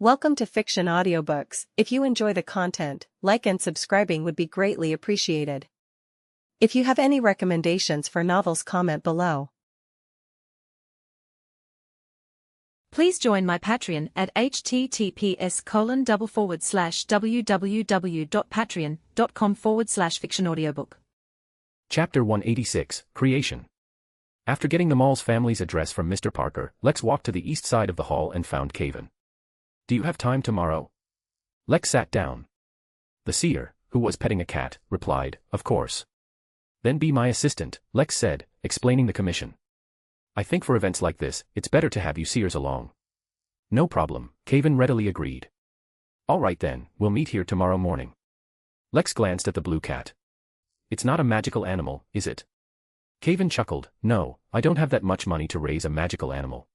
Welcome to Fiction Audiobooks. If you enjoy the content, like and subscribing would be greatly appreciated. If you have any recommendations for novels, comment below. Please join my Patreon at https://www.patreon.com/fictionaudiobook. Chapter 186, Creation. After getting the Mall's family's address from Mr. Parker, Lex walked to the east side of the hall and found Caven. "Do you have time tomorrow?" Lex sat down. The seer, who was petting a cat, replied, "Of course." "Then be my assistant," Lex said, explaining the commission. "I think for events like this, it's better to have you seers along." "No problem," Caven readily agreed. "All right then, we'll meet here tomorrow morning." Lex glanced at the blue cat. "It's not a magical animal, is it?" Caven chuckled, "No, I don't have that much money to raise a magical animal."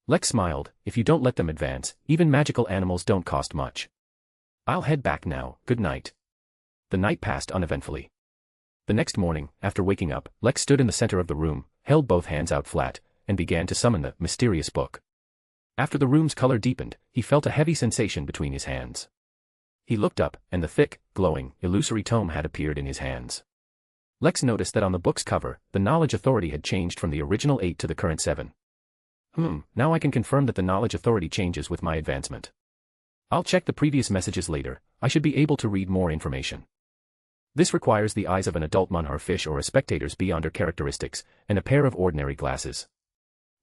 Lex smiled, "If you don't let them advance, even magical animals don't cost much. I'll head back now, good night." The night passed uneventfully. The next morning, after waking up, Lex stood in the center of the room, held both hands out flat, and began to summon the mysterious book. After the room's color deepened, he felt a heavy sensation between his hands. He looked up, and the thick, glowing, illusory tome had appeared in his hands. Lex noticed that on the book's cover, the knowledge authority had changed from the original 8 to the current 7. Now I can confirm that the knowledge authority changes with my advancement. I'll check the previous messages later. I should be able to read more information. This requires the eyes of an adult Munhar fish or a spectator's beyonder characteristics, and a pair of ordinary glasses.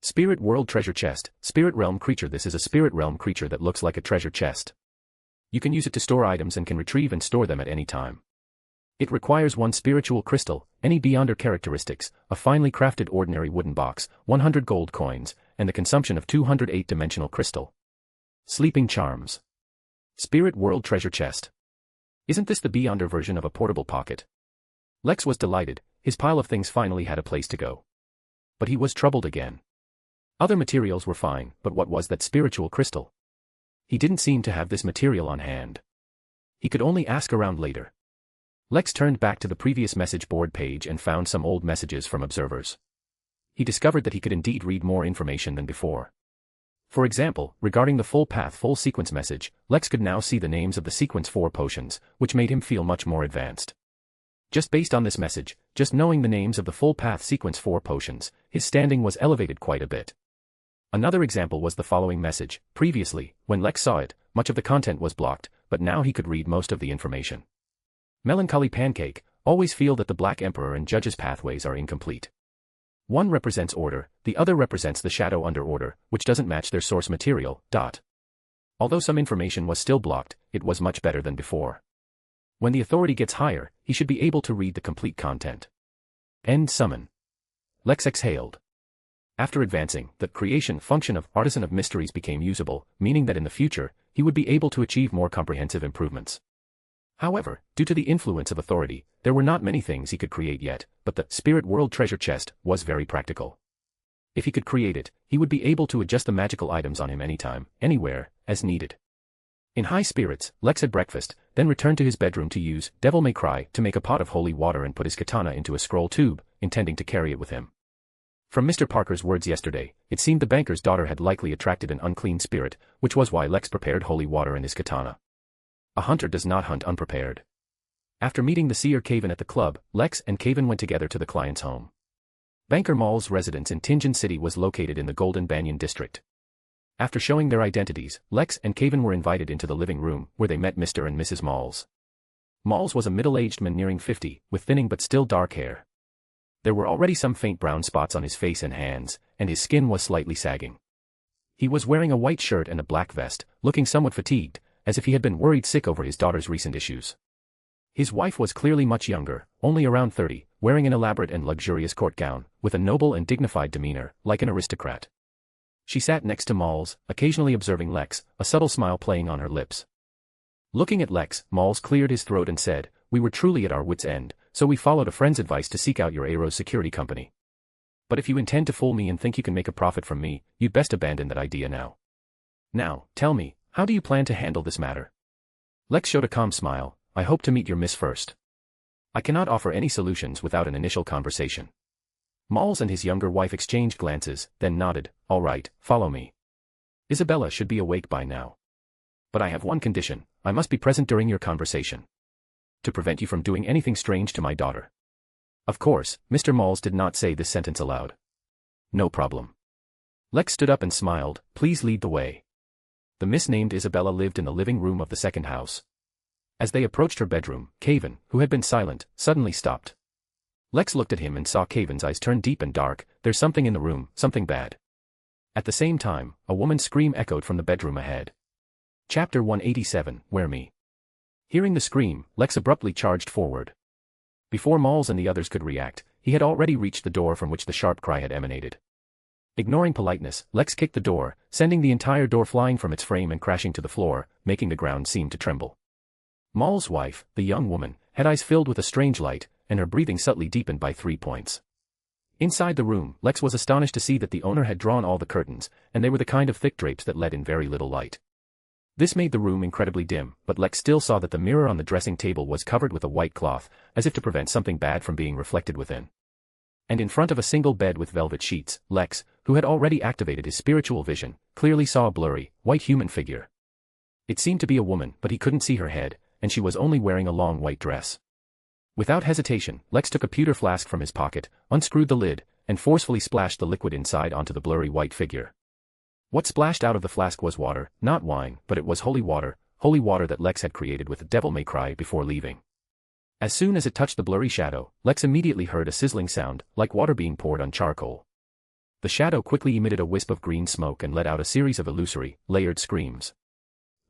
Spirit World Treasure Chest, Spirit Realm Creature. This is a Spirit Realm creature that looks like a treasure chest. You can use it to store items and can retrieve and store them at any time. It requires 1 spiritual crystal, any beyonder characteristics, a finely crafted ordinary wooden box, 100 gold coins, and the consumption of 200 8-dimensional crystal. Sleeping Charms. Spirit World Treasure Chest. Isn't this the beyonder version of a portable pocket? Lex was delighted, his pile of things finally had a place to go. But he was troubled again. Other materials were fine, but what was that spiritual crystal? He didn't seem to have this material on hand. He could only ask around later. Lex turned back to the previous message board page and found some old messages from observers. He discovered that he could indeed read more information than before. For example, regarding the full path full sequence message, Lex could now see the names of the sequence 4 potions, which made him feel much more advanced. Just based on this message, just knowing the names of the full path sequence 4 potions, his standing was elevated quite a bit. Another example was the following message. Previously, when Lex saw it, much of the content was blocked, but now he could read most of the information. Melancholy Pancake, always feel that the Black Emperor and Judge's pathways are incomplete. One represents order, the other represents the Shadow Under Order, which doesn't match their source material. Although some information was still blocked, it was much better than before. When the authority gets higher, he should be able to read the complete content. End summon. Lex exhaled. After advancing, the creation function of Artisan of Mysteries became usable, meaning that in the future, he would be able to achieve more comprehensive improvements. However, due to the influence of authority, there were not many things he could create yet, but the Spirit World Treasure Chest was very practical. If he could create it, he would be able to adjust the magical items on him anytime, anywhere, as needed. In high spirits, Lex had breakfast, then returned to his bedroom to use Devil May Cry to make a pot of holy water and put his katana into a scroll tube, intending to carry it with him. From Mr. Parker's words yesterday, it seemed the banker's daughter had likely attracted an unclean spirit, which was why Lex prepared holy water and his katana. A hunter does not hunt unprepared. After meeting the seer Caven at the club, Lex and Caven went together to the client's home. Banker Mall's residence in Tingen City was located in the Golden Banyan district. After showing their identities, Lex and Caven were invited into the living room, where they met Mr. and Mrs. Malls. Malls was a middle-aged man nearing 50, with thinning but still dark hair. There were already some faint brown spots on his face and hands, and his skin was slightly sagging. He was wearing a white shirt and a black vest, looking somewhat fatigued, as if he had been worried sick over his daughter's recent issues. His wife was clearly much younger, only around 30, wearing an elaborate and luxurious court gown, with a noble and dignified demeanor, like an aristocrat. She sat next to Malls, occasionally observing Lex, a subtle smile playing on her lips. Looking at Lex, Malls cleared his throat and said, "We were truly at our wits' end, so we followed a friend's advice to seek out your Aero's security company. But if you intend to fool me and think you can make a profit from me, you'd best abandon that idea now. Now, tell me, how do you plan to handle this matter?" Lex showed a calm smile. "I hope to meet your miss first. I cannot offer any solutions without an initial conversation." Malls and his younger wife exchanged glances, then nodded. "All right, follow me. Isabella should be awake by now." But I have one condition: I must be present during your conversation. To prevent you from doing anything strange to my daughter. Of course, Mr. Malls did not say this sentence aloud. No problem. Lex stood up and smiled. Please lead the way. The misnamed Isabella lived in the living room of the second house. As they approached her bedroom, Caven, who had been silent, suddenly stopped. Lex looked at him and saw Caven's eyes turn deep and dark. There's something in the room, something bad. At the same time, a woman's scream echoed from the bedroom ahead. Chapter 187, Where Me? Hearing the scream, Lex abruptly charged forward. Before Malls and the others could react, he had already reached the door from which the sharp cry had emanated. Ignoring politeness, Lex kicked the door, sending the entire door flying from its frame and crashing to the floor, making the ground seem to tremble. Malls' wife, the young woman, had eyes filled with a strange light, and her breathing subtly deepened by 3 points. Inside the room, Lex was astonished to see that the owner had drawn all the curtains, and they were the kind of thick drapes that let in very little light. This made the room incredibly dim, but Lex still saw that the mirror on the dressing table was covered with a white cloth, as if to prevent something bad from being reflected within. And in front of a single bed with velvet sheets, Lex, who had already activated his spiritual vision, clearly saw a blurry, white human figure. It seemed to be a woman, but he couldn't see her head, and she was only wearing a long white dress. Without hesitation, Lex took a pewter flask from his pocket, unscrewed the lid, and forcefully splashed the liquid inside onto the blurry white figure. What splashed out of the flask was water, not wine, but it was holy water that Lex had created with the devil may cry before leaving. As soon as it touched the blurry shadow, Lex immediately heard a sizzling sound, like water being poured on charcoal. The shadow quickly emitted a wisp of green smoke and let out a series of illusory, layered screams.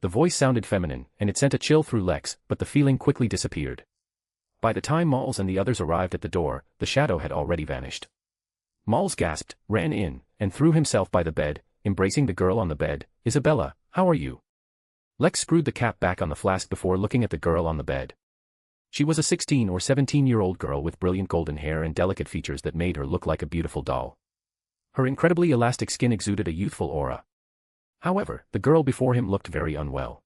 The voice sounded feminine, and it sent a chill through Lex, but the feeling quickly disappeared. By the time Malls and the others arrived at the door, the shadow had already vanished. Malls gasped, ran in, and threw himself by the bed, embracing the girl on the bed. Isabella, how are you? Lex screwed the cap back on the flask before looking at the girl on the bed. She was a 16 or 17-year-old girl with brilliant golden hair and delicate features that made her look like a beautiful doll. Her incredibly elastic skin exuded a youthful aura. However, the girl before him looked very unwell.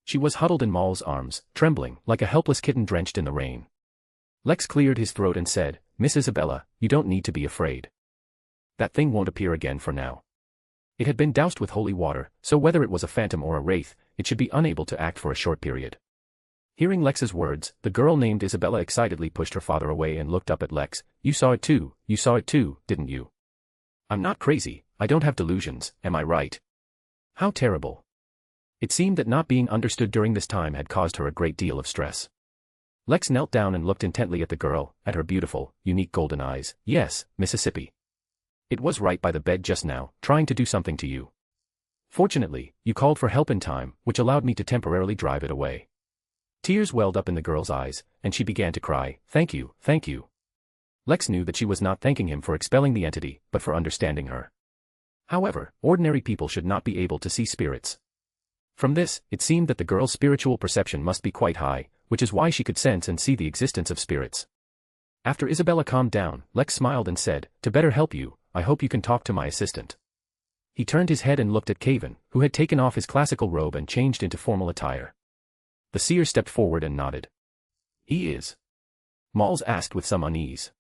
She was huddled in Malls' arms, trembling, like a helpless kitten drenched in the rain. Lex cleared his throat and said, Miss Isabella, you don't need to be afraid. That thing won't appear again for now. It had been doused with holy water, so whether it was a phantom or a wraith, it should be unable to act for a short period. Hearing Lex's words, the girl named Isabella excitedly pushed her father away and looked up at Lex. You saw it too, didn't you? I'm not crazy, I don't have delusions, am I right? How terrible. It seemed that not being understood during this time had caused her a great deal of stress. Lex knelt down and looked intently at the girl, at her beautiful, unique golden eyes. Yes, Mississippi. It was right by the bed just now, trying to do something to you. Fortunately, you called for help in time, which allowed me to temporarily drive it away. Tears welled up in the girl's eyes, and she began to cry. Thank you, thank you. Lex knew that she was not thanking him for expelling the entity, but for understanding her. However, ordinary people should not be able to see spirits. From this, it seemed that the girl's spiritual perception must be quite high, which is why she could sense and see the existence of spirits. After Isabella calmed down, Lex smiled and said, To better help you, I hope you can talk to my assistant. He turned his head and looked at Caven, who had taken off his classical robe and changed into formal attire. The seer stepped forward and nodded. He is? Malls asked with some unease.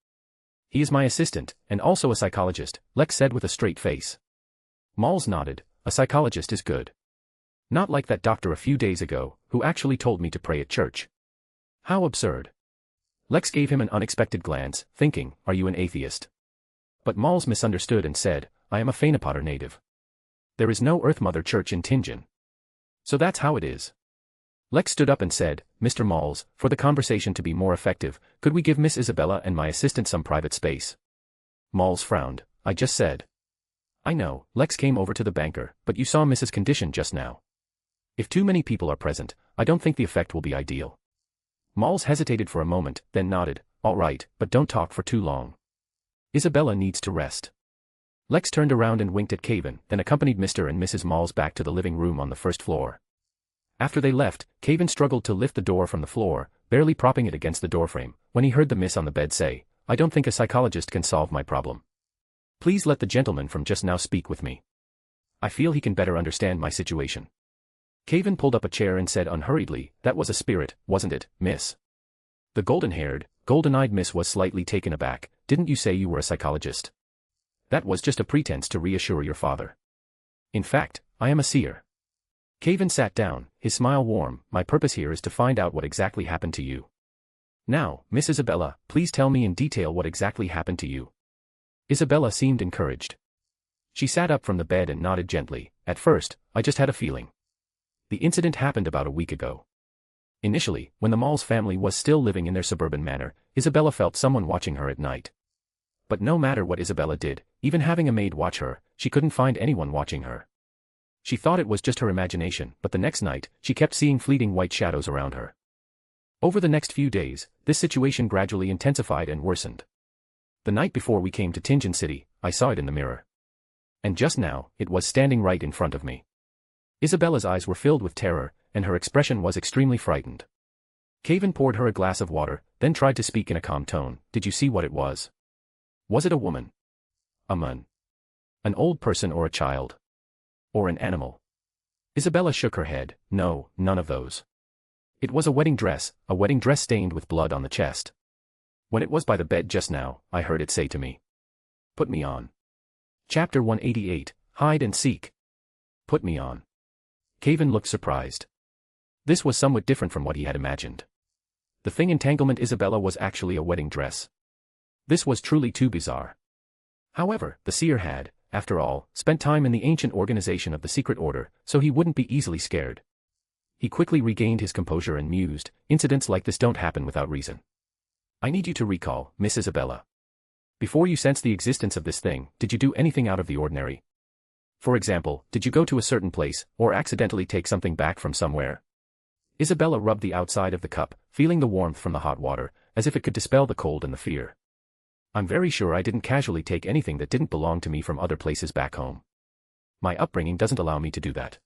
He is my assistant, and also a psychologist, Lex said with a straight face. Malls nodded. A psychologist is good. Not like that doctor a few days ago, who actually told me to pray at church. How absurd. Lex gave him an unexpected glance, thinking, are you an atheist? But Malls misunderstood and said, I am a Fainapotter native. There is no Earth Mother Church in Tingen. So that's how it is. Lex stood up and said, Mr. Malls, for the conversation to be more effective, could we give Miss Isabella and my assistant some private space? Malls frowned. I just said. I know, Lex came over to the banker, but you saw Mrs. Condition just now. If too many people are present, I don't think the effect will be ideal. Malls hesitated for a moment, then nodded. All right, but don't talk for too long. Isabella needs to rest. Lex turned around and winked at Caven, then accompanied Mr. and Mrs. Malls back to the living room on the first floor. After they left, Caven struggled to lift the door from the floor, barely propping it against the doorframe, when he heard the miss on the bed say, I don't think a psychologist can solve my problem. Please let the gentleman from just now speak with me. I feel he can better understand my situation. Caven pulled up a chair and said unhurriedly, That was a spirit, wasn't it, miss? The golden-haired, golden-eyed miss was slightly taken aback. Didn't you say you were a psychologist? That was just a pretense to reassure your father. In fact, I am a seer. Caven sat down, his smile warm. My purpose here is to find out what exactly happened to you. Now, Miss Isabella, please tell me in detail what exactly happened to you. Isabella seemed encouraged. She sat up from the bed and nodded gently. At first, I just had a feeling. The incident happened about a week ago. Initially, when the Mall's family was still living in their suburban manor, Isabella felt someone watching her at night. But no matter what Isabella did, even having a maid watch her, she couldn't find anyone watching her. She thought it was just her imagination, but the next night, she kept seeing fleeting white shadows around her. Over the next few days, this situation gradually intensified and worsened. The night before we came to Tingen City, I saw it in the mirror. And just now, it was standing right in front of me. Isabella's eyes were filled with terror, and her expression was extremely frightened. Caven poured her a glass of water, then tried to speak in a calm tone. Did you see what it was? Was it a woman? A man? An old person or a child? Or an animal? Isabella shook her head. No, none of those. It was a wedding dress stained with blood on the chest. When it was by the bed just now, I heard it say to me. Put me on. Chapter 188, Hide and Seek. Put me on. Caven looked surprised. This was somewhat different from what he had imagined. The thing entanglement Isabella was actually a wedding dress. This was truly too bizarre. However, the seer had, after all, spent time in the ancient organization of the Secret Order, so he wouldn't be easily scared. He quickly regained his composure and mused, incidents like this don't happen without reason. I need you to recall, Miss Isabella. Before you sensed the existence of this thing, did you do anything out of the ordinary? For example, did you go to a certain place, or accidentally take something back from somewhere? Isabella rubbed the outside of the cup, feeling the warmth from the hot water, as if it could dispel the cold and the fear. I'm very sure I didn't casually take anything that didn't belong to me from other places back home. My upbringing doesn't allow me to do that.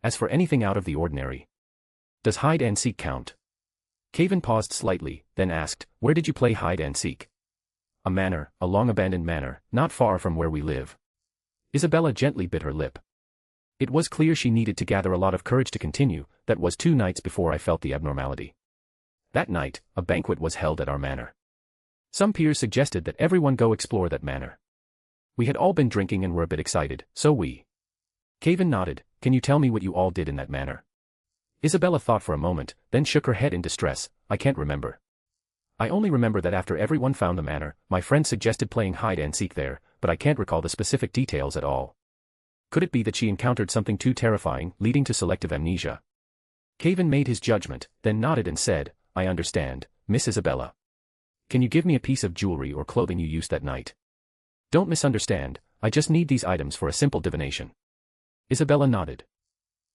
As for anything out of the ordinary, does hide and seek count? Caven paused slightly, then asked, where did you play hide and seek? A manor, a long-abandoned manor, not far from where we live. Isabella gently bit her lip. It was clear she needed to gather a lot of courage to continue. That was 2 nights before I felt the abnormality. That night, a banquet was held at our manor. Some peers suggested that everyone go explore that manor. We had all been drinking and were a bit excited, so we. Caven nodded. Can you tell me what you all did in that manor? Isabella thought for a moment, then shook her head in distress. I can't remember. I only remember that after everyone found the manor, my friend suggested playing hide and seek there, but I can't recall the specific details at all. Could it be that she encountered something too terrifying, leading to selective amnesia? Caven made his judgment, then nodded and said, I understand, Miss Isabella. Can you give me a piece of jewelry or clothing you used that night? Don't misunderstand, I just need these items for a simple divination. Isabella nodded.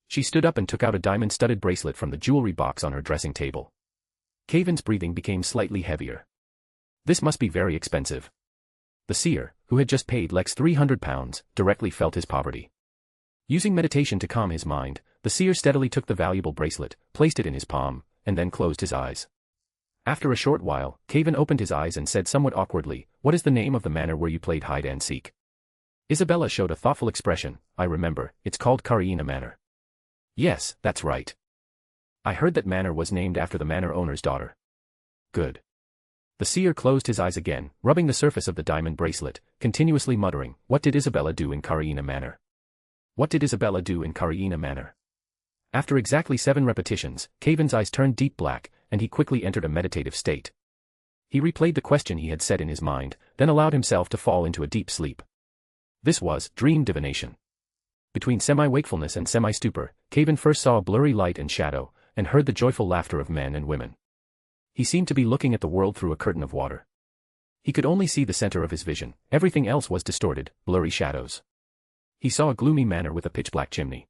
She stood up and took out a diamond-studded bracelet from the jewelry box on her dressing table. Caven's breathing became slightly heavier. This must be very expensive. The seer, who had just paid Lex 300 pounds, directly felt his poverty. Using meditation to calm his mind, the seer steadily took the valuable bracelet, placed it in his palm, and then closed his eyes. After a short while, Caven opened his eyes and said somewhat awkwardly, what is the name of the manor where you played hide and seek? Isabella showed a thoughtful expression. I remember, it's called Karina Manor. Yes, that's right. I heard that manor was named after the manor owner's daughter. Good. The seer closed his eyes again, rubbing the surface of the diamond bracelet, continuously muttering, what did Isabella do in Karina Manor? What did Isabella do in Karina Manor? After exactly 7 repetitions, Caven's eyes turned deep black, and he quickly entered a meditative state. He replayed the question he had said in his mind, then allowed himself to fall into a deep sleep. This was dream divination. Between semi-wakefulness and semi-stupor, Caven first saw a blurry light and shadow, and heard the joyful laughter of men and women. He seemed to be looking at the world through a curtain of water. He could only see the center of his vision, everything else was distorted, blurry shadows. He saw a gloomy manor with a pitch-black chimney.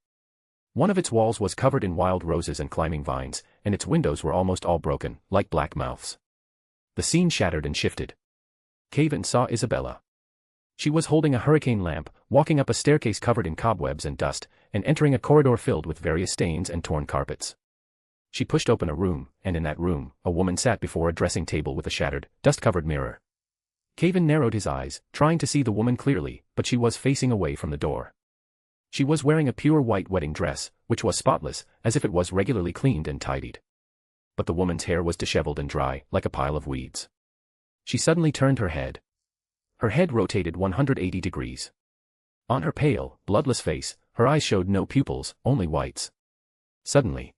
One of its walls was covered in wild roses and climbing vines, and its windows were almost all broken, like black mouths. The scene shattered and shifted. Caven saw Isabella. She was holding a hurricane lamp, walking up a staircase covered in cobwebs and dust, and entering a corridor filled with various stains and torn carpets. She pushed open a room, and in that room, a woman sat before a dressing table with a shattered, dust-covered mirror. Caven narrowed his eyes, trying to see the woman clearly, but she was facing away from the door. She was wearing a pure white wedding dress, which was spotless, as if it was regularly cleaned and tidied. But the woman's hair was disheveled and dry, like a pile of weeds. She suddenly turned her head. Her head rotated 180 degrees. On her pale, bloodless face, her eyes showed no pupils, only whites. Suddenly,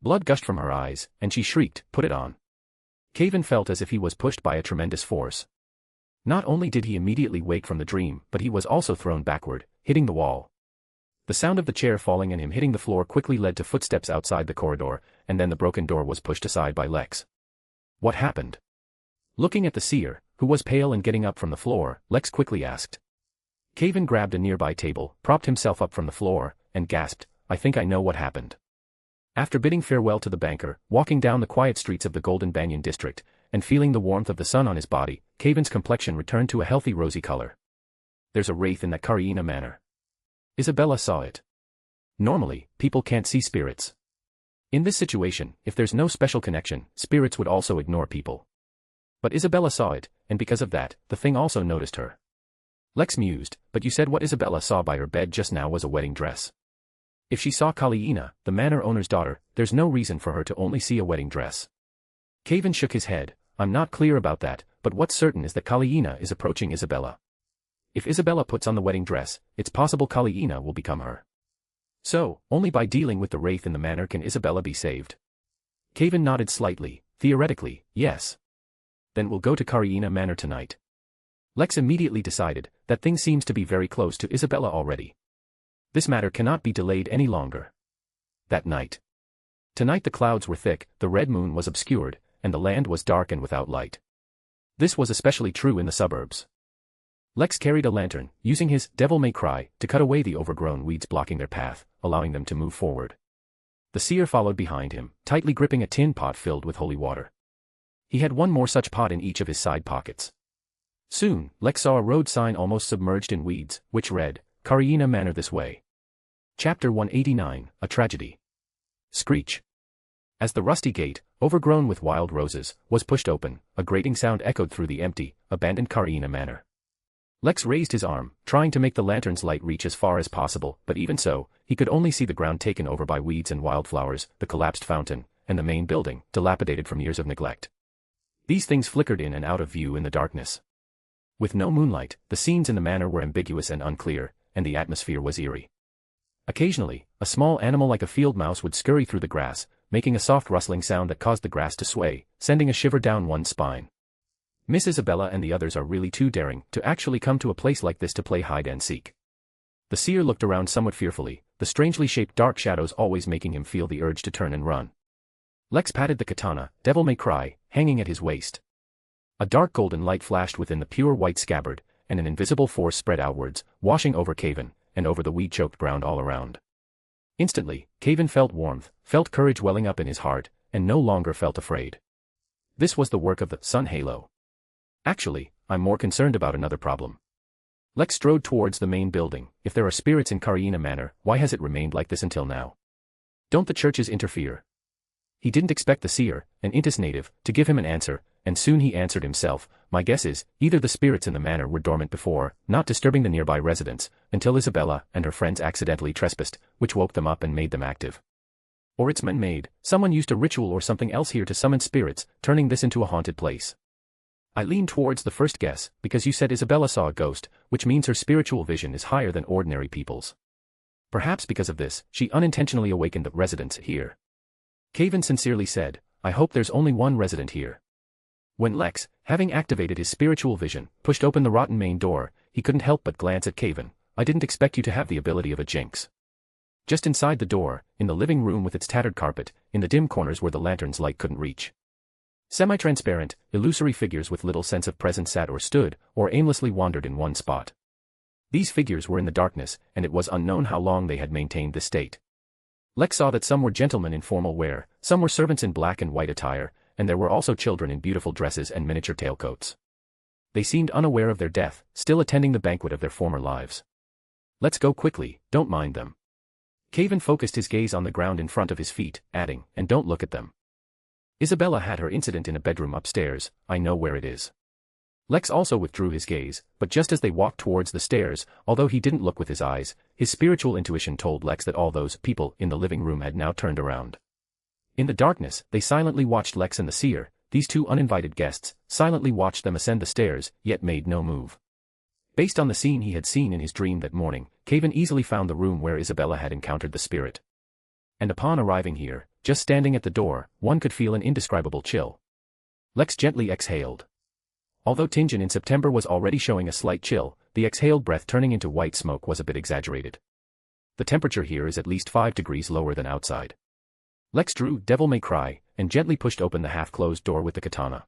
blood gushed from her eyes, and she shrieked, "Put it on." Caven felt as if he was pushed by a tremendous force. Not only did he immediately wake from the dream, but he was also thrown backward, hitting the wall. The sound of the chair falling and him hitting the floor quickly led to footsteps outside the corridor, and then the broken door was pushed aside by Lex. What happened? Looking at the seer, who was pale and getting up from the floor, Lex quickly asked. Caven grabbed a nearby table, propped himself up from the floor, and gasped, "I think I know what happened." After bidding farewell to the banker, walking down the quiet streets of the Golden Banyan district, and feeling the warmth of the sun on his body, Caven's complexion returned to a healthy rosy color. There's a wraith in that Carina manor. Isabella saw it. Normally, people can't see spirits. In this situation, if there's no special connection, spirits would also ignore people. But Isabella saw it, and because of that, the thing also noticed her. Lex mused, but you said what Isabella saw by her bed just now was a wedding dress. If she saw Kalina, the manor owner's daughter, there's no reason for her to only see a wedding dress. Caven shook his head. I'm not clear about that, but what's certain is that Kalina is approaching Isabella. If Isabella puts on the wedding dress, it's possible Kalina will become her. So, only by dealing with the wraith in the manor can Isabella be saved. Caven nodded slightly. Theoretically, yes. Then we'll go to Carina Manor tonight. Lex immediately decided that things seems to be very close to Isabella already. This matter cannot be delayed any longer. That night. Tonight the clouds were thick, the red moon was obscured, and the land was dark and without light. This was especially true in the suburbs. Lex carried a lantern, using his devil may cry to cut away the overgrown weeds blocking their path, allowing them to move forward. The seer followed behind him, tightly gripping a tin pot filled with holy water. He had one more such pot in each of his side pockets. Soon, Lex saw a road sign almost submerged in weeds, which read, Carina Manor this way. Chapter 189, A Tragedy. Screech. As the rusty gate, overgrown with wild roses, was pushed open, a grating sound echoed through the empty, abandoned Carina Manor. Lex raised his arm, trying to make the lantern's light reach as far as possible, but even so, he could only see the ground taken over by weeds and wildflowers, the collapsed fountain, and the main building, dilapidated from years of neglect. These things flickered in and out of view in the darkness. With no moonlight, the scenes in the manor were ambiguous and unclear, and the atmosphere was eerie. Occasionally, a small animal like a field mouse would scurry through the grass, making a soft rustling sound that caused the grass to sway, sending a shiver down one's spine. Miss Isabella and the others are really too daring to actually come to a place like this to play hide and seek. The seer looked around somewhat fearfully, the strangely shaped dark shadows always making him feel the urge to turn and run. Lex patted the katana, devil may cry, hanging at his waist. A dark golden light flashed within the pure white scabbard, and an invisible force spread outwards, washing over Caven, and over the weed-choked ground all around. Instantly, Caven felt warmth, felt courage welling up in his heart, and no longer felt afraid. This was the work of the sun halo. Actually, I'm more concerned about another problem. Lex strode towards the main building. If there are spirits in Carina Manor, why has it remained like this until now? Don't the churches interfere? He didn't expect the seer, an Intis native, to give him an answer, and soon he answered himself. My guess is, either the spirits in the manor were dormant before, not disturbing the nearby residents, until Isabella and her friends accidentally trespassed, which woke them up and made them active. Or it's man-made, someone used a ritual or something else here to summon spirits, turning this into a haunted place. I lean towards the first guess, because you said Isabella saw a ghost, which means her spiritual vision is higher than ordinary people's. Perhaps because of this, she unintentionally awakened the residents here. Caven sincerely said, I hope there's only one resident here. When Lex, having activated his spiritual vision, pushed open the rotten main door, he couldn't help but glance at Caven. I didn't expect you to have the ability of a jinx. Just inside the door, in the living room with its tattered carpet, in the dim corners where the lantern's light couldn't reach. Semi-transparent, illusory figures with little sense of presence sat or stood, or aimlessly wandered in one spot. These figures were in the darkness, and it was unknown how long they had maintained this state. Lex saw that some were gentlemen in formal wear, some were servants in black and white attire, and there were also children in beautiful dresses and miniature tailcoats. They seemed unaware of their death, still attending the banquet of their former lives. Let's go quickly, don't mind them. Caven focused his gaze on the ground in front of his feet, adding, and don't look at them. Isabella had her incident in a bedroom upstairs, I know where it is. Lex also withdrew his gaze, but just as they walked towards the stairs, although he didn't look with his eyes, his spiritual intuition told Lex that all those people in the living room had now turned around. In the darkness, they silently watched Lex and the seer, these two uninvited guests, silently watched them ascend the stairs, yet made no move. Based on the scene he had seen in his dream that morning, Caven easily found the room where Isabella had encountered the spirit. And upon arriving here, just standing at the door, one could feel an indescribable chill. Lex gently exhaled. Although Tingen in September was already showing a slight chill, the exhaled breath turning into white smoke was a bit exaggerated. The temperature here is at least 5 degrees lower than outside. Lex drew Devil May Cry, and gently pushed open the half-closed door with the katana.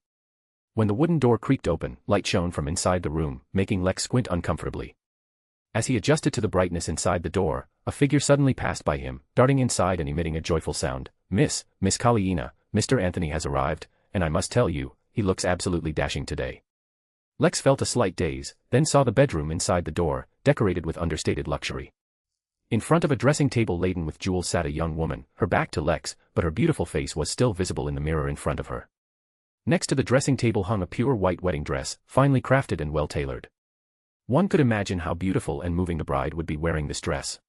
When the wooden door creaked open, light shone from inside the room, making Lex squint uncomfortably. As he adjusted to the brightness inside the door, a figure suddenly passed by him, darting inside and emitting a joyful sound. Miss Kaliina, Mr. Anthony has arrived, and I must tell you, he looks absolutely dashing today. Lex felt a slight daze, then saw the bedroom inside the door, decorated with understated luxury. In front of a dressing table laden with jewels sat a young woman, her back to Lex, but her beautiful face was still visible in the mirror in front of her. Next to the dressing table hung a pure white wedding dress, finely crafted and well-tailored. One could imagine how beautiful and moving the bride would be wearing this dress.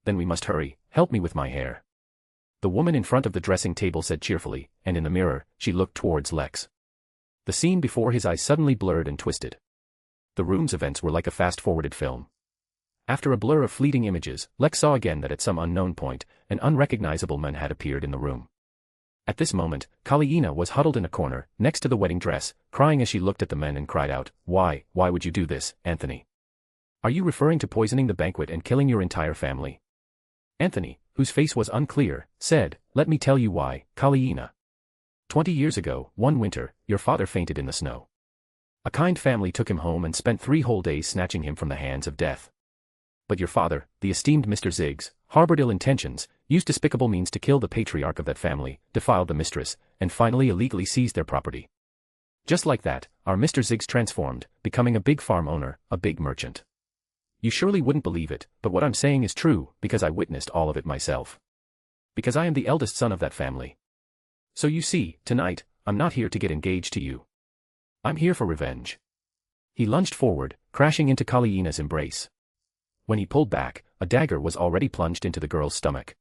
Then we must hurry, help me with my hair. The woman in front of the dressing table said cheerfully, and in the mirror, she looked towards Lex. The scene before his eyes suddenly blurred and twisted. The room's events were like a fast-forwarded film. After a blur of fleeting images, Lex saw again that at some unknown point, an unrecognizable man had appeared in the room. At this moment, Kaliina was huddled in a corner, next to the wedding dress, crying as she looked at the men and cried out, why would you do this, Anthony? Are you referring to poisoning the banquet and killing your entire family? Anthony, whose face was unclear, said, let me tell you why, Kaliina. 20 years ago, one winter, your father fainted in the snow. A kind family took him home and spent 3 whole days snatching him from the hands of death. But your father, the esteemed Mr. Ziggs, harbored ill intentions, used despicable means to kill the patriarch of that family, defiled the mistress, and finally illegally seized their property. Just like that, our Mr. Ziggs transformed, becoming a big farm owner, a big merchant. You surely wouldn't believe it, but what I'm saying is true, because I witnessed all of it myself. Because I am the eldest son of that family. So you see, tonight, I'm not here to get engaged to you. I'm here for revenge. He lunged forward, crashing into Kaliina's embrace. When he pulled back, a dagger was already plunged into the girl's stomach.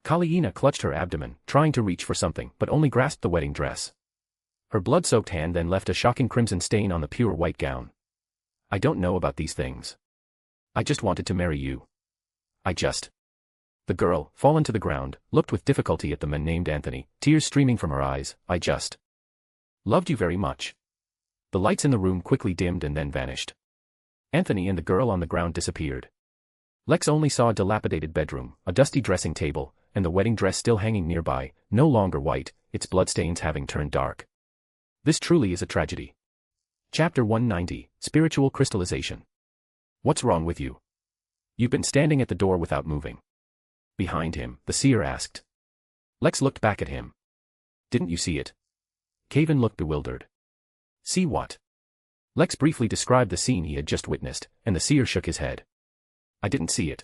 Kaliina clutched her abdomen, trying to reach for something, but only grasped the wedding dress. Her blood-soaked hand then left a shocking crimson stain on the pure white gown. I don't know about these things. I just wanted to marry you. The girl, fallen to the ground, looked with difficulty at the man named Anthony, tears streaming from her eyes. I just loved you very much. The lights in the room quickly dimmed and then vanished. Anthony and the girl on the ground disappeared. Lex only saw a dilapidated bedroom, a dusty dressing table, and the wedding dress still hanging nearby, no longer white, its bloodstains having turned dark. This truly is a tragedy. Chapter 190, Spiritual Crystallization. What's wrong with you? You've been standing at the door without moving. Behind him, the seer asked. Lex looked back at him. Didn't you see it? Caven looked bewildered. See what? Lex briefly described the scene he had just witnessed, and the seer shook his head. I didn't see it.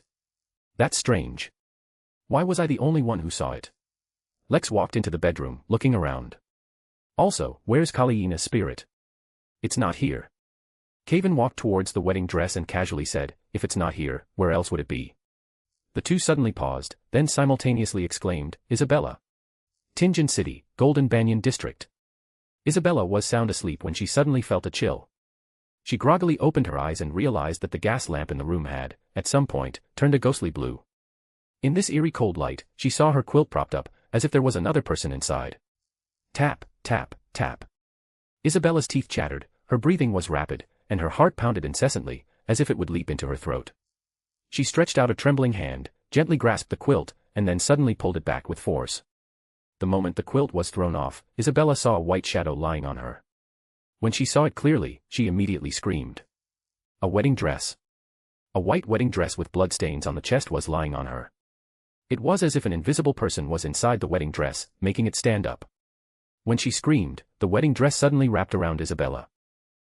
That's strange. Why was I the only one who saw it? Lex walked into the bedroom, looking around. Also, where's Kaliina's spirit? It's not here. Caven walked towards the wedding dress and casually said, if it's not here, where else would it be? The two suddenly paused, then simultaneously exclaimed, Isabella. Tingen City, Golden Banyan District. Isabella was sound asleep when she suddenly felt a chill. She groggily opened her eyes and realized that the gas lamp in the room had, at some point, turned a ghostly blue. In this eerie cold light, she saw her quilt propped up, as if there was another person inside. Tap, tap, tap. Isabella's teeth chattered, her breathing was rapid, and her heart pounded incessantly, as if it would leap into her throat. She stretched out a trembling hand, gently grasped the quilt, and then suddenly pulled it back with force. The moment the quilt was thrown off, Isabella saw a white shadow lying on her. When she saw it clearly, she immediately screamed. A wedding dress. A white wedding dress with bloodstains on the chest was lying on her. It was as if an invisible person was inside the wedding dress, making it stand up. When she screamed, the wedding dress suddenly wrapped around Isabella.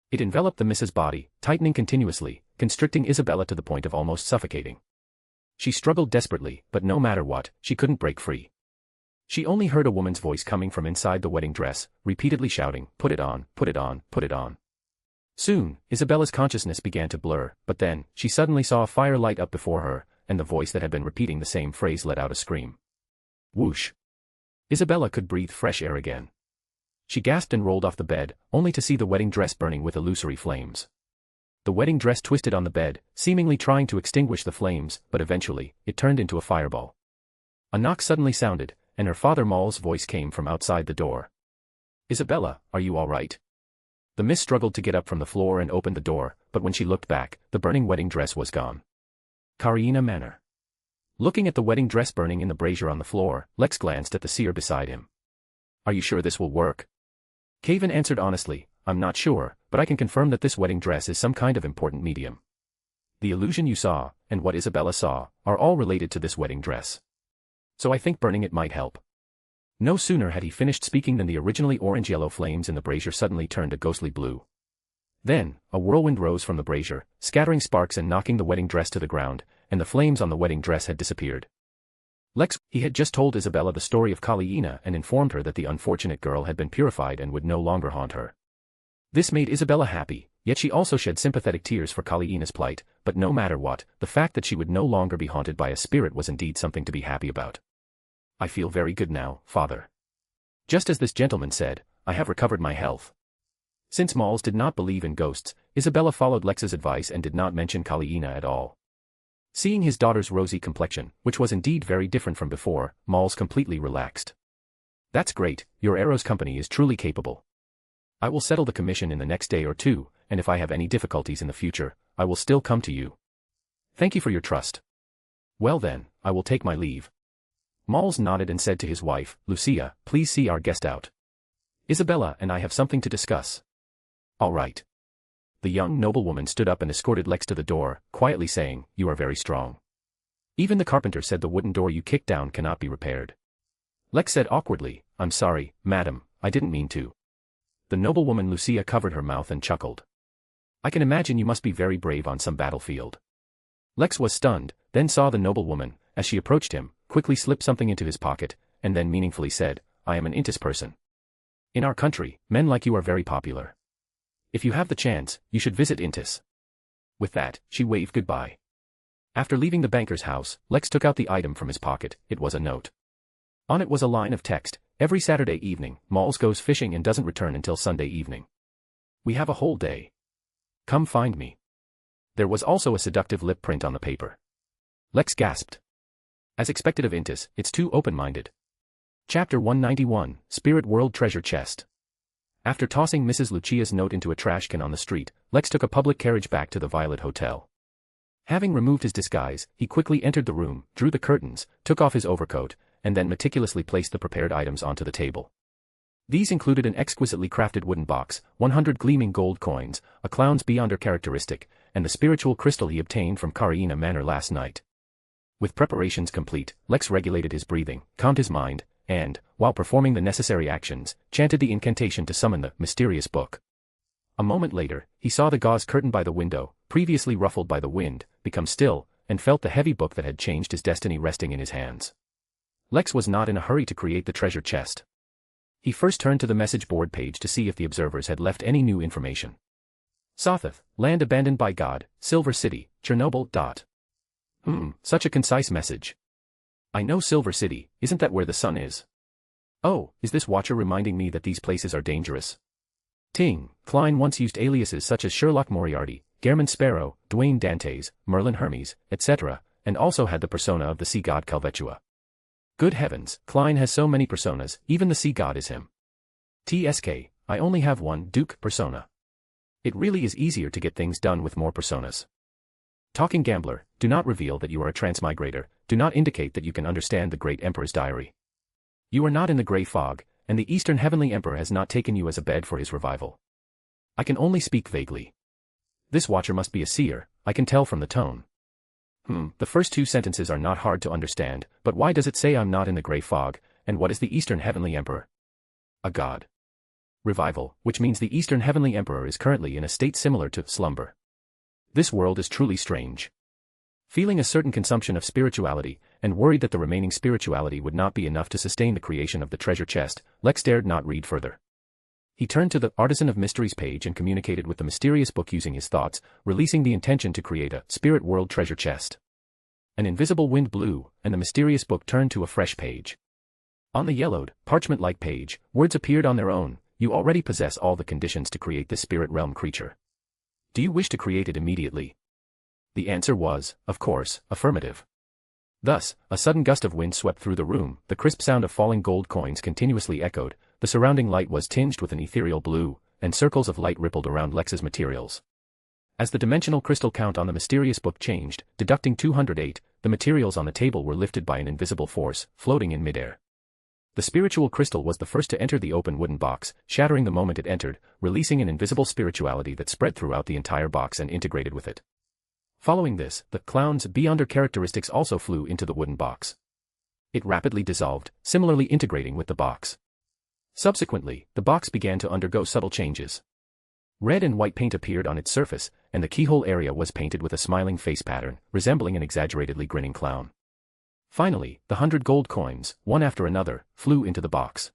It enveloped the Mrs. body, tightening continuously, constricting Isabella to the point of almost suffocating. She struggled desperately, but no matter what, she couldn't break free. She only heard a woman's voice coming from inside the wedding dress, repeatedly shouting, put it on, put it on, put it on. Soon, Isabella's consciousness began to blur, but then, she suddenly saw a fire light up before her, and the voice that had been repeating the same phrase let out a scream. Whoosh! Isabella could breathe fresh air again. She gasped and rolled off the bed, only to see the wedding dress burning with illusory flames. The wedding dress twisted on the bed, seemingly trying to extinguish the flames, but eventually, it turned into a fireball. A knock suddenly sounded, and her father Maul's voice came from outside the door. "Isabella, are you all right?" The miss struggled to get up from the floor and opened the door, but when she looked back, the burning wedding dress was gone. Nicknamehere. Looking at the wedding dress burning in the brazier on the floor, Lex glanced at the seer beside him. "Are you sure this will work?" Caven answered honestly, "I'm not sure, but I can confirm that this wedding dress is some kind of important medium. The illusion you saw, and what Isabella saw, are all related to this wedding dress. So I think burning it might help." No sooner had he finished speaking than the originally orange-yellow flames in the brazier suddenly turned a ghostly blue. Then, a whirlwind rose from the brazier, scattering sparks and knocking the wedding dress to the ground, and the flames on the wedding dress had disappeared. He had just told Isabella the story of Kalina and informed her that the unfortunate girl had been purified and would no longer haunt her. This made Isabella happy, yet she also shed sympathetic tears for Kalina's plight, but no matter what, the fact that she would no longer be haunted by a spirit was indeed something to be happy about. "I feel very good now, father. Just as this gentleman said, I have recovered my health." Since Malls did not believe in ghosts, Isabella followed Lex's advice and did not mention Kalina at all. Seeing his daughter's rosy complexion, which was indeed very different from before, Malls completely relaxed. "That's great, your Arrow's company is truly capable. I will settle the commission in the next day or two, and if I have any difficulties in the future, I will still come to you. Thank you for your trust. Well then, I will take my leave." Malls nodded and said to his wife, "Lucia, please see our guest out. Isabella and I have something to discuss." "All right." The young noblewoman stood up and escorted Lex to the door, quietly saying, "You are very strong. Even the carpenter said the wooden door you kicked down cannot be repaired." Lex said awkwardly, "I'm sorry, madam, I didn't mean to." The noblewoman Lucia covered her mouth and chuckled. "I can imagine you must be very brave on some battlefield." Lex was stunned, then saw the noblewoman, as she approached him, quickly slip something into his pocket, and then meaningfully said, "I am an Intis person. In our country, men like you are very popular. If you have the chance, you should visit Intis." With that, she waved goodbye. After leaving the banker's house, Lex took out the item from his pocket. It was a note. On it was a line of text, "Every Saturday evening, Malls goes fishing and doesn't return until Sunday evening. We have a whole day. Come find me." There was also a seductive lip print on the paper. Lex gasped. As expected of Intis, it's too open-minded. Chapter 191, Spirit World Treasure Chest. After tossing Mrs. Lucia's note into a trash can on the street, Lex took a public carriage back to the Violet Hotel. Having removed his disguise, he quickly entered the room, drew the curtains, took off his overcoat, and then meticulously placed the prepared items onto the table. These included an exquisitely crafted wooden box, 100 gleaming gold coins, a clown's beyonder characteristic, and the spiritual crystal he obtained from Karina Manor last night. With preparations complete, Lex regulated his breathing, calmed his mind, and, while performing the necessary actions, chanted the incantation to summon the mysterious book. A moment later, he saw the gauze curtain by the window, previously ruffled by the wind, become still, and felt the heavy book that had changed his destiny resting in his hands. Lex was not in a hurry to create the treasure chest. He first turned to the message board page to see if the observers had left any new information. Sothoth, land abandoned by God, Silver City, Chernobyl. Such a concise message. I know Silver City, isn't that where the sun is? Oh, is this watcher reminding me that these places are dangerous? Ting, Klein once used aliases such as Sherlock Moriarty, Gehrman Sparrow, Dwayne Dantes, Merlin Hermes, etc., and also had the persona of the sea god Calvetua. Good heavens, Klein has so many personas, even the sea god is him. TSK, I only have one Duke persona. It really is easier to get things done with more personas. Talking Gambler, do not reveal that you are a transmigrator, do not indicate that you can understand the Great Emperor's diary. You are not in the Grey Fog, and the Eastern Heavenly Emperor has not taken you as a bed for his revival. I can only speak vaguely. This watcher must be a seer, I can tell from the tone. The first two sentences are not hard to understand, but why does it say I'm not in the Grey Fog, and what is the Eastern Heavenly Emperor? A god. Revival, which means the Eastern Heavenly Emperor is currently in a state similar to slumber. This world is truly strange. Feeling a certain consumption of spirituality, and worried that the remaining spirituality would not be enough to sustain the creation of the treasure chest, Lex dared not read further. He turned to the Artisan of Mysteries page and communicated with the mysterious book using his thoughts, releasing the intention to create a Spirit World treasure chest. An invisible wind blew, and the mysterious book turned to a fresh page. On the yellowed, parchment-like page, words appeared on their own. You already possess all the conditions to create this spirit realm creature. Do you wish to create it immediately? The answer was, of course, affirmative. Thus, a sudden gust of wind swept through the room, the crisp sound of falling gold coins continuously echoed, the surrounding light was tinged with an ethereal blue, and circles of light rippled around Lex's materials. As the dimensional crystal count on the mysterious book changed, deducting 208, the materials on the table were lifted by an invisible force, floating in midair. The spiritual crystal was the first to enter the open wooden box, shattering the moment it entered, releasing an invisible spirituality that spread throughout the entire box and integrated with it. Following this, the clown's beyonder characteristics also flew into the wooden box. It rapidly dissolved, similarly integrating with the box. Subsequently, the box began to undergo subtle changes. Red and white paint appeared on its surface, and the keyhole area was painted with a smiling face pattern, resembling an exaggeratedly grinning clown. Finally, the 100 gold coins, one after another, flew into the box.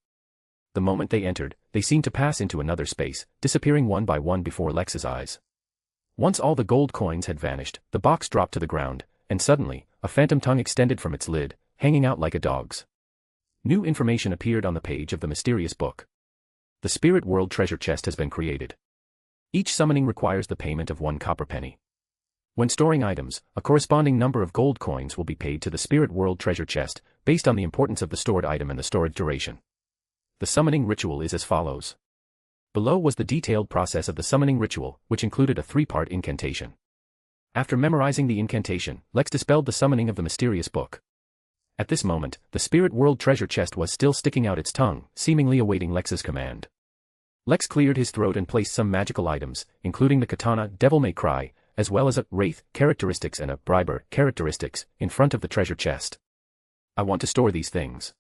The moment they entered, they seemed to pass into another space, disappearing one by one before Lex's eyes. Once all the gold coins had vanished, the box dropped to the ground, and suddenly, a phantom tongue extended from its lid, hanging out like a dog's. New information appeared on the page of the mysterious book. The spirit world treasure chest has been created. Each summoning requires the payment of 1 copper penny. When storing items, a corresponding number of gold coins will be paid to the spirit world treasure chest, based on the importance of the stored item and the storage duration. The summoning ritual is as follows. Below was the detailed process of the summoning ritual, which included a 3-part incantation. After memorizing the incantation, Lex dispelled the summoning of the mysterious book. At this moment, the spirit world treasure chest was still sticking out its tongue, seemingly awaiting Lex's command. Lex cleared his throat and placed some magical items, including the katana, Devil May Cry, as well as a wraith characteristics and a briber characteristics, in front of the treasure chest. I want to store these things.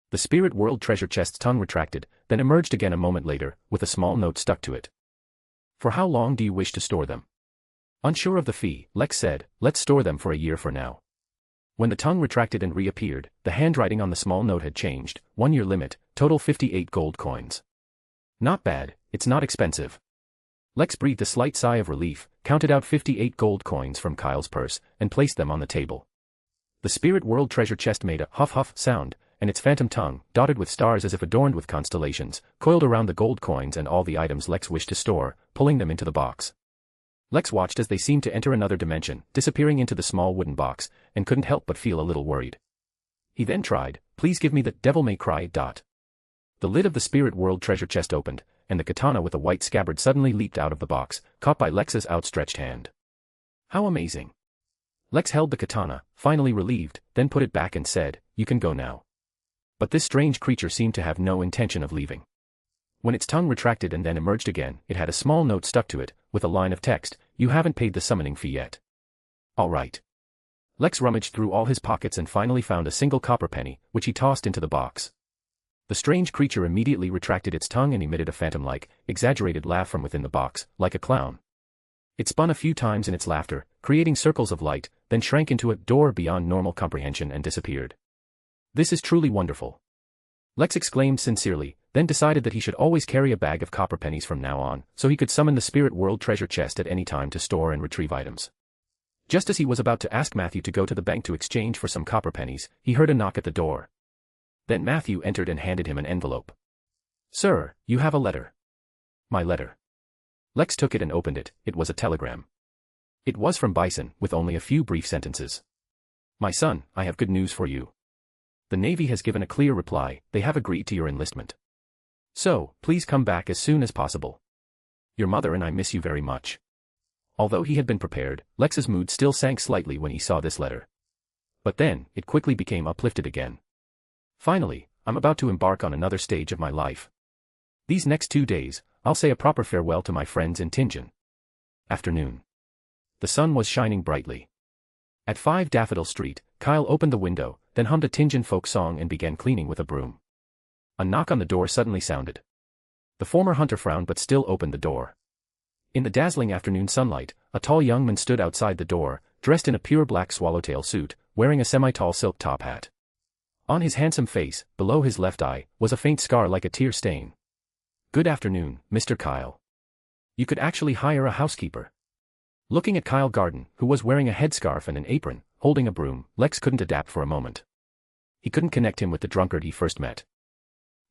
The spirit world treasure chest's tongue retracted, then emerged again a moment later, with a small note stuck to it. For how long do you wish to store them? Unsure of the fee, Lex said, let's store them for a year for now. When the tongue retracted and reappeared, the handwriting on the small note had changed, 1-year limit, total 58 gold coins. Not bad, it's not expensive. Lex breathed a slight sigh of relief, counted out 58 gold coins from Kyle's purse, and placed them on the table. The spirit world treasure chest made a huff-huff sound, and its phantom tongue, dotted with stars as if adorned with constellations, coiled around the gold coins and all the items Lex wished to store, pulling them into the box. Lex watched as they seemed to enter another dimension, disappearing into the small wooden box, and couldn't help but feel a little worried. He then tried, please give me the Devil May Cry. The lid of the spirit world treasure chest opened, and the katana with a white scabbard suddenly leaped out of the box, caught by Lex's outstretched hand. How amazing! Lex held the katana, finally relieved, then put it back and said, you can go now. But this strange creature seemed to have no intention of leaving. When its tongue retracted and then emerged again, it had a small note stuck to it, with a line of text, you haven't paid the summoning fee yet. All right. Lex rummaged through all his pockets and finally found a single copper penny, which he tossed into the box. The strange creature immediately retracted its tongue and emitted a phantom-like, exaggerated laugh from within the box, like a clown. It spun a few times in its laughter, creating circles of light, then shrank into a door beyond normal comprehension and disappeared. This is truly wonderful. Lex exclaimed sincerely, then decided that he should always carry a bag of copper pennies from now on, so he could summon the spirit world treasure chest at any time to store and retrieve items. Just as he was about to ask Matthew to go to the bank to exchange for some copper pennies, he heard a knock at the door. Then Matthew entered and handed him an envelope. Sir, you have a letter. My letter. Lex took it and opened it. It was a telegram. It was from Bison, with only a few brief sentences. My son, I have good news for you. The Navy has given a clear reply, they have agreed to your enlistment. So, please come back as soon as possible. Your mother and I miss you very much. Although he had been prepared, Lex's mood still sank slightly when he saw this letter. But then, it quickly became uplifted again. Finally, I'm about to embark on another stage of my life. These next 2 days, I'll say a proper farewell to my friends in Tingen. Afternoon. The sun was shining brightly. At 5 Daffodil Street, Kyle opened the window, then hummed a Tingen folk song and began cleaning with a broom. A knock on the door suddenly sounded. The former hunter frowned but still opened the door. In the dazzling afternoon sunlight, a tall young man stood outside the door, dressed in a pure black swallowtail suit, wearing a semi-tall silk top hat. On his handsome face, below his left eye, was a faint scar like a tear stain. Good afternoon, Mr. Kyle. You could actually hire a housekeeper. Looking at Kyle Garden, who was wearing a headscarf and an apron, holding a broom, Lex couldn't adapt for a moment. He couldn't connect him with the drunkard he first met.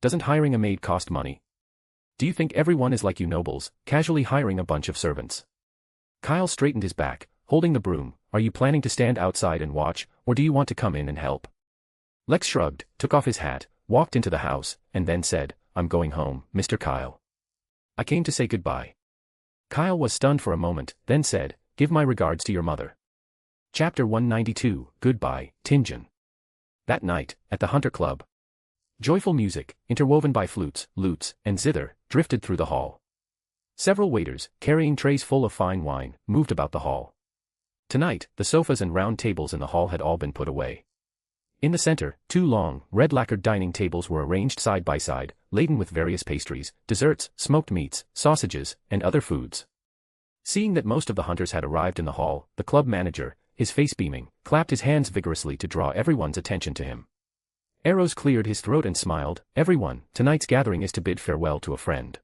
Doesn't hiring a maid cost money? Do you think everyone is like you nobles, casually hiring a bunch of servants? Kyle straightened his back, holding the broom. Are you planning to stand outside and watch, or do you want to come in and help? Lex shrugged, took off his hat, walked into the house, and then said, I'm going home, Mr. Kyle. I came to say goodbye. Kyle was stunned for a moment, then said, give my regards to your mother. Chapter 192, Goodbye, Tinjin. That night, at the Hunter Club. Joyful music, interwoven by flutes, lutes, and zither, drifted through the hall. Several waiters, carrying trays full of fine wine, moved about the hall. Tonight, the sofas and round tables in the hall had all been put away. In the center, 2 long, red-lacquered dining tables were arranged side by side, laden with various pastries, desserts, smoked meats, sausages, and other foods. Seeing that most of the hunters had arrived in the hall, the club manager, his face beaming, clapped his hands vigorously to draw everyone's attention to him. Arrows cleared his throat and smiled, everyone, tonight's gathering is to bid farewell to a friend.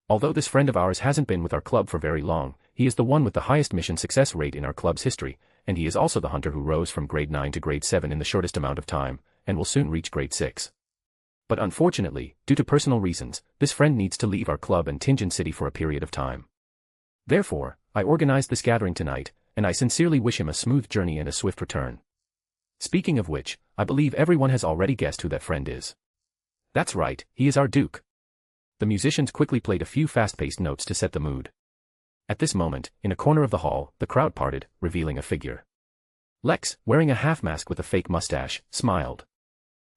Although this friend of ours hasn't been with our club for very long, he is the one with the highest mission success rate in our club's history, and he is also the hunter who rose from grade 9 to grade 7 in the shortest amount of time, and will soon reach grade 6. But unfortunately, due to personal reasons, this friend needs to leave our club and Tinjin City for a period of time. Therefore, I organized this gathering tonight, and I sincerely wish him a smooth journey and a swift return. Speaking of which, I believe everyone has already guessed who that friend is. That's right, he is our Duke. The musicians quickly played a few fast-paced notes to set the mood. At this moment, in a corner of the hall, the crowd parted, revealing a figure. Lex, wearing a half-mask with a fake mustache, smiled.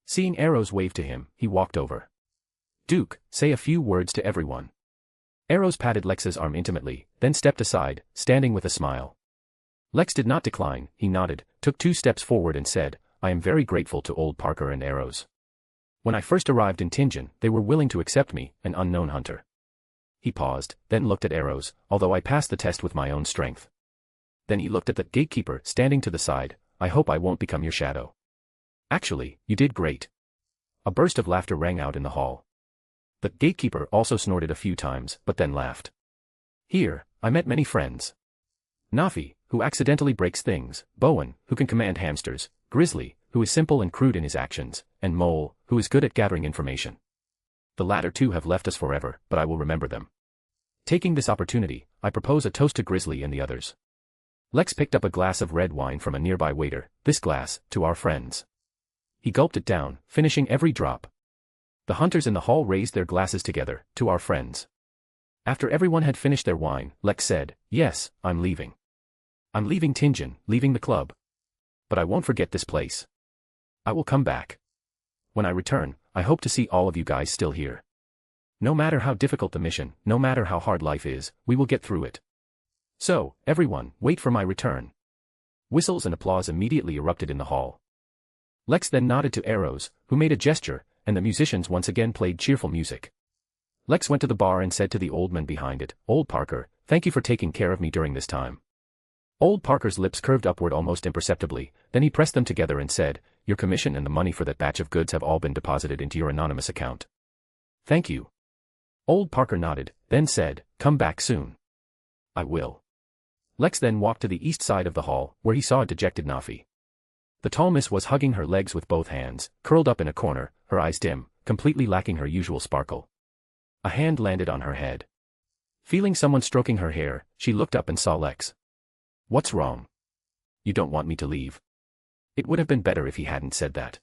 Seeing Arrows wave to him, he walked over. Duke, say a few words to everyone. Arrows patted Lex's arm intimately, then stepped aside, standing with a smile. Lex did not decline, he nodded, took 2 steps forward and said, I am very grateful to old Parker and Arrows. When I first arrived in Tinjin, they were willing to accept me, an unknown hunter. He paused, then looked at Arrows, although I passed the test with my own strength. Then he looked at the gatekeeper standing to the side, I hope I won't become your shadow. Actually, you did great. A burst of laughter rang out in the hall. The gatekeeper also snorted a few times, but then laughed. Here, I met many friends. Nafi, who accidentally breaks things, Bowen, who can command hamsters, Grizzly, who is simple and crude in his actions, and Mole, who is good at gathering information. The latter 2 have left us forever, but I will remember them. Taking this opportunity, I propose a toast to Grizzly and the others. Lex picked up a glass of red wine from a nearby waiter, this glass, to our friends. He gulped it down, finishing every drop. The hunters in the hall raised their glasses together, to our friends. After everyone had finished their wine, Lex said, yes, I'm leaving. I'm leaving Tinjin, leaving the club. But I won't forget this place. I will come back. When I return, I hope to see all of you guys still here. No matter how difficult the mission, no matter how hard life is, we will get through it. So, everyone, wait for my return. Whistles and applause immediately erupted in the hall. Lex then nodded to Arrows, who made a gesture, and the musicians once again played cheerful music. Lex went to the bar and said to the old man behind it, Old Parker, thank you for taking care of me during this time. Old Parker's lips curved upward almost imperceptibly, then he pressed them together and said, your commission and the money for that batch of goods have all been deposited into your anonymous account. Thank you. Old Parker nodded, then said, come back soon. I will. Lex then walked to the east side of the hall, where he saw a dejected Nafi. The tall miss was hugging her legs with both hands, curled up in a corner, her eyes dim, completely lacking her usual sparkle. A hand landed on her head. Feeling someone stroking her hair, she looked up and saw Lex. What's wrong? You don't want me to leave? It would have been better if he hadn't said that.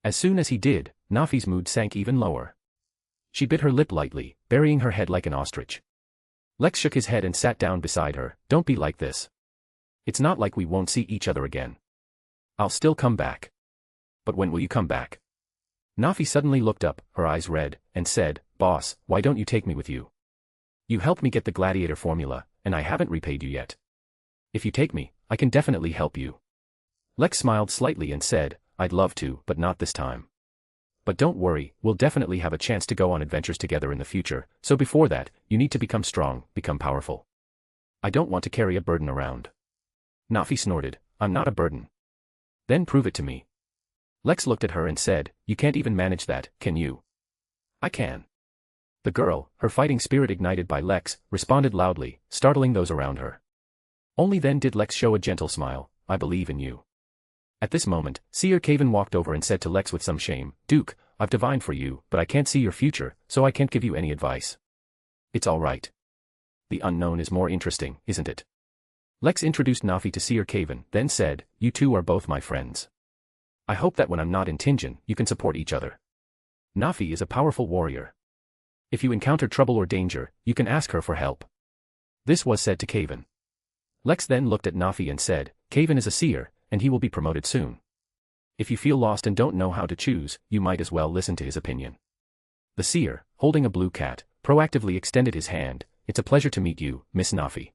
As soon as he did, Nafi's mood sank even lower. She bit her lip lightly, burying her head like an ostrich. Lex shook his head and sat down beside her, don't be like this. It's not like we won't see each other again. I'll still come back. But when will you come back? Nafi suddenly looked up, her eyes red, and said, Boss, why don't you take me with you? You helped me get the gladiator formula, and I haven't repaid you yet. If you take me, I can definitely help you. Lex smiled slightly and said, I'd love to, but not this time. But don't worry, we'll definitely have a chance to go on adventures together in the future, so before that, you need to become strong, become powerful. I don't want to carry a burden around. Nafi snorted, I'm not a burden. Then prove it to me. Lex looked at her and said, you can't even manage that, can you? I can. The girl, her fighting spirit ignited by Lex, responded loudly, startling those around her. Only then did Lex show a gentle smile, I believe in you. At this moment, Seer Caven walked over and said to Lex with some shame, Duke, I've divined for you, but I can't see your future, so I can't give you any advice. It's all right. The unknown is more interesting, isn't it? Lex introduced Nafi to Seer Caven, then said, "You two are both my friends. I hope that when I'm not in Tinjin, you can support each other. Nafi is a powerful warrior. If you encounter trouble or danger, you can ask her for help." This was said to Caven. Lex then looked at Nafi and said, "Caven is a seer, and he will be promoted soon. If you feel lost and don't know how to choose, you might as well listen to his opinion." The seer, holding a blue cat, proactively extended his hand. "It's a pleasure to meet you, Miss Nafi."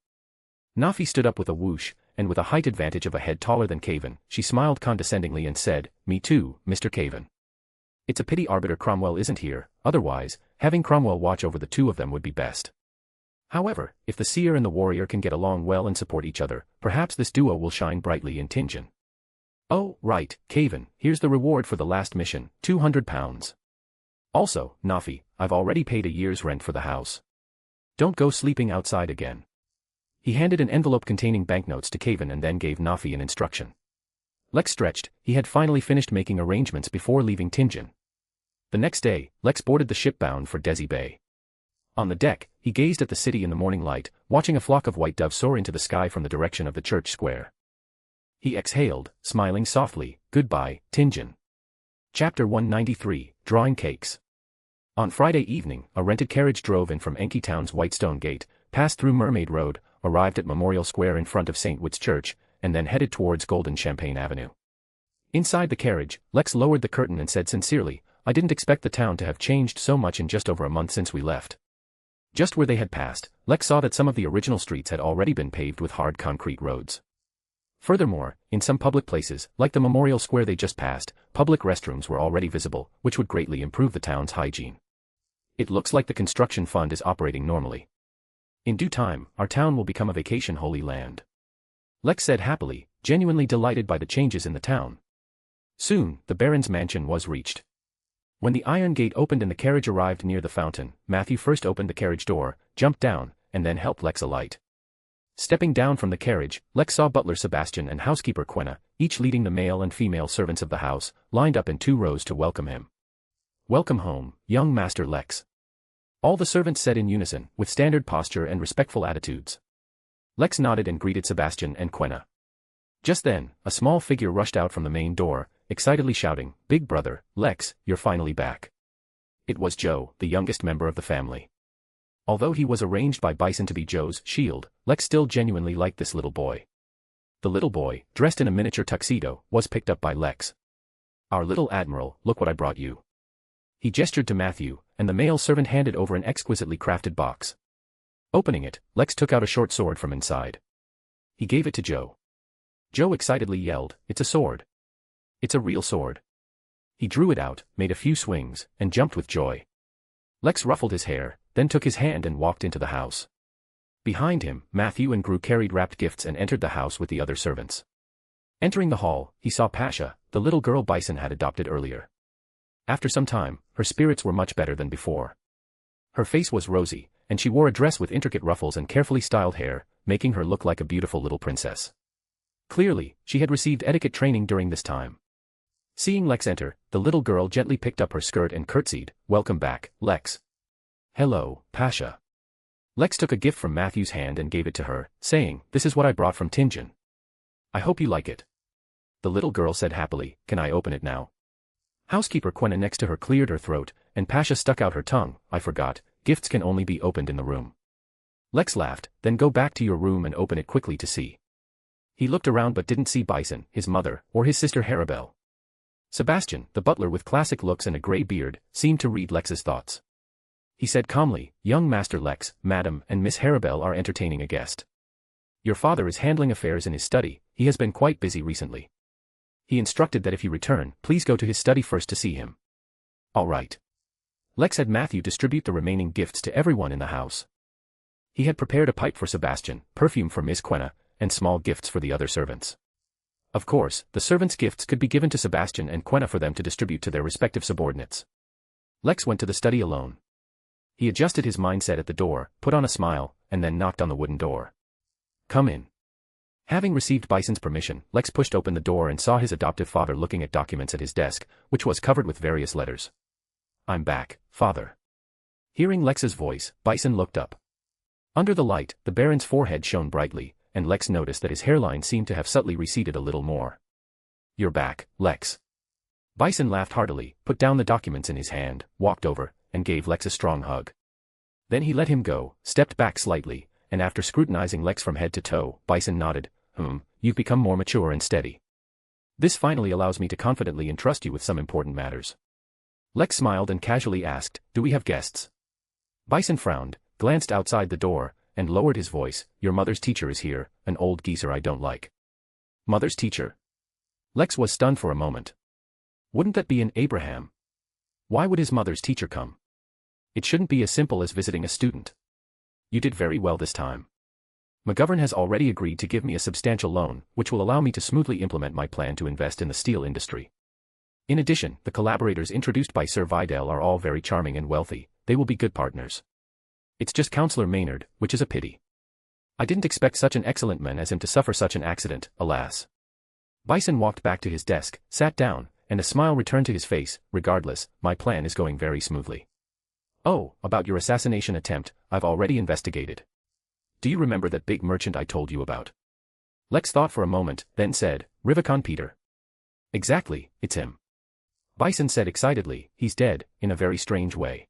Nafi stood up with a whoosh, and with a height advantage of a head taller than Caven, she smiled condescendingly and said, "Me too, Mr. Caven. It's a pity Arbiter Cromwell isn't here, otherwise, having Cromwell watch over the two of them would be best. However, if the seer and the warrior can get along well and support each other, perhaps this duo will shine brightly in Tinjin." "Oh, right, Caven, here's the reward for the last mission, 200 pounds. Also, Nafi, I've already paid a year's rent for the house. Don't go sleeping outside again." He handed an envelope containing banknotes to Caven and then gave Nafi an instruction. Lex stretched. He had finally finished making arrangements before leaving Tinjin. The next day, Lex boarded the ship bound for Desi Bay. On the deck, he gazed at the city in the morning light, watching a flock of white doves soar into the sky from the direction of the church square. He exhaled, smiling softly. Goodbye, Tinjin. Chapter 193, Drawing Cakes. On Friday evening, a rented carriage drove in from Enki Town's Whitestone Gate, passed through Mermaid Road, arrived at Memorial Square in front of St. Witt's Church, and then headed towards Golden Champagne Avenue. Inside the carriage, Lex lowered the curtain and said sincerely, "I didn't expect the town to have changed so much in just over a month since we left." Just where they had passed, Lex saw that some of the original streets had already been paved with hard concrete roads. Furthermore, in some public places, like the Memorial Square they just passed, public restrooms were already visible, which would greatly improve the town's hygiene. "It looks like the construction fund is operating normally. In due time, our town will become a vacation holy land," Lex said happily, genuinely delighted by the changes in the town. Soon, the Baron's mansion was reached. When the iron gate opened and the carriage arrived near the fountain, Matthew first opened the carriage door, jumped down, and then helped Lex alight. Stepping down from the carriage, Lex saw butler Sebastian and housekeeper Quenna, each leading the male and female servants of the house, lined up in 2 rows to welcome him. "Welcome home, young Master Lex," all the servants said in unison, with standard posture and respectful attitudes. Lex nodded and greeted Sebastian and Quenna. Just then, a small figure rushed out from the main door, excitedly shouting, "Big brother, Lex, you're finally back." It was Joe, the youngest member of the family. Although he was arranged by Bison to be Joe's shield, Lex still genuinely liked this little boy. The little boy, dressed in a miniature tuxedo, was picked up by Lex. "Our little admiral, look what I brought you." He gestured to Matthew, and the male servant handed over an exquisitely crafted box. Opening it, Lex took out a short sword from inside. He gave it to Joe. Joe excitedly yelled, "It's a sword. It's a real sword." He drew it out, made a few swings, and jumped with joy. Lex ruffled his hair, then took his hand and walked into the house. Behind him, Matthew and Gru carried wrapped gifts and entered the house with the other servants. Entering the hall, he saw Pasha, the little girl Bison had adopted earlier. After some time, her spirits were much better than before. Her face was rosy, and she wore a dress with intricate ruffles and carefully styled hair, making her look like a beautiful little princess. Clearly, she had received etiquette training during this time. Seeing Lex enter, the little girl gently picked up her skirt and curtsied, "Welcome back, Lex." "Hello, Pasha." Lex took a gift from Matthew's hand and gave it to her, saying, "This is what I brought from Tinjin. I hope you like it." The little girl said happily, "Can I open it now?" Housekeeper Quenna next to her cleared her throat, and Pasha stuck out her tongue. "I forgot, gifts can only be opened in the room." Lex laughed, "Then go back to your room and open it quickly to see." He looked around but didn't see Bison, his mother, or his sister Harabelle. Sebastian, the butler with classic looks and a grey beard, seemed to read Lex's thoughts. He said calmly, "Young Master Lex, Madam and Miss Harabelle are entertaining a guest. Your father is handling affairs in his study, he has been quite busy recently. He instructed that if you return, please go to his study first to see him." "All right." Lex had Matthew distribute the remaining gifts to everyone in the house. He had prepared a pipe for Sebastian, perfume for Miss Quenna, and small gifts for the other servants. Of course, the servants' gifts could be given to Sebastian and Quenna for them to distribute to their respective subordinates. Lex went to the study alone. He adjusted his mindset at the door, put on a smile, and then knocked on the wooden door. "Come in." Having received Bison's permission, Lex pushed open the door and saw his adoptive father looking at documents at his desk, which was covered with various letters. "I'm back, father." Hearing Lex's voice, Bison looked up. Under the light, the Baron's forehead shone brightly, and Lex noticed that his hairline seemed to have subtly receded a little more. "You're back, Lex." Bison laughed heartily, put down the documents in his hand, walked over, and gave Lex a strong hug. Then he let him go, stepped back slightly, and after scrutinizing Lex from head to toe, Bison nodded. You've become more mature and steady. This finally allows me to confidently entrust you with some important matters." Lex smiled and casually asked, "Do we have guests?" Bison frowned, glanced outside the door, and lowered his voice. "Your mother's teacher is here, an old geezer I don't like." "Mother's teacher?" Lex was stunned for a moment. Wouldn't that be an Abraham? Why would his mother's teacher come? It shouldn't be as simple as visiting a student. "You did very well this time. McGovern has already agreed to give me a substantial loan, which will allow me to smoothly implement my plan to invest in the steel industry. In addition, the collaborators introduced by Sir Vidal are all very charming and wealthy. They will be good partners. It's just Counselor Maynard, which is a pity. I didn't expect such an excellent man as him to suffer such an accident, alas." Bison walked back to his desk, sat down, and a smile returned to his face. "Regardless, my plan is going very smoothly." "Oh, about your assassination attempt, I've already investigated. Do you remember that big merchant I told you about?" Lex thought for a moment, then said, "Rivicon Peter." "Exactly, it's him." Bison said excitedly, "He's dead, in a very strange way.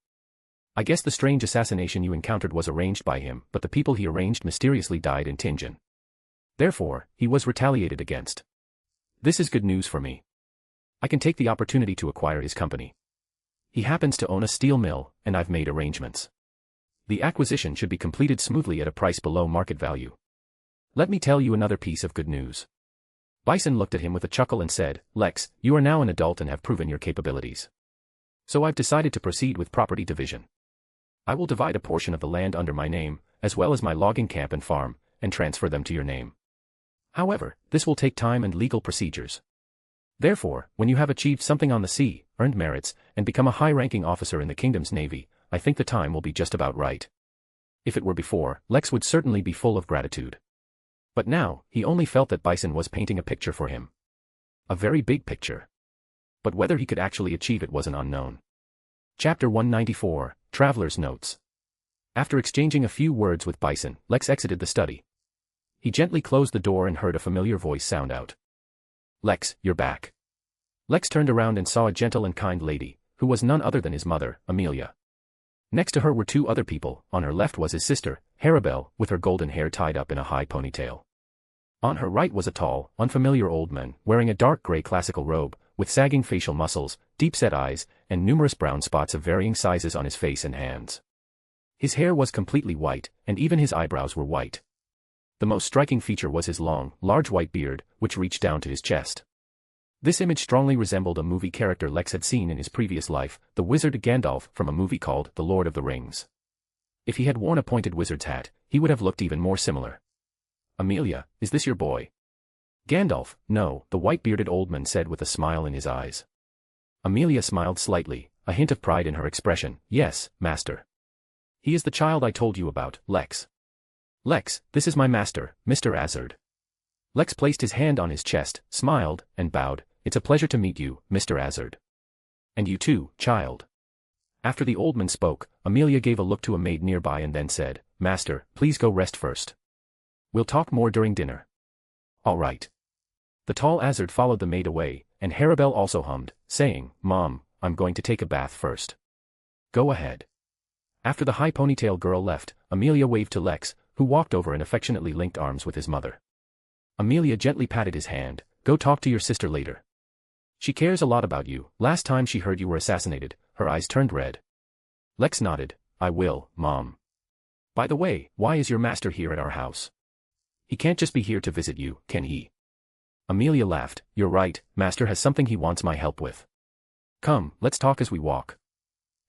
I guess the strange assassination you encountered was arranged by him, but the people he arranged mysteriously died in Tingen. Therefore, he was retaliated against. This is good news for me. I can take the opportunity to acquire his company. He happens to own a steel mill, and I've made arrangements. The acquisition should be completed smoothly at a price below market value. Let me tell you another piece of good news." Bison looked at him with a chuckle and said, "Lex, you are now an adult and have proven your capabilities. So I've decided to proceed with property division. I will divide a portion of the land under my name, as well as my logging camp and farm, and transfer them to your name. However, this will take time and legal procedures. Therefore, when you have achieved something on the sea, earned merits, and become a high-ranking officer in the kingdom's navy, I think the time will be just about right." If it were before, Lex would certainly be full of gratitude. But now, he only felt that Bison was painting a picture for him. A very big picture. But whether he could actually achieve it was an unknown. Chapter 194, Traveler's Notes. After exchanging a few words with Bison, Lex exited the study. He gently closed the door and heard a familiar voice sound out. "Lex, you're back." Lex turned around and saw a gentle and kind lady, who was none other than his mother, Amelia. Next to her were two other people. On her left was his sister, Harabelle, with her golden hair tied up in a high ponytail. On her right was a tall, unfamiliar old man, wearing a dark gray classical robe, with sagging facial muscles, deep-set eyes, and numerous brown spots of varying sizes on his face and hands. His hair was completely white, and even his eyebrows were white. The most striking feature was his long, large white beard, which reached down to his chest. This image strongly resembled a movie character Lex had seen in his previous life, the wizard Gandalf from a movie called The Lord of the Rings. If he had worn a pointed wizard's hat, he would have looked even more similar. "Amelia, is this your boy?" Gandalf, "No," the white-bearded old man said with a smile in his eyes. Amelia smiled slightly, a hint of pride in her expression. "Yes, master. He is the child I told you about, Lex. Lex, this is my master, Mr. Azard." Lex placed his hand on his chest, smiled, and bowed. "It's a pleasure to meet you, Mr. Azard. And you too, child." After the old man spoke, Amelia gave a look to a maid nearby and then said, "Master, please go rest first. We'll talk more during dinner." "All right." The tall Azard followed the maid away, and Harabelle also hummed, saying, "Mom, I'm going to take a bath first." "Go ahead." After the high ponytail girl left, Amelia waved to Lex, who walked over and affectionately linked arms with his mother. Amelia gently patted his hand. "Go talk to your sister later. She cares a lot about you. Last time she heard you were assassinated, her eyes turned red." Lex nodded. "I will, Mom. By the way, why is your master here at our house? He can't just be here to visit you, can he?" Amelia laughed. "You're right, Master has something he wants my help with. Come, let's talk as we walk."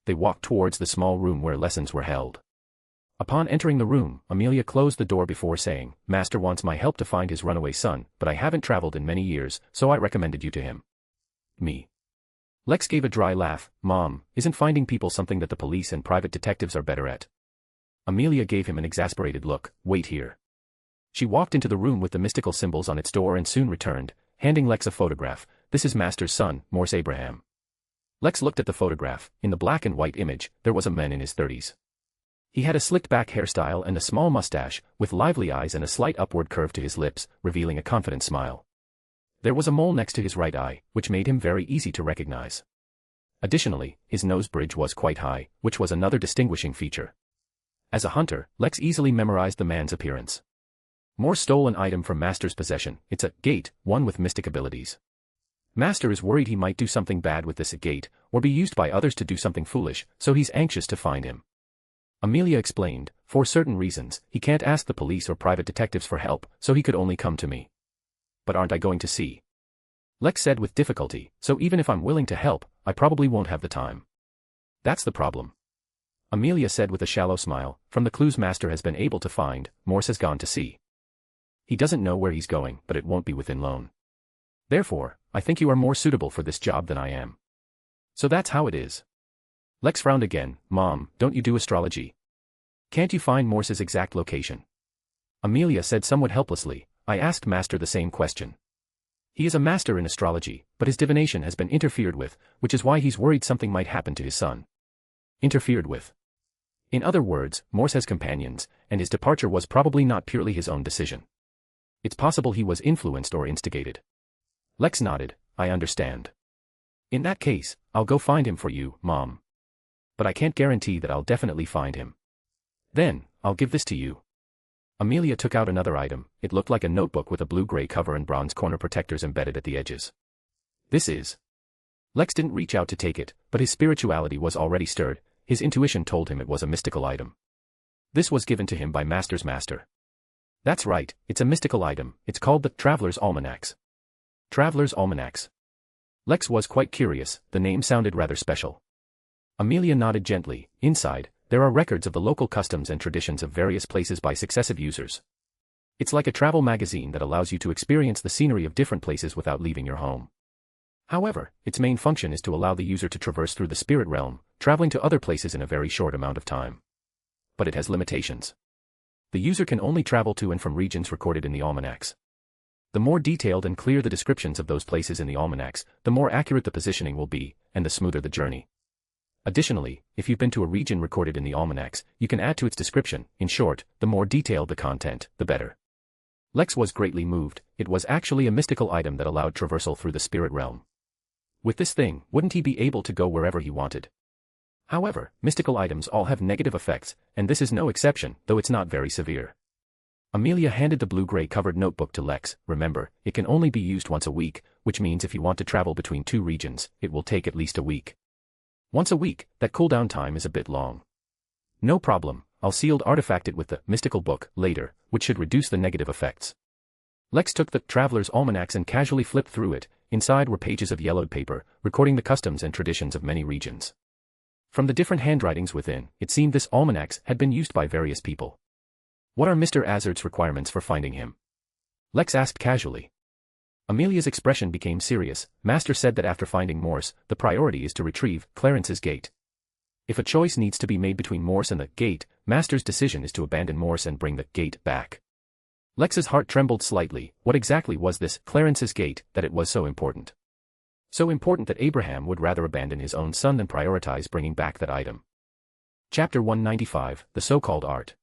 They walked towards the small room where lessons were held. Upon entering the room, Amelia closed the door before saying, "Master wants my help to find his runaway son, but I haven't traveled in many years, so I recommended you to him." "Me?" Lex gave a dry laugh. "Mom, isn't finding people something that the police and private detectives are better at?" Amelia gave him an exasperated look. "Wait here." She walked into the room with the mystical symbols on its door and soon returned, handing Lex a photograph. "This is Master's son, Morse Abraham." Lex looked at the photograph. In the black and white image, there was a man in his 30s. He had a slicked-back hairstyle and a small mustache, with lively eyes and a slight upward curve to his lips, revealing a confident smile. There was a mole next to his right eye, which made him very easy to recognize. Additionally, his nose bridge was quite high, which was another distinguishing feature. As a hunter, Lex easily memorized the man's appearance. Morse stole an item from Master's possession. It's a gate, one with mystic abilities. Master is worried he might do something bad with this gate, or be used by others to do something foolish, so he's anxious to find him. Amelia explained, for certain reasons, he can't ask the police or private detectives for help, so he could only come to me. But aren't I going to see? Lex said with difficulty, so even if I'm willing to help, I probably won't have the time. That's the problem. Amelia said with a shallow smile, from the clues Master has been able to find, Morse has gone to see. He doesn't know where he's going, but it won't be within loan. Therefore, I think you are more suitable for this job than I am. So that's how it is. Lex frowned again. Mom, don't you do astrology? Can't you find Morse's exact location? Amelia said somewhat helplessly, I asked Master the same question. He is a master in astrology, but his divination has been interfered with, which is why he's worried something might happen to his son. Interfered with. In other words, Morse has companions, and his departure was probably not purely his own decision. It's possible he was influenced or instigated. Lex nodded, I understand. In that case, I'll go find him for you, Mom. But I can't guarantee that I'll definitely find him. Then, I'll give this to you. Amelia took out another item. It looked like a notebook with a blue-gray cover and bronze corner protectors embedded at the edges. This is. Lex didn't reach out to take it, but his spirituality was already stirred. His intuition told him it was a mystical item. This was given to him by Master's master. That's right, it's a mystical item. It's called the Traveler's Almanacs. Traveler's Almanacs. Lex was quite curious. The name sounded rather special. Amelia nodded gently. Inside, there are records of the local customs and traditions of various places by successive users. It's like a travel magazine that allows you to experience the scenery of different places without leaving your home. However, its main function is to allow the user to traverse through the spirit realm, traveling to other places in a very short amount of time. But it has limitations. The user can only travel to and from regions recorded in the almanacs. The more detailed and clear the descriptions of those places in the almanacs, the more accurate the positioning will be, and the smoother the journey. Additionally, if you've been to a region recorded in the almanacs, you can add to its description. In short, the more detailed the content, the better. Lex was greatly moved. It was actually a mystical item that allowed traversal through the spirit realm. With this thing, wouldn't he be able to go wherever he wanted? However, mystical items all have negative effects, and this is no exception, though it's not very severe. Amelia handed the blue-gray covered notebook to Lex. Remember, it can only be used once a week, which means if you want to travel between two regions, it will take at least a week. Once a week, that cooldown time is a bit long. No problem, I'll sealed artifact it with the mystical book later, which should reduce the negative effects. Lex took the Traveler's Almanacs and casually flipped through it. Inside were pages of yellowed paper, recording the customs and traditions of many regions. From the different handwritings within, it seemed this almanacs had been used by various people. What are Mr. Azard's requirements for finding him? Lex asked casually. Amelia's expression became serious. Master said that after finding Morse, the priority is to retrieve Clarence's gate. If a choice needs to be made between Morse and the gate, Master's decision is to abandon Morse and bring the gate back. Lex's heart trembled slightly. What exactly was this Clarence's gate that it was so important? So important that Abraham would rather abandon his own son than prioritize bringing back that item. Chapter 195, The So-Called Art.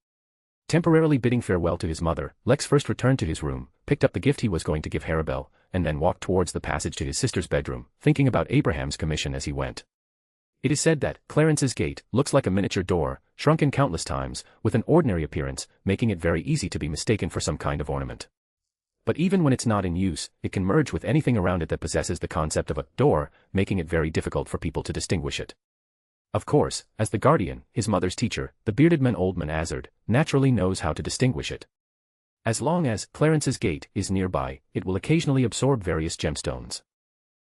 Temporarily bidding farewell to his mother, Lex first returned to his room, picked up the gift he was going to give Harabel, and then walked towards the passage to his sister's bedroom, thinking about Abraham's commission as he went. It is said that Clarence's gate looks like a miniature door, shrunken countless times, with an ordinary appearance, making it very easy to be mistaken for some kind of ornament. But even when it's not in use, it can merge with anything around it that possesses the concept of a door, making it very difficult for people to distinguish it. Of course, as the guardian, his mother's teacher, the bearded man Old Man Azard, naturally knows how to distinguish it. As long as Clarence's gate is nearby, it will occasionally absorb various gemstones.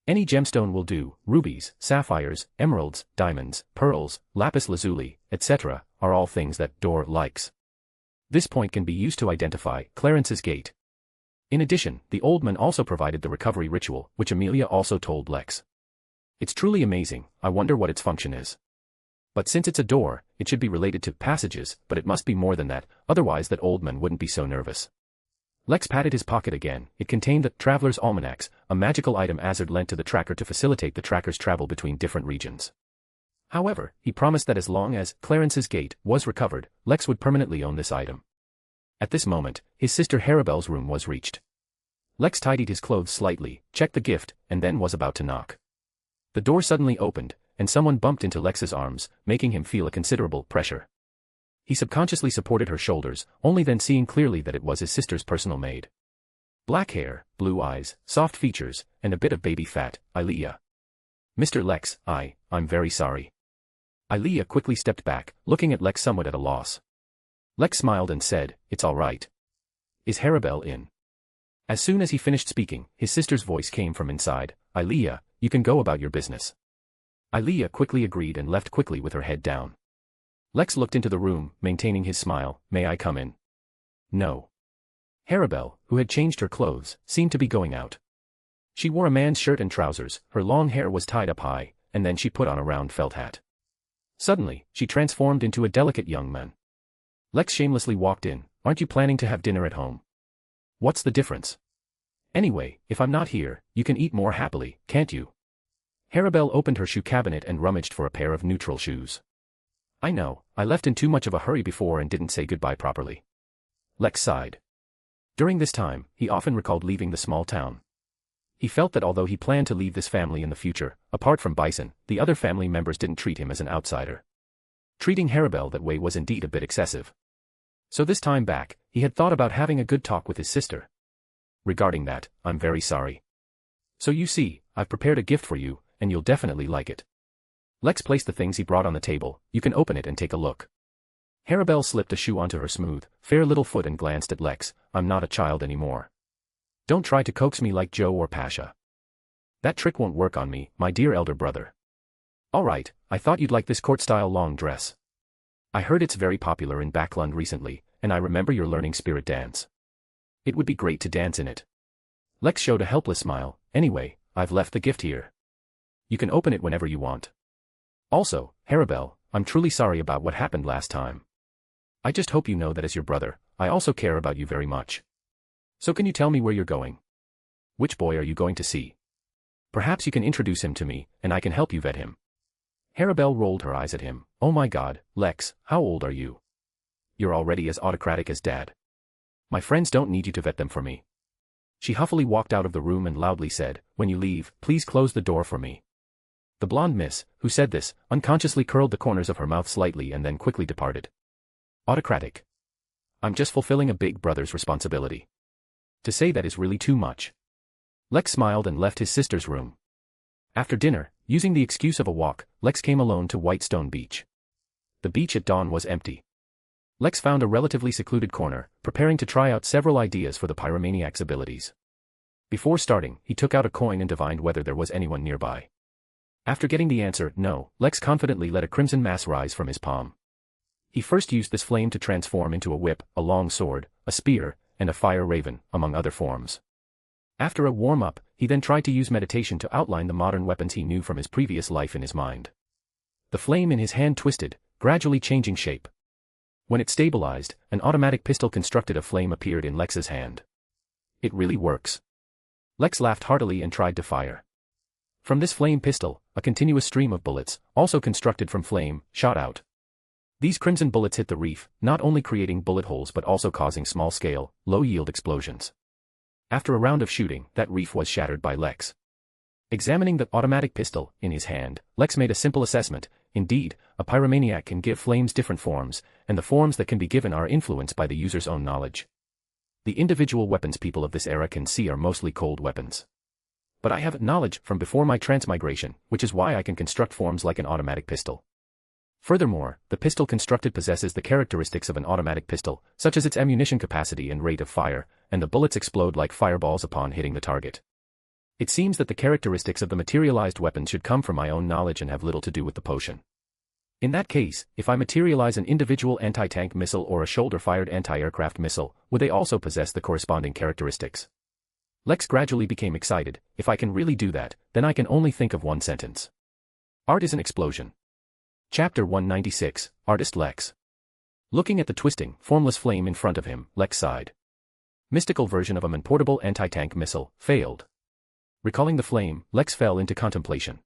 Any gemstone will do. Rubies, sapphires, emeralds, diamonds, pearls, lapis lazuli, etc., are all things that door likes. This point can be used to identify Clarence's gate. In addition, the old man also provided the recovery ritual, which Amelia also told Lex. It's truly amazing. I wonder what its function is. But since it's a door, it should be related to passages, but it must be more than that, otherwise that old man wouldn't be so nervous. Lex patted his pocket again. It contained the Traveler's Almanacs, a magical item Azard lent to the tracker to facilitate the tracker's travel between different regions. However, he promised that as long as Clarence's gate was recovered, Lex would permanently own this item. At this moment, his sister Harabelle's room was reached. Lex tidied his clothes slightly, checked the gift, and then was about to knock. The door suddenly opened, and someone bumped into Lex's arms, making him feel a considerable pressure. He subconsciously supported her shoulders, only then seeing clearly that it was his sister's personal maid. Black hair, blue eyes, soft features, and a bit of baby fat, Ilea. Mr. Lex, I'm very sorry. Ilea quickly stepped back, looking at Lex somewhat at a loss. Lex smiled and said, "It's all right. Is Harabelle in?" As soon as he finished speaking, his sister's voice came from inside, "Ilea, you can go about your business." Ilea quickly agreed and left quickly with her head down. Lex looked into the room, maintaining his smile. "May I come in?" "No." Harabelle, who had changed her clothes, seemed to be going out. She wore a man's shirt and trousers, her long hair was tied up high, and then she put on a round felt hat. Suddenly, she transformed into a delicate young man. Lex shamelessly walked in. "Aren't you planning to have dinner at home?" "What's the difference? Anyway, if I'm not here, you can eat more happily, can't you?" Harabelle opened her shoe cabinet and rummaged for a pair of neutral shoes. "I know, I left in too much of a hurry before and didn't say goodbye properly." Lex sighed. During this time, he often recalled leaving the small town. He felt that although he planned to leave this family in the future, apart from Bison, the other family members didn't treat him as an outsider. Treating Harabelle that way was indeed a bit excessive. So this time back, he had thought about having a good talk with his sister. "Regarding that, I'm very sorry. So you see, I've prepared a gift for you, and you'll definitely like it." Lex placed the things he brought on the table. "You can open it and take a look." Harabelle slipped a shoe onto her smooth, fair little foot and glanced at Lex. "I'm not a child anymore. Don't try to coax me like Joe or Pasha. That trick won't work on me, my dear elder brother." "Alright, I thought you'd like this court-style long dress. I heard it's very popular in Backlund recently, and I remember you're learning spirit dance. It would be great to dance in it." Lex showed a helpless smile. "Anyway, I've left the gift here. You can open it whenever you want. Also, Harabelle, I'm truly sorry about what happened last time. I just hope you know that as your brother, I also care about you very much. So can you tell me where you're going? Which boy are you going to see? Perhaps you can introduce him to me, and I can help you vet him." Harabelle rolled her eyes at him. "Oh my God, Lex, how old are you? You're already as autocratic as Dad. My friends don't need you to vet them for me." She huffily walked out of the room and loudly said, "When you leave, please close the door for me." The blonde miss, who said this, unconsciously curled the corners of her mouth slightly and then quickly departed. Autocratic. I'm just fulfilling a big brother's responsibility. To say that is really too much. Lex smiled and left his sister's room. After dinner, using the excuse of a walk, Lex came alone to Whitestone Beach. The beach at dawn was empty. Lex found a relatively secluded corner, preparing to try out several ideas for the pyromaniac's abilities. Before starting, he took out a coin and divined whether there was anyone nearby. After getting the answer, no, Lex confidently let a crimson mass rise from his palm. He first used this flame to transform into a whip, a long sword, a spear, and a fire raven, among other forms. After a warm-up, he then tried to use meditation to outline the modern weapons he knew from his previous life in his mind. The flame in his hand twisted, gradually changing shape. When it stabilized, an automatic pistol constructed of flame appeared in Lex's hand. It really works. Lex laughed heartily and tried to fire. From this flame pistol, a continuous stream of bullets, also constructed from flame, shot out. These crimson bullets hit the reef, not only creating bullet holes but also causing small-scale, low-yield explosions. After a round of shooting, that reef was shattered by Lex. Examining the automatic pistol in his hand, Lex made a simple assessment. Indeed, a pyromaniac can give flames different forms, and the forms that can be given are influenced by the user's own knowledge. The individual weapons people of this era can see are mostly cold weapons. But I have knowledge from before my transmigration, which is why I can construct forms like an automatic pistol. Furthermore, the pistol constructed possesses the characteristics of an automatic pistol, such as its ammunition capacity and rate of fire, and the bullets explode like fireballs upon hitting the target. It seems that the characteristics of the materialized weapon should come from my own knowledge and have little to do with the potion. In that case, if I materialize an individual anti-tank missile or a shoulder-fired anti-aircraft missile, would they also possess the corresponding characteristics? Lex gradually became excited. If I can really do that, then I can only think of one sentence. Art is an explosion. Chapter 196, Artist Lex. Looking at the twisting, formless flame in front of him, Lex sighed. Mystical version of a portable anti-tank missile, failed. Recalling the flame, Lex fell into contemplation.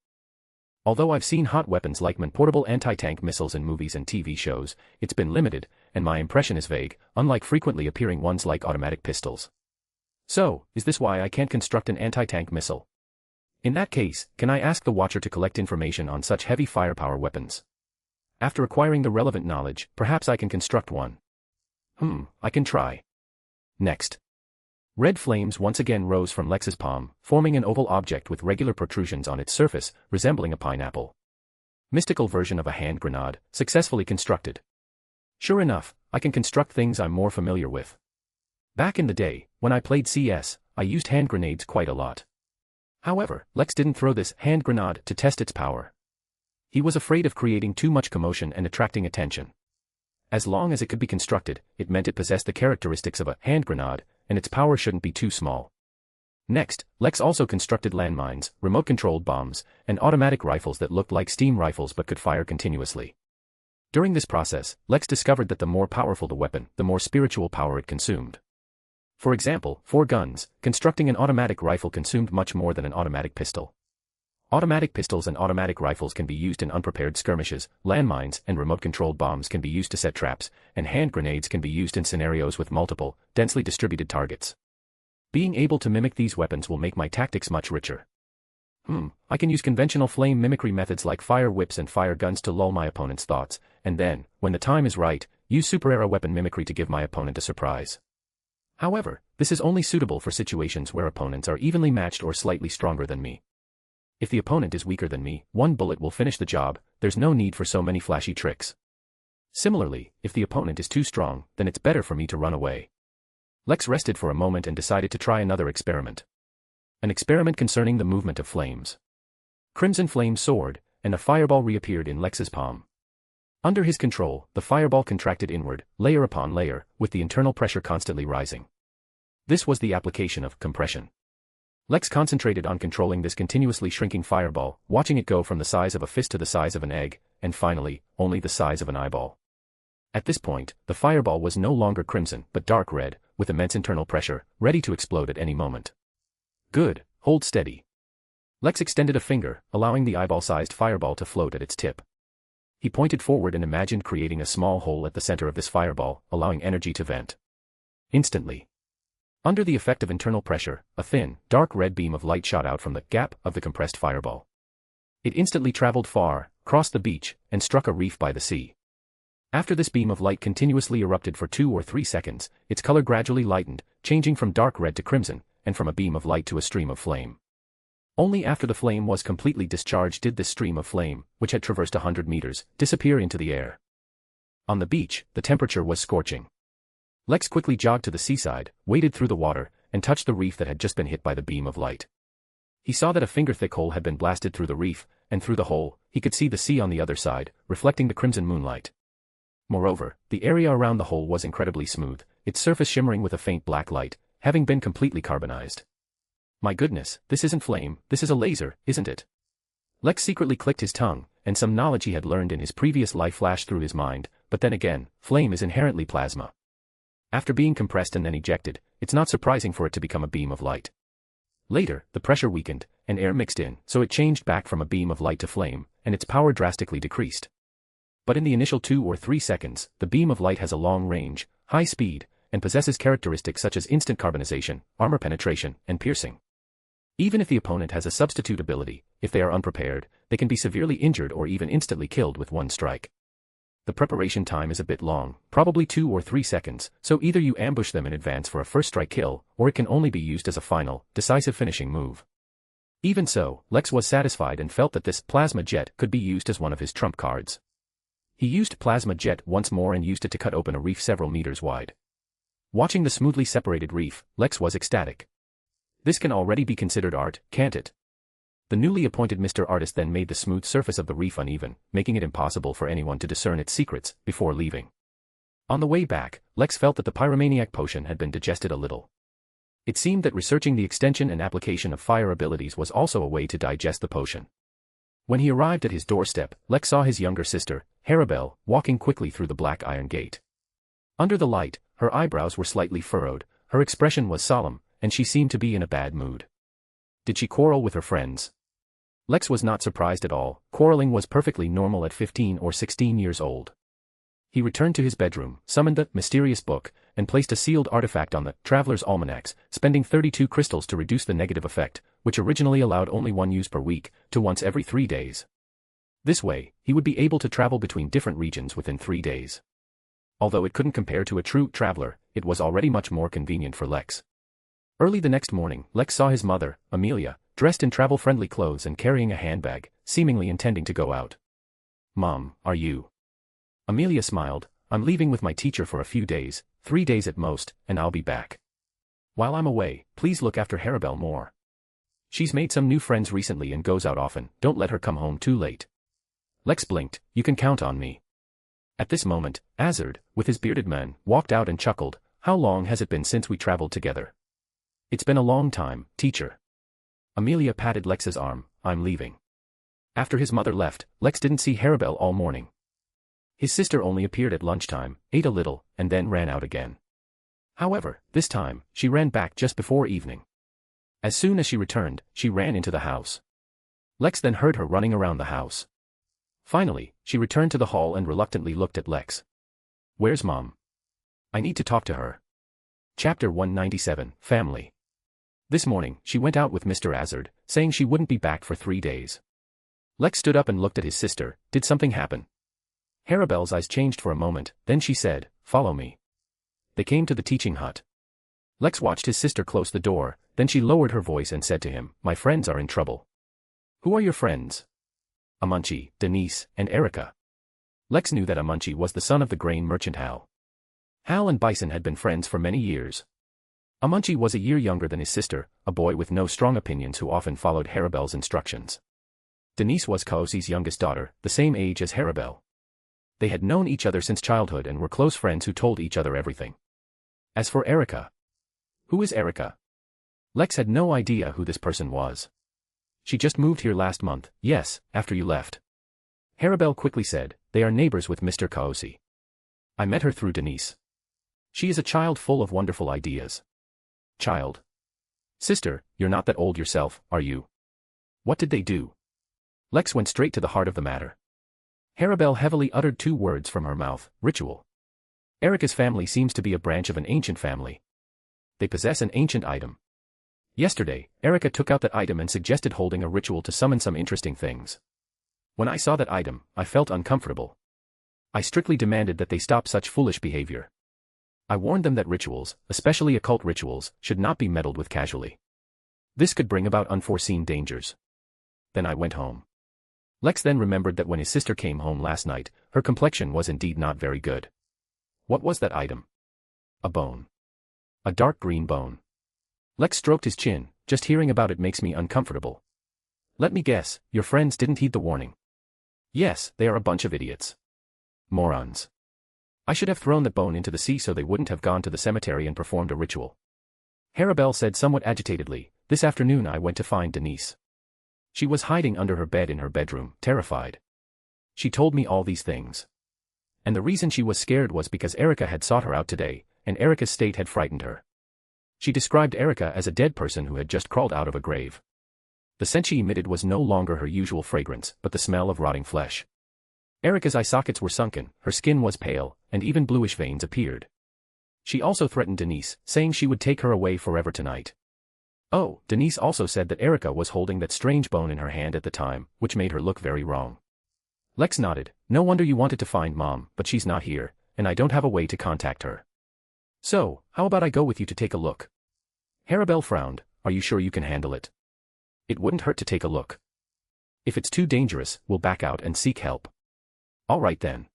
Although I've seen hot weapons like portable anti-tank missiles in movies and TV shows, it's been limited, and my impression is vague, unlike frequently appearing ones like automatic pistols. So, is this why I can't construct an anti-tank missile? In that case, can I ask the watcher to collect information on such heavy firepower weapons? After acquiring the relevant knowledge, perhaps I can construct one. I can try. Next. Red flames once again rose from Lex's palm, forming an oval object with regular protrusions on its surface, resembling a pineapple. Mystical version of a hand grenade, successfully constructed. Sure enough, I can construct things I'm more familiar with. Back in the day, when I played CS, I used hand grenades quite a lot. However, Lex didn't throw this hand grenade to test its power. He was afraid of creating too much commotion and attracting attention. As long as it could be constructed, it meant it possessed the characteristics of a hand grenade, and its power shouldn't be too small. Next, Lex also constructed landmines, remote-controlled bombs, and automatic rifles that looked like steam rifles but could fire continuously. During this process, Lex discovered that the more powerful the weapon, the more spiritual power it consumed. For example, for guns, constructing an automatic rifle consumed much more than an automatic pistol. Automatic pistols and automatic rifles can be used in unprepared skirmishes, landmines and remote-controlled bombs can be used to set traps, and hand grenades can be used in scenarios with multiple, densely distributed targets. Being able to mimic these weapons will make my tactics much richer. I can use conventional flame mimicry methods like fire whips and fire guns to lull my opponent's thoughts, and then, when the time is right, use super-era weapon mimicry to give my opponent a surprise. However, this is only suitable for situations where opponents are evenly matched or slightly stronger than me. If the opponent is weaker than me, one bullet will finish the job, there's no need for so many flashy tricks. Similarly, if the opponent is too strong, then it's better for me to run away. Lex rested for a moment and decided to try another experiment. An experiment concerning the movement of flames. Crimson flame soared, and a fireball reappeared in Lex's palm. Under his control, the fireball contracted inward, layer upon layer, with the internal pressure constantly rising. This was the application of compression. Lex concentrated on controlling this continuously shrinking fireball, watching it go from the size of a fist to the size of an egg, and finally, only the size of an eyeball. At this point, the fireball was no longer crimson but dark red, with immense internal pressure, ready to explode at any moment. Good, hold steady. Lex extended a finger, allowing the eyeball-sized fireball to float at its tip. He pointed forward and imagined creating a small hole at the center of this fireball, allowing energy to vent. Instantly. Under the effect of internal pressure, a thin, dark red beam of light shot out from the gap of the compressed fireball. It instantly traveled far, crossed the beach, and struck a reef by the sea. After this beam of light continuously erupted for 2 or 3 seconds, its color gradually lightened, changing from dark red to crimson, and from a beam of light to a stream of flame. Only after the flame was completely discharged did this stream of flame, which had traversed 100 meters, disappear into the air. On the beach, the temperature was scorching. Lex quickly jogged to the seaside, waded through the water, and touched the reef that had just been hit by the beam of light. He saw that a finger-thick hole had been blasted through the reef, and through the hole, he could see the sea on the other side, reflecting the crimson moonlight. Moreover, the area around the hole was incredibly smooth, its surface shimmering with a faint black light, having been completely carbonized. My goodness, this isn't flame, this is a laser, isn't it? Lex secretly clicked his tongue, and some knowledge he had learned in his previous life flashed through his mind, but then again, flame is inherently plasma. After being compressed and then ejected, it's not surprising for it to become a beam of light. Later, the pressure weakened, and air mixed in, so it changed back from a beam of light to flame, and its power drastically decreased. But in the initial 2 or 3 seconds, the beam of light has a long range, high speed, and possesses characteristics such as instant carbonization, armor penetration, and piercing. Even if the opponent has a substitute ability, if they are unprepared, they can be severely injured or even instantly killed with one strike. The preparation time is a bit long, probably 2 or 3 seconds, so either you ambush them in advance for a first strike kill, or it can only be used as a final, decisive finishing move. Even so, Lex was satisfied and felt that this plasma jet could be used as one of his trump cards. He used plasma jet once more and used it to cut open a reef several meters wide. Watching the smoothly separated reef, Lex was ecstatic. This can already be considered art, can't it? The newly appointed Mr. Artist then made the smooth surface of the reef uneven, making it impossible for anyone to discern its secrets before leaving. On the way back, Lex felt that the pyromaniac potion had been digested a little. It seemed that researching the extension and application of fire abilities was also a way to digest the potion. When he arrived at his doorstep, Lex saw his younger sister, Harabelle, walking quickly through the black iron gate. Under the light, her eyebrows were slightly furrowed, her expression was solemn, and she seemed to be in a bad mood. Did she quarrel with her friends? Lex was not surprised at all. Quarreling was perfectly normal at 15 or 16 years old. He returned to his bedroom, summoned the mysterious book, and placed a sealed artifact on the Traveler's Almanacs, spending 32 crystals to reduce the negative effect, which originally allowed only one use per week, to once every 3 days. This way, he would be able to travel between different regions within 3 days. Although it couldn't compare to a true traveler, it was already much more convenient for Lex. Early the next morning, Lex saw his mother, Amelia, dressed in travel-friendly clothes and carrying a handbag, seemingly intending to go out. "Mom, are you?" Amelia smiled. "I'm leaving with my teacher for a few days, 3 days at most, and I'll be back. While I'm away, please look after Harabelle more. She's made some new friends recently and goes out often. Don't let her come home too late." Lex blinked. "You can count on me." At this moment, Azard, with his bearded man, walked out and chuckled. "How long has it been since we traveled together?" "It's been a long time, teacher." Amelia patted Lex's arm. "I'm leaving." After his mother left, Lex didn't see Harabelle all morning. His sister only appeared at lunchtime, ate a little, and then ran out again. However, this time, she ran back just before evening. As soon as she returned, she ran into the house. Lex then heard her running around the house. Finally, she returned to the hall and reluctantly looked at Lex. "Where's Mom? I need to talk to her." Chapter 197, Family. This morning, she went out with Mr. Azard, saying she wouldn't be back for 3 days. Lex stood up and looked at his sister. Did something happen? Harabelle's eyes changed for a moment, then she said, "Follow me." They came to the teaching hut. Lex watched his sister close the door, then she lowered her voice and said to him, "My friends are in trouble." "Who are your friends?" "Amunchi, Denise, and Erica." Lex knew that Amunchi was the son of the grain merchant Hal. Hal and Bison had been friends for many years. Amunchi was a year younger than his sister, a boy with no strong opinions who often followed Harabelle's instructions. Denise was Kaosi's youngest daughter, the same age as Harabelle. They had known each other since childhood and were close friends who told each other everything. As for Erica. Who is Erica? Lex had no idea who this person was. "She just moved here last month, yes, after you left." Harabelle quickly said, "They are neighbors with Mr. Kaosi. I met her through Denise. She is a child full of wonderful ideas." "Child? Sister, you're not that old yourself, are you? What did they do?" Lex went straight to the heart of the matter. Harabelle heavily uttered 2 words from her mouth, "Ritual." Erica's family seems to be a branch of an ancient family. They possess an ancient item. Yesterday, Erica took out that item and suggested holding a ritual to summon some interesting things. When I saw that item, I felt uncomfortable. I strictly demanded that they stop such foolish behavior. I warned them that rituals, especially occult rituals, should not be meddled with casually. This could bring about unforeseen dangers. Then I went home. Lex then remembered that when his sister came home last night, her complexion was indeed not very good. What was that item? A bone. A dark green bone. Lex stroked his chin. "Just hearing about it makes me uncomfortable." "Let me guess, your friends didn't heed the warning." "Yes, they are a bunch of idiots. Morons. I should have thrown that bone into the sea so they wouldn't have gone to the cemetery and performed a ritual." Harabelle said somewhat agitatedly, "This afternoon I went to find Denise. She was hiding under her bed in her bedroom, terrified. She told me all these things. And the reason she was scared was because Erica had sought her out today, and Erica's state had frightened her. She described Erica as a dead person who had just crawled out of a grave. The scent she emitted was no longer her usual fragrance, but the smell of rotting flesh. Erica's eye sockets were sunken, her skin was pale, and even bluish veins appeared. She also threatened Denise, saying she would take her away forever tonight. Oh, Denise also said that Erica was holding that strange bone in her hand at the time, which made her look very wrong." Lex nodded. "No wonder you wanted to find Mom, but she's not here, and I don't have a way to contact her. So, how about I go with you to take a look?" Harabelle frowned. "Are you sure you can handle it?" "It wouldn't hurt to take a look. If it's too dangerous, we'll back out and seek help." "All right then."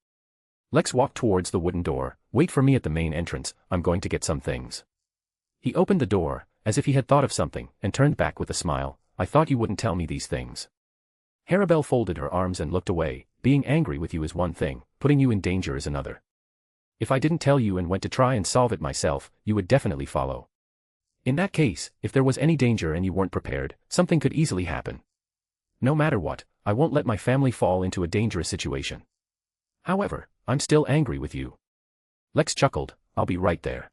Lex walked towards the wooden door. "Wait for me at the main entrance, I'm going to get some things." He opened the door, as if he had thought of something, and turned back with a smile. "I thought you wouldn't tell me these things." Harabelle folded her arms and looked away. "Being angry with you is one thing, putting you in danger is another. If I didn't tell you and went to try and solve it myself, you would definitely follow. In that case, if there was any danger and you weren't prepared, something could easily happen. No matter what, I won't let my family fall into a dangerous situation. However, I'm still angry with you." Lex chuckled. "I'll be right there."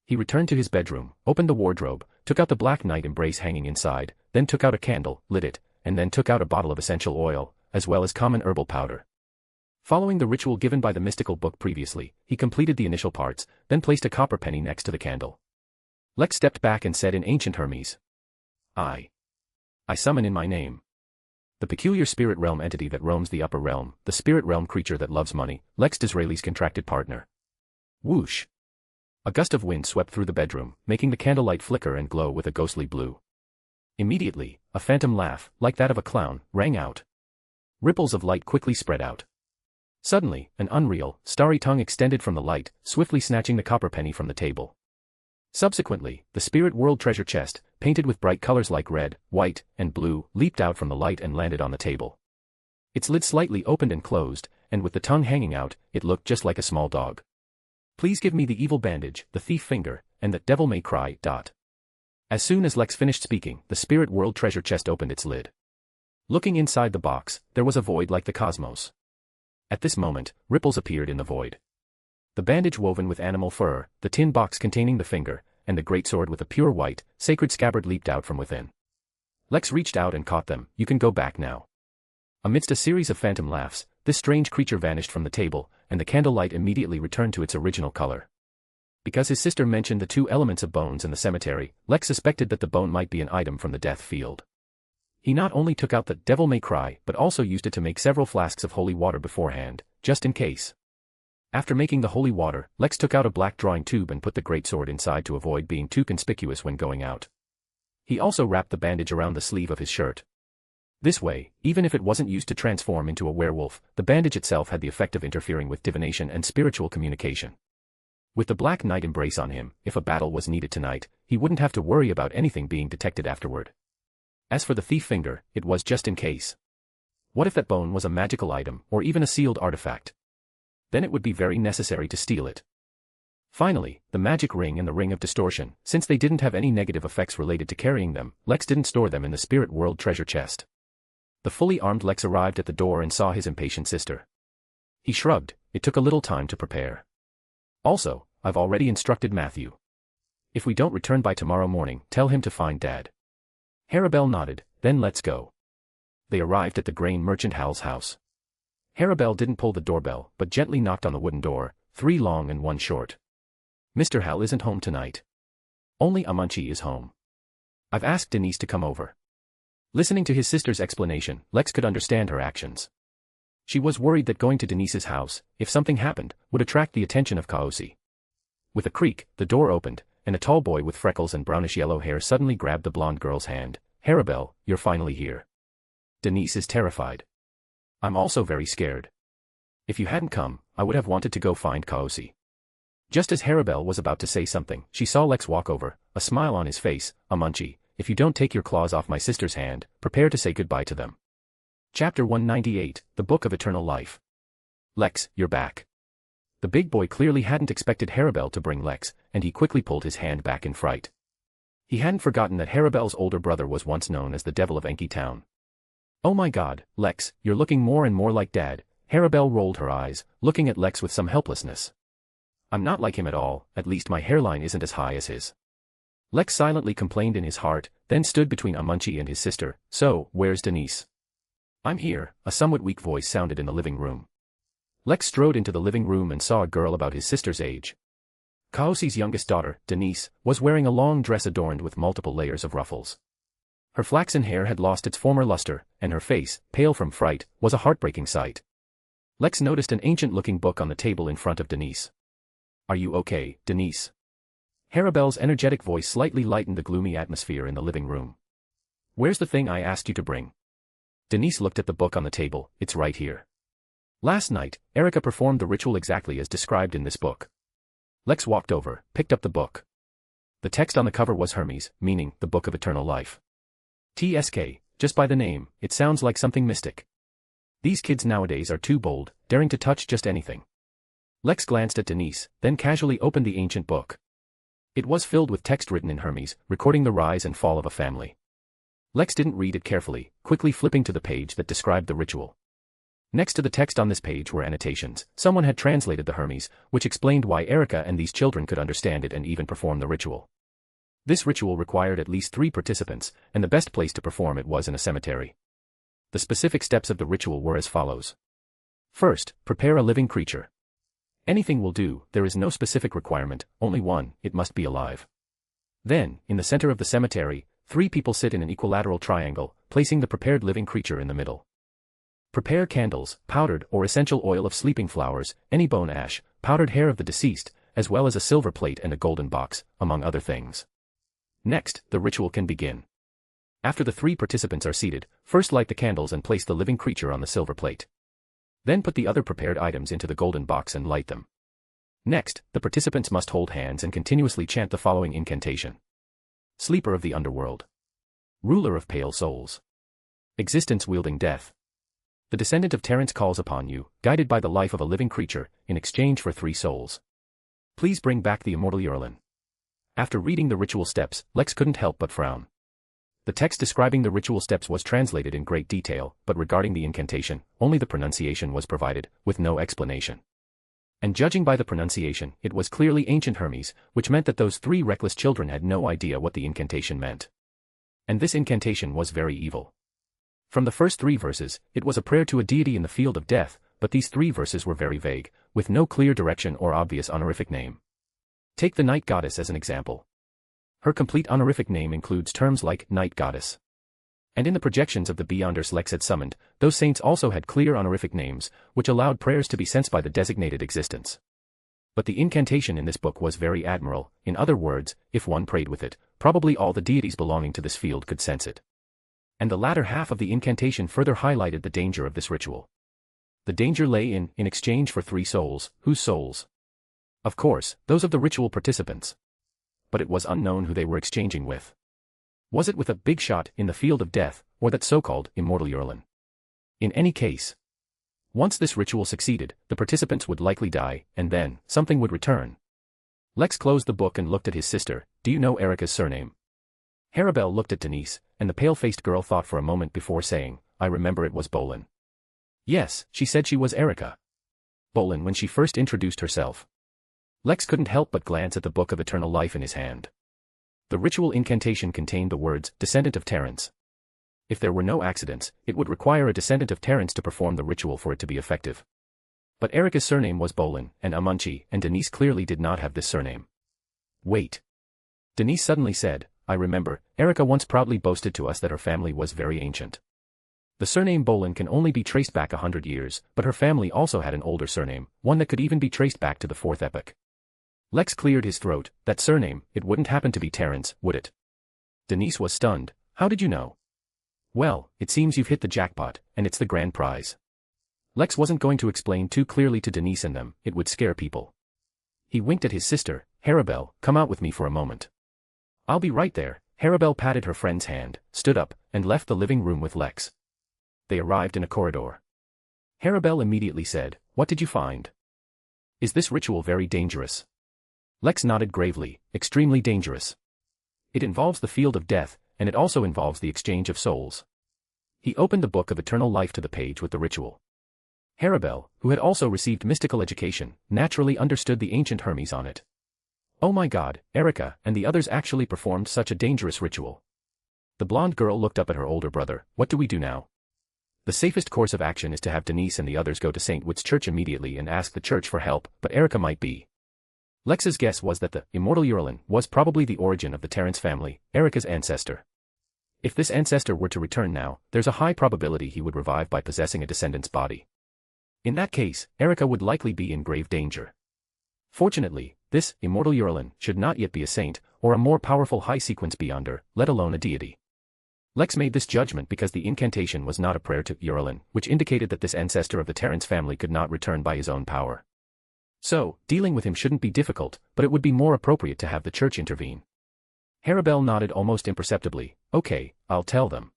He returned to his bedroom, opened the wardrobe, took out the black night embrace hanging inside, then took out a candle, lit it, and then took out a bottle of essential oil, as well as common herbal powder. Following the ritual given by the mystical book previously, he completed the initial parts, then placed a copper penny next to the candle. Lex stepped back and said in ancient Hermes, I summon in my name the peculiar spirit realm entity that roams the upper realm, the spirit realm creature that loves money, Lex Disraeli's contracted partner. Whoosh! A gust of wind swept through the bedroom, making the candlelight flicker and glow with a ghostly blue. Immediately, a phantom laugh, like that of a clown, rang out. Ripples of light quickly spread out. Suddenly, an unreal, starry tongue extended from the light, swiftly snatching the copper penny from the table. Subsequently, the spirit world treasure chest, painted with bright colors like red, white, and blue, leaped out from the light and landed on the table. Its lid slightly opened and closed, and with the tongue hanging out, it looked just like a small dog. Please give me the evil bandage, the thief finger, and the devil may cry. As soon as Lex finished speaking, the spirit world treasure chest opened its lid. Looking inside the box, there was a void like the cosmos. At this moment, ripples appeared in the void. The bandage woven with animal fur, the tin box containing the finger, and the greatsword with a pure white, sacred scabbard leaped out from within. Lex reached out and caught them. You can go back now. Amidst a series of phantom laughs, this strange creature vanished from the table, and the candlelight immediately returned to its original color. Because his sister mentioned the two elements of bones in the cemetery, Lex suspected that the bone might be an item from the death field. He not only took out the devil may cry, but also used it to make several flasks of holy water beforehand, just in case. After making the holy water, Lex took out a black drawing tube and put the greatsword inside to avoid being too conspicuous when going out. He also wrapped the bandage around the sleeve of his shirt. This way, even if it wasn't used to transform into a werewolf, the bandage itself had the effect of interfering with divination and spiritual communication. With the Black Knight embrace on him, if a battle was needed tonight, he wouldn't have to worry about anything being detected afterward. As for the thief finger, it was just in case. What if that bone was a magical item, or even a sealed artifact? Then it would be very necessary to steal it. Finally, the magic ring and the ring of distortion, since they didn't have any negative effects related to carrying them, Lex didn't store them in the spirit world treasure chest. The fully armed Lex arrived at the door and saw his impatient sister. He shrugged. It took a little time to prepare. Also, I've already instructed Matthew. If we don't return by tomorrow morning, tell him to find Dad. Harabelle nodded. Then let's go. They arrived at the grain merchant Hal's house. Harabelle didn't pull the doorbell, but gently knocked on the wooden door, 3 long and 1 short. Mr. Hal isn't home tonight. Only Amanchi is home. I've asked Denise to come over. Listening to his sister's explanation, Lex could understand her actions. She was worried that going to Denise's house, if something happened, would attract the attention of Kaosi. With a creak, the door opened, and a tall boy with freckles and brownish-yellow hair suddenly grabbed the blonde girl's hand. Harabelle, you're finally here. Denise is terrified. I'm also very scared. If you hadn't come, I would have wanted to go find Kaosi. Just as Harabelle was about to say something, she saw Lex walk over, a smile on his face. Amanchi, if you don't take your claws off my sister's hand, prepare to say goodbye to them. Chapter 198, The Book of Eternal Life. Lex, you're back. The big boy clearly hadn't expected Harabelle to bring Lex, and he quickly pulled his hand back in fright. He hadn't forgotten that Harabelle's older brother was once known as the Devil of Enki Town. Oh my god, Lex, you're looking more and more like Dad. Harabelle rolled her eyes, looking at Lex with some helplessness. I'm not like him at all, at least my hairline isn't as high as his. Lex silently complained in his heart, then stood between Amanchi and his sister. So, where's Denise? I'm here, a somewhat weak voice sounded in the living room. Lex strode into the living room and saw a girl about his sister's age. Kaosi's youngest daughter, Denise, was wearing a long dress adorned with multiple layers of ruffles. Her flaxen hair had lost its former luster, and her face, pale from fright, was a heartbreaking sight. Lex noticed an ancient-looking book on the table in front of Denise. Are you okay, Denise? Harabelle's energetic voice slightly lightened the gloomy atmosphere in the living room. Where's the thing I asked you to bring? Denise looked at the book on the table. It's right here. Last night, Erica performed the ritual exactly as described in this book. Lex walked over, picked up the book. The text on the cover was Hermes, meaning the Book of Eternal Life. TSK, just by the name, it sounds like something mystic. These kids nowadays are too bold, daring to touch just anything. Lex glanced at Denise, then casually opened the ancient book. It was filled with text written in Hermes, recording the rise and fall of a family. Lex didn't read it carefully, quickly flipping to the page that described the ritual. Next to the text on this page were annotations. Someone had translated the Hermes, which explained why Erica and these children could understand it and even perform the ritual. This ritual required at least 3 participants, and the best place to perform it was in a cemetery. The specific steps of the ritual were as follows. First, prepare a living creature. Anything will do, there is no specific requirement, only one, it must be alive. Then, in the center of the cemetery, 3 people sit in an equilateral triangle, placing the prepared living creature in the middle. Prepare candles, powdered or essential oil of sleeping flowers, any bone ash, powdered hair of the deceased, as well as a silver plate and a golden box, among other things. Next, the ritual can begin. After the 3 participants are seated, first light the candles and place the living creature on the silver plate. Then put the other prepared items into the golden box and light them. Next, the participants must hold hands and continuously chant the following incantation. Sleeper of the underworld. Ruler of pale souls. Existence wielding death. The descendant of Terence calls upon you, guided by the life of a living creature, in exchange for 3 souls. Please bring back the immortal Urlin. After reading the ritual steps, Lex couldn't help but frown. The text describing the ritual steps was translated in great detail, but regarding the incantation, only the pronunciation was provided, with no explanation. And judging by the pronunciation, it was clearly ancient Hermes, which meant that those 3 reckless children had no idea what the incantation meant. And this incantation was very evil. From the first 3 verses, it was a prayer to a deity in the field of death, but these 3 verses were very vague, with no clear direction or obvious honorific name. Take the night goddess as an example. Her complete honorific name includes terms like night goddess. And in the projections of the Beyonders Lex had summoned, those saints also had clear honorific names, which allowed prayers to be sensed by the designated existence. But the incantation in this book was very admirable, in other words, if one prayed with it, probably all the deities belonging to this field could sense it. And the latter half of the incantation further highlighted the danger of this ritual. The danger lay in exchange for 3 souls, whose souls? Of course, those of the ritual participants. But it was unknown who they were exchanging with. Was it with a big shot in the field of death, or that so-called immortal Urlin? In any case, once this ritual succeeded, the participants would likely die, and then, something would return. Lex closed the book and looked at his sister. Do you know Erica's surname? Harabelle looked at Denise, and the pale-faced girl thought for a moment before saying, I remember it was Bolin. Yes, she said she was Erica. Bolin when she first introduced herself. Lex couldn't help but glance at the Book of Eternal Life in his hand. The ritual incantation contained the words, descendant of Terence. If there were no accidents, it would require a descendant of Terence to perform the ritual for it to be effective. But Erica's surname was Bolin, and Amunchi and Denise clearly did not have this surname. Wait. Denise suddenly said, I remember, Erica once proudly boasted to us that her family was very ancient. The surname Bolin can only be traced back 100 years, but her family also had an older surname, one that could even be traced back to the 4th epoch. Lex cleared his throat. That surname, it wouldn't happen to be Terence, would it? Denise was stunned. How did you know? Well, it seems you've hit the jackpot, and it's the grand prize. Lex wasn't going to explain too clearly to Denise and them, it would scare people. He winked at his sister, Harabelle, come out with me for a moment. I'll be right there. Harabelle patted her friend's hand, stood up, and left the living room with Lex. They arrived in a corridor. Harabelle immediately said, What did you find? Is this ritual very dangerous? Lex nodded gravely, extremely dangerous. It involves the field of death, and it also involves the exchange of souls. He opened the Book of Eternal Life to the page with the ritual. Harabelle, who had also received mystical education, naturally understood the ancient Hermes on it. Oh my god, Erica and the others actually performed such a dangerous ritual. The blonde girl looked up at her older brother. What do we do now? The safest course of action is to have Denise and the others go to St. Witt's Church immediately and ask the church for help, but Erica might be. Lex's guess was that the immortal Urlin was probably the origin of the Terence family, Erica's ancestor. If this ancestor were to return now, there's a high probability he would revive by possessing a descendant's body. In that case, Erica would likely be in grave danger. Fortunately, this immortal Urlin should not yet be a saint, or a more powerful high-sequence Beyonder, let alone a deity. Lex made this judgment because the incantation was not a prayer to Urlin, which indicated that this ancestor of the Terence family could not return by his own power. So, dealing with him shouldn't be difficult, but it would be more appropriate to have the church intervene. Harabelle nodded almost imperceptibly. Okay, I'll tell them.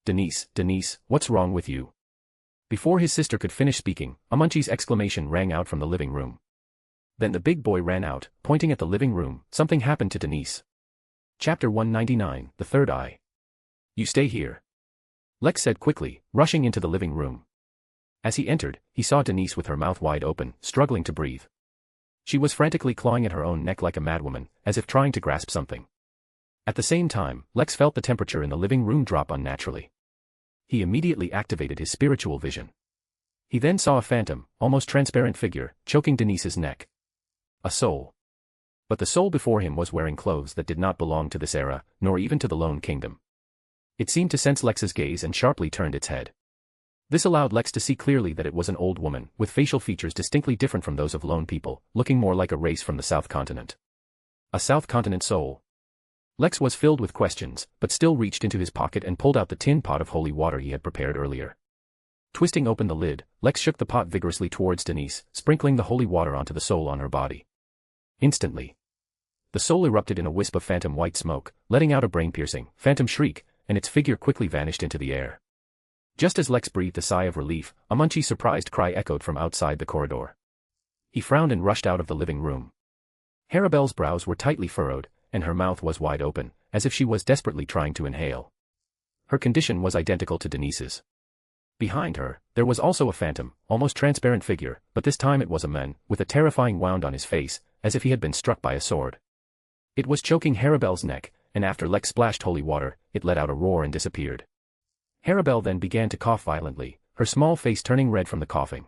Denise, what's wrong with you? Before his sister could finish speaking, Amunchi's exclamation rang out from the living room. Then the big boy ran out, pointing at the living room. Something happened to Denise. Chapter 199, The Third Eye. You stay here. Lex said quickly, rushing into the living room. As he entered, he saw Denise with her mouth wide open, struggling to breathe. She was frantically clawing at her own neck like a madwoman, as if trying to grasp something. At the same time, Lex felt the temperature in the living room drop unnaturally. He immediately activated his spiritual vision. He then saw a phantom, almost transparent figure, choking Denise's neck. A soul. But the soul before him was wearing clothes that did not belong to this era, nor even to the Lone Kingdom. It seemed to sense Lex's gaze and sharply turned its head. This allowed Lex to see clearly that it was an old woman, with facial features distinctly different from those of lone people, looking more like a race from the South Continent. A South Continent soul. Lex was filled with questions, but still reached into his pocket and pulled out the tin pot of holy water he had prepared earlier. Twisting open the lid, Lex shook the pot vigorously towards Denise, sprinkling the holy water onto the soul on her body. Instantly, the soul erupted in a wisp of phantom white smoke, letting out a brain-piercing, phantom shriek, and its figure quickly vanished into the air. Just as Lex breathed a sigh of relief, a munchy surprised cry echoed from outside the corridor. He frowned and rushed out of the living room. Harabelle's brows were tightly furrowed, and her mouth was wide open, as if she was desperately trying to inhale. Her condition was identical to Denise's. Behind her, there was also a phantom, almost transparent figure, but this time it was a man, with a terrifying wound on his face, as if he had been struck by a sword. It was choking Harabelle's neck, and after Lex splashed holy water, it let out a roar and disappeared. Harabelle then began to cough violently, her small face turning red from the coughing.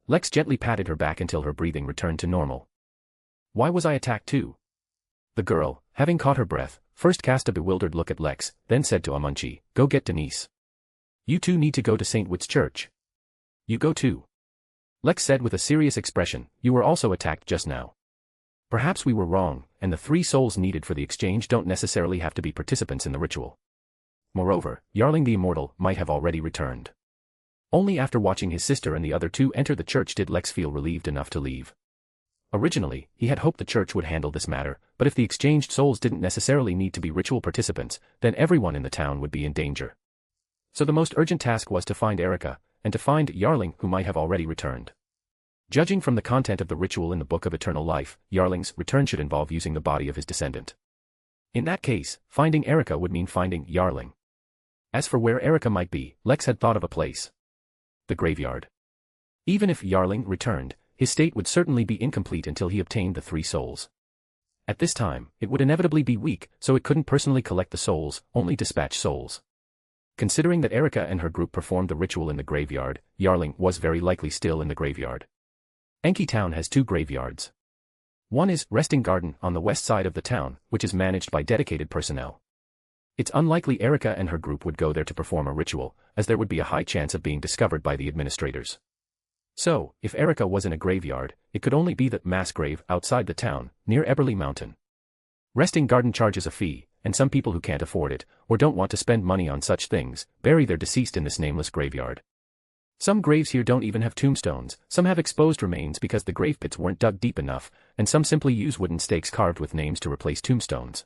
Lex gently patted her back until her breathing returned to normal. "Why was I attacked too?" The girl, having caught her breath, first cast a bewildered look at Lex, then said to Amunchi, "Go get Denise. You two need to go to St. Witt's church." "You go too." Lex said with a serious expression, "You were also attacked just now. Perhaps we were wrong, and the 3 souls needed for the exchange don't necessarily have to be participants in the ritual. Moreover, Yarling the Immortal might have already returned." Only after watching his sister and the other 2 enter the church did Lex feel relieved enough to leave. Originally, he had hoped the church would handle this matter, but if the exchanged souls didn't necessarily need to be ritual participants, then everyone in the town would be in danger. So the most urgent task was to find Erica, and to find Yarling, who might have already returned. Judging from the content of the ritual in the Book of Eternal Life, Yarling's return should involve using the body of his descendant. In that case, finding Erica would mean finding Yarling. As for where Erica might be, Lex had thought of a place. The graveyard. Even if Yarling returned, his state would certainly be incomplete until he obtained the 3 souls. At this time, it would inevitably be weak, so it couldn't personally collect the souls, only dispatch souls. Considering that Erica and her group performed the ritual in the graveyard, Yarling was very likely still in the graveyard. Enki Town has 2 graveyards. One is Resting Garden on the west side of the town, which is managed by dedicated personnel. It's unlikely Erica and her group would go there to perform a ritual, as there would be a high chance of being discovered by the administrators. So, if Erica was in a graveyard, it could only be the mass grave outside the town, near Eberly Mountain. Resting Garden charges a fee, and some people who can't afford it, or don't want to spend money on such things, bury their deceased in this nameless graveyard. Some graves here don't even have tombstones, some have exposed remains because the grave pits weren't dug deep enough, and some simply use wooden stakes carved with names to replace tombstones.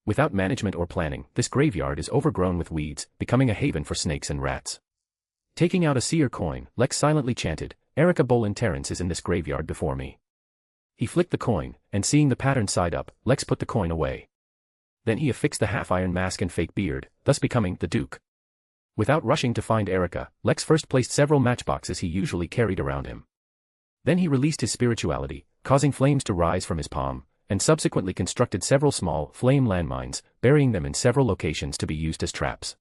Without management or planning, this graveyard is overgrown with weeds, becoming a haven for snakes and rats. Taking out a seer coin, Lex silently chanted, "Erica Bolin Terrence is in this graveyard before me." He flicked the coin, and seeing the pattern side up, Lex put the coin away. Then he affixed the half-iron mask and fake beard, thus becoming the Duke. Without rushing to find Erica, Lex first placed several matchboxes he usually carried around him. Then he released his spirituality, causing flames to rise from his palm, and subsequently constructed several small, flame landmines, burying them in several locations to be used as traps.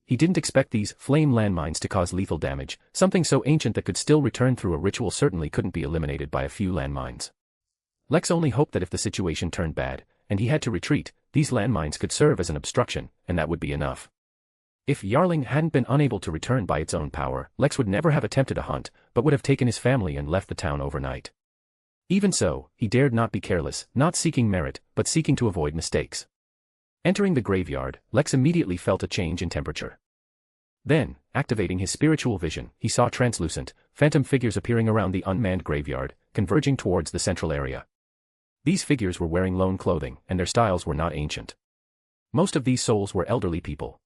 He didn't expect these flame landmines to cause lethal damage, something so ancient that could still return through a ritual certainly couldn't be eliminated by a few landmines. Lex only hoped that if the situation turned bad, and he had to retreat, these landmines could serve as an obstruction, and that would be enough. If Yarling hadn't been unable to return by its own power, Lex would never have attempted a hunt, but would have taken his family and left the town overnight. Even so, he dared not be careless, not seeking merit, but seeking to avoid mistakes. Entering the graveyard, Lex immediately felt a change in temperature. Then, activating his spiritual vision, he saw translucent, phantom figures appearing around the unmanned graveyard, converging towards the central area. These figures were wearing lone clothing, and their styles were not ancient. Most of these souls were elderly people.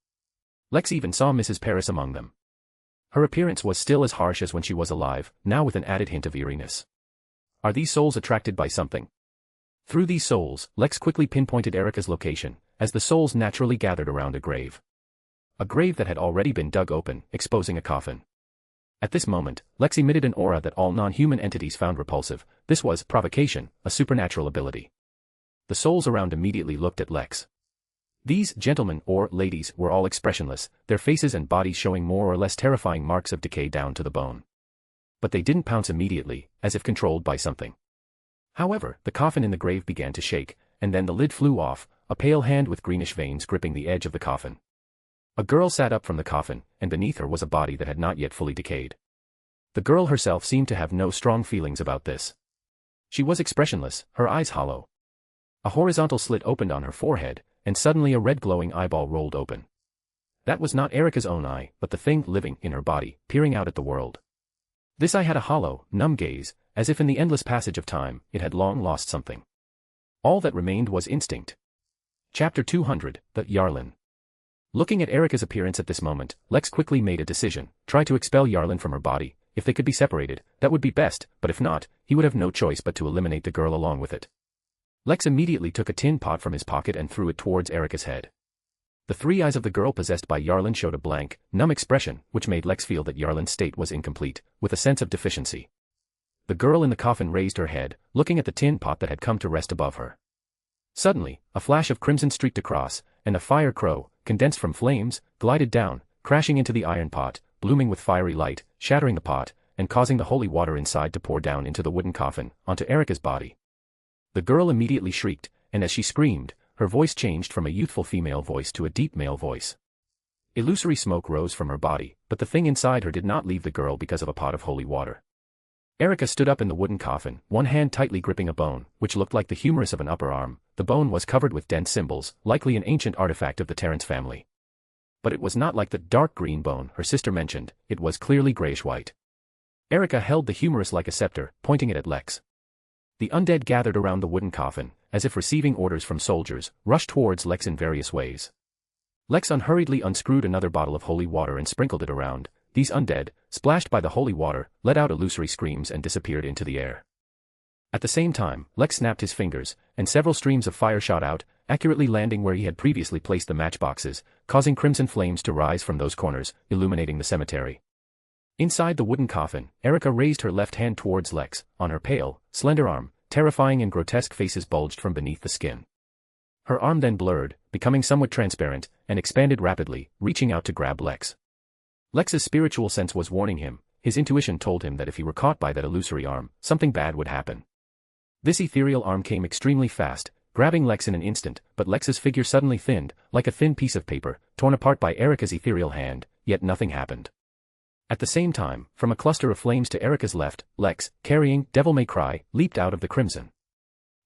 Lex even saw Mrs. Paris among them. Her appearance was still as harsh as when she was alive, now with an added hint of eeriness. Are these souls attracted by something? Through these souls, Lex quickly pinpointed Erica's location, as the souls naturally gathered around a grave. A grave that had already been dug open, exposing a coffin. At this moment, Lex emitted an aura that all non-human entities found repulsive. This was provocation, a supernatural ability. The souls around immediately looked at Lex. These gentlemen or ladies were all expressionless, their faces and bodies showing more or less terrifying marks of decay down to the bone. But they didn't pounce immediately, as if controlled by something. However, the coffin in the grave began to shake, and then the lid flew off, a pale hand with greenish veins gripping the edge of the coffin. A girl sat up from the coffin, and beneath her was a body that had not yet fully decayed. The girl herself seemed to have no strong feelings about this. She was expressionless, her eyes hollow. A horizontal slit opened on her forehead, and suddenly a red glowing eyeball rolled open. That was not Erica's own eye, but the thing living in her body, peering out at the world. This eye had a hollow, numb gaze, as if in the endless passage of time, it had long lost something. All that remained was instinct. Chapter 200, The Yarlin. Looking at Erica's appearance at this moment, Lex quickly made a decision: try to expel Yarlin from her body. If they could be separated, that would be best, but if not, he would have no choice but to eliminate the girl along with it. Lex immediately took a tin pot from his pocket and threw it towards Erica's head. The three eyes of the girl possessed by Yarlin showed a blank, numb expression, which made Lex feel that Yarlin's state was incomplete, with a sense of deficiency. The girl in the coffin raised her head, looking at the tin pot that had come to rest above her. Suddenly, a flash of crimson streaked across, and a fire crow, condensed from flames, glided down, crashing into the iron pot, blooming with fiery light, shattering the pot, and causing the holy water inside to pour down into the wooden coffin, onto Erica's body. The girl immediately shrieked, and as she screamed, her voice changed from a youthful female voice to a deep male voice. Illusory smoke rose from her body, but the thing inside her did not leave the girl because of a pot of holy water. Erica stood up in the wooden coffin, one hand tightly gripping a bone, which looked like the humerus of an upper arm. The bone was covered with dense symbols, likely an ancient artifact of the Terrence family. But it was not like the dark green bone her sister mentioned, it was clearly grayish-white. Erica held the humerus like a scepter, pointing it at Lex. The undead gathered around the wooden coffin, as if receiving orders from soldiers, rushed towards Lex in various ways. Lex unhurriedly unscrewed another bottle of holy water and sprinkled it around. These undead, splashed by the holy water, let out illusory screams and disappeared into the air. At the same time, Lex snapped his fingers, and several streams of fire shot out, accurately landing where he had previously placed the matchboxes, causing crimson flames to rise from those corners, illuminating the cemetery. Inside the wooden coffin, Erica raised her left hand towards Lex. On her pale, slender arm, terrifying and grotesque faces bulged from beneath the skin. Her arm then blurred, becoming somewhat transparent, and expanded rapidly, reaching out to grab Lex. Lex's spiritual sense was warning him. His intuition told him that if he were caught by that illusory arm, something bad would happen. This ethereal arm came extremely fast, grabbing Lex in an instant, but Lex's figure suddenly thinned, like a thin piece of paper, torn apart by Erica's ethereal hand, yet nothing happened. At the same time, from a cluster of flames to Erica's left, Lex, carrying Devil May Cry, leaped out of the crimson.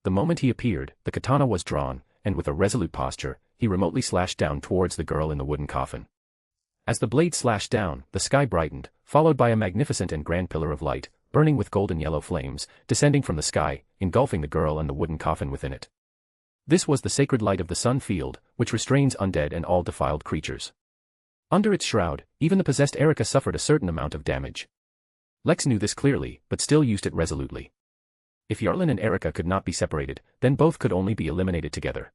The moment he appeared, the katana was drawn, and with a resolute posture, he remotely slashed down towards the girl in the wooden coffin. As the blade slashed down, the sky brightened, followed by a magnificent and grand pillar of light, burning with golden yellow flames, descending from the sky, engulfing the girl and the wooden coffin within it. This was the sacred light of the sun field, which restrains undead and all defiled creatures. Under its shroud, even the possessed Erica suffered a certain amount of damage. Lex knew this clearly, but still used it resolutely. If Yarlin and Erica could not be separated, then both could only be eliminated together.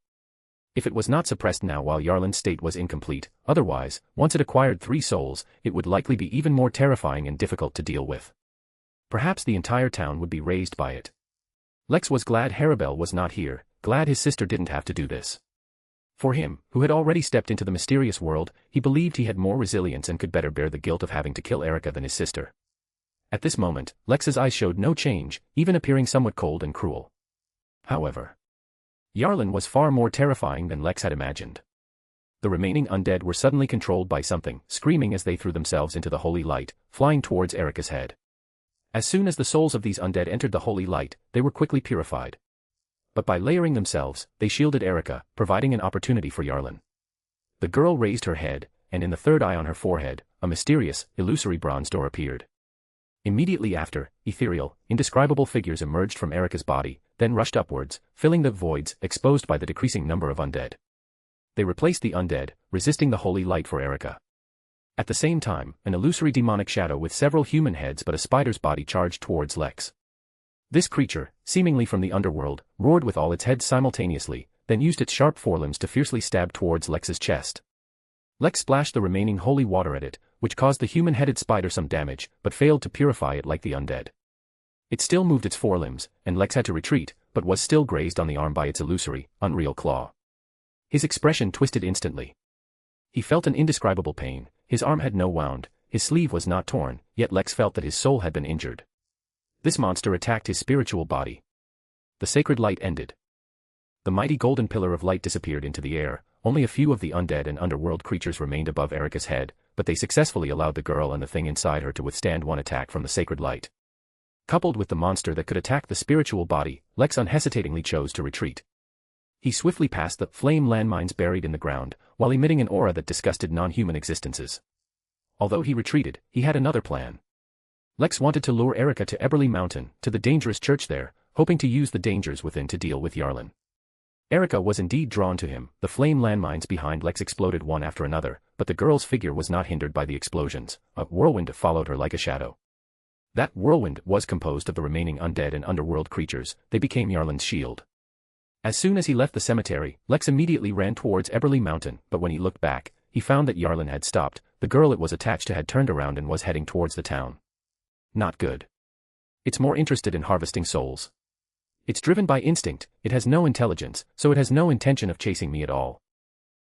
If it was not suppressed now while Yarlin's state was incomplete, otherwise, once it acquired 3 souls, it would likely be even more terrifying and difficult to deal with. Perhaps the entire town would be razed by it. Lex was glad Harabel was not here, glad his sister didn't have to do this. For him, who had already stepped into the mysterious world, he believed he had more resilience and could better bear the guilt of having to kill Erica than his sister. At this moment, Lex's eyes showed no change, even appearing somewhat cold and cruel. However, Yarlin was far more terrifying than Lex had imagined. The remaining undead were suddenly controlled by something, screaming as they threw themselves into the holy light, flying towards Erica's head. As soon as the souls of these undead entered the holy light, they were quickly purified. But by layering themselves, they shielded Erica, providing an opportunity for Yarlin. The girl raised her head, and in the third eye on her forehead, a mysterious, illusory bronze door appeared. Immediately after, ethereal, indescribable figures emerged from Erica's body, then rushed upwards, filling the voids exposed by the decreasing number of undead. They replaced the undead, resisting the holy light for Erica. At the same time, an illusory demonic shadow with several human heads but a spider's body charged towards Lex. This creature, seemingly from the underworld, roared with all its heads simultaneously, then used its sharp forelimbs to fiercely stab towards Lex's chest. Lex splashed the remaining holy water at it, which caused the human-headed spider some damage, but failed to purify it like the undead. It still moved its forelimbs, and Lex had to retreat, but was still grazed on the arm by its illusory, unreal claw. His expression twisted instantly. He felt an indescribable pain, his arm had no wound, his sleeve was not torn, yet Lex felt that his soul had been injured. This monster attacked his spiritual body. The sacred light ended. The mighty golden pillar of light disappeared into the air, only a few of the undead and underworld creatures remained above Erica's head, but they successfully allowed the girl and the thing inside her to withstand one attack from the sacred light. Coupled with the monster that could attack the spiritual body, Lex unhesitatingly chose to retreat. He swiftly passed the flame landmines buried in the ground, while emitting an aura that disgusted non-human existences. Although he retreated, he had another plan. Lex wanted to lure Erica to Eberly Mountain, to the dangerous church there, hoping to use the dangers within to deal with Yarlin. Erica was indeed drawn to him. The flame landmines behind Lex exploded one after another, but the girl's figure was not hindered by the explosions. A whirlwind followed her like a shadow. That whirlwind was composed of the remaining undead and underworld creatures. They became Yarlin's shield. As soon as he left the cemetery, Lex immediately ran towards Eberly Mountain, but when he looked back, he found that Yarlin had stopped. The girl it was attached to had turned around and was heading towards the town. Not good. It's more interested in harvesting souls. It's driven by instinct, it has no intelligence, so it has no intention of chasing me at all.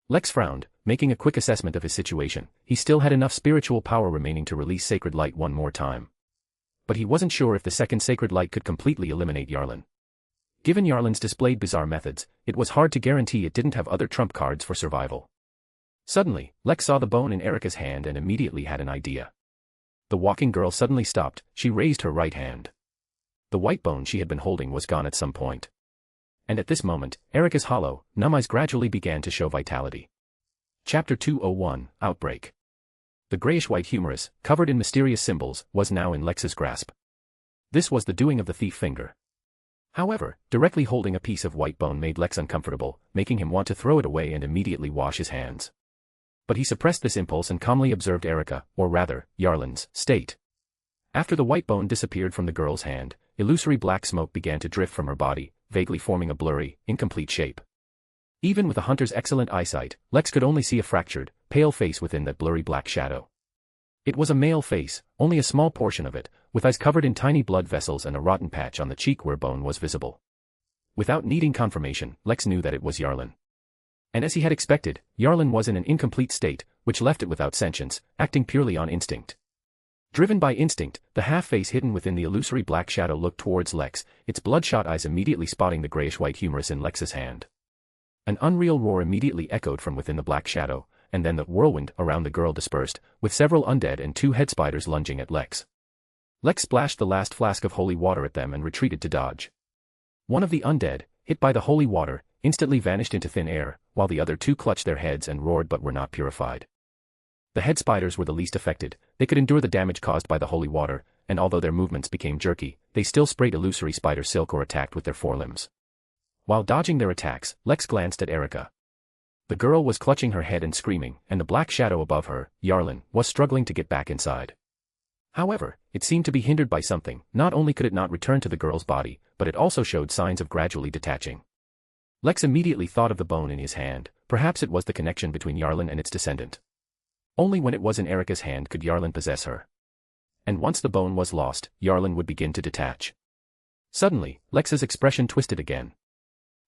Lex frowned, making a quick assessment of his situation. He still had enough spiritual power remaining to release Sacred Light one more time. But he wasn't sure if the second Sacred Light could completely eliminate Yarlin. Given Yarlin's displayed bizarre methods, it was hard to guarantee it didn't have other trump cards for survival. Suddenly, Lex saw the bone in Erica's hand and immediately had an idea. The walking girl suddenly stopped. She raised her right hand. The white bone she had been holding was gone at some point. And at this moment, Erica's hollow, numb eyes gradually began to show vitality. Chapter 201, Outbreak. The grayish-white humerus, covered in mysterious symbols, was now in Lex's grasp. This was the doing of the thief finger. However, directly holding a piece of white bone made Lex uncomfortable, making him want to throw it away and immediately wash his hands. But he suppressed this impulse and calmly observed Erica, or rather, Yarlin's, state. After the white bone disappeared from the girl's hand, illusory black smoke began to drift from her body, vaguely forming a blurry, incomplete shape. Even with a hunter's excellent eyesight, Lex could only see a fractured, pale face within that blurry black shadow. It was a male face, only a small portion of it, with eyes covered in tiny blood vessels and a rotten patch on the cheek where bone was visible. Without needing confirmation, Lex knew that it was Yarlin. And as he had expected, Yarlin was in an incomplete state, which left it without sentience, acting purely on instinct. Driven by instinct, the half-face hidden within the illusory black shadow looked towards Lex, its bloodshot eyes immediately spotting the grayish-white humerus in Lex's hand. An unreal roar immediately echoed from within the black shadow, and then the whirlwind around the girl dispersed, with several undead and two head spiders lunging at Lex. Lex splashed the last flask of holy water at them and retreated to dodge. One of the undead, hit by the holy water, instantly vanished into thin air, while the other two clutched their heads and roared but were not purified. The head spiders were the least affected. They could endure the damage caused by the holy water, and although their movements became jerky, they still sprayed illusory spider silk or attacked with their forelimbs. While dodging their attacks, Lex glanced at Erica. The girl was clutching her head and screaming, and the black shadow above her, Yarlin, was struggling to get back inside. However, it seemed to be hindered by something. Not only could it not return to the girl's body, but it also showed signs of gradually detaching. Lex immediately thought of the bone in his hand. Perhaps it was the connection between Yarlin and its descendant. Only when it was in Erica's hand could Yarlin possess her. And once the bone was lost, Yarlin would begin to detach. Suddenly, Lex's expression twisted again.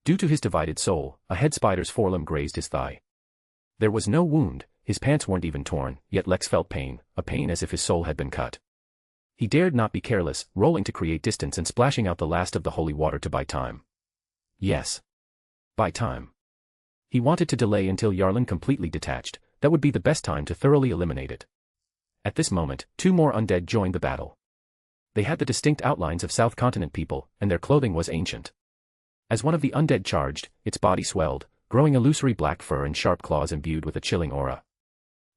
Due to his divided soul, a head spider's forelimb grazed his thigh. There was no wound, his pants weren't even torn, yet Lex felt pain, a pain as if his soul had been cut. He dared not be careless, rolling to create distance and splashing out the last of the holy water to buy time. Yes. Buy time. He wanted to delay until Yarlin completely detached. That would be the best time to thoroughly eliminate it. At this moment, two more undead joined the battle. They had the distinct outlines of South Continent people, and their clothing was ancient. As one of the undead charged, its body swelled, growing illusory black fur and sharp claws imbued with a chilling aura.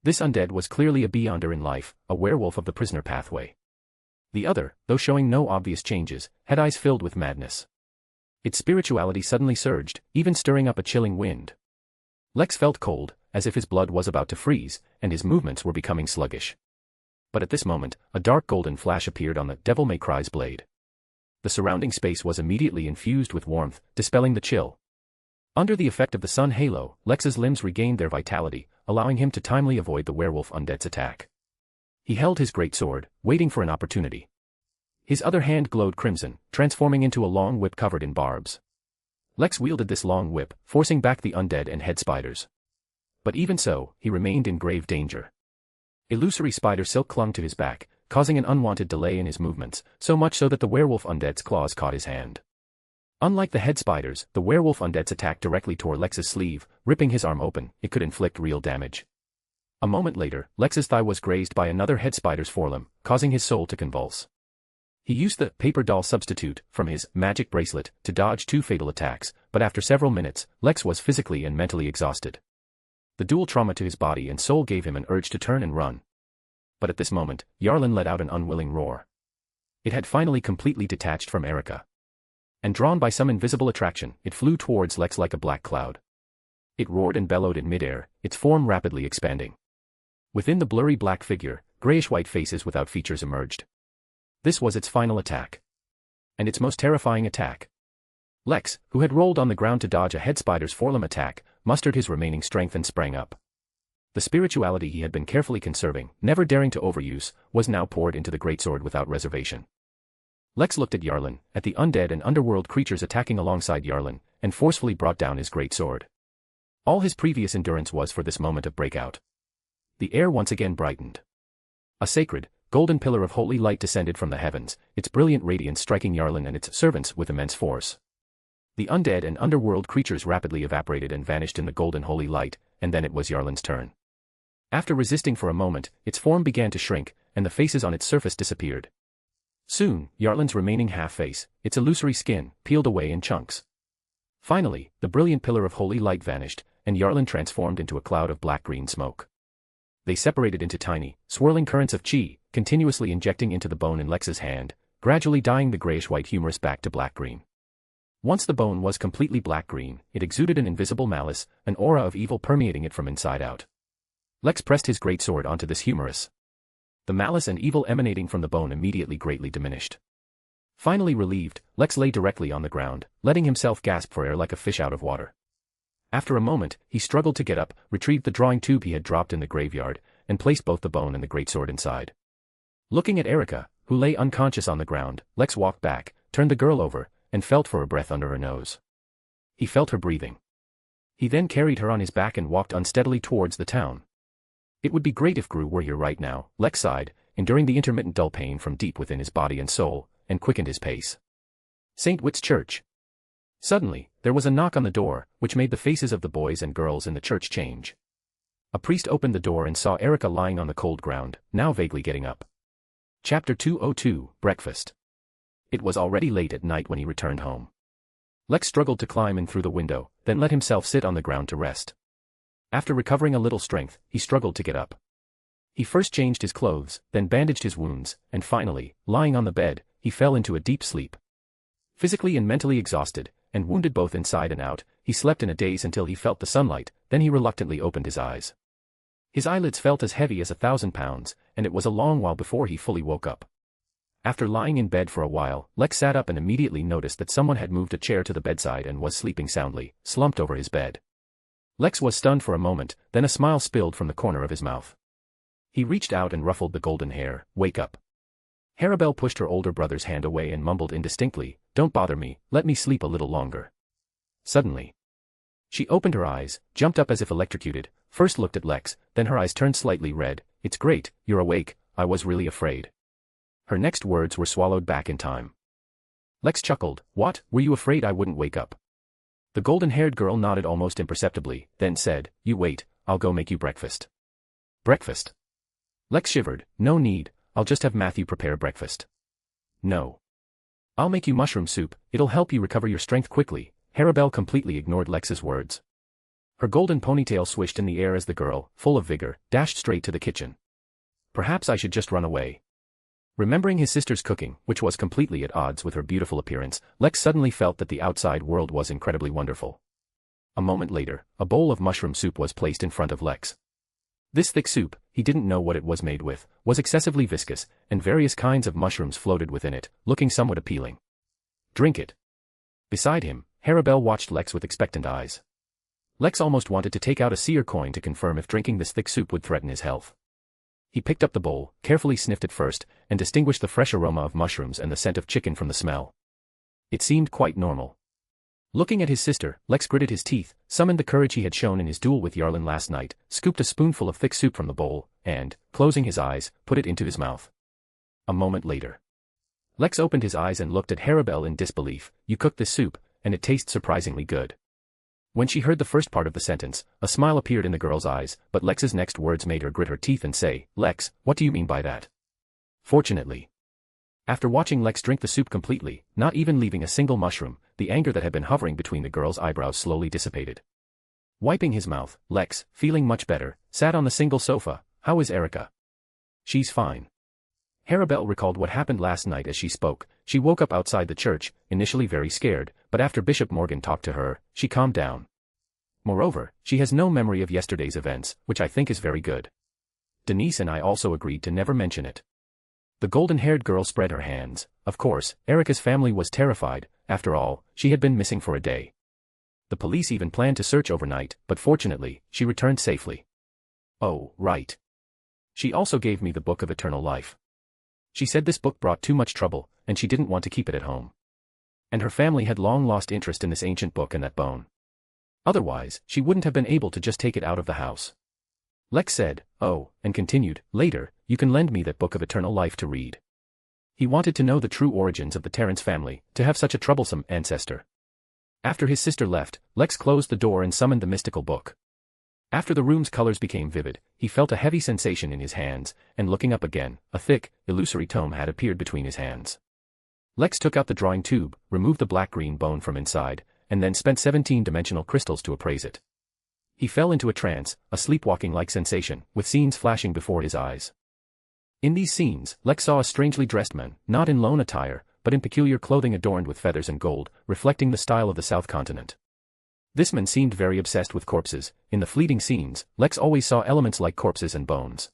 This undead was clearly a beyonder in life, a werewolf of the prisoner pathway. The other, though showing no obvious changes, had eyes filled with madness. Its spirituality suddenly surged, even stirring up a chilling wind. Lex felt cold, as if his blood was about to freeze, and his movements were becoming sluggish. But at this moment, a dark golden flash appeared on the Devil May Cry's blade. The surrounding space was immediately infused with warmth, dispelling the chill. Under the effect of the sun halo, Lex's limbs regained their vitality, allowing him to timely avoid the werewolf undead's attack. He held his great sword, waiting for an opportunity. His other hand glowed crimson, transforming into a long whip covered in barbs. Lex wielded this long whip, forcing back the undead and head spiders. But even so, he remained in grave danger. Illusory spider silk clung to his back, causing an unwanted delay in his movements, so much so that the werewolf undead's claws caught his hand. Unlike the head spiders, the werewolf undead's attack directly tore Lex's sleeve, ripping his arm open. It could inflict real damage. A moment later, Lex's thigh was grazed by another head spider's forelimb, causing his soul to convulse. He used the paper doll substitute from his magic bracelet to dodge 2 fatal attacks, but after several minutes, Lex was physically and mentally exhausted. The dual trauma to his body and soul gave him an urge to turn and run. But at this moment, Yarlin let out an unwilling roar. It had finally completely detached from Erica. And drawn by some invisible attraction, it flew towards Lex like a black cloud. It roared and bellowed in midair, its form rapidly expanding. Within the blurry black figure, grayish-white faces without features emerged. This was its final attack. And its most terrifying attack. Lex, who had rolled on the ground to dodge a head spider's forelimb attack, mustered his remaining strength and sprang up. The spirituality he had been carefully conserving, never daring to overuse, was now poured into the greatsword without reservation. Lex looked at Yarlin, at the undead and underworld creatures attacking alongside Yarlin, and forcefully brought down his greatsword. All his previous endurance was for this moment of breakout. The air once again brightened. A sacred, golden pillar of holy light descended from the heavens, its brilliant radiance striking Yarlin and its servants with immense force. The undead and underworld creatures rapidly evaporated and vanished in the golden holy light, and then it was Yarlin's turn. After resisting for a moment, its form began to shrink, and the faces on its surface disappeared. Soon, Yarlin's remaining half-face, its illusory skin, peeled away in chunks. Finally, the brilliant pillar of holy light vanished, and Yarlin transformed into a cloud of black-green smoke. They separated into tiny, swirling currents of chi, continuously injecting into the bone in Lex's hand, gradually dyeing the grayish-white humerus back to black-green. Once the bone was completely black-green, it exuded an invisible malice, an aura of evil permeating it from inside out. Lex pressed his greatsword onto this humerus. The malice and evil emanating from the bone immediately greatly diminished. Finally relieved, Lex lay directly on the ground, letting himself gasp for air like a fish out of water. After a moment, he struggled to get up, retrieved the drawing tube he had dropped in the graveyard, and placed both the bone and the greatsword inside. Looking at Erica, who lay unconscious on the ground, Lex walked back, turned the girl over, and felt for her breath under her nose. He felt her breathing. He then carried her on his back and walked unsteadily towards the town. It would be great if Gru were here right now, Lex sighed, enduring the intermittent dull pain from deep within his body and soul, and quickened his pace. St. Witt's Church. Suddenly, there was a knock on the door, which made the faces of the boys and girls in the church change. A priest opened the door and saw Erica lying on the cold ground, now vaguely getting up. Chapter 202, Breakfast. It was already late at night when he returned home. Lex struggled to climb in through the window, then let himself sit on the ground to rest. After recovering a little strength, he struggled to get up. He first changed his clothes, then bandaged his wounds, and finally, lying on the bed, he fell into a deep sleep. Physically and mentally exhausted, and wounded both inside and out, he slept in a daze until he felt the sunlight, then he reluctantly opened his eyes. His eyelids felt as heavy as 1,000 pounds, and it was a long while before he fully woke up. After lying in bed for a while, Lex sat up and immediately noticed that someone had moved a chair to the bedside and was sleeping soundly, slumped over his bed. Lex was stunned for a moment, then a smile spilled from the corner of his mouth. He reached out and ruffled the golden hair. "Wake up." Harabelle pushed her older brother's hand away and mumbled indistinctly, "Don't bother me, let me sleep a little longer." Suddenly, she opened her eyes, jumped up as if electrocuted, first looked at Lex, then her eyes turned slightly red. "It's great, you're awake, I was really afraid." Her next words were swallowed back in time. Lex chuckled, "What, were you afraid I wouldn't wake up?" The golden-haired girl nodded almost imperceptibly, then said, "You wait, I'll go make you breakfast." "Breakfast?" Lex shivered. "No need, I'll just have Matthew prepare breakfast." "No. I'll make you mushroom soup, it'll help you recover your strength quickly." Harabelle completely ignored Lex's words. Her golden ponytail swished in the air as the girl, full of vigor, dashed straight to the kitchen. "Perhaps I should just run away." Remembering his sister's cooking, which was completely at odds with her beautiful appearance, Lex suddenly felt that the outside world was incredibly wonderful. A moment later, a bowl of mushroom soup was placed in front of Lex. This thick soup, he didn't know what it was made with, was excessively viscous, and various kinds of mushrooms floated within it, looking somewhat appealing. "Drink it." Beside him, Harabelle watched Lex with expectant eyes. Lex almost wanted to take out a seer coin to confirm if drinking this thick soup would threaten his health. He picked up the bowl, carefully sniffed it first, and distinguished the fresh aroma of mushrooms and the scent of chicken from the smell. It seemed quite normal. Looking at his sister, Lex gritted his teeth, summoned the courage he had shown in his duel with Yarlin last night, scooped a spoonful of thick soup from the bowl, and, closing his eyes, put it into his mouth. A moment later. Lex opened his eyes and looked at Harabel in disbelief. "You cooked this soup, and it tastes surprisingly good." When she heard the first part of the sentence, a smile appeared in the girl's eyes, but Lex's next words made her grit her teeth and say, "Lex, what do you mean by that?" Fortunately. After watching Lex drink the soup completely, not even leaving a single mushroom, the anger that had been hovering between the girl's eyebrows slowly dissipated. Wiping his mouth, Lex, feeling much better, sat on the single sofa. "How is Erica?" "She's fine." Harabel recalled what happened last night as she spoke. She woke up outside the church, initially very scared, but after Bishop Morgan talked to her, she calmed down. Moreover, she has no memory of yesterday's events, which I think is very good. Denise and I also agreed to never mention it. The golden-haired girl spread her hands. Of course, Erica's family was terrified. After all, she had been missing for a day. The police even planned to search overnight, but fortunately, she returned safely. Oh, right. She also gave me the Book of Eternal Life. She said this book brought too much trouble, and she didn't want to keep it at home. And her family had long lost interest in this ancient book and that bone. Otherwise, she wouldn't have been able to just take it out of the house. Lex said, "Oh," and continued, "Later, you can lend me that Book of Eternal Life to read." He wanted to know the true origins of the Terrence family, to have such a troublesome ancestor. After his sister left, Lex closed the door and summoned the mystical book. After the room's colors became vivid, he felt a heavy sensation in his hands, and looking up again, a thick, illusory tome had appeared between his hands. Lex took out the drawing tube, removed the black-green bone from inside, and then spent 17-dimensional crystals to appraise it. He fell into a trance, a sleepwalking-like sensation, with scenes flashing before his eyes. In these scenes, Lex saw a strangely dressed man, not in lone attire, but in peculiar clothing adorned with feathers and gold, reflecting the style of the South Continent. This man seemed very obsessed with corpses. In the fleeting scenes, Lex always saw elements like corpses and bones.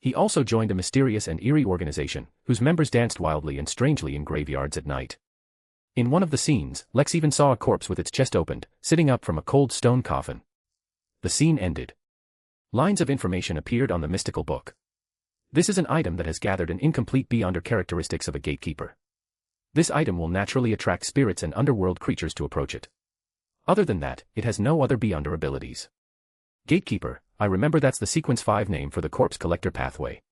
He also joined a mysterious and eerie organization, whose members danced wildly and strangely in graveyards at night. In one of the scenes, Lex even saw a corpse with its chest opened, sitting up from a cold stone coffin. The scene ended. Lines of information appeared on the mystical book. This is an item that has gathered an incomplete beyonder characteristics of a gatekeeper. This item will naturally attract spirits and underworld creatures to approach it. Other than that, it has no other beyonder abilities. Gatekeeper, I remember that's the Sequence 5 name for the corpse collector pathway.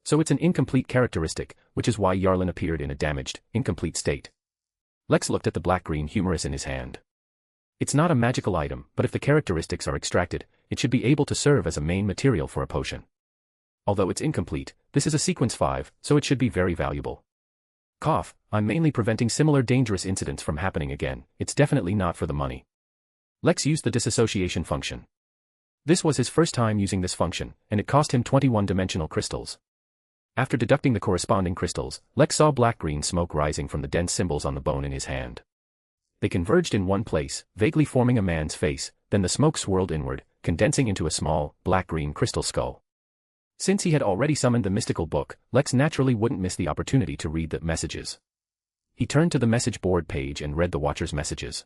So it's an incomplete characteristic, which is why Yarlin appeared in a damaged, incomplete state. Lex looked at the black-green humerus in his hand. It's not a magical item, but if the characteristics are extracted, it should be able to serve as a main material for a potion. Although it's incomplete, this is a Sequence 5, so it should be very valuable. Cough, I'm mainly preventing similar dangerous incidents from happening again. It's definitely not for the money. Lex used the disassociation function. This was his first time using this function, and it cost him 21-dimensional crystals. After deducting the corresponding crystals, Lex saw black-green smoke rising from the dense symbols on the bone in his hand. They converged in one place, vaguely forming a man's face, then the smoke swirled inward, condensing into a small, black-green crystal skull. Since he had already summoned the mystical book, Lex naturally wouldn't miss the opportunity to read the messages. He turned to the message board page and read the Watcher's messages.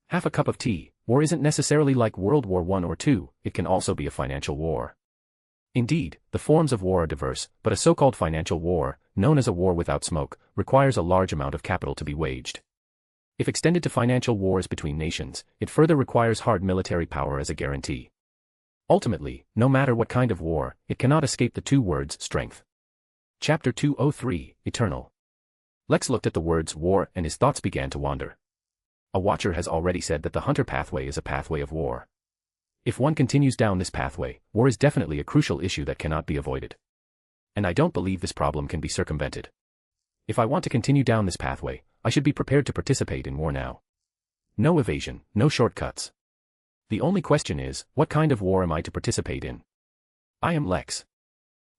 Half a cup of tea. War isn't necessarily like World War I or II, it can also be a financial war. Indeed, the forms of war are diverse, but a so-called financial war, known as a war without smoke, requires a large amount of capital to be waged. If extended to financial wars between nations, it further requires hard military power as a guarantee. Ultimately, no matter what kind of war, it cannot escape the two words strength. Chapter 203, Eternal. Lex looked at the words war and his thoughts began to wander. A watcher has already said that the hunter pathway is a pathway of war. If one continues down this pathway, war is definitely a crucial issue that cannot be avoided. And I don't believe this problem can be circumvented. If I want to continue down this pathway, I should be prepared to participate in war now. No evasion, no shortcuts. The only question is, what kind of war am I to participate in? I am Lex.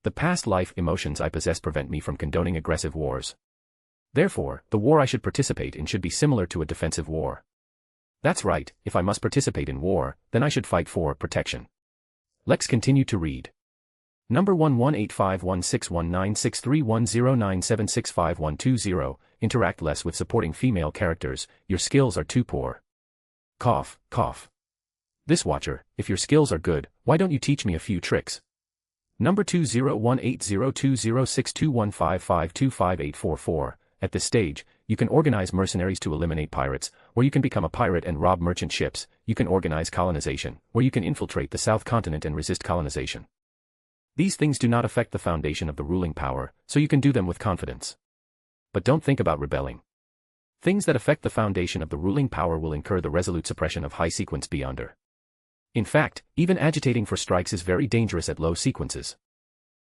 The past life emotions I possess prevent me from condoning aggressive wars. Therefore, the war I should participate in should be similar to a defensive war. That's right, if I must participate in war, then I should fight for protection. Lex continued to read. Number 11851619631097652120, interact less with supporting female characters, your skills are too poor. Cough, cough. This watcher, if your skills are good, why don't you teach me a few tricks? Number 201802062155258844, at this stage, you can organize mercenaries to eliminate pirates, or you can become a pirate and rob merchant ships. You can organize colonization, or you can infiltrate the South Continent and resist colonization. These things do not affect the foundation of the ruling power, so you can do them with confidence. But don't think about rebelling. Things that affect the foundation of the ruling power will incur the resolute suppression of high sequence beyonder. In fact, even agitating for strikes is very dangerous at low sequences.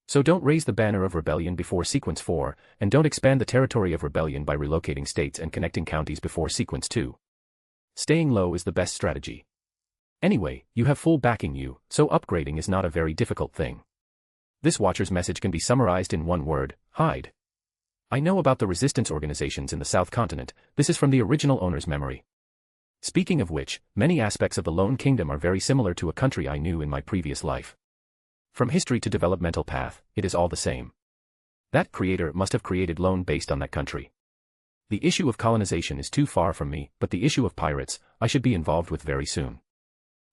So don't raise the banner of rebellion before sequence 4, and don't expand the territory of rebellion by relocating states and connecting counties before sequence 2. Staying low is the best strategy. Anyway, you have full backing you, so upgrading is not a very difficult thing. This Watcher's message can be summarized in one word: hide. I know about the resistance organizations in the South Continent. This is from the original owner's memory. Speaking of which, many aspects of the Lone Kingdom are very similar to a country I knew in my previous life. From history to developmental path, it is all the same. That creator must have created Lone based on that country. The issue of colonization is too far from me, but the issue of pirates, I should be involved with very soon.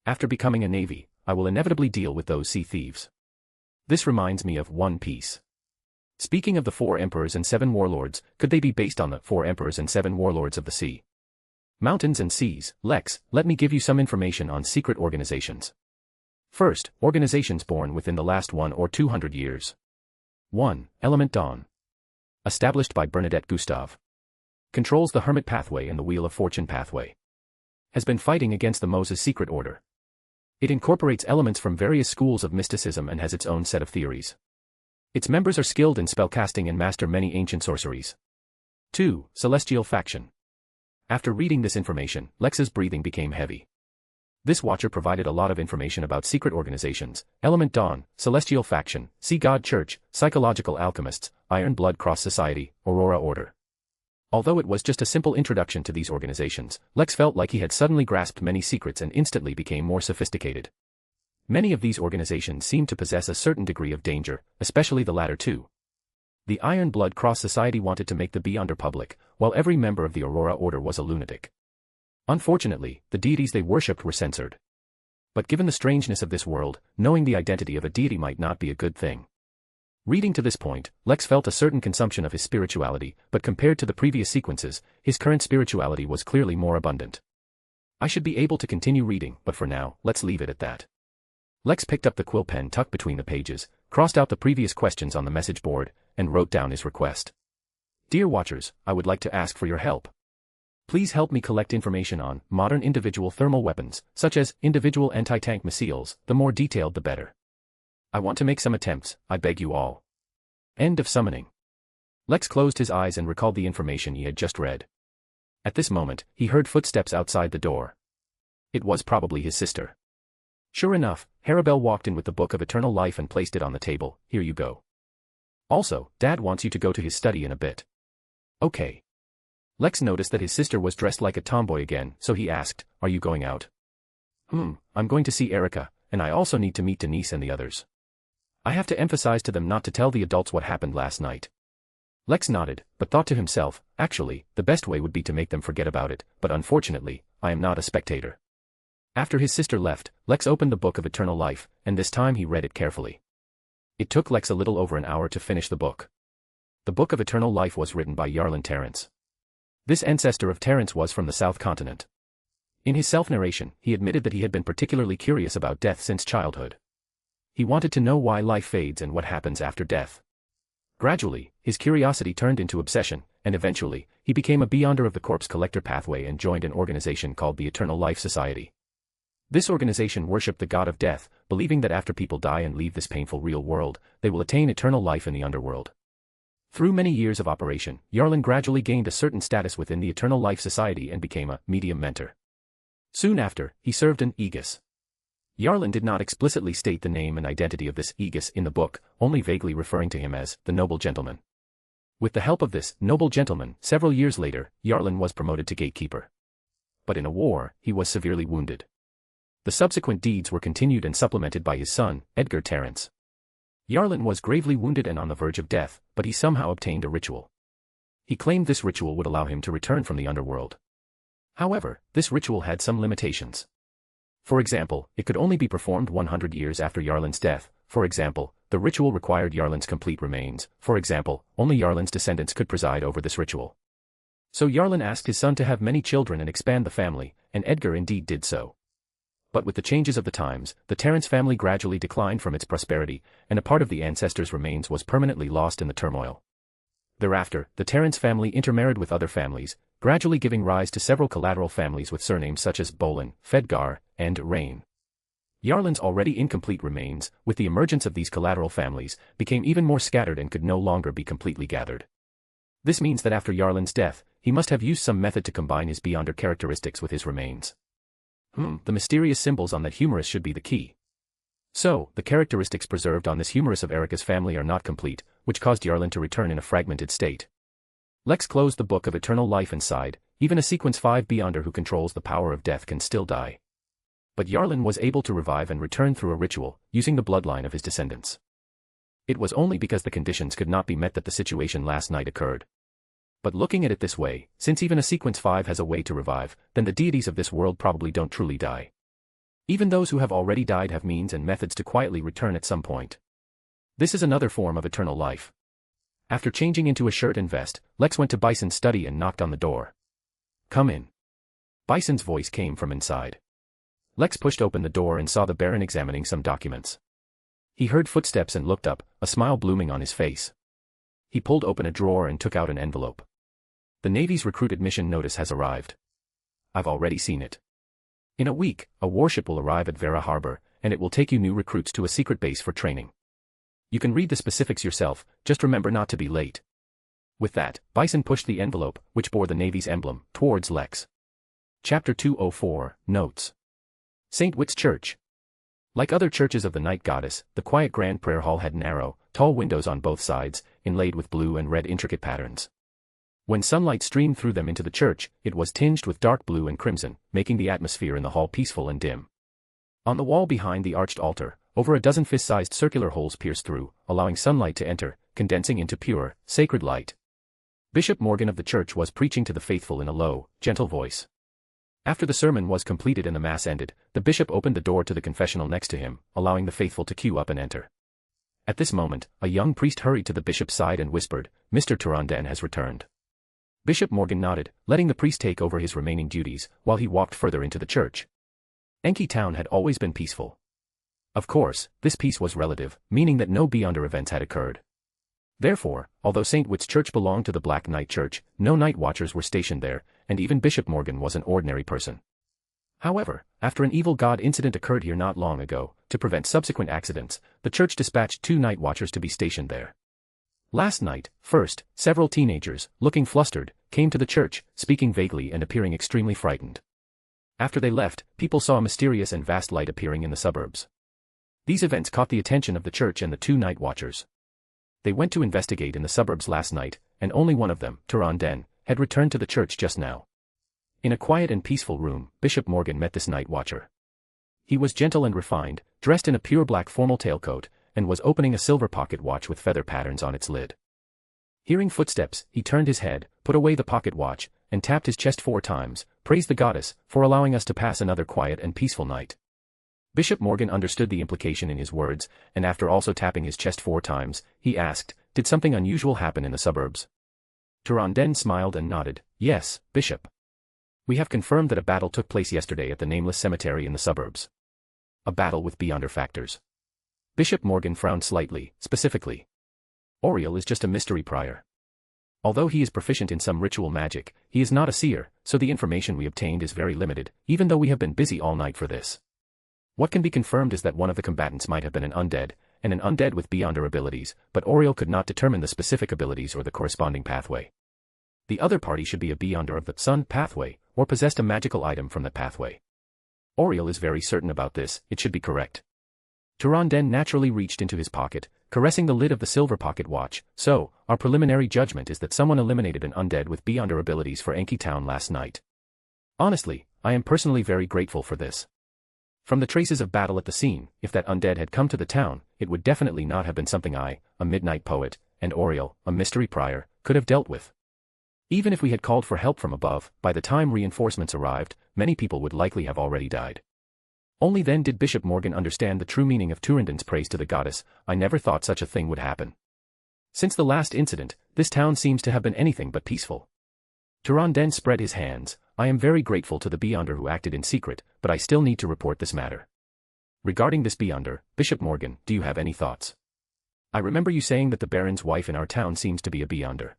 After becoming a navy, I will inevitably deal with those sea thieves. This reminds me of One Piece. Speaking of the 4 emperors and 7 warlords, could they be based on the 4 emperors and 7 warlords of the sea? Mountains and seas. Lex, let me give you some information on secret organizations. First, organizations born within the last 1 or 200 years. 1. Element Dawn. Established by Bernadette Gustave. Controls the Hermit Pathway and the Wheel of Fortune Pathway. Has been fighting against the Moses Secret Order. It incorporates elements from various schools of mysticism and has its own set of theories. Its members are skilled in spellcasting and master many ancient sorceries. 2. Celestial Faction. After reading this information, Lex's breathing became heavy. This Watcher provided a lot of information about secret organizations: Element Dawn, Celestial Faction, Sea God Church, Psychological Alchemists, Iron Blood Cross Society, Aurora Order. Although it was just a simple introduction to these organizations, Lex felt like he had suddenly grasped many secrets and instantly became more sophisticated. Many of these organizations seemed to possess a certain degree of danger, especially the latter two. The Iron Blood Cross Society wanted to make the Beyonder public, while every member of the Aurora Order was a lunatic. Unfortunately, the deities they worshipped were censored. But given the strangeness of this world, knowing the identity of a deity might not be a good thing. Reading to this point, Lex felt a certain consumption of his spirituality, but compared to the previous sequences, his current spirituality was clearly more abundant. I should be able to continue reading, but for now, let's leave it at that. Lex picked up the quill pen tucked between the pages, crossed out the previous questions on the message board, and wrote down his request. Dear Watchers, I would like to ask for your help. Please help me collect information on modern individual thermal weapons, such as individual anti-tank missiles, the more detailed the better. I want to make some attempts, I beg you all. End of summoning. Lex closed his eyes and recalled the information he had just read. At this moment, he heard footsteps outside the door. It was probably his sister. Sure enough, Harabelle walked in with the Book of Eternal Life and placed it on the table. Here you go. Also, Dad wants you to go to his study in a bit. Okay. Lex noticed that his sister was dressed like a tomboy again, so he asked, are you going out? I'm going to see Erica, and I also need to meet Denise and the others. I have to emphasize to them not to tell the adults what happened last night. Lex nodded, but thought to himself, actually, the best way would be to make them forget about it, but unfortunately, I am not a spectator. After his sister left, Lex opened the Book of Eternal Life, and this time he read it carefully. It took Lex a little over an hour to finish the book. The Book of Eternal Life was written by Yarlin Terrence. This ancestor of Terrence was from the South Continent. In his self-narration, he admitted that he had been particularly curious about death since childhood. He wanted to know why life fades and what happens after death. Gradually, his curiosity turned into obsession, and eventually, he became a Beyonder of the Corpse Collector pathway and joined an organization called the Eternal Life Society. This organization worshipped the god of death, believing that after people die and leave this painful real world, they will attain eternal life in the underworld. Through many years of operation, Yarlin gradually gained a certain status within the Eternal Life Society and became a medium mentor. Soon after, he served an Aegis. Yarlin did not explicitly state the name and identity of this Aegis in the book, only vaguely referring to him as the Noble Gentleman. With the help of this Noble Gentleman, several years later, Yarlin was promoted to Gatekeeper. But in a war, he was severely wounded. The subsequent deeds were continued and supplemented by his son, Edgar Terrence. Yarlin was gravely wounded and on the verge of death, but he somehow obtained a ritual. He claimed this ritual would allow him to return from the underworld. However, this ritual had some limitations. For example, it could only be performed 100 years after Yarlin's death. For example, the ritual required Yarlin's complete remains. For example, only Yarlin's descendants could preside over this ritual. So Yarlin asked his son to have many children and expand the family, and Edgar indeed did so. But with the changes of the times, the Terrence family gradually declined from its prosperity, and a part of the ancestors' remains was permanently lost in the turmoil. Thereafter, the Terrence family intermarried with other families, gradually giving rise to several collateral families with surnames such as Bolin, Fedgar, and Rain. Yarlin's already incomplete remains, with the emergence of these collateral families, became even more scattered and could no longer be completely gathered. This means that after Yarlin's death, he must have used some method to combine his Beyonder characteristics with his remains. The mysterious symbols on that humerus should be the key. So, the characteristics preserved on this humerus of Erica's family are not complete, which caused Yarlin to return in a fragmented state. Lex closed the book of eternal life and sighed, even a sequence 5 Beyonder who controls the power of death can still die. But Yarlin was able to revive and return through a ritual, using the bloodline of his descendants. It was only because the conditions could not be met that the situation last night occurred. But looking at it this way, since even a sequence 5 has a way to revive, then the deities of this world probably don't truly die. Even those who have already died have means and methods to quietly return at some point. This is another form of eternal life. After changing into a shirt and vest, Lex went to Bison's study and knocked on the door. "Come in." Bison's voice came from inside. Lex pushed open the door and saw the Baron examining some documents. He heard footsteps and looked up, a smile blooming on his face. He pulled open a drawer and took out an envelope. "The Navy's recruit admission notice has arrived. I've already seen it. In a week, a warship will arrive at Vera Harbor, and it will take you new recruits to a secret base for training. You can read the specifics yourself, just remember not to be late." With that, Bison pushed the envelope, which bore the Navy's emblem, towards Lex. Chapter 204, Notes. St. Witt's Church. Like other churches of the Night Goddess, the quiet grand prayer hall had narrow, tall windows on both sides, inlaid with blue and red intricate patterns. When sunlight streamed through them into the church, it was tinged with dark blue and crimson, making the atmosphere in the hall peaceful and dim. On the wall behind the arched altar, over a dozen fist-sized circular holes pierced through, allowing sunlight to enter, condensing into pure, sacred light. Bishop Morgan of the church was preaching to the faithful in a low, gentle voice. After the sermon was completed and the mass ended, the bishop opened the door to the confessional next to him, allowing the faithful to queue up and enter. At this moment, a young priest hurried to the bishop's side and whispered, "Mr. Turanden has returned." Bishop Morgan nodded, letting the priest take over his remaining duties, while he walked further into the church. Enki Town had always been peaceful. Of course, this peace was relative, meaning that no Beyonder events had occurred. Therefore, although St. Witt's Church belonged to the Black Knight Church, no night watchers were stationed there, and even Bishop Morgan was an ordinary person. However, after an evil god incident occurred here not long ago, to prevent subsequent accidents, the church dispatched 2 night watchers to be stationed there. Last night, first, several teenagers, looking flustered, came to the church, speaking vaguely and appearing extremely frightened. After they left, people saw a mysterious and vast light appearing in the suburbs. These events caught the attention of the church and the 2 night watchers. They went to investigate in the suburbs last night, and only one of them, Turanden, had returned to the church just now. In a quiet and peaceful room, Bishop Morgan met this night watcher. He was gentle and refined, dressed in a pure black formal tailcoat, and was opening a silver pocket watch with feather patterns on its lid. Hearing footsteps, he turned his head, put away the pocket watch, and tapped his chest 4 times, praised the goddess, for allowing us to pass another quiet and peaceful night. Bishop Morgan understood the implication in his words, and after also tapping his chest 4 times, he asked, "Did something unusual happen in the suburbs?" Turanden smiled and nodded, "Yes, Bishop. We have confirmed that a battle took place yesterday at the nameless cemetery in the suburbs. A battle with Beyonder factors." Bishop Morgan frowned slightly, specifically. Oriel is just a mystery prior. Although he is proficient in some ritual magic, he is not a seer, so the information we obtained is very limited, even though we have been busy all night for this. What can be confirmed is that one of the combatants might have been an undead, and an undead with Beyonder abilities, but Oriel could not determine the specific abilities or the corresponding pathway. The other party should be a Beyonder of the Sun pathway, or possessed a magical item from that pathway. Oriel is very certain about this, it should be correct. Turanden naturally reached into his pocket, caressing the lid of the silver pocket watch, so, our preliminary judgment is that someone eliminated an undead with Beyonder abilities for Enki Town last night. Honestly, I am personally very grateful for this. From the traces of battle at the scene, if that undead had come to the town, it would definitely not have been something I, a midnight poet, and Oriel, a mystery prior, could have dealt with. Even if we had called for help from above, by the time reinforcements arrived, many people would likely have already died. Only then did Bishop Morgan understand the true meaning of Turanden's praise to the goddess. "I never thought such a thing would happen. Since the last incident, this town seems to have been anything but peaceful." Turan then spread his hands. I am very grateful to the Beyonder who acted in secret, but I still need to report this matter. Regarding this Beyonder, Bishop Morgan, do you have any thoughts? I remember you saying that the Baron's wife in our town seems to be a Beyonder.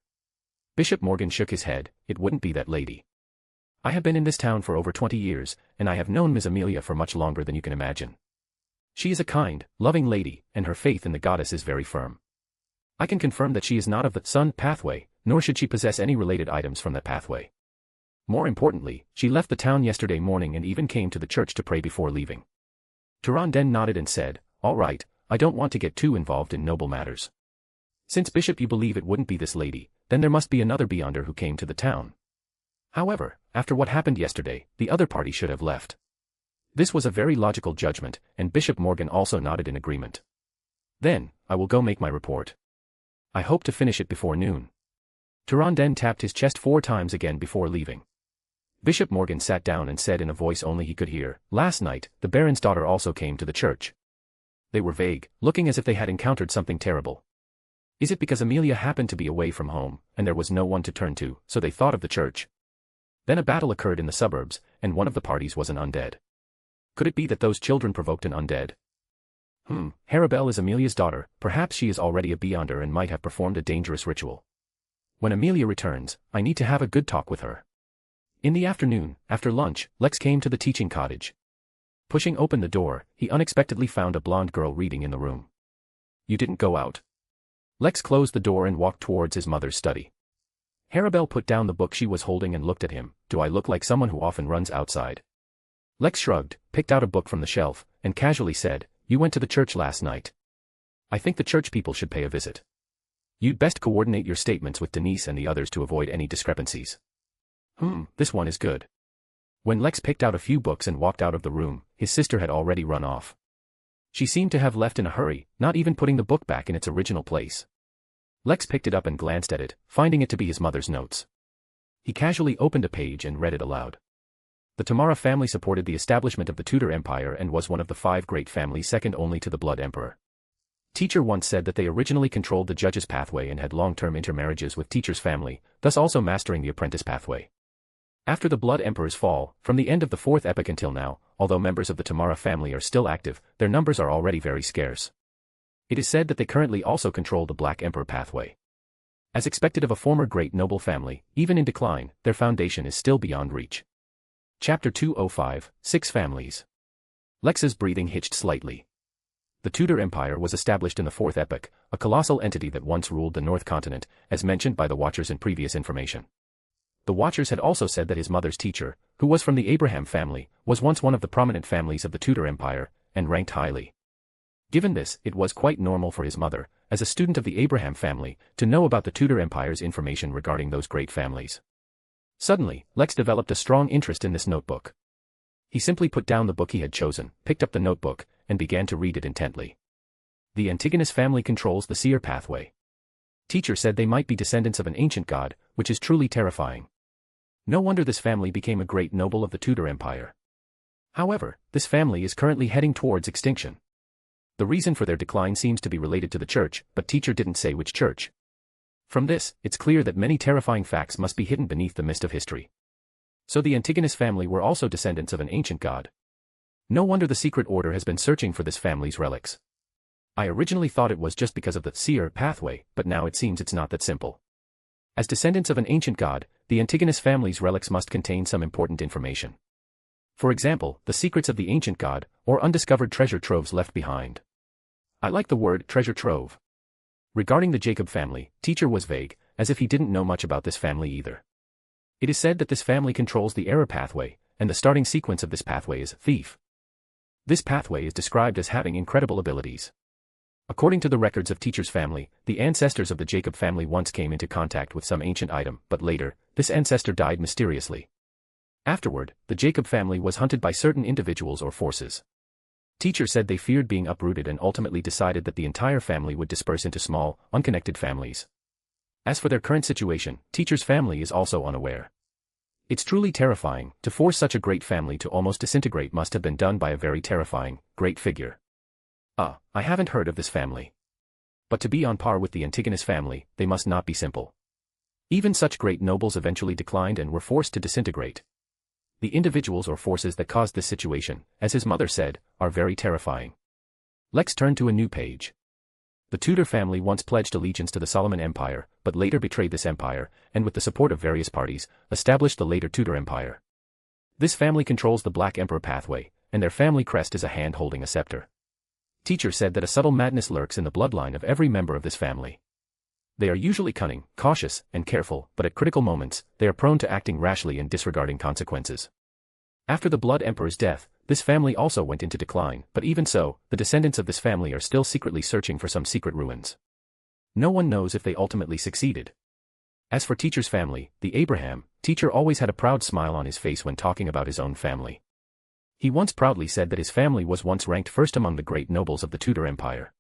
Bishop Morgan shook his head. It wouldn't be that lady. I have been in this town for over 20 years, and I have known Miss Amelia for much longer than you can imagine. She is a kind, loving lady, and her faith in the goddess is very firm. I can confirm that she is not of the sun pathway, nor should she possess any related items from that pathway. More importantly, she left the town yesterday morning and even came to the church to pray before leaving. Turan then nodded and said, all right, I don't want to get too involved in noble matters. Since Bishop you believe it wouldn't be this lady, then there must be another Beyonder who came to the town. However, after what happened yesterday, the other party should have left. This was a very logical judgment, and Bishop Morgan also nodded in agreement. Then, I will go make my report. I hope to finish it before noon. Turan then tapped his chest 4 times again before leaving. Bishop Morgan sat down and said in a voice only he could hear, last night, the Baron's daughter also came to the church. They were vague, looking as if they had encountered something terrible. Is it because Amelia happened to be away from home, and there was no one to turn to, so they thought of the church? Then a battle occurred in the suburbs, and one of the parties was an undead. Could it be that those children provoked an undead? Harabelle is Amelia's daughter, perhaps she is already a Beyonder and might have performed a dangerous ritual. When Amelia returns, I need to have a good talk with her. In the afternoon, after lunch, Lex came to the teaching cottage. Pushing open the door, he unexpectedly found a blonde girl reading in the room. You didn't go out? Lex closed the door and walked towards his mother's study. Harabelle put down the book she was holding and looked at him. Do I look like someone who often runs outside? Lex shrugged, picked out a book from the shelf, and casually said, you went to the church last night. I think the church people should pay a visit. You'd best coordinate your statements with Denise and the others to avoid any discrepancies. This one is good. When Lex picked out a few books and walked out of the room, his sister had already run off. She seemed to have left in a hurry, not even putting the book back in its original place. Lex picked it up and glanced at it, finding it to be his mother's notes. He casually opened a page and read it aloud. The Tamara family supported the establishment of the Tudor Empire and was one of the 5 great families second only to the Blood Emperor. Teacher once said that they originally controlled the judge's pathway and had long-term intermarriages with Teacher's family, thus also mastering the apprentice pathway. After the Blood Emperor's fall, from the end of the 4th epoch until now, although members of the Tamara family are still active, their numbers are already very scarce. It is said that they currently also control the Black Emperor pathway. As expected of a former great noble family, even in decline, their foundation is still beyond reach. Chapter 205, 6 Families. Lex's breathing hitched slightly. The Tudor Empire was established in the 4th epoch, a colossal entity that once ruled the North Continent, as mentioned by the Watchers in previous information. The Watchers had also said that his mother's teacher, who was from the Abraham family, was once one of the prominent families of the Tudor Empire, and ranked highly. Given this, it was quite normal for his mother, as a student of the Abraham family, to know about the Tudor Empire's information regarding those great families. Suddenly, Lex developed a strong interest in this notebook. He simply put down the book he had chosen, picked up the notebook, and began to read it intently. The Antigonus family controls the seer pathway. Teacher said they might be descendants of an ancient god, which is truly terrifying. No wonder this family became a great noble of the Tudor Empire. However, this family is currently heading towards extinction. The reason for their decline seems to be related to the church, but Teacher didn't say which church. From this, it's clear that many terrifying facts must be hidden beneath the mist of history. So the Antigonus family were also descendants of an ancient god. No wonder the secret order has been searching for this family's relics. I originally thought it was just because of the seer pathway, but now it seems it's not that simple. As descendants of an ancient god, the Antigonus family's relics must contain some important information. For example, the secrets of the ancient god, or undiscovered treasure troves left behind. I like the word treasure trove. Regarding the Jacob family, Teacher was vague, as if he didn't know much about this family either. It is said that this family controls the error pathway, and the starting sequence of this pathway is thief. This pathway is described as having incredible abilities. According to the records of Teacher's family, the ancestors of the Jacob family once came into contact with some ancient item, but later, this ancestor died mysteriously. Afterward, the Jacob family was hunted by certain individuals or forces. Teacher said they feared being uprooted and ultimately decided that the entire family would disperse into small, unconnected families. As for their current situation, Teacher's family is also unaware. It's truly terrifying. To force such a great family to almost disintegrate must have been done by a very terrifying, great figure. I haven't heard of this family. But to be on par with the Antigonus family, they must not be simple. Even such great nobles eventually declined and were forced to disintegrate. The individuals or forces that caused this situation, as his mother said, are very terrifying. Lex turned to a new page. The Tudor family once pledged allegiance to the Solomon Empire, but later betrayed this empire, and with the support of various parties, established the later Tudor Empire. This family controls the Black Emperor pathway, and their family crest is a hand holding a scepter. Teacher said that a subtle madness lurks in the bloodline of every member of this family. They are usually cunning, cautious, and careful, but at critical moments, they are prone to acting rashly and disregarding consequences. After the Blood Emperor's death, this family also went into decline, but even so, the descendants of this family are still secretly searching for some secret ruins. No one knows if they ultimately succeeded. As for Teacher's family, the Abraham, Teacher always had a proud smile on his face when talking about his own family. He once proudly said that his family was once ranked first among the great nobles of the Tudor Empire.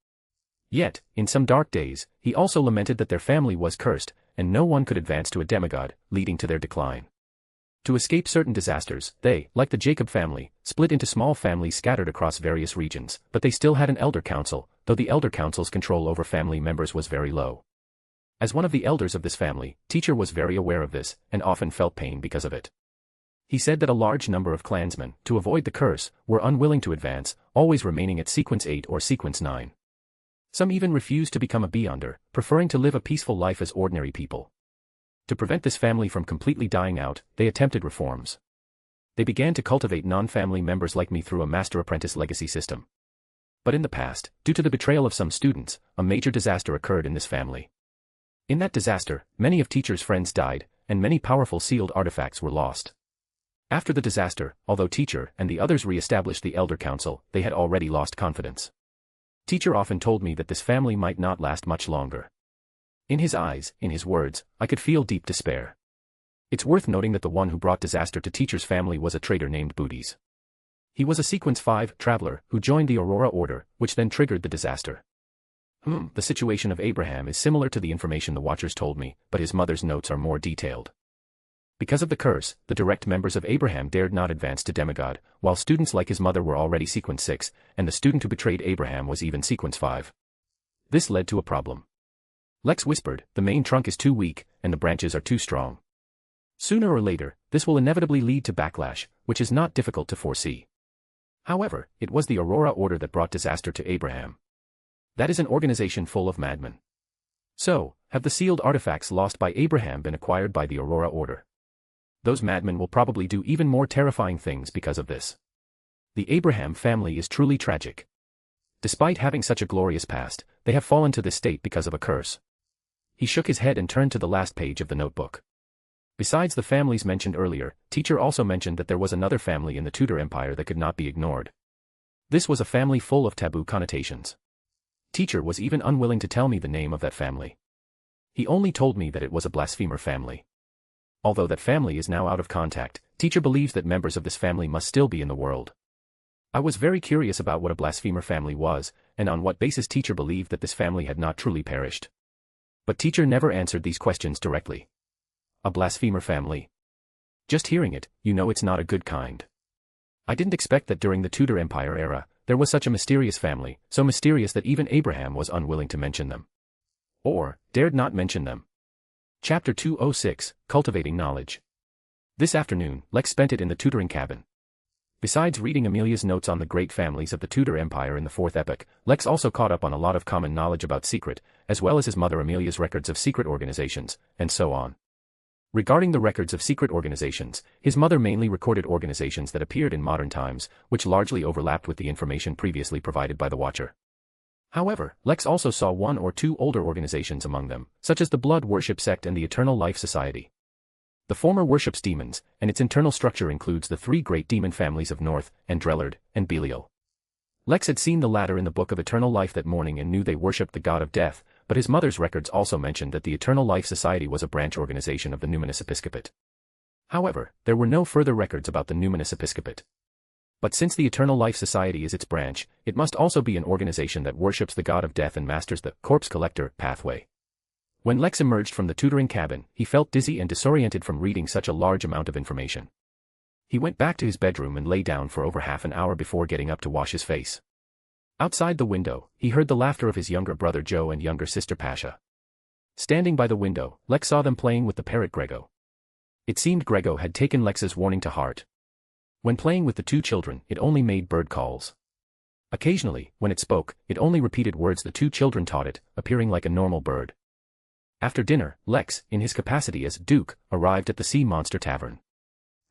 Yet, in some dark days, he also lamented that their family was cursed, and no one could advance to a demigod, leading to their decline. To escape certain disasters, they, like the Jacob family, split into small families scattered across various regions, but they still had an elder council, though the elder council's control over family members was very low. As one of the elders of this family, Teacher was very aware of this, and often felt pain because of it. He said that a large number of clansmen, to avoid the curse, were unwilling to advance, always remaining at sequence 8 or sequence 9. Some even refused to become a Beyonder, preferring to live a peaceful life as ordinary people. To prevent this family from completely dying out, they attempted reforms. They began to cultivate non-family members like me through a master-apprentice legacy system. But in the past, due to the betrayal of some students, a major disaster occurred in this family. In that disaster, many of Teacher's friends died, and many powerful sealed artifacts were lost. After the disaster, although Teacher and the others re-established the Elder Council, they had already lost confidence. Teacher often told me that this family might not last much longer. In his eyes, in his words, I could feel deep despair. It's worth noting that the one who brought disaster to Teacher's family was a traitor named Booties. He was a Sequence 5 traveler who joined the Aurora Order, which then triggered the disaster. The situation of Abraham is similar to the information the Watchers told me, but his mother's notes are more detailed. Because of the curse, the direct members of Abraham dared not advance to demigod, while students like his mother were already Sequence 6, and the student who betrayed Abraham was even Sequence 5. This led to a problem. Lex whispered, the main trunk is too weak, and the branches are too strong. Sooner or later, this will inevitably lead to backlash, which is not difficult to foresee. However, it was the Aurora Order that brought disaster to Abraham. That is an organization full of madmen. So, have the sealed artifacts lost by Abraham been acquired by the Aurora Order? Those madmen will probably do even more terrifying things because of this. The Abraham family is truly tragic. Despite having such a glorious past, they have fallen to this state because of a curse. He shook his head and turned to the last page of the notebook. Besides the families mentioned earlier, Teacher also mentioned that there was another family in the Tudor Empire that could not be ignored. This was a family full of taboo connotations. Teacher was even unwilling to tell me the name of that family. He only told me that it was a blasphemer family. Although that family is now out of contact, Teacher believes that members of this family must still be in the world. I was very curious about what a blasphemer family was, and on what basis Teacher believed that this family had not truly perished. But Teacher never answered these questions directly. A blasphemer family? Just hearing it, you know it's not a good kind. I didn't expect that during the Tudor Empire era, there was such a mysterious family, so mysterious that even Abraham was unwilling to mention them. Or, dared not mention them. Chapter 206, Cultivating Knowledge. This afternoon, Lex spent it in the tutoring cabin. Besides reading Amelia's notes on the great families of the Tudor Empire in the Fourth Epoch, Lex also caught up on a lot of common knowledge about secret, as well as his mother Amelia's records of secret organizations, and so on. Regarding the records of secret organizations, his mother mainly recorded organizations that appeared in modern times, which largely overlapped with the information previously provided by the Watcher. However, Lex also saw one or two older organizations among them, such as the Blood Worship Sect and the Eternal Life Society. The former worships demons, and its internal structure includes the three great demon families of North, Andrellard, and Belial. Lex had seen the latter in the Book of Eternal Life that morning and knew they worshipped the god of death, but his mother's records also mentioned that the Eternal Life Society was a branch organization of the Numinous Episcopate. However, there were no further records about the Numinous Episcopate. But since the Eternal Life Society is its branch, it must also be an organization that worships the god of death and masters the corpse collector pathway. When Lex emerged from the tutoring cabin, he felt dizzy and disoriented from reading such a large amount of information. He went back to his bedroom and lay down for over half an hour before getting up to wash his face. Outside the window, he heard the laughter of his younger brother Joe and younger sister Pasha. Standing by the window, Lex saw them playing with the parrot Grego. It seemed Grego had taken Lex's warning to heart. When playing with the two children, it only made bird calls. Occasionally, when it spoke, it only repeated words the two children taught it, appearing like a normal bird. After dinner, Lex, in his capacity as Duke, arrived at the Sea Monster Tavern.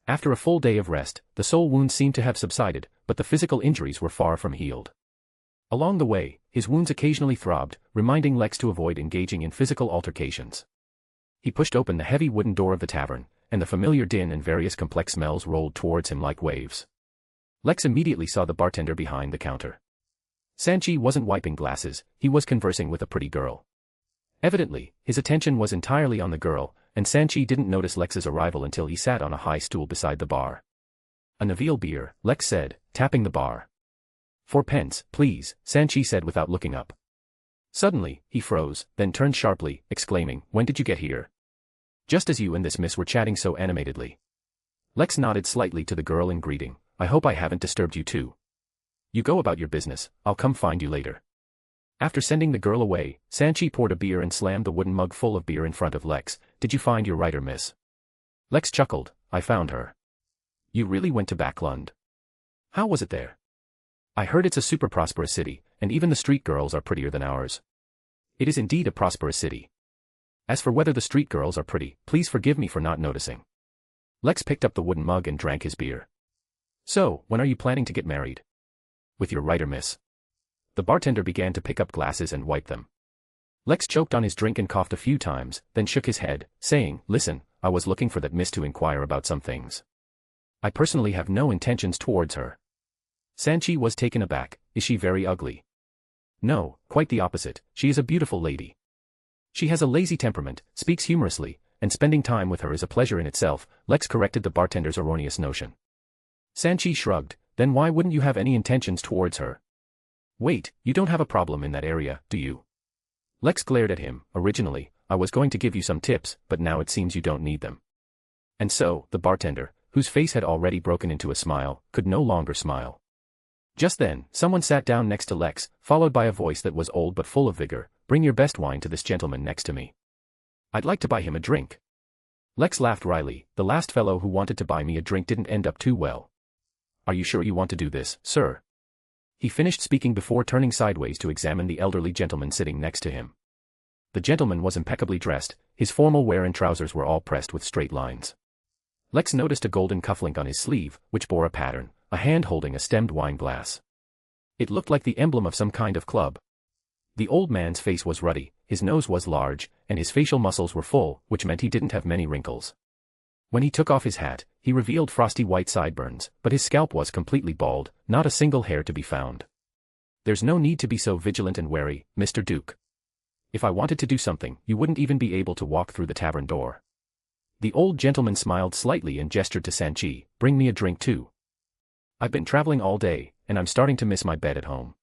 After a full day of rest, the soul wounds seemed to have subsided, but the physical injuries were far from healed. Along the way, his wounds occasionally throbbed, reminding Lex to avoid engaging in physical altercations. He pushed open the heavy wooden door of the tavern, and the familiar din and various complex smells rolled towards him like waves. Lex immediately saw the bartender behind the counter. Sanchi wasn't wiping glasses, he was conversing with a pretty girl. Evidently, his attention was entirely on the girl, and Sanchi didn't notice Lex's arrival until he sat on a high stool beside the bar. "A Neville beer," Lex said, tapping the bar. "4 pence, please," Sanchi said without looking up. Suddenly, he froze, then turned sharply, exclaiming, "When did you get here?" "Just as you and this miss were chatting so animatedly." Lex nodded slightly to the girl in greeting. "I hope I haven't disturbed you too. You go about your business, I'll come find you later." After sending the girl away, Sanchi poured a beer and slammed the wooden mug full of beer in front of Lex. "Did you find your writer, miss?" Lex chuckled. "I found her." "You really went to Backlund? How was it there?" "I heard it's a super prosperous city, and even the street girls are prettier than ours." "It is indeed a prosperous city. As for whether the street girls are pretty, please forgive me for not noticing." Lex picked up the wooden mug and drank his beer. "So, when are you planning to get married?" "With your writer, miss." The bartender began to pick up glasses and wipe them. Lex choked on his drink and coughed a few times, then shook his head, saying, "Listen, I was looking for that miss to inquire about some things. I personally have no intentions towards her." Sanchi was taken aback. "Is she very ugly?" "No, quite the opposite, she is a beautiful lady. She has a lazy temperament, speaks humorously, and spending time with her is a pleasure in itself." Lex corrected the bartender's erroneous notion. Sanchi shrugged. "Then why wouldn't you have any intentions towards her?" "Wait, you don't have a problem in that area, do you?" Lex glared at him. "Originally, I was going to give you some tips, but now it seems you don't need them." And so, the bartender, whose face had already broken into a smile, could no longer smile. Just then, someone sat down next to Lex, followed by a voice that was old but full of vigor. "Bring your best wine to this gentleman next to me. I'd like to buy him a drink." Lex laughed wryly. "The last fellow who wanted to buy me a drink didn't end up too well. Are you sure you want to do this, sir?" He finished speaking before turning sideways to examine the elderly gentleman sitting next to him. The gentleman was impeccably dressed, his formal wear and trousers were all pressed with straight lines. Lex noticed a golden cufflink on his sleeve, which bore a pattern, a hand holding a stemmed wine glass. It looked like the emblem of some kind of club. The old man's face was ruddy, his nose was large, and his facial muscles were full, which meant he didn't have many wrinkles. When he took off his hat, he revealed frosty white sideburns, but his scalp was completely bald, not a single hair to be found. "There's no need to be so vigilant and wary, Mr. Duke. If I wanted to do something, you wouldn't even be able to walk through the tavern door." The old gentleman smiled slightly and gestured to Sanchi. "Bring me a drink too. I've been traveling all day, and I'm starting to miss my bed at home."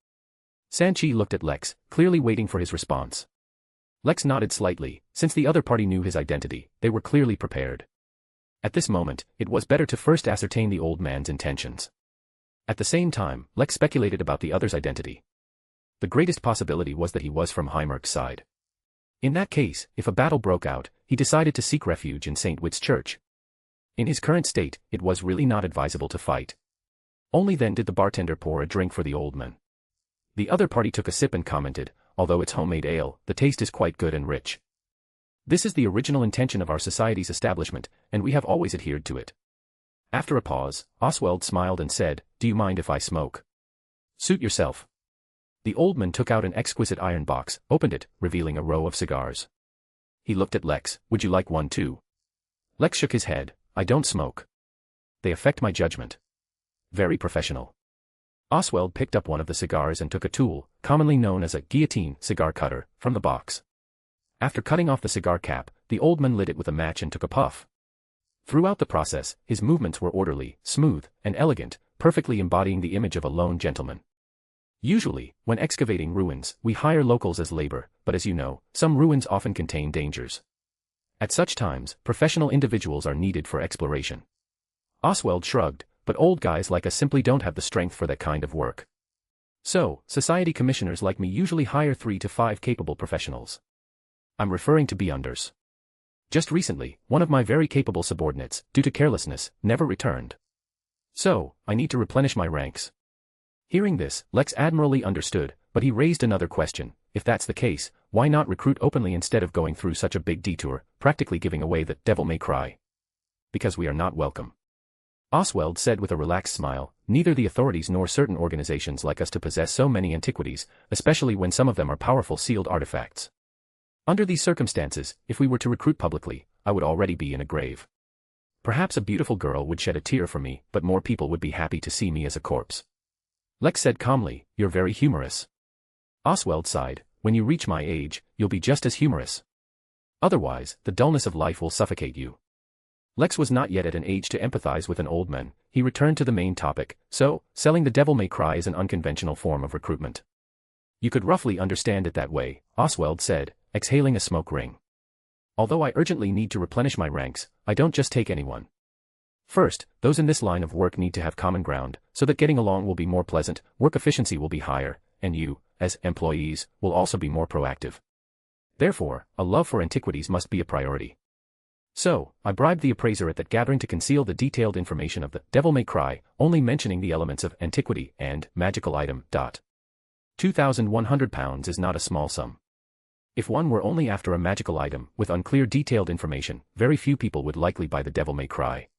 Sanchi looked at Lex, clearly waiting for his response. Lex nodded slightly. Since the other party knew his identity, they were clearly prepared. At this moment, it was better to first ascertain the old man's intentions. At the same time, Lex speculated about the other's identity. The greatest possibility was that he was from Heimerk's side. In that case, if a battle broke out, he decided to seek refuge in St. Witt's Church. In his current state, it was really not advisable to fight. Only then did the bartender pour a drink for the old man. The other party took a sip and commented, "Although it's homemade ale, the taste is quite good and rich. This is the original intention of our society's establishment, and we have always adhered to it." After a pause, Oswald smiled and said, "Do you mind if I smoke?" "Suit yourself." The old man took out an exquisite iron box, opened it, revealing a row of cigars. He looked at Lex. "Would you like one too?" Lex shook his head. "I don't smoke. They affect my judgment." "Very professional." Oswald picked up one of the cigars and took a tool, commonly known as a guillotine cigar cutter, from the box. After cutting off the cigar cap, the old man lit it with a match and took a puff. Throughout the process, his movements were orderly, smooth, and elegant, perfectly embodying the image of a lone gentleman. Usually, when excavating ruins, we hire locals as labor, but as you know, some ruins often contain dangers. At such times, professional individuals are needed for exploration. Oswald shrugged, "But old guys like us simply don't have the strength for that kind of work. So, society commissioners like me usually hire 3 to 5 capable professionals." I'm referring to Beyonders. Just recently, one of my very capable subordinates, due to carelessness, never returned. So, I need to replenish my ranks. Hearing this, Lex admirably understood, but he raised another question. If that's the case, why not recruit openly instead of going through such a big detour, practically giving away the devil may cry? Because we are not welcome. Oswald said with a relaxed smile, neither the authorities nor certain organizations like us to possess so many antiquities, especially when some of them are powerful sealed artifacts. Under these circumstances, if we were to recruit publicly, I would already be in a grave. Perhaps a beautiful girl would shed a tear for me, but more people would be happy to see me as a corpse. Lex said calmly, you're very humorous. Oswald sighed, when you reach my age, you'll be just as humorous. Otherwise, the dullness of life will suffocate you. Lex was not yet at an age to empathize with an old man. He returned to the main topic. So, selling the devil may cry is an unconventional form of recruitment. You could roughly understand it that way, Oswald said, exhaling a smoke ring. Although I urgently need to replenish my ranks, I don't just take anyone. First, those in this line of work need to have common ground, so that getting along will be more pleasant, work efficiency will be higher, and you, as employees, will also be more proactive. Therefore, a love for antiquities must be a priority. So, I bribed the appraiser at that gathering to conceal the detailed information of the devil may cry, only mentioning the elements of antiquity and magical item. £2,100 is not a small sum. If one were only after a magical item with unclear detailed information, very few people would likely buy the devil may cry.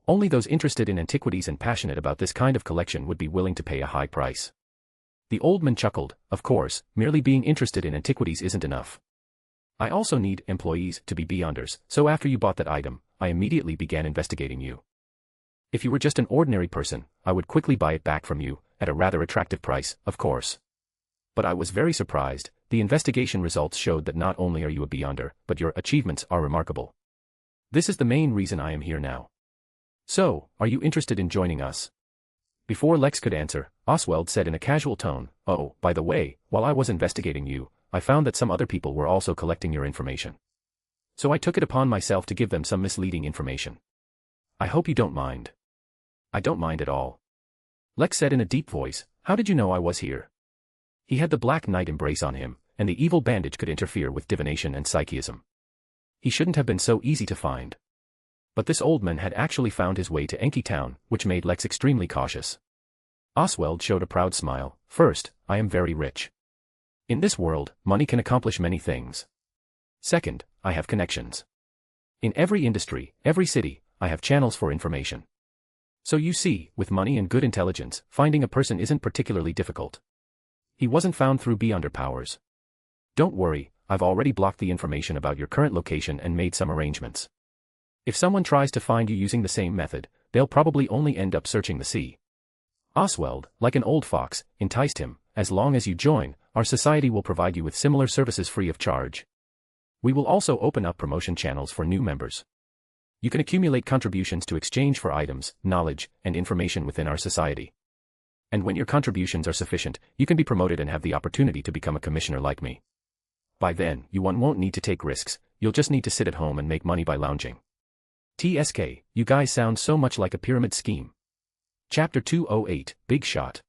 Only those interested in antiquities and passionate about this kind of collection would be willing to pay a high price. The old man chuckled, of course, merely being interested in antiquities isn't enough. I also need employees to be Beyonders, so after you bought that item, I immediately began investigating you. If you were just an ordinary person, I would quickly buy it back from you, at a rather attractive price, of course. But I was very surprised. The investigation results showed that not only are you a Beyonder, but your achievements are remarkable. This is the main reason I am here now. So, are you interested in joining us? Before Lex could answer, Oswald said in a casual tone, oh, by the way, while I was investigating you, I found that some other people were also collecting your information. So I took it upon myself to give them some misleading information. I hope you don't mind. I don't mind at all. Lex said in a deep voice, how did you know I was here? He had the Black Knight embrace on him, and the evil bandage could interfere with divination and psychism. He shouldn't have been so easy to find. But this old man had actually found his way to Enki Town, which made Lex extremely cautious. Oswald showed a proud smile. First, I am very rich. In this world, money can accomplish many things. Second, I have connections. In every industry, every city, I have channels for information. So you see, with money and good intelligence, finding a person isn't particularly difficult. He wasn't found through Beyonder powers. Don't worry, I've already blocked the information about your current location and made some arrangements. If someone tries to find you using the same method, they'll probably only end up searching the sea. Oswald, like an old fox, enticed him. As long as you join, our society will provide you with similar services free of charge. We will also open up promotion channels for new members. You can accumulate contributions to exchange for items, knowledge, and information within our society. And when your contributions are sufficient, you can be promoted and have the opportunity to become a commissioner like me. By then, you won't need to take risks, you'll just need to sit at home and make money by lounging. TSK, you guys sound so much like a pyramid scheme. Chapter 208, Big Shot.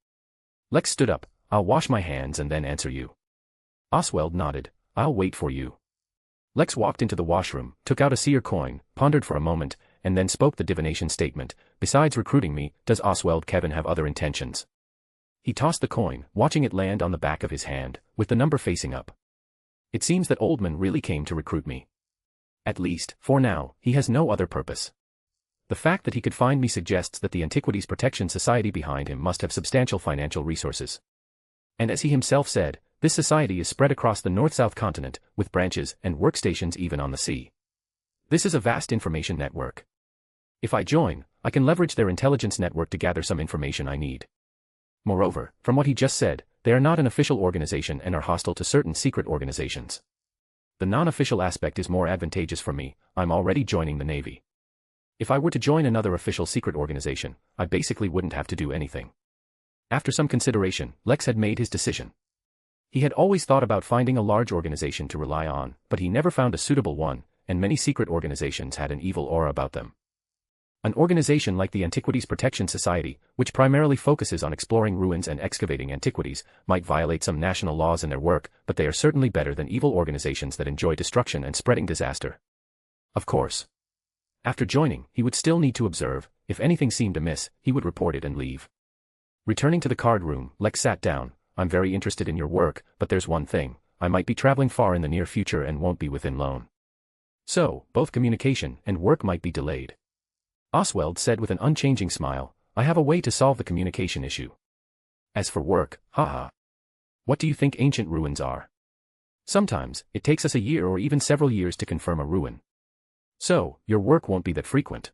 Lex stood up. I'll wash my hands and then answer you. Oswald nodded. I'll wait for you. Lex walked into the washroom, took out a seer coin, pondered for a moment, and then spoke the divination statement. Besides recruiting me, does Oswald Kevin have other intentions? He tossed the coin, watching it land on the back of his hand, with the number facing up. It seems that Oldman really came to recruit me. At least, for now, he has no other purpose. The fact that he could find me suggests that the Antiquities Protection Society behind him must have substantial financial resources. And as he himself said, this society is spread across the north-south continent, with branches and workstations even on the sea. This is a vast information network. If I join, I can leverage their intelligence network to gather some information I need. Moreover, from what he just said, they are not an official organization and are hostile to certain secret organizations. The non-official aspect is more advantageous for me. I'm already joining the Navy. If I were to join another official secret organization, I basically wouldn't have to do anything. After some consideration, Lex had made his decision. He had always thought about finding a large organization to rely on, but he never found a suitable one, and many secret organizations had an evil aura about them. An organization like the Antiquities Protection Society, which primarily focuses on exploring ruins and excavating antiquities, might violate some national laws in their work, but they are certainly better than evil organizations that enjoy destruction and spreading disaster. Of course. After joining, he would still need to observe. If anything seemed amiss, he would report it and leave. Returning to the card room, Lex sat down. I'm very interested in your work, but there's one thing. I might be traveling far in the near future and won't be within loan. So, both communication and work might be delayed. Oswald said with an unchanging smile, I have a way to solve the communication issue. As for work, haha. What do you think ancient ruins are? Sometimes, it takes us a year or even several years to confirm a ruin. So, your work won't be that frequent.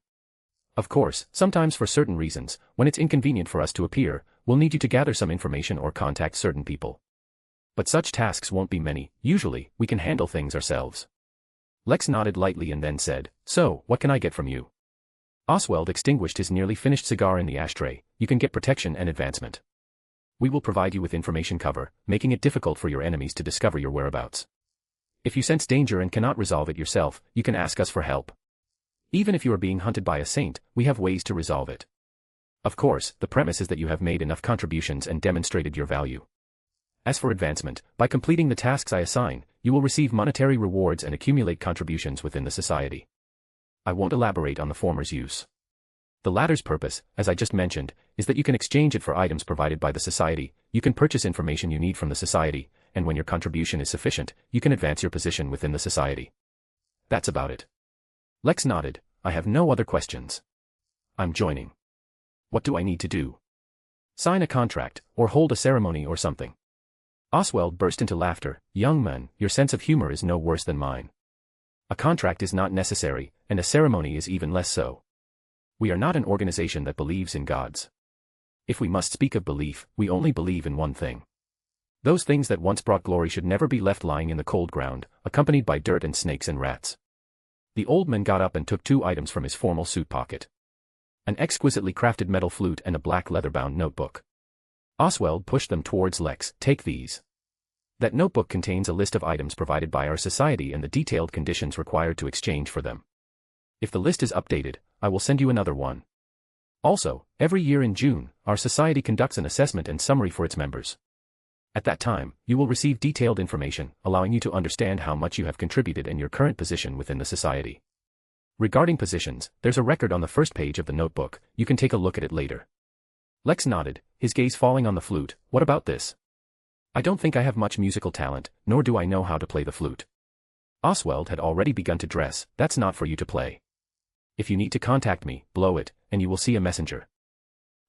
Of course, sometimes for certain reasons, when it's inconvenient for us to appear, we'll need you to gather some information or contact certain people. But such tasks won't be many. Usually, we can handle things ourselves. Lex nodded lightly and then said, So, what can I get from you? Oswald extinguished his nearly finished cigar in the ashtray. You can get protection and advancement. We will provide you with information cover, making it difficult for your enemies to discover your whereabouts. If you sense danger and cannot resolve it yourself, you can ask us for help. Even if you are being hunted by a saint, we have ways to resolve it. Of course, the premise is that you have made enough contributions and demonstrated your value. As for advancement, by completing the tasks I assign, you will receive monetary rewards and accumulate contributions within the society. I won't elaborate on the former's use. The latter's purpose, as I just mentioned, is that you can exchange it for items provided by the society, you can purchase information you need from the society, and when your contribution is sufficient, you can advance your position within the society. That's about it. Lex nodded. I have no other questions. I'm joining. What do I need to do? Sign a contract, or hold a ceremony or something. Oswald burst into laughter. Young man, your sense of humor is no worse than mine. A contract is not necessary, and a ceremony is even less so. We are not an organization that believes in gods. If we must speak of belief, we only believe in one thing. Those things that once brought glory should never be left lying in the cold ground, accompanied by dirt and snakes and rats. The old man got up and took 2 items from his formal suit pocket. An exquisitely crafted metal flute and a black leather-bound notebook. Oswald pushed them towards Lex. Take these. That notebook contains a list of items provided by our society and the detailed conditions required to exchange for them. If the list is updated, I will send you another one. Also, every year in June, our society conducts an assessment and summary for its members. At that time, you will receive detailed information, allowing you to understand how much you have contributed and your current position within the society. Regarding positions, there's a record on the first page of the notebook. You can take a look at it later. Lex nodded, his gaze falling on the flute. What about this? I don't think I have much musical talent, nor do I know how to play the flute. Oswald had already begun to dress. That's not for you to play. If you need to contact me, blow it, and you will see a messenger.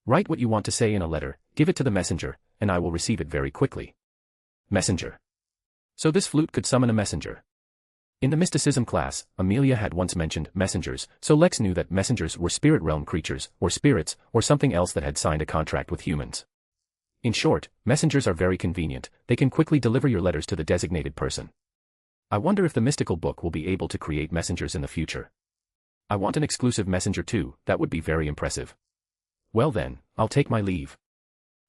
Write what you want to say in a letter, give it to the messenger, and I will receive it very quickly. Messenger. So this flute could summon a messenger. In the mysticism class, Amelia had once mentioned messengers, so Lex knew that messengers were spirit realm creatures, or spirits, or something else that had signed a contract with humans. In short, messengers are very convenient. They can quickly deliver your letters to the designated person. I wonder if the mystical book will be able to create messengers in the future. I want an exclusive messenger too. That would be very impressive. Well then, I'll take my leave.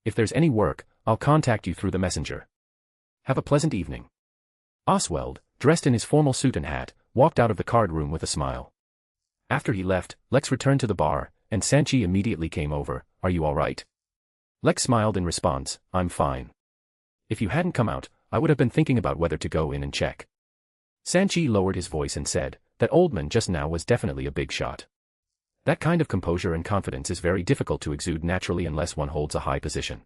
If there's any work, I'll contact you through the messenger. Have a pleasant evening. Oswald, dressed in his formal suit and hat, walked out of the card room with a smile. After he left, Lex returned to the bar, and Sanchi immediately came over. Are you all right? Lex smiled in response. I'm fine. If you hadn't come out, I would have been thinking about whether to go in and check. Sanchi lowered his voice and said, that old man just now was definitely a big shot. That kind of composure and confidence is very difficult to exude naturally unless one holds a high position.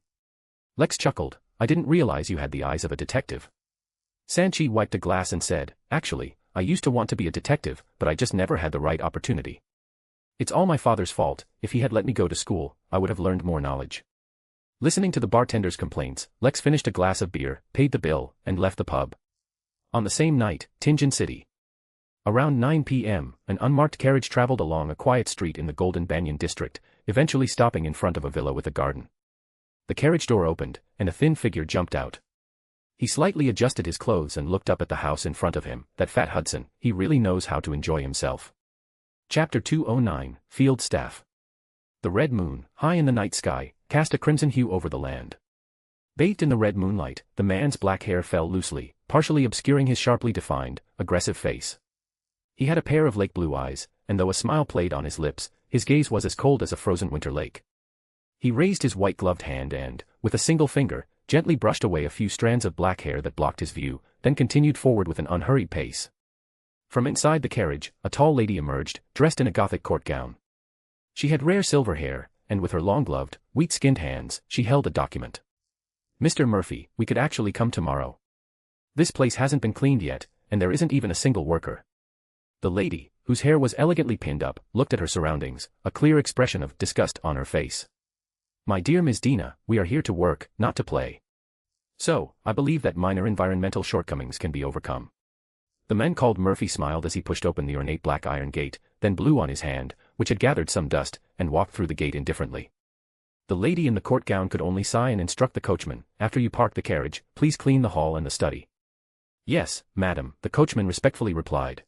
Lex chuckled. I didn't realize you had the eyes of a detective. Sanchi wiped a glass and said, actually, I used to want to be a detective, but I just never had the right opportunity. It's all my father's fault. If he had let me go to school, I would have learned more knowledge. Listening to the bartender's complaints, Lex finished a glass of beer, paid the bill, and left the pub. On the same night, Tingen City. Around 9 p.m., an unmarked carriage traveled along a quiet street in the Golden Banyan district, eventually stopping in front of a villa with a garden. The carriage door opened, and a thin figure jumped out. He slightly adjusted his clothes and looked up at the house in front of him. That fat Hudson, he really knows how to enjoy himself. Chapter 209, Field Staff. The red moon, high in the night sky, cast a crimson hue over the land. Bathed in the red moonlight, the man's black hair fell loosely, partially obscuring his sharply defined, aggressive face. He had a pair of lake blue eyes, and though a smile played on his lips, his gaze was as cold as a frozen winter lake. He raised his white-gloved hand and, with a single finger, gently brushed away a few strands of black hair that blocked his view, then continued forward with an unhurried pace. From inside the carriage, a tall lady emerged, dressed in a Gothic court gown. She had rare silver hair, and with her long-gloved, wheat-skinned hands, she held a document. "Mr. Murphy, we could actually come tomorrow. This place hasn't been cleaned yet, and there isn't even a single worker." The lady, whose hair was elegantly pinned up, looked at her surroundings, a clear expression of disgust on her face. "My dear Ms. Dina, we are here to work, not to play. So, I believe that minor environmental shortcomings can be overcome." The man called Murphy smiled as he pushed open the ornate black iron gate, then blew on his hand, which had gathered some dust, and walked through the gate indifferently. The lady in the court gown could only sigh and instruct the coachman, "After you park the carriage, please clean the hall and the study." "Yes, madam," the coachman respectfully replied.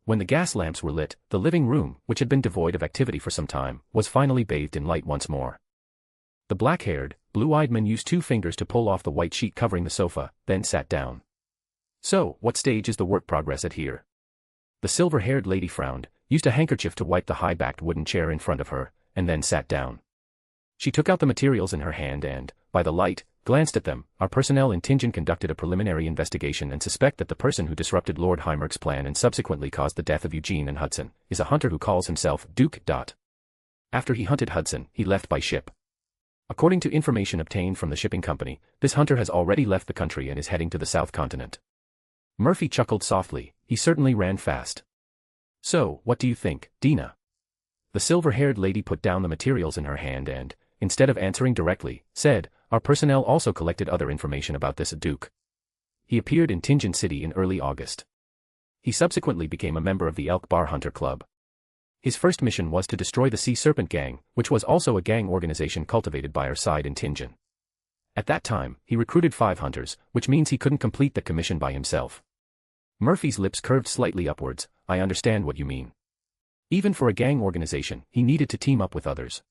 When the gas lamps were lit, the living room, which had been devoid of activity for some time, was finally bathed in light once more. The black-haired, blue-eyed man used 2 fingers to pull off the white sheet covering the sofa, then sat down. "So, what stage is the work progress at here?" The silver-haired lady frowned, used a handkerchief to wipe the high-backed wooden chair in front of her, and then sat down. She took out the materials in her hand and, by the light, glanced at them. "Our personnel in Tingen conducted a preliminary investigation and suspect that the person who disrupted Lord Heimerk's plan and subsequently caused the death of Eugene and Hudson is a hunter who calls himself Duke. After he hunted Hudson, he left by ship. According to information obtained from the shipping company, this hunter has already left the country and is heading to the South Continent." Murphy chuckled softly. He certainly ran fast. "So, what do you think, Dina?" The silver-haired lady put down the materials in her hand and, instead of answering directly, said, "Our personnel also collected other information about this Duke. He appeared in Tingen City in early August. He subsequently became a member of the Elk Bar Hunter Club. His first mission was to destroy the Sea Serpent Gang, which was also a gang organization cultivated by our side in Tingen. At that time, he recruited 5 hunters, which means he couldn't complete the commission by himself." Murphy's lips curved slightly upwards. "I understand what you mean. Even for a gang organization, he needed to team up with others.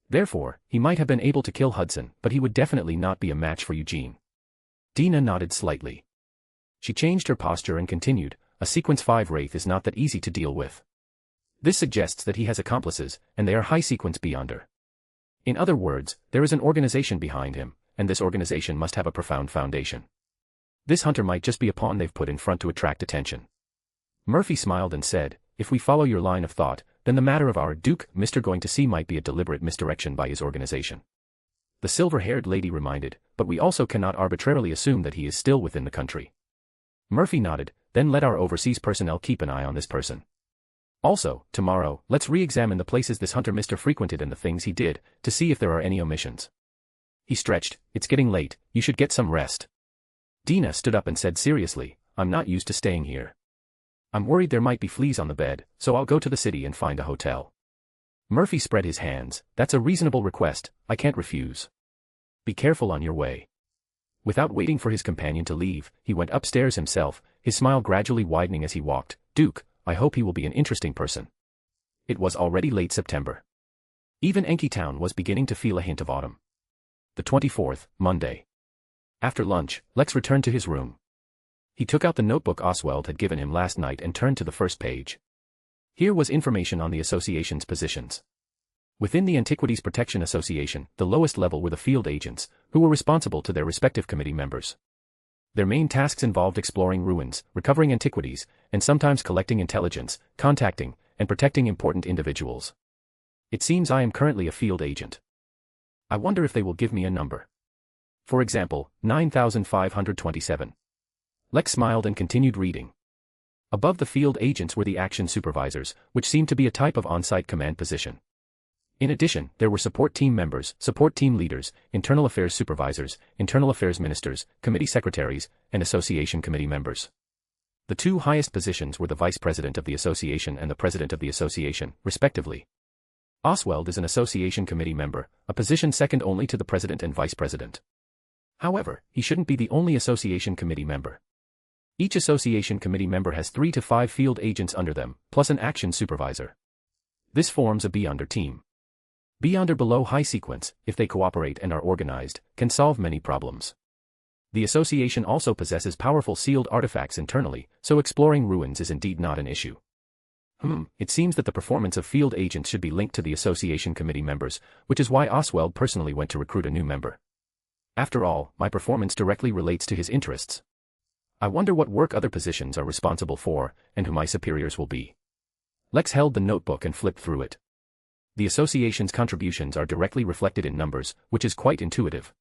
Therefore, he might have been able to kill Hudson, but he would definitely not be a match for Eugene." Dina nodded slightly. She changed her posture and continued, "A Sequence 5 Wraith is not that easy to deal with. This suggests that he has accomplices, and they are high Sequence Beyonder. In other words, there is an organization behind him, and this organization must have a profound foundation. This hunter might just be a pawn they've put in front to attract attention." Murphy smiled and said, "If we follow your line of thought, then the matter of our Duke Mr. going to sea might be a deliberate misdirection by his organization." The silver-haired lady reminded, "But we also cannot arbitrarily assume that he is still within the country." Murphy nodded, "Then let our overseas personnel keep an eye on this person. Also, tomorrow, let's re-examine the places this hunter Mr. frequented and the things he did, to see if there are any omissions." He stretched. "It's getting late, you should get some rest." Dina stood up and said seriously, "I'm not used to staying here. I'm worried there might be fleas on the bed, so I'll go to the city and find a hotel." Murphy spread his hands. "That's a reasonable request, I can't refuse. Be careful on your way." Without waiting for his companion to leave, he went upstairs himself, his smile gradually widening as he walked. "Duke, I hope he will be an interesting person." It was already late September. Even Enki Town was beginning to feel a hint of autumn. The 24th, Monday. After lunch, Lex returned to his room. He took out the notebook Oswald had given him last night and turned to the first page. Here was information on the association's positions. Within the Antiquities Protection Association, the lowest level were the field agents, who were responsible to their respective committee members. Their main tasks involved exploring ruins, recovering antiquities, and sometimes collecting intelligence, contacting, and protecting important individuals. It seems I am currently a field agent. I wonder if they will give me a number. For example, 9527. Lex smiled and continued reading. Above the field agents were the action supervisors, which seemed to be a type of on-site command position. In addition, there were support team members, support team leaders, internal affairs supervisors, internal affairs ministers, committee secretaries, and association committee members. The 2 highest positions were the vice president of the association and the president of the association, respectively. Oswald is an association committee member, a position second only to the president and vice president. However, he shouldn't be the only association committee member. Each association committee member has 3 to 5 field agents under them, plus an action supervisor. This forms a Beyonder team. Beyonder below high sequence, if they cooperate and are organized, can solve many problems. The association also possesses powerful sealed artifacts internally, so exploring ruins is indeed not an issue. It seems that the performance of field agents should be linked to the association committee members, which is why Oswald personally went to recruit a new member. After all, my performance directly relates to his interests. I wonder what work other positions are responsible for, and who my superiors will be. Lex held the notebook and flipped through it. The association's contributions are directly reflected in numbers, which is quite intuitive.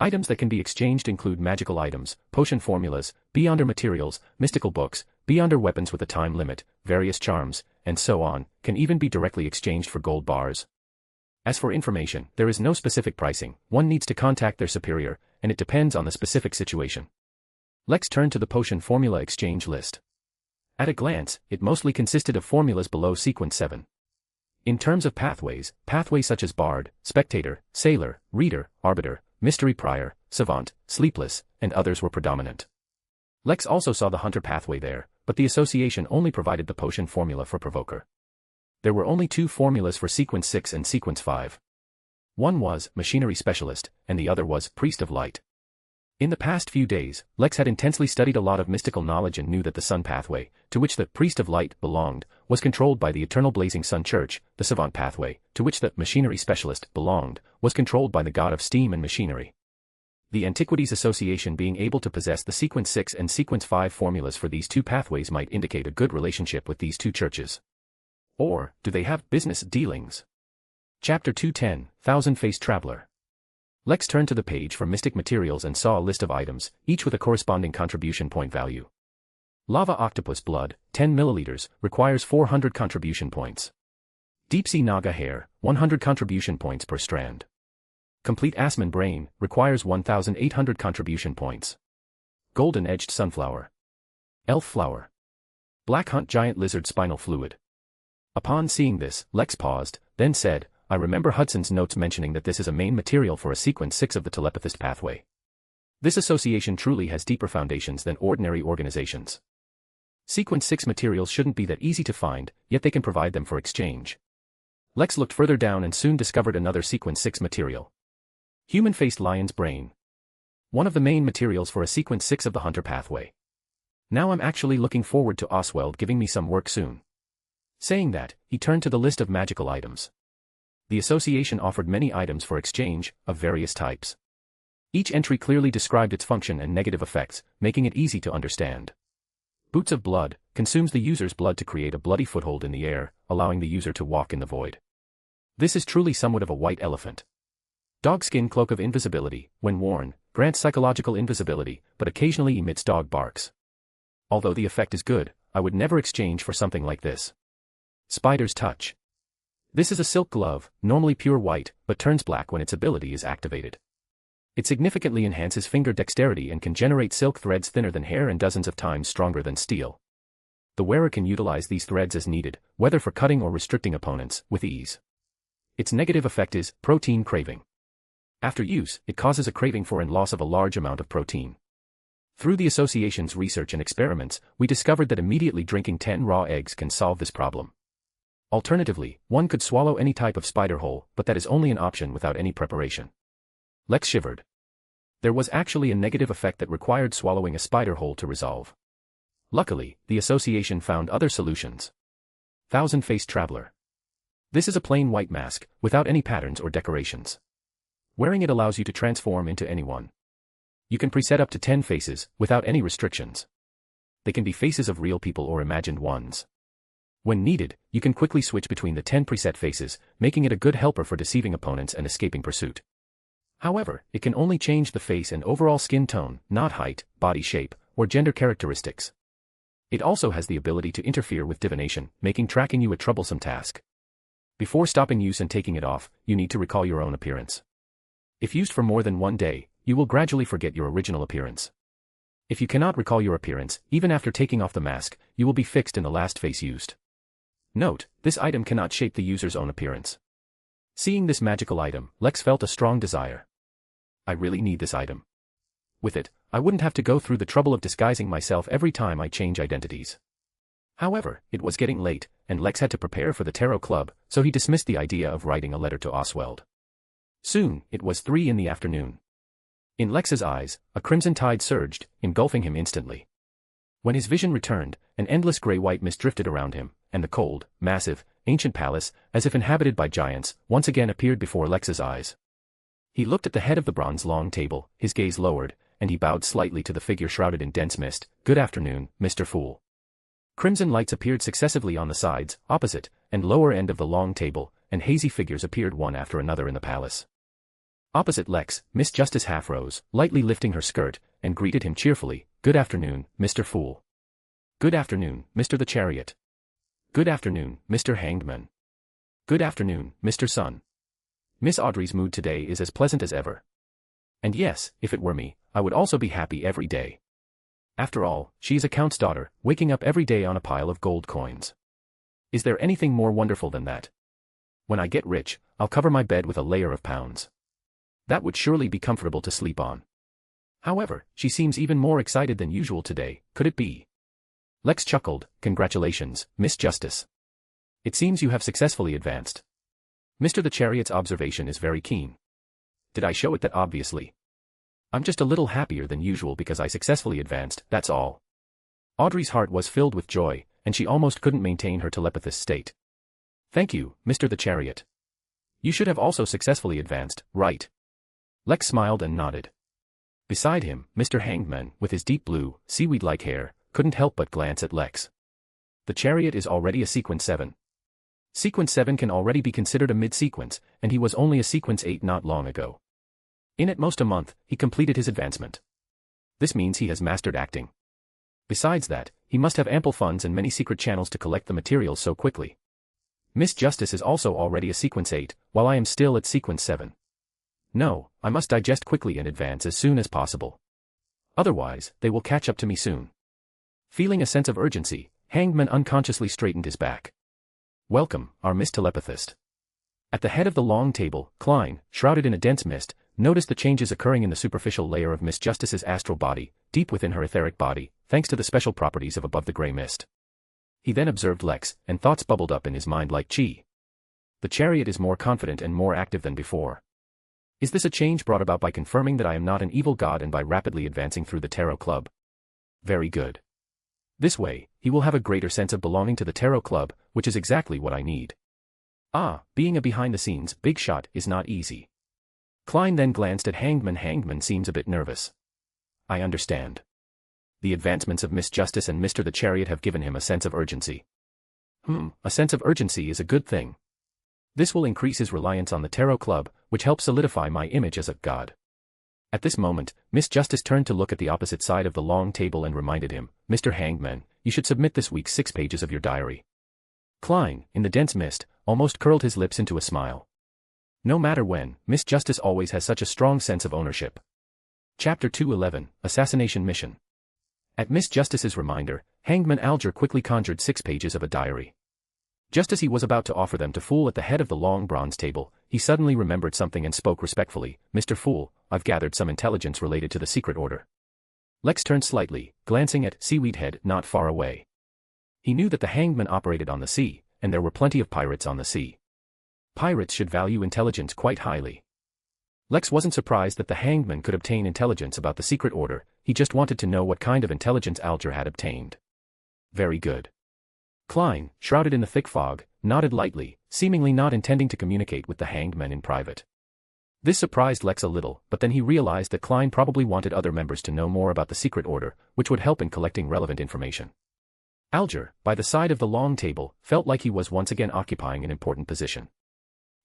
Items that can be exchanged include magical items, potion formulas, beyonder materials, mystical books, beyonder weapons with a time limit, various charms, and so on, can even be directly exchanged for gold bars. As for information, there is no specific pricing, one needs to contact their superior, and it depends on the specific situation. Lex turned to the potion formula exchange list. At a glance, it mostly consisted of formulas below sequence 7. In terms of pathways such as Bard, Spectator, Sailor, Reader, Arbiter, Mystery Prior, Savant, Sleepless, and others were predominant. Lex also saw the Hunter pathway there, but the association only provided the potion formula for Provoker. There were only 2 formulas for sequence 6 and sequence 5. One was Machinery Specialist, and the other was Priest of Light. In the past few days, Lex had intensely studied a lot of mystical knowledge and knew that the Sun pathway, to which the Priest of Light belonged, was controlled by the Eternal Blazing Sun Church. The Savant pathway, to which the Machinery Specialist belonged, was controlled by the God of Steam and Machinery. The Antiquities Association being able to possess the Sequence 6 and Sequence 5 formulas for these 2 pathways might indicate a good relationship with these 2 churches. Or, do they have business dealings? Chapter 210, Thousand-Faced Traveler. Lex turned to the page for mystic materials and saw a list of items, each with a corresponding contribution point value. Lava Octopus Blood, 10 milliliters, requires 400 contribution points. Deep Sea Naga Hair, 100 contribution points per strand. Complete Asman Brain, requires 1,800 contribution points. Golden Edged Sunflower. Elf Flower. Black Hunt Giant Lizard Spinal Fluid. Upon seeing this, Lex paused, then said, I remember Hudson's notes mentioning that this is a main material for a sequence 6 of the telepathist pathway. This association truly has deeper foundations than ordinary organizations. Sequence 6 materials shouldn't be that easy to find, yet they can provide them for exchange. Lex looked further down and soon discovered another sequence 6 material. Human-Faced Lion's Brain. One of the main materials for a sequence 6 of the Hunter pathway. Now I'm actually looking forward to Oswald giving me some work soon. Saying that, he turned to the list of magical items. The association offered many items for exchange, of various types. Each entry clearly described its function and negative effects, making it easy to understand. Boots of Blood, consumes the user's blood to create a bloody foothold in the air, allowing the user to walk in the void. This is truly somewhat of a white elephant. Dogskin Cloak of Invisibility, when worn, grants psychological invisibility, but occasionally emits dog barks. Although the effect is good, I would never exchange for something like this. Spider's Touch. This is a silk glove, normally pure white, but turns black when its ability is activated. It significantly enhances finger dexterity and can generate silk threads thinner than hair and dozens of times stronger than steel. The wearer can utilize these threads as needed, whether for cutting or restricting opponents, with ease. Its negative effect is protein craving. After use, it causes a craving for and loss of a large amount of protein. Through the association's research and experiments, we discovered that immediately drinking 10 raw eggs can solve this problem. Alternatively, one could swallow any type of spider whole, but that is only an option without any preparation. Lex shivered. There was actually a negative effect that required swallowing a spider whole to resolve. Luckily, the association found other solutions. Thousand-Faced Traveler. This is a plain white mask, without any patterns or decorations. Wearing it allows you to transform into anyone. You can preset up to 10 faces, without any restrictions. They can be faces of real people or imagined ones. When needed, you can quickly switch between the 10 preset faces, making it a good helper for deceiving opponents and escaping pursuit. However, it can only change the face and overall skin tone, not height, body shape, or gender characteristics. It also has the ability to interfere with divination, making tracking you a troublesome task. Before stopping use and taking it off, you need to recall your own appearance. If used for more than one day, you will gradually forget your original appearance. If you cannot recall your appearance, even after taking off the mask, you will be fixed in the last face used. Note, this item cannot shape the user's own appearance. Seeing this magical item, Lex felt a strong desire. I really need this item. With it, I wouldn't have to go through the trouble of disguising myself every time I change identities. However, it was getting late, and Lex had to prepare for the Tarot Club, so he dismissed the idea of writing a letter to Oswald. Soon, it was 3 in the afternoon. In Lex's eyes, a crimson tide surged, engulfing him instantly. When his vision returned, an endless gray-white mist drifted around him, and the cold, massive, ancient palace, as if inhabited by giants, once again appeared before Lex's eyes. He looked at the head of the bronze long table, his gaze lowered, and he bowed slightly to the figure shrouded in dense mist. "Good afternoon, Mr. Fool." Crimson lights appeared successively on the sides, opposite, and lower end of the long table, and hazy figures appeared one after another in the palace. Opposite Lex, Miss Justice half rose, lightly lifting her skirt, and greeted him cheerfully. "Good afternoon, Mr. Fool." "Good afternoon, Mr. the Chariot." "Good afternoon, Mr. Hanged Man." "Good afternoon, Mr. Sun." Miss Audrey's mood today is as pleasant as ever. And yes, if it were me, I would also be happy every day. After all, she is a count's daughter, waking up every day on a pile of gold coins. Is there anything more wonderful than that? When I get rich, I'll cover my bed with a layer of pounds. That would surely be comfortable to sleep on. However, she seems even more excited than usual today. Could it be? Lex chuckled. "Congratulations, Miss Justice. It seems you have successfully advanced." Mr. the Chariot's observation is very keen. "Did I show it that obviously? I'm just a little happier than usual because I successfully advanced, that's all." Audrey's heart was filled with joy, and she almost couldn't maintain her telepathous state. "Thank you, Mr. the Chariot. You should have also successfully advanced, right?" Lex smiled and nodded. Beside him, Mr. Hangman, with his deep blue, seaweed-like hair, couldn't help but glance at Lex. The Chariot is already a Sequence 7. Sequence 7 can already be considered a mid-sequence, and he was only a Sequence 8 not long ago. In at most a month, he completed his advancement. This means he has mastered acting. Besides that, he must have ample funds and many secret channels to collect the materials so quickly. Miss Justice is also already a Sequence 8, while I am still at Sequence 7. No, I must digest quickly and advance as soon as possible. Otherwise, they will catch up to me soon. Feeling a sense of urgency, Hangman unconsciously straightened his back. "Welcome, our Miss Telepathist." At the head of the long table, Klein, shrouded in a dense mist, noticed the changes occurring in the superficial layer of Miss Justice's astral body, deep within her etheric body, thanks to the special properties of above the gray mist. He then observed Lex, and thoughts bubbled up in his mind like chi. The Chariot is more confident and more active than before. Is this a change brought about by confirming that I am not an evil god and by rapidly advancing through the Tarot Club? Very good. This way, he will have a greater sense of belonging to the Tarot Club, which is exactly what I need. Being a behind-the-scenes big shot is not easy. Klein then glanced at Hangman. Hangman seems a bit nervous. I understand. The advancements of Miss Justice and Mr. the Chariot have given him a sense of urgency. A sense of urgency is a good thing. This will increase his reliance on the Tarot Club, which helps solidify my image as a god. At this moment, Miss Justice turned to look at the opposite side of the long table and reminded him, "Mr. Hangman, you should submit this week's 6 pages of your diary." Klein, in the dense mist, almost curled his lips into a smile. No matter when, Miss Justice always has such a strong sense of ownership. Chapter 211, Assassination Mission. At Miss Justice's reminder, Hangman Alger quickly conjured 6 pages of a diary. Just as he was about to offer them to Fool at the head of the long bronze table, he suddenly remembered something and spoke respectfully, "Mr. Fool, I've gathered some intelligence related to the secret order." Lex turned slightly, glancing at Seaweed Head not far away. He knew that the Hangman operated on the sea, and there were plenty of pirates on the sea. Pirates should value intelligence quite highly. Lex wasn't surprised that the Hangman could obtain intelligence about the secret order, he just wanted to know what kind of intelligence Alger had obtained. Very good. Klein, shrouded in the thick fog, nodded lightly, seemingly not intending to communicate with the Hangman in private. This surprised Lex a little, but then he realized that Klein probably wanted other members to know more about the secret order, which would help in collecting relevant information. Alger, by the side of the long table, felt like he was once again occupying an important position.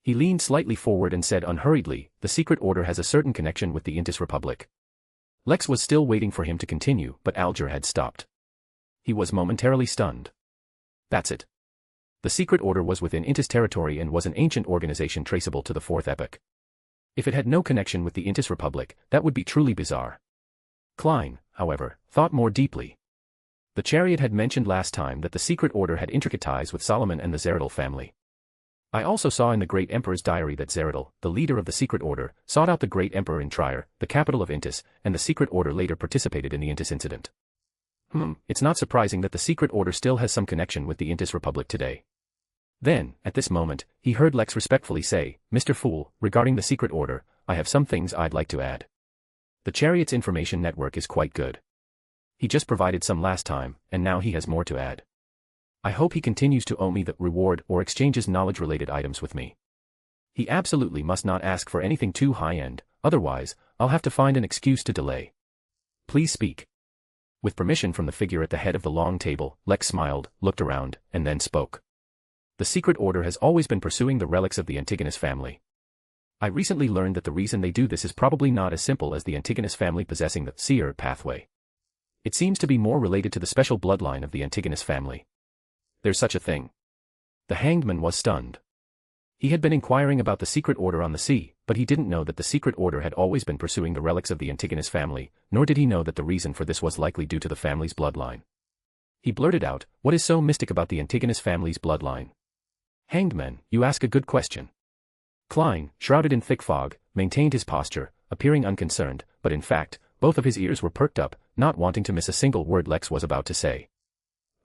He leaned slightly forward and said unhurriedly, "The secret order has a certain connection with the Intis Republic." Lex was still waiting for him to continue, but Alger had stopped. He was momentarily stunned. That's it. The secret order was within Intis territory and was an ancient organization traceable to the 4th epoch. If it had no connection with the Intis Republic, that would be truly bizarre. Klein, however, thought more deeply. The Chariot had mentioned last time that the secret order had intricate ties with Solomon and the Zeradal family. I also saw in the Great Emperor's diary that Zeradal, the leader of the secret order, sought out the Great Emperor in Trier, the capital of Intis, and the secret order later participated in the Intis incident. It's not surprising that the secret order still has some connection with the Intis Republic today. Then, at this moment, he heard Lex respectfully say, "Mr. Fool, regarding the secret order, I have some things I'd like to add. The Chariot's information network is quite good. He just provided some last time, and now he has more to add. I hope he continues to owe me the reward or exchanges knowledge-related items with me. He absolutely must not ask for anything too high-end, otherwise, I'll have to find an excuse to delay. Please speak. With permission from the figure at the head of the long table, Lex smiled, looked around, and then spoke. The Secret Order has always been pursuing the relics of the Antigonus family. I recently learned that the reason they do this is probably not as simple as the Antigonus family possessing the seer pathway. It seems to be more related to the special bloodline of the Antigonus family. There's such a thing. The hanged man was stunned. He had been inquiring about the Secret Order on the sea, but he didn't know that the Secret Order had always been pursuing the relics of the Antigonus family, nor did he know that the reason for this was likely due to the family's bloodline. He blurted out, "What is so mystic about the Antigonus family's bloodline?" "Hanged man, you ask a good question." Klein, shrouded in thick fog, maintained his posture, appearing unconcerned, but in fact, both of his ears were perked up, not wanting to miss a single word Lex was about to say.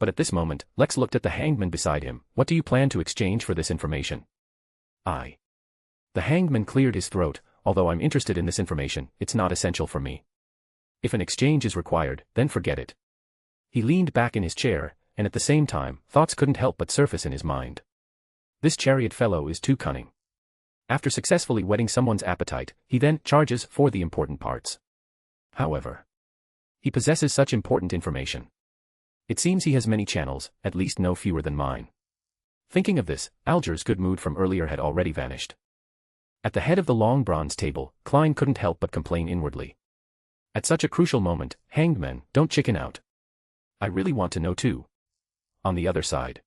But at this moment, Lex looked at the hanged man beside him. "What do you plan to exchange for this information?" The hanged man cleared his throat. "Although I'm interested in this information, it's not essential for me. If an exchange is required, then forget it." He leaned back in his chair, and at the same time, thoughts couldn't help but surface in his mind. This chariot fellow is too cunning. After successfully whetting someone's appetite, he then charges for the important parts. However, he possesses such important information. It seems he has many channels, at least no fewer than mine. Thinking of this, Alger's good mood from earlier had already vanished. At the head of the long bronze table, Klein couldn't help but complain inwardly. At such a crucial moment, hanged men, don't chicken out. I really want to know too. On the other side,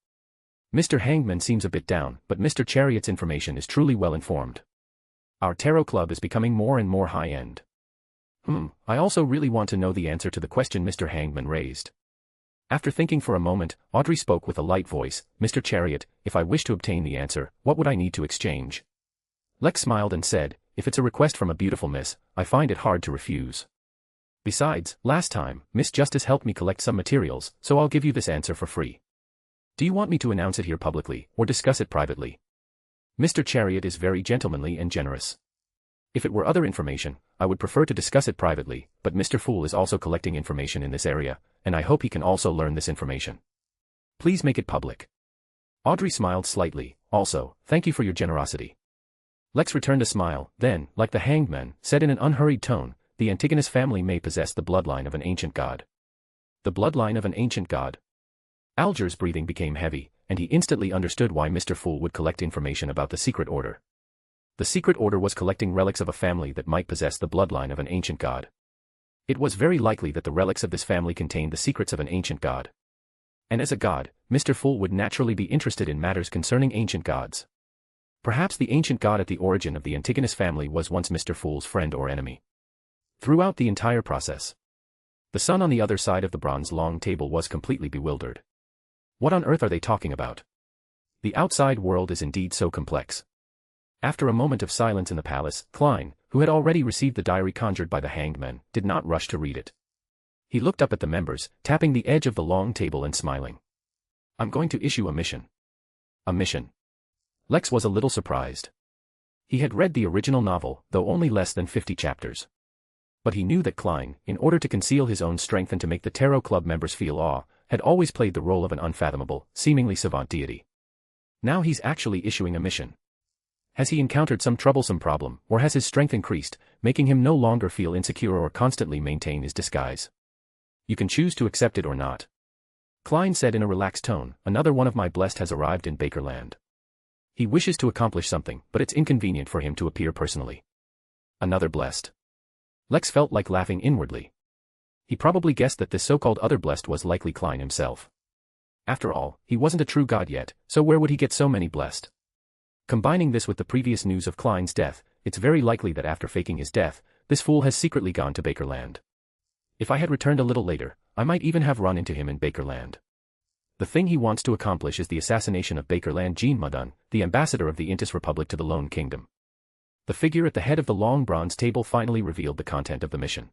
Mr. Hangman seems a bit down, but Mr. Chariot's information is truly well informed. Our tarot club is becoming more and more high-end. I also really want to know the answer to the question Mr. Hangman raised. After thinking for a moment, Audrey spoke with a light voice, "Mr. Chariot, if I wish to obtain the answer, what would I need to exchange?" Lex smiled and said, "If it's a request from a beautiful miss, I find it hard to refuse. Besides, last time, Miss Justice helped me collect some materials, so I'll give you this answer for free. Do you want me to announce it here publicly, or discuss it privately?" Mr. Chariot is very gentlemanly and generous. If it were other information, I would prefer to discuss it privately, but Mr. Fool is also collecting information in this area, and I hope he can also learn this information. Please make it public. Audrey smiled slightly. "Also, thank you for your generosity." Lex returned a smile, then, like the hanged man, said in an unhurried tone, "The Antigonus family may possess the bloodline of an ancient god." The bloodline of an ancient god. Alger's breathing became heavy, and he instantly understood why Mr. Fool would collect information about the Secret Order. The Secret Order was collecting relics of a family that might possess the bloodline of an ancient god. It was very likely that the relics of this family contained the secrets of an ancient god. And as a god, Mr. Fool would naturally be interested in matters concerning ancient gods. Perhaps the ancient god at the origin of the Antigonus family was once Mr. Fool's friend or enemy. Throughout the entire process, the son on the other side of the bronze long table was completely bewildered. What on earth are they talking about? The outside world is indeed so complex. After a moment of silence in the palace, Klein, who had already received the diary conjured by the hanged man, did not rush to read it. He looked up at the members, tapping the edge of the long table and smiling. "I'm going to issue a mission." A mission. Lex was a little surprised. He had read the original novel, though only less than 50 chapters. But he knew that Klein, in order to conceal his own strength and to make the Tarot Club members feel awe, had always played the role of an unfathomable, seemingly savant deity. Now he's actually issuing a mission. Has he encountered some troublesome problem, or has his strength increased, making him no longer feel insecure or constantly maintain his disguise? You can choose to accept it or not. Klein said in a relaxed tone, "Another one of my blessed has arrived in Bakerland. He wishes to accomplish something, but it's inconvenient for him to appear personally." Another blessed. Lex felt like laughing inwardly. He probably guessed that this so-called other blessed was likely Klein himself. After all, he wasn't a true god yet, so where would he get so many blessed? Combining this with the previous news of Klein's death, it's very likely that after faking his death, this fool has secretly gone to Bakerland. If I had returned a little later, I might even have run into him in Bakerland. The thing he wants to accomplish is the assassination of Bakerland Jean Madun, the ambassador of the Intis Republic to the Lone Kingdom. The figure at the head of the long bronze table finally revealed the content of the mission.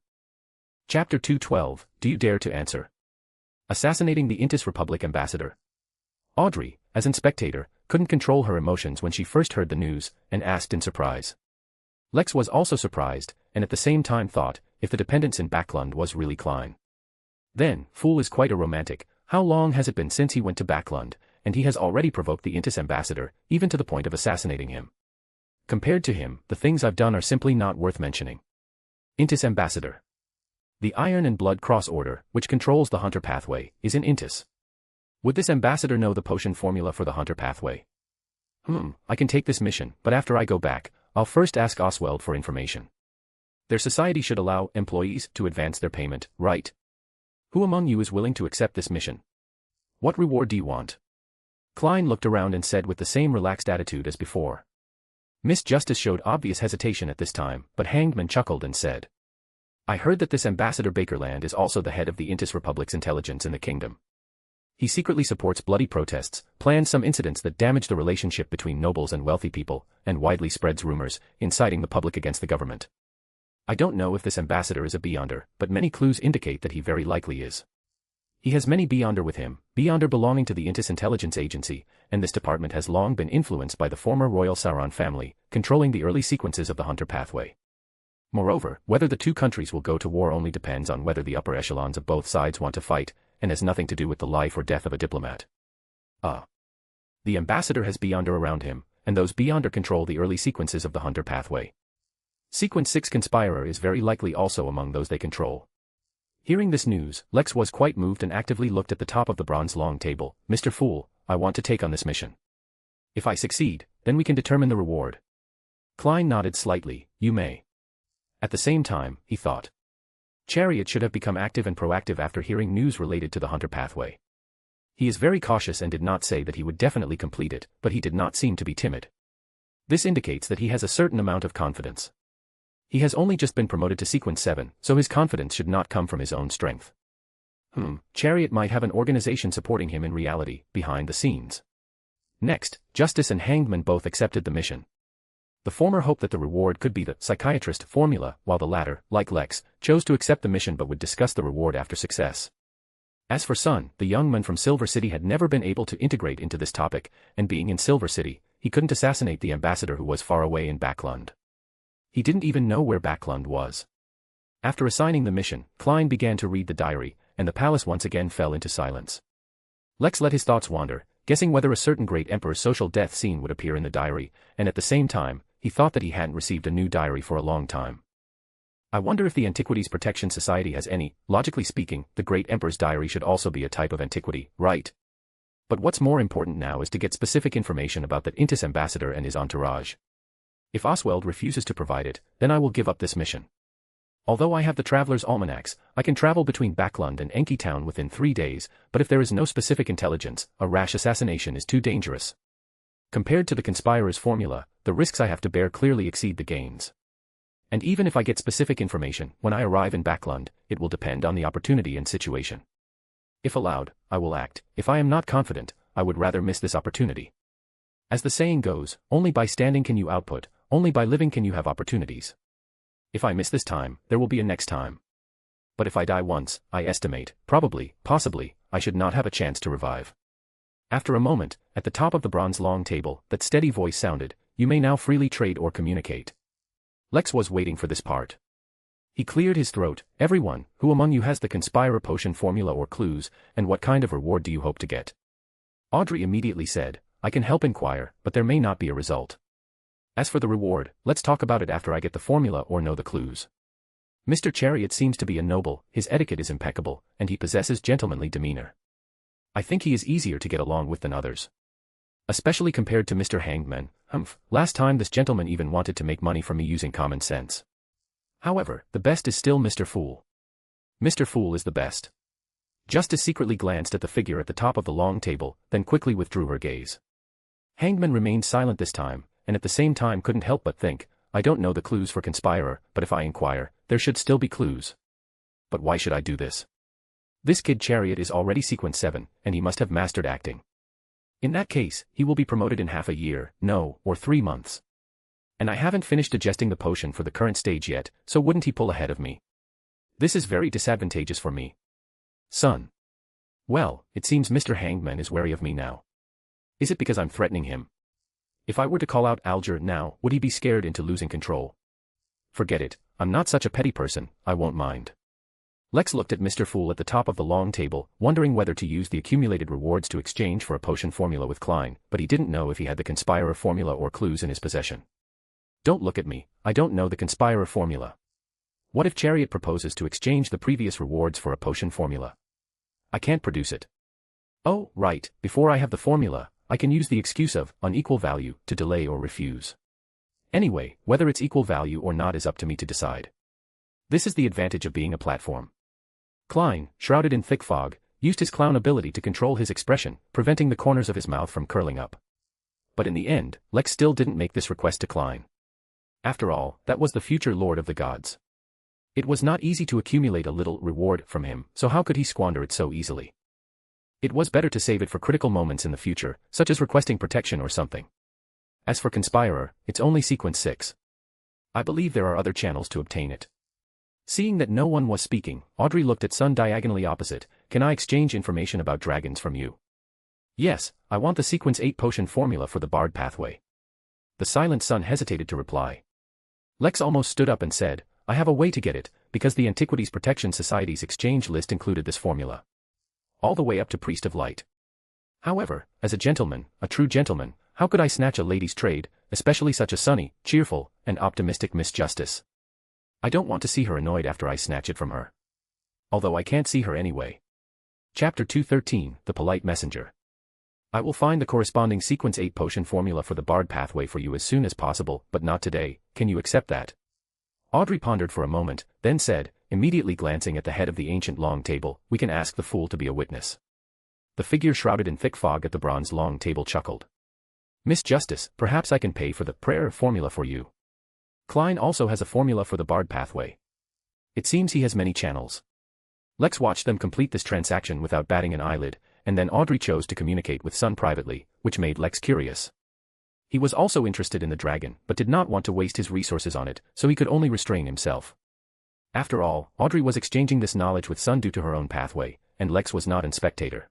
Chapter 212, Do You Dare to Answer? Assassinating the Intis Republic ambassador. Audrey, as an spectator, couldn't control her emotions when she first heard the news, and asked in surprise. Lex was also surprised, and at the same time thought, if the dependence in Backlund was really Klein. Then, Fool is quite a romantic, How long has it been since he went to Backlund, and he has already provoked the Intis ambassador, even to the point of assassinating him. Compared to him, the things I've done are simply not worth mentioning. Intis ambassador. The Iron and Blood Cross Order, which controls the Hunter pathway, is in Intis. Would this ambassador know the potion formula for the Hunter pathway? I can take this mission, but after I go back, I'll first ask Oswald for information. Their society should allow employees to advance their payment, right? Who among you is willing to accept this mission? What reward do you want? Klein looked around and said with the same relaxed attitude as before. Miss Justice showed obvious hesitation at this time, but Hangman chuckled and said, I heard that this Ambassador Bakerland is also the head of the Intis Republic's intelligence in the kingdom. He secretly supports bloody protests, plans some incidents that damage the relationship between nobles and wealthy people, and widely spreads rumors, inciting the public against the government. I don't know if this ambassador is a Beyonder, but many clues indicate that he very likely is. He has many Beyonder with him, Beyonder belonging to the Intis Intelligence Agency, and this department has long been influenced by the former royal Sauron family, controlling the early sequences of the Hunter pathway. Moreover, whether the two countries will go to war only depends on whether the upper echelons of both sides want to fight, and has nothing to do with the life or death of a diplomat. The ambassador has Beyonder around him, and those Beyonder control the early sequences of the Hunter pathway. Sequence 6 Conspirer is very likely also among those they control. Hearing this news, Lex was quite moved and actively looked at the top of the bronze long table. Mr. Fool, I want to take on this mission. If I succeed, then we can determine the reward. Klein nodded slightly. You may. At the same time, he thought. Chariot should have become active and proactive after hearing news related to the Hunter pathway. He is very cautious and did not say that he would definitely complete it, but he did not seem to be timid. This indicates that he has a certain amount of confidence. He has only just been promoted to Sequence 7, so his confidence should not come from his own strength. Chariot might have an organization supporting him in reality, behind the scenes. Next, Justice and Hangman both accepted the mission. The former hoped that the reward could be the psychiatrist formula, while the latter, like Lex, chose to accept the mission but would discuss the reward after success. As for Sun, the young man from Silver City had never been able to integrate into this topic, and being in Silver City, he couldn't assassinate the ambassador who was far away in Backlund. He didn't even know where Backlund was. After assigning the mission, Klein began to read the diary, and the palace once again fell into silence. Lex let his thoughts wander, guessing whether a certain great emperor's social death scene would appear in the diary, and at the same time, he thought that he hadn't received a new diary for a long time. I wonder if the Antiquities Protection Society has any. Logically speaking, the Great Emperor's diary should also be a type of antiquity, right? But what's more important now is to get specific information about that Intis ambassador and his entourage. If Oswald refuses to provide it, then I will give up this mission. Although I have the Traveler's Almanacs, I can travel between Backlund and Enki Town within 3 days, but if there is no specific intelligence, a rash assassination is too dangerous. Compared to the conspirer's formula, the risks I have to bear clearly exceed the gains. And even if I get specific information, when I arrive in Backlund, it will depend on the opportunity and situation. If allowed, I will act. If I am not confident, I would rather miss this opportunity. As the saying goes, only by standing can you output, only by living can you have opportunities. If I miss this time, there will be a next time. But if I die once, I estimate, probably, possibly, I should not have a chance to revive. After a moment, at the top of the bronze long table, that steady voice sounded, you may now freely trade or communicate. Lex was waiting for this part. He cleared his throat. Everyone, who among you has the conspirer potion formula or clues, and what kind of reward do you hope to get? Audrey immediately said, I can help inquire, but there may not be a result. As for the reward, let's talk about it after I get the formula or know the clues. Mr. Chariot seems to be a noble, his etiquette is impeccable, and he possesses gentlemanly demeanor. I think he is easier to get along with than others. Especially compared to Mr. Hangman. Last time this gentleman even wanted to make money from me using common sense. However, the best is still Mr. Fool. Mr. Fool is the best. Justice secretly glanced at the figure at the top of the long table, then quickly withdrew her gaze. Hangman remained silent this time, and at the same time couldn't help but think, I don't know the clues for conspirer, but if I inquire, there should still be clues. But why should I do this? This kid Chariot is already Sequence 7, and he must have mastered acting. In that case, he will be promoted in half a year, or 3 months. And I haven't finished digesting the potion for the current stage yet, so wouldn't he pull ahead of me? This is very disadvantageous for me. Son. Well, it seems Mr. Hangman is wary of me now. Is it because I'm threatening him? If I were to call out Alger now, would he be scared into losing control? Forget it, I'm not such a petty person, I won't mind. Lex looked at Mr. Fool at the top of the long table, wondering whether to use the accumulated rewards to exchange for a potion formula with Klein, but he didn't know if he had the Conspirer formula or clues in his possession. Don't look at me, I don't know the Conspirer formula. What if Chariot proposes to exchange the previous rewards for a potion formula? I can't produce it. Oh, right, before I have the formula, I can use the excuse of unequal value to delay or refuse. Anyway, whether it's equal value or not is up to me to decide. This is the advantage of being a platform. Klein, shrouded in thick fog, used his clown ability to control his expression, preventing the corners of his mouth from curling up. But in the end, Lex still didn't make this request to Klein. After all, that was the future Lord of the Gods. It was not easy to accumulate a little reward from him, so how could he squander it so easily? It was better to save it for critical moments in the future, such as requesting protection or something. As for Conspirer, it's only sequence 6. I believe there are other channels to obtain it. Seeing that no one was speaking, Audrey looked at Sun diagonally opposite. Can I exchange information about dragons from you? Yes, I want the sequence 8 potion formula for the Bard pathway. The silent Sun hesitated to reply. Lex almost stood up and said, I have a way to get it, because the Antiquities Protection Society's exchange list included this formula. All the way up to Priest of Light. However, as a gentleman, a true gentleman, how could I snatch a lady's trade, especially such a sunny, cheerful, and optimistic Miss Justice? I don't want to see her annoyed after I snatch it from her. Although I can't see her anyway. Chapter 213, The Polite Messenger. I will find the corresponding sequence 8 potion formula for the Bard pathway for you as soon as possible, but not today. Can you accept that? Audrey pondered for a moment, then said, immediately glancing at the head of the ancient long table, we can ask the fool to be a witness. The figure shrouded in thick fog at the bronze long table chuckled. Miss Justice, perhaps I can pay for the prayer formula for you. Klein also has a formula for the Bard pathway. It seems he has many channels. Lex watched them complete this transaction without batting an eyelid, and then Audrey chose to communicate with Sun privately, which made Lex curious. He was also interested in the dragon, but did not want to waste his resources on it, so he could only restrain himself. After all, Audrey was exchanging this knowledge with Sun due to her own pathway, and Lex was not an spectator.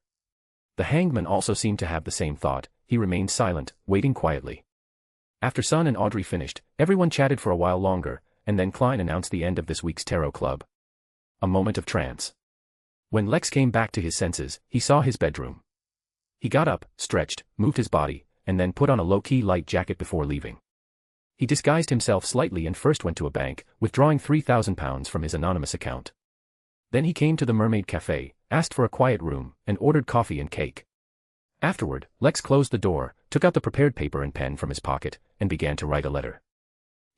The hangman also seemed to have the same thought. He remained silent, waiting quietly. After Sun and Audrey finished, everyone chatted for a while longer, and then Klein announced the end of this week's tarot club. A moment of trance. When Lex came back to his senses, he saw his bedroom. He got up, stretched, moved his body, and then put on a low-key light jacket before leaving. He disguised himself slightly and first went to a bank, withdrawing £3,000 from his anonymous account. Then he came to the Mermaid Cafe, asked for a quiet room, and ordered coffee and cake. Afterward, Lex closed the door, took out the prepared paper and pen from his pocket, and began to write a letter.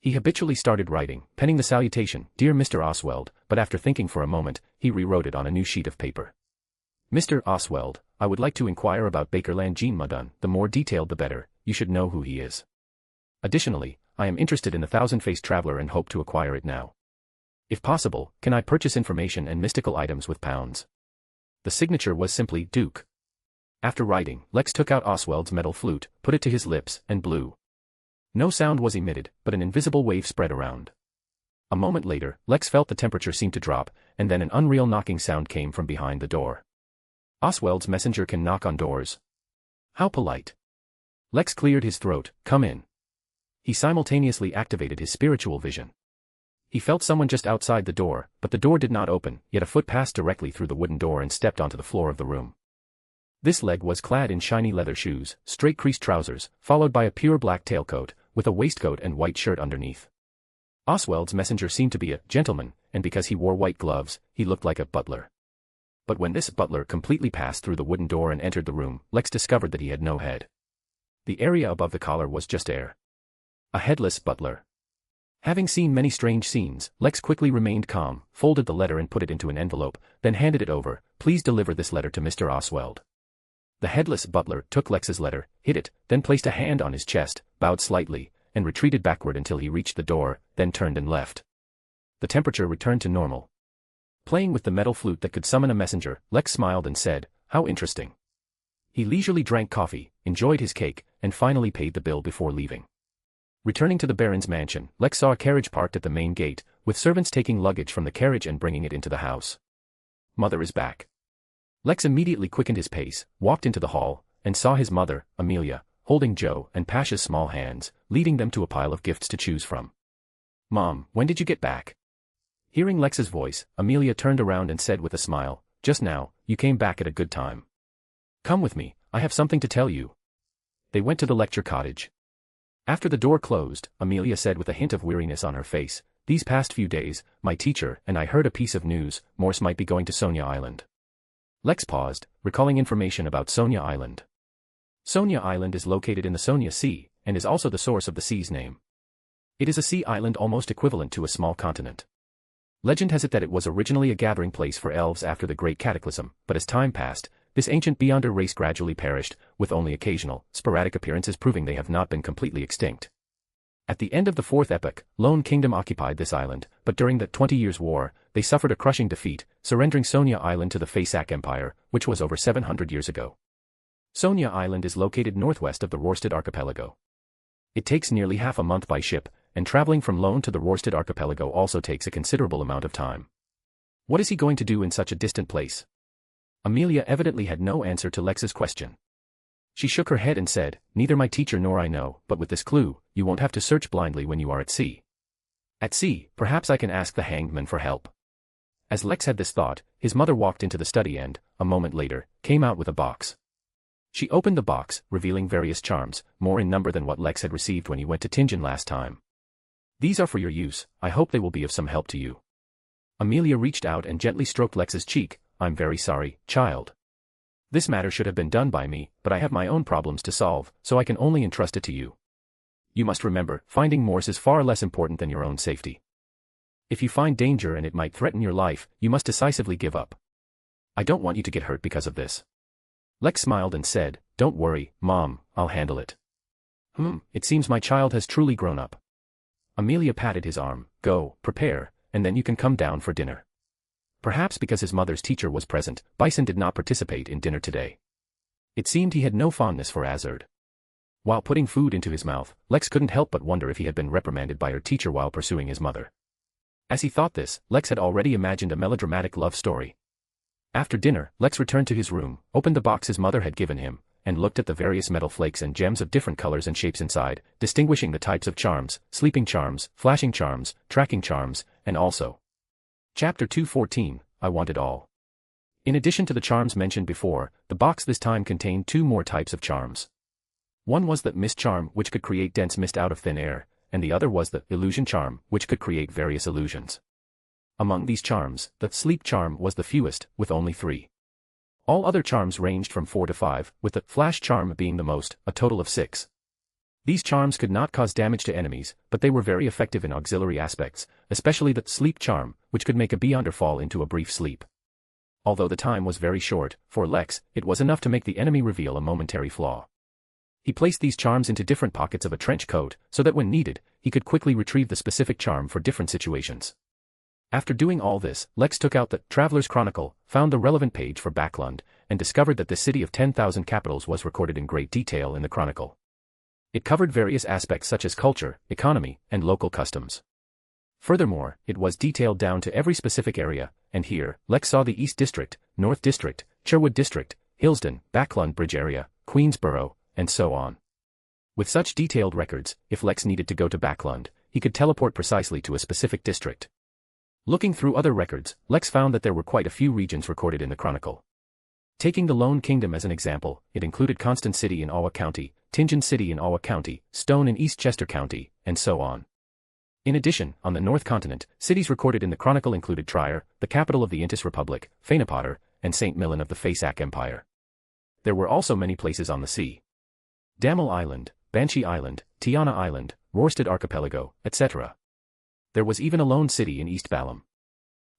He habitually started writing, penning the salutation, Dear Mr. Oswald, but after thinking for a moment, he rewrote it on a new sheet of paper. Mr. Oswald, I would like to inquire about Bakerland Jean Mudun, the more detailed the better, you should know who he is. Additionally, I am interested in the Thousand-Faced Traveler and hope to acquire it now. If possible, can I purchase information and mystical items with pounds? The signature was simply Duke. After writing, Lex took out Oswald's metal flute, put it to his lips, and blew. No sound was emitted, but an invisible wave spread around. A moment later, Lex felt the temperature seem to drop, and then an unreal knocking sound came from behind the door. Oswald's messenger can knock on doors. How polite. Lex cleared his throat, come in. He simultaneously activated his spiritual vision. He felt someone just outside the door, but the door did not open, yet a foot passed directly through the wooden door and stepped onto the floor of the room. This leg was clad in shiny leather shoes, straight creased trousers, followed by a pure black tailcoat, with a waistcoat and white shirt underneath. Oswald's messenger seemed to be a gentleman, and because he wore white gloves, he looked like a butler. But when this butler completely passed through the wooden door and entered the room, Lex discovered that he had no head. The area above the collar was just air. A headless butler. Having seen many strange scenes, Lex quickly remained calm, folded the letter and put it into an envelope, then handed it over. Please deliver this letter to Mr. Oswald. The headless butler took Lex's letter, hid it, then placed a hand on his chest, bowed slightly, and retreated backward until he reached the door, then turned and left. The temperature returned to normal. Playing with the metal flute that could summon a messenger, Lex smiled and said, how interesting. He leisurely drank coffee, enjoyed his cake, and finally paid the bill before leaving. Returning to the Baron's mansion, Lex saw a carriage parked at the main gate, with servants taking luggage from the carriage and bringing it into the house. Mother is back. Lex immediately quickened his pace, walked into the hall, and saw his mother, Amelia, holding Joe and Pasha's small hands, leading them to a pile of gifts to choose from. Mom, when did you get back? Hearing Lex's voice, Amelia turned around and said with a smile, "Just now, you came back at a good time. Come with me, I have something to tell you." They went to the lecture cottage. After the door closed, Amelia said with a hint of weariness on her face, "These past few days, my teacher and I heard a piece of news. Morse might be going to Sonia Island." Lex paused, recalling information about Sonia Island. Sonia Island is located in the Sonia Sea, and is also the source of the sea's name. It is a sea island almost equivalent to a small continent. Legend has it that it was originally a gathering place for elves after the Great Cataclysm, but as time passed, this ancient Beyonder race gradually perished, with only occasional, sporadic appearances proving they have not been completely extinct. At the end of the Fourth Epoch, Lone Kingdom occupied this island, but during the 20 Years' War, they suffered a crushing defeat, surrendering Sonia Island to the Faesac Empire, which was over 700 years ago. Sonia Island is located northwest of the Rorstad Archipelago. It takes nearly half a month by ship, and traveling from Lone to the Rorstad Archipelago also takes a considerable amount of time. What is he going to do in such a distant place? Amelia evidently had no answer to Lex's question. She shook her head and said, "Neither my teacher nor I know, but with this clue, you won't have to search blindly when you are at sea. At sea, perhaps I can ask the hanged man for help." As Lex had this thought, his mother walked into the study and, a moment later, came out with a box. She opened the box, revealing various charms, more in number than what Lex had received when he went to Tingen last time. "These are for your use, I hope they will be of some help to you." Amelia reached out and gently stroked Lex's cheek. "I'm very sorry, child. This matter should have been done by me, but I have my own problems to solve, so I can only entrust it to you. You must remember, finding Morse is far less important than your own safety. If you find danger and it might threaten your life, you must decisively give up. I don't want you to get hurt because of this." Lex smiled and said, "Don't worry, Mom, I'll handle it." It seems my child has truly grown up." Amelia patted his arm. "Go, prepare, and then you can come down for dinner." Perhaps because his mother's teacher was present, Bison did not participate in dinner today. It seemed he had no fondness for Azard. While putting food into his mouth, Lex couldn't help but wonder if he had been reprimanded by her teacher while pursuing his mother. As he thought this, Lex had already imagined a melodramatic love story. After dinner, Lex returned to his room, opened the box his mother had given him, and looked at the various metal flakes and gems of different colors and shapes inside, distinguishing the types of charms, sleeping charms, flashing charms, tracking charms, and also. Chapter 214, I Want It All. In addition to the charms mentioned before, the box this time contained two more types of charms. One was the mist charm, which could create dense mist out of thin air, and the other was the illusion charm, which could create various illusions. Among these charms, the sleep charm was the fewest, with only 3. All other charms ranged from 4 to 5, with the flash charm being the most, a total of 6. These charms could not cause damage to enemies, but they were very effective in auxiliary aspects, especially the sleep charm, which could make a Beyonder fall into a brief sleep. Although the time was very short, for Lex, it was enough to make the enemy reveal a momentary flaw. He placed these charms into different pockets of a trench coat, so that when needed, he could quickly retrieve the specific charm for different situations. After doing all this, Lex took out the Traveler's Chronicle, found the relevant page for Backlund, and discovered that the city of 10,000 capitals was recorded in great detail in the chronicle. It covered various aspects such as culture, economy, and local customs. Furthermore, it was detailed down to every specific area, and here, Lex saw the East District, North District, Sherwood District, Hillsden, Backlund Bridge area, Queensborough, and so on. With such detailed records, if Lex needed to go to Backlund, he could teleport precisely to a specific district. Looking through other records, Lex found that there were quite a few regions recorded in the chronicle. Taking the Lone Kingdom as an example, it included Constant City in Awa County, Tingen City in Awa County, Stone in East Chester County, and so on. In addition, on the North Continent, cities recorded in the chronicle included Trier, the capital of the Intis Republic, Fainapotter, and St. Millen of the Faesac Empire. There were also many places on the sea. Damel Island, Banshee Island, Tiana Island, Rorstad Archipelago, etc. There was even a lone city in East Balam.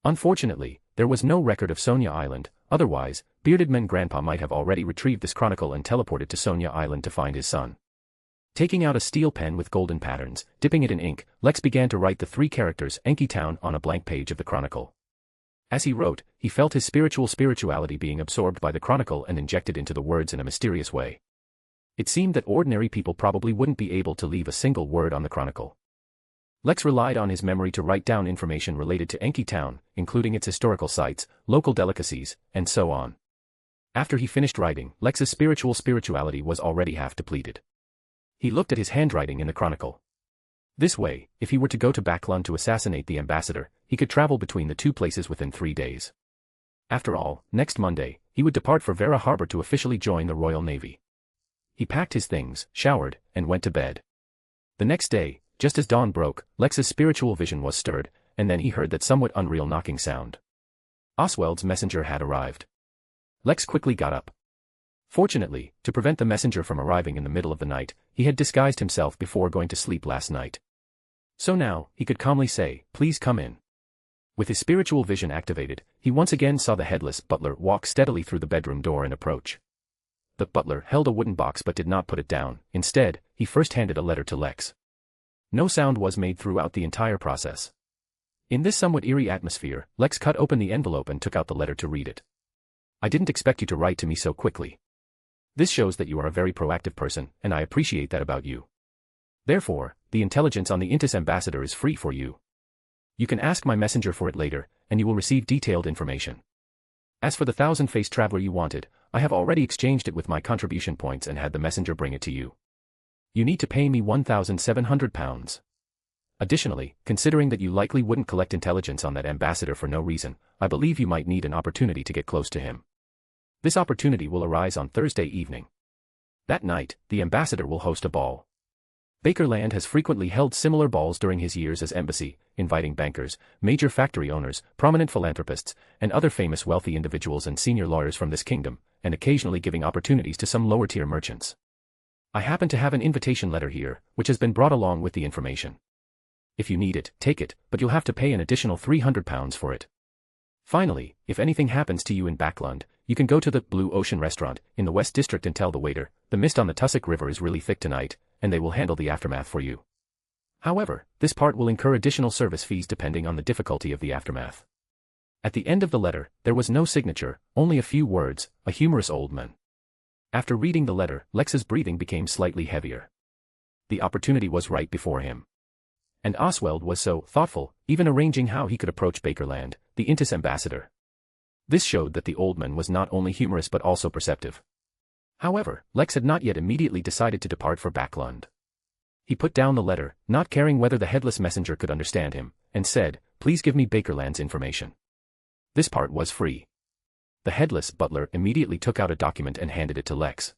Unfortunately, there was no record of Sonia Island, otherwise, Bearded Man Grandpa might have already retrieved this chronicle and teleported to Sonia Island to find his son. Taking out a steel pen with golden patterns, dipping it in ink, Lex began to write the 3 characters Enki Town on a blank page of the chronicle. As he wrote, he felt his spirituality being absorbed by the chronicle and injected into the words in a mysterious way. It seemed that ordinary people probably wouldn't be able to leave a single word on the chronicle. Lex relied on his memory to write down information related to Enki Town, including its historical sites, local delicacies, and so on. After he finished writing, Lex's spirituality was already half depleted. He looked at his handwriting in the chronicle. This way, if he were to go to Backlund to assassinate the ambassador, he could travel between the two places within 3 days. After all, next Monday, he would depart for Vera Harbor to officially join the Royal Navy. He packed his things, showered, and went to bed. The next day, just as dawn broke, Lex's spiritual vision was stirred, and then he heard that somewhat unreal knocking sound. Oswald's messenger had arrived. Lex quickly got up. Fortunately, to prevent the messenger from arriving in the middle of the night, he had disguised himself before going to sleep last night. So now, he could calmly say, "Please come in." With his spiritual vision activated, he once again saw the headless butler walk steadily through the bedroom door and approach. The butler held a wooden box but did not put it down. Instead, he first handed a letter to Lex. No sound was made throughout the entire process. In this somewhat eerie atmosphere, Lex cut open the envelope and took out the letter to read it. "I didn't expect you to write to me so quickly. This shows that you are a very proactive person, and I appreciate that about you. Therefore, the intelligence on the Intis ambassador is free for you. You can ask my messenger for it later, and you will receive detailed information. As for the 1,000-faced traveler you wanted, I have already exchanged it with my contribution points and had the messenger bring it to you. You need to pay me 1,700 pounds. Additionally, considering that you likely wouldn't collect intelligence on that ambassador for no reason, I believe you might need an opportunity to get close to him. This opportunity will arise on Thursday evening. That night, the ambassador will host a ball. Bakerland has frequently held similar balls during his years as embassy, inviting bankers, major factory owners, prominent philanthropists, and other famous wealthy individuals and senior lawyers from this kingdom, and occasionally giving opportunities to some lower-tier merchants. I happen to have an invitation letter here, which has been brought along with the information. If you need it, take it, but you'll have to pay an additional 300 pounds for it. Finally, if anything happens to you in Backlund, you can go to the Blue Ocean restaurant in the West District and tell the waiter, the mist on the Tussock River is really thick tonight, and they will handle the aftermath for you. However, this part will incur additional service fees depending on the difficulty of the aftermath. At the end of the letter, there was no signature, only a few words, a humorous old man. After reading the letter, Lex's breathing became slightly heavier. The opportunity was right before him. And Oswald was so thoughtful, even arranging how he could approach Bakerland, the Intis ambassador. This showed that the old man was not only humorous but also perceptive. However, Lex had not yet immediately decided to depart for Backlund. He put down the letter, not caring whether the headless messenger could understand him, and said, "Please give me Bakerland's information." This part was free. The headless butler immediately took out a document and handed it to Lex.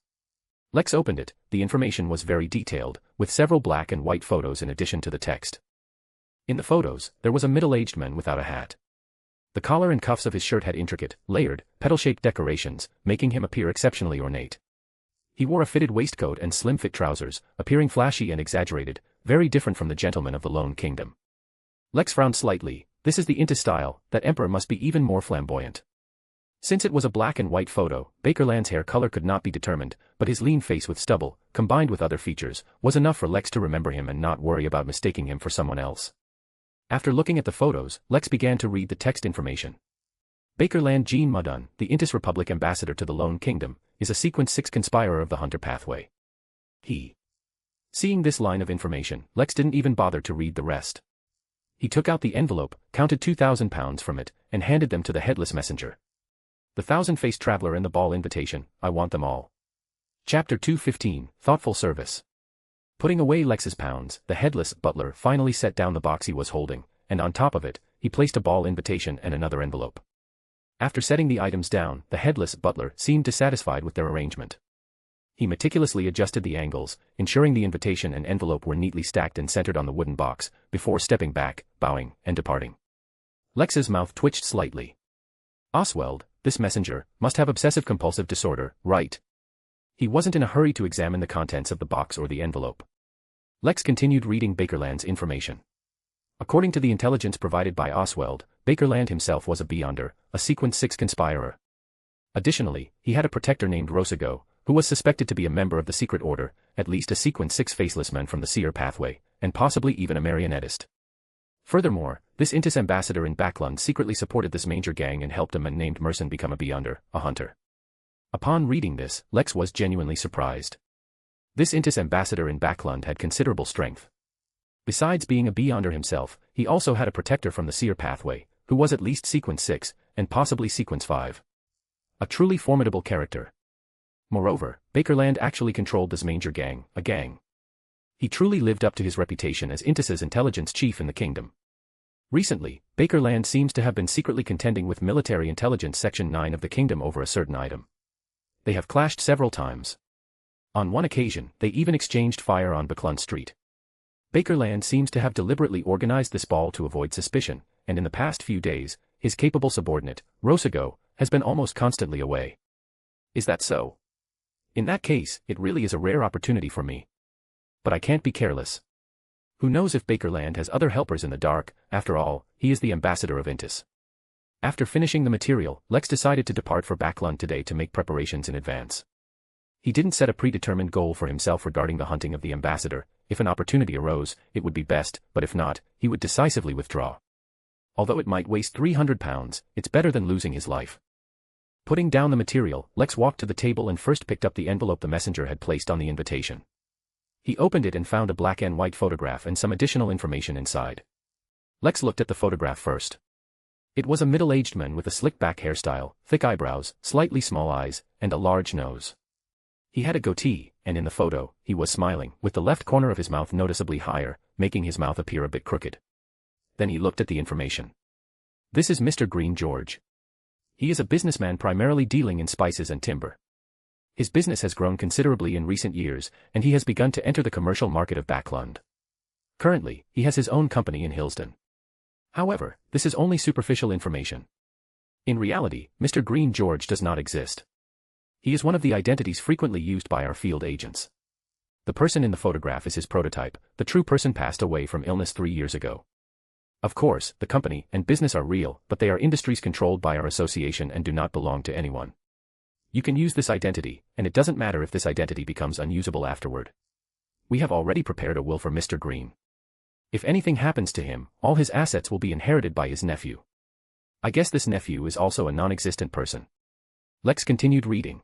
Lex opened it. The information was very detailed, with several black and white photos in addition to the text. In the photos, there was a middle-aged man without a hat. The collar and cuffs of his shirt had intricate, layered, petal-shaped decorations, making him appear exceptionally ornate. He wore a fitted waistcoat and slim-fit trousers, appearing flashy and exaggerated, very different from the gentleman of the Lone Kingdom. Lex frowned slightly. This is the Intis style, that emperor must be even more flamboyant. Since it was a black and white photo, Bakerland's hair color could not be determined, but his lean face with stubble, combined with other features, was enough for Lex to remember him and not worry about mistaking him for someone else. After looking at the photos, Lex began to read the text information. Bakerland Jean Mudun, the Intis Republic ambassador to the Lone Kingdom, is a Sequence 6 conspirer of the Hunter Pathway. Seeing this line of information, Lex didn't even bother to read the rest. He took out the envelope, counted 2,000 pounds from it, and handed them to the headless messenger. The 1,000-faced traveler and the ball invitation, I want them all. Chapter 215, Thoughtful Service. Putting away Lex's pounds, the headless butler finally set down the box he was holding, and on top of it, he placed a ball invitation and another envelope. After setting the items down, the headless butler seemed dissatisfied with their arrangement. He meticulously adjusted the angles, ensuring the invitation and envelope were neatly stacked and centered on the wooden box, before stepping back, bowing, and departing. Lex's mouth twitched slightly. Oswald, this messenger, must have obsessive-compulsive disorder, right? He wasn't in a hurry to examine the contents of the box or the envelope. Lex continued reading Bakerland's information. According to the intelligence provided by Oswald, Bakerland himself was a Beyonder, a Sequence 6 conspirer. Additionally, he had a protector named Rosago, who was suspected to be a member of the secret order, at least a Sequence 6 faceless man from the Seer Pathway, and possibly even a marionettist. Furthermore, this Intis ambassador in Backlund secretly supported this Manger gang and helped a man named Merson become a Beyonder, a hunter. Upon reading this, Lex was genuinely surprised. This Intis ambassador in Backlund had considerable strength. Besides being a Beyonder himself, he also had a protector from the Seer Pathway, who was at least Sequence 6, and possibly Sequence 5. A truly formidable character. Moreover, Bakerland actually controlled this Manger gang, a gang. He truly lived up to his reputation as Intis's intelligence chief in the kingdom. Recently, Bakerland seems to have been secretly contending with Military Intelligence Section 9 of the kingdom over a certain item. They have clashed several times. On one occasion, they even exchanged fire on Buckland Street. Bakerland seems to have deliberately organized this ball to avoid suspicion, and in the past few days, his capable subordinate, Rosago, has been almost constantly away. Is that so? In that case, it really is a rare opportunity for me. But I can't be careless. Who knows if Bakerland has other helpers in the dark? After all, he is the ambassador of Intis. After finishing the material, Lex decided to depart for Backlund today to make preparations in advance. He didn't set a predetermined goal for himself regarding the hunting of the ambassador. If an opportunity arose, it would be best, but if not, he would decisively withdraw. Although it might waste 300 pounds, it's better than losing his life. Putting down the material, Lex walked to the table and first picked up the envelope the messenger had placed on the invitation. He opened it and found a black and white photograph and some additional information inside. Lex looked at the photograph first. It was a middle-aged man with a slick-back hairstyle, thick eyebrows, slightly small eyes, and a large nose. He had a goatee, and in the photo, he was smiling, with the left corner of his mouth noticeably higher, making his mouth appear a bit crooked. Then he looked at the information. This is Mr. Green George. He is a businessman primarily dealing in spices and timber. His business has grown considerably in recent years, and he has begun to enter the commercial market of Backlund. Currently, he has his own company in Hillsden. However, this is only superficial information. In reality, Mr. Green George does not exist. He is one of the identities frequently used by our field agents. The person in the photograph is his prototype. The true person passed away from illness 3 years ago. Of course, the company and business are real, but they are industries controlled by our association and do not belong to anyone. You can use this identity, and it doesn't matter if this identity becomes unusable afterward. We have already prepared a will for Mr. Green. If anything happens to him, all his assets will be inherited by his nephew. I guess this nephew is also a non-existent person. Lex continued reading.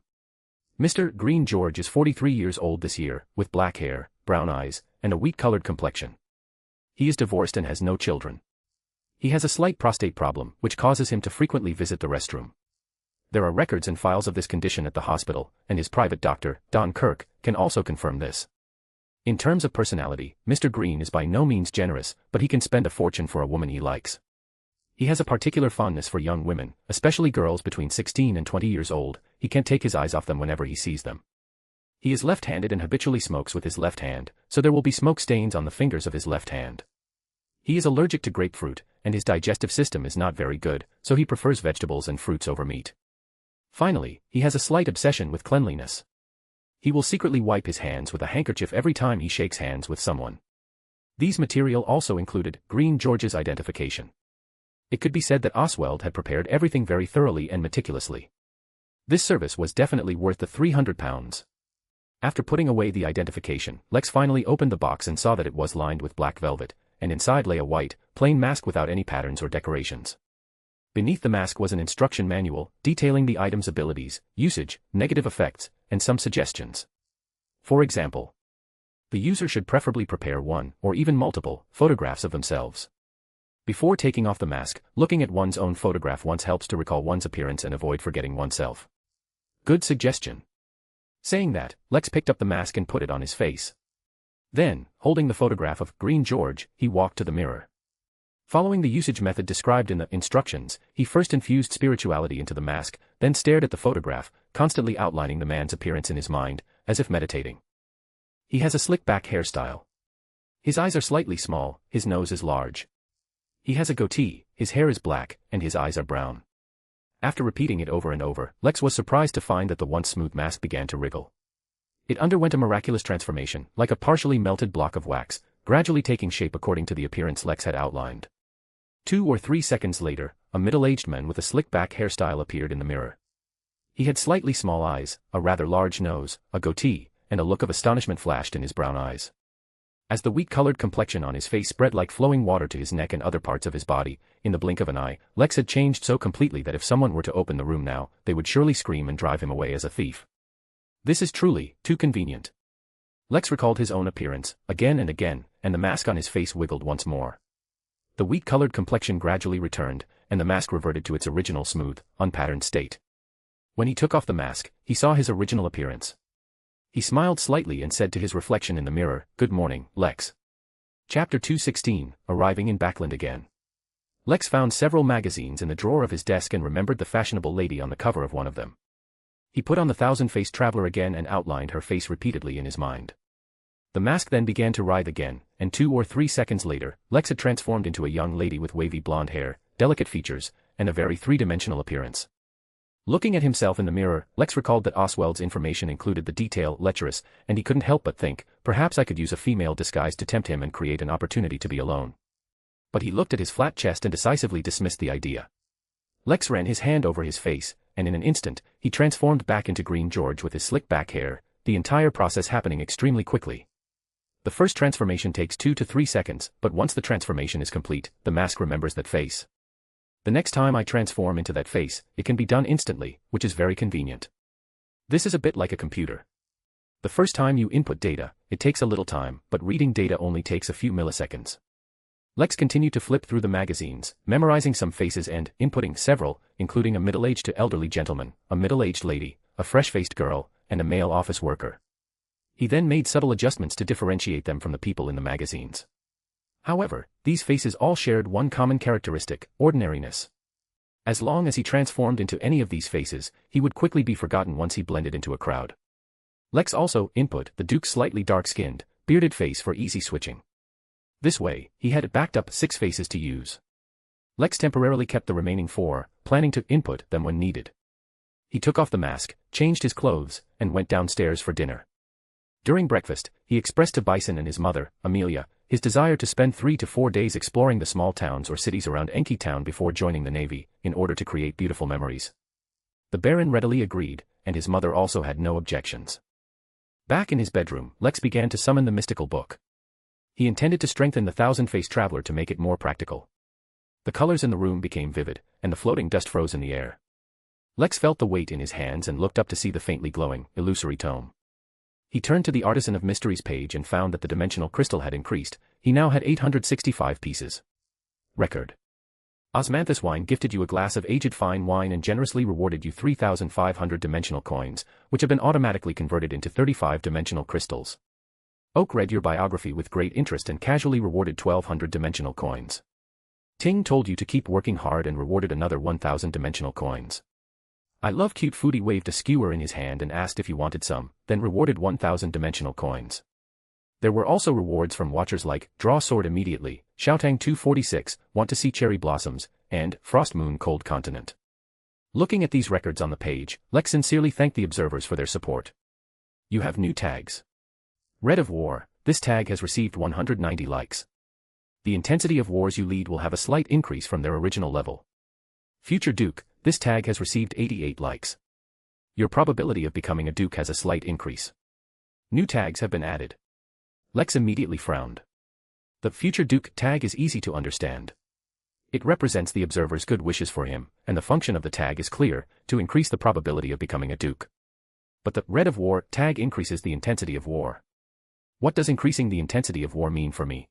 Mr. Green George is 43 years old this year, with black hair, brown eyes, and a wheat-colored complexion. He is divorced and has no children. He has a slight prostate problem, which causes him to frequently visit the restroom. There are records and files of this condition at the hospital, and his private doctor, Don Kirk, can also confirm this. In terms of personality, Mr. Green is by no means generous, but he can spend a fortune for a woman he likes. He has a particular fondness for young women, especially girls between 16 and 20 years old. He can't take his eyes off them whenever he sees them. He is left-handed and habitually smokes with his left hand, so there will be smoke stains on the fingers of his left hand. He is allergic to grapefruit, and his digestive system is not very good, so he prefers vegetables and fruits over meat. Finally, he has a slight obsession with cleanliness. He will secretly wipe his hands with a handkerchief every time he shakes hands with someone. These material also included Green George's identification. It could be said that Oswald had prepared everything very thoroughly and meticulously. This service was definitely worth the 300 pounds. After putting away the identification, Lex finally opened the box and saw that it was lined with black velvet, and inside lay a white, plain mask without any patterns or decorations. Beneath the mask was an instruction manual, detailing the item's abilities, usage, negative effects, and some suggestions. For example, the user should preferably prepare one, or even multiple, photographs of themselves. Before taking off the mask, looking at one's own photograph once helps to recall one's appearance and avoid forgetting oneself. Good suggestion. Saying that, Lex picked up the mask and put it on his face. Then, holding the photograph of Green George, he walked to the mirror. Following the usage method described in the instructions, he first infused spirituality into the mask, then stared at the photograph, constantly outlining the man's appearance in his mind, as if meditating. He has a slick-back hairstyle. His eyes are slightly small, his nose is large. He has a goatee, his hair is black, and his eyes are brown. After repeating it over and over, Lex was surprised to find that the once smooth mask began to wriggle. It underwent a miraculous transformation, like a partially melted block of wax, gradually taking shape according to the appearance Lex had outlined. 2 or 3 seconds later, a middle-aged man with a slick-back hairstyle appeared in the mirror. He had slightly small eyes, a rather large nose, a goatee, and a look of astonishment flashed in his brown eyes. As the wheat-colored complexion on his face spread like flowing water to his neck and other parts of his body, in the blink of an eye, Lex had changed so completely that if someone were to open the room now, they would surely scream and drive him away as a thief. This is truly too convenient. Lex recalled his own appearance, again and again, and the mask on his face wiggled once more. The wheat-colored complexion gradually returned, and the mask reverted to its original smooth, unpatterned state. When he took off the mask, he saw his original appearance. He smiled slightly and said to his reflection in the mirror, "Good morning, Lex." Chapter 216, Arriving in Backland Again. Lex found several magazines in the drawer of his desk and remembered the fashionable lady on the cover of one of them. He put on the thousand-faced traveler again and outlined her face repeatedly in his mind. The mask then began to writhe again, and 2 or 3 seconds later, Lex had transformed into a young lady with wavy blonde hair, delicate features, and a very three-dimensional appearance. Looking at himself in the mirror, Lex recalled that Oswald's information included the detail lecherous, and he couldn't help but think, perhaps I could use a female disguise to tempt him and create an opportunity to be alone. But he looked at his flat chest and decisively dismissed the idea. Lex ran his hand over his face, and in an instant, he transformed back into Green George with his slick back hair, the entire process happening extremely quickly. The first transformation takes 2 to 3 seconds, but once the transformation is complete, the mask remembers that face. The next time I transform into that face, it can be done instantly, which is very convenient. This is a bit like a computer. The first time you input data, it takes a little time, but reading data only takes a few milliseconds. Lex continued to flip through the magazines, memorizing some faces and inputting several, including a middle-aged to elderly gentleman, a middle-aged lady, a fresh-faced girl, and a male office worker. He then made subtle adjustments to differentiate them from the people in the magazines. However, these faces all shared one common characteristic, ordinariness. As long as he transformed into any of these faces, he would quickly be forgotten once he blended into a crowd. Lex also input the Duke's slightly dark-skinned, bearded face for easy switching. This way, he had backed up 6 faces to use. Lex temporarily kept the remaining 4, planning to input them when needed. He took off the mask, changed his clothes, and went downstairs for dinner. During breakfast, he expressed to Bison and his mother, Amelia, his desire to spend 3 to 4 days exploring the small towns or cities around Enki Town before joining the Navy, in order to create beautiful memories. The Baron readily agreed, and his mother also had no objections. Back in his bedroom, Lex began to summon the mystical book. He intended to strengthen the thousand-faced traveler to make it more practical. The colors in the room became vivid, and the floating dust froze in the air. Lex felt the weight in his hands and looked up to see the faintly glowing, illusory tome. He turned to the Artisan of Mysteries page and found that the dimensional crystal had increased. He now had 865 pieces. Record. Osmanthus Wine gifted you a glass of aged fine wine and generously rewarded you 3,500 dimensional coins, which have been automatically converted into 35 dimensional crystals. Oak read your biography with great interest and casually rewarded 1,200 dimensional coins. Ting told you to keep working hard and rewarded another 1,000 dimensional coins. I Love Cute Foodie waved a skewer in his hand and asked if you wanted some, then rewarded 1,000 dimensional coins. There were also rewards from watchers like Draw Sword Immediately, Xiaotang 246, Want to See Cherry Blossoms, and Frost Moon Cold Continent. Looking at these records on the page, Lex sincerely thanked the observers for their support. You have new tags. Red of War, this tag has received 190 likes. The intensity of wars you lead will have a slight increase from their original level. Future Duke, this tag has received 88 likes. Your probability of becoming a Duke has a slight increase. New tags have been added. Lex immediately frowned. The Future Duke tag is easy to understand. It represents the observer's good wishes for him, and the function of the tag is clear, to increase the probability of becoming a Duke. But the Red of War tag increases the intensity of war. What does increasing the intensity of war mean for me?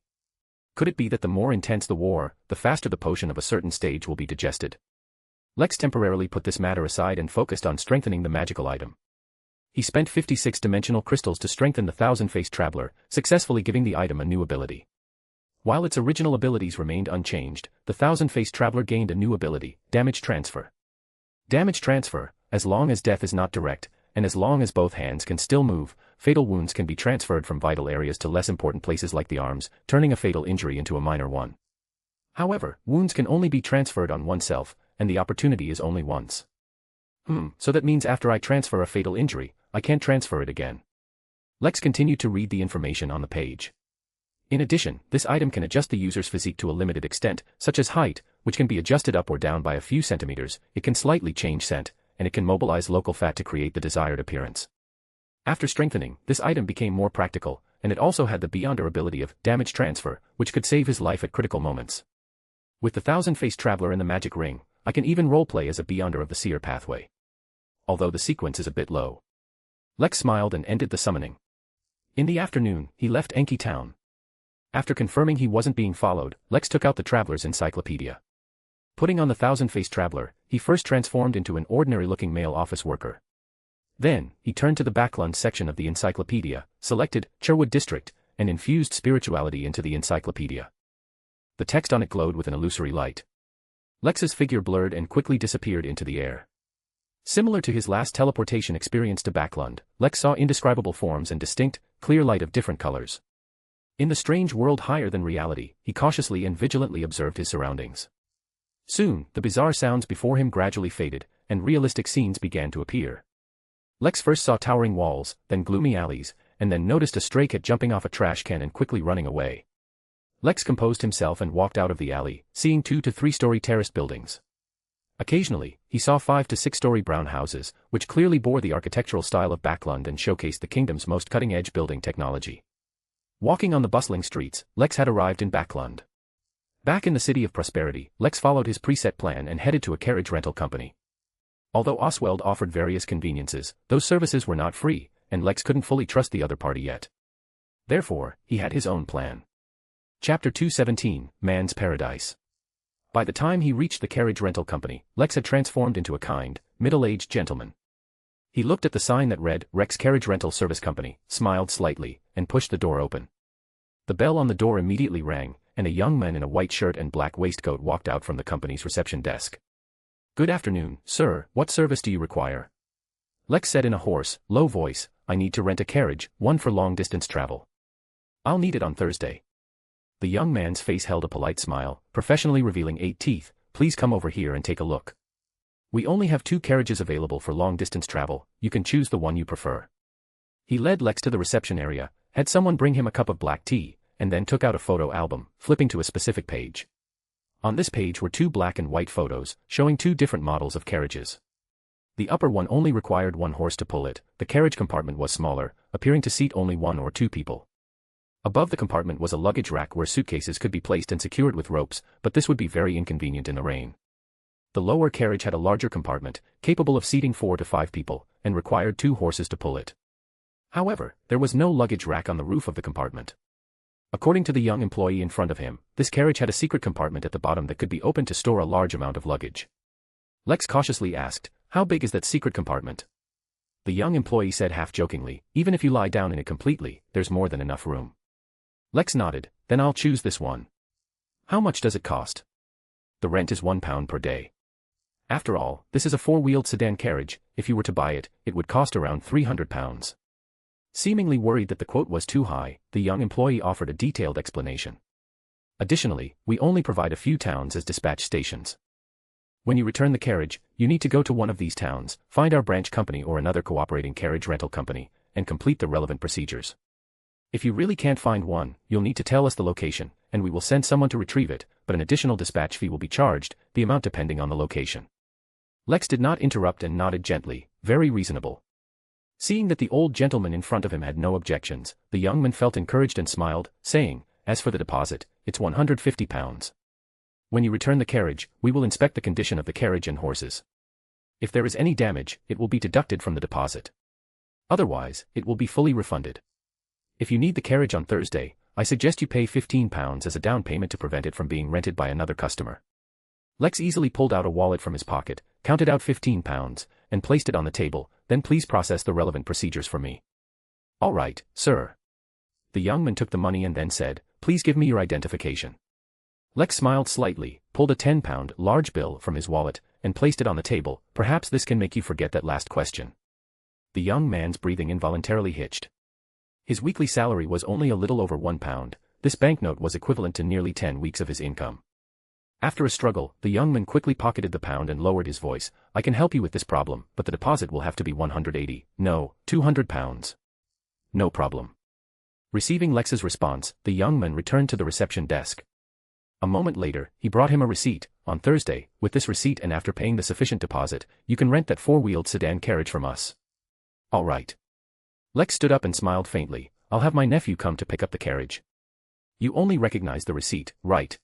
Could it be that the more intense the war, the faster the potion of a certain stage will be digested? Lex temporarily put this matter aside and focused on strengthening the magical item. He spent 56 dimensional crystals to strengthen the thousand-faced traveler, successfully giving the item a new ability. While its original abilities remained unchanged, the thousand-faced traveler gained a new ability, Damage Transfer. Damage Transfer, as long as death is not direct, and as long as both hands can still move, fatal wounds can be transferred from vital areas to less important places like the arms, turning a fatal injury into a minor one. However, wounds can only be transferred on oneself, and the opportunity is only once. So that means after I transfer a fatal injury, I can't transfer it again. Lex continued to read the information on the page. In addition, this item can adjust the user's physique to a limited extent, such as height, which can be adjusted up or down by a few centimeters, it can slightly change scent, and it can mobilize local fat to create the desired appearance. After strengthening, this item became more practical, and it also had the Beyonder ability of Damage Transfer, which could save his life at critical moments. With the thousand-faced traveler and the magic ring, I can even roleplay as a Beyonder of the Seer pathway. Although the sequence is a bit low. Lex smiled and ended the summoning. In the afternoon, he left Enki Town. After confirming he wasn't being followed, Lex took out the Traveler's Encyclopedia. Putting on the thousand-faced traveler, he first transformed into an ordinary-looking male office worker. Then, he turned to the Backlund section of the encyclopedia, selected Cherwood District, and infused spirituality into the encyclopedia. The text on it glowed with an illusory light. Lex's figure blurred and quickly disappeared into the air. Similar to his last teleportation experience to Backlund, Lex saw indescribable forms and distinct, clear light of different colors. In the strange world higher than reality, he cautiously and vigilantly observed his surroundings. Soon, the bizarre sounds before him gradually faded, and realistic scenes began to appear. Lex first saw towering walls, then gloomy alleys, and then noticed a stray cat jumping off a trash can and quickly running away. Lex composed himself and walked out of the alley, seeing 2 to 3-story terraced buildings. Occasionally, he saw 5 to 6-story brown houses, which clearly bore the architectural style of Backlund and showcased the kingdom's most cutting-edge building technology. Walking on the bustling streets, Lex had arrived in Backlund. Back in the City of Prosperity, Lex followed his preset plan and headed to a carriage rental company. Although Oswald offered various conveniences, those services were not free, and Lex couldn't fully trust the other party yet. Therefore, he had his own plan. Chapter 217, Man's Paradise. By the time he reached the carriage rental company, Lex had transformed into a kind, middle-aged gentleman. He looked at the sign that read, Rex Carriage Rental Service Company, smiled slightly, and pushed the door open. The bell on the door immediately rang, and a young man in a white shirt and black waistcoat walked out from the company's reception desk. "Good afternoon, sir, what service do you require?" Lex said in a hoarse, low voice, "I need to rent a carriage, one for long-distance travel. I'll need it on Thursday." The young man's face held a polite smile, professionally revealing 8 teeth. "Please come over here and take a look. We only have 2 carriages available for long-distance travel, you can choose the one you prefer." He led Lex to the reception area, had someone bring him a cup of black tea, and then took out a photo album, flipping to a specific page. On this page were 2 black and white photos, showing 2 different models of carriages. The upper one only required 1 horse to pull it, the carriage compartment was smaller, appearing to seat only 1 or 2 people. Above the compartment was a luggage rack where suitcases could be placed and secured with ropes, but this would be very inconvenient in the rain. The lower carriage had a larger compartment, capable of seating 4 to 5 people, and required 2 horses to pull it. However, there was no luggage rack on the roof of the compartment. According to the young employee in front of him, this carriage had a secret compartment at the bottom that could be opened to store a large amount of luggage. Lex cautiously asked, "How big is that secret compartment?" The young employee said half-jokingly, "Even if you lie down in it completely, there's more than enough room." Lex nodded, "Then I'll choose this one." "How much does it cost?" "The rent is £1 per day. After all, this is a 4-wheeled sedan carriage, if you were to buy it, it would cost around £300. Seemingly worried that the quote was too high, the young employee offered a detailed explanation. "Additionally, we only provide a few towns as dispatch stations. When you return the carriage, you need to go to one of these towns, find our branch company or another cooperating carriage rental company, and complete the relevant procedures. If you really can't find one, you'll need to tell us the location, and we will send someone to retrieve it, but an additional dispatch fee will be charged, the amount depending on the location." Lex did not interrupt and nodded gently, very reasonable. Seeing that the old gentleman in front of him had no objections, the young man felt encouraged and smiled, saying, "As for the deposit, it's £150. When you return the carriage, we will inspect the condition of the carriage and horses. If there is any damage, it will be deducted from the deposit. Otherwise, it will be fully refunded. If you need the carriage on Thursday, I suggest you pay £15 as a down payment to prevent it from being rented by another customer." Lex easily pulled out a wallet from his pocket, counted out £15, and placed it on the table. "Then please process the relevant procedures for me." "All right, sir." The young man took the money and then said, "Please give me your identification." Lex smiled slightly, pulled a £10 large bill from his wallet, and placed it on the table. "Perhaps this can make you forget that last question." The young man's breathing involuntarily hitched. His weekly salary was only a little over £1. This banknote was equivalent to nearly 10 weeks of his income. After a struggle, the young man quickly pocketed the pound and lowered his voice. "I can help you with this problem, but the deposit will have to be £180, no, £200. "No problem." Receiving Lex's response, the young man returned to the reception desk. A moment later, he brought him a receipt. "On Thursday, with this receipt and after paying the sufficient deposit, you can rent that 4-wheeled sedan carriage from us." "All right." Lex stood up and smiled faintly. "I'll have my nephew come to pick up the carriage." "You only recognize the receipt, right?"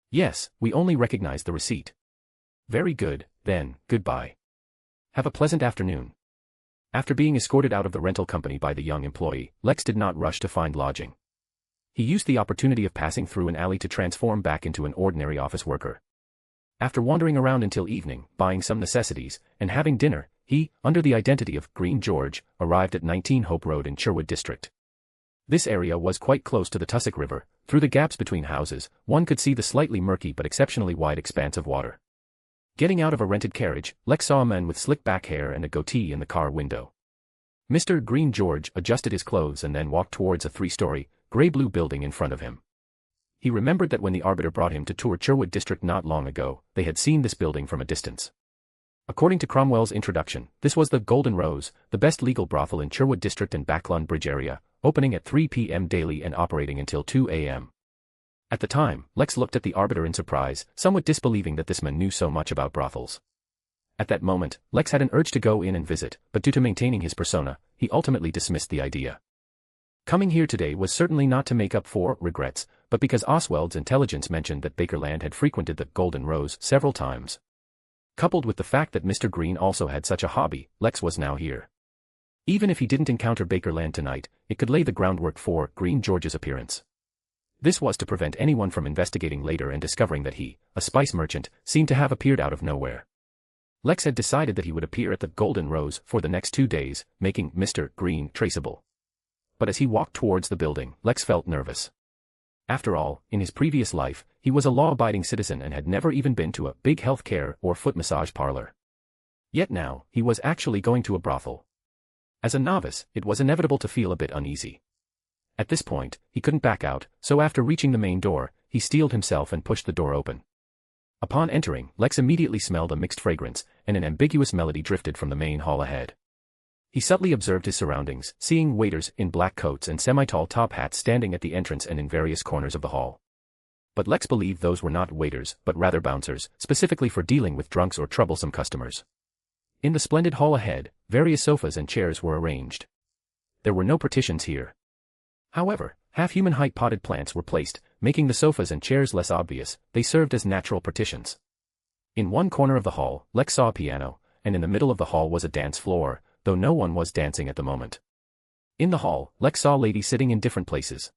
"Yes, we only recognize the receipt." "Very good, then, goodbye. Have a pleasant afternoon." After being escorted out of the rental company by the young employee, Lex did not rush to find lodging. He used the opportunity of passing through an alley to transform back into an ordinary office worker. After wandering around until evening, buying some necessities, and having dinner, he, under the identity of Green George, arrived at 19 Hope Road in Sherwood District. This area was quite close to the Tussock River. Through the gaps between houses, one could see the slightly murky but exceptionally wide expanse of water. Getting out of a rented carriage, Lex saw a man with slick back hair and a goatee in the car window. Mr. Green George adjusted his clothes and then walked towards a 3-story, grey-blue building in front of him. He remembered that when the Arbiter brought him to tour Sherwood District not long ago, they had seen this building from a distance. According to Cromwell's introduction, this was the Golden Rose, the best legal brothel in Sherwood District and Backlund Bridge area, opening at 3 p.m. daily and operating until 2 a.m. At the time, Lex looked at the Arbiter in surprise, somewhat disbelieving that this man knew so much about brothels. At that moment, Lex had an urge to go in and visit, but due to maintaining his persona, he ultimately dismissed the idea. Coming here today was certainly not to make up for regrets, but because Oswald's intelligence mentioned that Bakerland had frequented the Golden Rose several times. Coupled with the fact that Mr. Green also had such a hobby, Lex was now here. Even if he didn't encounter Bakerland tonight, it could lay the groundwork for Green George's appearance. This was to prevent anyone from investigating later and discovering that he, a spice merchant, seemed to have appeared out of nowhere. Lex had decided that he would appear at the Golden Rose for the next 2 days, making Mr. Green traceable. But as he walked towards the building, Lex felt nervous. After all, in his previous life, he was a law-abiding citizen and had never even been to a big health care or foot massage parlor. Yet now, he was actually going to a brothel. As a novice, it was inevitable to feel a bit uneasy. At this point, he couldn't back out, so after reaching the main door, he steeled himself and pushed the door open. Upon entering, Lex immediately smelled a mixed fragrance, and an ambiguous melody drifted from the main hall ahead. He subtly observed his surroundings, seeing waiters in black coats and semi-tall top hats standing at the entrance and in various corners of the hall. But Lex believed those were not waiters, but rather bouncers, specifically for dealing with drunks or troublesome customers. In the splendid hall ahead, various sofas and chairs were arranged. There were no partitions here. However, half-human height potted plants were placed, making the sofas and chairs less obvious. They served as natural partitions. In one corner of the hall, Lex saw a piano, and in the middle of the hall was a dance floor, though no one was dancing at the moment. In the hall, Lex saw ladies sitting in different places.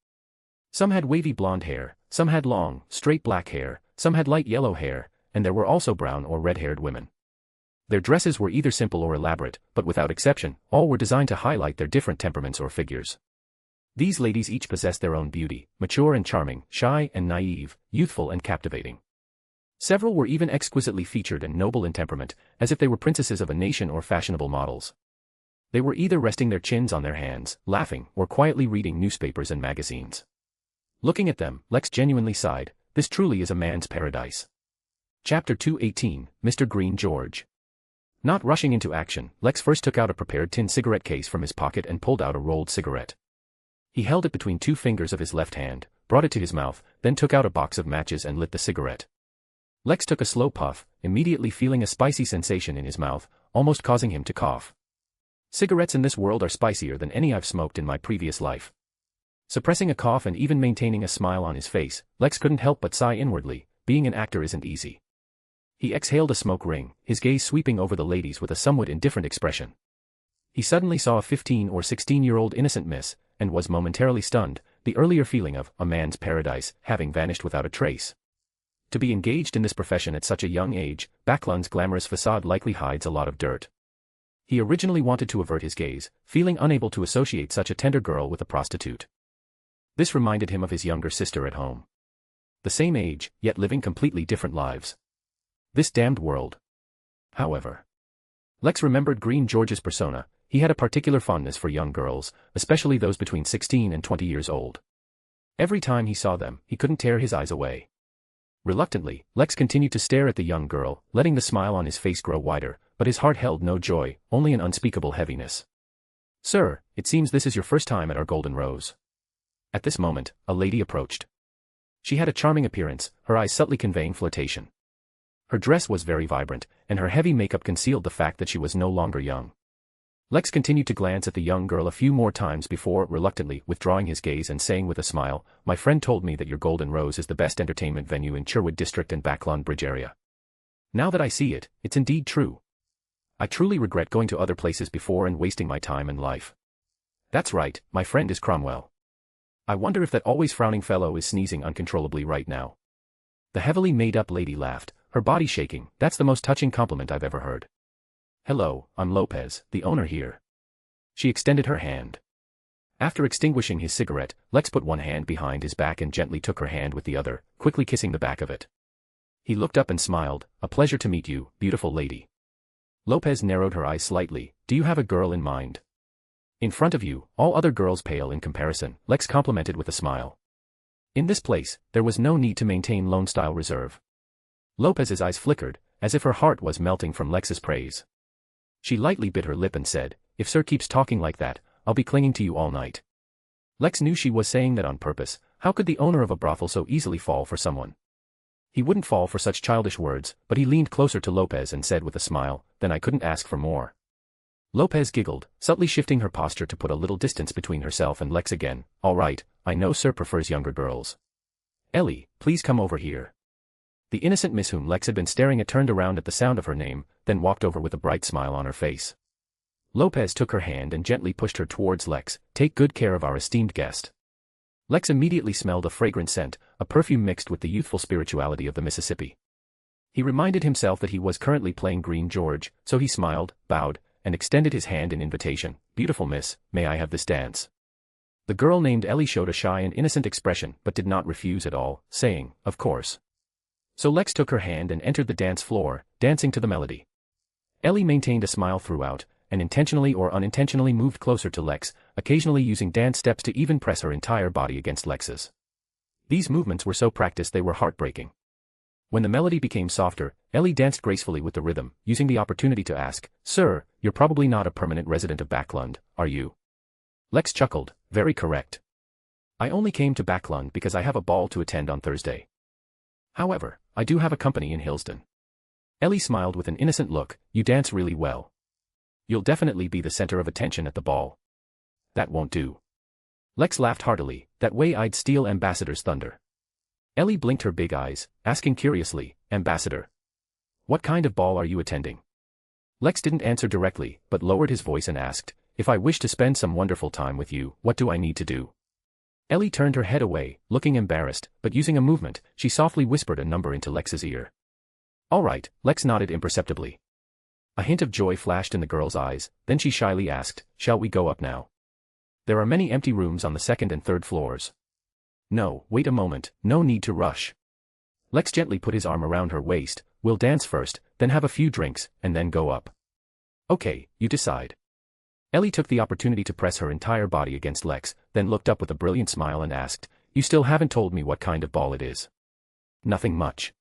Some had wavy blonde hair, some had long, straight black hair, some had light yellow hair, and there were also brown or red-haired women. Their dresses were either simple or elaborate, but without exception, all were designed to highlight their different temperaments or figures. These ladies each possessed their own beauty, mature and charming, shy and naive, youthful and captivating. Several were even exquisitely featured and noble in temperament, as if they were princesses of a nation or fashionable models. They were either resting their chins on their hands, laughing, or quietly reading newspapers and magazines. Looking at them, Lex genuinely sighed. This truly is a man's paradise. Chapter 218, Mr. Green George. Not rushing into action, Lex first took out a prepared tin cigarette case from his pocket and pulled out a rolled cigarette. He held it between 2 fingers of his left hand, brought it to his mouth, then took out a box of matches and lit the cigarette. Lex took a slow puff, immediately feeling a spicy sensation in his mouth, almost causing him to cough. Cigarettes in this world are spicier than any I've smoked in my previous life. Suppressing a cough and even maintaining a smile on his face, Lex couldn't help but sigh inwardly. Being an actor isn't easy. He exhaled a smoke ring, his gaze sweeping over the ladies with a somewhat indifferent expression. He suddenly saw a 15 or 16-year-old innocent miss, and was momentarily stunned, the earlier feeling of a man's paradise having vanished without a trace. To be engaged in this profession at such a young age, Backlund's glamorous facade likely hides a lot of dirt. He originally wanted to avert his gaze, feeling unable to associate such a tender girl with a prostitute. This reminded him of his younger sister at home. The same age, yet living completely different lives. This damned world. However, Lex remembered Green George's persona. He had a particular fondness for young girls, especially those between 16 and 20 years old. Every time he saw them, he couldn't tear his eyes away. Reluctantly, Lex continued to stare at the young girl, letting the smile on his face grow wider, but his heart held no joy, only an unspeakable heaviness. "Sir, it seems this is your first time at our Golden Rose." At this moment, a lady approached. She had a charming appearance, her eyes subtly conveying flirtation. Her dress was very vibrant, and her heavy makeup concealed the fact that she was no longer young. Lex continued to glance at the young girl a few more times before reluctantly withdrawing his gaze and saying with a smile, "My friend told me that your Golden Rose is the best entertainment venue in Sherwood District and Backlund Bridge area. Now that I see it, it's indeed true. I truly regret going to other places before and wasting my time and life. That's right, my friend is Cromwell. I wonder if that always frowning fellow is sneezing uncontrollably right now." The heavily made-up lady laughed, her body shaking. "That's the most touching compliment I've ever heard." Hello, I'm Lopez, the owner here. She extended her hand. After extinguishing his cigarette, Lex put one hand behind his back and gently took her hand with the other, quickly kissing the back of it. He looked up and smiled. A pleasure to meet you, beautiful lady. Lopez narrowed her eyes slightly. Do you have a girl in mind? In front of you, all other girls pale in comparison, Lex complimented with a smile. In this place, there was no need to maintain Lone-style reserve. Lopez's eyes flickered, as if her heart was melting from Lex's praise. She lightly bit her lip and said, if sir keeps talking like that, I'll be clinging to you all night. Lex knew she was saying that on purpose. How could the owner of a brothel so easily fall for someone? He wouldn't fall for such childish words, but he leaned closer to Lopez and said with a smile, then I couldn't ask for more. Lopez giggled, subtly shifting her posture to put a little distance between herself and Lex again. All right, I know sir prefers younger girls. Ellie, please come over here. The innocent miss whom Lex had been staring at turned around at the sound of her name, then walked over with a bright smile on her face. Lopez took her hand and gently pushed her towards Lex. Take good care of our esteemed guest. Lex immediately smelled a fragrant scent, a perfume mixed with the youthful spirituality of the Mississippi. He reminded himself that he was currently playing Green George, so he smiled, bowed, and extended his hand in invitation. Beautiful miss, may I have this dance? The girl named Ellie showed a shy and innocent expression but did not refuse at all, saying, of course. So Lex took her hand and entered the dance floor, dancing to the melody. Ellie maintained a smile throughout, and intentionally or unintentionally moved closer to Lex, occasionally using dance steps to even press her entire body against Lex's. These movements were so practiced they were heartbreaking. When the melody became softer, Ellie danced gracefully with the rhythm, using the opportunity to ask, Sir, you're probably not a permanent resident of Backlund, are you? Lex chuckled, very correct. I only came to Backlund because I have a ball to attend on Thursday. However, I do have a company in Hillsden. Ellie smiled with an innocent look, you dance really well. You'll definitely be the center of attention at the ball. That won't do. Lex laughed heartily, that way I'd steal Ambassador's thunder. Ellie blinked her big eyes, asking curiously, Ambassador? What kind of ball are you attending? Lex didn't answer directly, but lowered his voice and asked, if I wish to spend some wonderful time with you, what do I need to do? Ellie turned her head away, looking embarrassed, but using a movement, she softly whispered a number into Lex's ear. All right, Lex nodded imperceptibly. A hint of joy flashed in the girl's eyes, then she shyly asked, shall we go up now? There are many empty rooms on the second and third floors. No, wait a moment, no need to rush. Lex gently put his arm around her waist, we'll dance first, then have a few drinks, and then go up. Okay, you decide. Ellie took the opportunity to press her entire body against Lex, then looked up with a brilliant smile and asked, you still haven't told me what kind of ball it is. Nothing much.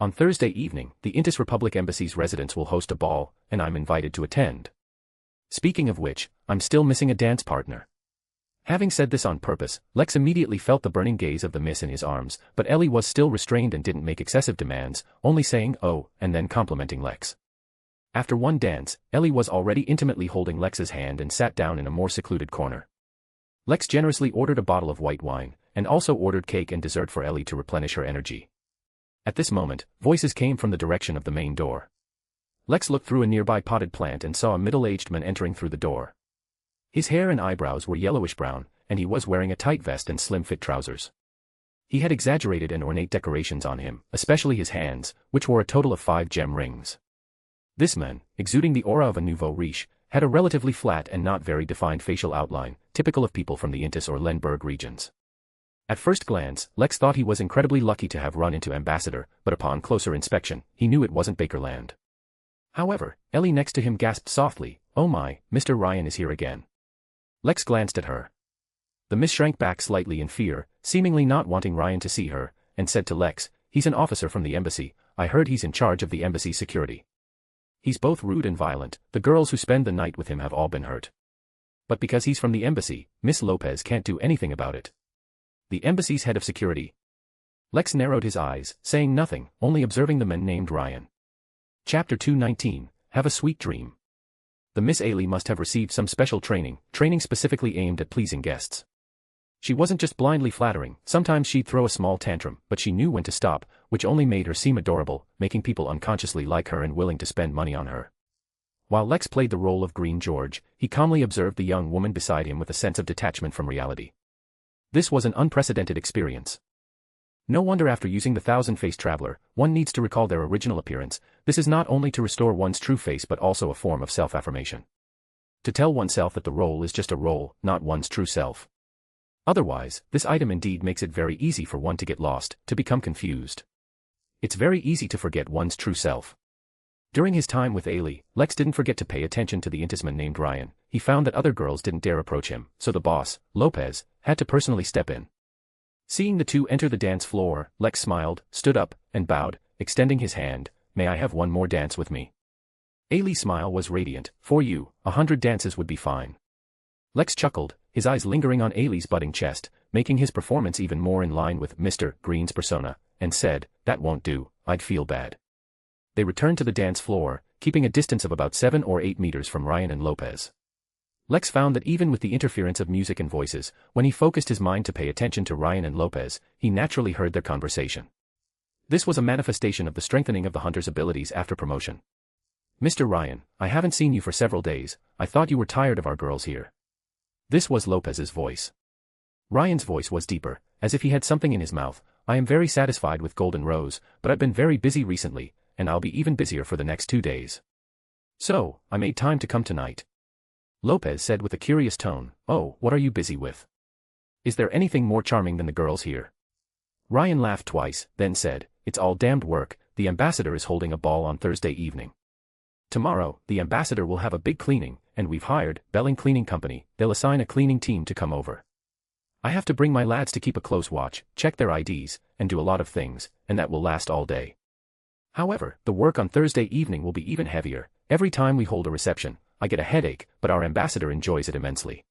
On Thursday evening, the Intis Republic Embassy's residents will host a ball, and I'm invited to attend. Speaking of which, I'm still missing a dance partner. Having said this on purpose, Lex immediately felt the burning gaze of the miss in his arms, but Ellie was still restrained and didn't make excessive demands, only saying oh, and then complimenting Lex. After one dance, Ellie was already intimately holding Lex's hand and sat down in a more secluded corner. Lex generously ordered a bottle of white wine, and also ordered cake and dessert for Ellie to replenish her energy. At this moment, voices came from the direction of the main door. Lex looked through a nearby potted plant and saw a middle-aged man entering through the door. His hair and eyebrows were yellowish-brown, and he was wearing a tight vest and slim-fit trousers. He had exaggerated and ornate decorations on him, especially his hands, which wore a total of 5 gem rings. This man, exuding the aura of a nouveau riche, had a relatively flat and not very defined facial outline, typical of people from the Intis or Lemberg regions. At first glance, Lex thought he was incredibly lucky to have run into Ambassador, but upon closer inspection, he knew it wasn't Bakerland. However, Ellie next to him gasped softly, oh my, Mr. Ryan is here again. Lex glanced at her. The miss shrank back slightly in fear, seemingly not wanting Ryan to see her, and said to Lex, he's an officer from the embassy, I heard he's in charge of the embassy's security. He's both rude and violent, the girls who spend the night with him have all been hurt. But because he's from the embassy, Miss Lopez can't do anything about it. The embassy's head of security. Lex narrowed his eyes, saying nothing, only observing the man named Ryan. Chapter 219, Have a Sweet Dream. The Miss Ailey must have received some special training specifically aimed at pleasing guests. She wasn't just blindly flattering, sometimes she'd throw a small tantrum, but she knew when to stop, which only made her seem adorable, making people unconsciously like her and willing to spend money on her. While Lex played the role of Green George, he calmly observed the young woman beside him with a sense of detachment from reality. This was an unprecedented experience. No wonder after using the thousand-faced traveler, one needs to recall their original appearance. This is not only to restore one's true face but also a form of self-affirmation. To tell oneself that the role is just a role, not one's true self. Otherwise, this item indeed makes it very easy for one to get lost, to become confused. It's very easy to forget one's true self. During his time with Ailey, Lex didn't forget to pay attention to the intisman named Ryan. He found that other girls didn't dare approach him, so the boss, Lopez, had to personally step in. Seeing the two enter the dance floor, Lex smiled, stood up, and bowed, extending his hand. "May I have one more dance with me?" Ailey's smile was radiant. "For you, 100 dances would be fine." Lex chuckled, his eyes lingering on Ailey's budding chest, making his performance even more in line with Mr. Green's persona, and said, "That won't do, I'd feel bad." They returned to the dance floor, keeping a distance of about 7 or 8 meters from Ryan and Lopez. Lex found that even with the interference of music and voices, when he focused his mind to pay attention to Ryan and Lopez, he naturally heard their conversation. This was a manifestation of the strengthening of the hunter's abilities after promotion. "Mr. Ryan, I haven't seen you for several days. I thought you were tired of our girls here." This was Lopez's voice. Ryan's voice was deeper, as if he had something in his mouth. "I am very satisfied with Golden Rose, but I've been very busy recently, and I'll be even busier for the next 2 days. So, I made time to come tonight." Lopez said with a curious tone, "Oh, what are you busy with? Is there anything more charming than the girls here?" Ryan laughed twice, then said, "It's all damned work. The ambassador is holding a ball on Thursday evening. Tomorrow, the ambassador will have a big cleaning, and we've hired Belling Cleaning Company. They'll assign a cleaning team to come over. I have to bring my lads to keep a close watch, check their IDs, and do a lot of things, and that will last all day. However, the work on Thursday evening will be even heavier. Every time we hold a reception, I get a headache, but our ambassador enjoys it immensely."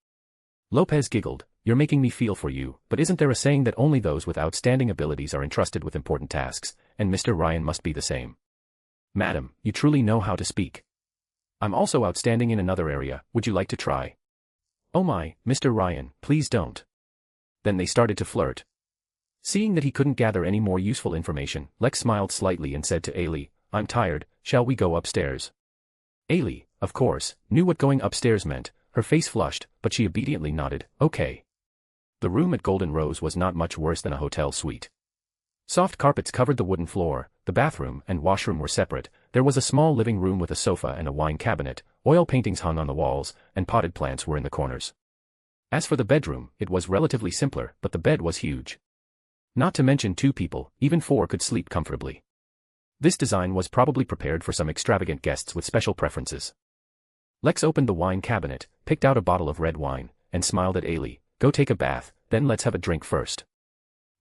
Lopez giggled, "You're making me feel for you, but isn't there a saying that only those with outstanding abilities are entrusted with important tasks, and Mr. Ryan must be the same?" "Madam, you truly know how to speak. I'm also outstanding in another area. Would you like to try?" "Oh my, Mr. Ryan, please don't." Then they started to flirt. Seeing that he couldn't gather any more useful information, Lex smiled slightly and said to Ailey, "I'm tired, shall we go upstairs?" Ailey, of course, knew what going upstairs meant. Her face flushed, but she obediently nodded, "Okay." The room at Golden Rose was not much worse than a hotel suite. Soft carpets covered the wooden floor, the bathroom and washroom were separate, there was a small living room with a sofa and a wine cabinet, oil paintings hung on the walls, and potted plants were in the corners. As for the bedroom, it was relatively simpler, but the bed was huge. Not to mention 2 people, even 4 could sleep comfortably. This design was probably prepared for some extravagant guests with special preferences. Lex opened the wine cabinet, picked out a bottle of red wine, and smiled at Ailey, "Go take a bath, then let's have a drink first.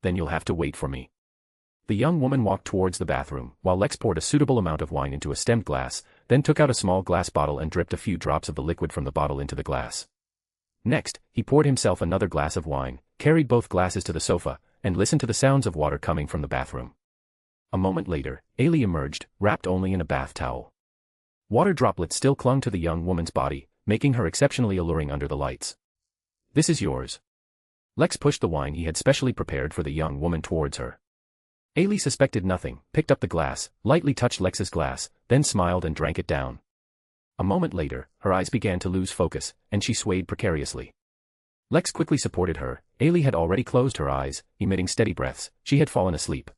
Then you'll have to wait for me." The young woman walked towards the bathroom, while Lex poured a suitable amount of wine into a stemmed glass, then took out a small glass bottle and dripped a few drops of the liquid from the bottle into the glass. Next, he poured himself another glass of wine, carried both glasses to the sofa, and listened to the sounds of water coming from the bathroom. A moment later, Ailey emerged, wrapped only in a bath towel. Water droplets still clung to the young woman's body, making her exceptionally alluring under the lights. "This is yours." Lex pushed the wine he had specially prepared for the young woman towards her. Ailey suspected nothing, picked up the glass, lightly touched Lex's glass, then smiled and drank it down. A moment later, her eyes began to lose focus, and she swayed precariously. Lex quickly supported her. Ailey had already closed her eyes, emitting steady breaths. She had fallen asleep.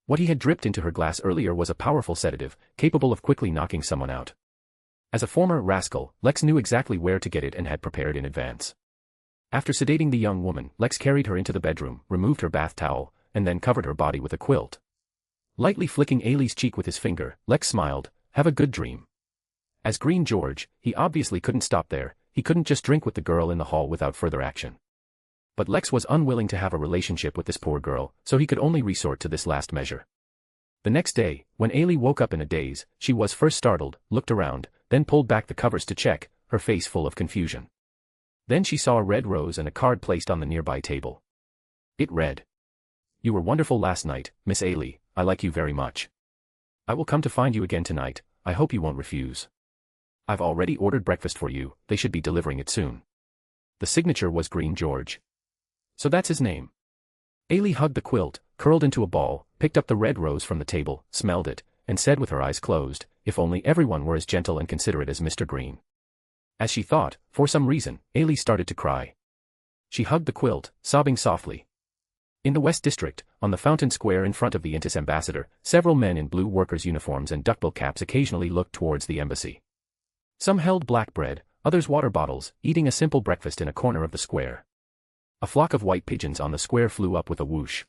What he had dripped into her glass earlier was a powerful sedative, capable of quickly knocking someone out. As a former rascal, Lex knew exactly where to get it and had prepared in advance. After sedating the young woman, Lex carried her into the bedroom, removed her bath towel, and then covered her body with a quilt. Lightly flicking Ailey's cheek with his finger, Lex smiled, "Have a good dream." As Green George, he obviously couldn't stop there. He couldn't just drink with the girl in the hall without further action. But Lex was unwilling to have a relationship with this poor girl, so he could only resort to this last measure. The next day, when Ailey woke up in a daze, she was first startled, looked around, then pulled back the covers to check, her face full of confusion. Then she saw a red rose and a card placed on the nearby table. It read, "You were wonderful last night, Miss Ailey. I like you very much. I will come to find you again tonight. I hope you won't refuse. I've already ordered breakfast for you, they should be delivering it soon." The signature was Green George. So that's his name. Ailey hugged the quilt, curled into a ball, picked up the red rose from the table, smelled it, and said with her eyes closed, "If only everyone were as gentle and considerate as Mr. Green." As she thought, for some reason, Ailey started to cry. She hugged the quilt, sobbing softly. In the West District, on the Fountain Square in front of the Intis ambassador, several men in blue workers' uniforms and duckbill caps occasionally looked towards the embassy. Some held black bread, others water bottles, eating a simple breakfast in a corner of the square. A flock of white pigeons on the square flew up with a whoosh.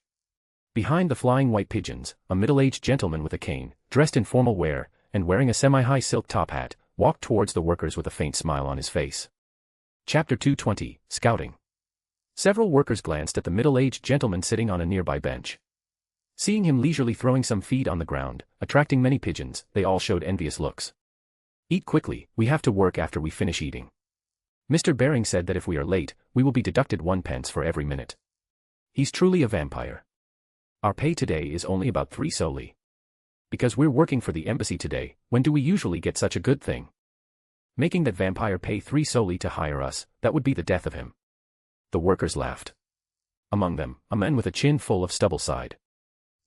Behind the flying white pigeons, a middle-aged gentleman with a cane, dressed in formal wear, and wearing a semi-high silk top hat, walked towards the workers with a faint smile on his face. Chapter 220, Scouting. Several workers glanced at the middle-aged gentleman sitting on a nearby bench. Seeing him leisurely throwing some feed on the ground, attracting many pigeons, they all showed envious looks. "Eat quickly, we have to work after we finish eating. Mr. Baring said that if we are late, we will be deducted 1 pence for every minute. He's truly a vampire. Our pay today is only about 3 soldi. Because we're working for the embassy today, when do we usually get such a good thing? Making that vampire pay 3 soldi to hire us, that would be the death of him." The workers laughed. Among them, a man with a chin full of stubble sighed.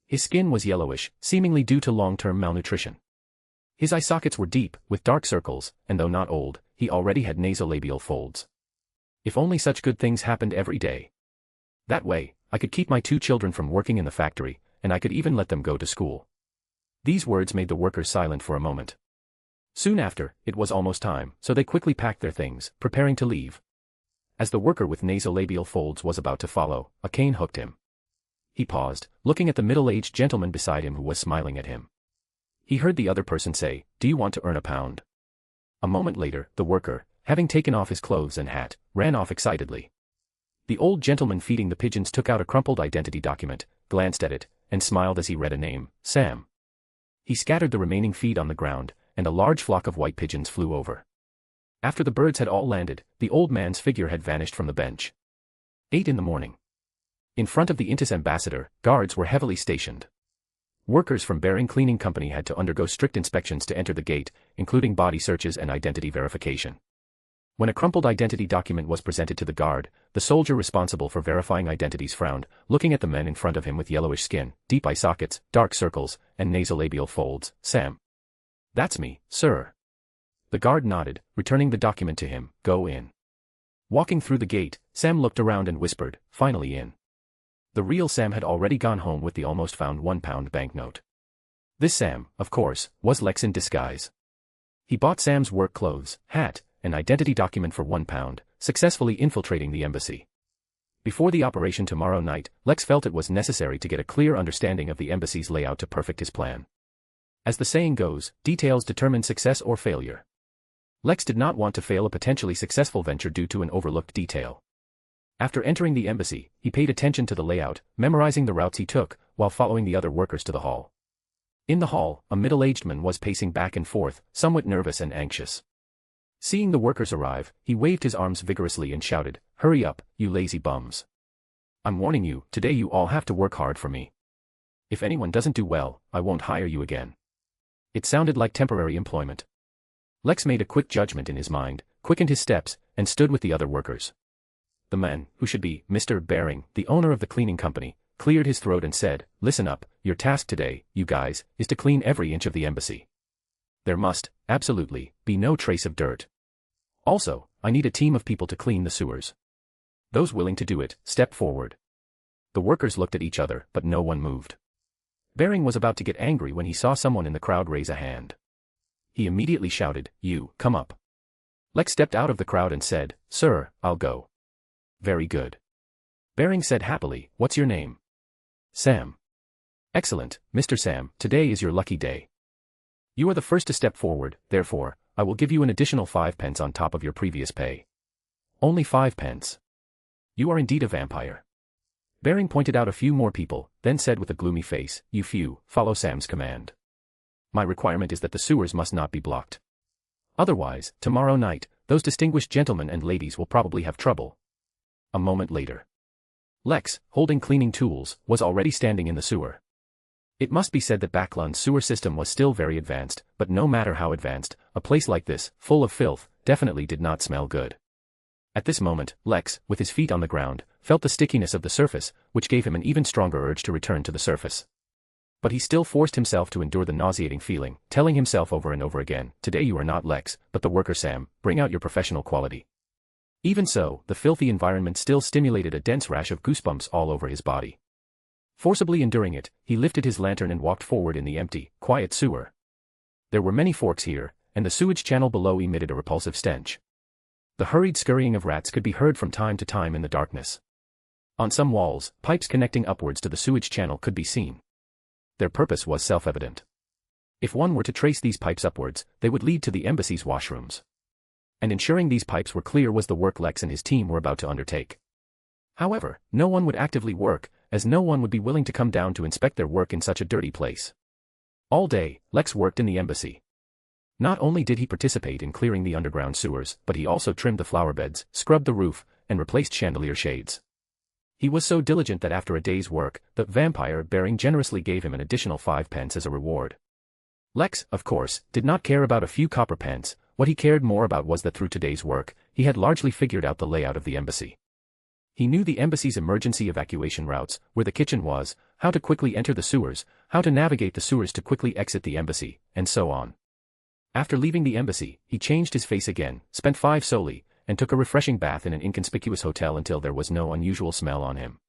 His skin was yellowish, seemingly due to long-term malnutrition. His eye sockets were deep, with dark circles, and though not old, he already had nasolabial folds. If only such good things happened every day. That way, I could keep my 2 children from working in the factory, and I could even let them go to school. These words made the workers silent for a moment. Soon after, it was almost time, so they quickly packed their things, preparing to leave. As the worker with nasolabial folds was about to follow, a cane hooked him. He paused, looking at the middle-aged gentleman beside him who was smiling at him. He heard the other person say, "Do you want to earn a pound?" A moment later, the worker, having taken off his clothes and hat, ran off excitedly. The old gentleman feeding the pigeons took out a crumpled identity document, glanced at it, and smiled as he read a name, Sam. He scattered the remaining feed on the ground, and a large flock of white pigeons flew over. After the birds had all landed, the old man's figure had vanished from the bench. 8 in the morning. In front of the Intis ambassador, guards were heavily stationed. Workers from Baring Cleaning Company had to undergo strict inspections to enter the gate, including body searches and identity verification. When a crumpled identity document was presented to the guard, the soldier responsible for verifying identities frowned, looking at the men in front of him with yellowish skin, deep eye sockets, dark circles, and nasolabial folds. "Sam." "That's me, sir." The guard nodded, returning the document to him. "Go in." Walking through the gate, Sam looked around and whispered, "Finally in." The real Sam had already gone home with the almost found £1 banknote. This Sam, of course, was Lex in disguise. He bought Sam's work clothes, hat, and identity document for £1, successfully infiltrating the embassy. Before the operation tomorrow night, Lex felt it was necessary to get a clear understanding of the embassy's layout to perfect his plan. As the saying goes, details determine success or failure. Lex did not want to fail a potentially successful venture due to an overlooked detail. After entering the embassy, he paid attention to the layout, memorizing the routes he took, while following the other workers to the hall. In the hall, a middle-aged man was pacing back and forth, somewhat nervous and anxious. Seeing the workers arrive, he waved his arms vigorously and shouted, "Hurry up, you lazy bums. I'm warning you, today you all have to work hard for me. If anyone doesn't do well, I won't hire you again." It sounded like temporary employment. Lex made a quick judgment in his mind, quickened his steps, and stood with the other workers. The man, who should be Mr. Baring, the owner of the cleaning company, cleared his throat and said, "Listen up, your task today, you guys, is to clean every inch of the embassy. There must, absolutely, be no trace of dirt. Also, I need a team of people to clean the sewers. Those willing to do it, step forward." The workers looked at each other, but no one moved. Baring was about to get angry when he saw someone in the crowd raise a hand. He immediately shouted, "You, come up." Lex stepped out of the crowd and said, "Sir, I'll go." "Very good." Baring said happily, "What's your name?" "Sam." "Excellent, Mr. Sam, today is your lucky day. You are the first to step forward, therefore, I will give you an additional 5 pence on top of your previous pay." "Only 5 pence. You are indeed a vampire." Baring pointed out a few more people, then said with a gloomy face, "You few, follow Sam's command. My requirement is that the sewers must not be blocked. Otherwise, tomorrow night, those distinguished gentlemen and ladies will probably have trouble." A moment later. Lex, holding cleaning tools, was already standing in the sewer. It must be said that Backlund's sewer system was still very advanced, but no matter how advanced, a place like this, full of filth, definitely did not smell good. At this moment, Lex, with his feet on the ground, felt the stickiness of the surface, which gave him an even stronger urge to return to the surface. But he still forced himself to endure the nauseating feeling, telling himself over and over again, "Today you are not Lex, but the worker Sam, bring out your professional quality." Even so, the filthy environment still stimulated a dense rash of goosebumps all over his body. Forcibly enduring it, he lifted his lantern and walked forward in the empty, quiet sewer. There were many forks here, and the sewage channel below emitted a repulsive stench. The hurried scurrying of rats could be heard from time to time in the darkness. On some walls, pipes connecting upwards to the sewage channel could be seen. Their purpose was self-evident. If one were to trace these pipes upwards, they would lead to the embassy's washrooms. And ensuring these pipes were clear was the work Lex and his team were about to undertake. However, no one would actively work, as no one would be willing to come down to inspect their work in such a dirty place. All day, Lex worked in the embassy. Not only did he participate in clearing the underground sewers, but he also trimmed the flower beds, scrubbed the roof, and replaced chandelier shades. He was so diligent that after a day's work, the vampire bearing generously gave him an additional 5 pence as a reward. Lex, of course, did not care about a few copper pence. What he cared more about was that through today's work, he had largely figured out the layout of the embassy. He knew the embassy's emergency evacuation routes, where the kitchen was, how to quickly enter the sewers, how to navigate the sewers to quickly exit the embassy, and so on. After leaving the embassy, he changed his face again, spent 5 soldi, and took a refreshing bath in an inconspicuous hotel until there was no unusual smell on him.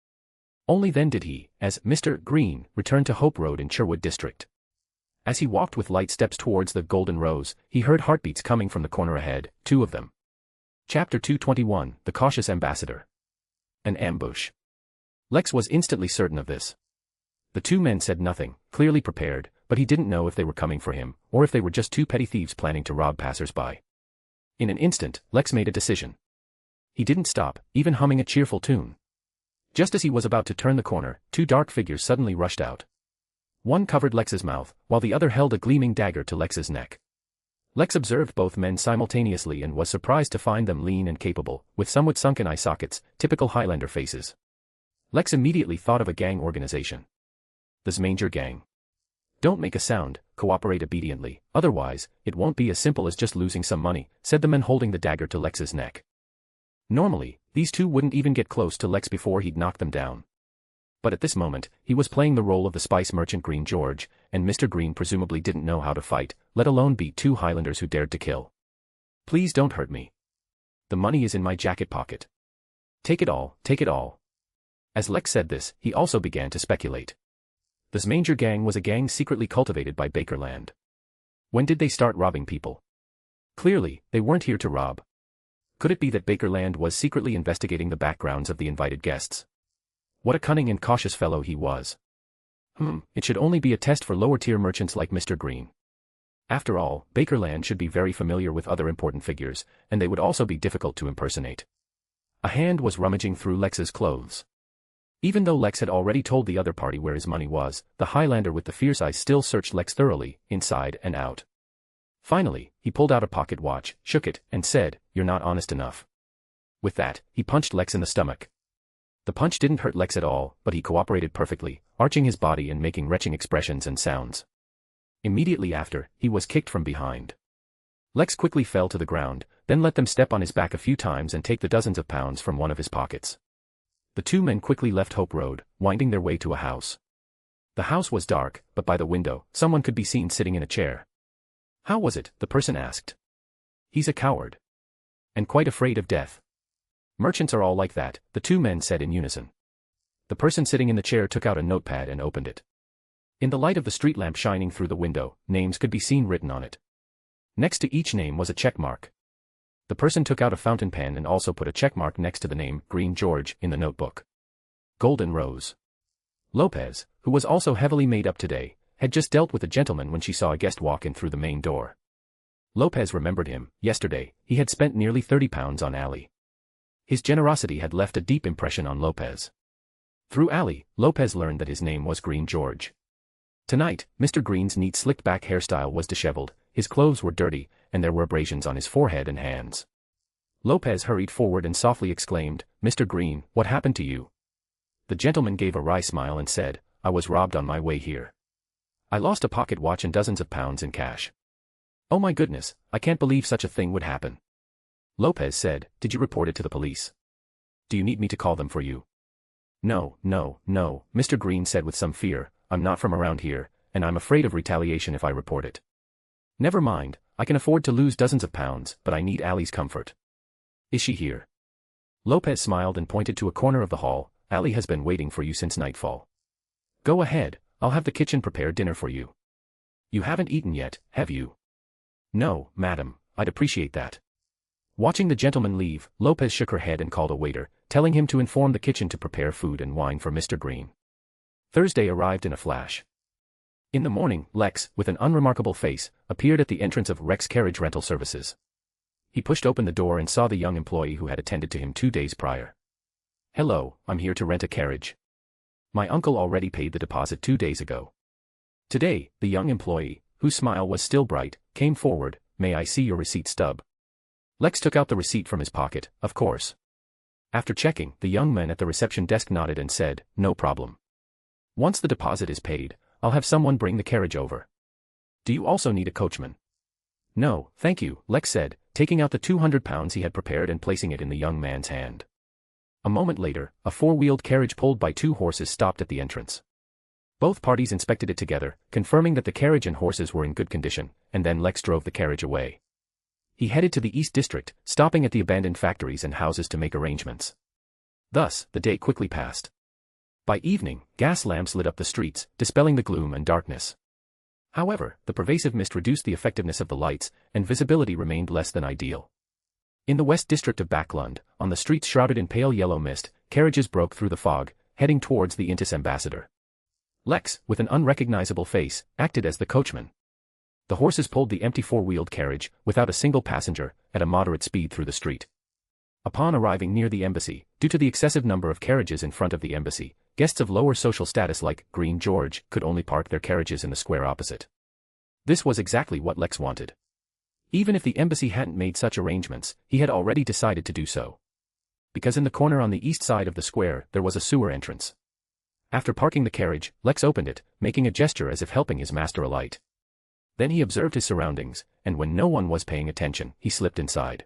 Only then did he, as Mr. Green, return to Hope Road in Sherwood District. As he walked with light steps towards the Golden Rose, he heard heartbeats coming from the corner ahead, 2 of them. Chapter 221, The Cautious Ambassador. An ambush. Lex was instantly certain of this. The 2 men said nothing, clearly prepared, but he didn't know if they were coming for him, or if they were just 2 petty thieves planning to rob passers-by. In an instant, Lex made a decision. He didn't stop, even humming a cheerful tune. Just as he was about to turn the corner, 2 dark figures suddenly rushed out. One covered Lex's mouth, while the other held a gleaming dagger to Lex's neck. Lex observed both men simultaneously and was surprised to find them lean and capable, with somewhat sunken eye sockets, typical Highlander faces. Lex immediately thought of a gang organization. The Nicknamehere gang. Don't make a sound, cooperate obediently, otherwise, it won't be as simple as just losing some money, said the man holding the dagger to Lex's neck. Normally, these 2 wouldn't even get close to Lex before he'd knock them down. But at this moment, he was playing the role of the spice merchant Green George, and Mr. Green presumably didn't know how to fight, let alone beat 2 Highlanders who dared to kill. Please don't hurt me. The money is in my jacket pocket. Take it all, take it all. As Lex said this, he also began to speculate. The Nicknamehere gang was a gang secretly cultivated by Bakerland. When did they start robbing people? Clearly, they weren't here to rob. Could it be that Bakerland was secretly investigating the backgrounds of the invited guests? What a cunning and cautious fellow he was. It should only be a test for lower-tier merchants like Mr. Green. After all, Bakerland should be very familiar with other important figures, and they would also be difficult to impersonate. A hand was rummaging through Lex's clothes. Even though Lex had already told the other party where his money was, the Highlander with the fierce eyes still searched Lex thoroughly, inside and out. Finally, he pulled out a pocket watch, shook it, and said, "You're not honest enough." With that, he punched Lex in the stomach. The punch didn't hurt Lex at all, but he cooperated perfectly, arching his body and making retching expressions and sounds. Immediately after, he was kicked from behind. Lex quickly fell to the ground, then let them step on his back a few times and take the dozens of pounds from one of his pockets. The 2 men quickly left Hope Road, winding their way to a house. The house was dark, but by the window, someone could be seen sitting in a chair. How was it? The person asked. He's a coward. And quite afraid of death. Merchants are all like that, the 2 men said in unison. The person sitting in the chair took out a notepad and opened it. In the light of the street lamp shining through the window, names could be seen written on it. Next to each name was a check mark. The person took out a fountain pen and also put a check mark next to the name, Green George, in the notebook. Golden Rose. Lopez, who was also heavily made up today, had just dealt with a gentleman when she saw a guest walk in through the main door. Lopez remembered him. Yesterday, he had spent nearly £30 on Ali. His generosity had left a deep impression on Lopez. Through Ali, Lopez learned that his name was Green George. Tonight, Mr. Green's neat slicked-back hairstyle was disheveled, his clothes were dirty, and there were abrasions on his forehead and hands. Lopez hurried forward and softly exclaimed, "Mr. Green, what happened to you?" The gentleman gave a wry smile and said, "I was robbed on my way here. I lost a pocket watch and dozens of pounds in cash." "Oh my goodness, I can't believe such a thing would happen." Lopez said, "Did you report it to the police? Do you need me to call them for you?" No, Mr. Green said with some fear, "I'm not from around here, and I'm afraid of retaliation if I report it." "Never mind, I can afford to lose dozens of pounds, but I need Ali's comfort." "Is she here?" Lopez smiled and pointed to a corner of the hall. "Ali has been waiting for you since nightfall." Go ahead, I'll have the kitchen prepare dinner for you. You haven't eaten yet, have you? No, madam, I'd appreciate that. Watching the gentleman leave, Lopez shook her head and called a waiter, telling him to inform the kitchen to prepare food and wine for Mr. Green. Thursday arrived in a flash. In the morning, Lex, with an unremarkable face, appeared at the entrance of Rex Carriage Rental Services. He pushed open the door and saw the young employee who had attended to him 2 days prior. Hello, I'm here to rent a carriage. My uncle already paid the deposit 2 days ago. Today, the young employee, whose smile was still bright, came forward. May I see your receipt stub? Lex took out the receipt from his pocket, of course. After checking, the young man at the reception desk nodded and said, no problem. Once the deposit is paid, I'll have someone bring the carriage over. Do you also need a coachman? No, thank you, Lex said, taking out the £200 he had prepared and placing it in the young man's hand. A moment later, a four-wheeled carriage pulled by 2 horses stopped at the entrance. Both parties inspected it together, confirming that the carriage and horses were in good condition, and then Lex drove the carriage away. He headed to the East District, stopping at the abandoned factories and houses to make arrangements. Thus, the day quickly passed. By evening, gas lamps lit up the streets, dispelling the gloom and darkness. However, the pervasive mist reduced the effectiveness of the lights, and visibility remained less than ideal. In the West District of Backlund, on the streets shrouded in pale yellow mist, carriages broke through the fog, heading towards the Intis ambassador. Lex, with an unrecognizable face, acted as the coachman. The horses pulled the empty four-wheeled carriage, without a single passenger, at a moderate speed through the street. Upon arriving near the embassy, due to the excessive number of carriages in front of the embassy, guests of lower social status like Green George could only park their carriages in the square opposite. This was exactly what Lex wanted. Even if the embassy hadn't made such arrangements, he had already decided to do so. Because in the corner on the east side of the square there was a sewer entrance. After parking the carriage, Lex opened it, making a gesture as if helping his master alight. Then he observed his surroundings, and when no one was paying attention, he slipped inside.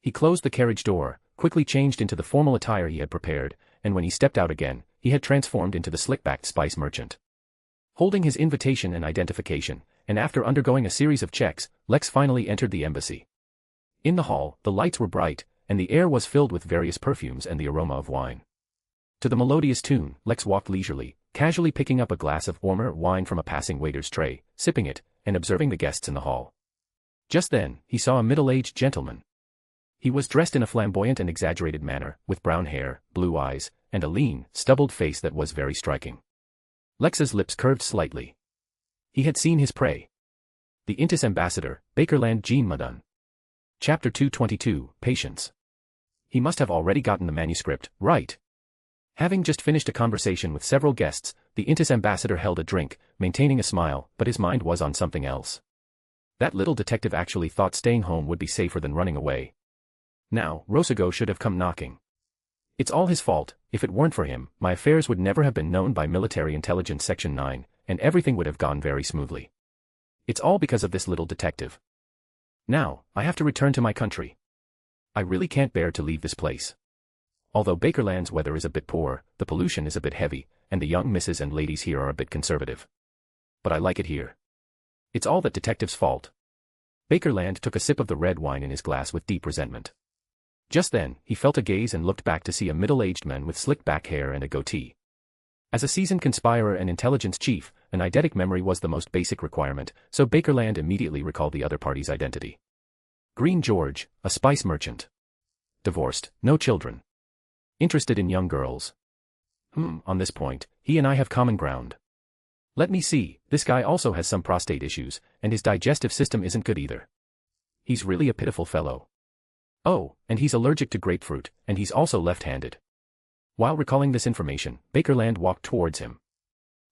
He closed the carriage door, quickly changed into the formal attire he had prepared, and when he stepped out again, he had transformed into the slick-backed spice merchant. Holding his invitation and identification, and after undergoing a series of checks, Lex finally entered the embassy. In the hall, the lights were bright, and the air was filled with various perfumes and the aroma of wine. To the melodious tune, Lex walked leisurely, casually picking up a glass of warmer wine from a passing waiter's tray, sipping it, and observing the guests in the hall. Just then, he saw a middle-aged gentleman. He was dressed in a flamboyant and exaggerated manner, with brown hair, blue eyes, and a lean, stubbled face that was very striking. Lex's lips curved slightly. He had seen his prey. The Intis ambassador, Bakerland Jean Madun. Chapter 222, Patience. He must have already gotten the manuscript, right. Having just finished a conversation with several guests, the Intis ambassador held a drink, maintaining a smile, but his mind was on something else. That little detective actually thought staying home would be safer than running away. Now, Rosago should have come knocking. It's all his fault. If it weren't for him, my affairs would never have been known by Military Intelligence Section 9, and everything would have gone very smoothly. It's all because of this little detective. Now, I have to return to my country. I really can't bear to leave this place. Although Bakerland's weather is a bit poor, the pollution is a bit heavy, and the young misses and ladies here are a bit conservative. But I like it here. It's all that detective's fault. Bakerland took a sip of the red wine in his glass with deep resentment. Just then, he felt a gaze and looked back to see a middle-aged man with slick back hair and a goatee. As a seasoned conspirer and intelligence chief, an eidetic memory was the most basic requirement, so Bakerland immediately recalled the other party's identity. Green George, a spice merchant. Divorced, no children. Interested in young girls. On this point, he and I have common ground. Let me see, this guy also has some prostate issues, and his digestive system isn't good either. He's really a pitiful fellow. Oh, and he's allergic to grapefruit, and he's also left-handed. While recalling this information, Bakerland walked towards him.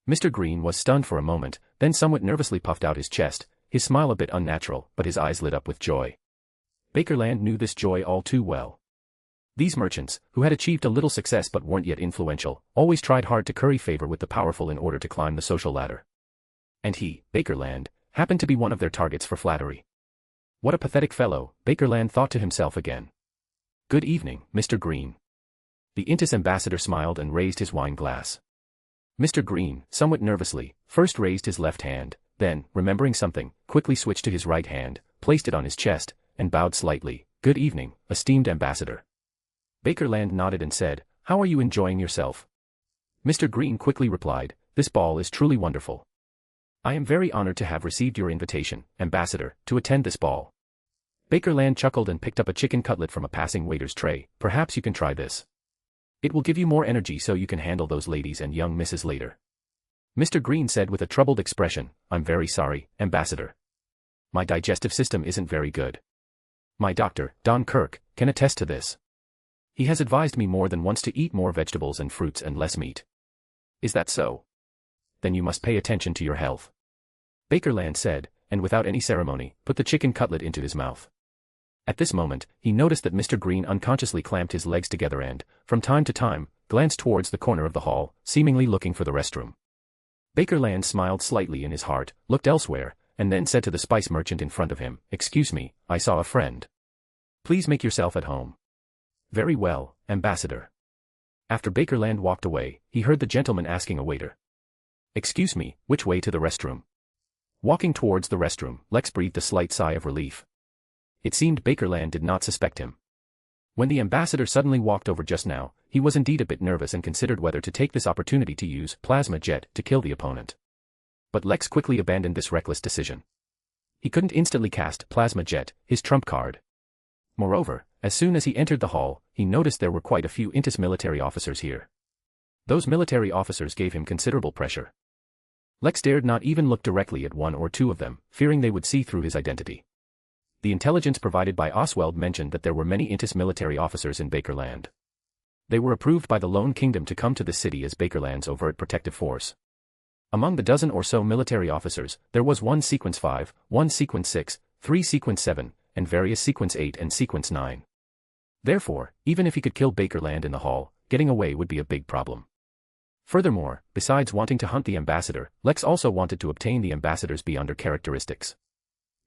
Mr. Green was stunned for a moment, then somewhat nervously puffed out his chest, his smile a bit unnatural, but his eyes lit up with joy. Bakerland knew this joy all too well. These merchants, who had achieved a little success but weren't yet influential, always tried hard to curry favor with the powerful in order to climb the social ladder. And he, Bakerland, happened to be one of their targets for flattery. What a pathetic fellow, Bakerland thought to himself again. Good evening, Mr. Green. The Intis ambassador smiled and raised his wine glass. Mr. Green, somewhat nervously, first raised his left hand, then, remembering something, quickly switched to his right hand, placed it on his chest, and bowed slightly. Good evening, esteemed ambassador. Bakerland nodded and said, How are you enjoying yourself? Mr. Green quickly replied, this ball is truly wonderful. I am very honored to have received your invitation, Ambassador, to attend this ball. Bakerland chuckled and picked up a chicken cutlet from a passing waiter's tray. Perhaps you can try this. It will give you more energy so you can handle those ladies and young misses later. Mr. Green said with a troubled expression, I'm very sorry, Ambassador. My digestive system isn't very good. My doctor, Don Kirk, can attest to this. He has advised me more than once to eat more vegetables and fruits and less meat. Is that so? Then you must pay attention to your health. Bakerland said, and without any ceremony, put the chicken cutlet into his mouth. At this moment, he noticed that Mr. Green unconsciously clamped his legs together and, from time to time, glanced towards the corner of the hall, seemingly looking for the restroom. Bakerland smiled slightly in his heart, looked elsewhere, and then said to the spice merchant in front of him, Excuse me, I saw a friend. Please make yourself at home. Very well, Ambassador. After Bakerland walked away, he heard the gentleman asking a waiter. Excuse me, which way to the restroom? Walking towards the restroom, Lex breathed a slight sigh of relief. It seemed Bakerland did not suspect him. When the ambassador suddenly walked over just now, he was indeed a bit nervous and considered whether to take this opportunity to use plasma jet to kill the opponent. But Lex quickly abandoned this reckless decision. He couldn't instantly cast plasma jet, his trump card. Moreover, as soon as he entered the hall, he noticed there were quite a few Intis military officers here. Those military officers gave him considerable pressure. Lex dared not even look directly at one or two of them, fearing they would see through his identity. The intelligence provided by Oswald mentioned that there were many Intis military officers in Bakerland. They were approved by the Lone Kingdom to come to the city as Bakerland's overt protective force. Among the dozen or so military officers, there was one Sequence 5, one Sequence 6, 3 Sequence 7, and various Sequence 8 and Sequence 9. Therefore, even if he could kill Bakerland in the hall, getting away would be a big problem. Furthermore, besides wanting to hunt the ambassador, Lex also wanted to obtain the ambassador's beyonder characteristics.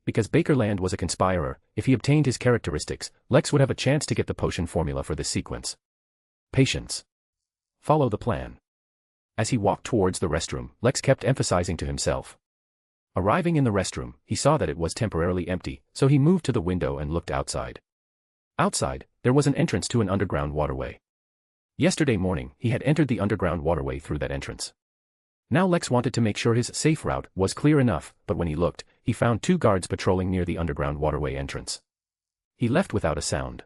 Because Bakerland was a conspirer, if he obtained his characteristics, Lex would have a chance to get the potion formula for this sequence. Patience. Follow the plan. As he walked towards the restroom, Lex kept emphasizing to himself. Arriving in the restroom, he saw that it was temporarily empty, so he moved to the window and looked outside. Outside, there was an entrance to an underground waterway. Yesterday morning, he had entered the underground waterway through that entrance. Now Lex wanted to make sure his safe route was clear enough, but when he looked, he found two guards patrolling near the underground waterway entrance. He left without a sound.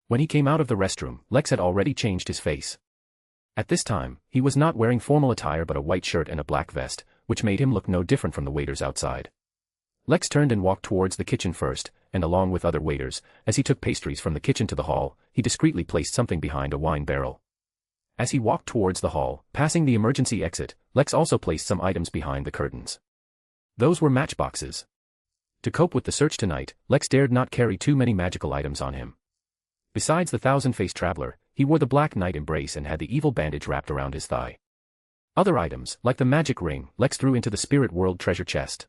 When he came out of the restroom, Lex had already changed his face. At this time, he was not wearing formal attire but a white shirt and a black vest, which made him look no different from the waiters outside. Lex turned and walked towards the kitchen first, and along with other waiters, as he took pastries from the kitchen to the hall, he discreetly placed something behind a wine barrel. As he walked towards the hall, passing the emergency exit, Lex also placed some items behind the curtains. Those were matchboxes. To cope with the search tonight, Lex dared not carry too many magical items on him. Besides the thousand-faced traveler, he wore the Black Knight embrace and had the evil bandage wrapped around his thigh. Other items, like the magic ring, Lex threw into the spirit world treasure chest.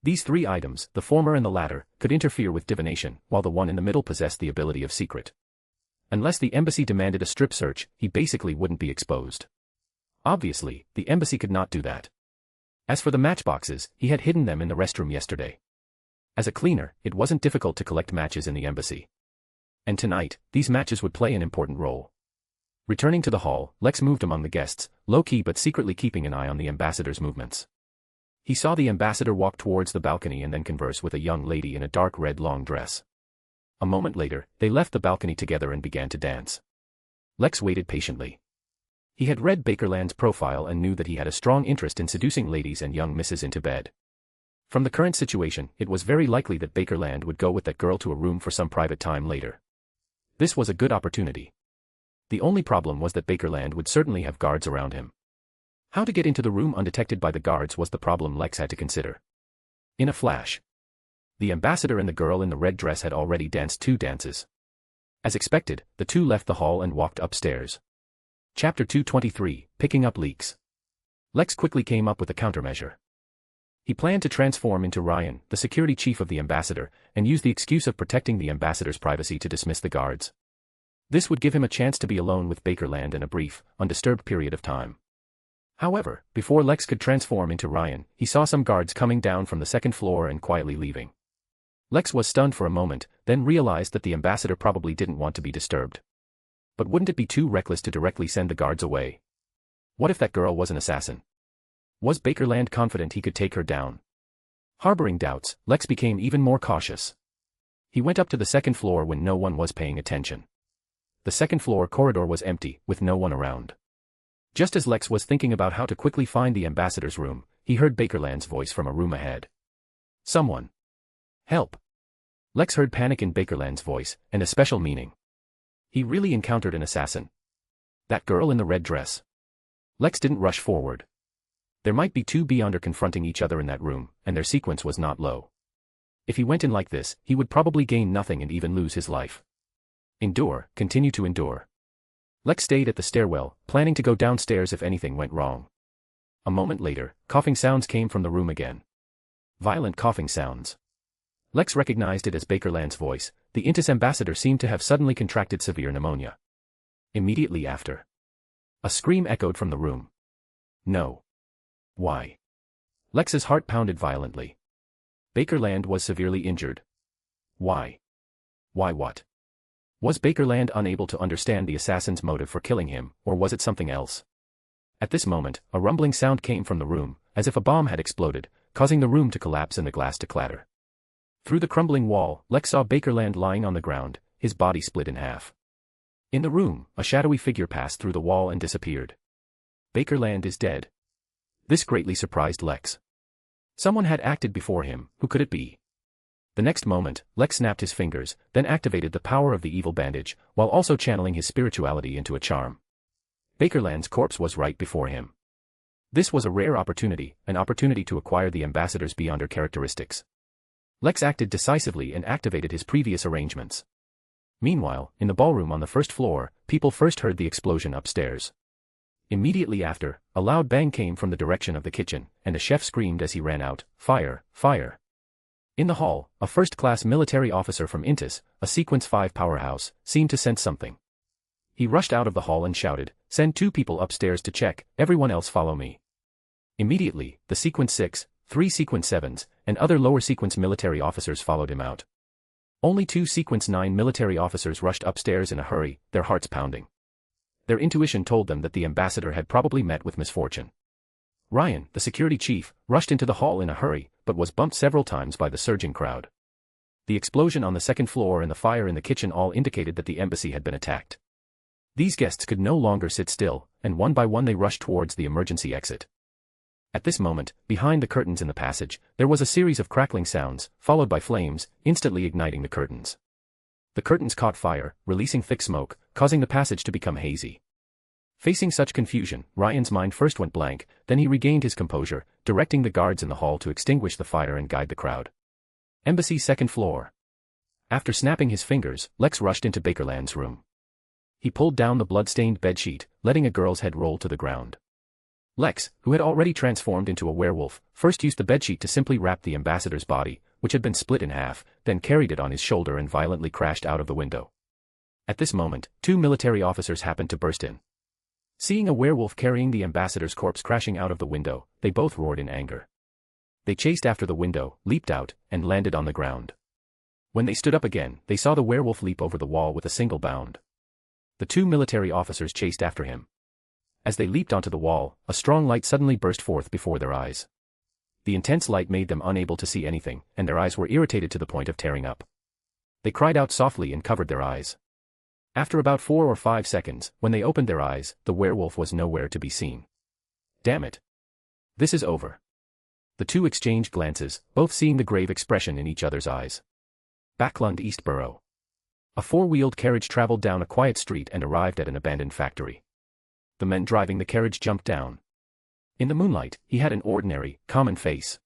These three items, the former and the latter, could interfere with divination, while the one in the middle possessed the ability of secret. Unless the embassy demanded a strip search, he basically wouldn't be exposed. Obviously, the embassy could not do that. As for the matchboxes, he had hidden them in the restroom yesterday. As a cleaner, it wasn't difficult to collect matches in the embassy. And tonight, these matches would play an important role. Returning to the hall, Lex moved among the guests, low-key but secretly keeping an eye on the ambassador's movements. He saw the ambassador walk towards the balcony and then converse with a young lady in a dark red long dress. A moment later, they left the balcony together and began to dance. Lex waited patiently. He had read Bakerland's profile and knew that he had a strong interest in seducing ladies and young misses into bed. From the current situation, it was very likely that Bakerland would go with that girl to a room for some private time later. This was a good opportunity. The only problem was that Bakerland would certainly have guards around him. How to get into the room undetected by the guards was the problem Lex had to consider. In a flash, the ambassador and the girl in the red dress had already danced 2 dances. As expected, the two left the hall and walked upstairs. Chapter 223, Picking Up Leaks. Lex quickly came up with a countermeasure. He planned to transform into Ryan, the security chief of the ambassador, and use the excuse of protecting the ambassador's privacy to dismiss the guards. This would give him a chance to be alone with Bakerland in a brief, undisturbed period of time. However, before Lex could transform into Ryan, he saw some guards coming down from the second floor and quietly leaving. Lex was stunned for a moment, then realized that the ambassador probably didn't want to be disturbed. But wouldn't it be too reckless to directly send the guards away? What if that girl was an assassin? Was Bakerland confident he could take her down? Harboring doubts, Lex became even more cautious. He went up to the second floor when no one was paying attention. The second floor corridor was empty, with no one around. Just as Lex was thinking about how to quickly find the ambassador's room, he heard Bakerland's voice from a room ahead. Someone. Help. Lex heard panic in Bakerland's voice, and a special meaning. He really encountered an assassin. That girl in the red dress. Lex didn't rush forward. There might be two Beyonder confronting each other in that room, and their sequence was not low. If he went in like this, he would probably gain nothing and even lose his life. Endure, continue to endure. Lex stayed at the stairwell, planning to go downstairs if anything went wrong. A moment later, coughing sounds came from the room again. Violent coughing sounds. Lex recognized it as Bakerland's voice. The Intis ambassador seemed to have suddenly contracted severe pneumonia. Immediately after, a scream echoed from the room. No. Why? Lex's heart pounded violently. Bakerland was severely injured. Why? Why what? Was Bakerland unable to understand the assassin's motive for killing him, or was it something else? At this moment, a rumbling sound came from the room, as if a bomb had exploded, causing the room to collapse and the glass to clatter. Through the crumbling wall, Lex saw Bakerland lying on the ground, his body split in half. In the room, a shadowy figure passed through the wall and disappeared. Bakerland is dead. This greatly surprised Lex. Someone had acted before him. Who could it be? The next moment, Lex snapped his fingers, then activated the power of the evil bandage, while also channeling his spirituality into a charm. Bakerland's corpse was right before him. This was a rare opportunity, an opportunity to acquire the ambassador's Beyonder characteristics. Lex acted decisively and activated his previous arrangements. Meanwhile, in the ballroom on the first floor, people first heard the explosion upstairs. Immediately after, a loud bang came from the direction of the kitchen, and a chef screamed as he ran out, "Fire! Fire!" In the hall, a first-class military officer from Intis, a Sequence 5 powerhouse, seemed to sense something. He rushed out of the hall and shouted, "Send 2 people upstairs to check, everyone else follow me." Immediately, the Sequence 6, 3 Sequence 7s, and other lower Sequence military officers followed him out. Only 2 Sequence 9 military officers rushed upstairs in a hurry, their hearts pounding. Their intuition told them that the ambassador had probably met with misfortune. Ryan, the security chief, rushed into the hall in a hurry, but was bumped several times by the surging crowd. The explosion on the second floor and the fire in the kitchen all indicated that the embassy had been attacked. These guests could no longer sit still, and one by one they rushed towards the emergency exit. At this moment, behind the curtains in the passage, there was a series of crackling sounds, followed by flames, instantly igniting the curtains. The curtains caught fire, releasing thick smoke, causing the passage to become hazy. Facing such confusion, Ryan's mind first went blank, then he regained his composure, directing the guards in the hall to extinguish the fire and guide the crowd. Embassy second floor. After snapping his fingers, Lex rushed into Bakerland's room. He pulled down the blood-stained bedsheet, letting a girl's head roll to the ground. Lex, who had already transformed into a werewolf, first used the bedsheet to simply wrap the ambassador's body, which had been split in half, then carried it on his shoulder and violently crashed out of the window. At this moment, 2 military officers happened to burst in. Seeing a werewolf carrying the ambassador's corpse crashing out of the window, they both roared in anger. They chased after the window, leaped out, and landed on the ground. When they stood up again, they saw the werewolf leap over the wall with a single bound. The 2 military officers chased after him. As they leaped onto the wall, a strong light suddenly burst forth before their eyes. The intense light made them unable to see anything, and their eyes were irritated to the point of tearing up. They cried out softly and covered their eyes. After about 4 or 5 seconds, when they opened their eyes, the werewolf was nowhere to be seen. Damn it. This is over. The 2 exchanged glances, both seeing the grave expression in each other's eyes. Backlund East Borough. A 4-wheeled carriage traveled down a quiet street and arrived at an abandoned factory. The men driving the carriage jumped down. In the moonlight, he had an ordinary, common face.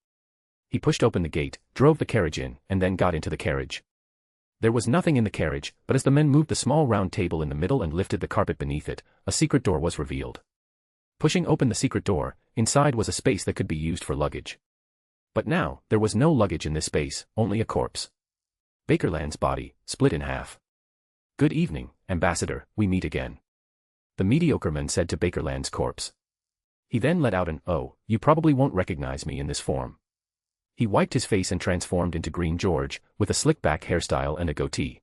He pushed open the gate, drove the carriage in, and then got into the carriage. There was nothing in the carriage, but as the men moved the small round table in the middle and lifted the carpet beneath it, a secret door was revealed. Pushing open the secret door, inside was a space that could be used for luggage. But now, there was no luggage in this space, only a corpse. Bakerland's body, split in half. "Good evening, Ambassador, we meet again," the mediocre man said to Bakerland's corpse. He then let out an, "Oh, you probably won't recognize me in this form." He wiped his face and transformed into Green George, with a slick-back hairstyle and a goatee.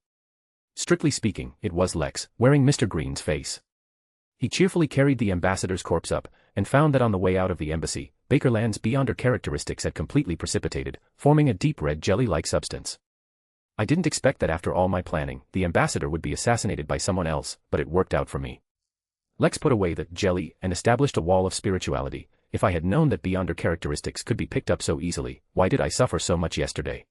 Strictly speaking, it was Lex, wearing Mr. Green's face. He cheerfully carried the ambassador's corpse up, and found that on the way out of the embassy, Bakerland's beyonder characteristics had completely precipitated, forming a deep red jelly-like substance. I didn't expect that after all my planning, the ambassador would be assassinated by someone else, but it worked out for me. Lex put away the jelly and established a wall of spirituality. If I had known that beyonder characteristics could be picked up so easily, why did I suffer so much yesterday?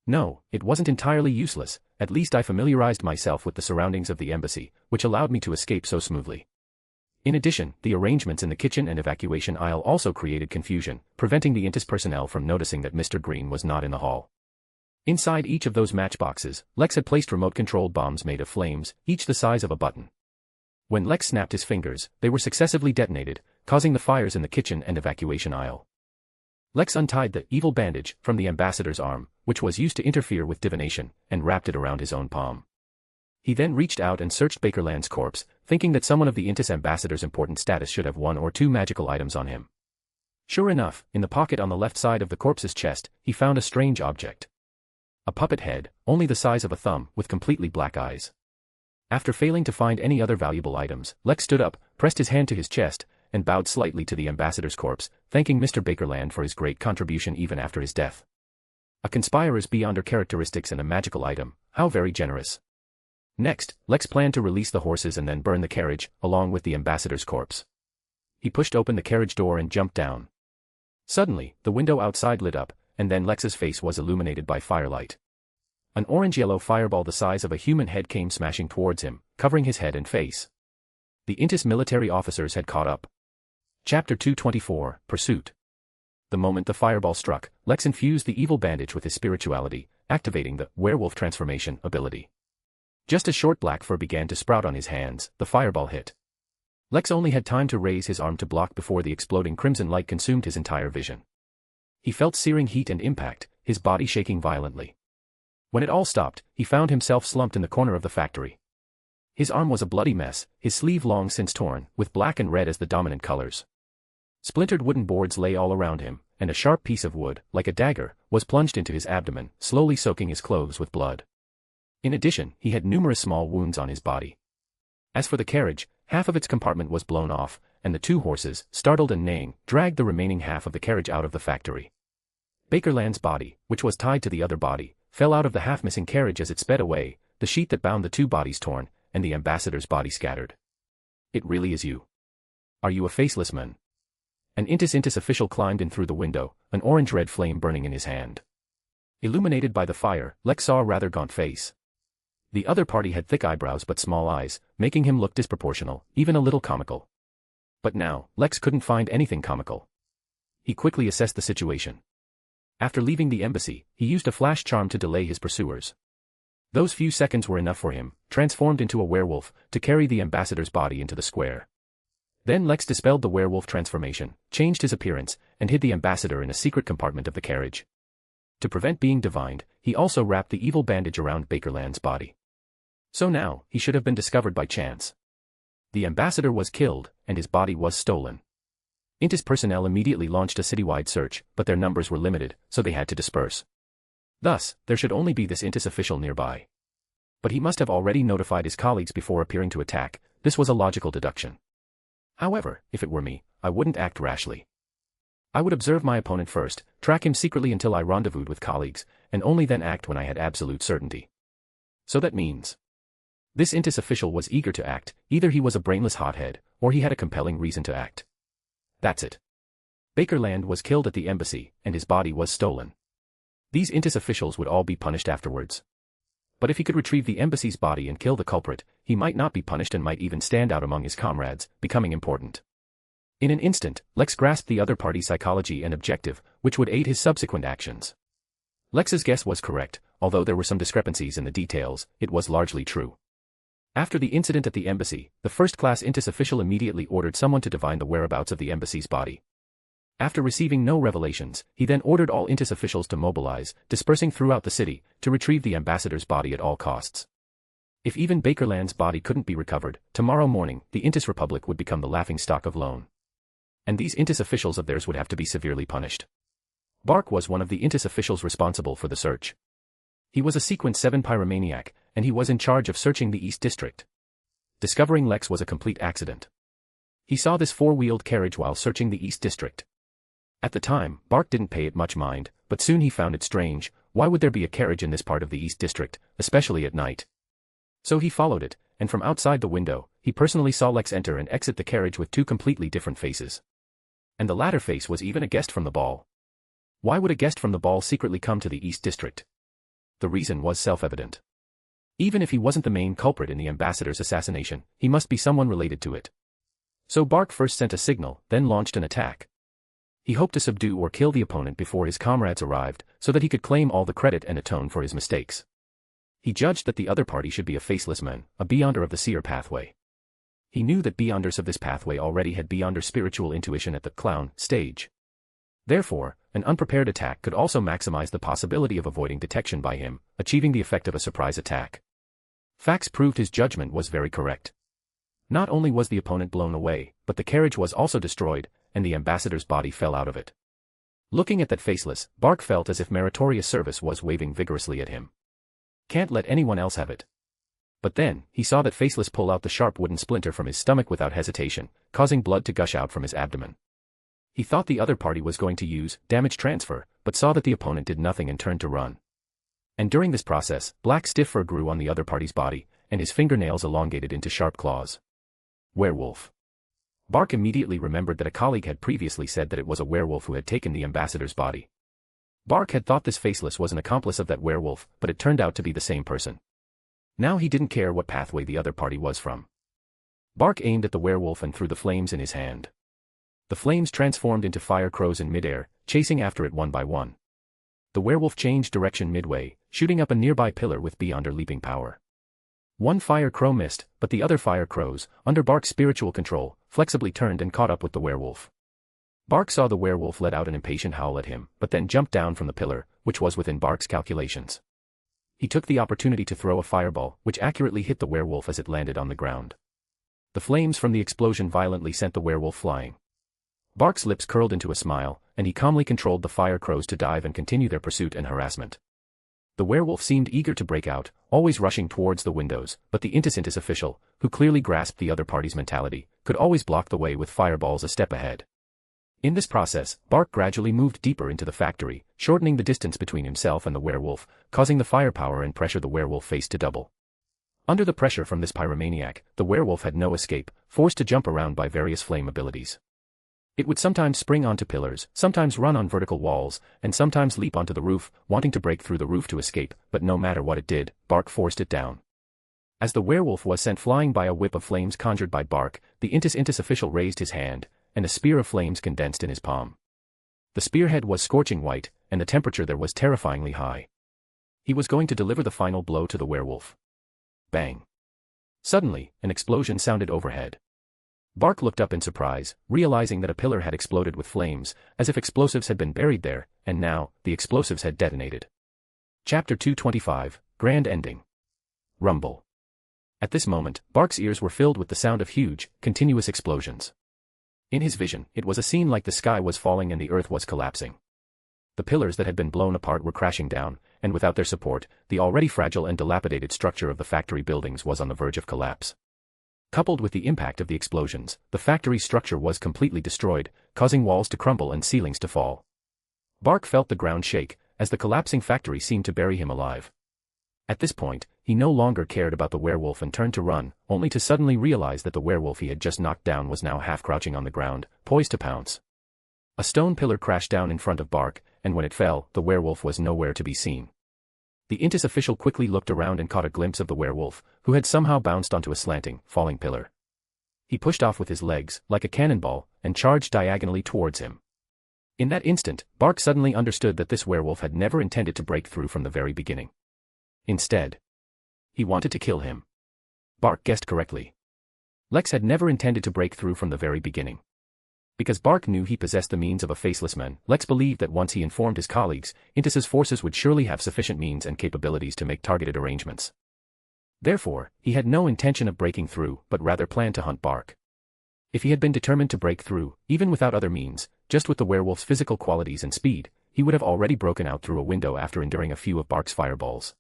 No, it wasn't entirely useless. At least I familiarized myself with the surroundings of the embassy, which allowed me to escape so smoothly. In addition, the arrangements in the kitchen and evacuation aisle also created confusion, preventing the INTIS personnel from noticing that Mr. Green was not in the hall. Inside each of those matchboxes, Lex had placed remote-controlled bombs made of flames, each the size of a button. When Lex snapped his fingers, they were successively detonated, causing the fires in the kitchen and evacuation aisle. Lex untied the evil bandage from the ambassador's arm, which was used to interfere with divination, and wrapped it around his own palm. He then reached out and searched Bakerland's corpse, thinking that someone of the INTIS ambassador's important status should have 1 or 2 magical items on him. Sure enough, in the pocket on the left side of the corpse's chest, he found a strange object. A puppet head, only the size of a thumb, with completely black eyes. After failing to find any other valuable items, Lex stood up, pressed his hand to his chest, and bowed slightly to the ambassador's corpse, thanking Mr. Bakerland for his great contribution even after his death. A conspirer's beyonder characteristics and a magical item, how very generous. Next, Lex planned to release the horses and then burn the carriage, along with the ambassador's corpse. He pushed open the carriage door and jumped down. Suddenly, the window outside lit up, and then Lex's face was illuminated by firelight. An orange-yellow fireball the size of a human head came smashing towards him, covering his head and face. The INTIS military officers had caught up. Chapter 224, Pursuit. The moment the fireball struck, Lex infused the evil bandage with his spirituality, activating the werewolf transformation ability. Just as short black fur began to sprout on his hands, the fireball hit. Lex only had time to raise his arm to block before the exploding crimson light consumed his entire vision. He felt searing heat and impact, his body shaking violently. When it all stopped, he found himself slumped in the corner of the factory. His arm was a bloody mess, his sleeve long since torn, with black and red as the dominant colors. Splintered wooden boards lay all around him, and a sharp piece of wood, like a dagger, was plunged into his abdomen, slowly soaking his clothes with blood. In addition, he had numerous small wounds on his body. As for the carriage, half of its compartment was blown off, and the 2 horses, startled and neighing, dragged the remaining half of the carriage out of the factory. Bakerland's body, which was tied to the other body, fell out of the half-missing carriage as it sped away, the sheet that bound the 2 bodies torn, and the ambassador's body scattered. It really is you. Are you a faceless man? An INTIS official climbed in through the window, an orange-red flame burning in his hand. Illuminated by the fire, Lex saw a rather gaunt face. The other party had thick eyebrows but small eyes, making him look disproportional, even a little comical. But now, Lex couldn't find anything comical. He quickly assessed the situation. After leaving the embassy, he used a flash charm to delay his pursuers. Those few seconds were enough for him, transformed into a werewolf, to carry the ambassador's body into the square. Then Lex dispelled the werewolf transformation, changed his appearance, and hid the ambassador in a secret compartment of the carriage. To prevent being divined, he also wrapped the evil bandage around Bakerland's body. So now, he should have been discovered by chance. The ambassador was killed, and his body was stolen. INTIS personnel immediately launched a citywide search, but their numbers were limited, so they had to disperse. Thus, there should only be this INTIS official nearby. But he must have already notified his colleagues before appearing to attack. This was a logical deduction. However, if it were me, I wouldn't act rashly. I would observe my opponent first, track him secretly until I rendezvoused with colleagues, and only then act when I had absolute certainty. So that means this INTIS official was eager to act, either he was a brainless hothead, or he had a compelling reason to act. That's it. Bakerland was killed at the embassy, and his body was stolen. These INTIS officials would all be punished afterwards. But if he could retrieve the embassy's body and kill the culprit, he might not be punished and might even stand out among his comrades, becoming important. In an instant, Lex grasped the other party's psychology and objective, which would aid his subsequent actions. Lex's guess was correct, although there were some discrepancies in the details, it was largely true. After the incident at the embassy, the first-class INTIS official immediately ordered someone to divine the whereabouts of the embassy's body. After receiving no revelations, he then ordered all INTIS officials to mobilize, dispersing throughout the city, to retrieve the ambassador's body at all costs. If even Bakerland's body couldn't be recovered, tomorrow morning, the INTIS Republic would become the laughingstock of Lone. And these INTIS officials of theirs would have to be severely punished. Bark was one of the INTIS officials responsible for the search. He was a Sequence 7 pyromaniac, and he was in charge of searching the East District. Discovering Lex was a complete accident. He saw this four-wheeled carriage while searching the East District. At the time, Bark didn't pay it much mind, but soon he found it strange. Why would there be a carriage in this part of the East District, especially at night? So he followed it, and from outside the window, he personally saw Lex enter and exit the carriage with two completely different faces. And the latter face was even a guest from the ball. Why would a guest from the ball secretly come to the East District? The reason was self-evident. Even if he wasn't the main culprit in the ambassador's assassination, he must be someone related to it. So Bark first sent a signal, then launched an attack. He hoped to subdue or kill the opponent before his comrades arrived, so that he could claim all the credit and atone for his mistakes. He judged that the other party should be a faceless man, a beyonder of the seer pathway. He knew that beyonders of this pathway already had beyonder spiritual intuition at the clown stage. Therefore, an unprepared attack could also maximize the possibility of avoiding detection by him, achieving the effect of a surprise attack. Facts proved his judgment was very correct. Not only was the opponent blown away, but the carriage was also destroyed, and the ambassador's body fell out of it. Looking at that faceless, Bark felt as if meritorious service was waving vigorously at him. Can't let anyone else have it. But then, he saw that faceless pull out the sharp wooden splinter from his stomach without hesitation, causing blood to gush out from his abdomen. He thought the other party was going to use damage transfer, but saw that the opponent did nothing and turned to run. And during this process, black stiff fur grew on the other party's body, and his fingernails elongated into sharp claws. Werewolf. Bark immediately remembered that a colleague had previously said that it was a werewolf who had taken the ambassador's body. Bark had thought this faceless was an accomplice of that werewolf, but it turned out to be the same person. Now he didn't care what pathway the other party was from. Bark aimed at the werewolf and threw the flames in his hand. The flames transformed into fire crows in midair, chasing after it one by one. The werewolf changed direction midway, shooting up a nearby pillar with beyonder leaping power. One fire crow missed, but the other fire crows, under Bark's spiritual control, flexibly turned and caught up with the werewolf. Bark saw the werewolf let out an impatient howl at him, but then jumped down from the pillar, which was within Bark's calculations. He took the opportunity to throw a fireball, which accurately hit the werewolf as it landed on the ground. The flames from the explosion violently sent the werewolf flying. Bark's lips curled into a smile, and he calmly controlled the fire crows to dive and continue their pursuit and harassment. The werewolf seemed eager to break out, always rushing towards the windows, but the Intis official, who clearly grasped the other party's mentality, could always block the way with fireballs a step ahead. In this process, Bark gradually moved deeper into the factory, shortening the distance between himself and the werewolf, causing the firepower and pressure the werewolf faced to double. Under the pressure from this pyromaniac, the werewolf had no escape, forced to jump around by various flame abilities. It would sometimes spring onto pillars, sometimes run on vertical walls, and sometimes leap onto the roof, wanting to break through the roof to escape, but no matter what it did, Bark forced it down. As the werewolf was sent flying by a whip of flames conjured by Bark, the Intis official raised his hand, and a spear of flames condensed in his palm. The spearhead was scorching white, and the temperature there was terrifyingly high. He was going to deliver the final blow to the werewolf. Bang. Suddenly, an explosion sounded overhead. Bark looked up in surprise, realizing that a pillar had exploded with flames, as if explosives had been buried there, and now, the explosives had detonated. Chapter 225, Grand Ending. Rumble. At this moment, Bark's ears were filled with the sound of huge, continuous explosions. In his vision, it was a scene like the sky was falling and the earth was collapsing. The pillars that had been blown apart were crashing down, and without their support, the already fragile and dilapidated structure of the factory buildings was on the verge of collapse. Coupled with the impact of the explosions, the factory structure was completely destroyed, causing walls to crumble and ceilings to fall. Bark felt the ground shake, as the collapsing factory seemed to bury him alive. At this point, he no longer cared about the werewolf and turned to run, only to suddenly realize that the werewolf he had just knocked down was now half-crouching on the ground, poised to pounce. A stone pillar crashed down in front of Bark, and when it fell, the werewolf was nowhere to be seen. The Intis official quickly looked around and caught a glimpse of the werewolf, who had somehow bounced onto a slanting, falling pillar. He pushed off with his legs, like a cannonball, and charged diagonally towards him. In that instant, Bark suddenly understood that this werewolf had never intended to break through from the very beginning. Instead, he wanted to kill him. Bark guessed correctly. Lex had never intended to break through from the very beginning. Because Bark knew he possessed the means of a faceless man, Lex believed that once he informed his colleagues, Intis's forces would surely have sufficient means and capabilities to make targeted arrangements. Therefore, he had no intention of breaking through, but rather planned to hunt Bark. If he had been determined to break through, even without other means, just with the werewolf's physical qualities and speed, he would have already broken out through a window after enduring a few of Bark's fireballs.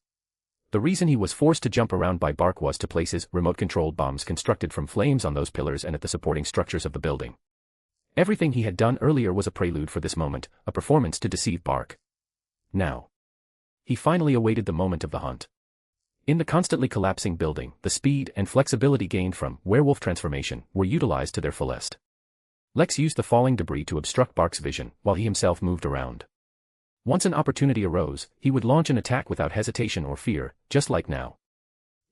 The reason he was forced to jump around by Bark was to place his remote-controlled bombs constructed from flames on those pillars and at the supporting structures of the building. Everything he had done earlier was a prelude for this moment, a performance to deceive Bark. Now, he finally awaited the moment of the hunt. In the constantly collapsing building, the speed and flexibility gained from werewolf transformation were utilized to their fullest. Lex used the falling debris to obstruct Bark's vision while he himself moved around. Once an opportunity arose, he would launch an attack without hesitation or fear, just like now.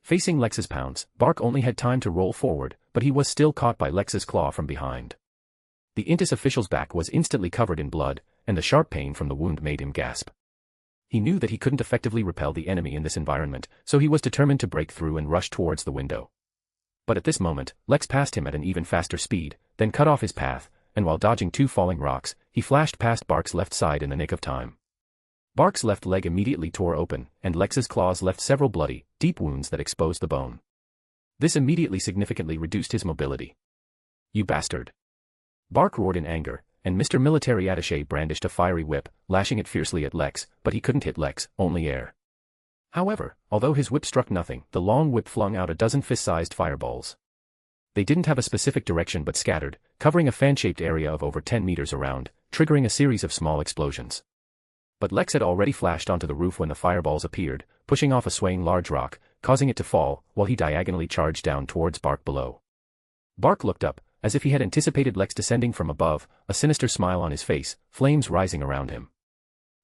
Facing Lex's pounce, Bark only had time to roll forward, but he was still caught by Lex's claw from behind. The Intis official's back was instantly covered in blood, and the sharp pain from the wound made him gasp. He knew that he couldn't effectively repel the enemy in this environment, so he was determined to break through and rush towards the window. But at this moment, Lex passed him at an even faster speed, then cut off his path, and while dodging two falling rocks, he flashed past Bark's left side in the nick of time. Bark's left leg immediately tore open, and Lex's claws left several bloody, deep wounds that exposed the bone. This immediately significantly reduced his mobility. "You bastard!" Bark roared in anger, and Mr. Military Attaché brandished a fiery whip, lashing it fiercely at Lex, but he couldn't hit Lex, only air. However, although his whip struck nothing, the long whip flung out a dozen fist-sized fireballs. They didn't have a specific direction but scattered, covering a fan-shaped area of over 10 meters around, triggering a series of small explosions. But Lex had already flashed onto the roof when the fireballs appeared, pushing off a swaying large rock, causing it to fall, while he diagonally charged down towards Bark below. Bark looked up, as if he had anticipated Lex descending from above, a sinister smile on his face, flames rising around him.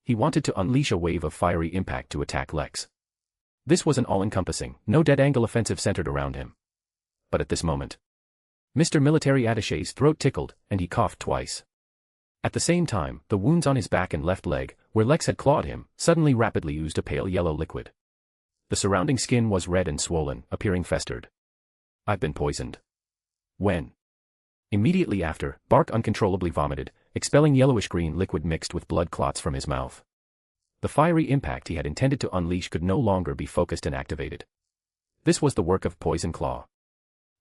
He wanted to unleash a wave of fiery impact to attack Lex. This was an all-encompassing, no dead-angle offensive centered around him. But at this moment, Mr. Military Attaché's throat tickled, and he coughed twice. At the same time, the wounds on his back and left leg, where Lex had clawed him, suddenly rapidly oozed a pale yellow liquid. The surrounding skin was red and swollen, appearing festered. "I've been poisoned." When? Immediately after, Bark uncontrollably vomited, expelling yellowish-green liquid mixed with blood clots from his mouth. The fiery impact he had intended to unleash could no longer be focused and activated. This was the work of Poison Claw.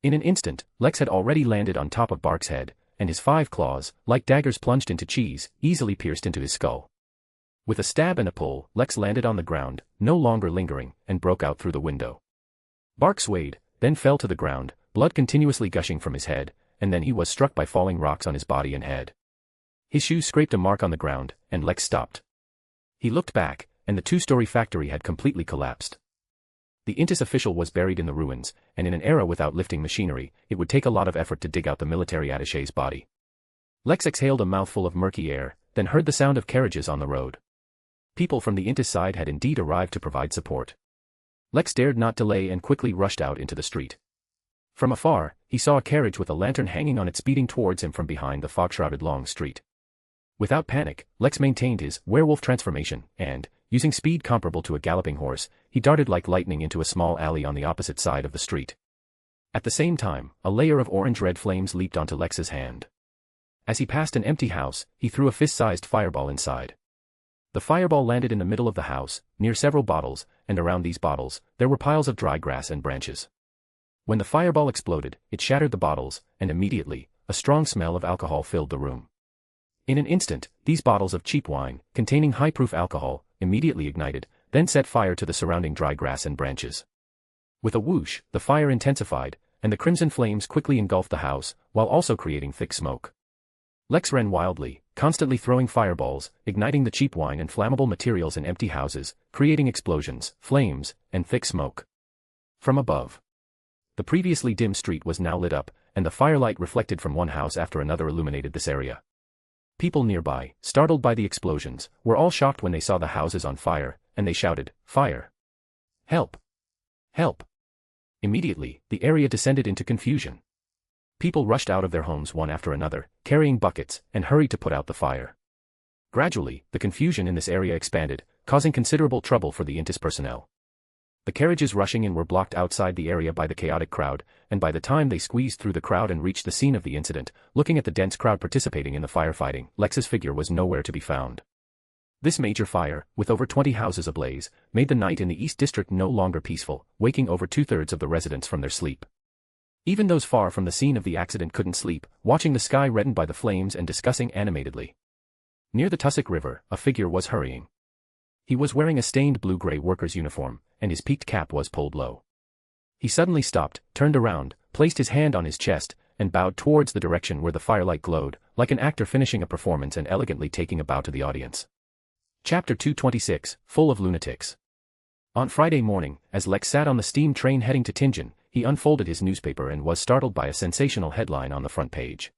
In an instant, Lex had already landed on top of Bark's head, and his 5 claws, like daggers plunged into cheese, easily pierced into his skull. With a stab and a pull, Lex landed on the ground, no longer lingering, and broke out through the window. Bark swayed, then fell to the ground, blood continuously gushing from his head, and then he was struck by falling rocks on his body and head. His shoes scraped a mark on the ground, and Lex stopped. He looked back, and the 2-story factory had completely collapsed. The Intis official was buried in the ruins, and in an era without lifting machinery, it would take a lot of effort to dig out the military attaché's body. Lex exhaled a mouthful of murky air, then heard the sound of carriages on the road. People from the Intis side had indeed arrived to provide support. Lex dared not delay and quickly rushed out into the street. From afar, he saw a carriage with a lantern hanging on it speeding towards him from behind the fog-shrouded long street. Without panic, Lex maintained his werewolf transformation, and, using speed comparable to a galloping horse, he darted like lightning into a small alley on the opposite side of the street. At the same time, a layer of orange-red flames leaped onto Lex's hand. As he passed an empty house, he threw a fist-sized fireball inside. The fireball landed in the middle of the house, near several bottles, and around these bottles, there were piles of dry grass and branches. When the fireball exploded, it shattered the bottles, and immediately, a strong smell of alcohol filled the room. In an instant, these bottles of cheap wine, containing high-proof alcohol, immediately ignited, then set fire to the surrounding dry grass and branches. With a whoosh, the fire intensified, and the crimson flames quickly engulfed the house, while also creating thick smoke. Lex ran wildly, constantly throwing fireballs, igniting the cheap wine and flammable materials in empty houses, creating explosions, flames, and thick smoke. From above, the previously dim street was now lit up, and the firelight reflected from one house after another illuminated this area. People nearby, startled by the explosions, were all shocked when they saw the houses on fire, and they shouted, "Fire! Help! Help!" Immediately, the area descended into confusion. People rushed out of their homes one after another, carrying buckets, and hurried to put out the fire. Gradually, the confusion in this area expanded, causing considerable trouble for the Intis personnel. The carriages rushing in were blocked outside the area by the chaotic crowd, and by the time they squeezed through the crowd and reached the scene of the incident, looking at the dense crowd participating in the firefighting, Lex's figure was nowhere to be found. This major fire, with over 20 houses ablaze, made the night in the East District no longer peaceful, waking over 2/3 of the residents from their sleep. Even those far from the scene of the accident couldn't sleep, watching the sky reddened by the flames and discussing animatedly. Near the Tussock River, a figure was hurrying. He was wearing a stained blue-gray worker's uniform, and his peaked cap was pulled low. He suddenly stopped, turned around, placed his hand on his chest, and bowed towards the direction where the firelight glowed, like an actor finishing a performance and elegantly taking a bow to the audience. Chapter 226, Full of Lunatics. On Friday morning, as Lex sat on the steam train heading to Tingen, he unfolded his newspaper and was startled by a sensational headline on the front page.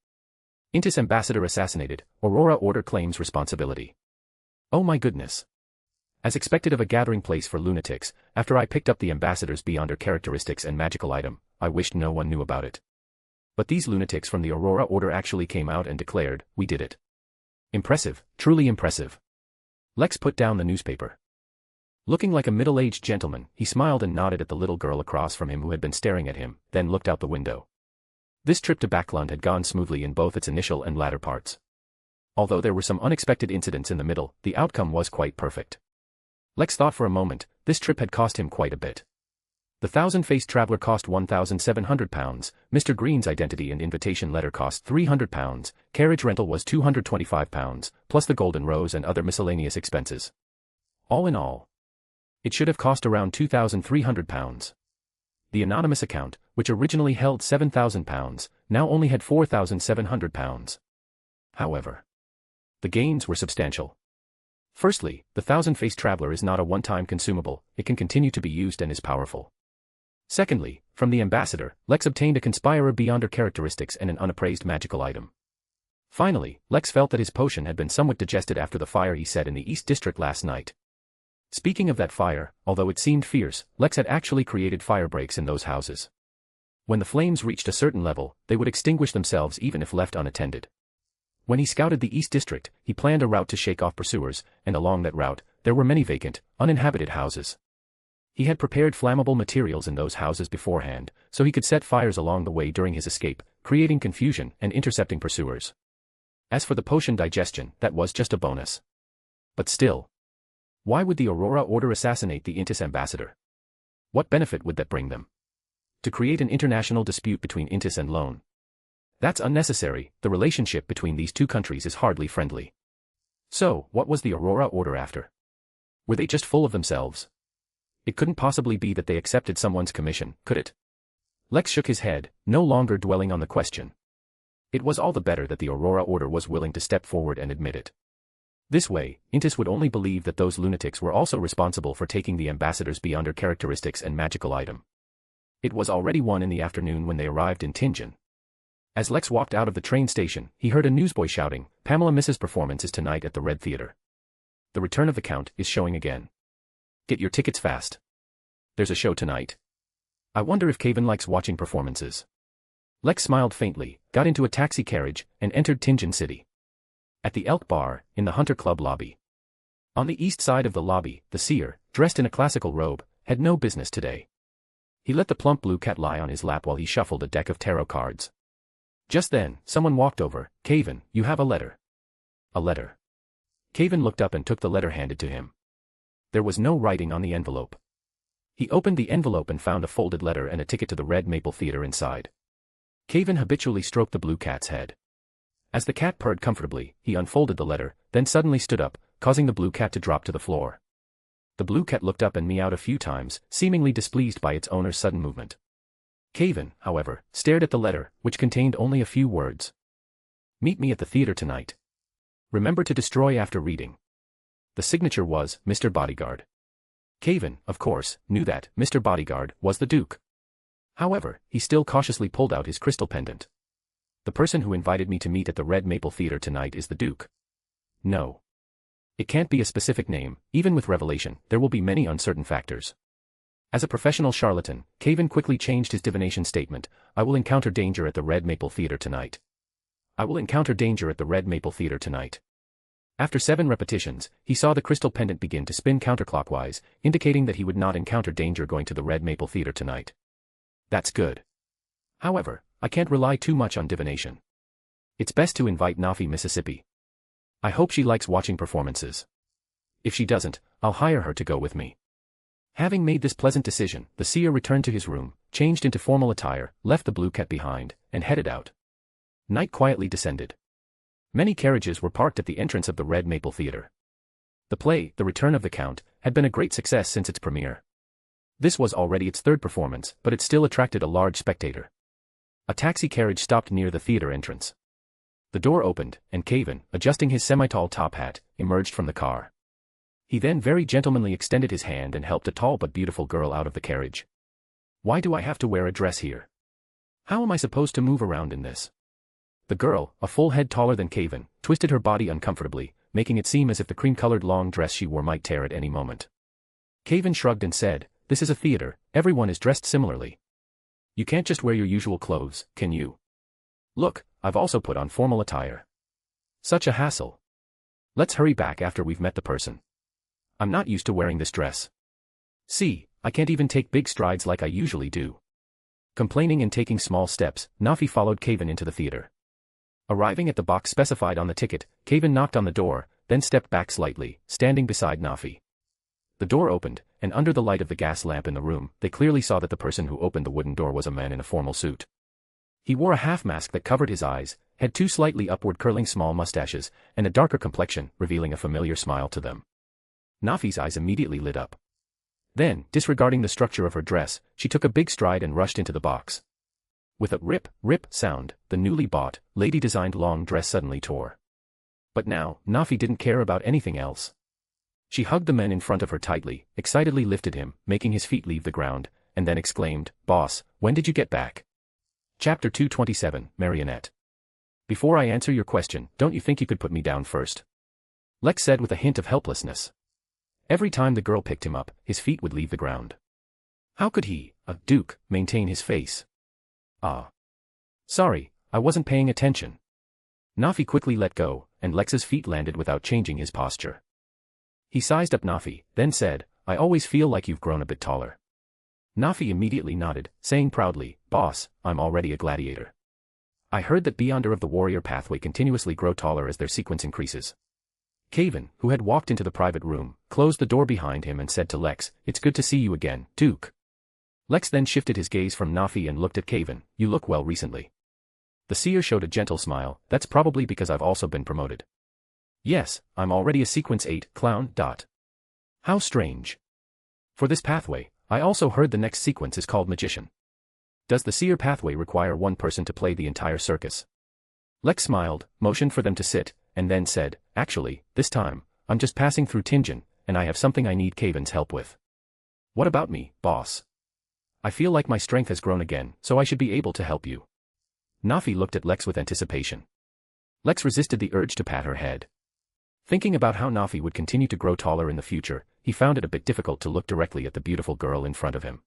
Intis ambassador assassinated, Aurora Order claims responsibility. Oh my goodness. As expected of a gathering place for lunatics, after I picked up the ambassador's beyonder characteristics and magical item, I wished no one knew about it. But these lunatics from the Aurora Order actually came out and declared, we did it. Impressive, truly impressive. Lex put down the newspaper. Looking like a middle-aged gentleman, he smiled and nodded at the little girl across from him who had been staring at him, then looked out the window. This trip to Backlund had gone smoothly in both its initial and latter parts. Although there were some unexpected incidents in the middle, the outcome was quite perfect. Lex thought for a moment, this trip had cost him quite a bit. The thousand-faced traveler cost £1,700, Mr. Green's identity and invitation letter cost £300, carriage rental was £225, plus the golden rose and other miscellaneous expenses. All in all, it should have cost around £2,300. The anonymous account, which originally held £7,000, now only had £4,700. However, the gains were substantial. Firstly, the thousand-faced traveler is not a one-time consumable, it can continue to be used and is powerful. Secondly, from the ambassador, Lex obtained a conspirer beyonder characteristics and an unappraised magical item. Finally, Lex felt that his potion had been somewhat digested after the fire he set in the East District last night. Speaking of that fire, although it seemed fierce, Lex had actually created fire breaks in those houses. When the flames reached a certain level, they would extinguish themselves even if left unattended. When he scouted the East District, he planned a route to shake off pursuers, and along that route, there were many vacant, uninhabited houses. He had prepared flammable materials in those houses beforehand, so he could set fires along the way during his escape, creating confusion and intercepting pursuers. As for the potion digestion, that was just a bonus. But still, why would the Aurora Order assassinate the Intis ambassador? What benefit would that bring them? To create an international dispute between Intis and Lone. That's unnecessary, the relationship between these two countries is hardly friendly. So, what was the Aurora Order after? Were they just full of themselves? It couldn't possibly be that they accepted someone's commission, could it? Lex shook his head, no longer dwelling on the question. It was all the better that the Aurora Order was willing to step forward and admit it. This way, Intis would only believe that those lunatics were also responsible for taking the ambassador's beyonder characteristics and magical item. It was already 1 in the afternoon when they arrived in Tingen. As Lex walked out of the train station, he heard a newsboy shouting, Pamela Miss's performance is tonight at the Red Theatre. The Return of the Count is showing again. Get your tickets fast. There's a show tonight. I wonder if Caven likes watching performances. Lex smiled faintly, got into a taxi carriage, and entered Tingen City. At the Elk Bar, in the Hunter Club lobby. On the east side of the lobby, the seer, dressed in a classical robe, had no business today. He let the plump blue cat lie on his lap while he shuffled a deck of tarot cards. Just then, someone walked over. Caven, you have a letter. A letter. Caven looked up and took the letter handed to him. There was no writing on the envelope. He opened the envelope and found a folded letter and a ticket to the Red Maple Theatre inside. Caven habitually stroked the blue cat's head. As the cat purred comfortably, he unfolded the letter, then suddenly stood up, causing the blue cat to drop to the floor. The blue cat looked up and meowed a few times, seemingly displeased by its owner's sudden movement. Caven, however, stared at the letter, which contained only a few words. Meet me at the theatre tonight. Remember to destroy after reading. The signature was, Mr. Bodyguard. Caven, of course, knew that Mr. Bodyguard was the Duke. However, he still cautiously pulled out his crystal pendant. The person who invited me to meet at the Red Maple Theatre tonight is the Duke. No. It can't be a specific name, even with revelation, there will be many uncertain factors. As a professional charlatan, Caven quickly changed his divination statement, I will encounter danger at the Red Maple Theatre tonight. I will encounter danger at the Red Maple Theatre tonight. After 7 repetitions, he saw the crystal pendant begin to spin counterclockwise, indicating that he would not encounter danger going to the Red Maple Theatre tonight. That's good. However, I can't rely too much on divination. It's best to invite Nafi, Mississippi. I hope she likes watching performances. If she doesn't, I'll hire her to go with me. Having made this pleasant decision, the seer returned to his room, changed into formal attire, left the blue cat behind, and headed out. Night quietly descended. Many carriages were parked at the entrance of the Red Maple Theatre. The play, The Return of the Count, had been a great success since its premiere. This was already its third performance, but it still attracted a large spectator. A taxi carriage stopped near the theater entrance. The door opened, and Caven, adjusting his semi-tall top hat, emerged from the car. He then very gentlemanly extended his hand and helped a tall but beautiful girl out of the carriage. Why do I have to wear a dress here? How am I supposed to move around in this? The girl, a full head taller than Caven, twisted her body uncomfortably, making it seem as if the cream-colored long dress she wore might tear at any moment. Caven shrugged and said, "This is a theater, everyone is dressed similarly. You can't just wear your usual clothes, can you? Look, I've also put on formal attire. Such a hassle. Let's hurry back after we've met the person. I'm not used to wearing this dress. See, I can't even take big strides like I usually do." Complaining and taking small steps, Nafi followed Caven into the theater. Arriving at the box specified on the ticket, Caven knocked on the door, then stepped back slightly, standing beside Nafi. The door opened, and under the light of the gas lamp in the room, they clearly saw that the person who opened the wooden door was a man in a formal suit. He wore a half-mask that covered his eyes, had two slightly upward-curling small mustaches, and a darker complexion, revealing a familiar smile to them. Nafi's eyes immediately lit up. Then, disregarding the structure of her dress, she took a big stride and rushed into the box. With a rip, rip sound, the newly bought, lady-designed long dress suddenly tore. But now, Nafi didn't care about anything else. She hugged the man in front of her tightly, excitedly lifted him, making his feet leave the ground, and then exclaimed, "Boss, when did you get back?" Chapter 227, Marionette. "Before I answer your question, don't you think you could put me down first?" Lex said with a hint of helplessness. Every time the girl picked him up, his feet would leave the ground. How could he, a duke, maintain his face? Ah. Sorry, I wasn't paying attention. Nafi quickly let go, and Lex's feet landed without changing his posture. He sized up Nafi, then said, "I always feel like you've grown a bit taller." Nafi immediately nodded, saying proudly, "Boss, I'm already a gladiator. I heard that Beyonder of the warrior pathway continuously grow taller as their sequence increases." Caven, who had walked into the private room, closed the door behind him and said to Lex, "It's good to see you again, Duke." Lex then shifted his gaze from Nafi and looked at Caven. "You look well recently." The seer showed a gentle smile. "That's probably because I've also been promoted. Yes, I'm already a sequence 8 clown. How strange. For this pathway, I also heard the next sequence is called Magician. Does the seer pathway require one person to play the entire circus?" Lex smiled, motioned for them to sit, and then said, "Actually, this time, I'm just passing through Tingen, and I have something I need Caven's help with." "What about me, boss? I feel like my strength has grown again, so I should be able to help you." Nafi looked at Lex with anticipation. Lex resisted the urge to pat her head. Thinking about how Nafi would continue to grow taller in the future, he found it a bit difficult to look directly at the beautiful girl in front of him.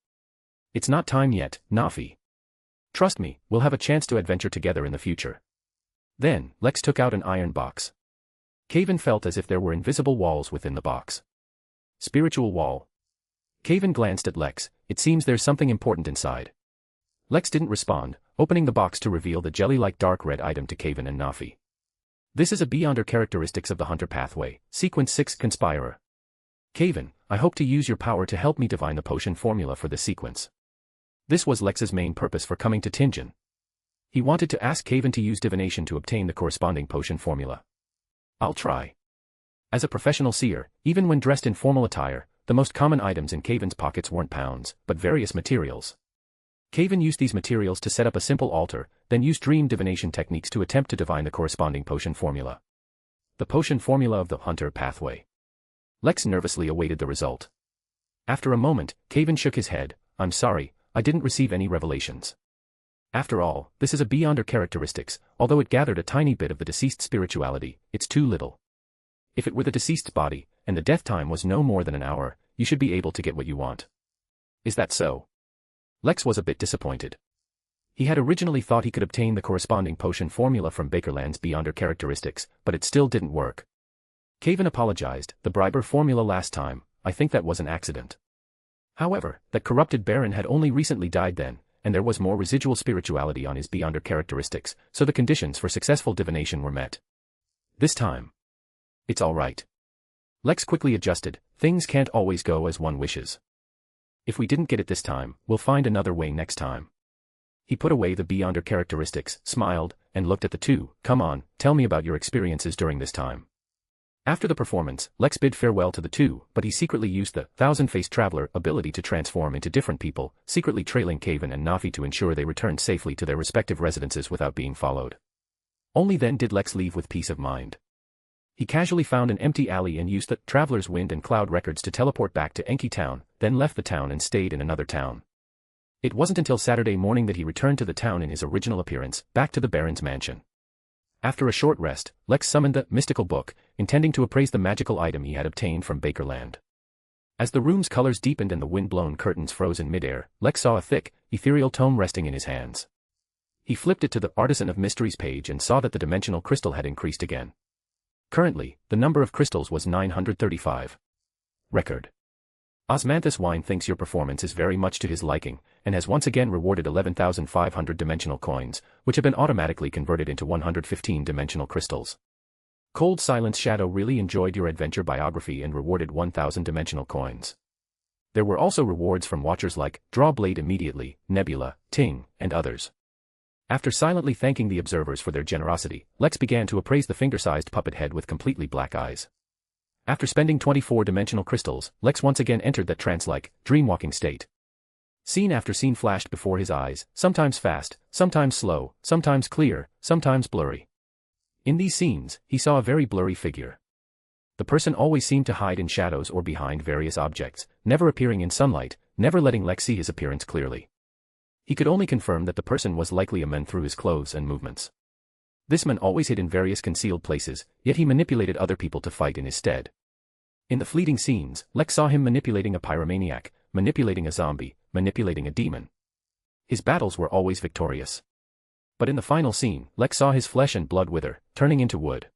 "It's not time yet, Nafi. Trust me, we'll have a chance to adventure together in the future." Then, Lex took out an iron box. Caven felt as if there were invisible walls within the box. Spiritual wall. Caven glanced at Lex. It seems there's something important inside. Lex didn't respond, opening the box to reveal the jelly-like dark red item to Caven and Nafi. "This is a Beyonder characteristics of the Hunter pathway, Sequence 6 Conspirer. Caven, I hope to use your power to help me divine the potion formula for this sequence." This was Lex's main purpose for coming to Tingen. He wanted to ask Caven to use divination to obtain the corresponding potion formula. "I'll try." As a professional seer, even when dressed in formal attire, the most common items in Caven's pockets weren't pounds, but various materials. Caven used these materials to set up a simple altar, then used dream divination techniques to attempt to divine the corresponding potion formula. The potion formula of the Hunter pathway. Lex nervously awaited the result. After a moment, Caven shook his head. "I'm sorry, I didn't receive any revelations. After all, this is a Beyonder characteristics, although it gathered a tiny bit of the deceased's spirituality, it's too little. If it were the deceased's body, and the death time was no more than an hour, you should be able to get what you want." "Is that so?" Lex was a bit disappointed. He had originally thought he could obtain the corresponding potion formula from Bakerland's Beyonder characteristics, but it still didn't work. Caven apologized. "The briber formula last time, I think that was an accident. However, that corrupted Baron had only recently died then, and there was more residual spirituality on his Beyonder characteristics, so the conditions for successful divination were met. This time, it's all right." Lex quickly adjusted. "Things can't always go as one wishes. If we didn't get it this time, we'll find another way next time." He put away the Beyonder characteristics, smiled, and looked at the two. "Come on, tell me about your experiences during this time." After the performance, Lex bid farewell to the two, but he secretly used the thousand-faced traveler ability to transform into different people, secretly trailing Caven and Nafi to ensure they returned safely to their respective residences without being followed. Only then did Lex leave with peace of mind. He casually found an empty alley and used the Traveler's Wind and Cloud records to teleport back to Enki Town, then left the town and stayed in another town. It wasn't until Saturday morning that he returned to the town in his original appearance, back to the Baron's mansion. After a short rest, Lex summoned the mystical book, intending to appraise the magical item he had obtained from Bakerland. As the room's colors deepened and the wind-blown curtains froze in midair, Lex saw a thick, ethereal tome resting in his hands. He flipped it to the Artisan of Mysteries page and saw that the dimensional crystal had increased again. Currently, the number of crystals was 935. Record. Osmanthus Wine thinks your performance is very much to his liking, and has once again rewarded 11,500 dimensional coins, which have been automatically converted into 115 dimensional crystals. Cold Silence Shadow really enjoyed your adventure biography and rewarded 1,000 dimensional coins. There were also rewards from watchers like Draw Blade Immediately, Nebula, Ting, and others. After silently thanking the observers for their generosity, Lex began to appraise the finger-sized puppet head with completely black eyes. After spending 24 dimensional crystals, Lex once again entered that trance-like, dreamwalking state. Scene after scene flashed before his eyes, sometimes fast, sometimes slow, sometimes clear, sometimes blurry. In these scenes, he saw a very blurry figure. The person always seemed to hide in shadows or behind various objects, never appearing in sunlight, never letting Lex see his appearance clearly. He could only confirm that the person was likely a man through his clothes and movements. This man always hid in various concealed places, yet he manipulated other people to fight in his stead. In the fleeting scenes, Lex saw him manipulating a pyromaniac, manipulating a zombie, manipulating a demon. His battles were always victorious. But in the final scene, Lex saw his flesh and blood wither, turning into wood.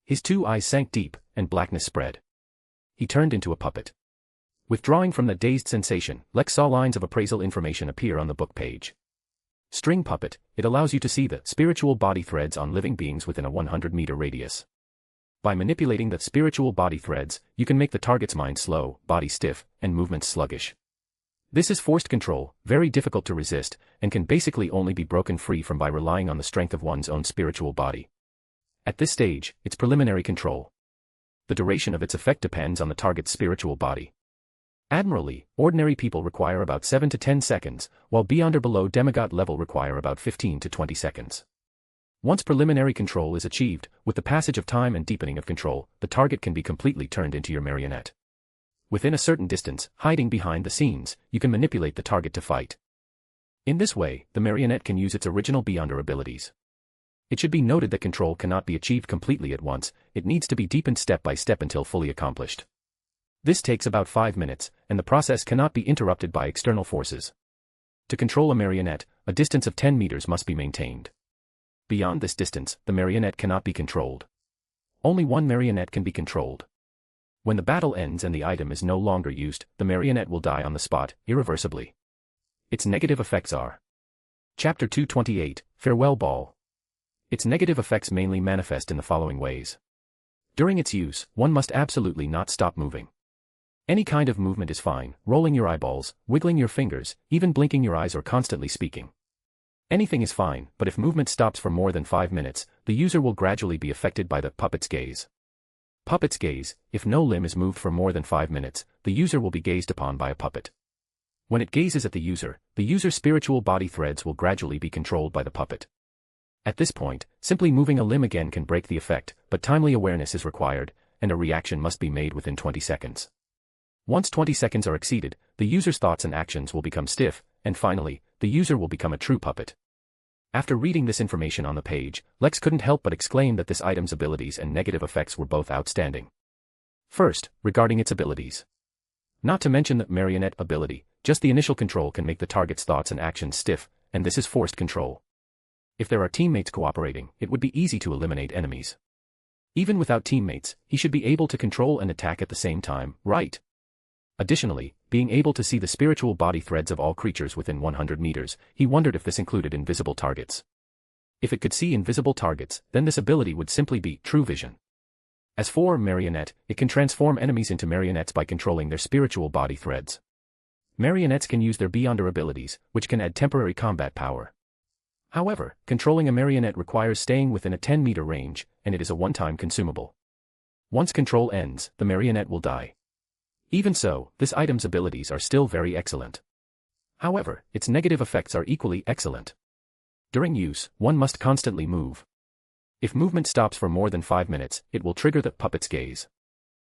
His two eyes sank deep, and blackness spread. He turned into a puppet. Withdrawing from the dazed sensation, Lex saw lines of appraisal information appear on the book page. String puppet, it allows you to see the spiritual body threads on living beings within a 100-meter radius. By manipulating the spiritual body threads, you can make the target's mind slow, body stiff, and movements sluggish. This is forced control, very difficult to resist, and can basically only be broken free from by relying on the strength of one's own spiritual body. At this stage, it's preliminary control. The duration of its effect depends on the target's spiritual body. Admirably, ordinary people require about 7 to 10 seconds, while beyond or below demigod level require about 15 to 20 seconds. Once preliminary control is achieved, with the passage of time and deepening of control, the target can be completely turned into your marionette. Within a certain distance, hiding behind the scenes, you can manipulate the target to fight. In this way, the marionette can use its original Beyonder abilities. It should be noted that control cannot be achieved completely at once, it needs to be deepened step by step until fully accomplished. This takes about 5 minutes, and the process cannot be interrupted by external forces. To control a marionette, a distance of 10 meters must be maintained. Beyond this distance, the marionette cannot be controlled. Only one marionette can be controlled. When the battle ends and the item is no longer used, the marionette will die on the spot, irreversibly. Its negative effects are. Chapter 228, Farewell Ball. Its negative effects mainly manifest in the following ways. During its use, one must absolutely not stop moving. Any kind of movement is fine, rolling your eyeballs, wiggling your fingers, even blinking your eyes or constantly speaking. Anything is fine, but if movement stops for more than 5 minutes, the user will gradually be affected by the puppet's gaze. Puppet's gaze, if no limb is moved for more than 5 minutes, the user will be gazed upon by a puppet. When it gazes at the user's spiritual body threads will gradually be controlled by the puppet. At this point, simply moving a limb again can break the effect, but timely awareness is required, and a reaction must be made within 20 seconds. Once 20 seconds are exceeded, the user's thoughts and actions will become stiff, and finally, the user will become a true puppet. After reading this information on the page, Lex couldn't help but exclaim that this item's abilities and negative effects were both outstanding. First, regarding its abilities. Not to mention the marionette ability, just the initial control can make the target's thoughts and actions stiff, and this is forced control. If there are teammates cooperating, it would be easy to eliminate enemies. Even without teammates, he should be able to control and attack at the same time, right? Additionally, being able to see the spiritual body threads of all creatures within 100 meters, he wondered if this included invisible targets. If it could see invisible targets, then this ability would simply be true vision. As for marionette, it can transform enemies into marionettes by controlling their spiritual body threads. Marionettes can use their Beyonder abilities, which can add temporary combat power. However, controlling a marionette requires staying within a 10-meter range, and it is a one-time consumable. Once control ends, the marionette will die. Even so, this item's abilities are still very excellent. However, its negative effects are equally excellent. During use, one must constantly move. If movement stops for more than 5 minutes, it will trigger the puppet's gaze.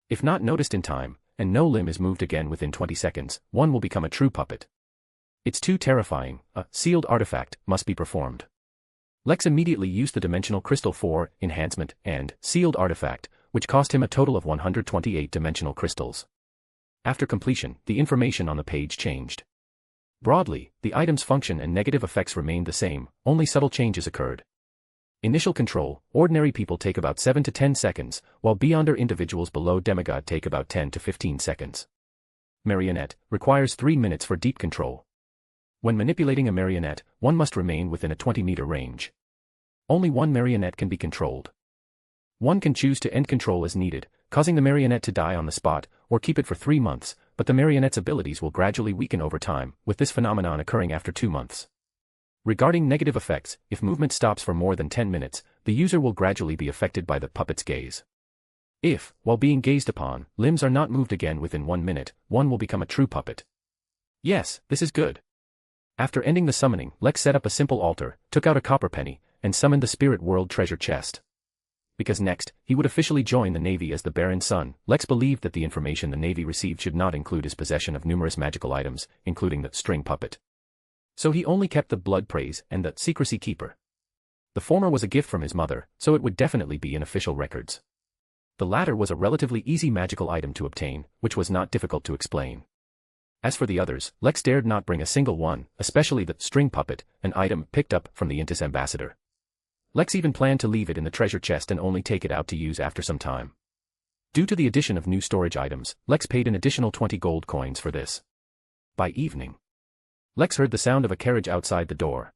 If not noticed in time, and no limb is moved again within 20 seconds, one will become a true puppet. It's too terrifying. A sealed artifact must be performed. Lex immediately used the Dimensional Crystal 4 enhancement and sealed artifact, which cost him a total of 128 dimensional crystals. After completion, the information on the page changed. Broadly, the item's function and negative effects remained the same, only subtle changes occurred. Initial control, ordinary people take about 7 to 10 seconds, while Beyonder individuals below demigod take about 10 to 15 seconds. Marionette requires 3 minutes for deep control. When manipulating a marionette, one must remain within a 20-meter range. Only one marionette can be controlled. One can choose to end control as needed, causing the marionette to die on the spot, or keep it for 3 months, but the marionette's abilities will gradually weaken over time, with this phenomenon occurring after 2 months. Regarding negative effects, if movement stops for more than 10 minutes, the user will gradually be affected by the puppet's gaze. If, while being gazed upon, limbs are not moved again within 1 minute, one will become a true puppet. Yes, this is good. After ending the summoning, Lex set up a simple altar, took out a copper penny, and summoned the Spirit World treasure chest. Because next, he would officially join the Navy as the Baron's son, Lex believed that the information the Navy received should not include his possession of numerous magical items, including the string puppet. So he only kept the blood praise and the secrecy keeper. The former was a gift from his mother, so it would definitely be in official records. The latter was a relatively easy magical item to obtain, which was not difficult to explain. As for the others, Lex dared not bring a single one, especially the string puppet, an item picked up from the Intis ambassador. Lex even planned to leave it in the treasure chest and only take it out to use after some time. Due to the addition of new storage items, Lex paid an additional 20 gold coins for this. By evening, Lex heard the sound of a carriage outside the door.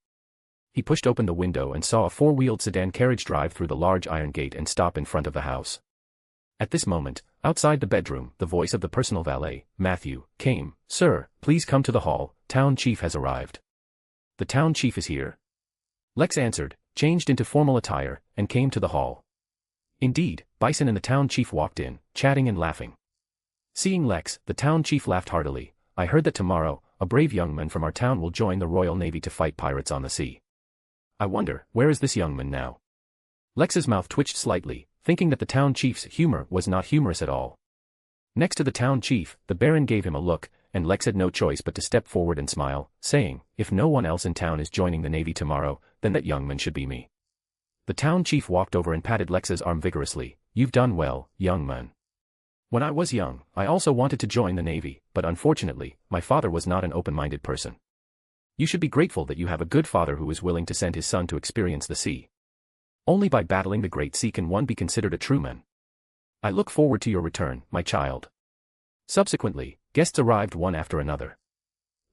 He pushed open the window and saw a 4-wheeled sedan carriage drive through the large iron gate and stop in front of the house. At this moment, outside the bedroom, the voice of the personal valet, Matthew, came. "Sir, please come to the hall, town chief has arrived." "The town chief is here?" Lex answered, changed into formal attire, and came to the hall. Indeed, Bison and the town chief walked in, chatting and laughing. Seeing Lex, the town chief laughed heartily. "I heard that tomorrow, a brave young man from our town will join the Royal Navy to fight pirates on the sea. I wonder, where is this young man now?" Lex's mouth twitched slightly, thinking that the town chief's humor was not humorous at all. Next to the town chief, the Baron gave him a look, and Lex had no choice but to step forward and smile, saying, "If no one else in town is joining the Navy tomorrow, then that young man should be me." The town chief walked over and patted Lex's arm vigorously. "You've done well, young man. When I was young, I also wanted to join the Navy, but unfortunately, my father was not an open-minded person. You should be grateful that you have a good father who is willing to send his son to experience the sea. Only by battling the great sea can one be considered a true man. I look forward to your return, my child." Subsequently, guests arrived one after another.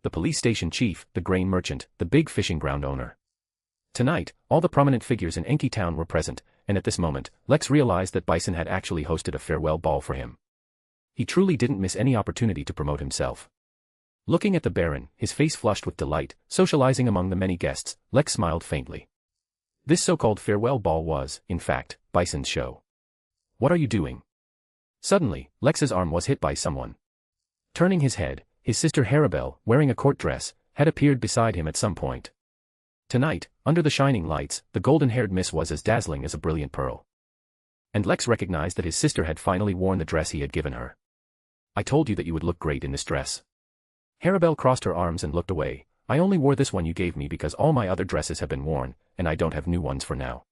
The police station chief, the grain merchant, the big fishing ground owner. Tonight, all the prominent figures in Enki Town were present, and at this moment, Lex realized that Bison had actually hosted a farewell ball for him. He truly didn't miss any opportunity to promote himself. Looking at the Baron, his face flushed with delight, socializing among the many guests, Lex smiled faintly. This so-called farewell ball was, in fact, Bison's show. "What are you doing?" Suddenly, Lex's arm was hit by someone. Turning his head, his sister Harabelle, wearing a court dress, had appeared beside him at some point. Tonight, under the shining lights, the golden-haired miss was as dazzling as a brilliant pearl. And Lex recognized that his sister had finally worn the dress he had given her. "I told you that you would look great in this dress." Harabelle crossed her arms and looked away. "I only wore this one you gave me because all my other dresses have been worn, and I don't have new ones for now.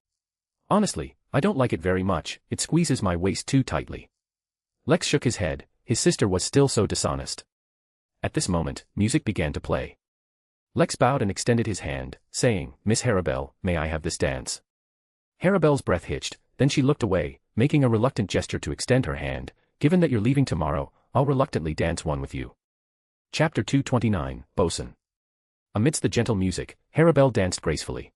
Honestly, I don't like it very much, it squeezes my waist too tightly." Lex shook his head, his sister was still so dishonest. At this moment, music began to play. Lex bowed and extended his hand, saying, "Miss Harabelle, may I have this dance?" Harabelle's breath hitched, then she looked away, making a reluctant gesture to extend her hand. "Given that you're leaving tomorrow, I'll reluctantly dance one with you." Chapter 229, Bosun. Amidst the gentle music, Harabelle danced gracefully.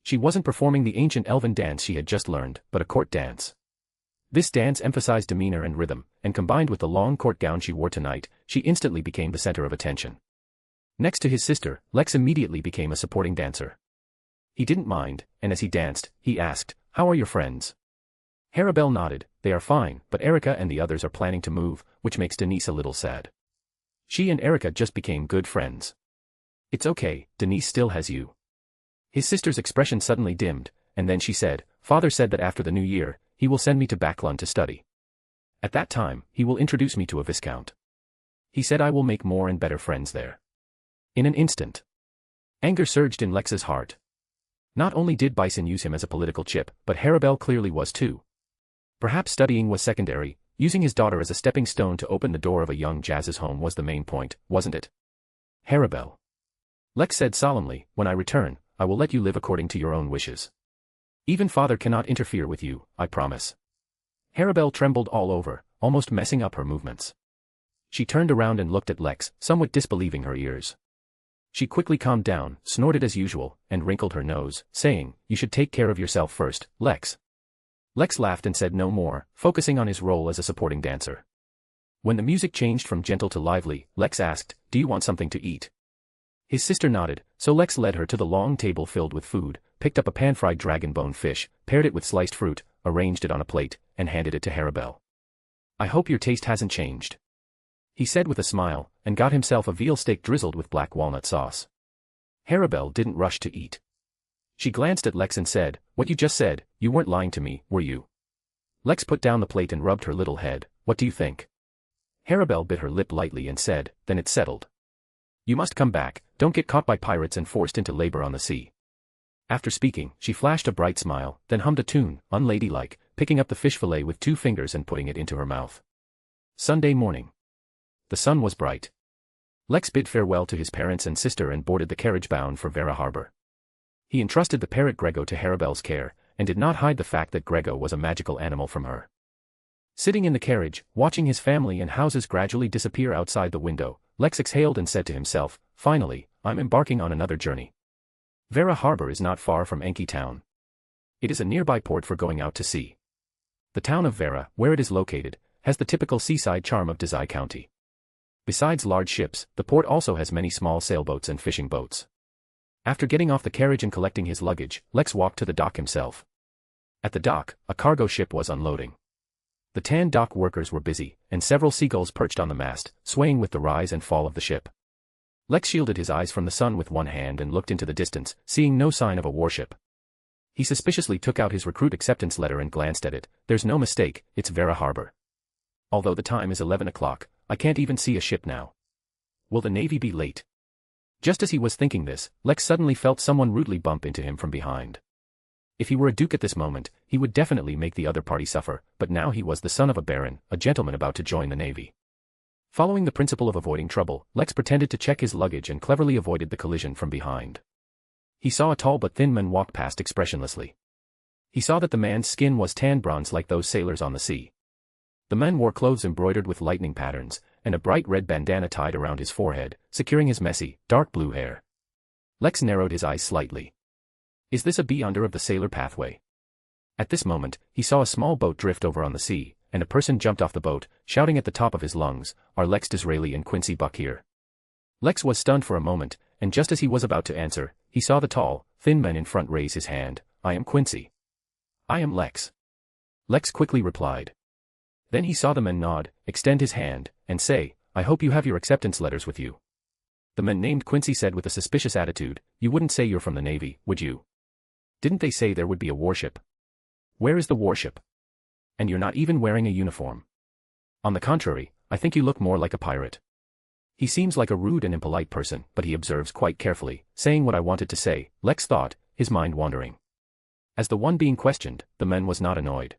She wasn't performing the ancient elven dance she had just learned, but a court dance. This dance emphasized demeanor and rhythm, and combined with the long court gown she wore tonight, she instantly became the center of attention. Next to his sister, Lex immediately became a supporting dancer. He didn't mind, and as he danced, he asked, "How are your friends?" Harabelle nodded. They are fine, but Erica and the others are planning to move, which makes Denise a little sad. She and Erica just became good friends. It's okay, Denise still has you. His sister's expression suddenly dimmed, and then she said, Father said that after the new year, he will send me to Backlund to study. At that time, he will introduce me to a viscount. He said I will make more and better friends there. In an instant, anger surged in Lex's heart. Not only did Bison use him as a political chip, but Harabelle clearly was too. Perhaps studying was secondary, using his daughter as a stepping stone to open the door of a young Jazz's home was the main point, wasn't it? Harabelle. Lex said solemnly, when I return, I will let you live according to your own wishes. Even Father cannot interfere with you, I promise. Harabelle trembled all over, almost messing up her movements. She turned around and looked at Lex, somewhat disbelieving her ears. She quickly calmed down, snorted as usual, and wrinkled her nose, saying, You should take care of yourself first, Lex. Lex laughed and said no more, focusing on his role as a supporting dancer. When the music changed from gentle to lively, Lex asked, Do you want something to eat? His sister nodded, so Lex led her to the long table filled with food, picked up a pan-fried dragon bone fish, paired it with sliced fruit, arranged it on a plate, and handed it to Harabelle. I hope your taste hasn't changed, he said with a smile, and got himself a veal steak drizzled with black walnut sauce. Harabelle didn't rush to eat. She glanced at Lex and said, What you just said, you weren't lying to me, were you? Lex put down the plate and rubbed her little head. What do you think? Harabelle bit her lip lightly and said, Then it's settled. You must come back, don't get caught by pirates and forced into labor on the sea. After speaking, she flashed a bright smile, then hummed a tune, unladylike, picking up the fish fillet with 2 fingers and putting it into her mouth. Sunday morning. The sun was bright. Lex bid farewell to his parents and sister and boarded the carriage bound for Vera Harbor. He entrusted the parrot Grego to Harabelle's care, and did not hide the fact that Grego was a magical animal from her. Sitting in the carriage, watching his family and houses gradually disappear outside the window, Lex exhaled and said to himself, Finally, I'm embarking on another journey. Vera Harbor is not far from Enki Town. It is a nearby port for going out to sea. The town of Vera, where it is located, has the typical seaside charm of Desai County. Besides large ships, the port also has many small sailboats and fishing boats. After getting off the carriage and collecting his luggage, Lex walked to the dock himself. At the dock, a cargo ship was unloading. The tan dock workers were busy, and several seagulls perched on the mast, swaying with the rise and fall of the ship. Lex shielded his eyes from the sun with one hand and looked into the distance, seeing no sign of a warship. He suspiciously took out his recruit acceptance letter and glanced at it. There's no mistake, it's Vera Harbor. Although the time is 11 o'clock, I can't even see a ship now. Will the Navy be late? Just as he was thinking this, Lex suddenly felt someone rudely bump into him from behind. If he were a duke at this moment, he would definitely make the other party suffer, but now he was the son of a baron, a gentleman about to join the Navy. Following the principle of avoiding trouble, Lex pretended to check his luggage and cleverly avoided the collision from behind. He saw a tall but thin man walk past expressionlessly. He saw that the man's skin was tan bronze like those sailors on the sea. The man wore clothes embroidered with lightning patterns, and a bright red bandana tied around his forehead, securing his messy, dark blue hair. Lex narrowed his eyes slightly. Is this a beyonder of the sailor pathway? At this moment, he saw a small boat drift over on the sea, and a person jumped off the boat, shouting at the top of his lungs, Are Lex Disraeli and Quincy Buck here? Lex was stunned for a moment, and just as he was about to answer, he saw the tall, thin man in front raise his hand. I am Quincy. I am Lex. Lex quickly replied. Then he saw the man nod, extend his hand, and say, I hope you have your acceptance letters with you. The man named Quincy said with a suspicious attitude, You wouldn't say you're from the Navy, would you? Didn't they say there would be a warship? Where is the warship? And you're not even wearing a uniform. On the contrary, I think you look more like a pirate. He seems like a rude and impolite person, but he observes quite carefully, saying what I wanted to say, Lex thought, his mind wandering. As the one being questioned, the man was not annoyed.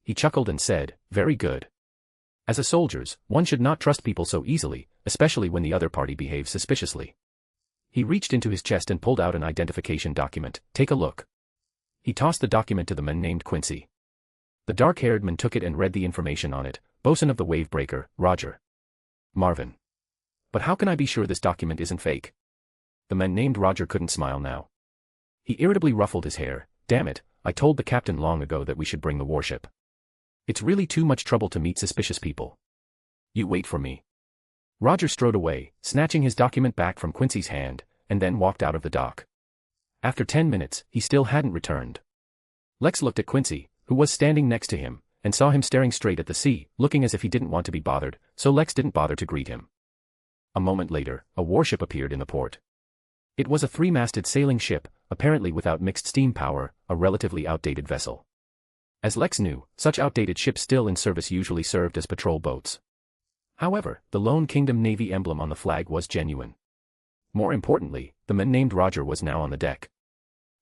He chuckled and said, Very good. As a soldiers, one should not trust people so easily, especially when the other party behaves suspiciously. He reached into his chest and pulled out an identification document. Take a look. He tossed the document to the man named Quincy. The dark-haired man took it and read the information on it. Bosun of the Wavebreaker, Roger. Marvin. But how can I be sure this document isn't fake? The man named Roger couldn't smile now. He irritably ruffled his hair. Damn it, I told the captain long ago that we should bring the warship. It's really too much trouble to meet suspicious people. You wait for me. Roger strode away, snatching his document back from Quincy's hand, and then walked out of the dock. After 10 minutes, he still hadn't returned. Lex looked at Quincy, who was standing next to him, and saw him staring straight at the sea, looking as if he didn't want to be bothered, so Lex didn't bother to greet him. A moment later, a warship appeared in the port. It was a three-masted sailing ship, apparently without mixed steam power, a relatively outdated vessel. As Lex knew, such outdated ships still in service usually served as patrol boats. However, the Lone Kingdom Navy emblem on the flag was genuine. More importantly, the man named Roger was now on the deck.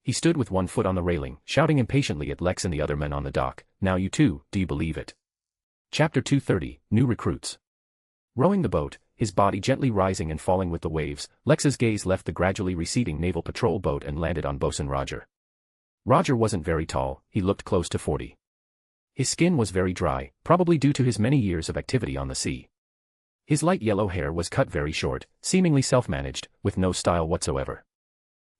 He stood with one foot on the railing, shouting impatiently at Lex and the other men on the dock, "Now you too, do you believe it?" Chapter 230, New Recruits. Rowing the boat, his body gently rising and falling with the waves, Lex's gaze left the gradually receding naval patrol boat and landed on Bosun Roger. Roger wasn't very tall, he looked close to 40. His skin was very dry, probably due to his many years of activity on the sea. His light yellow hair was cut very short, seemingly self-managed, with no style whatsoever.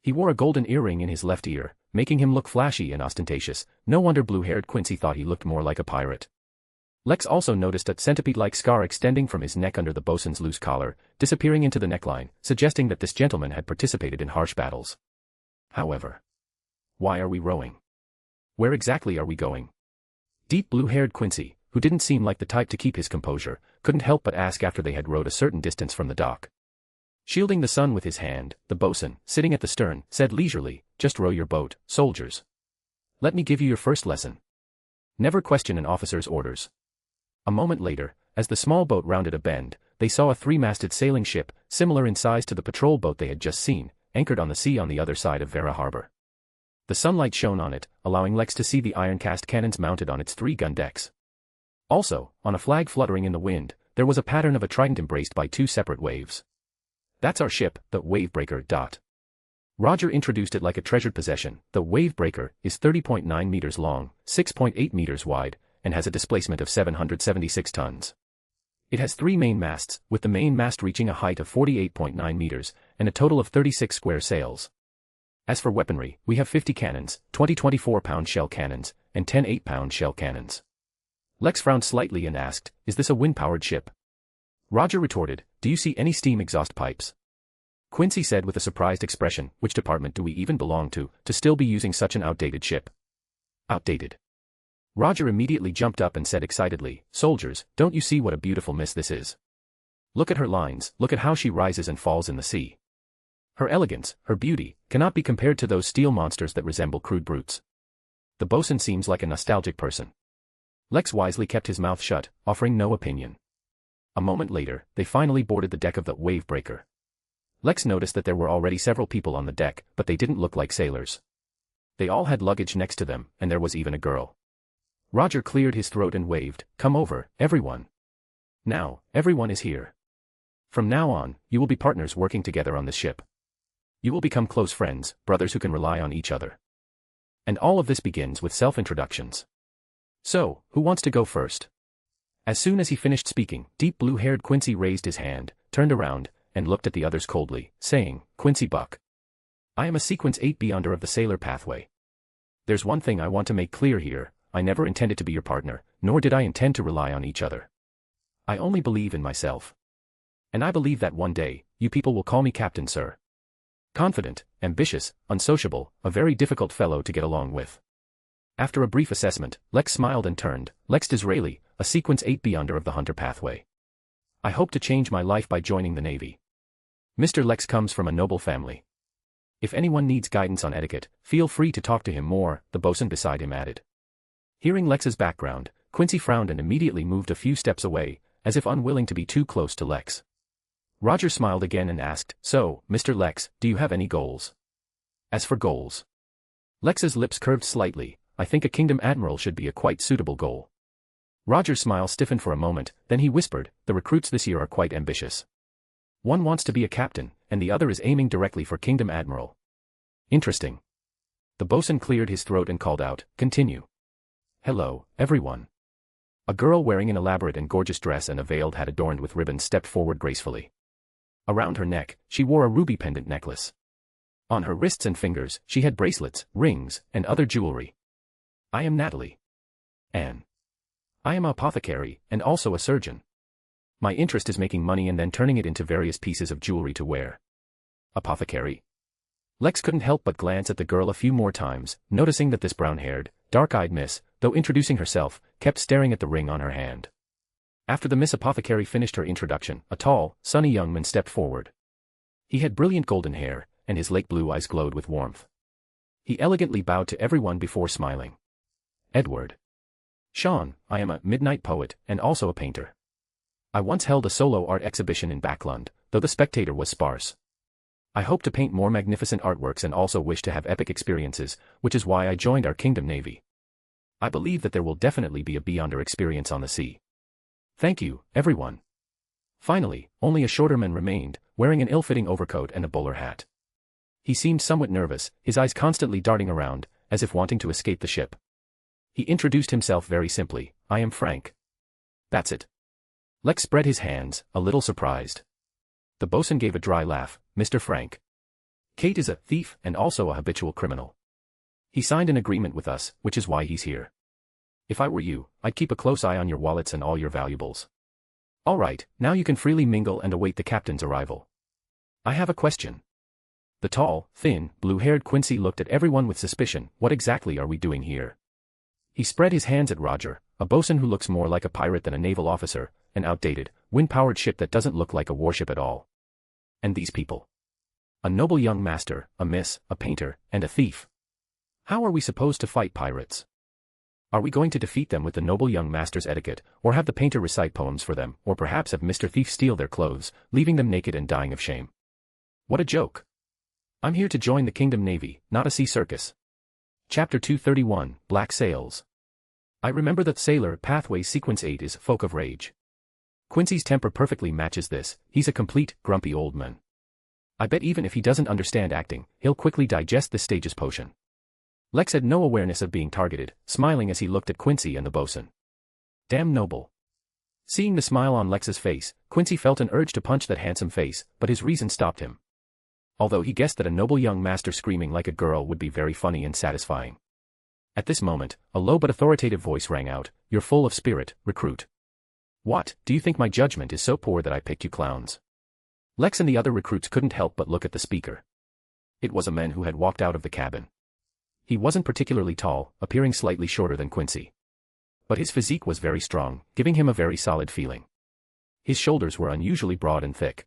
He wore a golden earring in his left ear, making him look flashy and ostentatious. No wonder blue-haired Quincy thought he looked more like a pirate. Lex also noticed a centipede-like scar extending from his neck under the bosun's loose collar, disappearing into the neckline, suggesting that this gentleman had participated in harsh battles. However, why are we rowing? Where exactly are we going? Deep blue-haired Quincy, who didn't seem like the type to keep his composure, couldn't help but ask after they had rowed a certain distance from the dock. Shielding the sun with his hand, the bosun, sitting at the stern, said leisurely, "Just row your boat, soldiers. Let me give you your first lesson. Never question an officer's orders." A moment later, as the small boat rounded a bend, they saw a three-masted sailing ship, similar in size to the patrol boat they had just seen, anchored on the sea on the other side of Vera Harbor. The sunlight shone on it, allowing Lex to see the iron-cast cannons mounted on its three-gun decks. Also, on a flag fluttering in the wind, there was a pattern of a trident embraced by two separate waves. "That's our ship, the Wavebreaker. Roger introduced it like a treasured possession. The Wavebreaker is 30.9 meters long, 6.8 meters wide, and has a displacement of 776 tons. It has three main masts, with the main mast reaching a height of 48.9 meters, and a total of 36 square sails. As for weaponry, we have 50 cannons, 20 24-pound shell cannons, and 10 8-pound shell cannons." Lex frowned slightly and asked, "Is this a wind-powered ship?" Roger retorted, "Do you see any steam exhaust pipes?" Quincy said with a surprised expression, "Which department do we even belong to still be using such an outdated ship?" "Outdated?" Roger immediately jumped up and said excitedly, "Soldiers, don't you see what a beautiful miss this is? Look at her lines, look at how she rises and falls in the sea. Her elegance, her beauty, cannot be compared to those steel monsters that resemble crude brutes." The bosun seems like a nostalgic person. Lex wisely kept his mouth shut, offering no opinion. A moment later, they finally boarded the deck of the Wavebreaker. Lex noticed that there were already several people on the deck, but they didn't look like sailors. They all had luggage next to them, and there was even a girl. Roger cleared his throat and waved, "Come over, everyone. Now, everyone is here. From now on, you will be partners working together on this ship. You will become close friends, brothers who can rely on each other. And all of this begins with self-introductions. So, who wants to go first?" As soon as he finished speaking, deep blue-haired Quincy raised his hand, turned around, and looked at the others coldly, saying, "Quincy Buck. I am a Sequence 8B under of the Sailor Pathway. There's one thing I want to make clear here, I never intended to be your partner, nor did I intend to rely on each other. I only believe in myself. And I believe that one day, you people will call me Captain, sir. Confident, ambitious, unsociable, a very difficult fellow to get along with." After a brief assessment, Lex smiled and turned, "Lex Disraeli, a Sequence 8B under of the Hunter Pathway. I hope to change my life by joining the Navy. Mr. Lex comes from a noble family. If anyone needs guidance on etiquette, feel free to talk to him more," the bosun beside him added. Hearing Lex's background, Quincy frowned and immediately moved a few steps away, as if unwilling to be too close to Lex. Roger smiled again and asked, "So, Mr. Lex, do you have any goals?" "As for goals?" Lex's lips curved slightly. "I think a Kingdom Admiral should be a quite suitable goal." Roger's smile stiffened for a moment, then he whispered, "The recruits this year are quite ambitious. One wants to be a captain, and the other is aiming directly for Kingdom Admiral." "Interesting." The bosun cleared his throat and called out, "Continue." "Hello, everyone." A girl wearing an elaborate and gorgeous dress and a veiled hat adorned with ribbons stepped forward gracefully. Around her neck, she wore a ruby pendant necklace. On her wrists and fingers, she had bracelets, rings, and other jewelry. "I am Natalie. Anne. I am an apothecary, and also a surgeon. My interest is making money and then turning it into various pieces of jewelry to wear." "Apothecary?" Lex couldn't help but glance at the girl a few more times, noticing that this brown-haired, dark-eyed miss, though though introducing herself, kept staring at the ring on her hand. After the Miss Apothecary finished her introduction, a tall, sunny young man stepped forward. He had brilliant golden hair, and his lake blue eyes glowed with warmth. He elegantly bowed to everyone before smiling. Edward. Sean, I am a midnight poet and also a painter. I once held a solo art exhibition in Backlund, though the spectator was sparse. I hope to paint more magnificent artworks and also wish to have epic experiences, which is why I joined our Kingdom Navy. I believe that there will definitely be a beyonder experience on the sea. Thank you, everyone. Finally, only a shorter man remained, wearing an ill-fitting overcoat and a bowler hat. He seemed somewhat nervous, his eyes constantly darting around, as if wanting to escape the ship. He introduced himself very simply, I am Frank. That's it. Lex spread his hands, a little surprised. The bosun gave a dry laugh, Mr. Frank. Kate is a thief and also a habitual criminal. He signed an agreement with us, which is why he's here. If I were you, I'd keep a close eye on your wallets and all your valuables. All right, now you can freely mingle and await the captain's arrival. I have a question. The tall, thin, blue-haired Quincy looked at everyone with suspicion. What exactly are we doing here? He spread his hands at Roger, a bosun who looks more like a pirate than a naval officer, an outdated, wind-powered ship that doesn't look like a warship at all. And these people? A noble young master, a miss, a painter, and a thief. How are we supposed to fight pirates? Are we going to defeat them with the noble young master's etiquette, or have the painter recite poems for them, or perhaps have Mr. Thief steal their clothes, leaving them naked and dying of shame? What a joke. I'm here to join the Kingdom Navy, not a sea circus. Chapter 231, Black Sails. I remember that Sailor Pathway Sequence 8 is Folk of Rage. Quincy's temper perfectly matches this, he's a complete, grumpy old man. I bet even if he doesn't understand acting, he'll quickly digest this stage's potion. Lex had no awareness of being targeted, smiling as he looked at Quincy and the bosun. Damn noble. Seeing the smile on Lex's face, Quincy felt an urge to punch that handsome face, but his reason stopped him. Although he guessed that a noble young master screaming like a girl would be very funny and satisfying. At this moment, a low but authoritative voice rang out, You're full of spirit, recruit. What, do you think my judgment is so poor that I picked you clowns? Lex and the other recruits couldn't help but look at the speaker. It was a man who had walked out of the cabin. He wasn't particularly tall, appearing slightly shorter than Quincy. But his physique was very strong, giving him a very solid feeling. His shoulders were unusually broad and thick.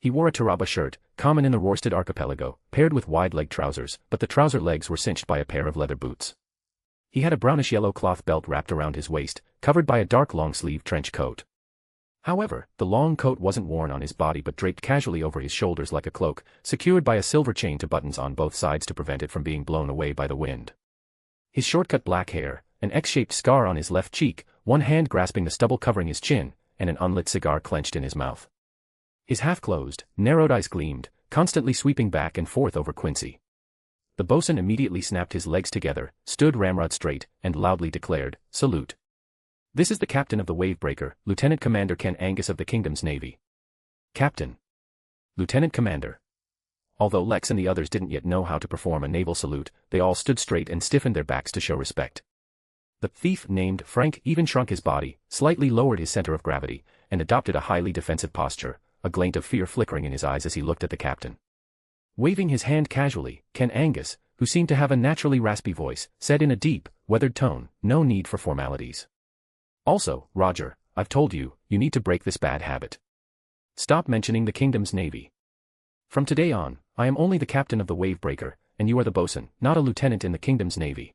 He wore a Taraba shirt, common in the Rorsted archipelago, paired with wide-leg trousers, but the trouser legs were cinched by a pair of leather boots. He had a brownish-yellow cloth belt wrapped around his waist, covered by a dark long-sleeve trench coat. However, the long coat wasn't worn on his body but draped casually over his shoulders like a cloak, secured by a silver chain to buttons on both sides to prevent it from being blown away by the wind. His short-cut black hair, an X-shaped scar on his left cheek, one hand grasping the stubble covering his chin, and an unlit cigar clenched in his mouth. His half-closed, narrowed eyes gleamed, constantly sweeping back and forth over Quincy. The bosun immediately snapped his legs together, stood ramrod straight, and loudly declared, Salute. This is the captain of the Wavebreaker, Lieutenant Commander Ken Angus of the Kingdom's Navy. Captain. Lieutenant Commander. Although Lex and the others didn't yet know how to perform a naval salute, they all stood straight and stiffened their backs to show respect. The thief named Frank even shrunk his body, slightly lowered his center of gravity, and adopted a highly defensive posture, a glint of fear flickering in his eyes as he looked at the captain. Waving his hand casually, Ken Angus, who seemed to have a naturally raspy voice, said in a deep, weathered tone, No need for formalities. Also, Roger, I've told you, you need to break this bad habit. Stop mentioning the Kingdom's Navy. From today on, I am only the captain of the Wavebreaker, and you are the bosun, not a lieutenant in the Kingdom's Navy.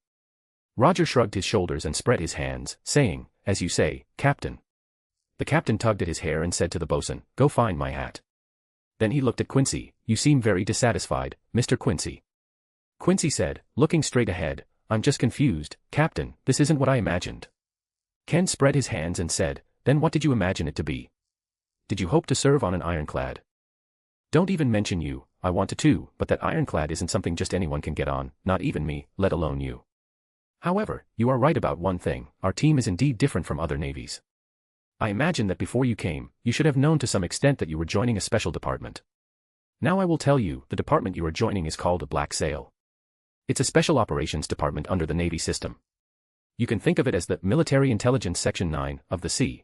Roger shrugged his shoulders and spread his hands, saying, As you say, Captain. The captain tugged at his hair and said to the bosun, Go find my hat. Then he looked at Quincy, You seem very dissatisfied, Mr. Quincy. Quincy said, looking straight ahead, I'm just confused, Captain, this isn't what I imagined. Ken spread his hands and said, Then what did you imagine it to be? Did you hope to serve on an ironclad? Don't even mention you, I want to too, but that ironclad isn't something just anyone can get on, not even me, let alone you. However, you are right about one thing, our team is indeed different from other navies. I imagine that before you came, you should have known to some extent that you were joining a special department. Now I will tell you, the department you are joining is called a Black Sail. It's a special operations department under the Navy system. You can think of it as the Military Intelligence Section 9 of the sea.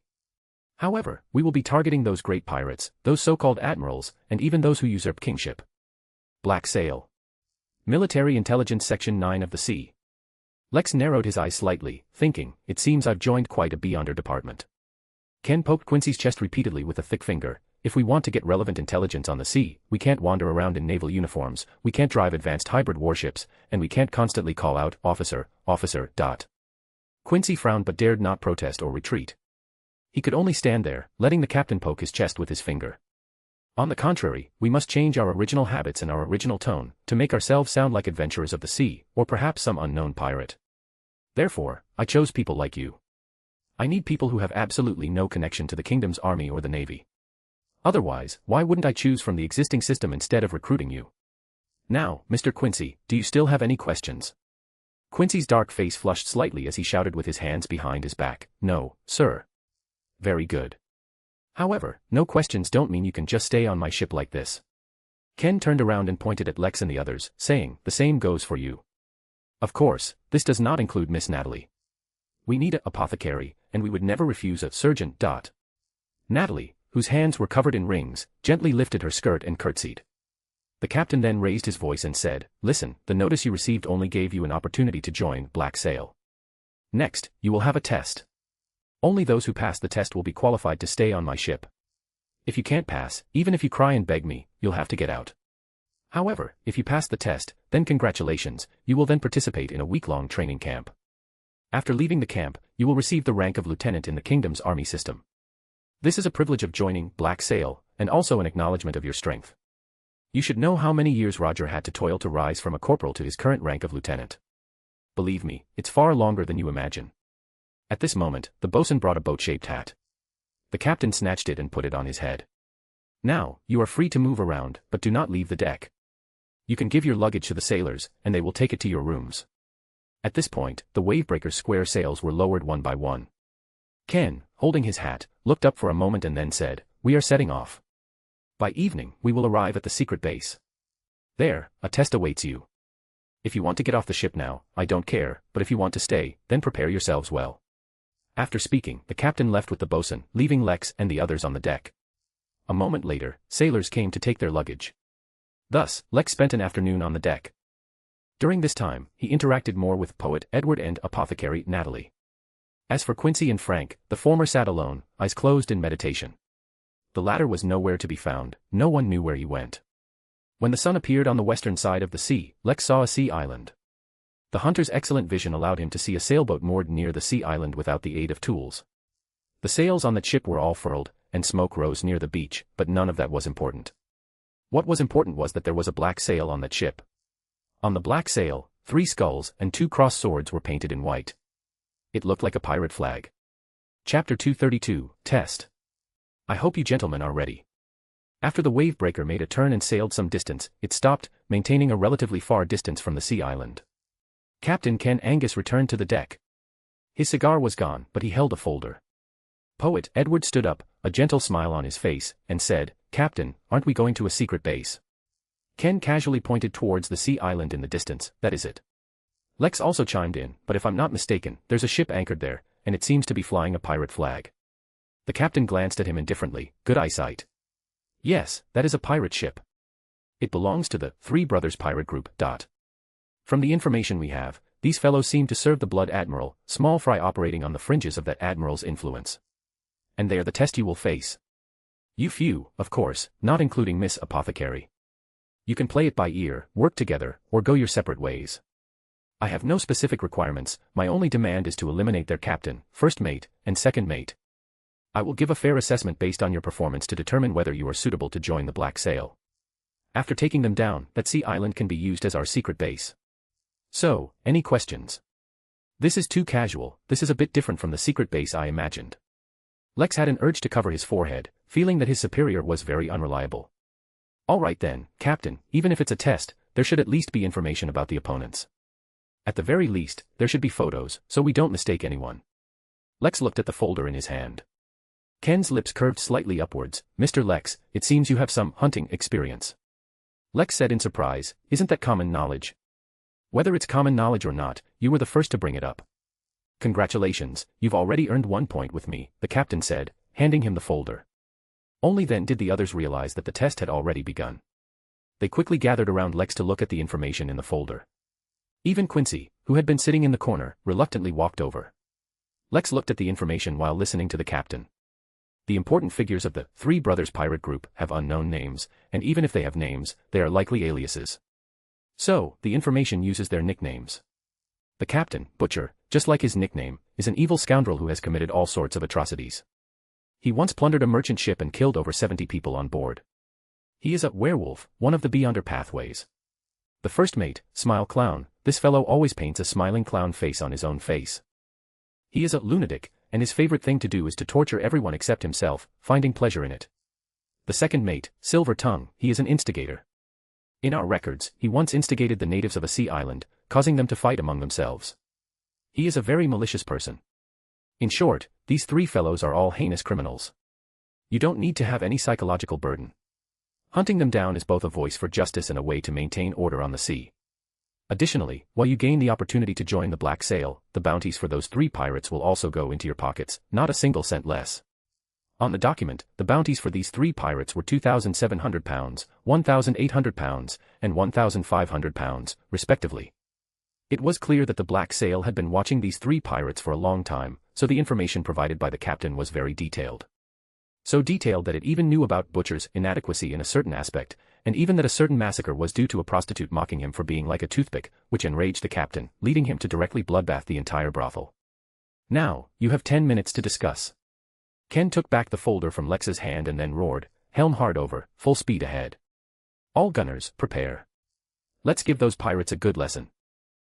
However, we will be targeting those great pirates, those so-called admirals, and even those who usurp kingship. Black Sail. Military Intelligence Section 9 of the sea. Lex narrowed his eyes slightly, thinking, it seems I've joined quite a beyonder department. Ken poked Quincy's chest repeatedly with a thick finger. If we want to get relevant intelligence on the sea, we can't wander around in naval uniforms, we can't drive advanced hybrid warships, and we can't constantly call out, officer, officer. Quincy frowned but dared not protest or retreat. He could only stand there, letting the captain poke his chest with his finger. On the contrary, we must change our original habits and our original tone, to make ourselves sound like adventurers of the sea, or perhaps some unknown pirate. Therefore, I chose people like you. I need people who have absolutely no connection to the kingdom's army or the navy. Otherwise, why wouldn't I choose from the existing system instead of recruiting you? Now, Mr. Quincy, do you still have any questions? Quincy's dark face flushed slightly as he shouted with his hands behind his back, no, sir. Very good. However, no questions don't mean you can just stay on my ship like this. Ken turned around and pointed at Lex and the others, saying, the same goes for you. Of course, this does not include Miss Natalie. We need an apothecary, and we would never refuse a surgeon. Natalie, whose hands were covered in rings, gently lifted her skirt and curtsied. The captain then raised his voice and said, listen, the notice you received only gave you an opportunity to join Black Sail. Next, you will have a test. Only those who pass the test will be qualified to stay on my ship. If you can't pass, even if you cry and beg me, you'll have to get out. However, if you pass the test, then congratulations, you will then participate in a week-long training camp. After leaving the camp, you will receive the rank of lieutenant in the kingdom's army system. This is a privilege of joining Black Sail, and also an acknowledgement of your strength. You should know how many years Roger had to toil to rise from a corporal to his current rank of lieutenant. Believe me, it's far longer than you imagine. At this moment, the bosun brought a boat-shaped hat. The captain snatched it and put it on his head. Now, you are free to move around, but do not leave the deck. You can give your luggage to the sailors, and they will take it to your rooms. At this point, the Wavebreaker's square sails were lowered one by one. Ken, holding his hat, looked up for a moment and then said, we are setting off. By evening, we will arrive at the secret base. There, a test awaits you. If you want to get off the ship now, I don't care, but if you want to stay, then prepare yourselves well. After speaking, the captain left with the bosun, leaving Lex and the others on the deck. A moment later, sailors came to take their luggage. Thus, Lex spent an afternoon on the deck. During this time, he interacted more with poet Edward and apothecary Natalie. As for Quincy and Frank, the former sat alone, eyes closed in meditation. The latter was nowhere to be found, no one knew where he went. When the sun appeared on the western side of the sea, Lex saw a sea island. The hunter's excellent vision allowed him to see a sailboat moored near the sea island without the aid of tools. The sails on the ship were all furled, and smoke rose near the beach, but none of that was important. What was important was that there was a black sail on that ship. On the black sail, 3 skulls and 2 crossed swords were painted in white. It looked like a pirate flag. Chapter 232, Test. I hope you gentlemen are ready. After the Wavebreaker made a turn and sailed some distance, it stopped, maintaining a relatively far distance from the sea island. Captain Ken Angus returned to the deck. His cigar was gone, but he held a folder. Poet Edward stood up, a gentle smile on his face, and said, Captain, aren't we going to a secret base? Ken casually pointed towards the sea island in the distance, that is it. Lex also chimed in, but if I'm not mistaken, there's a ship anchored there, and it seems to be flying a pirate flag. The captain glanced at him indifferently, good eyesight. Yes, that is a pirate ship. It belongs to the Three Brothers Pirate Group. From the information we have, these fellows seem to serve the Blood Admiral, small fry operating on the fringes of that admiral's influence. And they are the test you will face. You few, of course, not including Miss Apothecary. You can play it by ear, work together, or go your separate ways. I have no specific requirements, my only demand is to eliminate their captain, first mate, and second mate. I will give a fair assessment based on your performance to determine whether you are suitable to join the Black Sail. After taking them down, that sea island can be used as our secret base. So, any questions? This is too casual, this is a bit different from the secret base I imagined. Lex had an urge to cover his forehead, feeling that his superior was very unreliable. All right then, Captain, even if it's a test, there should at least be information about the opponents. At the very least, there should be photos, so we don't mistake anyone. Lex looked at the folder in his hand. Ken's lips curved slightly upwards. Mr. Lex, it seems you have some hunting experience. Lex said in surprise, isn't that common knowledge? Whether it's common knowledge or not, you were the first to bring it up. Congratulations, you've already earned 1 point with me, the captain said, handing him the folder. Only then did the others realize that the test had already begun. They quickly gathered around Lex to look at the information in the folder. Even Quincy, who had been sitting in the corner, reluctantly walked over. Lex looked at the information while listening to the captain. The important figures of the Three Brothers pirate group have unknown names, and even if they have names, they are likely aliases. So, the information uses their nicknames. The captain, Butcher, just like his nickname, is an evil scoundrel who has committed all sorts of atrocities. He once plundered a merchant ship and killed over 70 people on board. He is a werewolf, one of the Beyonder pathways. The first mate, Smile Clown, this fellow always paints a smiling clown face on his own face. He is a lunatic, and his favorite thing to do is to torture everyone except himself, finding pleasure in it. The second mate, Silver Tongue, he is an instigator. In our records, he once instigated the natives of a sea island, causing them to fight among themselves. He is a very malicious person. In short, these three fellows are all heinous criminals. You don't need to have any psychological burden. Hunting them down is both a voice for justice and a way to maintain order on the sea. Additionally, while you gain the opportunity to join the Black Sail, the bounties for those three pirates will also go into your pockets, not a single cent less. On the document, the bounties for these three pirates were £2,700, £1,800, and £1,500, respectively. It was clear that the Black Sail had been watching these three pirates for a long time, so the information provided by the captain was very detailed. So detailed that it even knew about Butcher's inadequacy in a certain aspect, and even that a certain massacre was due to a prostitute mocking him for being like a toothpick, which enraged the captain, leading him to directly bloodbath the entire brothel. Now, you have 10 minutes to discuss. Ken took back the folder from Lex's hand and then roared, helm hard over, full speed ahead. All gunners, prepare. Let's give those pirates a good lesson.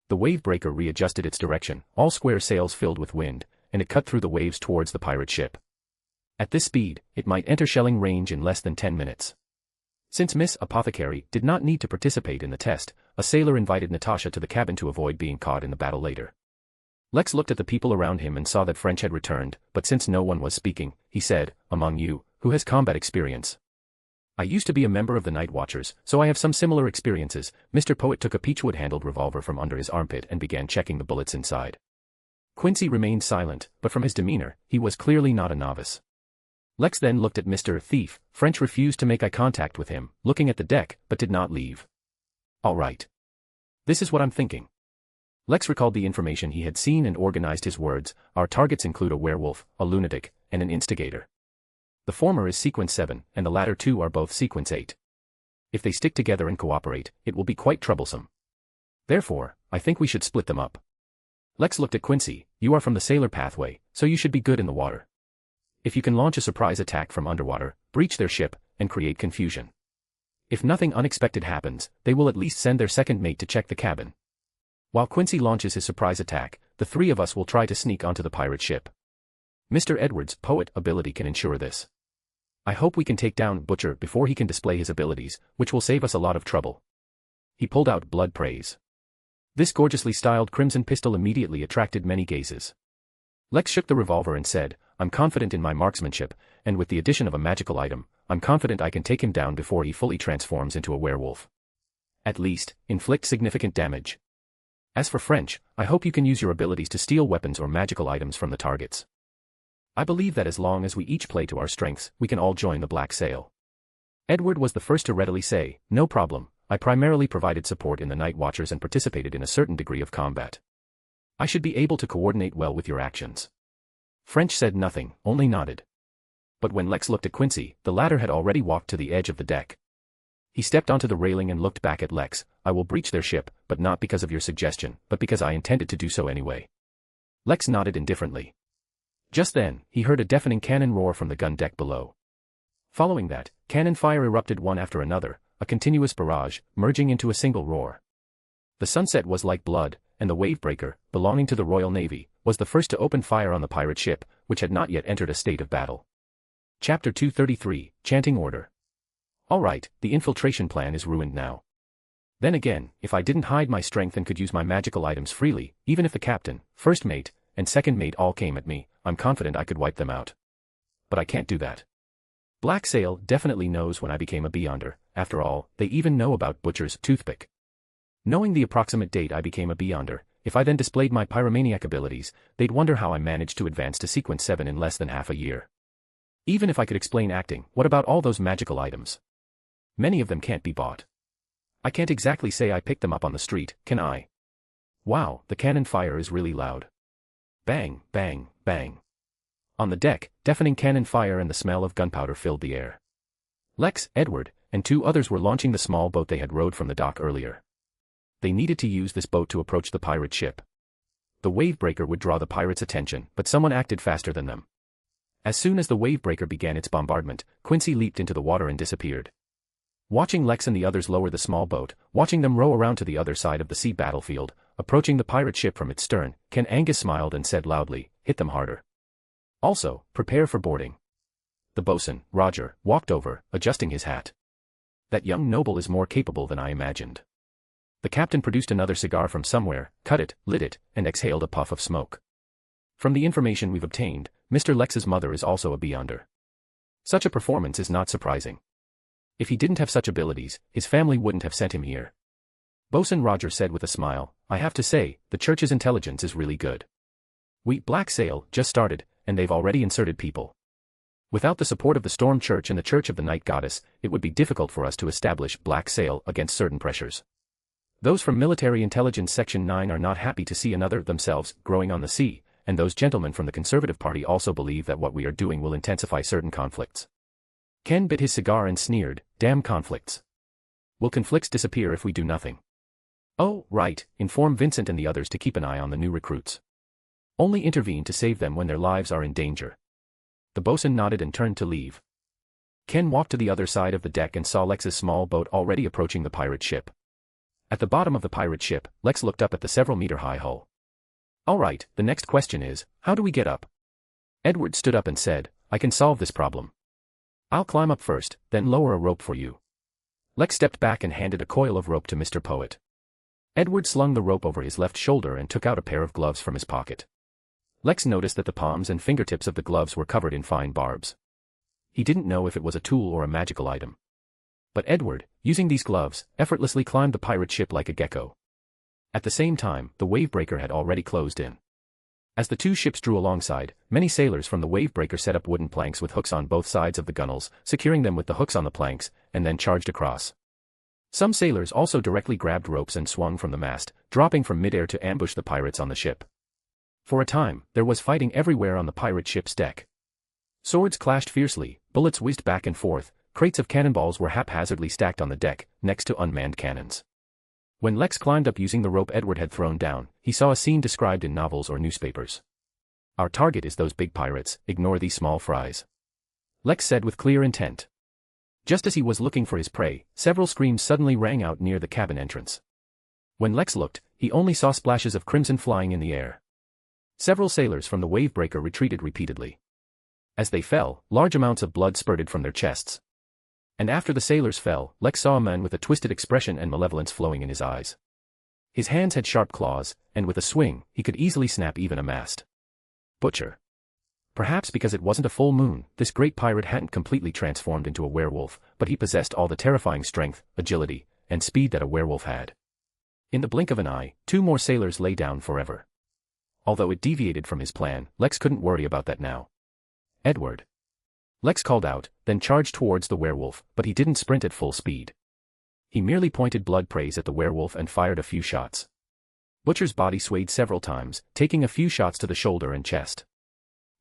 The wave breaker readjusted its direction, all square sails filled with wind, and it cut through the waves towards the pirate ship. At this speed, it might enter shelling range in less than 10 minutes. Since Miss Apothecary did not need to participate in the test, a sailor invited Natasha to the cabin to avoid being caught in the battle later. Lex looked at the people around him and saw that French had returned, but since no one was speaking, he said, among you, who has combat experience? I used to be a member of the Night Watchers, so I have some similar experiences. Mr. Poet took a peachwood-handled revolver from under his armpit and began checking the bullets inside. Quincy remained silent, but from his demeanor, he was clearly not a novice. Lex then looked at Mr. Thief. French refused to make eye contact with him, looking at the deck, but did not leave. All right. This is what I'm thinking. Lex recalled the information he had seen and organized his words. Our targets include a werewolf, a lunatic, and an instigator. The former is Sequence 7, and the latter two are both Sequence 8. If they stick together and cooperate, it will be quite troublesome. Therefore, I think we should split them up. Lex looked at Quincy. You are from the sailor pathway, so you should be good in the water. If you can launch a surprise attack from underwater, breach their ship, and create confusion. If nothing unexpected happens, they will at least send their second mate to check the cabin. While Quincy launches his surprise attack, the three of us will try to sneak onto the pirate ship. Mr. Edwards' poet ability can ensure this. I hope we can take down Butcher before he can display his abilities, which will save us a lot of trouble. He pulled out Blood Praise. This gorgeously styled crimson pistol immediately attracted many gazes. Lex shook the revolver and said, I'm confident in my marksmanship, and with the addition of a magical item, I'm confident I can take him down before he fully transforms into a werewolf. At least, inflict significant damage. As for French, I hope you can use your abilities to steal weapons or magical items from the targets. I believe that as long as we each play to our strengths, we can all join the Black Sail. Edward was the first to readily say, no problem, I primarily provided support in the Night Watchers and participated in a certain degree of combat. I should be able to coordinate well with your actions. French said nothing, only nodded. But when Lex looked at Quincy, the latter had already walked to the edge of the deck. He stepped onto the railing and looked back at Lex. I will breach their ship, but not because of your suggestion, but because I intended to do so anyway. Lex nodded indifferently. Just then, he heard a deafening cannon roar from the gun deck below. Following that, cannon fire erupted one after another, a continuous barrage, merging into a single roar. The sunset was like blood, and the wavebreaker, belonging to the Royal Navy, was the first to open fire on the pirate ship, which had not yet entered a state of battle. Chapter 233, Chanting Order. All right, the infiltration plan is ruined now. Then again, if I didn't hide my strength and could use my magical items freely, even if the captain, first mate, and second mate all came at me, I'm confident I could wipe them out. But I can't do that. Black Sail definitely knows when I became a Beyonder. After all, they even know about Butcher's toothpick. Knowing the approximate date I became a Beyonder, if I then displayed my pyromaniac abilities, they'd wonder how I managed to advance to Sequence 7 in less than half a year. Even if I could explain acting, what about all those magical items? Many of them can't be bought. I can't exactly say I picked them up on the street, can I? Wow, the cannon fire is really loud. Bang, bang, bang. On the deck, deafening cannon fire and the smell of gunpowder filled the air. Lex, Edward, and 2 others were launching the small boat they had rowed from the dock earlier. They needed to use this boat to approach the pirate ship. The wave-breaker would draw the pirates' attention, but someone acted faster than them. As soon as the wave-breaker began its bombardment, Quincy leaped into the water and disappeared. Watching Lex and the others lower the small boat, watching them row around to the other side of the sea battlefield, approaching the pirate ship from its stern, Ken Angus smiled and said loudly, "Hit them harder. Also, prepare for boarding." The bosun, Roger, walked over, adjusting his hat. "That young noble is more capable than I imagined." The captain produced another cigar from somewhere, cut it, lit it, and exhaled a puff of smoke. "From the information we've obtained, Mr. Lex's mother is also a beyonder. Such a performance is not surprising. If he didn't have such abilities, his family wouldn't have sent him here." Bosun Roger said with a smile, "I have to say, the church's intelligence is really good. Black Sail just started, and they've already inserted people. Without the support of the Storm Church and the Church of the Night Goddess, it would be difficult for us to establish Black Sail against certain pressures. Those from Military Intelligence Section 9 are not happy to see another themselves growing on the sea, and those gentlemen from the Conservative Party also believe that what we are doing will intensify certain conflicts." Ken bit his cigar and sneered, "Damn conflicts. Will conflicts disappear if we do nothing?" "Oh, right, inform Vincent and the others to keep an eye on the new recruits. Only intervene to save them when their lives are in danger." The bosun nodded and turned to leave. Ken walked to the other side of the deck and saw Lex's small boat already approaching the pirate ship. At the bottom of the pirate ship, Lex looked up at the several-meter-high hull. "All right, the next question is, how do we get up?" Edward stood up and said, "I can solve this problem. I'll climb up first, then lower a rope for you." Lex stepped back and handed a coil of rope to Mr. Poet. Edward slung the rope over his left shoulder and took out a pair of gloves from his pocket. Lex noticed that the palms and fingertips of the gloves were covered in fine barbs. He didn't know if it was a tool or a magical item. But Edward, using these gloves, effortlessly climbed the pirate ship like a gecko. At the same time, the wave-breaker had already closed in. As the 2 ships drew alongside, many sailors from the wave-breaker set up wooden planks with hooks on both sides of the gunwales, securing them with the hooks on the planks, and then charged across. Some sailors also directly grabbed ropes and swung from the mast, dropping from midair to ambush the pirates on the ship. For a time, there was fighting everywhere on the pirate ship's deck. Swords clashed fiercely, bullets whizzed back and forth, crates of cannonballs were haphazardly stacked on the deck, next to unmanned cannons. When Lex climbed up using the rope Edward had thrown down, he saw a scene described in novels or newspapers. "Our target is those big pirates, ignore these small fries," Lex said with clear intent. Just as he was looking for his prey, several screams suddenly rang out near the cabin entrance. When Lex looked, he only saw splashes of crimson flying in the air. Several sailors from the wave-breaker retreated repeatedly. As they fell, large amounts of blood spurted from their chests. And after the sailors fell, Lex saw a man with a twisted expression and malevolence flowing in his eyes. His hands had sharp claws, and with a swing, he could easily snap even a mast. Butcher. Perhaps because it wasn't a full moon, this great pirate hadn't completely transformed into a werewolf, but he possessed all the terrifying strength, agility, and speed that a werewolf had. In the blink of an eye, 2 more sailors lay down forever. Although it deviated from his plan, Lex couldn't worry about that now. "Edward." Lex called out, then charged towards the werewolf, but he didn't sprint at full speed. He merely pointed blood praise at the werewolf and fired a few shots. Butcher's body swayed several times, taking a few shots to the shoulder and chest.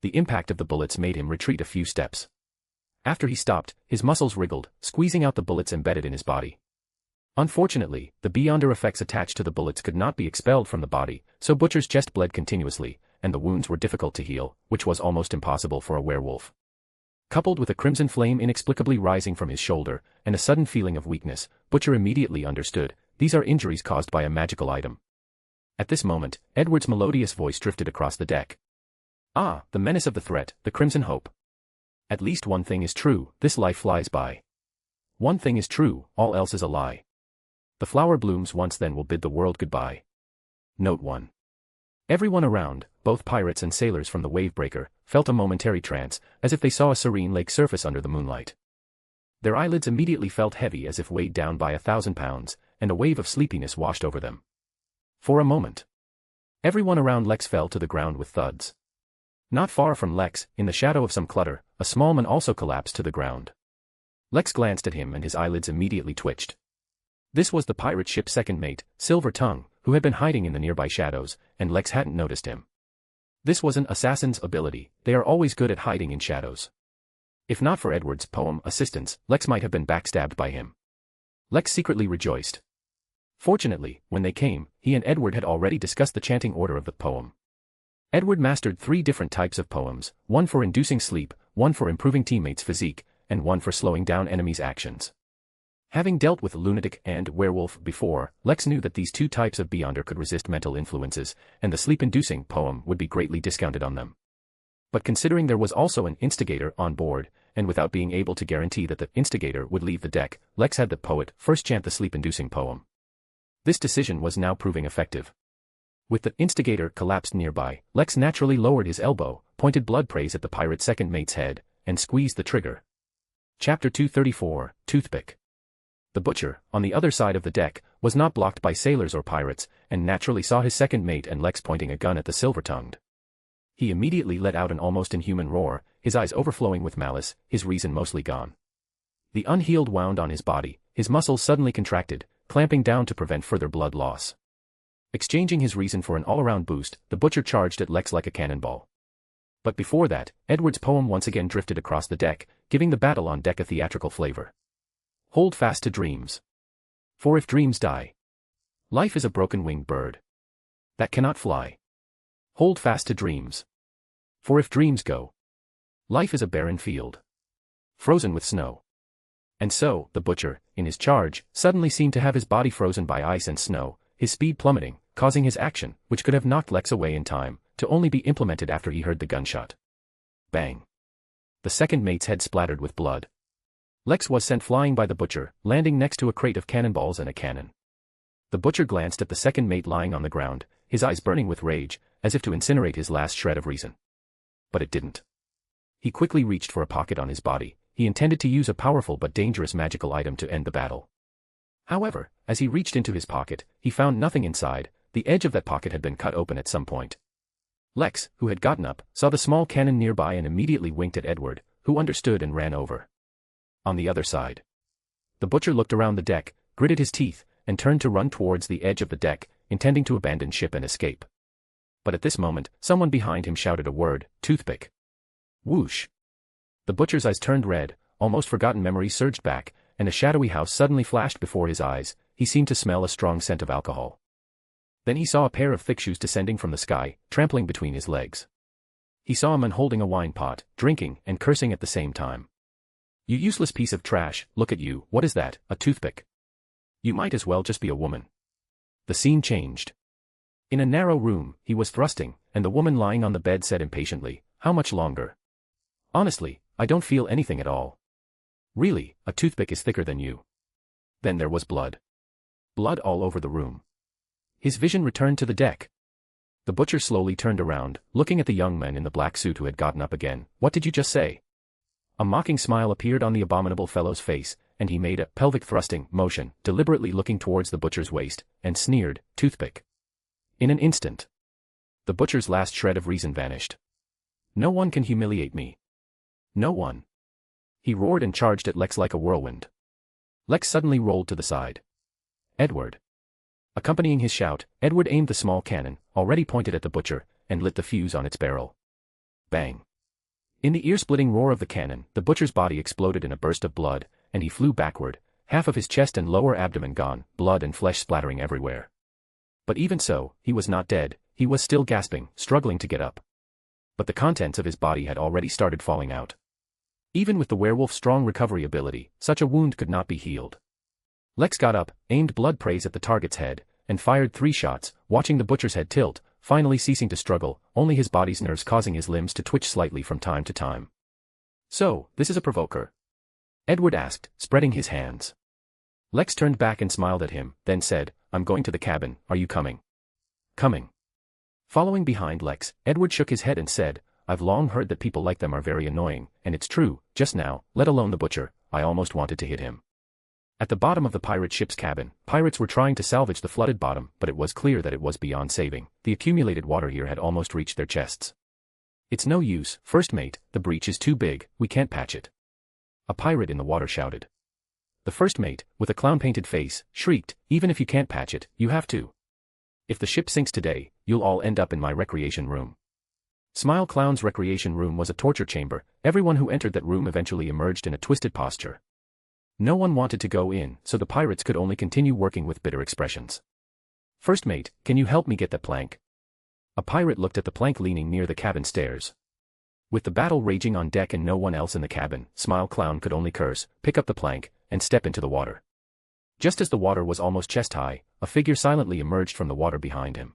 The impact of the bullets made him retreat a few steps. After he stopped, his muscles wriggled, squeezing out the bullets embedded in his body. Unfortunately, the beyonder effects attached to the bullets could not be expelled from the body, so Butcher's chest bled continuously, and the wounds were difficult to heal, which was almost impossible for a werewolf. Coupled with a crimson flame inexplicably rising from his shoulder, and a sudden feeling of weakness, Butcher immediately understood, these are injuries caused by a magical item. At this moment, Edward's melodious voice drifted across the deck. "Ah, the menace of the threat, the crimson hope. At least one thing is true, this life flies by. One thing is true, all else is a lie. The flower blooms once then will bid the world goodbye." Note 1. Everyone around, both pirates and sailors from the wave-breaker, felt a momentary trance, as if they saw a serene lake surface under the moonlight. Their eyelids immediately felt heavy as if weighed down by 1,000 pounds, and a wave of sleepiness washed over them. For a moment, everyone around Lex fell to the ground with thuds. Not far from Lex, in the shadow of some clutter, a small man also collapsed to the ground. Lex glanced at him and his eyelids immediately twitched. This was the pirate ship's second mate, Silver Tongue, who had been hiding in the nearby shadows, and Lex hadn't noticed him. This was an assassin's ability, they are always good at hiding in shadows. If not for Edward's poem assistance, Lex might have been backstabbed by him. Lex secretly rejoiced. Fortunately, when they came, he and Edward had already discussed the chanting order of the poem. Edward mastered 3 different types of poems, one for inducing sleep, one for improving teammates' physique, and one for slowing down enemies' actions. Having dealt with lunatic and werewolf before, Lex knew that these 2 types of Beyonder could resist mental influences, and the sleep-inducing poem would be greatly discounted on them. But considering there was also an instigator on board, and without being able to guarantee that the instigator would leave the deck, Lex had the poet first chant the sleep-inducing poem. This decision was now proving effective. With the instigator collapsed nearby, Lex naturally lowered his elbow, pointed blood praise at the pirate's second mate's head, and squeezed the trigger. Chapter 234, Toothpick. The butcher, on the other side of the deck, was not blocked by sailors or pirates, and naturally saw his second mate and Lex pointing a gun at the silver-tongued. He immediately let out an almost inhuman roar, his eyes overflowing with malice, his reason mostly gone. The unhealed wound on his body, his muscles suddenly contracted, clamping down to prevent further blood loss. Exchanging his reason for an all-around boost, the butcher charged at Lex like a cannonball. But before that, Edward's poem once again drifted across the deck, giving the battle on deck a theatrical flavor. Hold fast to dreams. For if dreams die, life is a broken-winged bird that cannot fly. Hold fast to dreams. For if dreams go, life is a barren field frozen with snow. And so, the butcher, in his charge, suddenly seemed to have his body frozen by ice and snow, his speed plummeting, causing his action, which could have knocked Lex away in time, to only be implemented after he heard the gunshot. Bang. The second mate's head splattered with blood. Lex was sent flying by the butcher, landing next to a crate of cannonballs and a cannon. The butcher glanced at the second mate lying on the ground, his eyes burning with rage, as if to incinerate his last shred of reason. But it didn't. He quickly reached for a pocket on his body. He intended to use a powerful but dangerous magical item to end the battle. However, as he reached into his pocket, he found nothing inside. The edge of that pocket had been cut open at some point. Lex, who had gotten up, saw the small cannon nearby and immediately winked at Edward, who understood and ran over. On the other side, the butcher looked around the deck, gritted his teeth, and turned to run towards the edge of the deck, intending to abandon ship and escape. But at this moment, someone behind him shouted a word, "Toothpick." Whoosh! The butcher's eyes turned red, almost forgotten memories surged back, and a shadowy house suddenly flashed before his eyes. He seemed to smell a strong scent of alcohol. Then he saw a pair of thick shoes descending from the sky, trampling between his legs. He saw a man holding a wine pot, drinking and cursing at the same time. "You useless piece of trash, look at you, what is that, a toothpick? You might as well just be a woman." The scene changed. In a narrow room, he was thrusting, and the woman lying on the bed said impatiently, "How much longer? Honestly, I don't feel anything at all. Really, a toothpick is thicker than you." Then there was blood. Blood all over the room. His vision returned to the deck. The butcher slowly turned around, looking at the young man in the black suit who had gotten up again. "What did you just say?" A mocking smile appeared on the abominable fellow's face, and he made a pelvic thrusting motion, deliberately looking towards the butcher's waist, and sneered, "Toothpick." In an instant, the butcher's last shred of reason vanished. "No one can humiliate me. No one." He roared and charged at Lex like a whirlwind. Lex suddenly rolled to the side. Edward. Accompanying his shout, Edward aimed the small cannon, already pointed at the butcher, and lit the fuse on its barrel. Bang. In the ear-splitting roar of the cannon, the butcher's body exploded in a burst of blood, and he flew backward, half of his chest and lower abdomen gone, blood and flesh splattering everywhere. But even so, he was not dead, he was still gasping, struggling to get up. But the contents of his body had already started falling out. Even with the werewolf's strong recovery ability, such a wound could not be healed. Lex got up, aimed blood praise at the target's head, and fired 3 shots, watching the butcher's head tilt, finally ceasing to struggle, only his body's nerves causing his limbs to twitch slightly from time to time. "So, this is a provoker?" Edward asked, spreading his hands. Lex turned back and smiled at him, then said, "I'm going to the cabin, are you coming?" "Coming." Following behind Lex, Edward shook his head and said, "I've long heard that people like them are very annoying, and it's true, just now, let alone the butcher, I almost wanted to hit him." At the bottom of the pirate ship's cabin, pirates were trying to salvage the flooded bottom, but it was clear that it was beyond saving. The accumulated water here had almost reached their chests. "It's no use, first mate, the breach is too big, we can't patch it." A pirate in the water shouted. The first mate, with a clown-painted face, shrieked, "Even if you can't patch it, you have to." If the ship sinks today, you'll all end up in my recreation room. Smile Clown's recreation room was a torture chamber. Everyone who entered that room eventually emerged in a twisted posture. No one wanted to go in, so the pirates could only continue working with bitter expressions. First mate, can you help me get that plank? A pirate looked at the plank leaning near the cabin stairs. With the battle raging on deck and no one else in the cabin, Smile Clown could only curse, pick up the plank, and step into the water. Just as the water was almost chest-high, a figure silently emerged from the water behind him.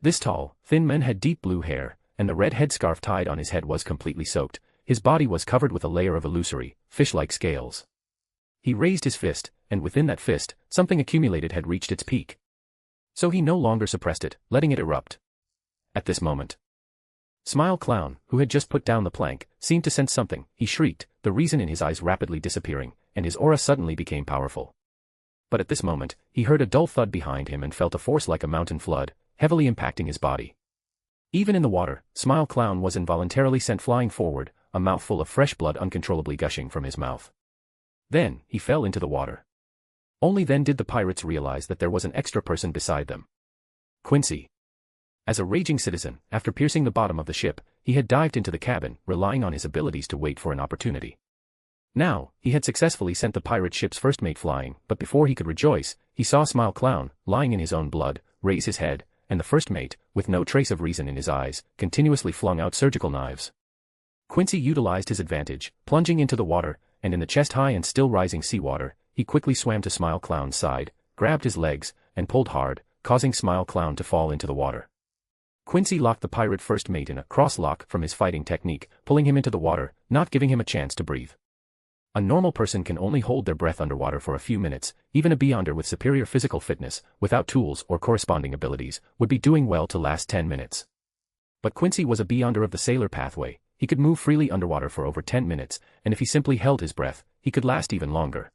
This tall, thin man had deep blue hair, and the red headscarf tied on his head was completely soaked. His body was covered with a layer of illusory, fish-like scales. He raised his fist, and within that fist, something accumulated had reached its peak. So he no longer suppressed it, letting it erupt. At this moment, Smile Clown, who had just put down the plank, seemed to sense something. He shrieked, the reason in his eyes rapidly disappearing, and his aura suddenly became powerful. But at this moment, he heard a dull thud behind him and felt a force like a mountain flood, heavily impacting his body. Even in the water, Smile Clown was involuntarily sent flying forward, a mouthful of fresh blood uncontrollably gushing from his mouth. Then, he fell into the water. Only then did the pirates realize that there was an extra person beside them. Quincy. As a raging citizen, after piercing the bottom of the ship, he had dived into the cabin, relying on his abilities to wait for an opportunity. Now, he had successfully sent the pirate ship's first mate flying, but before he could rejoice, he saw Smile Clown, lying in his own blood, raise his head, and the first mate, with no trace of reason in his eyes, continuously flung out surgical knives. Quincy utilized his advantage, plunging into the water, and in the chest-high and still rising seawater, he quickly swam to Smile Clown's side, grabbed his legs, and pulled hard, causing Smile Clown to fall into the water. Quincy locked the pirate first mate in a cross-lock from his fighting technique, pulling him into the water, not giving him a chance to breathe. A normal person can only hold their breath underwater for a few minutes. Even a beyonder with superior physical fitness, without tools or corresponding abilities, would be doing well to last 10 minutes. But Quincy was a beyonder of the sailor pathway. He could move freely underwater for over 10 minutes, and if he simply held his breath, he could last even longer.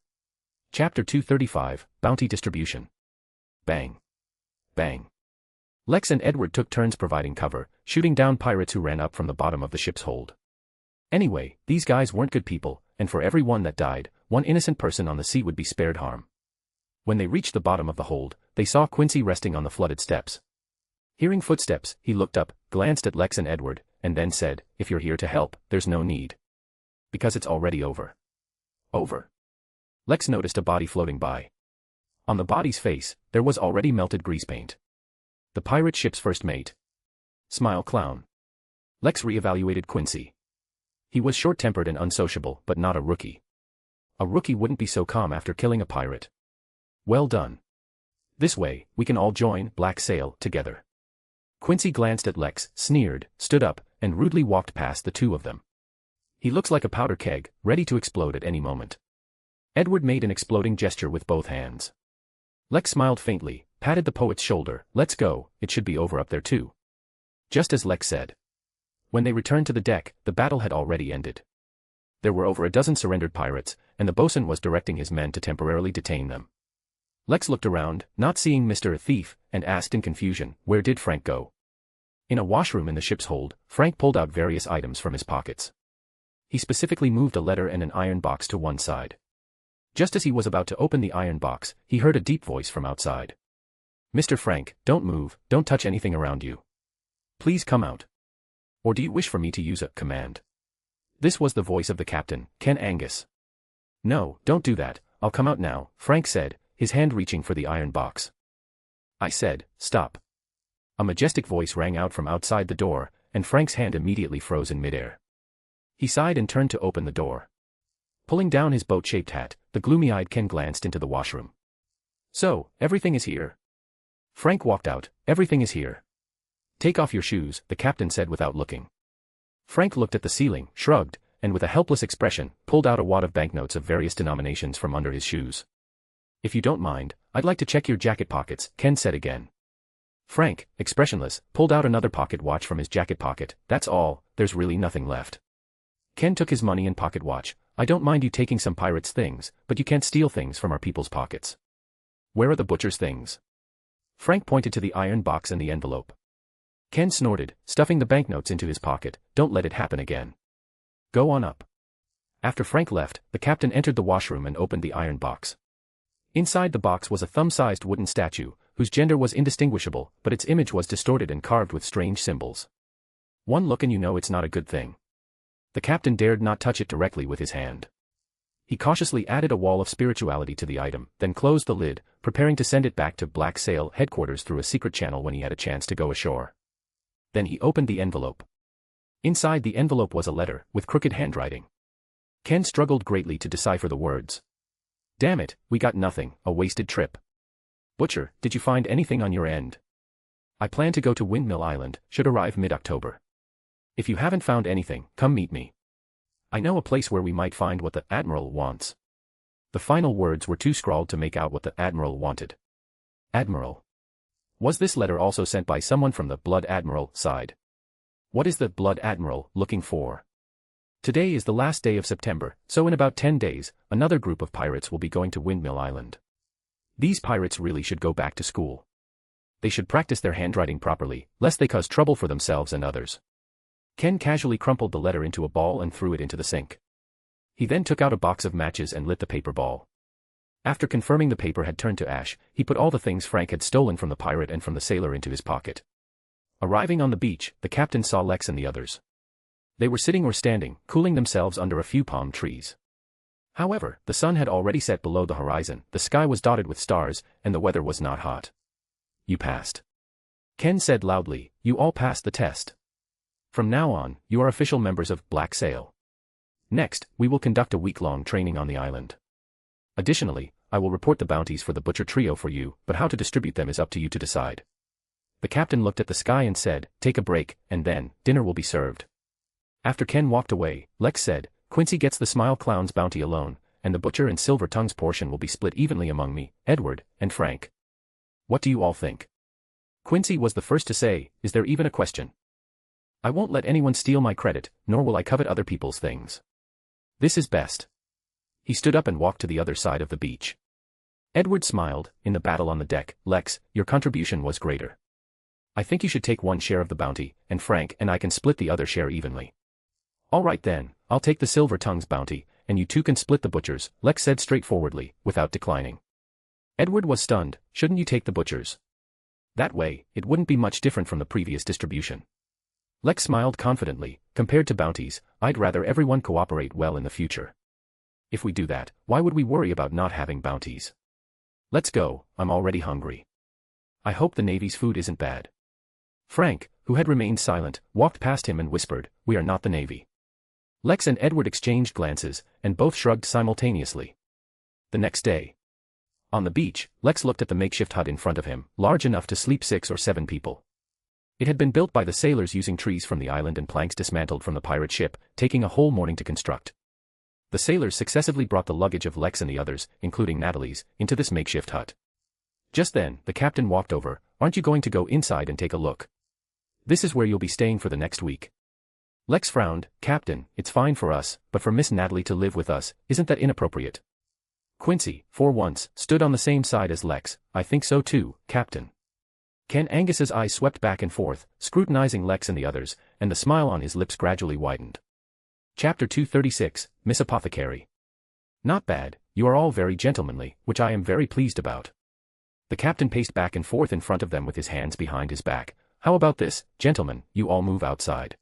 Chapter 235, Bounty Distribution. Bang. Bang. Lex and Edward took turns providing cover, shooting down pirates who ran up from the bottom of the ship's hold. Anyway, these guys weren't good people, and for every one that died, one innocent person on the sea would be spared harm. When they reached the bottom of the hold, they saw Quincy resting on the flooded steps. Hearing footsteps, he looked up, glanced at Lex and Edward, and then said, "If you're here to help, there's no need. Because it's already over." Over. Lex noticed a body floating by. On the body's face, there was already melted grease paint. The pirate ship's first mate. Smile Clown. Lex reevaluated Quincy. He was short-tempered and unsociable, but not a rookie. A rookie wouldn't be so calm after killing a pirate. Well done. This way, we can all join Black Sail together. Quincy glanced at Lex, sneered, stood up, and rudely walked past the two of them. He looks like a powder keg, ready to explode at any moment. Edward made an exploding gesture with both hands. Lex smiled faintly, patted the poet's shoulder. "Let's go, it should be over up there too." Just as Lex said. When they returned to the deck, the battle had already ended. There were over a dozen surrendered pirates, and the bosun was directing his men to temporarily detain them. Lex looked around, not seeing Mr. Thief, and asked in confusion, "Where did Frank go?" In a washroom in the ship's hold, Frank pulled out various items from his pockets. He specifically moved a letter and an iron box to one side. Just as he was about to open the iron box, he heard a deep voice from outside. "Mr. Frank, don't move, don't touch anything around you. Please come out. Or do you wish for me to use a command?" This was the voice of the captain, Ken Angus. "No, don't do that, I'll come out now," Frank said, his hand reaching for the iron box. "I said, stop." A majestic voice rang out from outside the door, and Frank's hand immediately froze in midair. He sighed and turned to open the door. Pulling down his boat-shaped hat, the gloomy-eyed Ken glanced into the washroom. "So, everything is here?" Frank walked out. "Everything is here." "Take off your shoes," the captain said without looking. Frank looked at the ceiling, shrugged, and with a helpless expression, pulled out a wad of banknotes of various denominations from under his shoes. "If you don't mind, I'd like to check your jacket pockets," Ken said again. Frank, expressionless, pulled out another pocket watch from his jacket pocket. "That's all, there's really nothing left." Ken took his money and pocket watch. "I don't mind you taking some pirates' things, but you can't steal things from our people's pockets." "Where are the butcher's things?" Frank pointed to the iron box and the envelope. Ken snorted, stuffing the banknotes into his pocket. "Don't let it happen again. Go on up." After Frank left, the captain entered the washroom and opened the iron box. Inside the box was a thumb-sized wooden statue, whose gender was indistinguishable, but its image was distorted and carved with strange symbols. One look and you know it's not a good thing. The captain dared not touch it directly with his hand. He cautiously added a wall of spirituality to the item, then closed the lid, preparing to send it back to Black Sail headquarters through a secret channel when he had a chance to go ashore. Then he opened the envelope. Inside the envelope was a letter, with crooked handwriting. Ken struggled greatly to decipher the words. Damn it, we got nothing, a wasted trip. Butcher, did you find anything on your end? I plan to go to Windmill Island, should arrive mid-October. If you haven't found anything, come meet me. I know a place where we might find what the Admiral wants. The final words were too scrawled to make out what the Admiral wanted. Admiral. Was this letter also sent by someone from the Blood Admiral side? What is the Blood Admiral looking for? Today is the last day of September, so in about 10 days, another group of pirates will be going to Windmill Island. These pirates really should go back to school. They should practice their handwriting properly, lest they cause trouble for themselves and others. Ken casually crumpled the letter into a ball and threw it into the sink. He then took out a box of matches and lit the paper ball. After confirming the paper had turned to ash, he put all the things Frank had stolen from the pirate and from the sailor into his pocket. Arriving on the beach, the captain saw Lex and the others. They were sitting or standing, cooling themselves under a few palm trees. However, the sun had already set below the horizon, the sky was dotted with stars, and the weather was not hot. You passed. Ken said loudly, you all passed the test. From now on, you are official members of Black Sail. Next, we will conduct a week-long training on the island. Additionally, I will report the bounties for the Butcher Trio for you, but how to distribute them is up to you to decide. The captain looked at the sky and said, take a break, and then, dinner will be served. After Ken walked away, Lex said, Quincy gets the Smile Clown's bounty alone, and the Butcher and Silver Tongue's portion will be split evenly among me, Edward, and Frank. What do you all think? Quincy was the first to say, is there even a question? I won't let anyone steal my credit, nor will I covet other people's things. This is best. He stood up and walked to the other side of the beach. Edward smiled, in the battle on the deck, Lex, your contribution was greater. I think you should take one share of the bounty, and Frank and I can split the other share evenly. All right then, I'll take the Silver Tongue's bounty, and you two can split the Butcher's, Lex said straightforwardly, without declining. Edward was stunned, shouldn't you take the Butcher's? That way, it wouldn't be much different from the previous distribution. Lex smiled confidently, compared to bounties, I'd rather everyone cooperate well in the future. If we do that, why would we worry about not having bounties? Let's go, I'm already hungry. I hope the Navy's food isn't bad. Frank, who had remained silent, walked past him and whispered, we are not the Navy. Lex and Edward exchanged glances, and both shrugged simultaneously. The next day. On the beach, Lex looked at the makeshift hut in front of him, large enough to sleep 6 or 7 people. It had been built by the sailors using trees from the island and planks dismantled from the pirate ship, taking a whole morning to construct. The sailors successively brought the luggage of Lex and the others, including Natalie's, into this makeshift hut. Just then, the captain walked over, aren't you going to go inside and take a look? This is where you'll be staying for the next week. Lex frowned, Captain, it's fine for us, but for Miss Natalie to live with us, isn't that inappropriate? Quincy, for once, stood on the same side as Lex, I think so too, Captain. Ken Angus's eyes swept back and forth, scrutinizing Lex and the others, and the smile on his lips gradually widened. Chapter 236, Miss Apothecary. Not bad, you are all very gentlemanly, which I am very pleased about. The captain paced back and forth in front of them with his hands behind his back. How about this, gentlemen, you all move outside.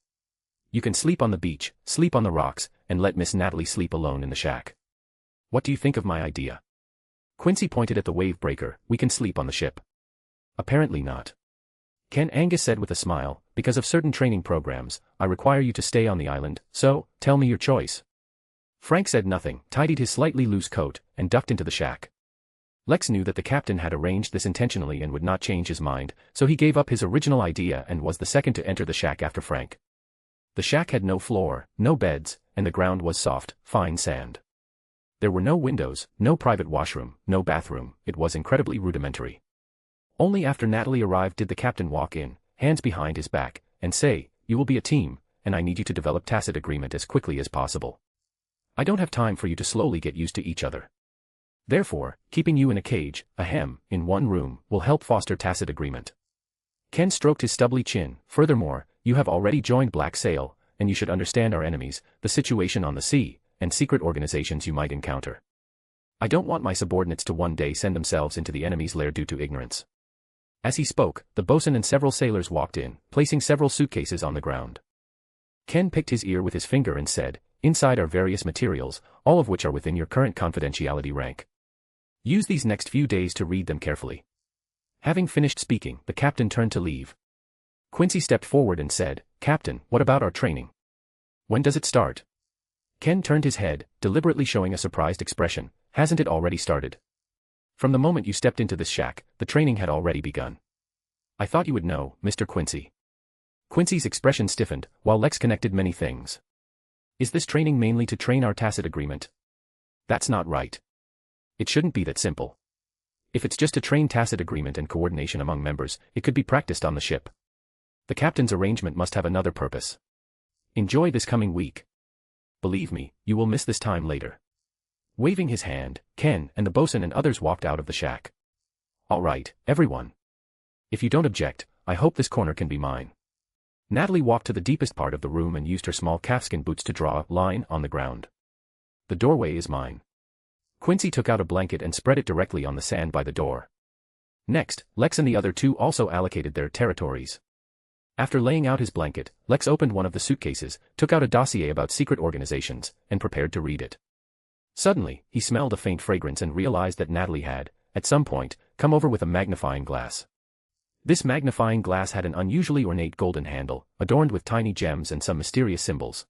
You can sleep on the beach, sleep on the rocks, and let Miss Natalie sleep alone in the shack. What do you think of my idea? Quincy pointed at the wave breaker, we can sleep on the ship. Apparently not. Ken Angus said with a smile, because of certain training programs, I require you to stay on the island, so, tell me your choice. Frank said nothing, tidied his slightly loose coat, and ducked into the shack. Lex knew that the captain had arranged this intentionally and would not change his mind, so he gave up his original idea and was the second to enter the shack after Frank. The shack had no floor, no beds, and the ground was soft, fine sand. There were no windows, no private washroom, no bathroom, it was incredibly rudimentary. Only after Natalie arrived did the captain walk in, hands behind his back, and say, you will be a team, and I need you to develop tacit agreement as quickly as possible. I don't have time for you to slowly get used to each other. Therefore, keeping you in a cage, in one room, will help foster tacit agreement. Ken stroked his stubbly chin, furthermore, you have already joined Black Sail, and you should understand our enemies, the situation on the sea, and secret organizations you might encounter. I don't want my subordinates to one day send themselves into the enemy's lair due to ignorance. As he spoke, the bosun and several sailors walked in, placing several suitcases on the ground. Ken picked his ear with his finger and said, "Inside are various materials, all of which are within your current confidentiality rank. Use these next few days to read them carefully." Having finished speaking, the captain turned to leave. Quincy stepped forward and said, "Captain, what about our training? When does it start?" Ken turned his head, deliberately showing a surprised expression. "Hasn't it already started? From the moment you stepped into this shack, the training had already begun. I thought you would know, Mr. Quincy." Quincy's expression stiffened, while Lex connected many things. "Is this training mainly to train our tacit agreement? That's not right. It shouldn't be that simple. If it's just to train tacit agreement and coordination among members, it could be practiced on the ship. The captain's arrangement must have another purpose. Enjoy this coming week. Believe me, you will miss this time later." Waving his hand, Ken and the bosun and others walked out of the shack. "All right, everyone. If you don't object, I hope this corner can be mine." Natalie walked to the deepest part of the room and used her small calfskin boots to draw a line on the ground. "The doorway is mine." Quincy took out a blanket and spread it directly on the sand by the door. Next, Lex and the other two also allocated their territories. After laying out his blanket, Lex opened one of the suitcases, took out a dossier about secret organizations, and prepared to read it. Suddenly, he smelled a faint fragrance and realized that Natalie had, at some point, come over with a magnifying glass. This magnifying glass had an unusually ornate golden handle, adorned with tiny gems and some mysterious symbols.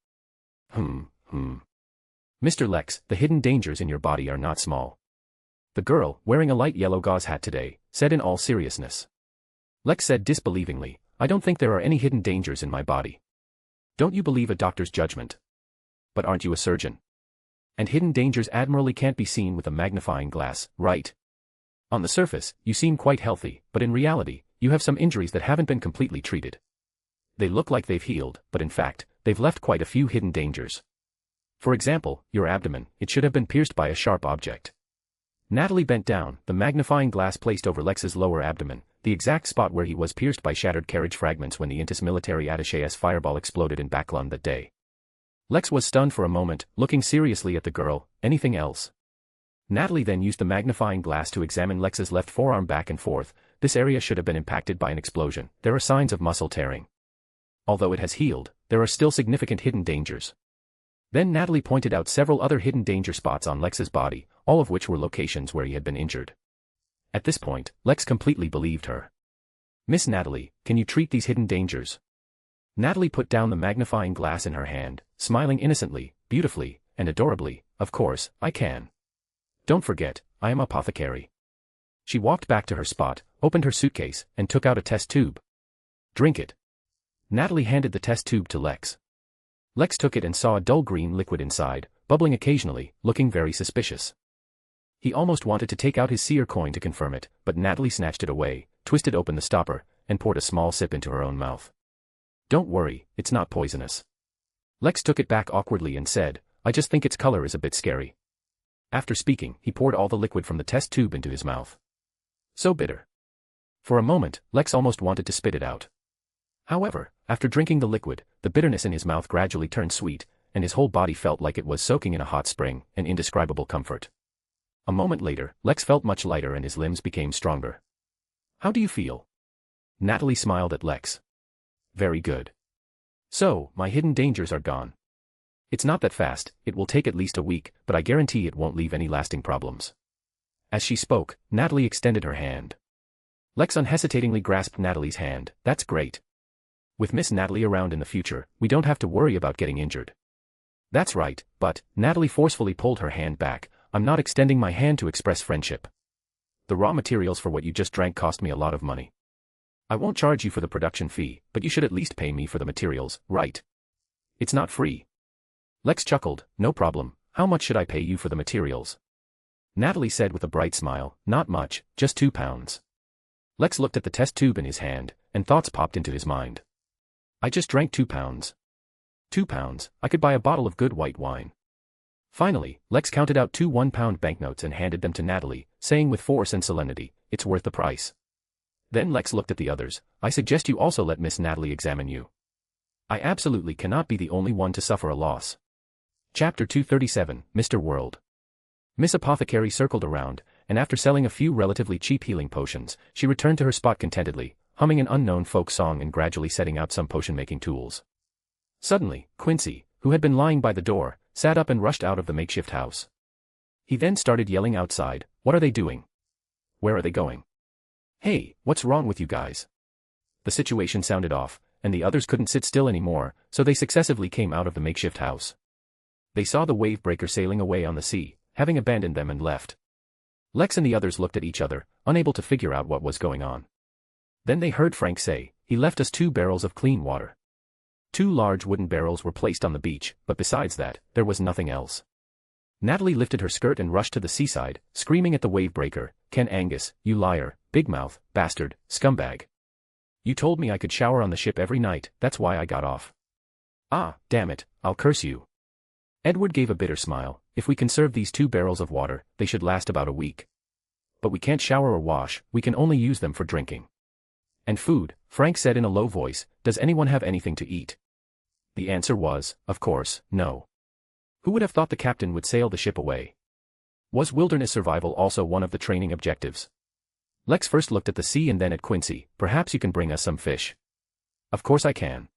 Mr. Lex, the hidden dangers in your body are not small." The girl, wearing a light yellow gauze hat today, said in all seriousness. Lex said disbelievingly, "I don't think there are any hidden dangers in my body." "Don't you believe a doctor's judgment? But aren't you a surgeon? And hidden dangers admirably can't be seen with a magnifying glass, right? On the surface, you seem quite healthy, but in reality, you have some injuries that haven't been completely treated. They look like they've healed, but in fact, they've left quite a few hidden dangers. For example, your abdomen, it should have been pierced by a sharp object." Natalie bent down, the magnifying glass placed over Lex's lower abdomen, the exact spot where he was pierced by shattered carriage fragments when the Intis military attaché's fireball exploded in Backlund that day. Lex was stunned for a moment, looking seriously at the girl. "Anything else?" Natalie then used the magnifying glass to examine Lex's left forearm back and forth. "This area should have been impacted by an explosion. There are signs of muscle tearing. Although it has healed, there are still significant hidden dangers." Then Natalie pointed out several other hidden danger spots on Lex's body, all of which were locations where he had been injured. At this point, Lex completely believed her. "Miss Natalie, can you treat these hidden dangers?" Natalie put down the magnifying glass in her hand, smiling innocently, beautifully, and adorably. "Of course, I can. Don't forget, I am apothecary." She walked back to her spot, opened her suitcase, and took out a test tube. "Drink it." Natalie handed the test tube to Lex. Lex took it and saw a dull green liquid inside, bubbling occasionally, looking very suspicious. He almost wanted to take out his seer coin to confirm it, but Natalie snatched it away, twisted open the stopper, and poured a small sip into her own mouth. "Don't worry, it's not poisonous." Lex took it back awkwardly and said, "I just think its color is a bit scary." After speaking, he poured all the liquid from the test tube into his mouth. So bitter. For a moment, Lex almost wanted to spit it out. However, after drinking the liquid, the bitterness in his mouth gradually turned sweet, and his whole body felt like it was soaking in a hot spring, an indescribable comfort. A moment later, Lex felt much lighter and his limbs became stronger. "How do you feel?" Natalie smiled at Lex. "Very good. So, my hidden dangers are gone. It's not that fast, it will take at least a week, but I guarantee it won't leave any lasting problems." As she spoke, Natalie extended her hand. Lex unhesitatingly grasped Natalie's hand. "That's great. With Miss Natalie around in the future, we don't have to worry about getting injured." "That's right, but," Natalie forcefully pulled her hand back, "I'm not extending my hand to express friendship. The raw materials for what you just drank cost me a lot of money. I won't charge you for the production fee, but you should at least pay me for the materials, right? It's not free." Lex chuckled. "No problem, how much should I pay you for the materials?" Natalie said with a bright smile, "Not much, just £2. Lex looked at the test tube in his hand, and thoughts popped into his mind. "I just drank £2. £2, I could buy a bottle of good white wine." Finally, Lex counted out 2 one-pound banknotes and handed them to Natalie, saying with force and solemnity, "It's worth the price." Then Lex looked at the others. "I suggest you also let Miss Natalie examine you. I absolutely cannot be the only one to suffer a loss." Chapter 237, Mr. World. Miss Apothecary circled around, and after selling a few relatively cheap healing potions, she returned to her spot contentedly, humming an unknown folk song and gradually setting out some potion-making tools. Suddenly, Quincy, who had been lying by the door, sat up and rushed out of the makeshift house. He then started yelling outside, "What are they doing? Where are they going? Hey, what's wrong with you guys?" The situation sounded off, and the others couldn't sit still anymore, so they successively came out of the makeshift house. They saw the wave breaker sailing away on the sea, having abandoned them and left. Lex and the others looked at each other, unable to figure out what was going on. Then they heard Frank say, "He left us 2 barrels of clean water." 2 large wooden barrels were placed on the beach, but besides that, there was nothing else. Natalie lifted her skirt and rushed to the seaside, screaming at the wave breaker, "Ken Angus, you liar, big mouth, bastard, scumbag. You told me I could shower on the ship every night, that's why I got off. Ah, damn it, I'll curse you." Edward gave a bitter smile. "If we conserve these 2 barrels of water, they should last about a week. But we can't shower or wash, we can only use them for drinking." "And food," Frank said in a low voice, "does anyone have anything to eat?" The answer was, of course, no. Who would have thought the captain would sail the ship away? Was wilderness survival also one of the training objectives? Lex first looked at the sea and then at Quincy. "Perhaps you can bring us some fish." "Of course I can."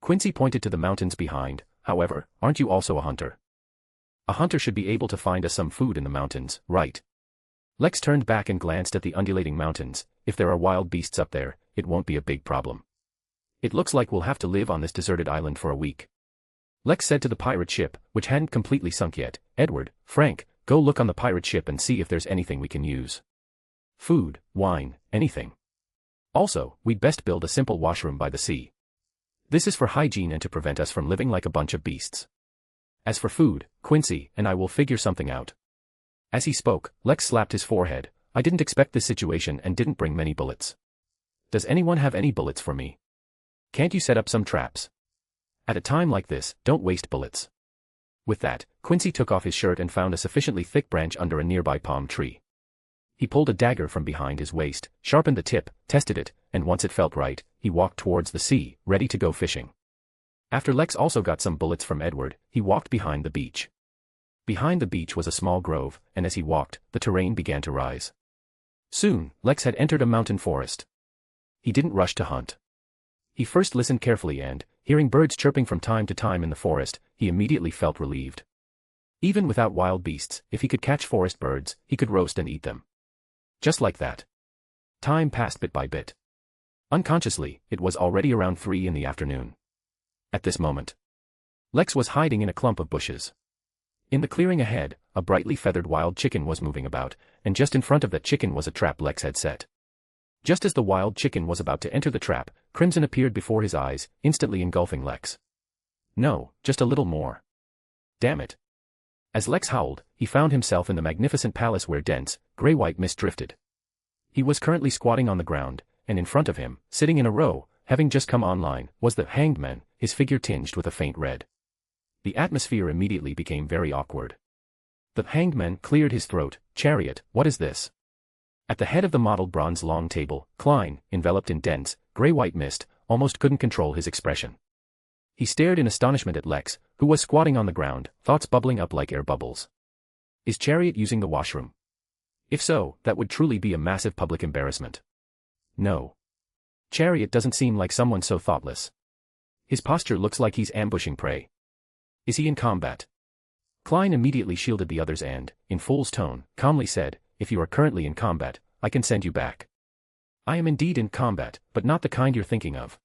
Quincy pointed to the mountains behind. "However, aren't you also a hunter? A hunter should be able to find us some food in the mountains, right?" Lex turned back and glanced at the undulating mountains. "If there are wild beasts up there, it won't be a big problem. It looks like we'll have to live on this deserted island for a week." Lex said to the pirate ship, which hadn't completely sunk yet, "Edward, Frank, go look on the pirate ship and see if there's anything we can use. Food, wine, anything. Also, we'd best build a simple washroom by the sea. This is for hygiene and to prevent us from living like a bunch of beasts. As for food, Quincy and I will figure something out." As he spoke, Lex slapped his forehead. "I didn't expect this situation and didn't bring many bullets. Does anyone have any bullets for me? Can't you set up some traps? At a time like this, don't waste bullets." With that, Quincy took off his shirt and found a sufficiently thick branch under a nearby palm tree. He pulled a dagger from behind his waist, sharpened the tip, tested it, and once it felt right, he walked towards the sea, ready to go fishing. After Lex also got some bullets from Edward, he walked behind the beach. Behind the beach was a small grove, and as he walked, the terrain began to rise. Soon, Lex had entered a mountain forest. He didn't rush to hunt. He first listened carefully and, hearing birds chirping from time to time in the forest, he immediately felt relieved. Even without wild beasts, if he could catch forest birds, he could roast and eat them. Just like that. Time passed bit by bit. Unconsciously, it was already around 3 in the afternoon. At this moment, Lex was hiding in a clump of bushes. In the clearing ahead, a brightly feathered wild chicken was moving about, and just in front of that chicken was a trap Lex had set. Just as the wild chicken was about to enter the trap, crimson appeared before his eyes, instantly engulfing Lex. "No, just a little more. Damn it." As Lex howled, he found himself in the magnificent palace where dense, gray-white mist drifted. He was currently squatting on the ground, and in front of him, sitting in a row, having just come online, was the Hanged Man, his figure tinged with a faint red. The atmosphere immediately became very awkward. The Hanged Man cleared his throat. "Chariot, what is this?" At the head of the mottled bronze long table, Klein, enveloped in dense, gray-white mist, almost couldn't control his expression. He stared in astonishment at Lex, who was squatting on the ground, thoughts bubbling up like air bubbles. Is Chariot using the washroom? If so, that would truly be a massive public embarrassment. No. Chariot doesn't seem like someone so thoughtless. His posture looks like he's ambushing prey. Is he in combat? Klein immediately shielded the others and, in fool's tone, calmly said, "If you are currently in combat, I can send you back." "I am indeed in combat, but not the kind you're thinking of."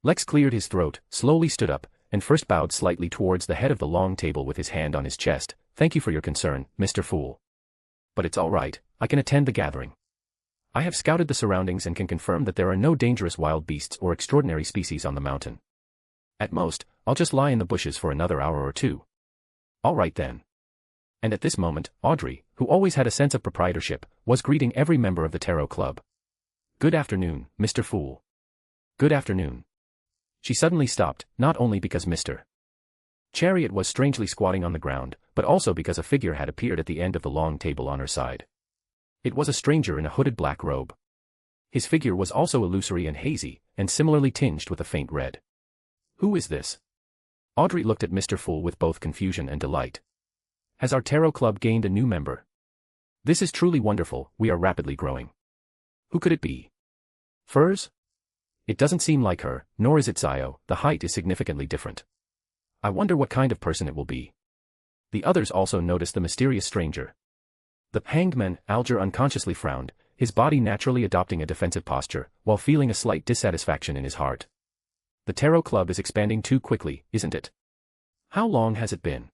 Lex cleared his throat, slowly stood up, and first bowed slightly towards the head of the long table with his hand on his chest. "Thank you for your concern, Mr. Fool. But it's all right, I can attend the gathering. I have scouted the surroundings and can confirm that there are no dangerous wild beasts or extraordinary species on the mountain. At most, I'll just lie in the bushes for another hour or 2. All right then." And at this moment, Audrey, who always had a sense of proprietorship, was greeting every member of the Tarot Club. "Good afternoon, Mr. Fool. Good afternoon." She suddenly stopped, not only because Mr. Chariot was strangely squatting on the ground, but also because a figure had appeared at the end of the long table on her side. It was a stranger in a hooded black robe. His figure was also illusory and hazy, and similarly tinged with a faint red. "Who is this?" Audrey looked at Mr. Fool with both confusion and delight. "Has our Tarot Club gained a new member?" This is truly wonderful, we are rapidly growing. Who could it be? Furs? It doesn't seem like her, nor is it Zio, the height is significantly different. I wonder what kind of person it will be. The others also noticed the mysterious stranger. The hanged man, Alger unconsciously frowned, his body naturally adopting a defensive posture, while feeling a slight dissatisfaction in his heart. The tarot club is expanding too quickly, isn't it? How long has it been?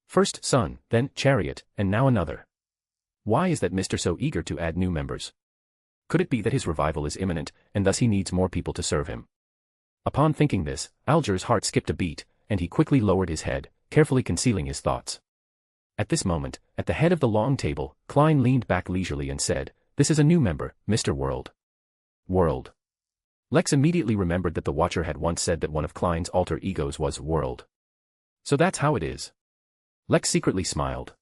First Sun, then Chariot, and now another. Why is that Mr. so eager to add new members? Could it be that his revival is imminent, and thus he needs more people to serve him? Upon thinking this, Alger's heart skipped a beat, and he quickly lowered his head, carefully concealing his thoughts. At this moment, at the head of the long table, Klein leaned back leisurely and said, "This is a new member, Mr. World." World. Lex immediately remembered that the Watcher had once said that one of Klein's alter egos was World. So that's how it is. Lex secretly smiled.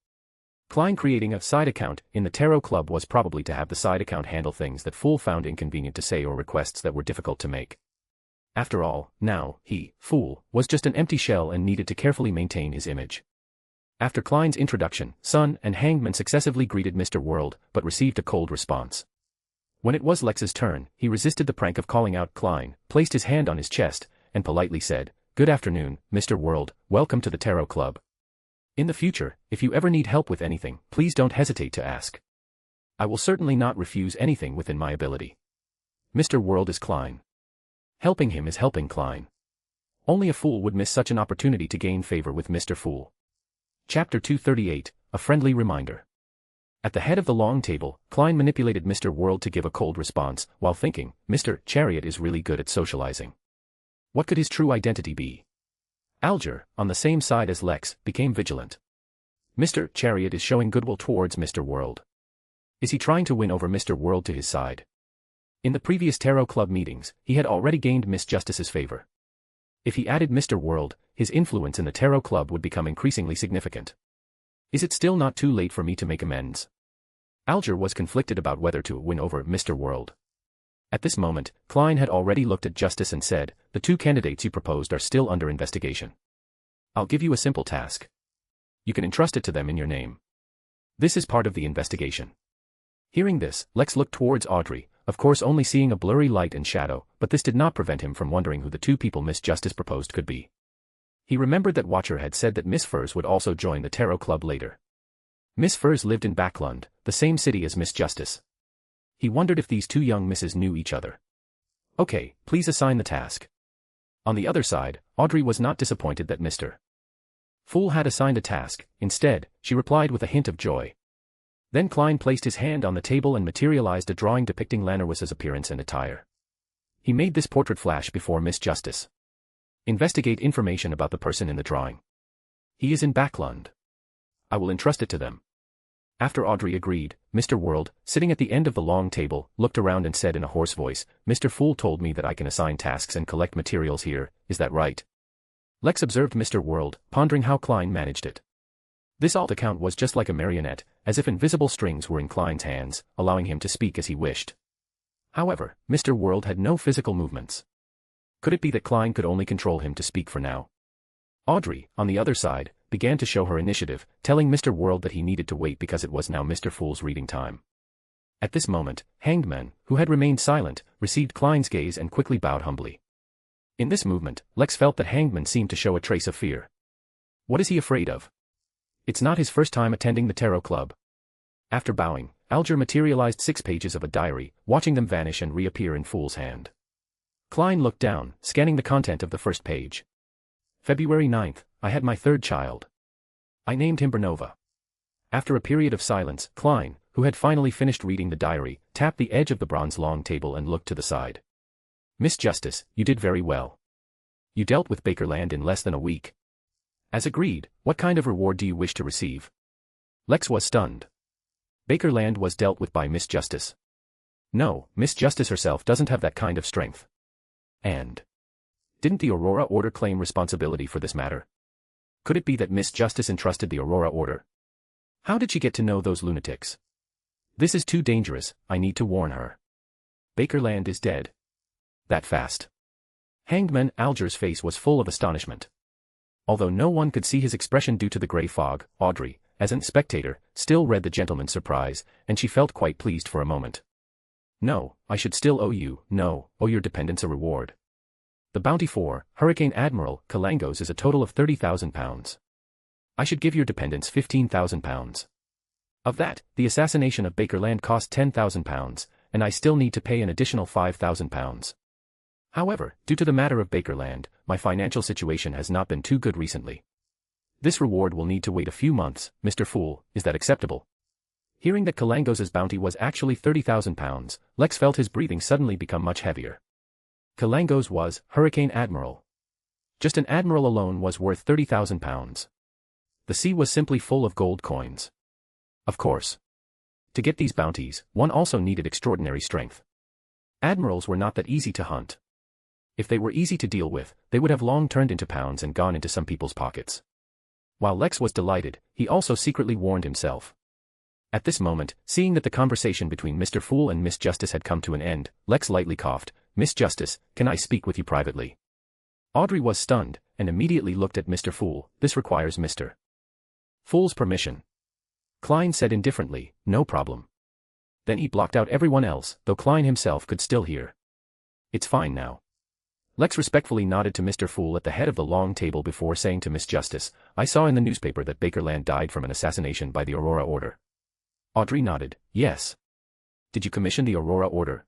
Klein creating a side account in the Tarot Club was probably to have the side account handle things that Fool found inconvenient to say or requests that were difficult to make. After all, now, he, Fool, was just an empty shell and needed to carefully maintain his image. After Klein's introduction, Sun and Hangman successively greeted Mr. World, but received a cold response. When it was Lex's turn, he resisted the prank of calling out Klein, placed his hand on his chest, and politely said, "Good afternoon, Mr. World, welcome to the Tarot Club. In the future, if you ever need help with anything, please don't hesitate to ask. I will certainly not refuse anything within my ability. Mr. World is Klein. Helping him is helping Klein. Only a fool would miss such an opportunity to gain favor with Mr. Fool." Chapter 238, A Friendly Reminder. At the head of the long table, Klein manipulated Mr. World to give a cold response, while thinking, Mr. Chariot is really good at socializing. What could his true identity be? Alger, on the same side as Lex, became vigilant. Mr. Chariot is showing goodwill towards Mr. World. Is he trying to win over Mr. World to his side? In the previous Tarot Club meetings, he had already gained Miss Justice's favor. If he added Mr. World, his influence in the Tarot Club would become increasingly significant. Is it still not too late for me to make amends? Alger was conflicted about whether to win over Mr. World. At this moment, Klein had already looked at Justice and said, "The two candidates you proposed are still under investigation. I'll give you a simple task. You can entrust it to them in your name. This is part of the investigation." Hearing this, Lex looked towards Audrey, of course only seeing a blurry light and shadow, but this did not prevent him from wondering who the two people Miss Justice proposed could be. He remembered that Watcher had said that Miss Furs would also join the Tarot Club later. Miss Furs lived in Backlund, the same city as Miss Justice. He wondered if these two young misses knew each other. "Okay, please assign the task." On the other side, Audrey was not disappointed that Mr. Fool had assigned a task. Instead, she replied with a hint of joy. Then Klein placed his hand on the table and materialized a drawing depicting Lannerwis's appearance and attire. He made this portrait flash before Miss Justice. "Investigate information about the person in the drawing. He is in Backlund. I will entrust it to them." After Audrey agreed, Mr. World, sitting at the end of the long table, looked around and said in a hoarse voice, "Mr. Fool told me that I can assign tasks and collect materials here, is that right?" Lex observed Mr. World, pondering how Klein managed it. This alt account was just like a marionette, as if invisible strings were in Klein's hands, allowing him to speak as he wished. However, Mr. World had no physical movements. Could it be that Klein could only control him to speak for now? Audrey, on the other side, began to show her initiative, telling Mr. World that he needed to wait because it was now Mr. Fool's reading time. At this moment, Hangman, who had remained silent, received Klein's gaze and quickly bowed humbly. In this movement, Lex felt that Hangman seemed to show a trace of fear. What is he afraid of? It's not his first time attending the Tarot Club. After bowing, Alger materialized 6 pages of a diary, watching them vanish and reappear in Fool's hand. Klein looked down, scanning the content of the first page. February 9th, I had my 3rd child. I named him Bernova. After a period of silence, Klein, who had finally finished reading the diary, tapped the edge of the bronze long table and looked to the side. "Miss Justice, you did very well. You dealt with Bakerland in less than a week. As agreed, what kind of reward do you wish to receive?" Lex was stunned. Bakerland was dealt with by Miss Justice. No, Miss Justice herself doesn't have that kind of strength. And didn't the Aurora Order claim responsibility for this matter? Could it be that Miss Justice entrusted the Aurora Order? How did she get to know those lunatics? This is too dangerous, I need to warn her. Bakerland is dead. That fast. Hangman Alger's face was full of astonishment. Although no one could see his expression due to the gray fog, Audrey, as an spectator, still read the gentleman's surprise, and she felt quite pleased for a moment. No, I should still owe you, no, owe your dependents a reward. The bounty for Hurricane Admiral Kalangos is a total of £30,000. I should give your dependents £15,000. Of that, the assassination of Bakerland cost £10,000, and I still need to pay an additional £5,000. However, due to the matter of Bakerland, my financial situation has not been too good recently. This reward will need to wait a few months, Mr. Fool, is that acceptable? Hearing that Kalangos' bounty was actually £30,000, Lex felt his breathing suddenly become much heavier. Kalangos was Hurricane Admiral. Just an admiral alone was worth £30,000. The sea was simply full of gold coins. Of course. To get these bounties, one also needed extraordinary strength. Admirals were not that easy to hunt. If they were easy to deal with, they would have long turned into pounds and gone into some people's pockets. While Lex was delighted, he also secretly warned himself. At this moment, seeing that the conversation between Mr. Fool and Miss Justice had come to an end, Lex lightly coughed. Miss Justice, can I speak with you privately? Audrey was stunned, and immediately looked at Mr. Fool. This requires Mr. Fool's permission. Klein said indifferently, no problem. Then he blocked out everyone else, though Klein himself could still hear. It's fine now. Lex respectfully nodded to Mr. Fool at the head of the long table before saying to Miss Justice, I saw in the newspaper that Bakerland died from an assassination by the Aurora Order. Audrey nodded, yes. Did you commission the Aurora Order?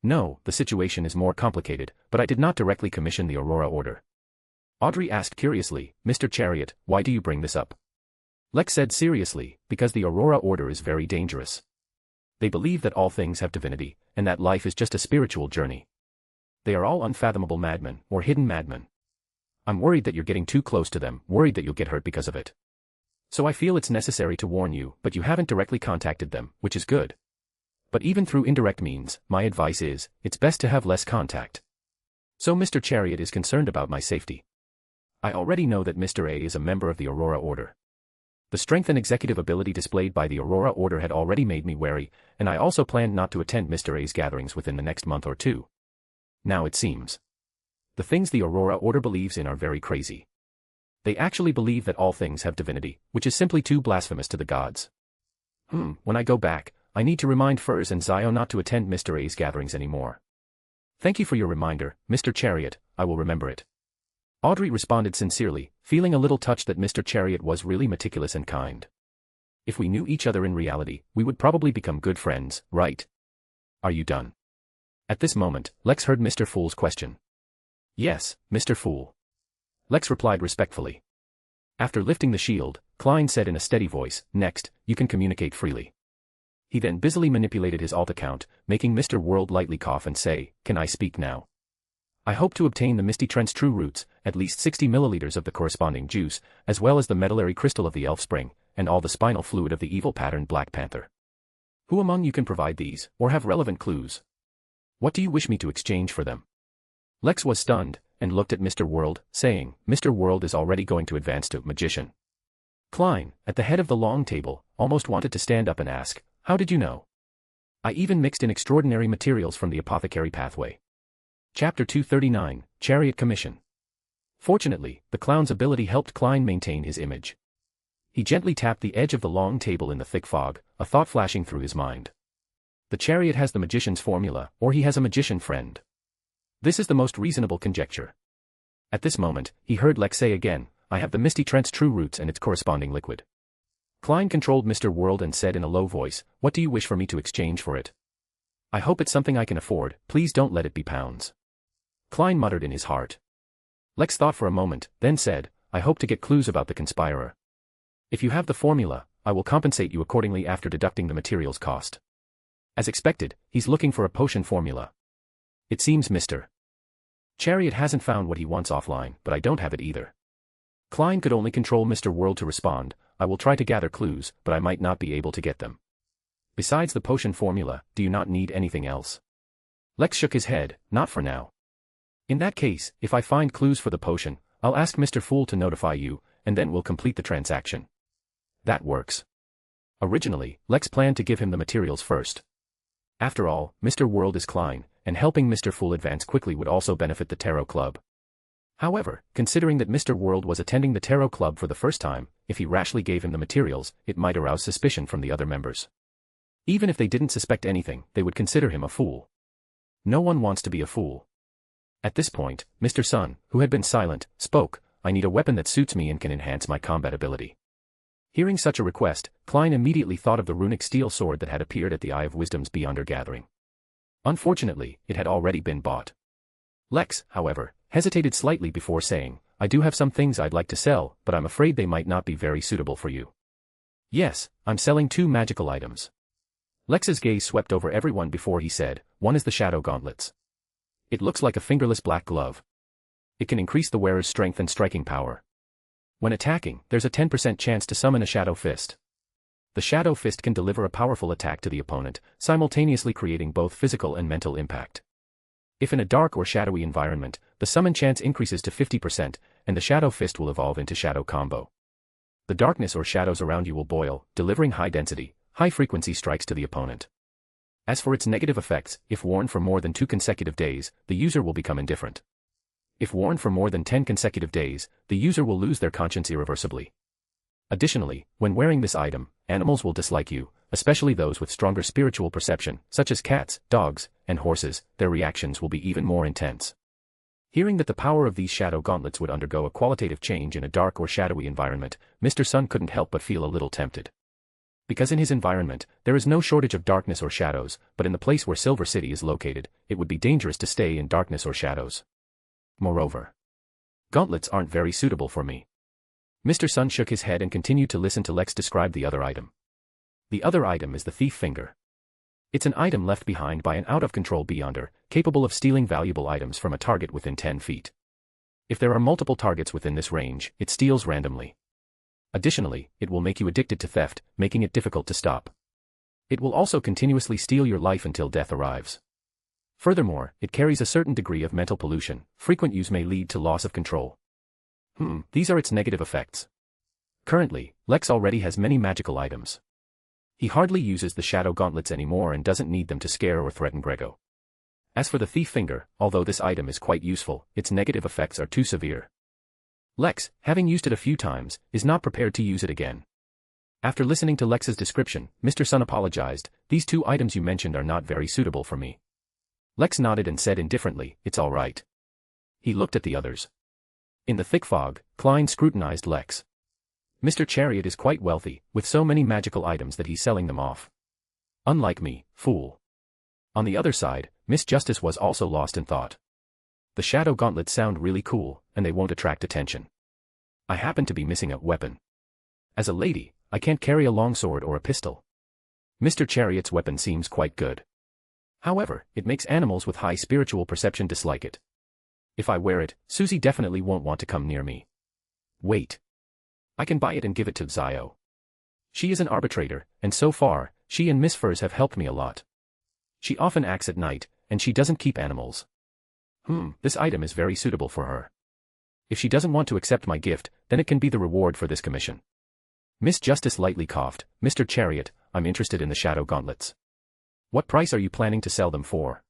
No, the situation is more complicated, but I did not directly commission the Aurora Order. Audrey asked curiously, Mr. Chariot, why do you bring this up? Lex said seriously, because the Aurora Order is very dangerous. They believe that all things have divinity, and that life is just a spiritual journey. They are all unfathomable madmen, or hidden madmen. I'm worried that you're getting too close to them, worried that you'll get hurt because of it. So I feel it's necessary to warn you, but you haven't directly contacted them, which is good. But even through indirect means, my advice is, it's best to have less contact. So Mr. Chariot is concerned about my safety. I already know that Mr. A is a member of the Aurora Order. The strength and executive ability displayed by the Aurora Order had already made me wary, and I also planned not to attend Mr. A's gatherings within the next month or two. Now it seems. The things the Aurora Order believes in are very crazy. They actually believe that all things have divinity, which is simply too blasphemous to the gods. When I go back, I need to remind Furs and Zio not to attend Mr. A's gatherings anymore. Thank you for your reminder, Mr. Chariot, I will remember it. Audrey responded sincerely, feeling a little touched that Mr. Chariot was really meticulous and kind. If we knew each other in reality, we would probably become good friends, right? Are you done? At this moment, Lex heard Mr. Fool's question. Yes, Mr. Fool. Lex replied respectfully. After lifting the shield, Klein said in a steady voice, next, you can communicate freely. He then busily manipulated his alt account, making Mr. World lightly cough and say, can I speak now? I hope to obtain the Misty Trent's true roots, at least 60 milliliters of the corresponding juice, as well as the medullary crystal of the elf spring, and all the spinal fluid of the evil pattern Black Panther. Who among you can provide these, or have relevant clues? What do you wish me to exchange for them? Lex was stunned, and looked at Mr. World, saying, Mr. World is already going to advance to magician. Klein, at the head of the long table, almost wanted to stand up and ask, how did you know? I even mixed in extraordinary materials from the apothecary pathway. Chapter 239, Chariot Commission. Fortunately, the clown's ability helped Klein maintain his image. He gently tapped the edge of the long table in the thick fog, a thought flashing through his mind. The chariot has the magician's formula, or he has a magician friend. This is the most reasonable conjecture. At this moment, he heard Lex say again, I have the Misty Trent's true roots and its corresponding liquid. Klein controlled Mr. World and said in a low voice, what do you wish for me to exchange for it? I hope it's something I can afford, please don't let it be pounds. Klein muttered in his heart. Lex thought for a moment, then said, I hope to get clues about the conspirer. If you have the formula, I will compensate you accordingly after deducting the materials cost. As expected, he's looking for a potion formula. It seems Mr. Chariot hasn't found what he wants offline, but I don't have it either. Klein could only control Mr. World to respond, I will try to gather clues, but I might not be able to get them. Besides the potion formula, do you not need anything else? Lex shook his head, not for now. In that case, if I find clues for the potion, I'll ask Mr. Fool to notify you, and then we'll complete the transaction. That works. Originally, Lex planned to give him the materials first. After all, Mr. World is Klein, and helping Mr. Fool advance quickly would also benefit the Tarot Club. However, considering that Mr. World was attending the Tarot Club for the first time, if he rashly gave him the materials, it might arouse suspicion from the other members. Even if they didn't suspect anything, they would consider him a fool. No one wants to be a fool. At this point, Mr. Sun, who had been silent, spoke, "I need a weapon that suits me and can enhance my combat ability." Hearing such a request, Klein immediately thought of the runic steel sword that had appeared at the Eye of Wisdom's Beyonder gathering. Unfortunately, it had already been bought. Lex, however, hesitated slightly before saying, "I do have some things I'd like to sell, but I'm afraid they might not be very suitable for you." "Yes, I'm selling 2 magical items." Lex's gaze swept over everyone before he said, "One is the Shadow Gauntlets. It looks like a fingerless black glove. It can increase the wearer's strength and striking power. When attacking, there's a 10% chance to summon a Shadow Fist. The Shadow Fist can deliver a powerful attack to the opponent, simultaneously creating both physical and mental impact. If in a dark or shadowy environment, the summon chance increases to 50%, and the Shadow Fist will evolve into Shadow Combo. The darkness or shadows around you will boil, delivering high-density, high-frequency strikes to the opponent. As for its negative effects, if worn for more than 2 consecutive days, the user will become indifferent. If worn for more than 10 consecutive days, the user will lose their conscience irreversibly. Additionally, when wearing this item, animals will dislike you, especially those with stronger spiritual perception, such as cats, dogs, and horses. Their reactions will be even more intense. Hearing that the power of these Shadow Gauntlets would undergo a qualitative change in a dark or shadowy environment, Mr. Sun couldn't help but feel a little tempted. Because in his environment, there is no shortage of darkness or shadows, but in the place where Silver City is located, it would be dangerous to stay in darkness or shadows. Moreover, gauntlets aren't very suitable for me. Mr. Sun shook his head and continued to listen to Lex describe the other item. The other item is the Thief Finger. It's an item left behind by an out-of-control Beyonder, capable of stealing valuable items from a target within 10 feet. If there are multiple targets within this range, it steals randomly. Additionally, it will make you addicted to theft, making it difficult to stop. It will also continuously steal your life until death arrives. Furthermore, it carries a certain degree of mental pollution. Frequent use may lead to loss of control. These are its negative effects. Currently, Lex already has many magical items. He hardly uses the Shadow Gauntlets anymore and doesn't need them to scare or threaten Grego. As for the Thief Finger, although this item is quite useful, its negative effects are too severe. Lex, having used it a few times, is not prepared to use it again. After listening to Lex's description, Mr. Sun apologized, "These 2 items you mentioned are not very suitable for me." Lex nodded and said indifferently, "It's all right." He looked at the others. In the thick fog, Klein scrutinized Lex. Mr. Chariot is quite wealthy, with so many magical items that he's selling them off. Unlike me, fool. On the other side, Miss Justice was also lost in thought. The Shadow Gauntlets sound really cool, and they won't attract attention. I happen to be missing a weapon. As a lady, I can't carry a longsword or a pistol. Mr. Chariot's weapon seems quite good. However, it makes animals with high spiritual perception dislike it. If I wear it, Susie definitely won't want to come near me. Wait. I can buy it and give it to Zio. She is an arbitrator, and so far, she and Miss Furs have helped me a lot. She often acts at night, and she doesn't keep animals. This item is very suitable for her. If she doesn't want to accept my gift, then it can be the reward for this commission. Miss Justice lightly coughed, "Mr. Chariot, I'm interested in the Shadow Gauntlets. What price are you planning to sell them for?"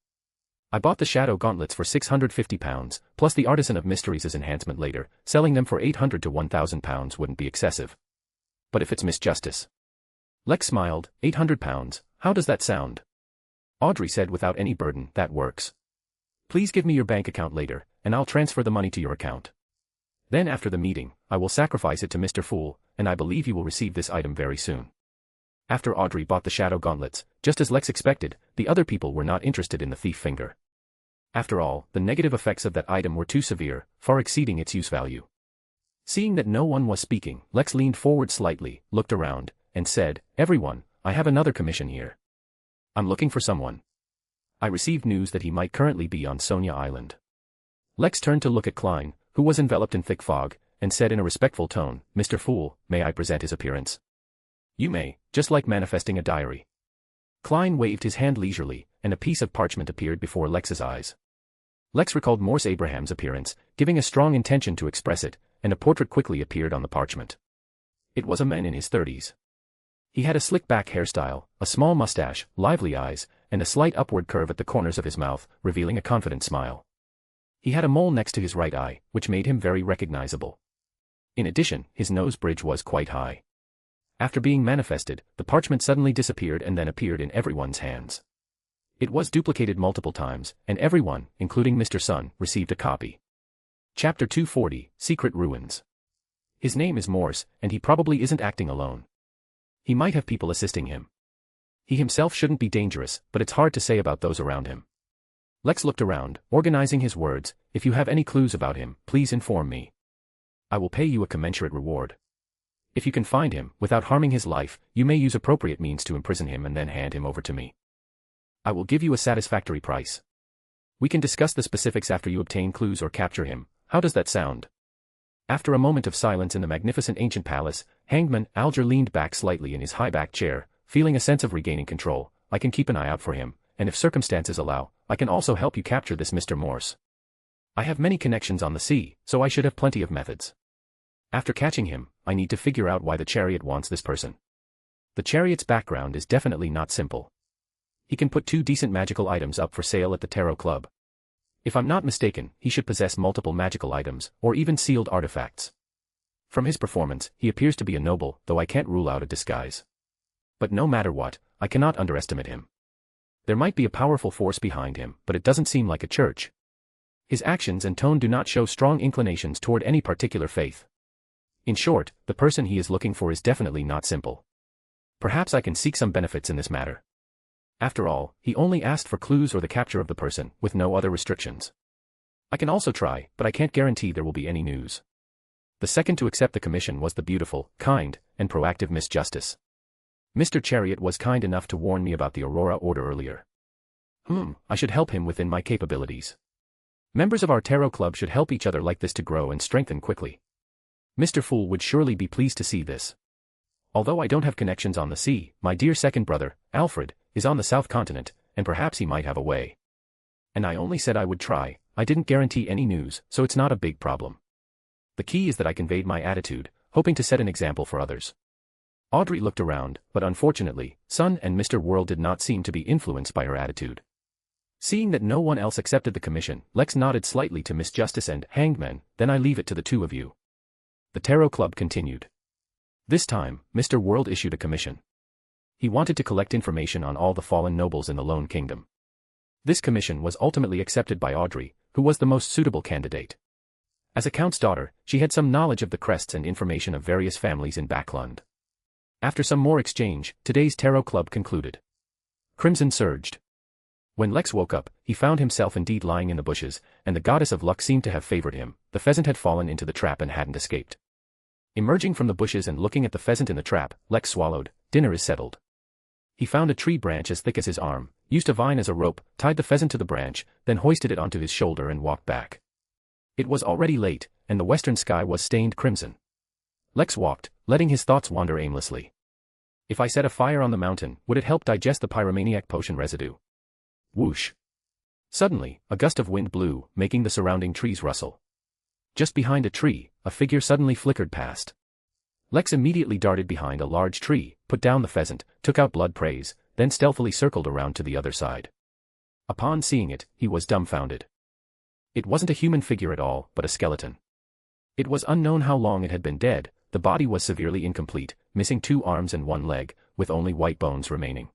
"I bought the Shadow Gauntlets for £650, plus the Artisan of Mysteries' enhancement later. Selling them for £800 to £1,000 wouldn't be excessive. But if it's Miss Justice..." Lex smiled, £800, how does that sound? Audrey said without any burden, "That works. Please give me your bank account later, and I'll transfer the money to your account. Then after the meeting, I will sacrifice it to Mr. Fool, and I believe you will receive this item very soon." After Audrey bought the Shadow Gauntlets, just as Lex expected, the other people were not interested in the Thief Finger. After all, the negative effects of that item were too severe, far exceeding its use value. Seeing that no one was speaking, Lex leaned forward slightly, looked around, and said, "Everyone, I have another commission here. I'm looking for someone. I received news that he might currently be on Sonia Island." Lex turned to look at Klein, who was enveloped in thick fog, and said in a respectful tone, "Mr. Fool, may I present his appearance?" "You may, just like manifesting a diary." Klein waved his hand leisurely, and a piece of parchment appeared before Lex's eyes. Lex recalled Morse Abraham's appearance, giving a strong intention to express it, and a portrait quickly appeared on the parchment. It was a man in his 30s. He had a slick-back hairstyle, a small mustache, lively eyes, and a slight upward curve at the corners of his mouth, revealing a confident smile. He had a mole next to his right eye, which made him very recognizable. In addition, his nose bridge was quite high. After being manifested, the parchment suddenly disappeared and then appeared in everyone's hands. It was duplicated multiple times, and everyone, including Mr. Sun, received a copy. Chapter 240, Secret Ruins. His name is Morse, and he probably isn't acting alone. He might have people assisting him. He himself shouldn't be dangerous, but it's hard to say about those around him. Lex looked around, organizing his words. If you have any clues about him, please inform me. I will pay you a commensurate reward. If you can find him, without harming his life, you may use appropriate means to imprison him and then hand him over to me. I will give you a satisfactory price. We can discuss the specifics after you obtain clues or capture him. How does that sound? After a moment of silence in the magnificent ancient palace, Hangman Alger leaned back slightly in his high-backed chair, feeling a sense of regaining control. I can keep an eye out for him, and if circumstances allow, I can also help you capture this Mr. Morse. I have many connections on the sea, so I should have plenty of methods. After catching him, I need to figure out why the chariot wants this person. The chariot's background is definitely not simple. He can put 2 decent magical items up for sale at the Tarot Club. If I'm not mistaken, he should possess multiple magical items, or even sealed artifacts. From his performance, he appears to be a noble, though I can't rule out a disguise. But no matter what, I cannot underestimate him. There might be a powerful force behind him, but it doesn't seem like a church. His actions and tone do not show strong inclinations toward any particular faith. In short, the person he is looking for is definitely not simple. Perhaps I can seek some benefits in this matter. After all, he only asked for clues or the capture of the person, with no other restrictions. I can also try, but I can't guarantee there will be any news. The second to accept the commission was the beautiful, kind, and proactive Miss Justice. Mr. Chariot was kind enough to warn me about the Aurora Order earlier. I should help him within my capabilities. Members of our Tarot Club should help each other like this to grow and strengthen quickly. Mr. Fool would surely be pleased to see this. Although I don't have connections on the sea, my dear second brother, Alfred, is on the South Continent, and perhaps he might have a way. And I only said I would try. I didn't guarantee any news, so it's not a big problem. The key is that I conveyed my attitude, hoping to set an example for others. Audrey looked around, but unfortunately, Sun and Mr. World did not seem to be influenced by her attitude. Seeing that no one else accepted the commission, Lex nodded slightly to Miss Justice and Hangman. Then I leave it to the 2 of you. The Tarot Club continued. This time, Mr. World issued a commission. He wanted to collect information on all the fallen nobles in the Lone Kingdom. This commission was ultimately accepted by Audrey, who was the most suitable candidate. As a count's daughter, she had some knowledge of the crests and information of various families in Backlund. After some more exchange, today's Tarot Club concluded. Crimson surged. When Lex woke up, he found himself indeed lying in the bushes, and the goddess of luck seemed to have favored him. The pheasant had fallen into the trap and hadn't escaped. Emerging from the bushes and looking at the pheasant in the trap, Lex swallowed. Dinner is settled. He found a tree branch as thick as his arm, used a vine as a rope, tied the pheasant to the branch, then hoisted it onto his shoulder and walked back. It was already late, and the western sky was stained crimson. Lex walked, letting his thoughts wander aimlessly. If I set a fire on the mountain, would it help digest the pyromaniac potion residue? Whoosh. Suddenly, a gust of wind blew, making the surrounding trees rustle. Just behind a tree, a figure suddenly flickered past. Lex immediately darted behind a large tree, put down the pheasant, took out blood praise, then stealthily circled around to the other side. Upon seeing it, he was dumbfounded. It wasn't a human figure at all, but a skeleton. It was unknown how long it had been dead. The body was severely incomplete, missing 2 arms and 1 leg, with only white bones remaining.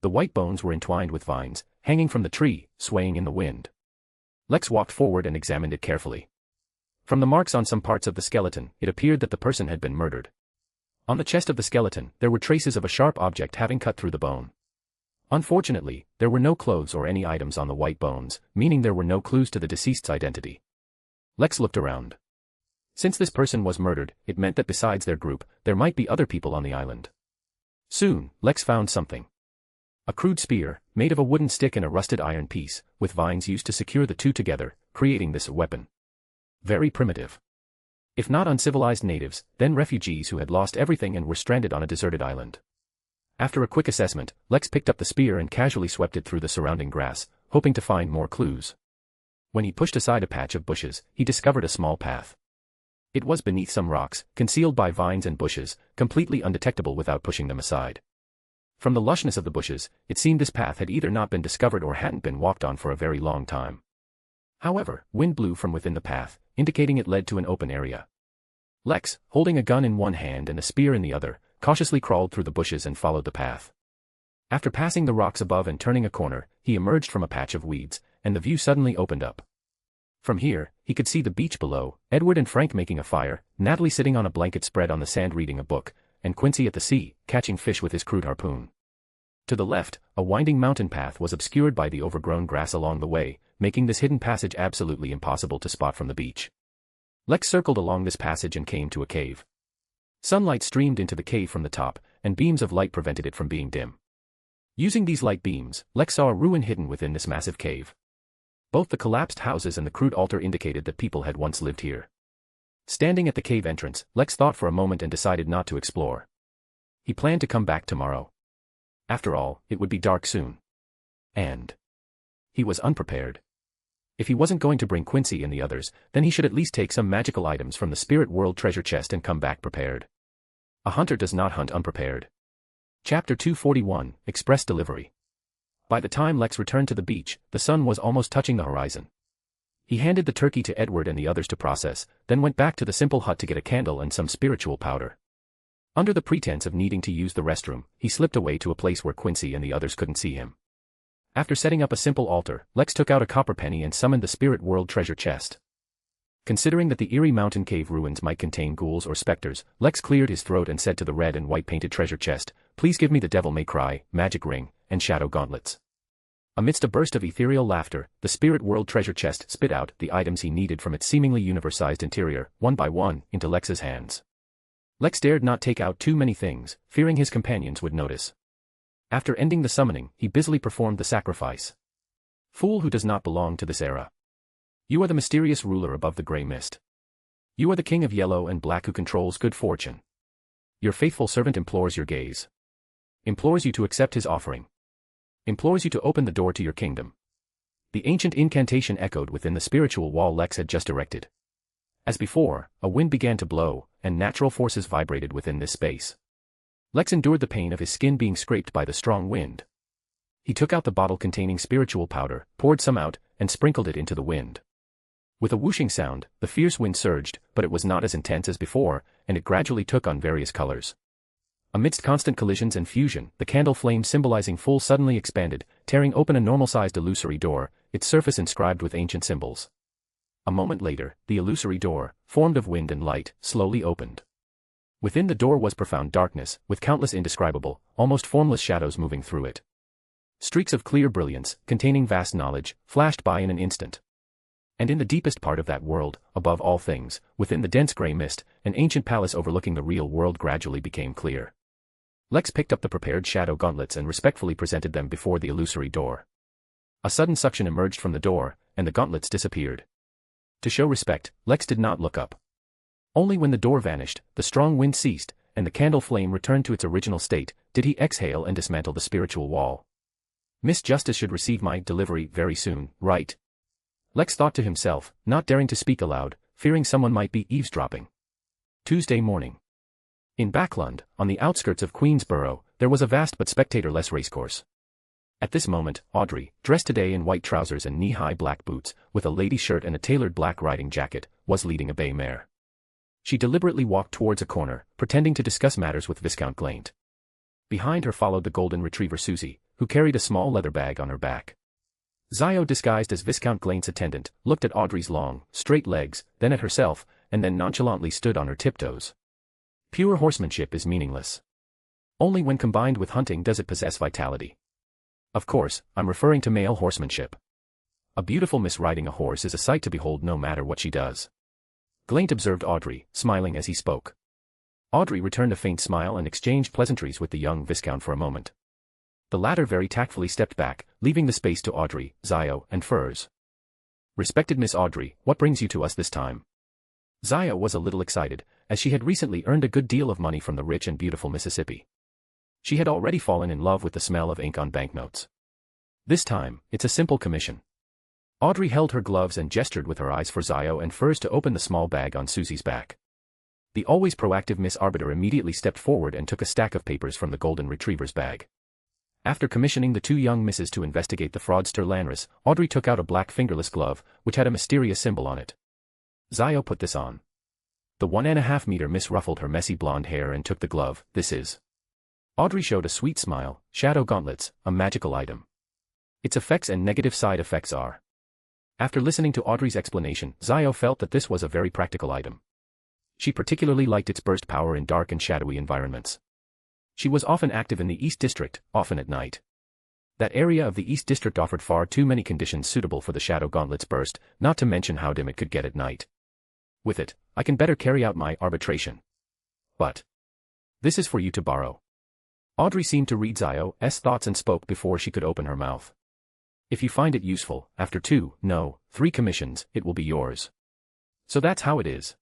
The white bones were entwined with vines, hanging from the tree, swaying in the wind. Lex walked forward and examined it carefully. From the marks on some parts of the skeleton, it appeared that the person had been murdered. On the chest of the skeleton, there were traces of a sharp object having cut through the bone. Unfortunately, there were no clothes or any items on the white bones, meaning there were no clues to the deceased's identity. Lex looked around. Since this person was murdered, it meant that besides their group, there might be other people on the island. Soon, Lex found something. A crude spear, made of a wooden stick and a rusted iron piece, with vines used to secure the 2 together, creating this weapon. Very primitive. If not uncivilized natives, then refugees who had lost everything and were stranded on a deserted island. After a quick assessment, Lex picked up the spear and casually swept it through the surrounding grass, hoping to find more clues. When he pushed aside a patch of bushes, he discovered a small path. It was beneath some rocks, concealed by vines and bushes, completely undetectable without pushing them aside. From the lushness of the bushes, it seemed this path had either not been discovered or hadn't been walked on for a very long time. However, wind blew from within the path, indicating it led to an open area. Lex, holding a gun in one hand and a spear in the other, cautiously crawled through the bushes and followed the path. After passing the rocks above and turning a corner, he emerged from a patch of weeds, and the view suddenly opened up. From here, he could see the beach below, Edward and Frank making a fire, Natalie sitting on a blanket spread on the sand reading a book, and Quincy at the sea, catching fish with his crude harpoon. To the left, a winding mountain path was obscured by the overgrown grass along the way, making this hidden passage absolutely impossible to spot from the beach. Lex circled along this passage and came to a cave. Sunlight streamed into the cave from the top, and beams of light prevented it from being dim. Using these light beams, Lex saw a ruin hidden within this massive cave. Both the collapsed houses and the crude altar indicated that people had once lived here. Standing at the cave entrance, Lex thought for a moment and decided not to explore. He planned to come back tomorrow. After all, it would be dark soon. And he was unprepared. If he wasn't going to bring Quincy and the others, then he should at least take some magical items from the spirit world treasure chest and come back prepared. A hunter does not hunt unprepared. Chapter 241, Express Delivery. By the time Lex returned to the beach, the sun was almost touching the horizon. He handed the turkey to Edward and the others to process, then went back to the simple hut to get a candle and some spiritual powder. Under the pretense of needing to use the restroom, he slipped away to a place where Quincy and the others couldn't see him. After setting up a simple altar, Lex took out a copper penny and summoned the spirit world treasure chest. Considering that the eerie mountain cave ruins might contain ghouls or specters, Lex cleared his throat and said to the red and white painted treasure chest, "Please give me the devil may cry, magic ring, and shadow gauntlets." Amidst a burst of ethereal laughter, the spirit world treasure chest spit out the items he needed from its seemingly universe-sized interior, one by one, into Lex's hands. Lex dared not take out too many things, fearing his companions would notice. After ending the summoning, he busily performed the sacrifice. Fool who does not belong to this era. You are the mysterious ruler above the grey mist. You are the king of yellow and black who controls good fortune. Your faithful servant implores your gaze. Implores you to accept his offering. Implores you to open the door to your kingdom. The ancient incantation echoed within the spiritual wall Lex had just erected. As before, a wind began to blow, and natural forces vibrated within this space. Lex endured the pain of his skin being scraped by the strong wind. He took out the bottle containing spiritual powder, poured some out, and sprinkled it into the wind. With a whooshing sound, the fierce wind surged, but it was not as intense as before, and it gradually took on various colors. Amidst constant collisions and fusion, the candle flame symbolizing full suddenly expanded, tearing open a normal-sized illusory door, its surface inscribed with ancient symbols. A moment later, the illusory door, formed of wind and light, slowly opened. Within the door was profound darkness, with countless indescribable, almost formless shadows moving through it. Streaks of clear brilliance, containing vast knowledge, flashed by in an instant. And in the deepest part of that world, above all things, within the dense grey mist, an ancient palace overlooking the real world gradually became clear. Lex picked up the prepared shadow gauntlets and respectfully presented them before the illusory door. A sudden suction emerged from the door, and the gauntlets disappeared. To show respect, Lex did not look up. Only when the door vanished, the strong wind ceased, and the candle flame returned to its original state, did he exhale and dismantle the spiritual wall. Miss Justice should receive my delivery very soon, right? Lex thought to himself, not daring to speak aloud, fearing someone might be eavesdropping. Tuesday morning. In Backlund, on the outskirts of Queensborough, there was a vast but spectator-less racecourse. At this moment, Audrey, dressed today in white trousers and knee-high black boots, with a lady's shirt and a tailored black riding jacket, was leading a bay mare. She deliberately walked towards a corner, pretending to discuss matters with Viscount Glaint. Behind her followed the golden retriever Susie, who carried a small leather bag on her back. Zio, disguised as Viscount Glaint's attendant, looked at Audrey's long, straight legs, then at herself, and then nonchalantly stood on her tiptoes. Pure horsemanship is meaningless. Only when combined with hunting does it possess vitality. Of course, I'm referring to male horsemanship. A beautiful miss riding a horse is a sight to behold no matter what she does. Glaint observed Audrey, smiling as he spoke. Audrey returned a faint smile and exchanged pleasantries with the young Viscount for a moment. The latter very tactfully stepped back, leaving the space to Audrey, Zio, and Furs. Respected Miss Audrey, what brings you to us this time? Zio was a little excited, as she had recently earned a good deal of money from the rich and beautiful Mississippi. She had already fallen in love with the smell of ink on banknotes. This time, it's a simple commission. Audrey held her gloves and gestured with her eyes for Zio and Furs to open the small bag on Susie's back. The always proactive Miss Arbiter immediately stepped forward and took a stack of papers from the golden retriever's bag. After commissioning the two young misses to investigate the fraudster Lanris, Audrey took out a black fingerless glove, which had a mysterious symbol on it. Zio put this on. The 1.5-meter miss ruffled her messy blonde hair and took the glove. This is. Audrey showed a sweet smile. Shadow gauntlets, a magical item. Its effects and negative side effects are. After listening to Audrey's explanation, Zio felt that this was a very practical item. She particularly liked its burst power in dark and shadowy environments. She was often active in the East District, often at night. That area of the East District offered far too many conditions suitable for the Shadow Gauntlet's burst, not to mention how dim it could get at night. With it, I can better carry out my arbitration. But this is for you to borrow. Audrey seemed to read Zio's thoughts and spoke before she could open her mouth. If you find it useful, after 3 commissions, it will be yours. So that's how it is.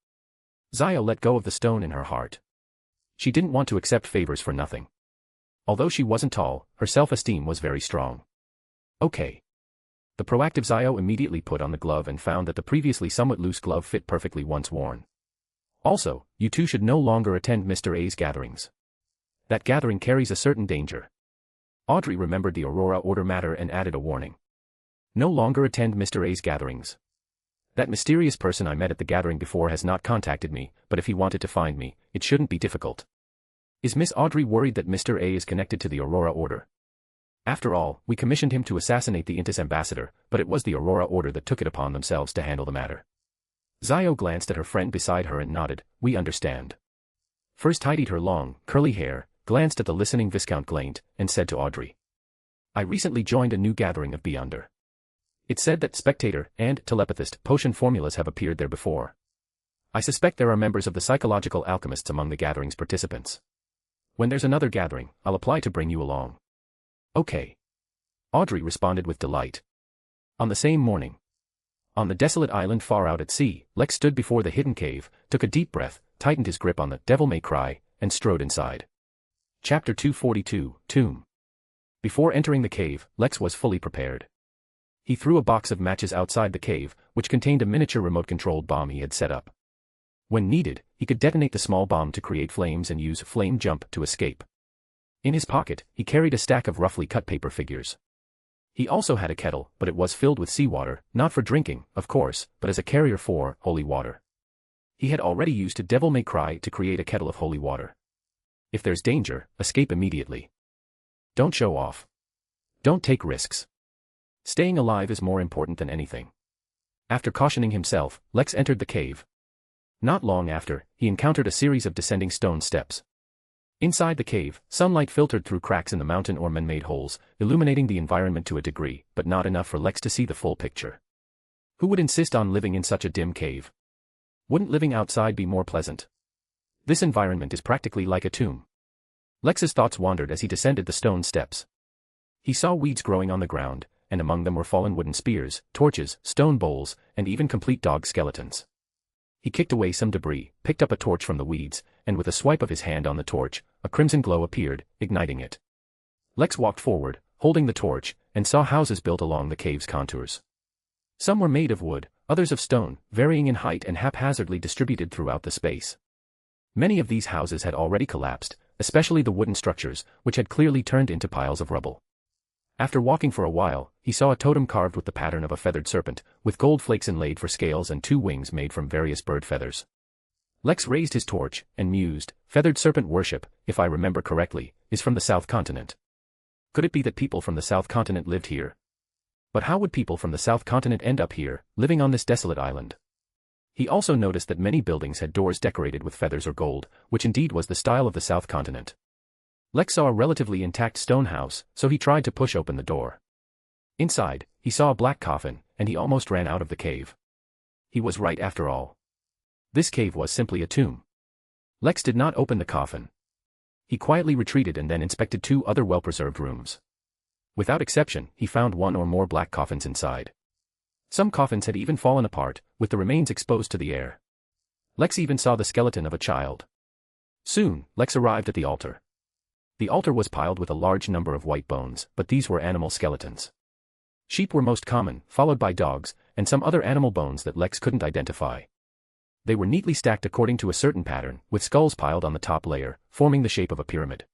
Zio let go of the stone in her heart. She didn't want to accept favors for nothing. Although she wasn't tall, her self-esteem was very strong. Okay. The proactive Zio immediately put on the glove and found that the previously somewhat loose glove fit perfectly once worn. Also, you two should no longer attend Mr. A's gatherings. That gathering carries a certain danger. Audrey remembered the Aurora Order matter and added a warning. No longer attend Mr. A's gatherings. That mysterious person I met at the gathering before has not contacted me, but if he wanted to find me, it shouldn't be difficult. Is Miss Audrey worried that Mr. A is connected to the Aurora Order? After all, we commissioned him to assassinate the Intis ambassador, but it was the Aurora Order that took it upon themselves to handle the matter. Zio glanced at her friend beside her and nodded. We understand. First tidied her long, curly hair, glanced at the listening Viscount Glaint, and said to Audrey. I recently joined a new gathering of Beyonder. It said that spectator and telepathist potion formulas have appeared there before. I suspect there are members of the psychological alchemists among the gathering's participants. When there's another gathering, I'll apply to bring you along. Okay. Audrey responded with delight. On the same morning. On the desolate island far out at sea, Lex stood before the hidden cave, took a deep breath, tightened his grip on the devil may cry, and strode inside. Chapter 242, Tomb. Before entering the cave, Lex was fully prepared. He threw a box of matches outside the cave, which contained a miniature remote-controlled bomb he had set up. When needed, he could detonate the small bomb to create flames and use flame jump to escape. In his pocket, he carried a stack of roughly cut paper figures. He also had a kettle, but it was filled with seawater, not for drinking, of course, but as a carrier for holy water. He had already used a devil may cry to create a kettle of holy water. If there's danger, escape immediately. Don't show off. Don't take risks. Staying alive is more important than anything. After cautioning himself, Lex entered the cave. Not long after, he encountered a series of descending stone steps. Inside the cave, sunlight filtered through cracks in the mountain or man-made holes, illuminating the environment to a degree, but not enough for Lex to see the full picture. Who would insist on living in such a dim cave? Wouldn't living outside be more pleasant? This environment is practically like a tomb. Lex's thoughts wandered as he descended the stone steps. He saw weeds growing on the ground, and among them were fallen wooden spears, torches, stone bowls, and even complete dog skeletons. He kicked away some debris, picked up a torch from the weeds, and with a swipe of his hand on the torch, a crimson glow appeared, igniting it. Lex walked forward, holding the torch, and saw houses built along the cave's contours. Some were made of wood, others of stone, varying in height and haphazardly distributed throughout the space. Many of these houses had already collapsed, especially the wooden structures, which had clearly turned into piles of rubble. After walking for a while, he saw a totem carved with the pattern of a feathered serpent, with gold flakes inlaid for scales and 2 wings made from various bird feathers. Lex raised his torch, and mused, feathered serpent worship, if I remember correctly, is from the South Continent. Could it be that people from the South Continent lived here? But how would people from the South Continent end up here, living on this desolate island? He also noticed that many buildings had doors decorated with feathers or gold, which indeed was the style of the South Continent. Lex saw a relatively intact stone house, so he tried to push open the door. Inside, he saw a black coffin, and he almost ran out of the cave. He was right after all. This cave was simply a tomb. Lex did not open the coffin. He quietly retreated and then inspected 2 other well-preserved rooms. Without exception, he found 1 or more black coffins inside. Some coffins had even fallen apart, with the remains exposed to the air. Lex even saw the skeleton of a child. Soon, Lex arrived at the altar. The altar was piled with a large number of white bones, but these were animal skeletons. Sheep were most common, followed by dogs, and some other animal bones that Lex couldn't identify. They were neatly stacked according to a certain pattern, with skulls piled on the top layer, forming the shape of a pyramid.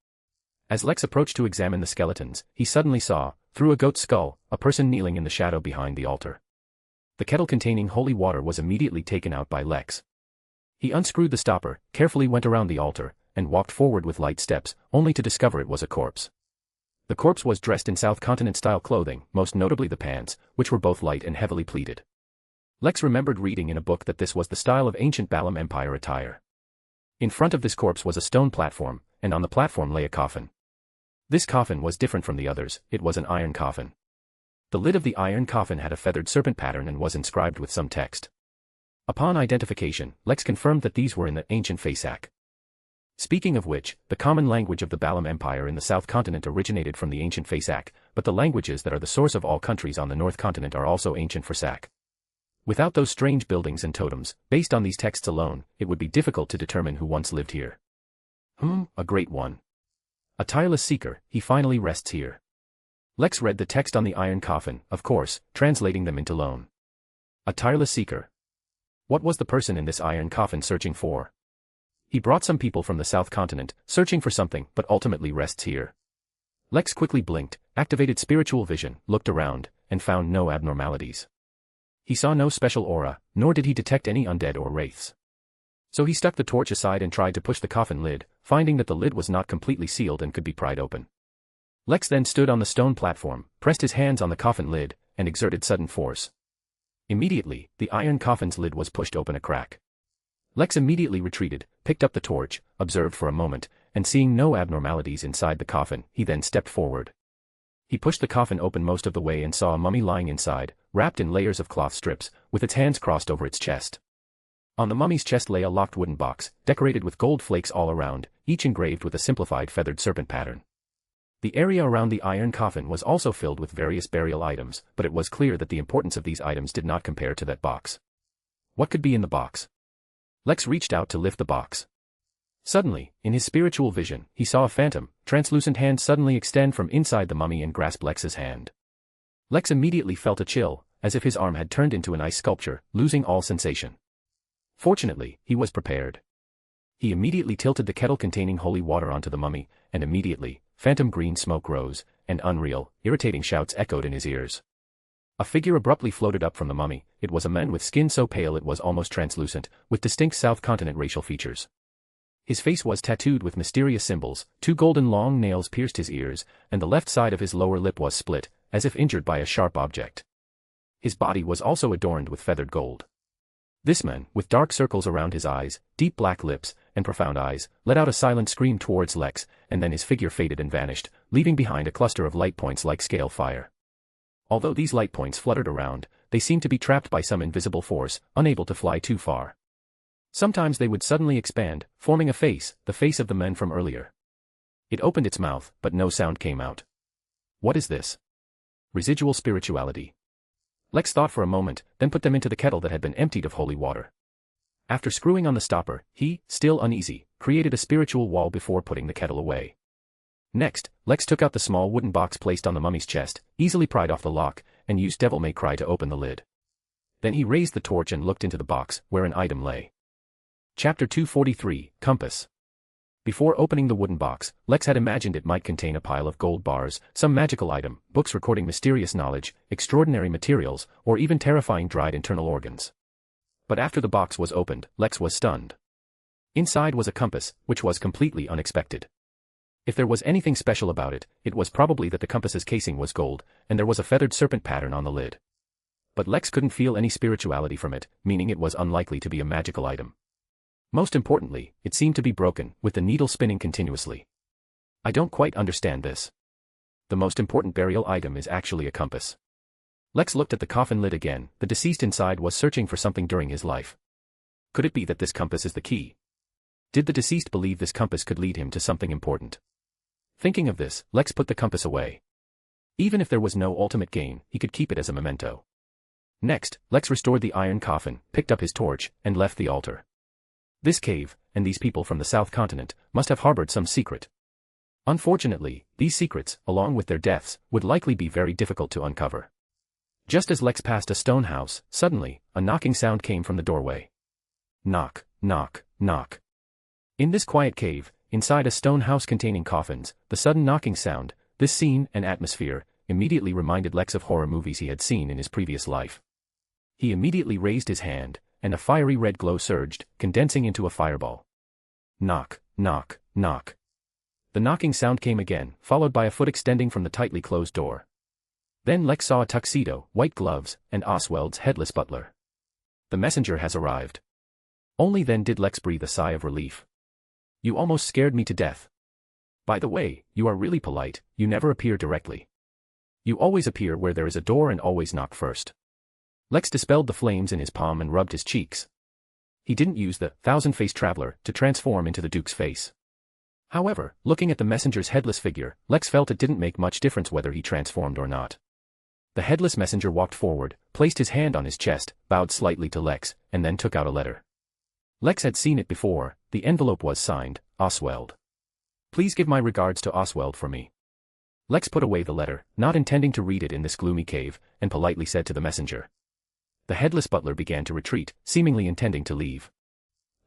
As Lex approached to examine the skeletons, he suddenly saw, through a goat's skull, a person kneeling in the shadow behind the altar. The kettle containing holy water was immediately taken out by Lex. He unscrewed the stopper, carefully went around the altar, and walked forward with light steps, only to discover it was a corpse. The corpse was dressed in South Continent-style clothing, most notably the pants, which were both light and heavily pleated. Lex remembered reading in a book that this was the style of ancient Balam Empire attire. In front of this corpse was a stone platform, and on the platform lay a coffin. This coffin was different from the others, it was an iron coffin. The lid of the iron coffin had a feathered serpent pattern and was inscribed with some text. Upon identification, Lex confirmed that these were in the ancient Faesak. Speaking of which, the common language of the Balam Empire in the South Continent originated from the ancient Faesak, but the languages that are the source of all countries on the North Continent are also ancient Faesak. Without those strange buildings and totems, based on these texts alone, it would be difficult to determine who once lived here. A great one. A tireless seeker, he finally rests here. Lex read the text on the iron coffin, of course, translating them into loan. A tireless seeker. What was the person in this iron coffin searching for? He brought some people from the South Continent, searching for something, but ultimately rests here. Lex quickly blinked, activated spiritual vision, looked around, and found no abnormalities. He saw no special aura, nor did he detect any undead or wraiths. So he stuck the torch aside and tried to push the coffin lid, finding that the lid was not completely sealed and could be pried open. Lex then stood on the stone platform, pressed his hands on the coffin lid, and exerted sudden force. Immediately, the iron coffin's lid was pushed open a crack. Lex immediately retreated, picked up the torch, observed for a moment, and seeing no abnormalities inside the coffin, he then stepped forward. He pushed the coffin open most of the way and saw a mummy lying inside, wrapped in layers of cloth strips, with its hands crossed over its chest. On the mummy's chest lay a locked wooden box, decorated with gold flakes all around, each engraved with a simplified feathered serpent pattern. The area around the iron coffin was also filled with various burial items, but it was clear that the importance of these items did not compare to that box. What could be in the box? Lex reached out to lift the box. Suddenly, in his spiritual vision, he saw a phantom, translucent hand suddenly extend from inside the mummy and grasp Lex's hand. Lex immediately felt a chill, as if his arm had turned into an ice sculpture, losing all sensation. Fortunately, he was prepared. He immediately tilted the kettle containing holy water onto the mummy, and immediately, phantom green smoke rose, and unreal, irritating shouts echoed in his ears. A figure abruptly floated up from the mummy. It was a man with skin so pale it was almost translucent, with distinct South Continent racial features. His face was tattooed with mysterious symbols, 2 golden long nails pierced his ears, and the left side of his lower lip was split, as if injured by a sharp object. His body was also adorned with feathered gold. This man, with dark circles around his eyes, deep black lips, and profound eyes, let out a silent scream towards Lex, and then his figure faded and vanished, leaving behind a cluster of light points like scale fire. Although these light points fluttered around, they seemed to be trapped by some invisible force, unable to fly too far. Sometimes they would suddenly expand, forming a face, the face of the man from earlier. It opened its mouth, but no sound came out. What is this? Residual spirituality. Lex thought for a moment, then put them into the kettle that had been emptied of holy water. After screwing on the stopper, he, still uneasy, created a spiritual wall before putting the kettle away. Next, Lex took out the small wooden box placed on the mummy's chest, easily pried off the lock, and used Devil May Cry to open the lid. Then he raised the torch and looked into the box, where an item lay. Chapter 243, Compass. Before opening the wooden box, Lex had imagined it might contain a pile of gold bars, some magical item, books recording mysterious knowledge, extraordinary materials, or even terrifying dried internal organs. But after the box was opened, Lex was stunned. Inside was a compass, which was completely unexpected. If there was anything special about it, it was probably that the compass's casing was gold, and there was a feathered serpent pattern on the lid. But Lex couldn't feel any spirituality from it, meaning it was unlikely to be a magical item. Most importantly, it seemed to be broken, with the needle spinning continuously. I don't quite understand this. The most important burial item is actually a compass. Lex looked at the coffin lid again. The deceased inside was searching for something during his life. Could it be that this compass is the key? Did the deceased believe this compass could lead him to something important? Thinking of this, Lex put the compass away. Even if there was no ultimate gain, he could keep it as a memento. Next, Lex restored the iron coffin, picked up his torch, and left the altar. This cave, and these people from the South Continent, must have harbored some secret. Unfortunately, these secrets, along with their deaths, would likely be very difficult to uncover. Just as Lex passed a stone house, suddenly, a knocking sound came from the doorway. Knock, knock, knock. In this quiet cave, inside a stone house containing coffins, the sudden knocking sound, this scene and atmosphere, immediately reminded Lex of horror movies he had seen in his previous life. He immediately raised his hand, and a fiery red glow surged, condensing into a fireball. Knock, knock, knock. The knocking sound came again, followed by a foot extending from the tightly closed door. Then Lex saw a tuxedo, white gloves, and Oswald's headless butler. The messenger has arrived. Only then did Lex breathe a sigh of relief. You almost scared me to death. By the way, you are really polite, you never appear directly. You always appear where there is a door and always knock first. Lex dispelled the flames in his palm and rubbed his cheeks. He didn't use the thousand-faced traveler to transform into the Duke's face. However, looking at the messenger's headless figure, Lex felt it didn't make much difference whether he transformed or not. The headless messenger walked forward, placed his hand on his chest, bowed slightly to Lex, and then took out a letter. Lex had seen it before. The envelope was signed, Oswald. Please give my regards to Oswald for me. Lex put away the letter, not intending to read it in this gloomy cave, and politely said to the messenger. The headless butler began to retreat, seemingly intending to leave.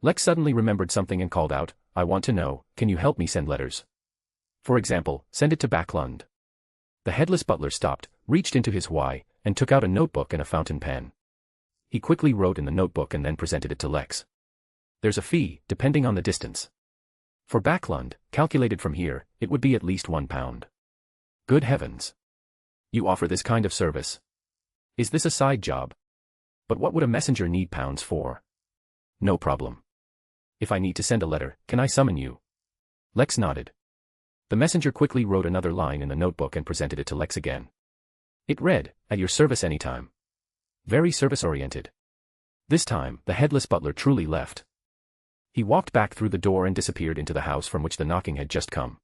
Lex suddenly remembered something and called out, I want to know, can you help me send letters? For example, send it to Backlund. The headless butler stopped, reached into his and took out a notebook and a fountain pen. He quickly wrote in the notebook and then presented it to Lex. There's a fee, depending on the distance. For Backlund, calculated from here, it would be at least £1. Good heavens. You offer this kind of service? Is this a side job? But what would a messenger need pounds for? No problem. If I need to send a letter, can I summon you? Lex nodded. The messenger quickly wrote another line in the notebook and presented it to Lex again. It read, at your service anytime. Very service-oriented. This time, the headless butler truly left. He walked back through the door and disappeared into the house from which the knocking had just come.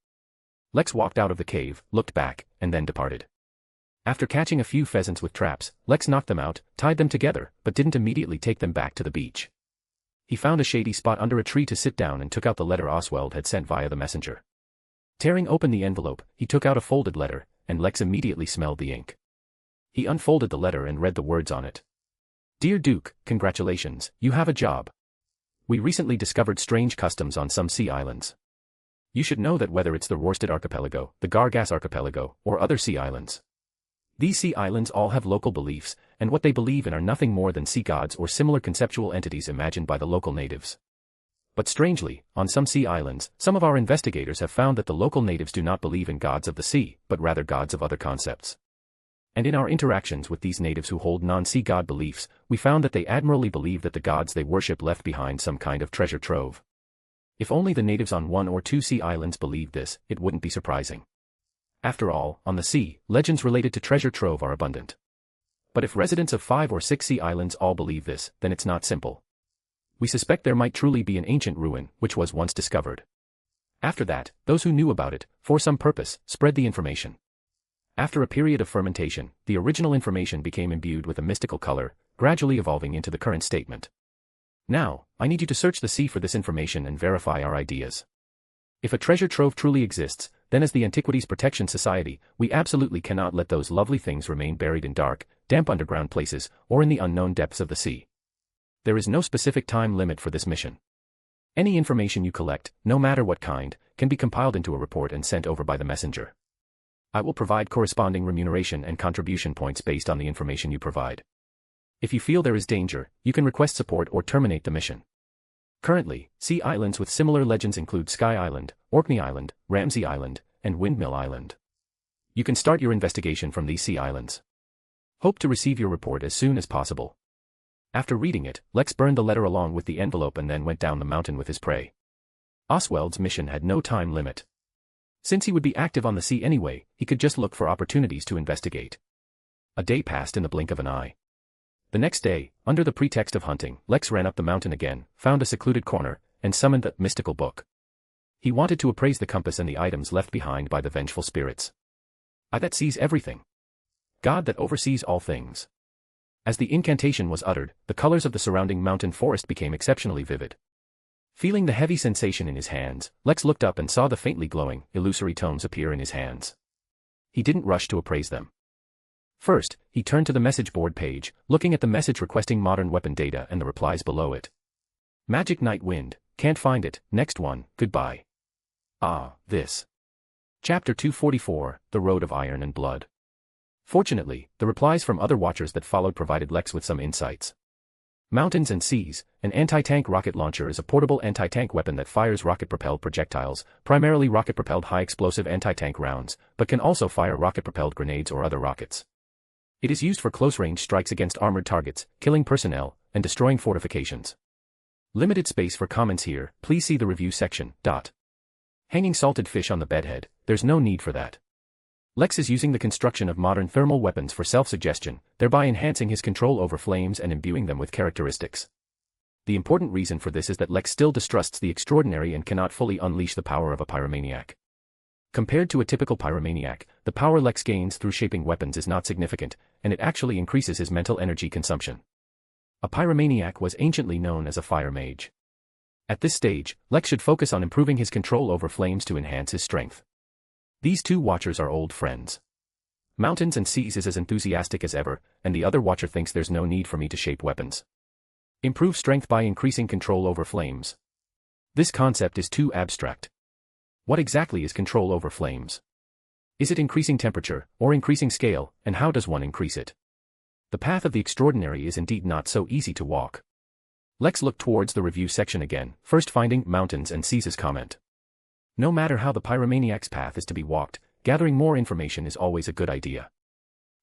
Lex walked out of the cave, looked back, and then departed. After catching a few pheasants with traps, Lex knocked them out, tied them together, but didn't immediately take them back to the beach. He found a shady spot under a tree to sit down and took out the letter Oswald had sent via the messenger. Tearing open the envelope, he took out a folded letter, and Lex immediately smelled the ink. He unfolded the letter and read the words on it. Dear Duke, congratulations, you have a job. We recently discovered strange customs on some sea islands. You should know that whether it's the Rorstad Archipelago, the Gargas Archipelago, or other sea islands. These sea islands all have local beliefs, and what they believe in are nothing more than sea gods or similar conceptual entities imagined by the local natives. But strangely, on some sea islands, some of our investigators have found that the local natives do not believe in gods of the sea, but rather gods of other concepts. And in our interactions with these natives who hold non-sea god beliefs, we found that they admirably believe that the gods they worship left behind some kind of treasure trove. If only the natives on 1 or 2 sea islands believed this, it wouldn't be surprising. After all, on the sea, legends related to treasure trove are abundant. But if residents of 5 or 6 sea islands all believe this, then it's not simple. We suspect there might truly be an ancient ruin, which was once discovered. After that, those who knew about it, for some purpose, spread the information. After a period of fermentation, the original information became imbued with a mystical color, gradually evolving into the current statement. Now, I need you to search the sea for this information and verify our ideas. If a treasure trove truly exists, then as the Antiquities Protection Society, we absolutely cannot let those lovely things remain buried in dark, damp underground places, or in the unknown depths of the sea. There is no specific time limit for this mission. Any information you collect, no matter what kind, can be compiled into a report and sent over by the messenger. I will provide corresponding remuneration and contribution points based on the information you provide. If you feel there is danger, you can request support or terminate the mission. Currently, sea islands with similar legends include Sky Island, Orkney Island, Ramsey Island, and Windmill Island. You can start your investigation from these sea islands. Hope to receive your report as soon as possible. After reading it, Lex burned the letter along with the envelope and then went down the mountain with his prey. Oswald's mission had no time limit. Since he would be active on the sea anyway, he could just look for opportunities to investigate. A day passed in the blink of an eye. The next day, under the pretext of hunting, Lex ran up the mountain again, found a secluded corner, and summoned the mystical book. He wanted to appraise the compass and the items left behind by the vengeful spirits. I that sees everything. God that oversees all things. As the incantation was uttered, the colors of the surrounding mountain forest became exceptionally vivid. Feeling the heavy sensation in his hands, Lex looked up and saw the faintly glowing, illusory tomes appear in his hands. He didn't rush to appraise them. First, he turned to the message board page, looking at the message requesting modern weapon data and the replies below it. Magic Night Wind, can't find it, next one, goodbye. This. Chapter 244, The Road of Iron and Blood. Fortunately, the replies from other watchers that followed provided Lex with some insights. Mountains and Seas, an anti-tank rocket launcher is a portable anti-tank weapon that fires rocket-propelled projectiles, primarily rocket-propelled high-explosive anti-tank rounds, but can also fire rocket-propelled grenades or other rockets. It is used for close-range strikes against armored targets, killing personnel, and destroying fortifications. Limited space for comments here, please see the review section. Hanging salted fish on the bedhead, there's no need for that. Lex is using the construction of modern thermal weapons for self-suggestion, thereby enhancing his control over flames and imbuing them with characteristics. The important reason for this is that Lex still distrusts the extraordinary and cannot fully unleash the power of a pyromaniac. Compared to a typical pyromaniac, the power Lex gains through shaping weapons is not significant, and it actually increases his mental energy consumption. A pyromaniac was anciently known as a fire mage. At this stage, Lex should focus on improving his control over flames to enhance his strength. These two watchers are old friends. Mountains and Seas is as enthusiastic as ever, and the other watcher thinks there's no need for me to shape weapons. Improve strength by increasing control over flames. This concept is too abstract. What exactly is control over flames? Is it increasing temperature, or increasing scale, and how does one increase it? The path of the extraordinary is indeed not so easy to walk. Lex looked towards the review section again, first finding Mountains and Seas' comment. No matter how the pyromaniac's path is to be walked, gathering more information is always a good idea.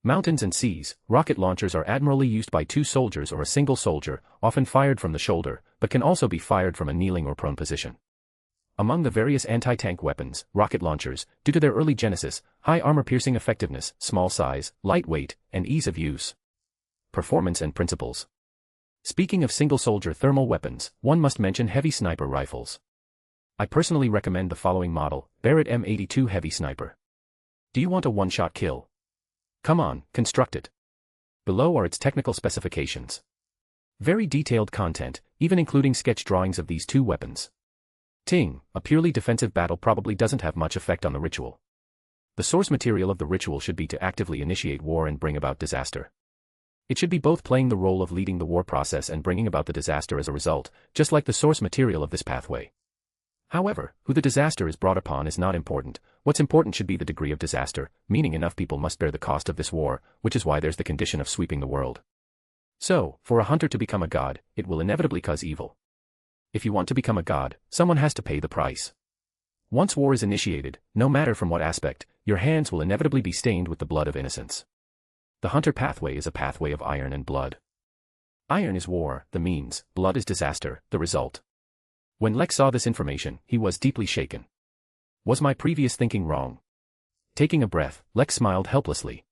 Mountains and Seas, rocket launchers are admirably used by two soldiers or a single soldier, often fired from the shoulder, but can also be fired from a kneeling or prone position. Among the various anti-tank weapons, rocket launchers, due to their early genesis, high armor-piercing effectiveness, small size, lightweight, and ease of use. Performance and principles. Speaking of single-soldier thermal weapons, one must mention heavy sniper rifles. I personally recommend the following model, Barrett M82 Heavy Sniper. Do you want a one-shot kill? Come on, construct it. Below are its technical specifications. Very detailed content, even including sketch drawings of these two weapons. Ting, a purely defensive battle probably doesn't have much effect on the ritual. The source material of the ritual should be to actively initiate war and bring about disaster. It should be both playing the role of leading the war process and bringing about the disaster as a result, just like the source material of this pathway. However, who the disaster is brought upon is not important. What's important should be the degree of disaster, meaning enough people must bear the cost of this war, which is why there's the condition of sweeping the world. So, for a hunter to become a god, it will inevitably cause evil. If you want to become a god, someone has to pay the price. Once war is initiated, no matter from what aspect, your hands will inevitably be stained with the blood of innocents. The hunter pathway is a pathway of iron and blood. Iron is war, the means, blood is disaster, the result. When Lex saw this information, he was deeply shaken. Was my previous thinking wrong? Taking a breath, Lex smiled helplessly.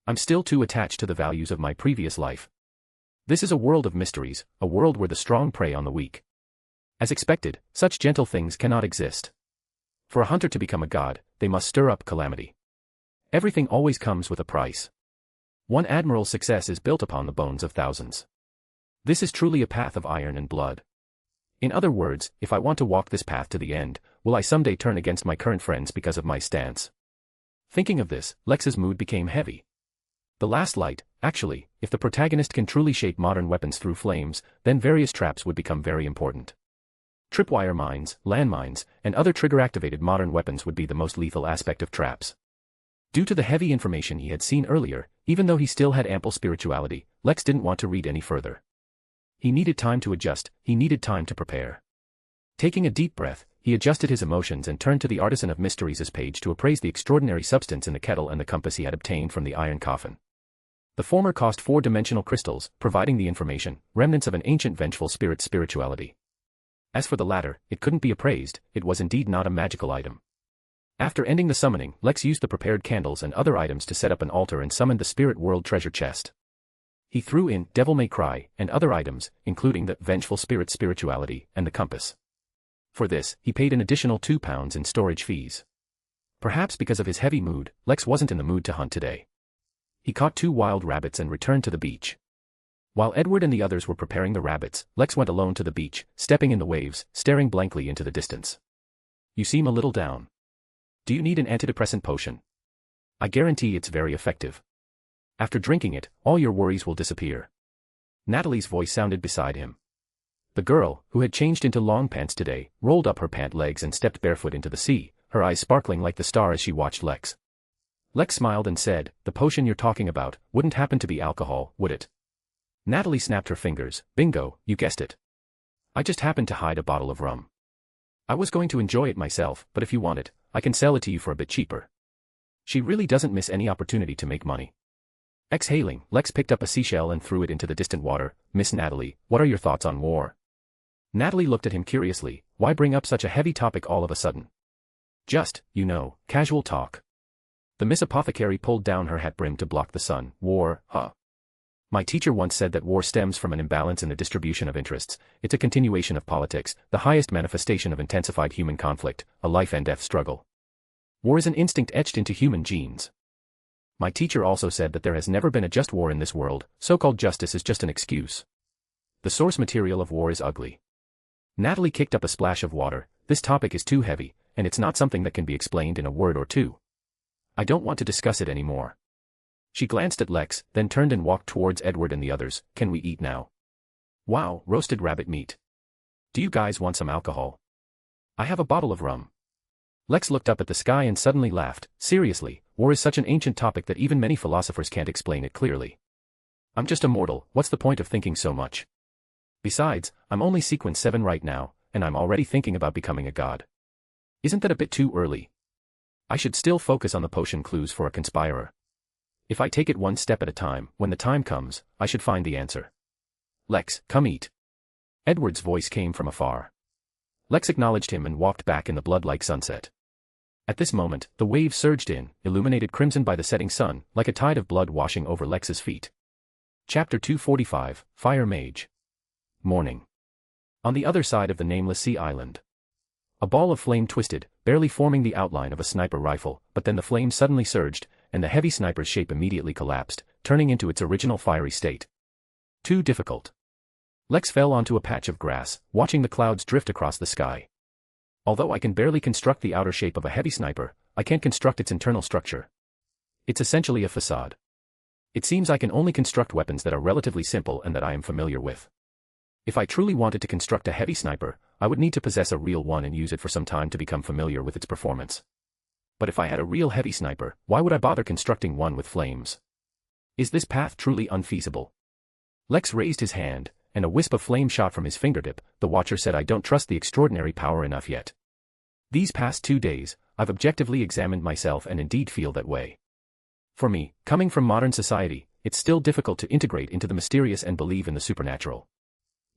I'm still too attached to the values of my previous life. This is a world of mysteries, a world where the strong prey on the weak. As expected, such gentle things cannot exist. For a hunter to become a god, they must stir up calamity. Everything always comes with a price. One admiral's success is built upon the bones of thousands. This is truly a path of iron and blood. In other words, if I want to walk this path to the end, will I someday turn against my current friends because of my stance? Thinking of this, Lex's mood became heavy. The last light, actually, if the protagonist can truly shape modern weapons through flames, then various traps would become very important. Tripwire mines, landmines, and other trigger-activated modern weapons would be the most lethal aspect of traps. Due to the heavy information he had seen earlier, even though he still had ample spirituality, Lex didn't want to read any further. He needed time to adjust, he needed time to prepare. Taking a deep breath, he adjusted his emotions and turned to the Artisan of Mysteries' page to appraise the extraordinary substance in the kettle and the compass he had obtained from the iron coffin. The former cost 4-dimensional crystals, providing the information, remnants of an ancient vengeful spirit's spirituality. As for the latter, it couldn't be appraised, it was indeed not a magical item. After ending the summoning, Lex used the prepared candles and other items to set up an altar and summoned the spirit world treasure chest. He threw in Devil May Cry and other items, including the vengeful spirit's spirituality and the compass. For this, he paid an additional £2 in storage fees. Perhaps because of his heavy mood, Lex wasn't in the mood to hunt today. He caught 2 wild rabbits and returned to the beach. While Edward and the others were preparing the rabbits, Lex went alone to the beach, stepping in the waves, staring blankly into the distance. You seem a little down. Do you need an antidepressant potion? I guarantee it's very effective. After drinking it, all your worries will disappear. Natalie's voice sounded beside him. The girl, who had changed into long pants today, rolled up her pant legs and stepped barefoot into the sea, her eyes sparkling like the star as she watched Lex. Lex smiled and said, "The potion you're talking about wouldn't happen to be alcohol, would it?" Natalie snapped her fingers. "Bingo, you guessed it. I just happened to hide a bottle of rum. I was going to enjoy it myself, but if you want it, I can sell it to you for a bit cheaper." She really doesn't miss any opportunity to make money. Exhaling, Lex picked up a seashell and threw it into the distant water. "Miss Natalie, what are your thoughts on war?" Natalie looked at him curiously. "Why bring up such a heavy topic all of a sudden?" "Just, casual talk." The Miss Apothecary pulled down her hat brim to block the sun. "War, huh? My teacher once said that war stems from an imbalance in the distribution of interests. It's a continuation of politics, the highest manifestation of intensified human conflict, a life and death struggle. War is an instinct etched into human genes. My teacher also said that there has never been a just war in this world. So-called justice is just an excuse. The source material of war is ugly." Natalie kicked up a splash of water. "This topic is too heavy, and it's not something that can be explained in a word or two. I don't want to discuss it anymore." She glanced at Lex, then turned and walked towards Edward and the others. "Can we eat now?" "Wow, roasted rabbit meat. Do you guys want some alcohol? I have a bottle of rum." Lex looked up at the sky and suddenly laughed. "Seriously, war is such an ancient topic that even many philosophers can't explain it clearly. I'm just a mortal, what's the point of thinking so much? Besides, I'm only sequence 7 right now, and I'm already thinking about becoming a god. Isn't that a bit too early? I should still focus on the potion clues for a conspirer. If I take it one step at a time, when the time comes, I should find the answer. Lex, come eat." Edward's voice came from afar. Lex acknowledged him and walked back in the blood-like sunset. At this moment, the wave surged in, illuminated crimson by the setting sun, like a tide of blood washing over Lex's feet. Chapter 245, Fire Mage. Morning. On the other side of the nameless sea island. A ball of flame twisted, barely forming the outline of a sniper rifle, but then the flame suddenly surged, and the heavy sniper's shape immediately collapsed, turning into its original fiery state. Too difficult. Lex fell onto a patch of grass, watching the clouds drift across the sky. Although I can barely construct the outer shape of a heavy sniper, I can't construct its internal structure. It's essentially a facade. It seems I can only construct weapons that are relatively simple and that I am familiar with. If I truly wanted to construct a heavy sniper, I would need to possess a real one and use it for some time to become familiar with its performance. But if I had a real heavy sniper, why would I bother constructing one with flames? Is this path truly unfeasible? Lex raised his hand, and a wisp of flame shot from his fingertip. The Watcher said, "I don't trust the extraordinary power enough yet. These past 2 days, I've objectively examined myself and indeed feel that way. For me, coming from modern society, it's still difficult to integrate into the mysterious and believe in the supernatural.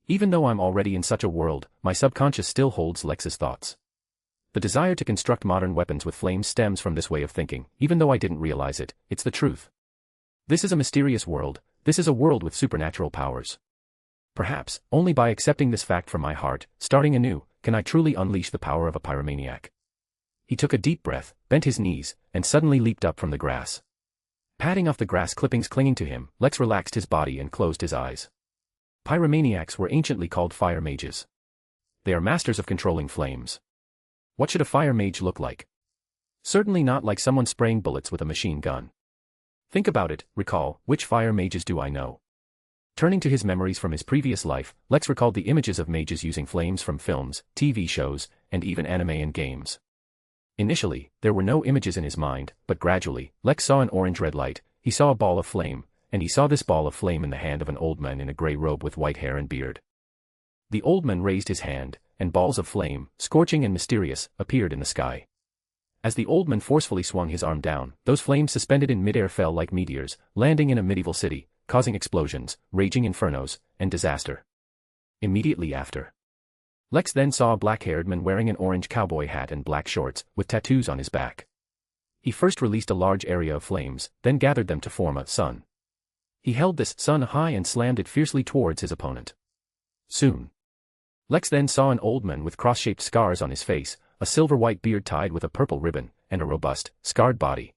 Even though I'm already in such a world, my subconscious still holds Lex's thoughts. The desire to construct modern weapons with flames stems from this way of thinking. Even though I didn't realize it, it's the truth. This is a mysterious world. This is a world with supernatural powers. Perhaps, only by accepting this fact from my heart, starting anew, can I truly unleash the power of a pyromaniac." He took a deep breath, bent his knees, and suddenly leaped up from the grass. Patting off the grass clippings clinging to him, Lex relaxed his body and closed his eyes. Pyromaniacs were anciently called fire mages. They are masters of controlling flames. What should a fire mage look like? Certainly not like someone spraying bullets with a machine gun. Think about it. Recall, which fire mages do I know? Turning to his memories from his previous life, Lex recalled the images of mages using flames from films, TV shows, and even anime and games. Initially, there were no images in his mind, but gradually, Lex saw an orange-red light. He saw a ball of flame, and he saw this ball of flame in the hand of an old man in a grey robe with white hair and beard. The old man raised his hand, and balls of flame, scorching and mysterious, appeared in the sky. As the old man forcefully swung his arm down, those flames suspended in midair fell like meteors, landing in a medieval city, causing explosions, raging infernos, and disaster. Immediately after, Lex then saw a black-haired man wearing an orange cowboy hat and black shorts, with tattoos on his back. He first released a large area of flames, then gathered them to form a sun. He held this sun high and slammed it fiercely towards his opponent. Soon, Lex then saw an old man with cross-shaped scars on his face, a silver-white beard tied with a purple ribbon, and a robust, scarred body.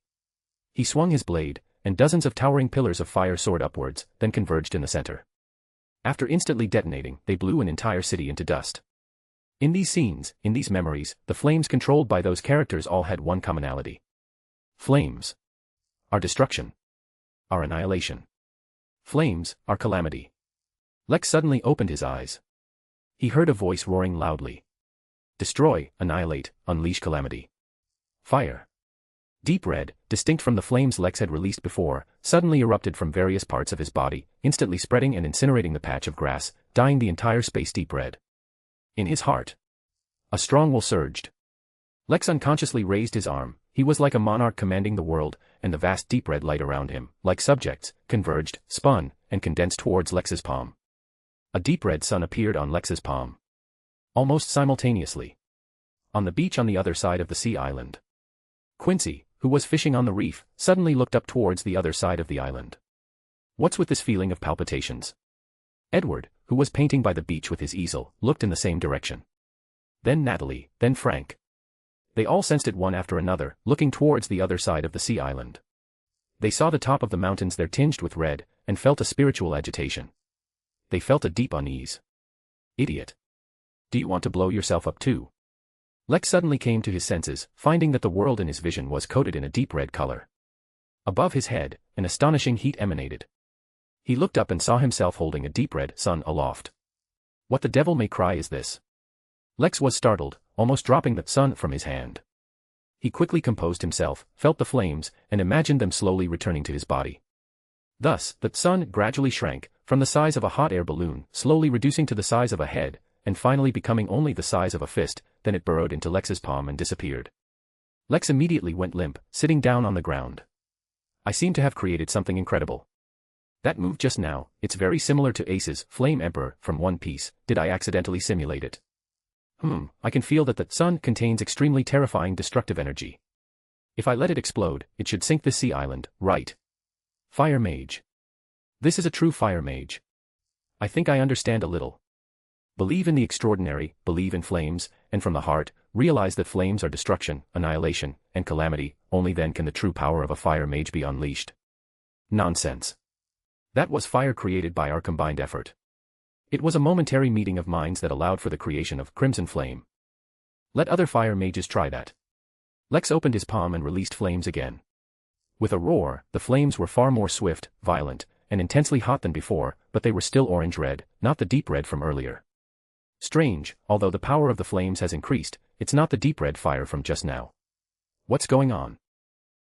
He swung his blade, and dozens of towering pillars of fire soared upwards, then converged in the center. After instantly detonating, they blew an entire city into dust. In these scenes, in these memories, the flames controlled by those characters all had one commonality. Flames are destruction. Are annihilation. Flames are calamity. Lex suddenly opened his eyes. He heard a voice roaring loudly. Destroy, annihilate, unleash calamity. Fire. Deep red, distinct from the flames Lex had released before, suddenly erupted from various parts of his body, instantly spreading and incinerating the patch of grass, dyeing the entire space deep red. In his heart, a strong will surged. Lex unconsciously raised his arm. He was like a monarch commanding the world, and the vast deep red light around him, like subjects, converged, spun, and condensed towards Lex's palm. A deep red sun appeared on Lex's palm. Almost simultaneously. On the beach on the other side of the sea island. Quincy, who was fishing on the reef, suddenly looked up towards the other side of the island. What's with this feeling of palpitations? Edward, who was painting by the beach with his easel, looked in the same direction. Then Natalie, then Frank. They all sensed it one after another, looking towards the other side of the sea island. They saw the top of the mountains there tinged with red, and felt a spiritual agitation. They felt a deep unease. Idiot. Do you want to blow yourself up too? Lex suddenly came to his senses, finding that the world in his vision was coated in a deep red color. Above his head, an astonishing heat emanated. He looked up and saw himself holding a deep red sun aloft. What the devil may cry is this? Lex was startled, almost dropping the sun from his hand. He quickly composed himself, felt the flames, and imagined them slowly returning to his body. Thus, the sun gradually shrank, from the size of a hot air balloon, slowly reducing to the size of a head, and finally becoming only the size of a fist. Then it burrowed into Lex's palm and disappeared. Lex immediately went limp, sitting down on the ground. I seem to have created something incredible. That move just now, it's very similar to Ace's Flame Emperor from One Piece. Did I accidentally simulate it? I can feel that the sun contains extremely terrifying destructive energy. If I let it explode, it should sink this sea island, right? Fire Mage. This is a true Fire Mage. I think I understand a little. Believe in the extraordinary, believe in flames, and from the heart, realize that flames are destruction, annihilation, and calamity. Only then can the true power of a fire mage be unleashed. Nonsense. That was fire created by our combined effort. It was a momentary meeting of minds that allowed for the creation of Crimson Flame. Let other fire mages try that. Lex opened his palm and released flames again. With a roar, the flames were far more swift, violent, and intensely hot than before, but they were still orange-red, not the deep red from earlier. Strange, although the power of the flames has increased, it's not the deep red fire from just now. What's going on?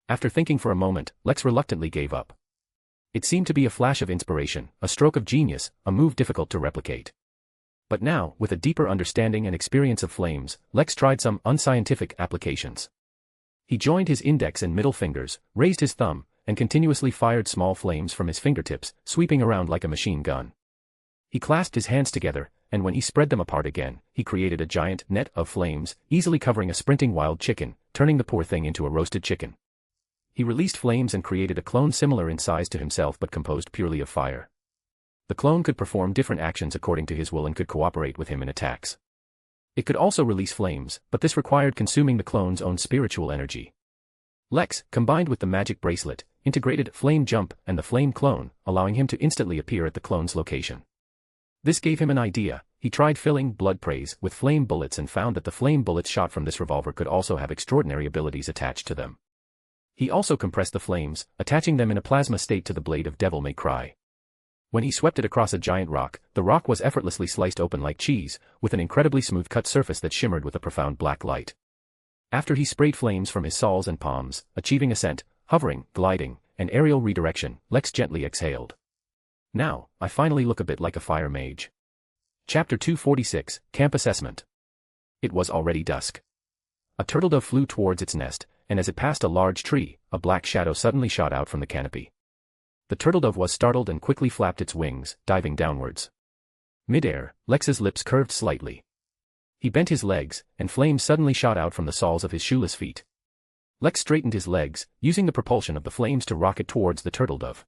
After thinking for a moment, Lex reluctantly gave up. It seemed to be a flash of inspiration, a stroke of genius, a move difficult to replicate. But now, with a deeper understanding and experience of flames, Lex tried some unscientific applications. He joined his index and middle fingers, raised his thumb, and continuously fired small flames from his fingertips, sweeping around like a machine gun. He clasped his hands together, and when he spread them apart again, he created a giant net of flames, easily covering a sprinting wild chicken, turning the poor thing into a roasted chicken. He released flames and created a clone similar in size to himself but composed purely of fire. The clone could perform different actions according to his will and could cooperate with him in attacks. It could also release flames, but this required consuming the clone's own spiritual energy. Lex, combined with the magic bracelet, integrated Flame Jump and the Flame Clone, allowing him to instantly appear at the clone's location. This gave him an idea. He tried filling blood praise with flame bullets and found that the flame bullets shot from this revolver could also have extraordinary abilities attached to them. He also compressed the flames, attaching them in a plasma state to the blade of Devil May Cry. When he swept it across a giant rock, the rock was effortlessly sliced open like cheese, with an incredibly smooth-cut surface that shimmered with a profound black light. After he sprayed flames from his soles and palms, achieving ascent, hovering, gliding, and aerial redirection, Lex gently exhaled. Now, I finally look a bit like a fire mage. Chapter 246, Camp Assessment. It was already dusk. A turtledove flew towards its nest, and as it passed a large tree, a black shadow suddenly shot out from the canopy. The turtledove was startled and quickly flapped its wings, diving downwards. Mid-air, Lex's lips curved slightly. He bent his legs, and flames suddenly shot out from the soles of his shoeless feet. Lex straightened his legs, using the propulsion of the flames to rocket towards the turtledove.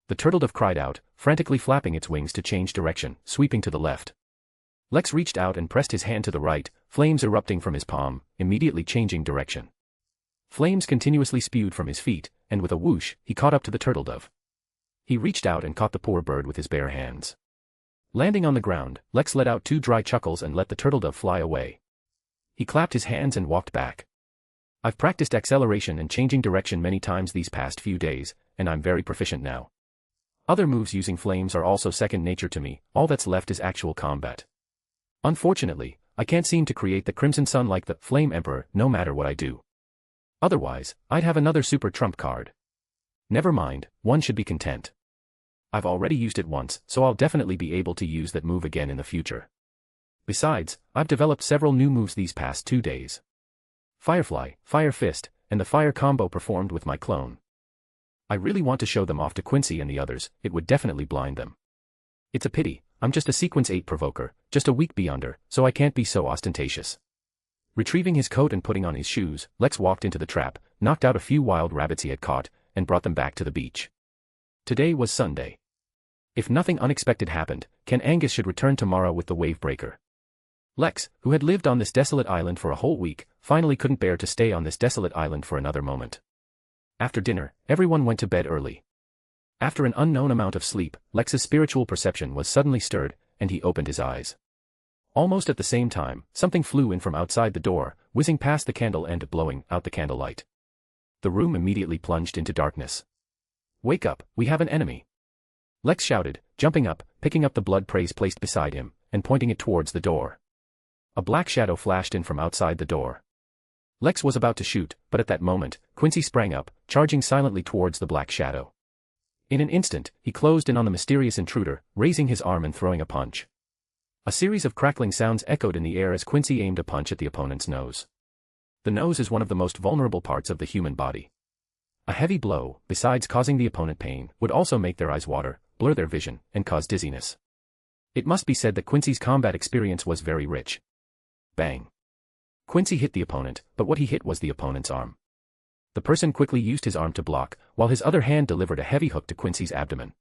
The turtledove cried out, frantically flapping its wings to change direction, sweeping to the left. Lex reached out and pressed his hand to the right, flames erupting from his palm, immediately changing direction. Flames continuously spewed from his feet, and with a whoosh, he caught up to the turtledove. He reached out and caught the poor bird with his bare hands. Landing on the ground, Lex let out 2 dry chuckles and let the turtledove fly away. He clapped his hands and walked back. I've practiced acceleration and changing direction many times these past few days, and I'm very proficient now. Other moves using flames are also second nature to me. All that's left is actual combat. Unfortunately, I can't seem to create the Crimson Sun like the Flame Emperor no matter what I do. Otherwise, I'd have another super trump card. Never mind, one should be content. I've already used it once, so I'll definitely be able to use that move again in the future. Besides, I've developed several new moves these past 2 days. Firefly, Fire Fist, and the Fire combo performed with my clone. I really want to show them off to Quincy and the others, it would definitely blind them. It's a pity, I'm just a Sequence 8 provoker, just a weak Beyonder, so I can't be so ostentatious. Retrieving his coat and putting on his shoes, Lex walked into the trap, knocked out a few wild rabbits he had caught, and brought them back to the beach. Today was Sunday. If nothing unexpected happened, Ken Angus should return tomorrow with the wave breaker. Lex, who had lived on this desolate island for a whole week, finally couldn't bear to stay on this desolate island for another moment. After dinner, everyone went to bed early. After an unknown amount of sleep, Lex's spiritual perception was suddenly stirred, and he opened his eyes. Almost at the same time, something flew in from outside the door, whizzing past the candle and blowing out the candlelight. The room immediately plunged into darkness. "Wake up, we have an enemy!" Lex shouted, jumping up, picking up the blood praise placed beside him, and pointing it towards the door. A black shadow flashed in from outside the door. Lex was about to shoot, but at that moment, Quincy sprang up, charging silently towards the black shadow. In an instant, he closed in on the mysterious intruder, raising his arm and throwing a punch. A series of crackling sounds echoed in the air as Quincy aimed a punch at the opponent's nose. The nose is one of the most vulnerable parts of the human body. A heavy blow, besides causing the opponent pain, would also make their eyes water, blur their vision, and cause dizziness. It must be said that Quincy's combat experience was very rich. Bang! Quincy hit the opponent, but what he hit was the opponent's arm. The person quickly used his arm to block, while his other hand delivered a heavy hook to Quincy's abdomen.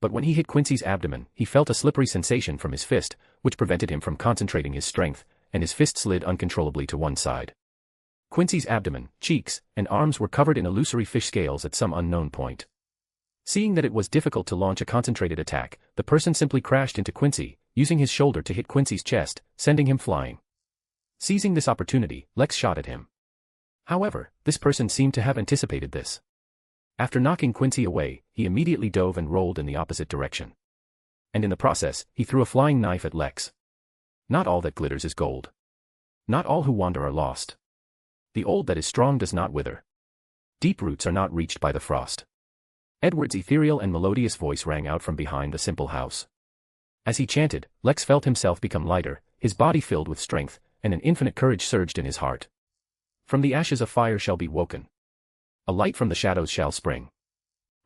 But when he hit Quincy's abdomen, he felt a slippery sensation from his fist, which prevented him from concentrating his strength, and his fist slid uncontrollably to one side. Quincy's abdomen, cheeks, and arms were covered in illusory fish scales at some unknown point. Seeing that it was difficult to launch a concentrated attack, the person simply crashed into Quincy, using his shoulder to hit Quincy's chest, sending him flying. Seizing this opportunity, Lex shot at him. However, this person seemed to have anticipated this. After knocking Quincy away, he immediately dove and rolled in the opposite direction. And in the process, he threw a flying knife at Lex. Not all that glitters is gold. Not all who wander are lost. The old that is strong does not wither. Deep roots are not reached by the frost. Edward's ethereal and melodious voice rang out from behind the simple house. As he chanted, Lex felt himself become lighter, his body filled with strength, and an infinite courage surged in his heart. From the ashes a fire shall be woken. A light from the shadows shall spring.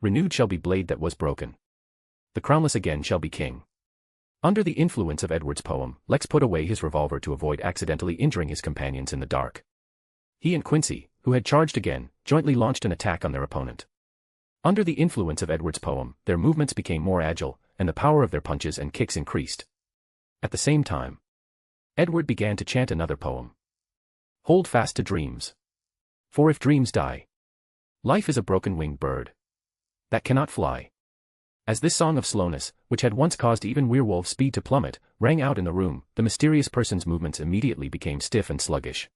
Renewed shall be blade that was broken. The crownless again shall be king. Under the influence of Edward's poem, Lex put away his revolver to avoid accidentally injuring his companions in the dark. He and Quincy, who had charged again, jointly launched an attack on their opponent. Under the influence of Edward's poem, their movements became more agile, and the power of their punches and kicks increased. At the same time, Edward began to chant another poem. Hold fast to dreams. For if dreams die, life is a broken-winged bird that cannot fly. As this song of slowness, which had once caused even werewolf speed to plummet, rang out in the room, the mysterious person's movements immediately became stiff and sluggish.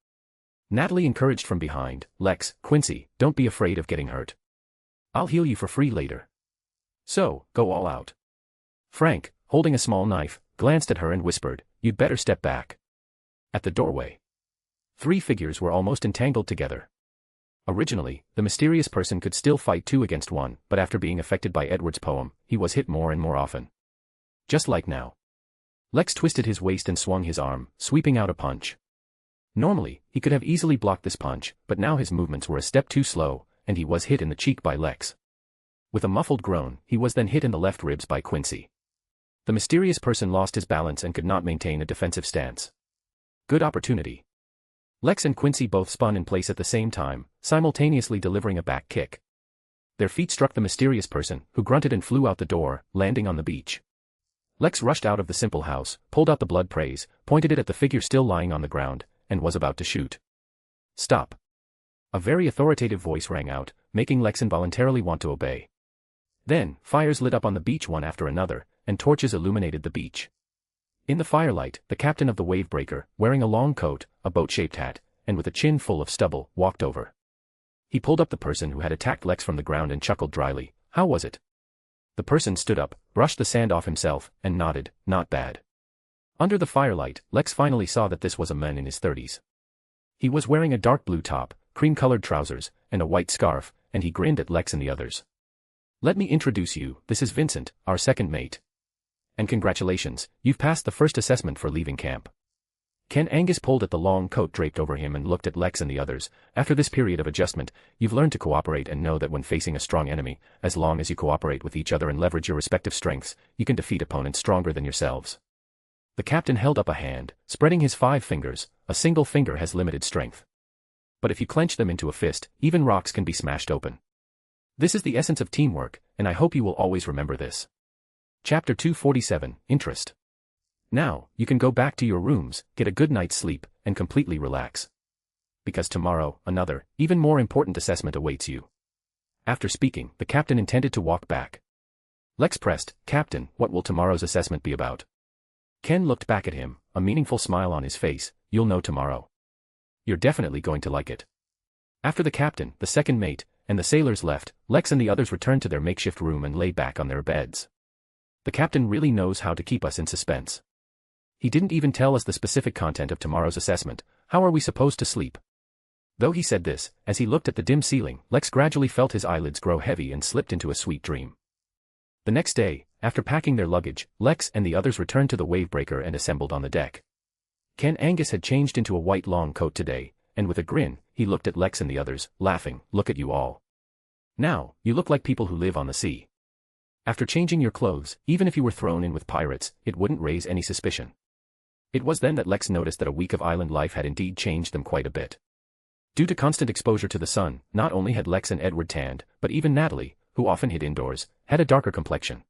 Natalie encouraged from behind, "Lex, Quincy, don't be afraid of getting hurt. I'll heal you for free later. So, go all out." Frank, holding a small knife, glanced at her and whispered, "You'd better step back." At the doorway, 3 figures were almost entangled together. Originally, the mysterious person could still fight 2 against 1, but after being affected by Edward's poem, he was hit more and more often. Just like now. Lex twisted his waist and swung his arm, sweeping out a punch. Normally, he could have easily blocked this punch, but now his movements were a step too slow, and he was hit in the cheek by Lex. With a muffled groan, he was then hit in the left ribs by Quincy. The mysterious person lost his balance and could not maintain a defensive stance. Good opportunity. Lex and Quincy both spun in place at the same time, simultaneously delivering a back kick. Their feet struck the mysterious person, who grunted and flew out the door, landing on the beach. Lex rushed out of the simple house, pulled out the blood praise, pointed it at the figure still lying on the ground, and was about to shoot. "Stop." A very authoritative voice rang out, making Lex involuntarily want to obey. Then, fires lit up on the beach one after another, and torches illuminated the beach. In the firelight, the captain of the wave breaker, wearing a long coat, a boat-shaped hat, and with a chin full of stubble, walked over. He pulled up the person who had attacked Lex from the ground and chuckled dryly, "How was it?" The person stood up, brushed the sand off himself, and nodded, "Not bad." Under the firelight, Lex finally saw that this was a man in his 30s. He was wearing a dark blue top, cream-colored trousers, and a white scarf, and he grinned at Lex and the others. "Let me introduce you, this is Vincent, our second mate. And congratulations, you've passed the first assessment for leaving camp." Ken Angus pulled at the long coat draped over him and looked at Lex and the others. "After this period of adjustment, you've learned to cooperate and know that when facing a strong enemy, as long as you cooperate with each other and leverage your respective strengths, you can defeat opponents stronger than yourselves." The captain held up a hand, spreading his 5 fingers. "A single finger has limited strength. But if you clench them into a fist, even rocks can be smashed open. This is the essence of teamwork, and I hope you will always remember this." Chapter 247, Interest. Now, you can go back to your rooms, get a good night's sleep, and completely relax. Because tomorrow, another, even more important assessment awaits you. After speaking, the captain intended to walk back. Lex pressed, "Captain, what will tomorrow's assessment be about?" Ken looked back at him, a meaningful smile on his face. "You'll know tomorrow. You're definitely going to like it." After the captain, the second mate, and the sailors left, Lex and the others returned to their makeshift room and lay back on their beds. The captain really knows how to keep us in suspense. He didn't even tell us the specific content of tomorrow's assessment. How are we supposed to sleep? Though he said this, as he looked at the dim ceiling, Lex gradually felt his eyelids grow heavy and slipped into a sweet dream. The next day, after packing their luggage, Lex and the others returned to the wavebreaker and assembled on the deck. Ken Angus had changed into a white long coat today, and with a grin, he looked at Lex and the others, laughing. "Look at you all. Now, you look like people who live on the sea. After changing your clothes, even if you were thrown in with pirates, it wouldn't raise any suspicion." It was then that Lex noticed that a week of island life had indeed changed them quite a bit. Due to constant exposure to the sun, not only had Lex and Edward tanned, but even Natalie, who often hid indoors, had a darker complexion.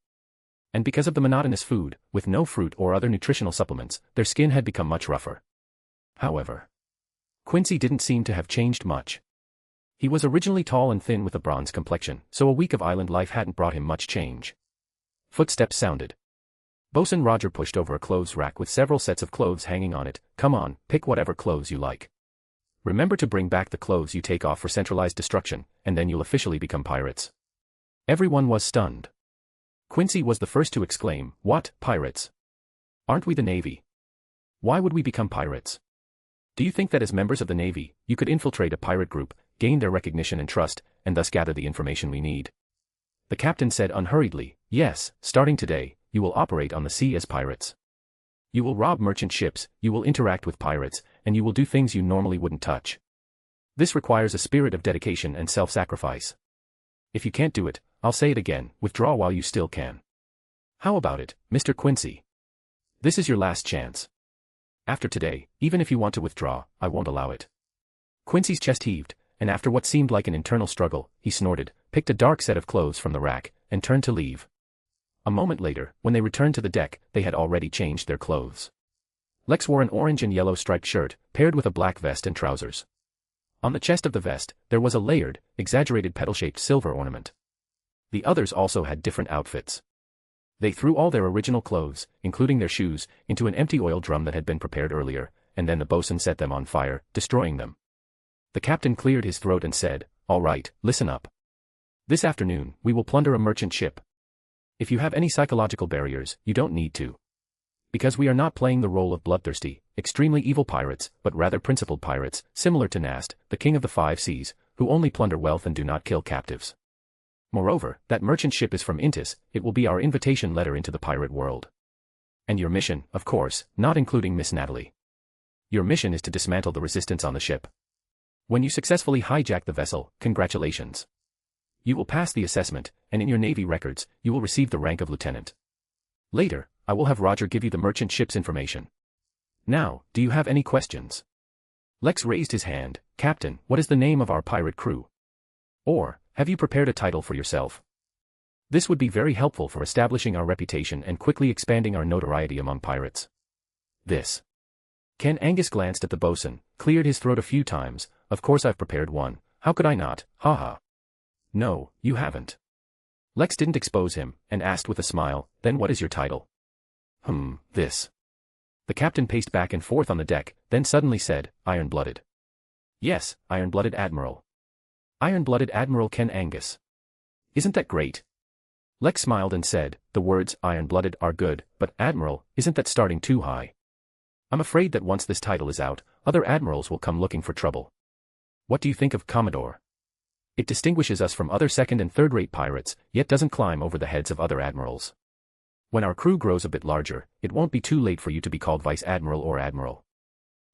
And because of the monotonous food, with no fruit or other nutritional supplements, their skin had become much rougher. However, Quincy didn't seem to have changed much. He was originally tall and thin with a bronze complexion, so a week of island life hadn't brought him much change. Footsteps sounded. Bosun Roger pushed over a clothes rack with several sets of clothes hanging on it. "Come on, pick whatever clothes you like. Remember to bring back the clothes you take off for centralized destruction, and then you'll officially become pirates." Everyone was stunned. Quincy was the first to exclaim, "What, pirates? Aren't we the Navy? Why would we become pirates? Do you think that as members of the Navy, you could infiltrate a pirate group, gain their recognition and trust, and thus gather the information we need?" The captain said unhurriedly, "Yes, starting today, you will operate on the sea as pirates. You will rob merchant ships, you will interact with pirates, and you will do things you normally wouldn't touch. This requires a spirit of dedication and self-sacrifice. If you can't do it, I'll say it again, withdraw while you still can. How about it, Mr. Quincy? This is your last chance. After today, even if you want to withdraw, I won't allow it." Quincy's chest heaved, and after what seemed like an internal struggle, he snorted, picked a dark set of clothes from the rack, and turned to leave. A moment later, when they returned to the deck, they had already changed their clothes. Lex wore an orange and yellow striped shirt, paired with a black vest and trousers. On the chest of the vest, there was a layered, exaggerated petal-shaped silver ornament. The others also had different outfits. They threw all their original clothes, including their shoes, into an empty oil drum that had been prepared earlier, and then the bosun set them on fire, destroying them. The captain cleared his throat and said, "All right, listen up. This afternoon, we will plunder a merchant ship. If you have any psychological barriers, you don't need to. Because we are not playing the role of bloodthirsty, extremely evil pirates, but rather principled pirates, similar to Nast, the king of the 5 seas, who only plunder wealth and do not kill captives. Moreover, that merchant ship is from Intis, it will be our invitation letter into the pirate world. And your mission, of course, not including Miss Natalie. Your mission is to dismantle the resistance on the ship. When you successfully hijack the vessel, congratulations. You will pass the assessment, and in your Navy records, you will receive the rank of lieutenant. Later, I will have Roger give you the merchant ship's information. Now, do you have any questions?" Lex raised his hand. "Captain, what is the name of our pirate crew? Or, have you prepared a title for yourself? This would be very helpful for establishing our reputation and quickly expanding our notoriety among pirates." "This." Ken Angus glanced at the bosun, cleared his throat a few times. "Of course I've prepared one. How could I not? Ha." "No, you haven't." Lex didn't expose him, and asked with a smile, "Then what is your title?" This." The captain paced back and forth on the deck, then suddenly said, "Iron-blooded." "Yes, Iron-blooded Admiral. Iron-blooded Admiral Ken Angus. Isn't that great?" Lex smiled and said, "The words Iron-blooded are good, but Admiral, isn't that starting too high?" I'm afraid that once this title is out, other admirals will come looking for trouble. What do you think of Commodore? It distinguishes us from other second and third-rate pirates, yet doesn't climb over the heads of other admirals. When our crew grows a bit larger, it won't be too late for you to be called Vice Admiral or Admiral.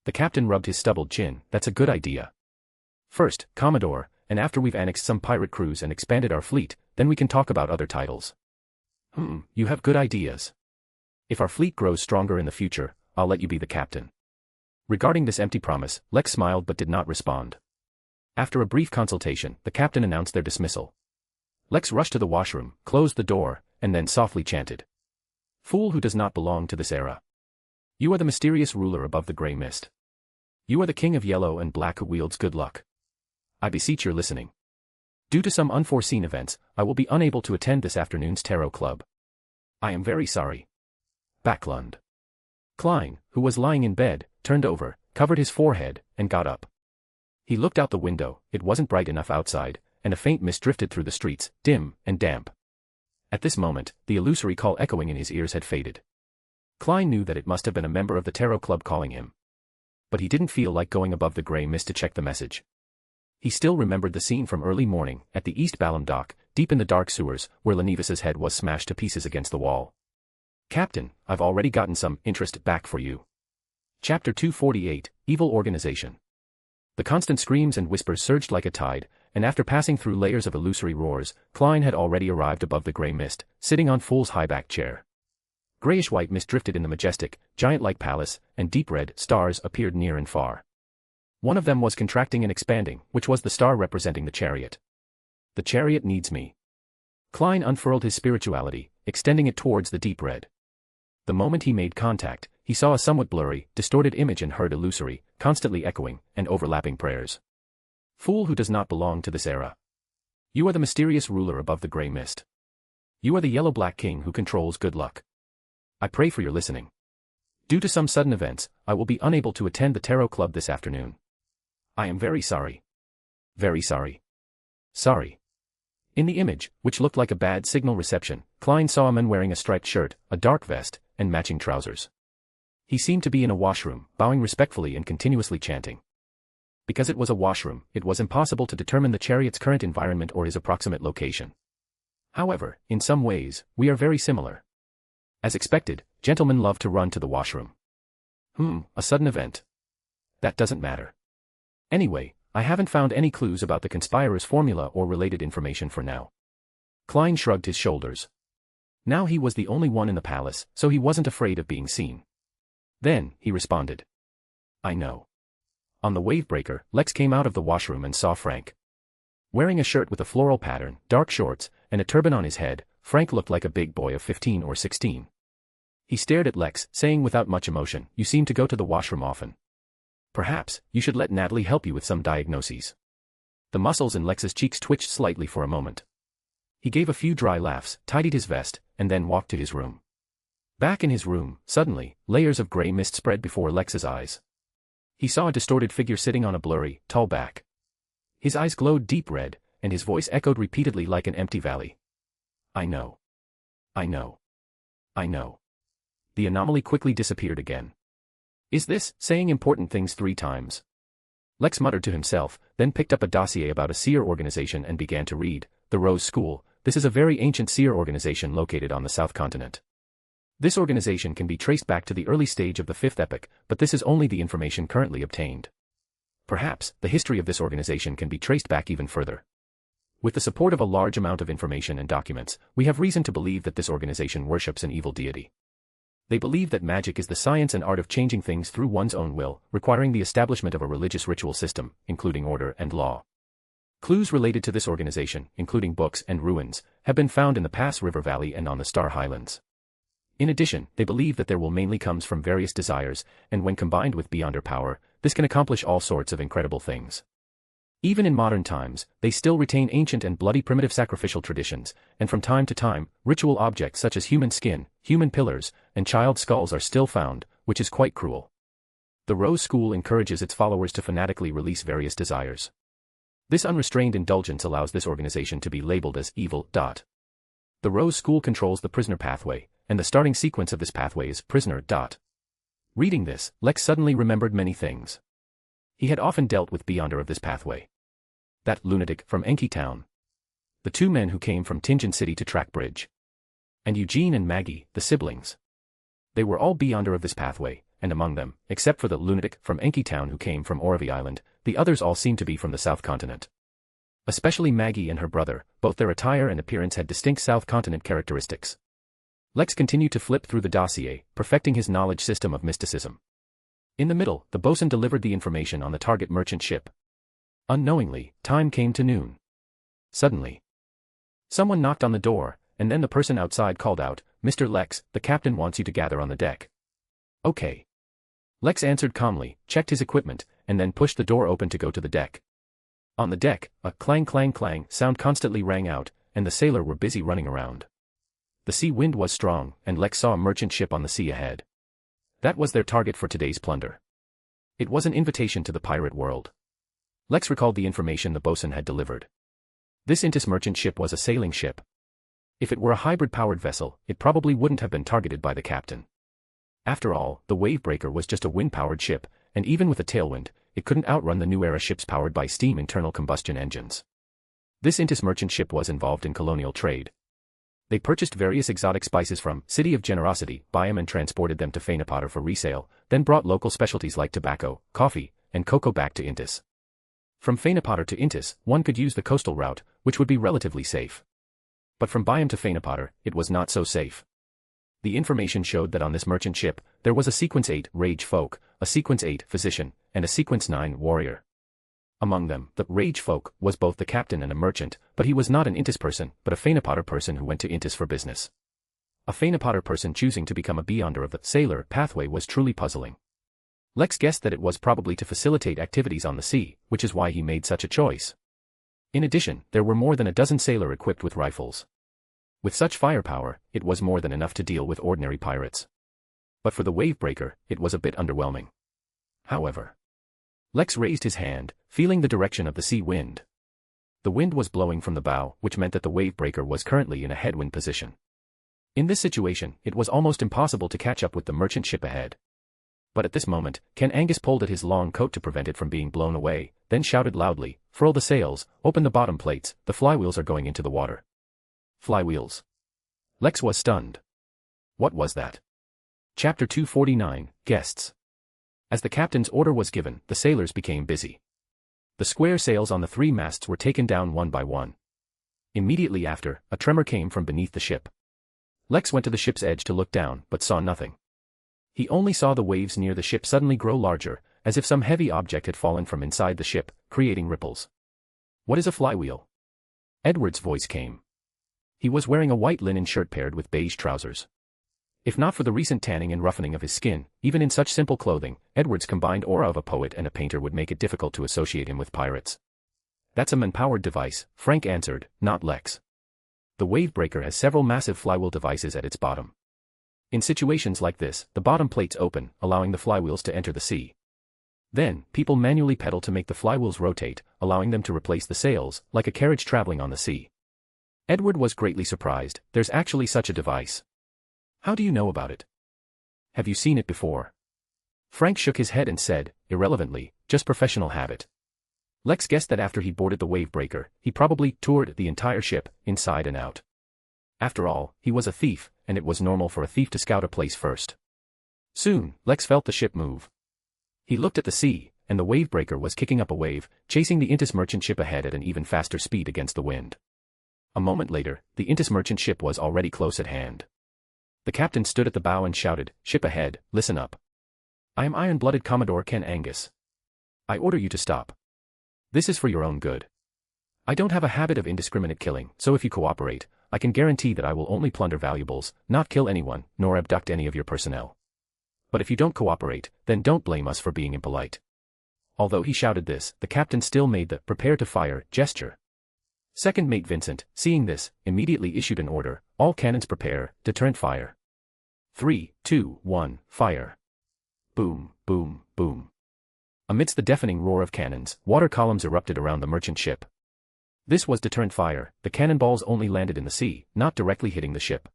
The captain rubbed his stubbled chin. That's a good idea. First, Commodore, and after we've annexed some pirate crews and expanded our fleet, then we can talk about other titles. You have good ideas. If our fleet grows stronger in the future, I'll let you be the captain. Regarding this empty promise, Lex smiled but did not respond. After a brief consultation, the captain announced their dismissal. Lex rushed to the washroom, closed the door, and then softly chanted. Fool who does not belong to this era. You are the mysterious ruler above the grey mist. You are the king of yellow and black who wields good luck. I beseech your listening. Due to some unforeseen events, I will be unable to attend this afternoon's tarot club. I am very sorry. Backlund. Klein, who was lying in bed, turned over, covered his forehead, and got up. He looked out the window. It wasn't bright enough outside, and a faint mist drifted through the streets, dim and damp. At this moment, the illusory call echoing in his ears had faded. Klein knew that it must have been a member of the tarot club calling him. But he didn't feel like going above the grey mist to check the message. He still remembered the scene from early morning, at the East Balham dock, deep in the dark sewers, where Lenivis's head was smashed to pieces against the wall. Captain, I've already gotten some interest back for you. Chapter 248, Evil Organization. The constant screams and whispers surged like a tide, and after passing through layers of illusory roars, Klein had already arrived above the grey mist, sitting on Fool's high-back chair. Grayish-white mist drifted in the majestic, giant-like palace, and deep red stars appeared near and far. One of them was contracting and expanding, which was the star representing the chariot. The chariot needs me. Klein unfurled his spirituality, extending it towards the deep red. The moment he made contact, he saw a somewhat blurry, distorted image and heard illusory, constantly echoing, and overlapping prayers. Fool who does not belong to this era. You are the mysterious ruler above the grey mist. You are the yellow-black king who controls good luck. I pray for your listening. Due to some sudden events, I will be unable to attend the tarot club this afternoon. I am very sorry. Very sorry. Sorry. In the image, which looked like a bad signal reception, Klein saw a man wearing a striped shirt, a dark vest, and matching trousers. He seemed to be in a washroom, bowing respectfully and continuously chanting. Because it was a washroom, it was impossible to determine the chariot's current environment or his approximate location. However, in some ways, we are very similar. As expected, gentlemen love to run to the washroom. A sudden event. That doesn't matter. Anyway, I haven't found any clues about the conspirer's formula or related information for now. Klein shrugged his shoulders. Now he was the only one in the palace, so he wasn't afraid of being seen. Then, he responded. I know. On the wavebreaker, Lex came out of the washroom and saw Frank. Wearing a shirt with a floral pattern, dark shorts, and a turban on his head, Frank looked like a big boy of 15 or 16. He stared at Lex, saying without much emotion, You seem to go to the washroom often. Perhaps, you should let Natalie help you with some diagnoses. The muscles in Lex's cheeks twitched slightly for a moment. He gave a few dry laughs, tidied his vest, and then walked to his room. Back in his room, suddenly, layers of grey mist spread before Lex's eyes. He saw a distorted figure sitting on a blurry, tall back. His eyes glowed deep red, and his voice echoed repeatedly like an empty valley. I know. I know. I know. The anomaly quickly disappeared again. Is this saying important things 3 times? Lex muttered to himself, then picked up a dossier about a seer organization and began to read. The Rose School. This is a very ancient seer organization located on the South Continent. This organization can be traced back to the early stage of the 5th epoch, but this is only the information currently obtained. Perhaps, the history of this organization can be traced back even further. With the support of a large amount of information and documents, we have reason to believe that this organization worships an evil deity. They believe that magic is the science and art of changing things through one's own will, requiring the establishment of a religious ritual system, including order and law. Clues related to this organization, including books and ruins, have been found in the Pass River Valley and on the Star Highlands. In addition, they believe that their will mainly comes from various desires, and when combined with beyonder power, this can accomplish all sorts of incredible things. Even in modern times, they still retain ancient and bloody primitive sacrificial traditions, and from time to time, ritual objects such as human skin, human pillars, and child skulls are still found, which is quite cruel. The Rose School encourages its followers to fanatically release various desires. This unrestrained indulgence allows this organization to be labeled as evil. The Rose School controls the prisoner pathway, and the starting sequence of this pathway is prisoner. Reading this, Lex suddenly remembered many things. He had often dealt with beyonder of this pathway. That lunatic from Enki Town. The two men who came from Tingen City to Trackbridge. And Eugene and Maggie, the siblings. They were all beyonder of this pathway, and among them, except for the lunatic from Enki Town who came from Oravi Island, the others all seemed to be from the South Continent. Especially Maggie and her brother, both their attire and appearance had distinct South Continent characteristics. Lex continued to flip through the dossier, perfecting his knowledge system of mysticism. In the middle, the bosun delivered the information on the target merchant ship. Unknowingly, time came to noon. Suddenly, someone knocked on the door, and then the person outside called out, "Mr. Lex, the captain wants you to gather on the deck." "Okay." Lex answered calmly, checked his equipment, and then pushed the door open to go to the deck. On the deck, a clang clang clang sound constantly rang out, and the sailors were busy running around. The sea wind was strong, and Lex saw a merchant ship on the sea ahead. That was their target for today's plunder. It was an invitation to the pirate world. Lex recalled the information the bosun had delivered. This Intis merchant ship was a sailing ship. If it were a hybrid-powered vessel, it probably wouldn't have been targeted by the captain. After all, the Wavebreaker was just a wind-powered ship, and even with a tailwind, it couldn't outrun the new era ships powered by steam internal combustion engines. This Intis merchant ship was involved in colonial trade. They purchased various exotic spices from City of Generosity, Byam, and transported them to Fainapotter for resale, then brought local specialties like tobacco, coffee, and cocoa back to Intis. From Fainapotter to Intis, one could use the coastal route, which would be relatively safe. But from Byam to Fainapotter, it was not so safe. The information showed that on this merchant ship, there was a Sequence 8 Rage Folk, a Sequence 8 Physician, and a Sequence 9 Warrior. Among them, the Rage Folk was both the captain and a merchant, but he was not an Intis person, but a Fainapotter person who went to Intis for business. A Fainapotter person choosing to become a beyonder of the sailor pathway was truly puzzling. Lex guessed that it was probably to facilitate activities on the sea, which is why he made such a choice. In addition, there were more than a dozen sailors equipped with rifles. With such firepower, it was more than enough to deal with ordinary pirates. But for the Wavebreaker, it was a bit underwhelming. However, Lex raised his hand, feeling the direction of the sea wind. The wind was blowing from the bow, which meant that the Wavebreaker was currently in a headwind position. In this situation, it was almost impossible to catch up with the merchant ship ahead. But at this moment, Ken Angus pulled at his long coat to prevent it from being blown away, then shouted loudly, "Furl the sails, open the bottom plates, the flywheels are going into the water." Flywheels. Lex was stunned. What was that? Chapter 249, Guests. As the captain's order was given, the sailors became busy. The square sails on the three masts were taken down one by one. Immediately after, a tremor came from beneath the ship. Lex went to the ship's edge to look down, but saw nothing. He only saw the waves near the ship suddenly grow larger, as if some heavy object had fallen from inside the ship, creating ripples. "What is a flywheel?" Edward's voice came. He was wearing a white linen shirt paired with beige trousers. If not for the recent tanning and roughening of his skin, even in such simple clothing, Edward's combined aura of a poet and a painter would make it difficult to associate him with pirates. "That's a man-powered device," Frank answered, not Lex. "The Wavebreaker has several massive flywheel devices at its bottom. In situations like this, the bottom plates open, allowing the flywheels to enter the sea. Then, people manually pedal to make the flywheels rotate, allowing them to replace the sails, like a carriage traveling on the sea." Edward was greatly surprised. "There's actually such a device. How do you know about it? Have you seen it before?" Frank shook his head and said, irrelevantly, "Just professional habit." Lex guessed that after he boarded the Wavebreaker, he probably toured the entire ship, inside and out. After all, he was a thief, and it was normal for a thief to scout a place first. Soon, Lex felt the ship move. He looked at the sea, and the Wavebreaker was kicking up a wave, chasing the Intis merchant ship ahead at an even faster speed against the wind. A moment later, the Intis merchant ship was already close at hand. The captain stood at the bow and shouted, "Ship ahead, listen up. I am iron-blooded Commodore Ken Angus. I order you to stop. This is for your own good. I don't have a habit of indiscriminate killing, so if you cooperate, I can guarantee that I will only plunder valuables, not kill anyone, nor abduct any of your personnel. But if you don't cooperate, then don't blame us for being impolite." Although he shouted this, the captain still made the "prepare to fire" gesture. Second Mate Vincent, seeing this, immediately issued an order, "All cannons prepare, deterrent fire. 3, 2, 1, fire." Boom, boom, boom. Amidst the deafening roar of cannons, water columns erupted around the merchant ship. This was deterrent fire. The cannonballs only landed in the sea, not directly hitting the ship.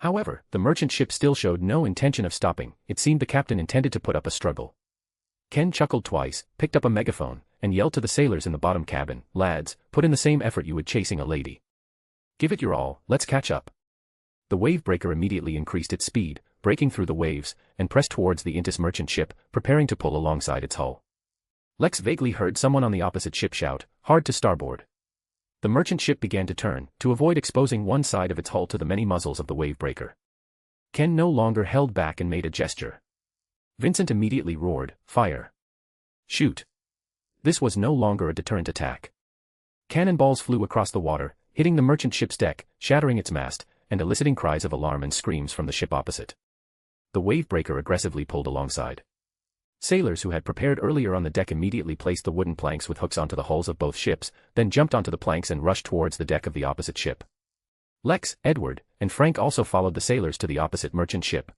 However, the merchant ship still showed no intention of stopping. It seemed the captain intended to put up a struggle. Ken chuckled twice, picked up a megaphone, and yelled to the sailors in the bottom cabin, "Lads, put in the same effort you would chasing a lady. Give it your all, let's catch up." The wave breaker immediately increased its speed, breaking through the waves, and pressed towards the Intis merchant ship, preparing to pull alongside its hull. Lex vaguely heard someone on the opposite ship shout, "Hard to starboard." The merchant ship began to turn, to avoid exposing one side of its hull to the many muzzles of the wave breaker. Ken no longer held back and made a gesture. Vincent immediately roared, "Fire! Shoot!" This was no longer a deterrent attack. Cannonballs flew across the water, hitting the merchant ship's deck, shattering its mast, and eliciting cries of alarm and screams from the ship opposite. The wave breaker aggressively pulled alongside. Sailors who had prepared earlier on the deck immediately placed the wooden planks with hooks onto the hulls of both ships, then jumped onto the planks and rushed towards the deck of the opposite ship. Lex, Edward, and Frank also followed the sailors to the opposite merchant ship.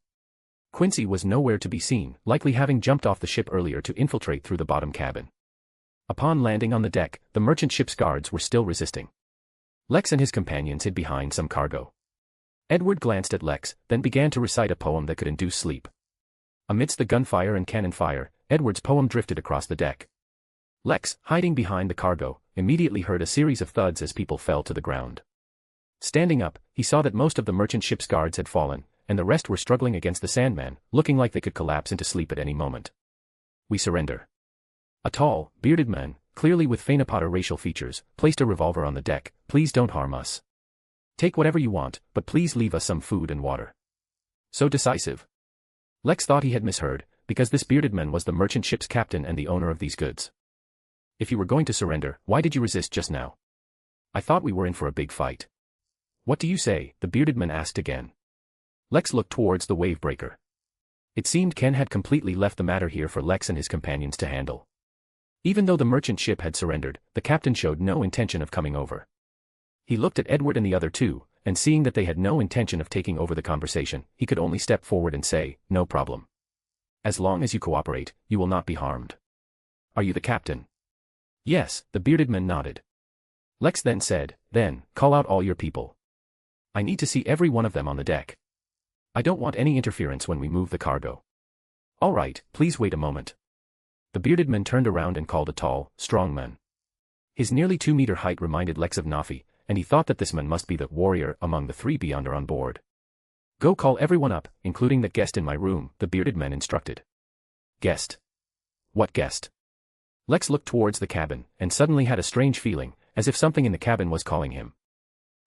Quincy was nowhere to be seen, likely having jumped off the ship earlier to infiltrate through the bottom cabin. Upon landing on the deck, the merchant ship's guards were still resisting. Lex and his companions hid behind some cargo. Edward glanced at Lex, then began to recite a poem that could induce sleep. Amidst the gunfire and cannon fire, Edward's poem drifted across the deck. Lex, hiding behind the cargo, immediately heard a series of thuds as people fell to the ground. Standing up, he saw that most of the merchant ship's guards had fallen, and the rest were struggling against the Sandman, looking like they could collapse into sleep at any moment. "We surrender." A tall, bearded man, clearly with Phaenopoda racial features, placed a revolver on the deck. "Please don't harm us. Take whatever you want, but please leave us some food and water." So decisive. Lex thought he had misheard, because this bearded man was the merchant ship's captain and the owner of these goods. "If you were going to surrender, why did you resist just now? I thought we were in for a big fight." "What do you say?" the bearded man asked again. Lex looked towards the wave breaker. It seemed Ken had completely left the matter here for Lex and his companions to handle. Even though the merchant ship had surrendered, the captain showed no intention of coming over. He looked at Edward and the other two, and seeing that they had no intention of taking over the conversation, he could only step forward and say, "No problem. As long as you cooperate, you will not be harmed. Are you the captain?" "Yes," the bearded man nodded. Lex then said, "Then, call out all your people. I need to see every one of them on the deck. I don't want any interference when we move the cargo." "All right, please wait a moment." The bearded man turned around and called a tall, strong man. His nearly 2-meter height reminded Lex of Nafi, and he thought that this man must be the warrior among the 3 Beyonder on board. "Go call everyone up, including that guest in my room," the bearded man instructed. "Guest? What guest?" Lex looked towards the cabin, and suddenly had a strange feeling, as if something in the cabin was calling him.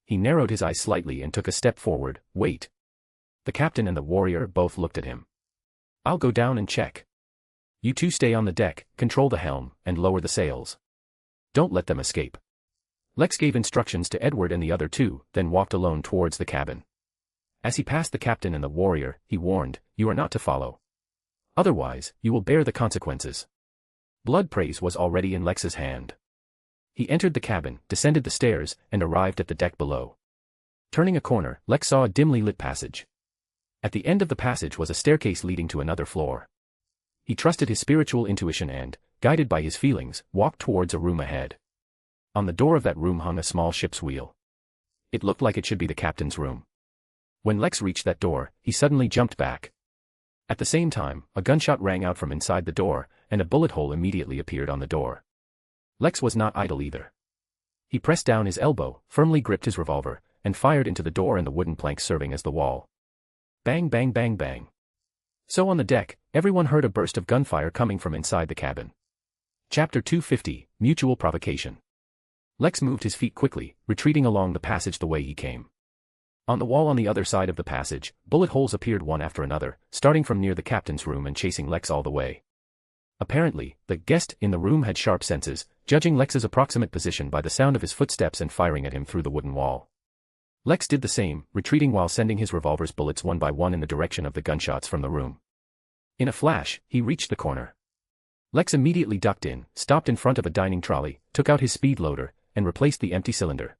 He narrowed his eyes slightly and took a step forward. "Wait." The captain and the warrior both looked at him. "I'll go down and check. You two stay on the deck, control the helm, and lower the sails. Don't let them escape." Lex gave instructions to Edward and the other two, then walked alone towards the cabin. As he passed the captain and the warrior, he warned, "You are not to follow. Otherwise, you will bear the consequences." Blood praise was already in Lex's hand. He entered the cabin, descended the stairs, and arrived at the deck below. Turning a corner, Lex saw a dimly lit passage. At the end of the passage was a staircase leading to another floor. He trusted his spiritual intuition and, guided by his feelings, walked towards a room ahead. On the door of that room hung a small ship's wheel. It looked like it should be the captain's room. When Lex reached that door, he suddenly jumped back. At the same time, a gunshot rang out from inside the door, and a bullet hole immediately appeared on the door. Lex was not idle either. He pressed down his elbow, firmly gripped his revolver, and fired into the door and the wooden plank serving as the wall. Bang bang bang bang. So on the deck, everyone heard a burst of gunfire coming from inside the cabin. Chapter 250, Mutual Provocation. Lex moved his feet quickly, retreating along the passage the way he came. On the wall on the other side of the passage, bullet holes appeared one after another, starting from near the captain's room and chasing Lex all the way. Apparently, the guest in the room had sharp senses, judging Lex's approximate position by the sound of his footsteps and firing at him through the wooden wall. Lex did the same, retreating while sending his revolver's bullets one by one in the direction of the gunshots from the room. In a flash, he reached the corner. Lex immediately ducked in, stopped in front of a dining trolley, took out his speed loader, and replaced the empty cylinder.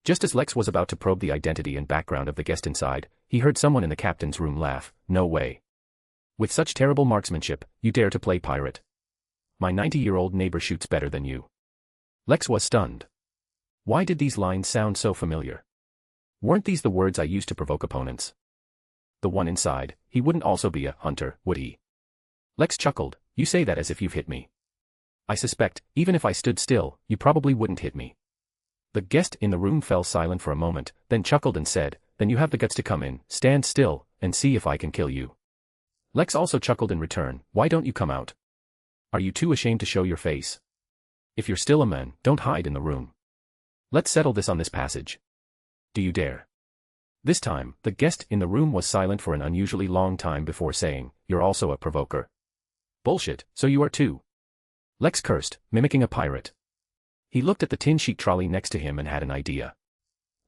Just as Lex was about to probe the identity and background of the guest inside, he heard someone in the captain's room laugh. "No way. With such terrible marksmanship, you dare to play pirate? My 90-year-old neighbor shoots better than you." Lex was stunned. Why did these lines sound so familiar? Weren't these the words I used to provoke opponents? The one inside, he wouldn't also be a hunter, would he? Lex chuckled. You say that as if you've hit me. I suspect, even if I stood still, you probably wouldn't hit me. The guest in the room fell silent for a moment, then chuckled and said, then you have the guts to come in, stand still, and see if I can kill you. Lex also chuckled in return. Why don't you come out? Are you too ashamed to show your face? If you're still a man, don't hide in the room. Let's settle this on this passage. Do you dare? This time, the guest in the room was silent for an unusually long time before saying, you're also a provoker. Bullshit, so you are too. Lex cursed, mimicking a pirate. He looked at the tin sheet trolley next to him and had an idea.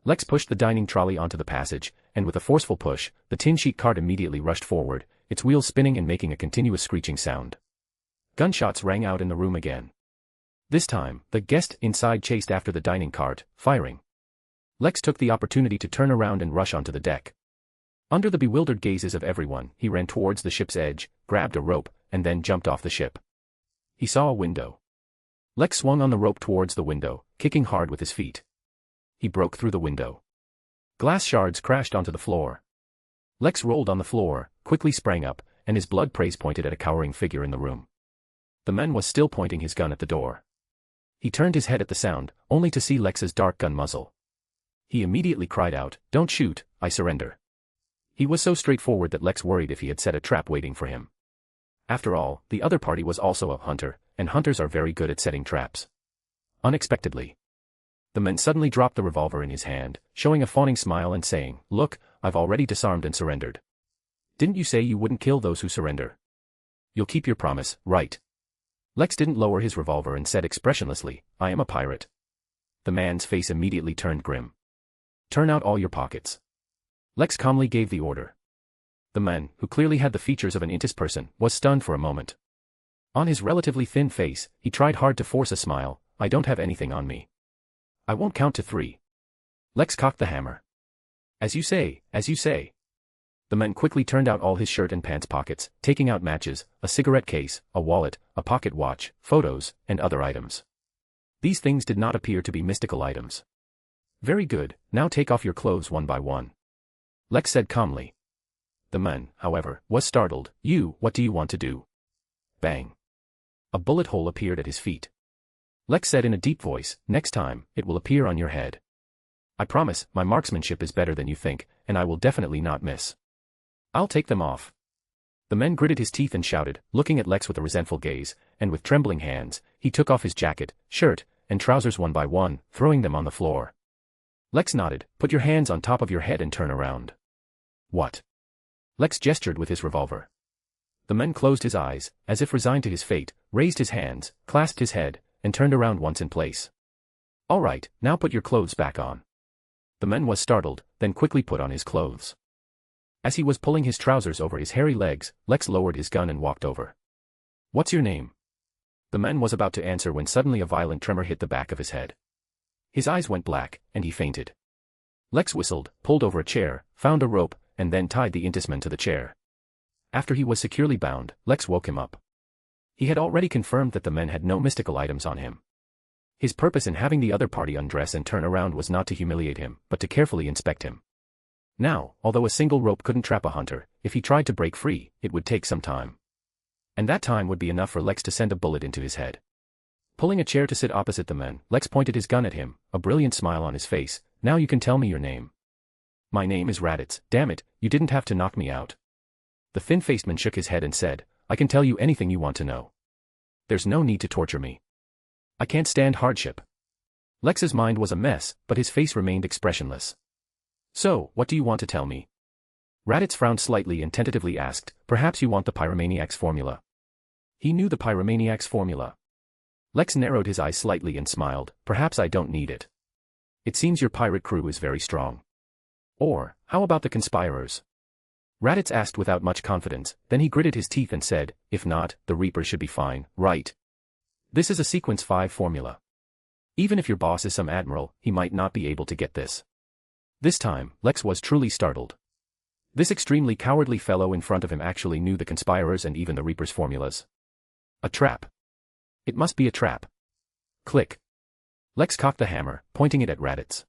Lex pushed the dining trolley onto the passage, and with a forceful push, the tin sheet cart immediately rushed forward, its wheels spinning and making a continuous screeching sound. Gunshots rang out in the room again. This time, the guest inside chased after the dining cart, firing. Lex took the opportunity to turn around and rush onto the deck. Under the bewildered gazes of everyone, he ran towards the ship's edge, grabbed a rope, and then jumped off the ship. He saw a window. Lex swung on the rope towards the window, kicking hard with his feet. He broke through the window. Glass shards crashed onto the floor. Lex rolled on the floor, quickly sprang up, and his blood praise pointed at a cowering figure in the room. The man was still pointing his gun at the door. He turned his head at the sound, only to see Lex's dark gun muzzle. He immediately cried out, "Don't shoot, I surrender." He was so straightforward that Lex worried if he had set a trap waiting for him. After all, the other party was also a hunter, and hunters are very good at setting traps. Unexpectedly, the man suddenly dropped the revolver in his hand, showing a fawning smile and saying, "Look, I've already disarmed and surrendered. Didn't you say you wouldn't kill those who surrender? You'll keep your promise, right?" Lex didn't lower his revolver and said expressionlessly, "I am a pirate." The man's face immediately turned grim. "Turn out all your pockets." Lex calmly gave the order. The man, who clearly had the features of an Intis person, was stunned for a moment. On his relatively thin face, he tried hard to force a smile. "I don't have anything on me. I won't count to 3. Lex cocked the hammer. As you say, as you say." The man quickly turned out all his shirt and pants pockets, taking out matches, a cigarette case, a wallet, a pocket watch, photos, and other items. These things did not appear to be mystical items. "Very good, now take off your clothes one by one," Lex said calmly. The man, however, was startled. What do you want to do?" Bang. A bullet hole appeared at his feet. Lex said in a deep voice, "Next time, it will appear on your head. I promise, my marksmanship is better than you think, and I will definitely not miss. I'll take them off." The man gritted his teeth and shouted, looking at Lex with a resentful gaze, and with trembling hands, he took off his jacket, shirt, and trousers one by one, throwing them on the floor. Lex nodded. "Put your hands on top of your head and turn around." "What?" Lex gestured with his revolver. The man closed his eyes, as if resigned to his fate, raised his hands, clasped his head, and turned around once in place. "All right, now put your clothes back on." The man was startled, then quickly put on his clothes. As he was pulling his trousers over his hairy legs, Lex lowered his gun and walked over. "What's your name?" The man was about to answer when suddenly a violent tremor hit the back of his head. His eyes went black, and he fainted. Lex whistled, pulled over a chair, found a rope, and then tied the Intisman to the chair. After he was securely bound, Lex woke him up. He had already confirmed that the men had no mystical items on him. His purpose in having the other party undress and turn around was not to humiliate him, but to carefully inspect him. Now, although a single rope couldn't trap a hunter, if he tried to break free, it would take some time. And that time would be enough for Lex to send a bullet into his head. Pulling a chair to sit opposite the man, Lex pointed his gun at him, a brilliant smile on his face. "Now you can tell me your name." "My name is Raditz. Damn it, you didn't have to knock me out." The thin-faced man shook his head and said, "I can tell you anything you want to know. There's no need to torture me. I can't stand hardship." Lex's mind was a mess, but his face remained expressionless. "So, what do you want to tell me?" Raditz frowned slightly and tentatively asked, "Perhaps you want the pyromaniac's formula." He knew the pyromaniac's formula. Lex narrowed his eyes slightly and smiled, "Perhaps I don't need it. It seems your pirate crew is very strong. Or, how about the conspirers?" Raditz asked without much confidence, then he gritted his teeth and said, "If not, the Reapers should be fine, right? This is a Sequence 5 formula. Even if your boss is some admiral, he might not be able to get this." This time, Lex was truly startled. This extremely cowardly fellow in front of him actually knew the conspirers and even the Reapers' formulas. A trap. It must be a trap. Click. Lex cocked the hammer, pointing it at Raditz.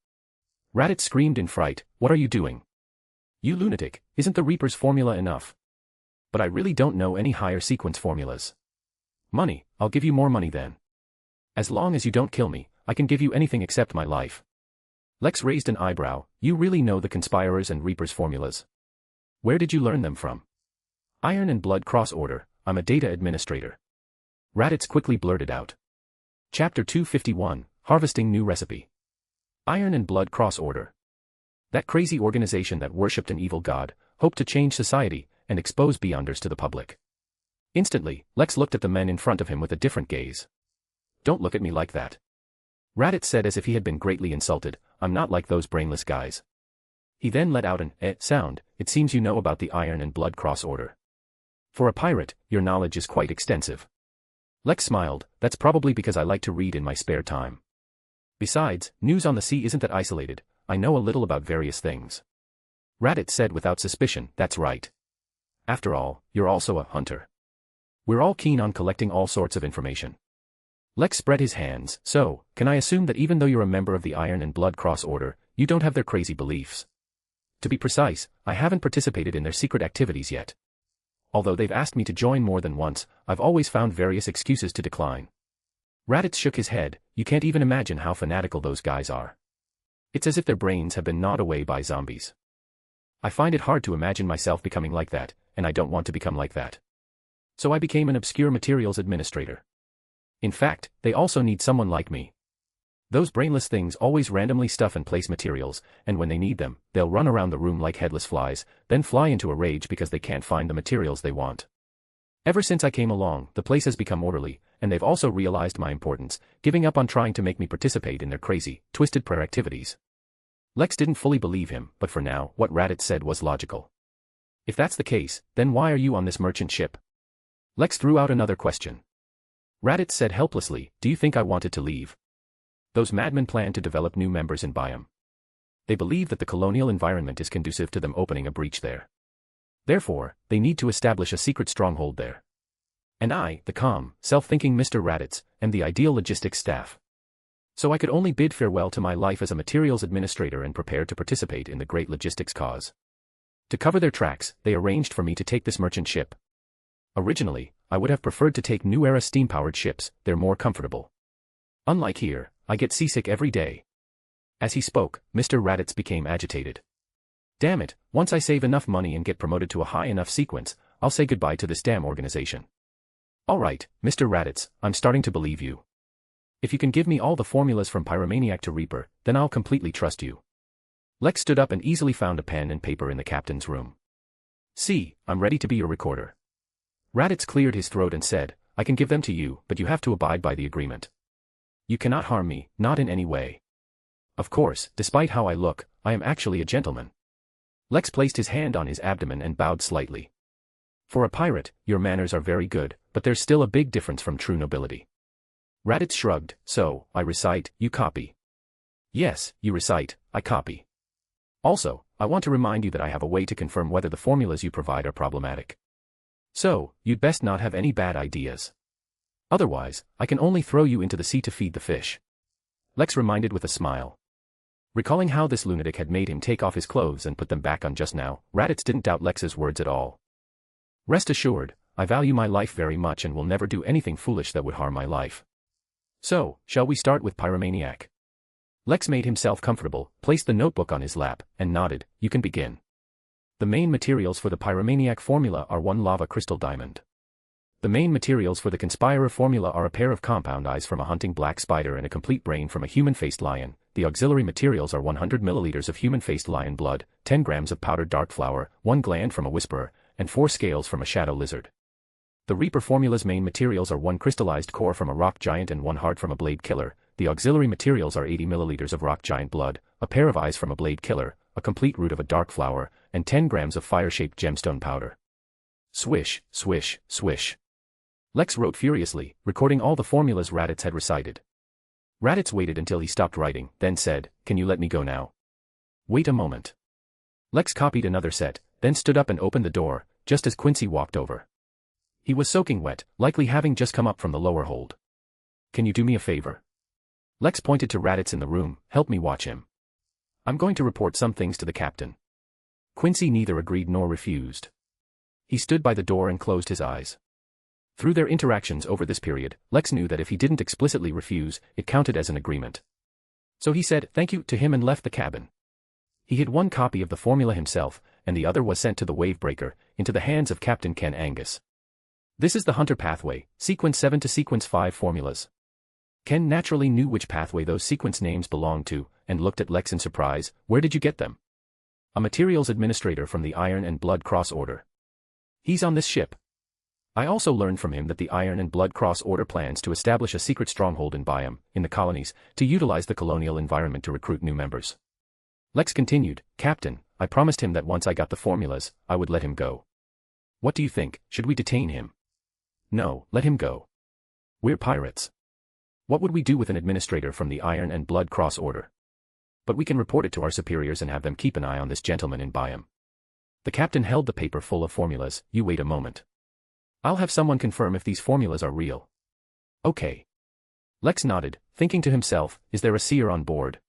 Raditz screamed in fright, "What are you doing?" You lunatic, isn't the Reaper's formula enough? But I really don't know any higher sequence formulas. Money, I'll give you more money then. As long as you don't kill me, I can give you anything except my life. Lex raised an eyebrow. You really know the Conspirers and Reapers formulas? Where did you learn them from? Iron and Blood Cross Order, I'm a data administrator. Raditz quickly blurted out. Chapter 251, Harvesting New Recipe. Iron and Blood Cross Order. That crazy organization that worshipped an evil god, hoped to change society, and expose Beyonders to the public. Instantly, Lex looked at the men in front of him with a different gaze. Don't look at me like that. Raditz said as if he had been greatly insulted, I'm not like those brainless guys. He then let out an sound. It seems you know about the Iron and Blood Cross Order. For a pirate, your knowledge is quite extensive. Lex smiled, that's probably because I like to read in my spare time. Besides, news on the sea isn't that isolated, I know a little about various things. Raditz said without suspicion, that's right. After all, you're also a hunter. We're all keen on collecting all sorts of information. Lex spread his hands. So, can I assume that even though you're a member of the Iron and Blood Cross Order, you don't have their crazy beliefs? To be precise, I haven't participated in their secret activities yet. Although they've asked me to join more than once, I've always found various excuses to decline. Raditz shook his head. You can't even imagine how fanatical those guys are. It's as if their brains have been gnawed away by zombies. I find it hard to imagine myself becoming like that, and I don't want to become like that. So I became an obscure materials administrator. In fact, they also need someone like me. Those brainless things always randomly stuff and place materials, and when they need them, they'll run around the room like headless flies, then fly into a rage because they can't find the materials they want. Ever since I came along, the place has become orderly, and they've also realized my importance, giving up on trying to make me participate in their crazy, twisted prayer activities. Lex didn't fully believe him, but for now, what Raditz said was logical. If that's the case, then why are you on this merchant ship? Lex threw out another question. Raditz said helplessly, do you think I wanted to leave? Those madmen plan to develop new members in Biome. They believe that the colonial environment is conducive to them opening a breach there. Therefore, they need to establish a secret stronghold there. And I, the calm, self-thinking Mr. Raditz, am the ideal logistics staff. So I could only bid farewell to my life as a materials administrator and prepare to participate in the great logistics cause. To cover their tracks, they arranged for me to take this merchant ship. Originally, I would have preferred to take new era steam-powered ships, they're more comfortable. Unlike here, I get seasick every day. As he spoke, Mr. Raditz became agitated. Damn it, once I save enough money and get promoted to a high enough sequence, I'll say goodbye to this damn organization. Alright, Mr. Raditz, I'm starting to believe you. If you can give me all the formulas from Pyromaniac to Reaper, then I'll completely trust you. Lex stood up and easily found a pen and paper in the captain's room. See, I'm ready to be your recorder. Raditz cleared his throat and said, I can give them to you, but you have to abide by the agreement. You cannot harm me, not in any way. Of course, despite how I look, I am actually a gentleman. Lex placed his hand on his abdomen and bowed slightly. For a pirate, your manners are very good, but there's still a big difference from true nobility. Raditz shrugged, so, I recite, you copy. Yes, you recite, I copy. Also, I want to remind you that I have a way to confirm whether the formulas you provide are problematic. So, you'd best not have any bad ideas. Otherwise, I can only throw you into the sea to feed the fish. Lex reminded with a smile. Recalling how this lunatic had made him take off his clothes and put them back on just now, Raditz didn't doubt Lex's words at all. Rest assured, I value my life very much and will never do anything foolish that would harm my life. So, shall we start with Pyromaniac? Lex made himself comfortable, placed the notebook on his lap, and nodded, you can begin. The main materials for the Pyromaniac formula are one lava crystal diamond. The main materials for the Conspirer formula are a pair of compound eyes from a hunting black spider and a complete brain from a human-faced lion. The auxiliary materials are 100 milliliters of human-faced lion blood, 10 grams of powdered dark flour, 1 gland from a whisperer, and 4 scales from a shadow lizard. The Reaper formula's main materials are 1 crystallized core from a rock giant and 1 heart from a blade killer. The auxiliary materials are 80 milliliters of rock giant blood, a pair of eyes from a blade killer, a complete root of a dark flower, and 10 grams of fire-shaped gemstone powder. Swish, swish, swish. Lex wrote furiously, recording all the formulas Raditz had recited. Raditz waited until he stopped writing, then said, can you let me go now? Wait a moment. Lex copied another set, then stood up and opened the door, just as Quincy walked over. He was soaking wet, likely having just come up from the lower hold. Can you do me a favor? Lex pointed to Raditz in the room, help me watch him. I'm going to report some things to the captain. Quincy neither agreed nor refused. He stood by the door and closed his eyes. Through their interactions over this period, Lex knew that if he didn't explicitly refuse, it counted as an agreement. So he said thank you to him and left the cabin. He hid one copy of the formula himself, and the other was sent to the Wavebreaker, into the hands of Captain Ken Angus. This is the Hunter pathway, Sequence 7 to Sequence 5 formulas. Ken naturally knew which pathway those sequence names belonged to, and looked at Lex in surprise. Where did you get them? A materials administrator from the Iron and Blood Cross Order. He's on this ship. I also learned from him that the Iron and Blood Cross Order plans to establish a secret stronghold in Byam, in the colonies, to utilize the colonial environment to recruit new members. Lex continued, Captain, I promised him that once I got the formulas, I would let him go. What do you think, should we detain him? No, let him go. We're pirates. What would we do with an administrator from the Iron and Blood Cross Order? But we can report it to our superiors and have them keep an eye on this gentleman in Byam. The captain held the paper full of formulas. You wait a moment. I'll have someone confirm if these formulas are real. Okay. Lex nodded, thinking to himself, is there a seer on board?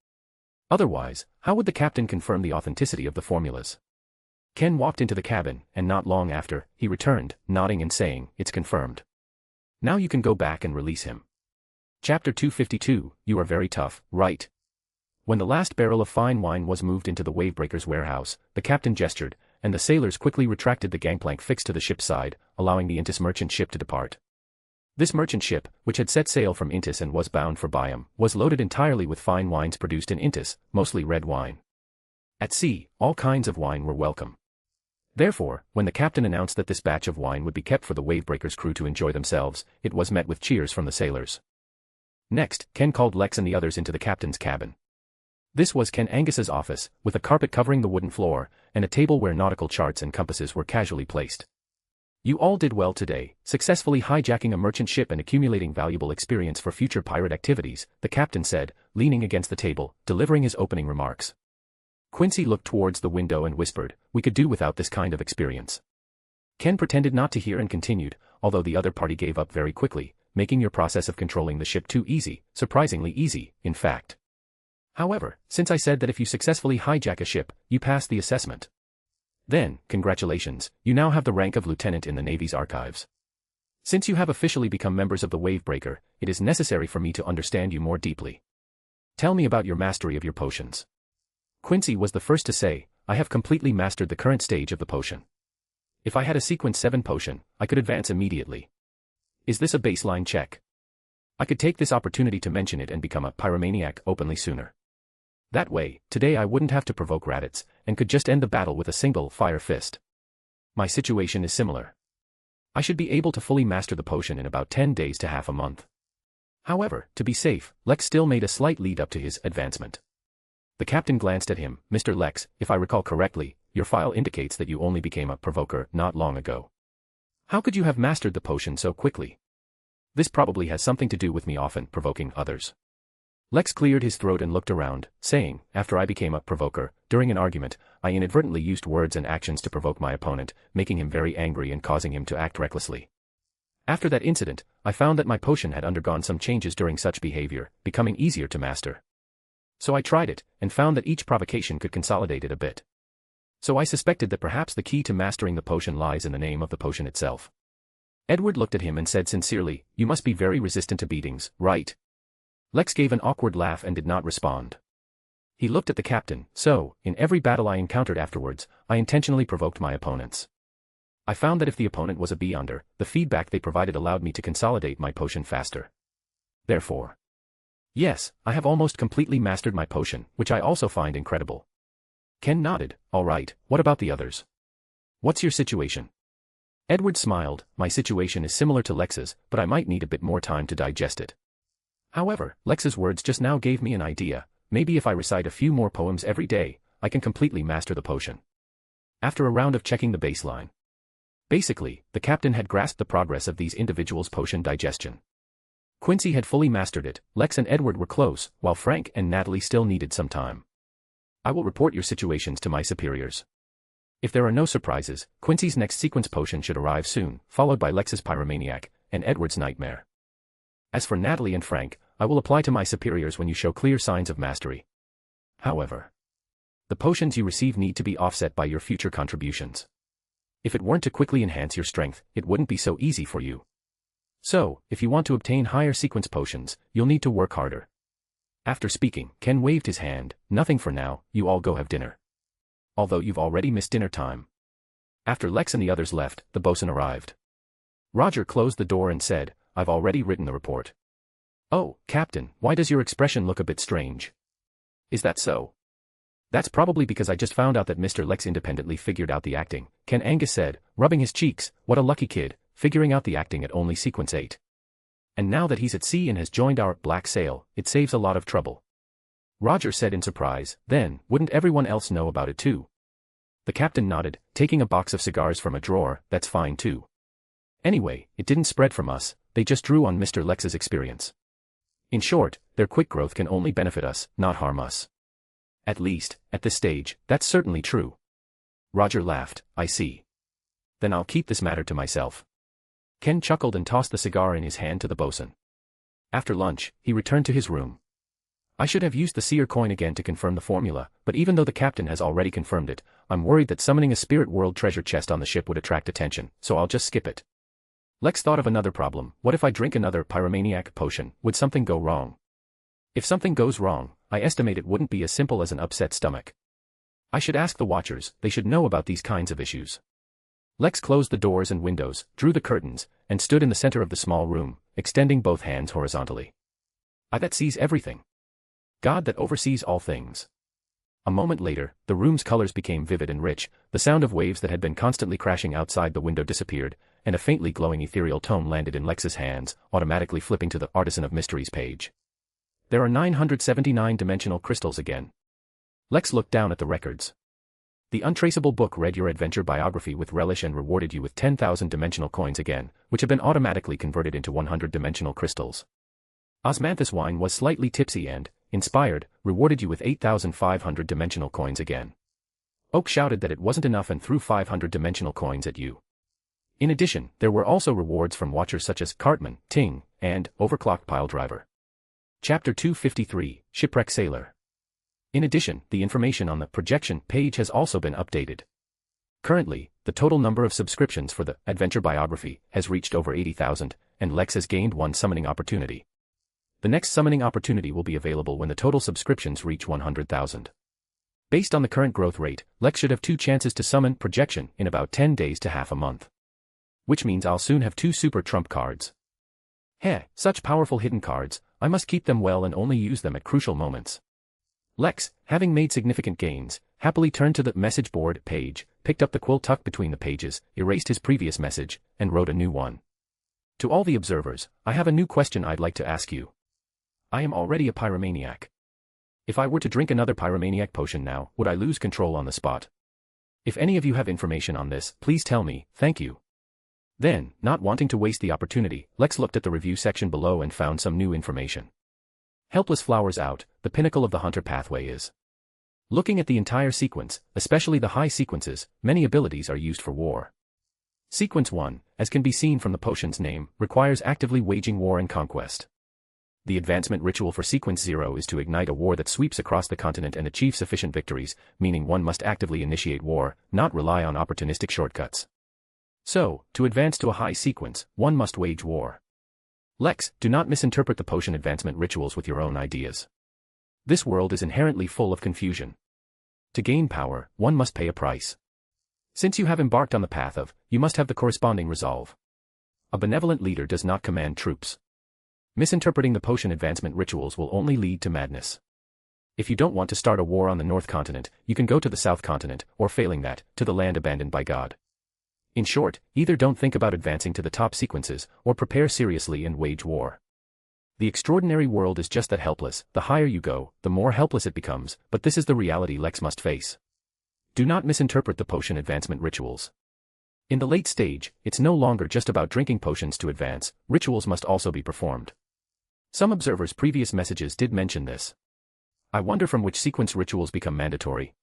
Otherwise, how would the captain confirm the authenticity of the formulas? Ken walked into the cabin, and not long after, he returned, nodding and saying, it's confirmed. Now you can go back and release him. Chapter 252, You are very tough, right? When the last barrel of fine wine was moved into the Wavebreaker's warehouse, the captain gestured, and the sailors quickly retracted the gangplank fixed to the ship's side, allowing the Intis merchant ship to depart. This merchant ship, which had set sail from Intis and was bound for Byam, was loaded entirely with fine wines produced in Intis, mostly red wine. At sea, all kinds of wine were welcome. Therefore, when the captain announced that this batch of wine would be kept for the Wavebreaker's crew to enjoy themselves, it was met with cheers from the sailors. Next, Ken called Lex and the others into the captain's cabin. This was Ken Angus's office, with a carpet covering the wooden floor, and a table where nautical charts and compasses were casually placed. You all did well today, successfully hijacking a merchant ship and accumulating valuable experience for future pirate activities, the captain said, leaning against the table, delivering his opening remarks. Quincy looked towards the window and whispered, we could do without this kind of experience. Ken pretended not to hear and continued, although the other party gave up very quickly, making your process of controlling the ship too easy, surprisingly easy, in fact. However, since I said that if you successfully hijack a ship, you pass the assessment. Then, congratulations, you now have the rank of lieutenant in the Navy's archives. Since you have officially become members of the Wavebreaker, it is necessary for me to understand you more deeply. Tell me about your mastery of your potions. Quincy was the first to say, I have completely mastered the current stage of the potion. If I had a Sequence 7 potion, I could advance immediately. Is this a baseline check? I could take this opportunity to mention it and become a pyromaniac openly sooner. That way, today I wouldn't have to provoke Raditz, and could just end the battle with a single fire fist. My situation is similar. I should be able to fully master the potion in about 10 days to half a month. However, to be safe, Lex still made a slight lead up to his advancement. The captain glanced at him. Mr. Lex, if I recall correctly, your file indicates that you only became a provoker not long ago. How could you have mastered the potion so quickly? This probably has something to do with me often provoking others. Lex cleared his throat and looked around, saying, after I became a provoker, during an argument, I inadvertently used words and actions to provoke my opponent, making him very angry and causing him to act recklessly. After that incident, I found that my potion had undergone some changes during such behavior, becoming easier to master. So I tried it, and found that each provocation could consolidate it a bit. So I suspected that perhaps the key to mastering the potion lies in the name of the potion itself. Edward looked at him and said sincerely, you must be very resistant to beatings, right? Lex gave an awkward laugh and did not respond. He looked at the captain. So, in every battle I encountered afterwards, I intentionally provoked my opponents. I found that if the opponent was a beyonder, the feedback they provided allowed me to consolidate my potion faster. Therefore, yes, I have almost completely mastered my potion, which I also find incredible. Ken nodded. All right, what about the others? What's your situation? Edward smiled. My situation is similar to Lex's, but I might need a bit more time to digest it. However, Lex's words just now gave me an idea. Maybe if I recite a few more poems every day, I can completely master the potion. After a round of checking the baseline. Basically, the captain had grasped the progress of these individuals' potion digestion. Quincy had fully mastered it, Lex and Edward were close, while Frank and Natalie still needed some time. I will report your situations to my superiors. If there are no surprises, Quincy's next sequence potion should arrive soon, followed by Lex's Pyromaniac, and Edward's Nightmare. As for Natalie and Frank, I will apply to my superiors when you show clear signs of mastery. However, The potions you receive need to be offset by your future contributions. If it weren't to quickly enhance your strength, it wouldn't be so easy for you. So, if you want to obtain higher sequence potions, you'll need to work harder. After speaking, Ken waved his hand. Nothing for now, you all go have dinner. Although you've already missed dinner time. After Lex and the others left, the bosun arrived. Roger closed the door and said, I've already written the report. Oh, Captain, why does your expression look a bit strange? Is that so? That's probably because I just found out that Mr. Lex independently figured out the acting, Ken Angus said, rubbing his cheeks. What a lucky kid, figuring out the acting at only sequence 8. And now that he's at sea and has joined our black sail, it saves a lot of trouble. Roger said in surprise, then, wouldn't everyone else know about it too? The captain nodded, taking a box of cigars from a drawer. That's fine too. Anyway, it didn't spread from us, they just drew on Mr. Lex's experience. In short, their quick growth can only benefit us, not harm us. At least, at this stage, that's certainly true. Roger laughed. I see. Then I'll keep this matter to myself. Ken chuckled and tossed the cigar in his hand to the bosun. After lunch, he returned to his room. I should have used the seer coin again to confirm the formula, but even though the captain has already confirmed it, I'm worried that summoning a spirit world treasure chest on the ship would attract attention, so I'll just skip it. Lex thought of another problem. What if I drink another pyromaniac potion? Would something go wrong? If something goes wrong, I estimate it wouldn't be as simple as an upset stomach. I should ask the Watchers, they should know about these kinds of issues. Lex closed the doors and windows, drew the curtains, and stood in the center of the small room, extending both hands horizontally. I that sees everything. God that oversees all things. A moment later, the room's colors became vivid and rich, the sound of waves that had been constantly crashing outside the window disappeared, and a faintly glowing ethereal tone landed in Lex's hands, automatically flipping to the Artisan of Mysteries page. There are 979 dimensional crystals again. Lex looked down at the records. The untraceable book read your adventure biography with relish and rewarded you with 10,000 dimensional coins again, which have been automatically converted into 100 dimensional crystals. Osmanthus wine was slightly tipsy and, inspired, rewarded you with 8,500 dimensional coins again. Oak shouted that it wasn't enough and threw 500 dimensional coins at you. In addition, there were also rewards from watchers such as Cartman, Ting, and Overclocked Piledriver. Chapter 253, Shipwreck Sailor. In addition, the information on the projection page has also been updated. Currently, the total number of subscriptions for the adventure biography has reached over 80,000, and Lex has gained one summoning opportunity. The next summoning opportunity will be available when the total subscriptions reach 100,000. Based on the current growth rate, Lex should have 2 chances to summon projection in about 10 days to half a month. Which means I'll soon have 2 super trump cards. Heh, such powerful hidden cards, I must keep them well and only use them at crucial moments. Lex, having made significant gains, happily turned to the message board page, picked up the quill tucked between the pages, erased his previous message, and wrote a new one. To all the observers, I have a new question I'd like to ask you. I am already a pyromaniac. If I were to drink another pyromaniac potion now, would I lose control on the spot? If any of you have information on this, please tell me, thank you. Then, not wanting to waste the opportunity, Lex looked at the review section below and found some new information. Helpless flowers out, the pinnacle of the hunter pathway is. Looking at the entire sequence, especially the high sequences, many abilities are used for war. Sequence 1, as can be seen from the potion's name, requires actively waging war and conquest. The advancement ritual for Sequence 0 is to ignite a war that sweeps across the continent and achieve sufficient victories, meaning one must actively initiate war, not rely on opportunistic shortcuts. So, to advance to a high sequence, one must wage war. Lex, do not misinterpret the potion advancement rituals with your own ideas. This world is inherently full of confusion. To gain power, one must pay a price. Since you have embarked on the path of, you must have the corresponding resolve. A benevolent leader does not command troops. Misinterpreting the potion advancement rituals will only lead to madness. If you don't want to start a war on the North Continent, you can go to the South Continent, or failing that, to the land abandoned by God. In short, either don't think about advancing to the top sequences, or prepare seriously and wage war. The extraordinary world is just that helpless. The higher you go, the more helpless it becomes, but this is the reality Lex must face. Do not misinterpret the potion advancement rituals. In the late stage, it's no longer just about drinking potions to advance, rituals must also be performed. Some observers' previous messages did mention this. I wonder from which sequence rituals become mandatory.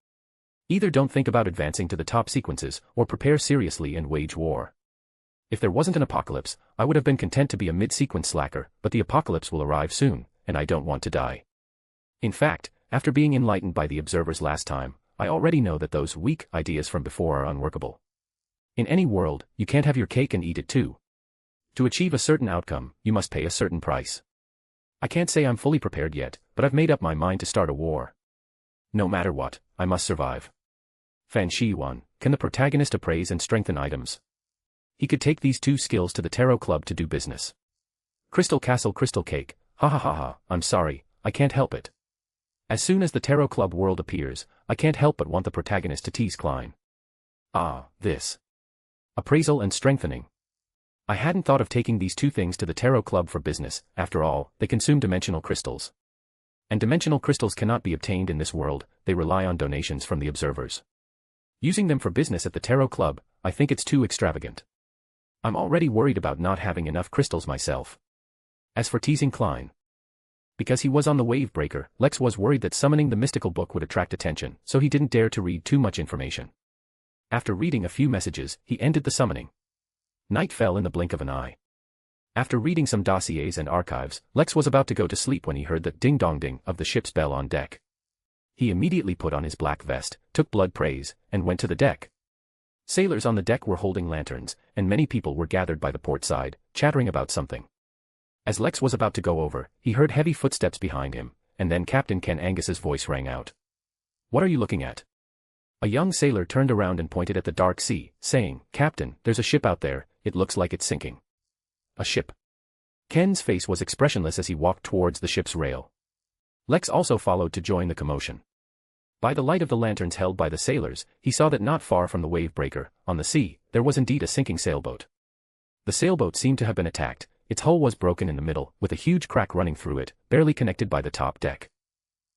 Either don't think about advancing to the top sequences, or prepare seriously and wage war. If there wasn't an apocalypse, I would have been content to be a mid-sequence slacker, but the apocalypse will arrive soon, and I don't want to die. In fact, after being enlightened by the observers last time, I already know that those weak ideas from before are unworkable. In any world, you can't have your cake and eat it too. To achieve a certain outcome, you must pay a certain price. I can't say I'm fully prepared yet, but I've made up my mind to start a war. No matter what, I must survive. Fan Shi-Yuan, can the protagonist appraise and strengthen items? He could take these two skills to the Tarot Club to do business. Crystal Castle Crystal Cake, ha ha ha ha, I'm sorry, I can't help it. As soon as the Tarot Club world appears, I can't help but want the protagonist to tease Klein. Ah, this. Appraisal and strengthening. I hadn't thought of taking these two things to the Tarot Club for business. After all, they consume dimensional crystals. And dimensional crystals cannot be obtained in this world, they rely on donations from the observers. Using them for business at the Tarot Club, I think it's too extravagant. I'm already worried about not having enough crystals myself. As for teasing Klein, because he was on the wave breaker, Lex was worried that summoning the mystical book would attract attention, so he didn't dare to read too much information. After reading a few messages, he ended the summoning. Night fell in the blink of an eye. After reading some dossiers and archives, Lex was about to go to sleep when he heard the ding-dong-ding of the ship's bell on deck. He immediately put on his black vest, took blood praise, and went to the deck. Sailors on the deck were holding lanterns, and many people were gathered by the port side, chattering about something. As Lex was about to go over, he heard heavy footsteps behind him, and then Captain Ken Angus's voice rang out. "What are you looking at?" A young sailor turned around and pointed at the dark sea, saying, "Captain, there's a ship out there, it looks like it's sinking." A ship. Ken's face was expressionless as he walked towards the ship's rail. Lex also followed to join the commotion. By the light of the lanterns held by the sailors, he saw that not far from the wave breaker, on the sea, there was indeed a sinking sailboat. The sailboat seemed to have been attacked, its hull was broken in the middle, with a huge crack running through it, barely connected by the top deck.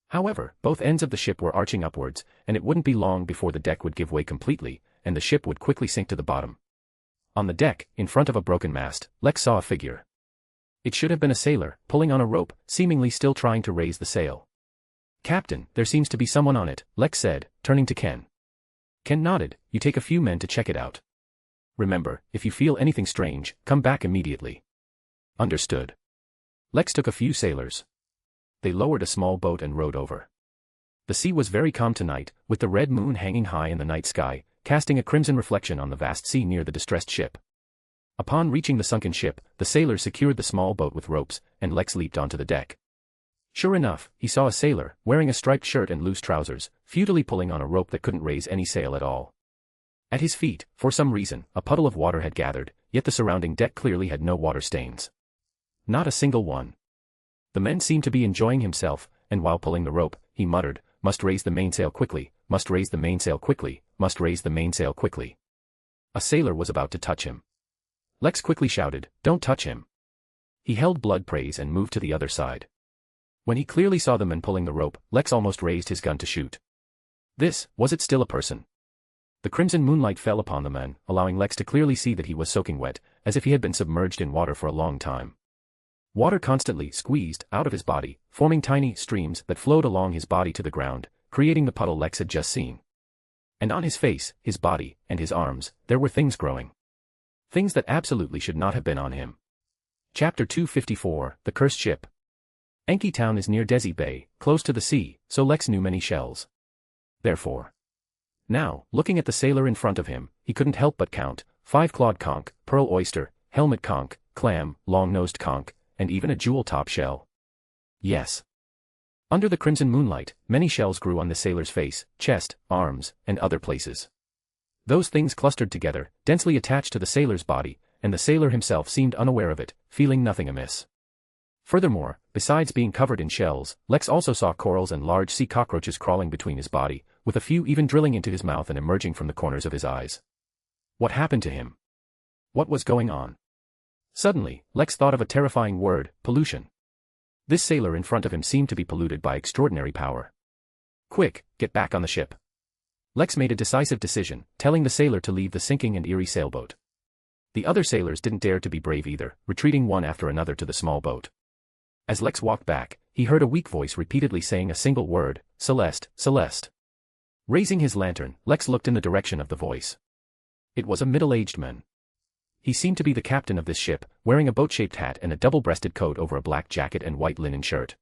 However, both ends of the ship were arching upwards, and it wouldn't be long before the deck would give way completely, and the ship would quickly sink to the bottom. On the deck, in front of a broken mast, Lex saw a figure. It should have been a sailor, pulling on a rope, seemingly still trying to raise the sail. "Captain, there seems to be someone on it," Lex said, turning to Ken. Ken nodded. "You take a few men to check it out. Remember, if you feel anything strange, come back immediately." Understood. Lex took a few sailors. They lowered a small boat and rowed over. The sea was very calm tonight, with the red moon hanging high in the night sky, casting a crimson reflection on the vast sea near the distressed ship. Upon reaching the sunken ship, the sailors secured the small boat with ropes, and Lex leaped onto the deck. Sure enough, he saw a sailor, wearing a striped shirt and loose trousers, futilely pulling on a rope that couldn't raise any sail at all. At his feet, for some reason, a puddle of water had gathered, yet the surrounding deck clearly had no water stains. Not a single one. The man seemed to be enjoying himself, and while pulling the rope, he muttered, "Must raise the mainsail quickly, must raise the mainsail quickly, must raise the mainsail quickly." A sailor was about to touch him. Lex quickly shouted, "Don't touch him." He held blood praise and moved to the other side. When he clearly saw the man pulling the rope, Lex almost raised his gun to shoot. Was it still a person? The crimson moonlight fell upon the man, allowing Lex to clearly see that he was soaking wet, as if he had been submerged in water for a long time. Water constantly squeezed out of his body, forming tiny streams that flowed along his body to the ground, creating the puddle Lex had just seen. And on his face, his body, and his arms, there were things growing. Things that absolutely should not have been on him. Chapter 254, The Cursed Ship. Enki Town is near Desi Bay, close to the sea, so Lex knew many shells. Therefore. Now, looking at the sailor in front of him, he couldn't help but count, 5-clawed conch, pearl oyster, helmet conch, clam, long-nosed conch, and even a jewel-top shell. Yes. Under the crimson moonlight, many shells grew on the sailor's face, chest, arms, and other places. Those things clustered together, densely attached to the sailor's body, and the sailor himself seemed unaware of it, feeling nothing amiss. Furthermore, besides being covered in shells, Lex also saw corals and large sea cockroaches crawling between his body, with a few even drilling into his mouth and emerging from the corners of his eyes. What happened to him? What was going on? Suddenly, Lex thought of a terrifying word, pollution. This sailor in front of him seemed to be polluted by extraordinary power. Quick, get back on the ship. Lex made a decisive decision, telling the sailor to leave the sinking and eerie sailboat. The other sailors didn't dare to be brave either, retreating one after another to the small boat. As Lex walked back, he heard a weak voice repeatedly saying a single word, "Celeste, Celeste." Raising his lantern, Lex looked in the direction of the voice. It was a middle-aged man. He seemed to be the captain of this ship, wearing a boat-shaped hat and a double-breasted coat over a black jacket and white linen shirt.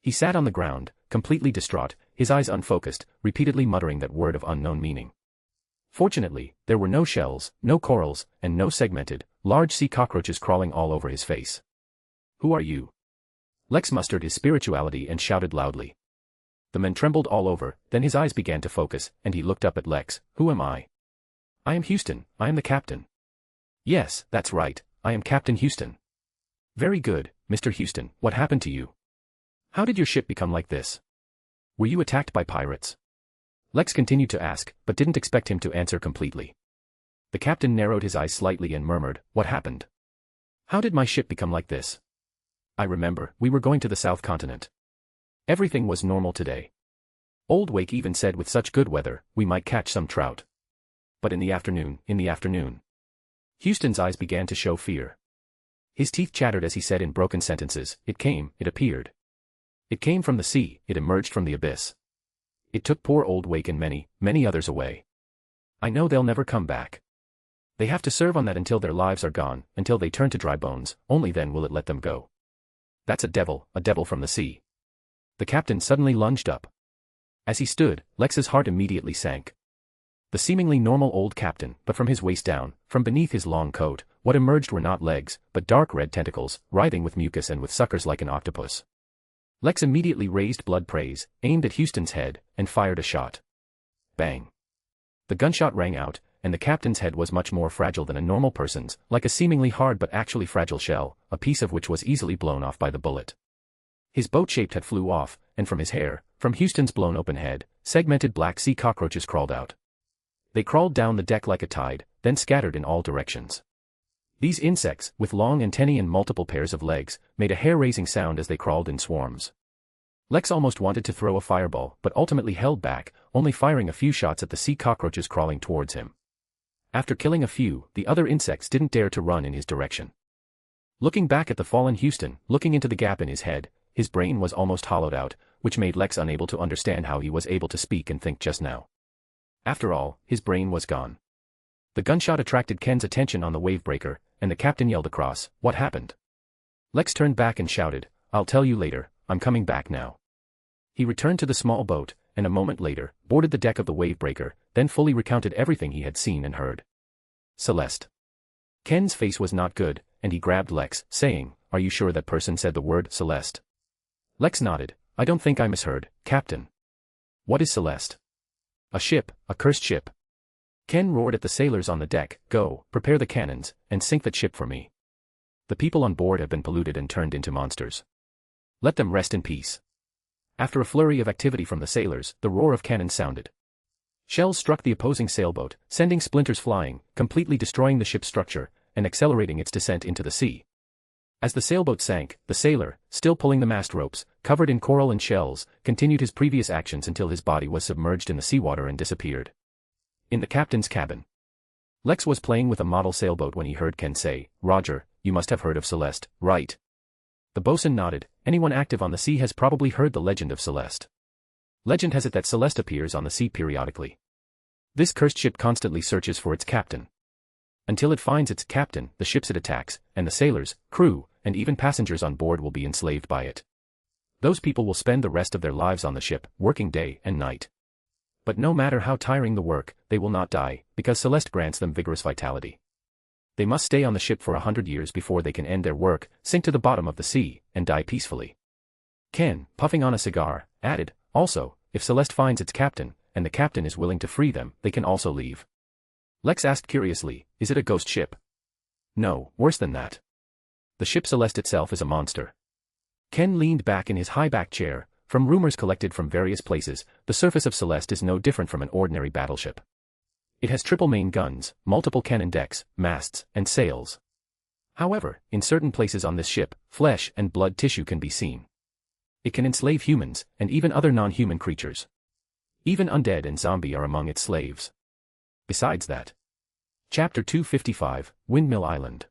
He sat on the ground, completely distraught, his eyes unfocused, repeatedly muttering that word of unknown meaning. Fortunately, there were no shells, no corals, and no segmented, large sea cockroaches crawling all over his face. "Who are you?" Lex mustered his spirituality and shouted loudly. The man trembled all over, then his eyes began to focus, and he looked up at Lex. "Who am I?" "I am Houston, I am the captain." "Yes, that's right, I am Captain Houston." "Very good, Mr. Houston, what happened to you? How did your ship become like this? Were you attacked by pirates?" Lex continued to ask, but didn't expect him to answer completely. The captain narrowed his eyes slightly and murmured, "What happened? How did my ship become like this? I remember, we were going to the South Continent. Everything was normal today. Old Wake even said with such good weather, we might catch some trout. But in the afternoon. Houston's eyes began to show fear. His teeth chattered as he said in broken sentences, it appeared. It came from the sea, it emerged from the abyss. It took poor Old Wake and many, many others away. I know they'll never come back. They have to serve on that until their lives are gone, until they turn to dry bones, only then will it let them go. That's a devil from the sea." The captain suddenly lunged up. As he stood, Lex's heart immediately sank. The seemingly normal old captain, but from his waist down, from beneath his long coat, what emerged were not legs, but dark red tentacles, writhing with mucus and with suckers like an octopus. Lex immediately raised blood praise, aimed at Houston's head, and fired a shot. Bang. The gunshot rang out, and the captain's head was much more fragile than a normal person's, like a seemingly hard but actually fragile shell, a piece of which was easily blown off by the bullet. His boat-shaped head flew off, and from his hair, from Houston's blown-open head, segmented black sea cockroaches crawled out. They crawled down the deck like a tide, then scattered in all directions. These insects, with long antennae and multiple pairs of legs, made a hair-raising sound as they crawled in swarms. Lex almost wanted to throw a fireball, but ultimately held back, only firing a few shots at the sea cockroaches crawling towards him. After killing a few, the other insects didn't dare to run in his direction. Looking back at the fallen Houston, looking into the gap in his head, his brain was almost hollowed out, which made Lex unable to understand how he was able to speak and think just now. After all, his brain was gone. The gunshot attracted Ken's attention on the wave breaker, and the captain yelled across, "What happened?" Lex turned back and shouted, "I'll tell you later, I'm coming back now." He returned to the small boat, and a moment later, boarded the deck of the wave breaker, then fully recounted everything he had seen and heard. Celeste. Ken's face was not good, and he grabbed Lex, saying, "Are you sure that person said the word Celeste?" Lex nodded. "I don't think I misheard, Captain." "What is Celeste?" "A ship, a cursed ship." Ken roared at the sailors on the deck, "Go, prepare the cannons, and sink that ship for me. The people on board have been polluted and turned into monsters. Let them rest in peace." After a flurry of activity from the sailors, the roar of cannons sounded. Shells struck the opposing sailboat, sending splinters flying, completely destroying the ship's structure, and accelerating its descent into the sea. As the sailboat sank, the sailor, still pulling the mast ropes, covered in coral and shells, continued his previous actions until his body was submerged in the seawater and disappeared. In the captain's cabin. Lex was playing with a model sailboat when he heard Ken say, "Roger, you must have heard of Celeste, right?" The bosun nodded. "Anyone active on the sea has probably heard the legend of Celeste. Legend has it that Celeste appears on the sea periodically. This cursed ship constantly searches for its captain. Until it finds its captain, the ships it attacks, and the sailors, crew, and even passengers on board will be enslaved by it. Those people will spend the rest of their lives on the ship, working day and night. But no matter how tiring the work, they will not die, because Celeste grants them vigorous vitality. They must stay on the ship for 100 years before they can end their work, sink to the bottom of the sea, and die peacefully." Ken, puffing on a cigar, added, "Also, if Celeste finds its captain, and the captain is willing to free them, they can also leave." Lex asked curiously, "Is it a ghost ship?" "No, worse than that. The ship Celeste itself is a monster." Ken leaned back in his high-back chair. From rumors collected from various places, the surface of Celeste is no different from an ordinary battleship. It has triple main guns, multiple cannon decks, masts, and sails. However, in certain places on this ship, flesh and blood tissue can be seen. It can enslave humans, and even other non-human creatures. Even undead and zombie are among its slaves. Besides that. Chapter 255, Windmill Island.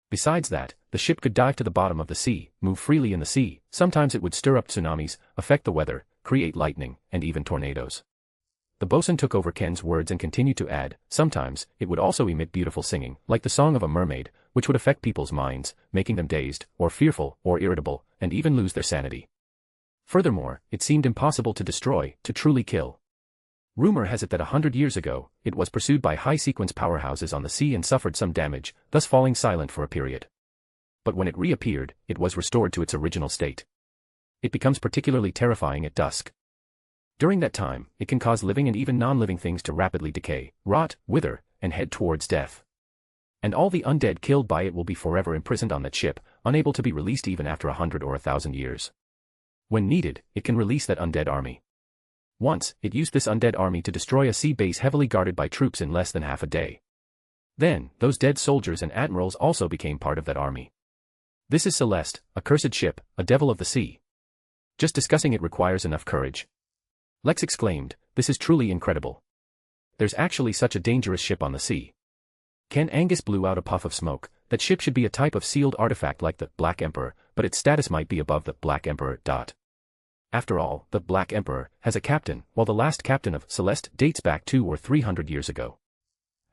Besides that, the ship could dive to the bottom of the sea, move freely in the sea, sometimes it would stir up tsunamis, affect the weather, create lightning, and even tornadoes. The bosun took over Ken's words and continued to add, sometimes, it would also emit beautiful singing, like the song of a mermaid, which would affect people's minds, making them dazed, or fearful, or irritable, and even lose their sanity. Furthermore, it seemed impossible to destroy, to truly kill. Rumor has it that 100 years ago, it was pursued by high-sequence powerhouses on the sea and suffered some damage, thus falling silent for a period. But when it reappeared, it was restored to its original state. It becomes particularly terrifying at dusk. During that time, it can cause living and even non-living things to rapidly decay, rot, wither, and head towards death. And all the undead killed by it will be forever imprisoned on that ship, unable to be released even after 100 or 1,000 years. When needed, it can release that undead army. Once, it used this undead army to destroy a sea base heavily guarded by troops in less than half a day. Then, those dead soldiers and admirals also became part of that army. This is Celeste, a cursed ship, a devil of the sea. Just discussing it requires enough courage. Lex exclaimed, "This is truly incredible. There's actually such a dangerous ship on the sea." Ken Angus blew out a puff of smoke. That ship should be a type of sealed artifact like the Black Emperor, but its status might be above the Black Emperor. After all, the Black Emperor has a captain, while the last captain of Celeste dates back 200 or 300 years ago.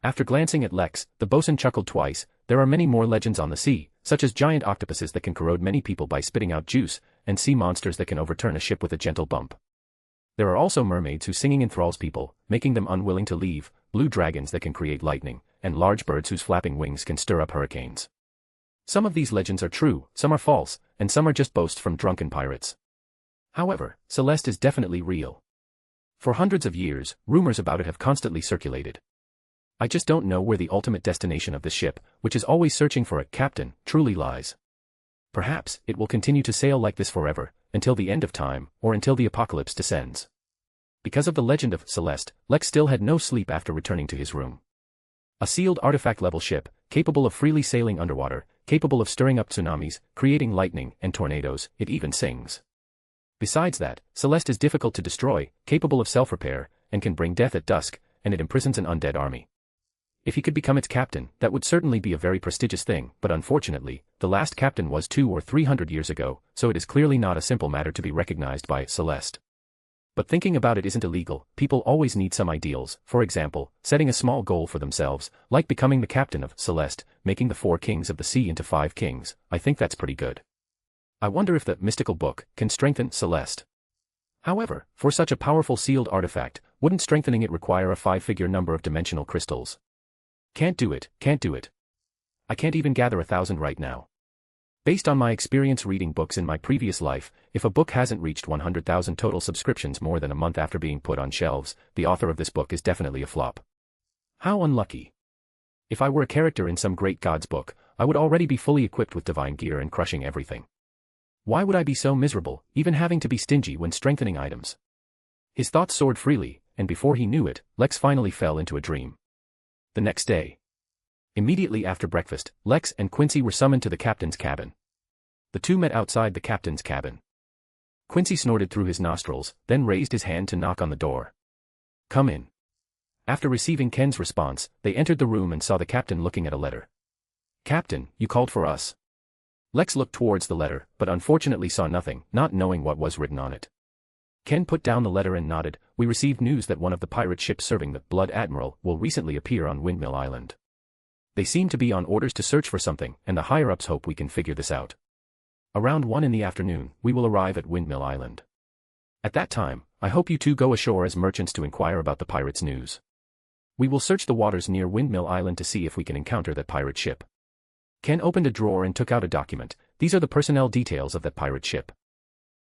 After glancing at Lex, the bosun chuckled twice. There are many more legends on the sea, such as giant octopuses that can corrode many people by spitting out juice, and sea monsters that can overturn a ship with a gentle bump. There are also mermaids whose singing enthralls people, making them unwilling to leave, blue dragons that can create lightning, and large birds whose flapping wings can stir up hurricanes. Some of these legends are true, some are false, and some are just boasts from drunken pirates. However, Celeste is definitely real. For hundreds of years, rumors about it have constantly circulated. I just don't know where the ultimate destination of this ship, which is always searching for a captain, truly lies. Perhaps, it will continue to sail like this forever, until the end of time, or until the apocalypse descends. Because of the legend of Celeste, Lex still had no sleep after returning to his room. A sealed artifact-level ship, capable of freely sailing underwater, capable of stirring up tsunamis, creating lightning and tornadoes, it even sings. Besides that, Celeste is difficult to destroy, capable of self-repair, and can bring death at dusk, and it imprisons an undead army. If he could become its captain, that would certainly be a very prestigious thing, but unfortunately, the last captain was 200 or 300 years ago, so it is clearly not a simple matter to be recognized by Celeste. But thinking about it isn't illegal. People always need some ideals, for example, setting a small goal for themselves, like becoming the captain of Celeste, making the 4 kings of the sea into 5 kings. I think that's pretty good. I wonder if the mystical book can strengthen Celeste. However, for such a powerful sealed artifact, wouldn't strengthening it require a 5-figure number of dimensional crystals? Can't do it, can't do it. I can't even gather 1,000 right now. Based on my experience reading books in my previous life, if a book hasn't reached 100,000 total subscriptions more than a month after being put on shelves, the author of this book is definitely a flop. How unlucky. If I were a character in some great god's book, I would already be fully equipped with divine gear and crushing everything. Why would I be so miserable, even having to be stingy when strengthening items? His thoughts soared freely, and before he knew it, Lex finally fell into a dream. The next day. Immediately after breakfast, Lex and Quincy were summoned to the captain's cabin. The two met outside the captain's cabin. Quincy snorted through his nostrils, then raised his hand to knock on the door. "Come in." After receiving Ken's response, they entered the room and saw the captain looking at a letter. "Captain, you called for us." Lex looked towards the letter, but unfortunately saw nothing, not knowing what was written on it. Ken put down the letter and nodded. "We received news that one of the pirate ships serving the Blood Admiral will recently appear on Windmill Island. They seem to be on orders to search for something, and the higher-ups hope we can figure this out. Around 1 in the afternoon, we will arrive at Windmill Island. At that time, I hope you two go ashore as merchants to inquire about the pirates' news. We will search the waters near Windmill Island to see if we can encounter that pirate ship." Ken opened a drawer and took out a document. "These are the personnel details of that pirate ship.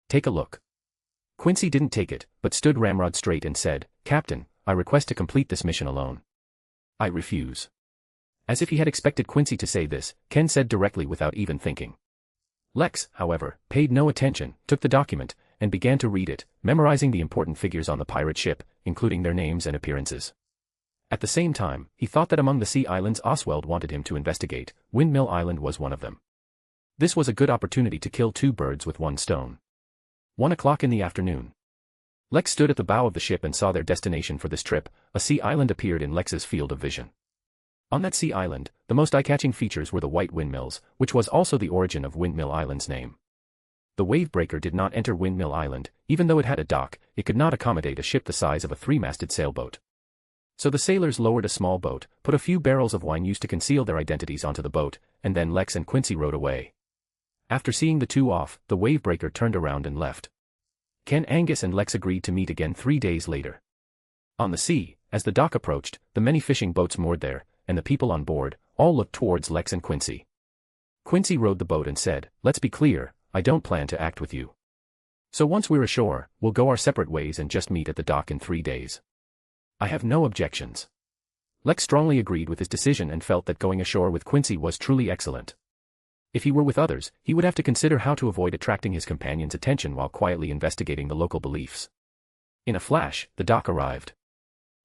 Take a look." Quincy didn't take it, but stood ramrod straight and said, "Captain, I request to complete this mission alone. I refuse." As if he had expected Quincy to say this, Ken said directly without even thinking. Lex, however, paid no attention, took the document, and began to read it, memorizing the important figures on the pirate ship, including their names and appearances. At the same time, he thought that among the sea islands Oswald wanted him to investigate, Windmill Island was one of them. This was a good opportunity to kill 2 birds with 1 stone. 1 o'clock in the afternoon. Lex stood at the bow of the ship and saw their destination for this trip. A sea island appeared in Lex's field of vision. On that sea island, the most eye-catching features were the white windmills, which was also the origin of Windmill Island's name. The wave breaker did not enter Windmill Island. Even though it had a dock, it could not accommodate a ship the size of a 3-masted sailboat. So the sailors lowered a small boat, put a few barrels of wine used to conceal their identities onto the boat, and then Lex and Quincy rowed away. After seeing the two off, the wave breaker turned around and left. Ken, Angus and Lex agreed to meet again 3 days later. On the sea, as the dock approached, the many fishing boats moored there, and the people on board, all looked towards Lex and Quincy. Quincy rowed the boat and said, "Let's be clear, I don't plan to act with you. So once we're ashore, we'll go our separate ways and just meet at the dock in 3 days. I have no objections." Lex strongly agreed with his decision and felt that going ashore with Quincy was truly excellent. If he were with others, he would have to consider how to avoid attracting his companion's attention while quietly investigating the local beliefs. In a flash, the dock arrived.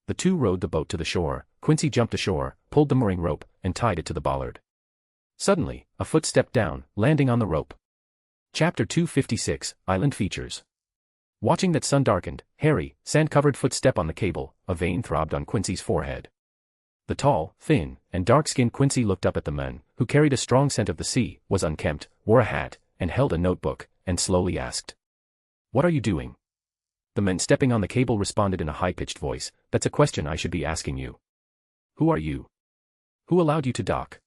The two rowed the boat to the shore. Quincy jumped ashore, pulled the mooring rope, and tied it to the bollard. Suddenly, a foot stepped down, landing on the rope. Chapter 256, Island Features. Watching that sun-darkened, hairy, sand-covered foot step on the cable, a vein throbbed on Quincy's forehead. The tall, thin, and dark-skinned Quincy looked up at the man, who carried a strong scent of the sea, was unkempt, wore a hat, and held a notebook, and slowly asked, "What are you doing?" The man stepping on the cable responded in a high-pitched voice, "That's a question I should be asking you. Who are you? Who allowed you to dock?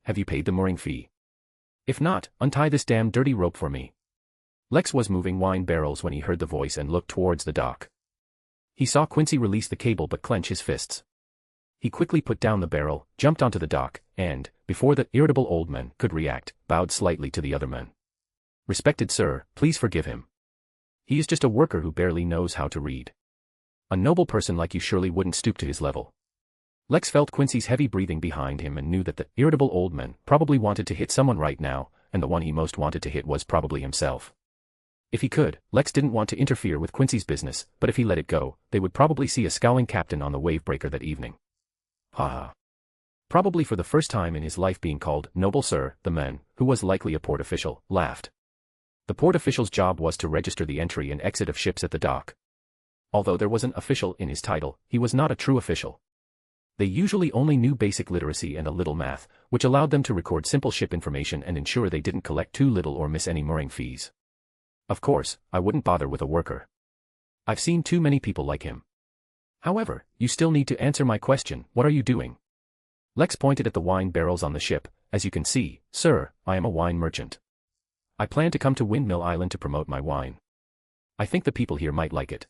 Have you paid the mooring fee? If not, untie this damn dirty rope for me." Lex was moving wine barrels when he heard the voice and looked towards the dock. He saw Quincy release the cable but clench his fists. He quickly put down the barrel, jumped onto the dock, and, before the irritable old man could react, bowed slightly to the other man. "Respected sir, please forgive him. He is just a worker who barely knows how to read. A noble person like you surely wouldn't stoop to his level." Lex felt Quincy's heavy breathing behind him and knew that the irritable old man probably wanted to hit someone right now, and the one he most wanted to hit was probably himself. If he could, Lex didn't want to interfere with Quincy's business, but if he let it go, they would probably see a scowling captain on the wavebreaker that evening. Haha. Probably for the first time in his life being called noble sir, the man, who was likely a port official, laughed. The port official's job was to register the entry and exit of ships at the dock. Although there was an official in his title, he was not a true official. They usually only knew basic literacy and a little math, which allowed them to record simple ship information and ensure they didn't collect too little or miss any mooring fees. Of course, I wouldn't bother with a worker. I've seen too many people like him. However, you still need to answer my question, what are you doing? Lex pointed at the wine barrels on the ship. As you can see, sir, I am a wine merchant. I plan to come to Windmill Island to promote my wine. I think the people here might like it.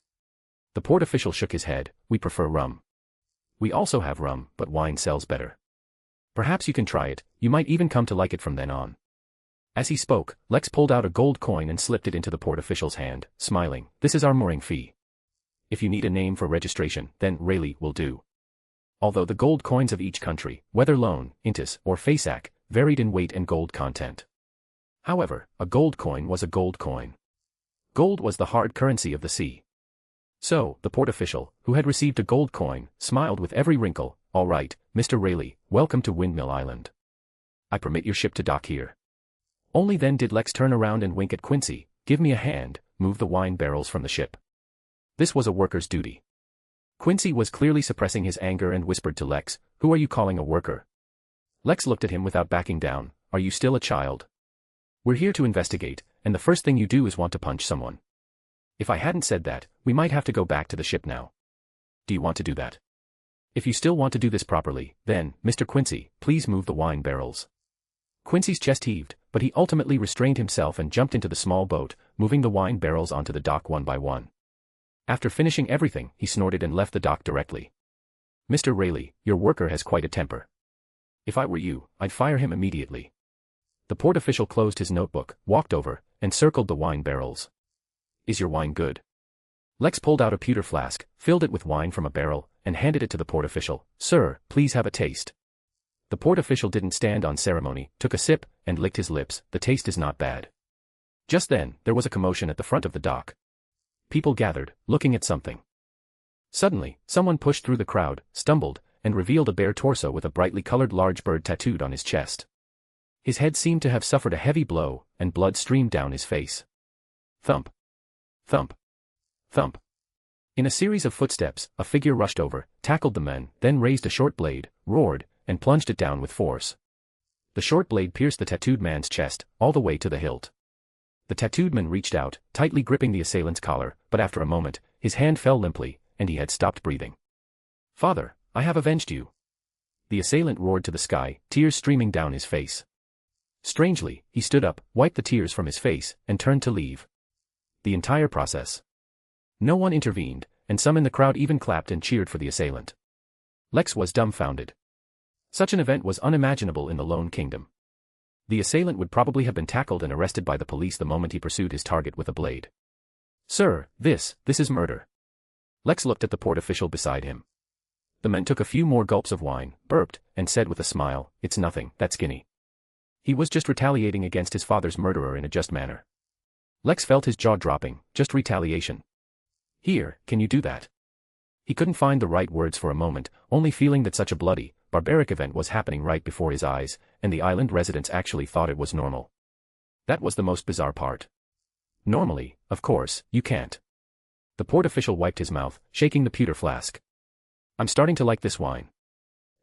The port official shook his head. We prefer rum. We also have rum, but wine sells better. Perhaps you can try it, you might even come to like it from then on. As he spoke, Lex pulled out a gold coin and slipped it into the port official's hand, smiling. This is our mooring fee. If you need a name for registration, then Rayleigh will do. Although the gold coins of each country, whether loan, intis, or fasak, varied in weight and gold content. However, a gold coin was a gold coin. Gold was the hard currency of the sea. So, the port official, who had received a gold coin, smiled with every wrinkle. All right, Mr. Rayleigh, welcome to Windmill Island. I permit your ship to dock here. Only then did Lex turn around and wink at Quincy. Give me a hand, move the wine barrels from the ship. This was a worker's duty. Quincy was clearly suppressing his anger and whispered to Lex, who are you calling a worker? Lex looked at him without backing down. Are you still a child? We're here to investigate, and the first thing you do is want to punch someone. If I hadn't said that, we might have to go back to the ship now. Do you want to do that? If you still want to do this properly, then, Mr. Quincy, please move the wine barrels. Quincy's chest heaved, but he ultimately restrained himself and jumped into the small boat, moving the wine barrels onto the dock one by one. After finishing everything, he snorted and left the dock directly. Mr. Rayleigh, your worker has quite a temper. If I were you, I'd fire him immediately. The port official closed his notebook, walked over, and circled the wine barrels. Is your wine good? Lex pulled out a pewter flask, filled it with wine from a barrel, and handed it to the port official. Sir, please have a taste. The port official didn't stand on ceremony, took a sip, and licked his lips. The taste is not bad. Just then, there was a commotion at the front of the dock. People gathered, looking at something. Suddenly, someone pushed through the crowd, stumbled, and revealed a bare torso with a brightly colored large bird tattooed on his chest. His head seemed to have suffered a heavy blow, and blood streamed down his face. Thump. Thump. Thump. In a series of footsteps, a figure rushed over, tackled the men, then raised a short blade, roared, and plunged it down with force. The short blade pierced the tattooed man's chest, all the way to the hilt. The tattooed man reached out, tightly gripping the assailant's collar, but after a moment, his hand fell limply, and he had stopped breathing. Father, I have avenged you. The assailant roared to the sky, tears streaming down his face. Strangely, he stood up, wiped the tears from his face, and turned to leave. the entire process. No one intervened, and some in the crowd even clapped and cheered for the assailant. Lex was dumbfounded. Such an event was unimaginable in the Lone Kingdom. The assailant would probably have been tackled and arrested by the police the moment he pursued his target with a blade. "Sir, this is murder." Lex looked at the port official beside him. The man took a few more gulps of wine, burped, and said with a smile, "It's nothing, that's Skinny. He was just retaliating against his father's murderer in a just manner." Lex felt his jaw dropping. Just retaliation. "Here, can you do that?" He couldn't find the right words for a moment, only feeling that such a bloody, barbaric event was happening right before his eyes, and the island residents actually thought it was normal. That was the most bizarre part. Normally, of course, you can't. The port official wiped his mouth, shaking the pewter flask. "I'm starting to like this wine."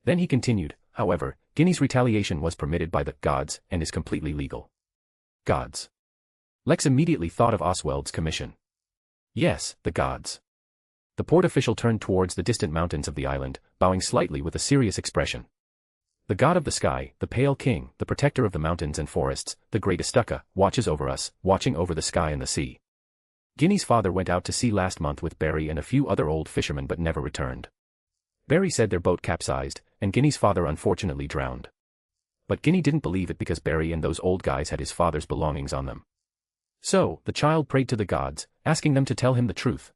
Then he continued, "However, Guinea's retaliation was permitted by the gods and is completely legal." Gods. Lex immediately thought of Oswald's commission. Yes, the gods. The port official turned towards the distant mountains of the island, bowing slightly with a serious expression. "The god of the sky, the pale king, the protector of the mountains and forests, the great Istuka, watches over us, watching over the sky and the sea. Guinea's father went out to sea last month with Barry and a few other old fishermen but never returned. Barry said their boat capsized, and Guinea's father unfortunately drowned. But Guinea didn't believe it because Barry and those old guys had his father's belongings on them. So, the child prayed to the gods, asking them to tell him the truth.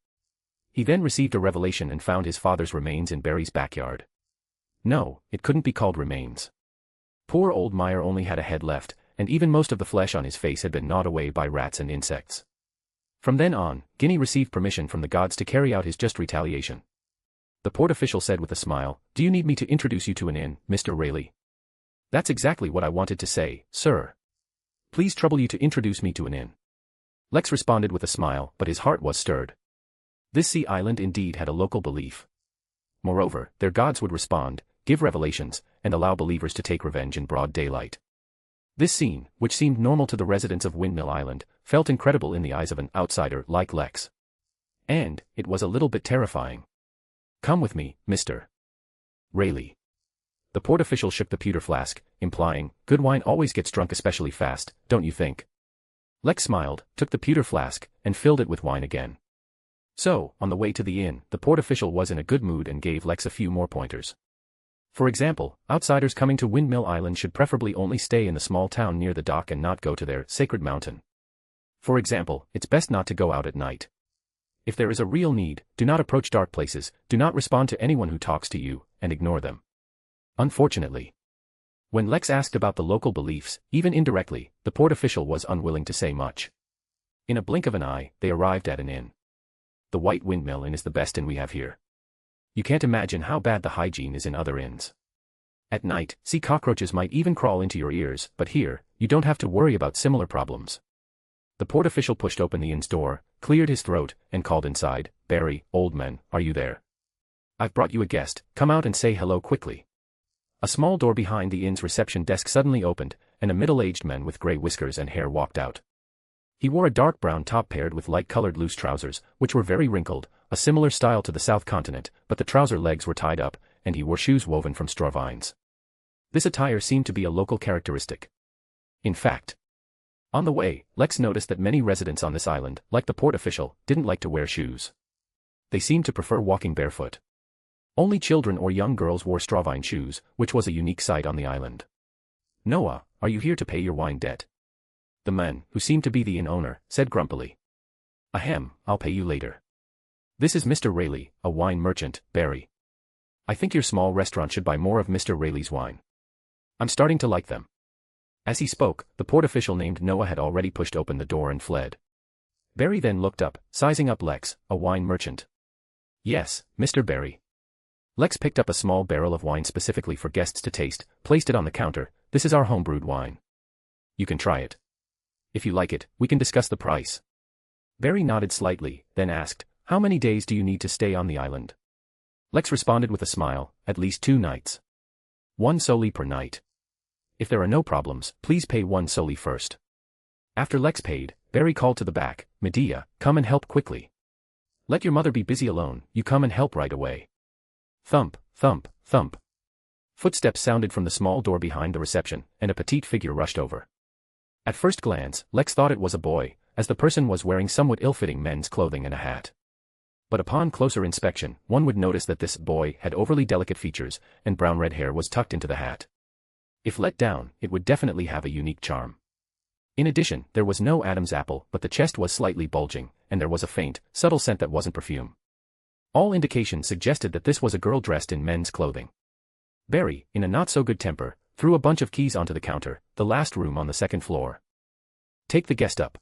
He then received a revelation and found his father's remains in Barry's backyard. No, it couldn't be called remains. Poor old Meyer only had a head left, and even most of the flesh on his face had been gnawed away by rats and insects. From then on, Guinea received permission from the gods to carry out his just retaliation. The port official said with a smile, "Do you need me to introduce you to an inn, Mr. Rayleigh?" "That's exactly what I wanted to say, sir. Please trouble you to introduce me to an inn." Lex responded with a smile, but his heart was stirred. This sea island indeed had a local belief. Moreover, their gods would respond, give revelations, and allow believers to take revenge in broad daylight. This scene, which seemed normal to the residents of Windmill Island, felt incredible in the eyes of an outsider like Lex. And, it was a little bit terrifying. "Come with me, Mr. Rayleigh." The port official shook the pewter flask, implying, "Good wine always gets drunk especially fast, don't you think?" Lex smiled, took the pewter flask, and filled it with wine again. So, on the way to the inn, the port official was in a good mood and gave Lex a few more pointers. For example, outsiders coming to Windmill Island should preferably only stay in the small town near the dock and not go to their sacred mountain. For example, it's best not to go out at night. If there is a real need, do not approach dark places, do not respond to anyone who talks to you, and ignore them. Unfortunately. When Lex asked about the local beliefs, even indirectly, the port official was unwilling to say much. In a blink of an eye, they arrived at an inn. The White Windmill Inn is the best inn we have here. You can't imagine how bad the hygiene is in other inns. At night, sea cockroaches might even crawl into your ears, but here, you don't have to worry about similar problems. The port official pushed open the inn's door, cleared his throat, and called inside, "Barry, old man, are you there? I've brought you a guest, come out and say hello quickly." A small door behind the inn's reception desk suddenly opened, and a middle-aged man with gray whiskers and hair walked out. He wore a dark brown top paired with light-colored loose trousers, which were very wrinkled, a similar style to the South Continent, but the trouser legs were tied up, and he wore shoes woven from straw vines. This attire seemed to be a local characteristic. In fact, on the way, Lex noticed that many residents on this island, like the port official, didn't like to wear shoes. They seemed to prefer walking barefoot. Only children or young girls wore strawvine shoes, which was a unique sight on the island. "Noah, are you here to pay your wine debt?" The man, who seemed to be the inn owner, said grumpily. "Ahem, I'll pay you later. This is Mr. Rayleigh, a wine merchant, Barry. I think your small restaurant should buy more of Mr. Rayleigh's wine. I'm starting to like them." As he spoke, the port official named Noah had already pushed open the door and fled. Barry then looked up, sizing up Lex, a wine merchant. "Yes, Mr. Barry." Lex picked up a small barrel of wine specifically for guests to taste, placed it on the counter. "This is our homebrewed wine. You can try it. If you like it, we can discuss the price." Barry nodded slightly, then asked, "How many days do you need to stay on the island?" Lex responded with a smile, "At least 2 nights. 1 solely per night. If there are no problems, please pay 1 solely first." After Lex paid, Barry called to the back, "Medea, come and help quickly. Let your mother be busy alone, you come and help right away." Thump, thump, thump. Footsteps sounded from the small door behind the reception, and a petite figure rushed over. At first glance, Lex thought it was a boy, as the person was wearing somewhat ill-fitting men's clothing and a hat. But upon closer inspection, one would notice that this boy had overly delicate features, and brown-red hair was tucked into the hat. If let down, it would definitely have a unique charm. In addition, there was no Adam's apple, but the chest was slightly bulging, and there was a faint, subtle scent that wasn't perfume. All indications suggested that this was a girl dressed in men's clothing. Barry, in a not-so-good temper, threw a bunch of keys onto the counter, the last room on the second floor. "Take the guest up."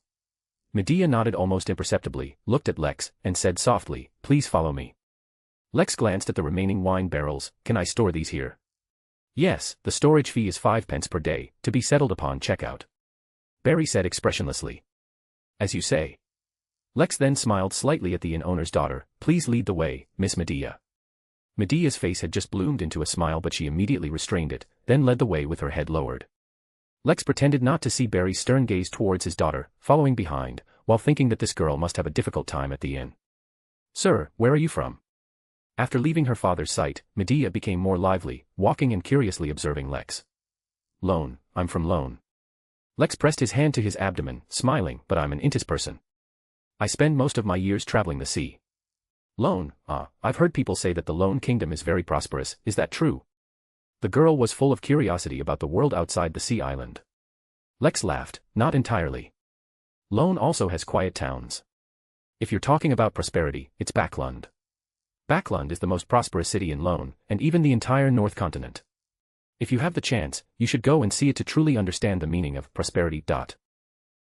Medea nodded almost imperceptibly, looked at Lex, and said softly, "Please follow me." Lex glanced at the remaining wine barrels. "Can I store these here?" "Yes, the storage fee is 5 pence per day, to be settled upon checkout," Barry said expressionlessly. "As you say." Lex then smiled slightly at the inn-owner's daughter. "Please lead the way, Miss Medea." Medea's face had just bloomed into a smile, but she immediately restrained it, then led the way with her head lowered. Lex pretended not to see Barry's stern gaze towards his daughter, following behind, while thinking that this girl must have a difficult time at the inn. "Sir, where are you from?" After leaving her father's sight, Medea became more lively, walking and curiously observing Lex. "Lone, I'm from Lone." Lex pressed his hand to his abdomen, smiling, "But I'm an Intis person. I spend most of my years traveling the sea." "Lone, I've heard people say that the Lone Kingdom is very prosperous, is that true?" The girl was full of curiosity about the world outside the sea island. Lex laughed. "Not entirely. Lone also has quiet towns. If you're talking about prosperity, it's Backlund. Backlund is the most prosperous city in Lone, and even the entire North Continent. If you have the chance, you should go and see it to truly understand the meaning of prosperity.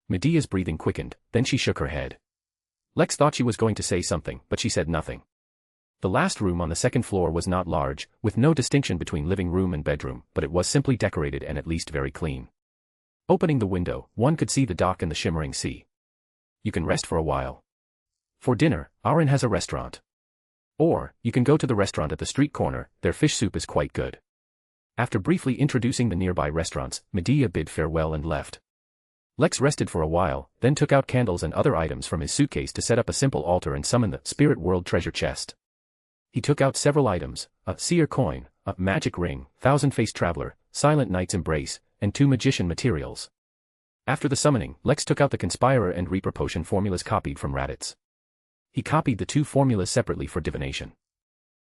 Medea's breathing quickened, then she shook her head. Lex thought she was going to say something, but she said nothing. The last room on the second floor was not large, with no distinction between living room and bedroom, but it was simply decorated and at least very clean. Opening the window, one could see the dock and the shimmering sea. "You can rest for a while. For dinner, our inn has a restaurant. Or, you can go to the restaurant at the street corner, their fish soup is quite good." After briefly introducing the nearby restaurants, Medea bid farewell and left. Lex rested for a while, then took out candles and other items from his suitcase to set up a simple altar and summon the spirit world treasure chest. He took out several items, a seer coin, a magic ring, thousand-faced traveler, silent knight's embrace, and 2 magician materials. After the summoning, Lex took out the Conspirer and Reaper potion formulas copied from Raditz. He copied the 2 formulas separately for divination.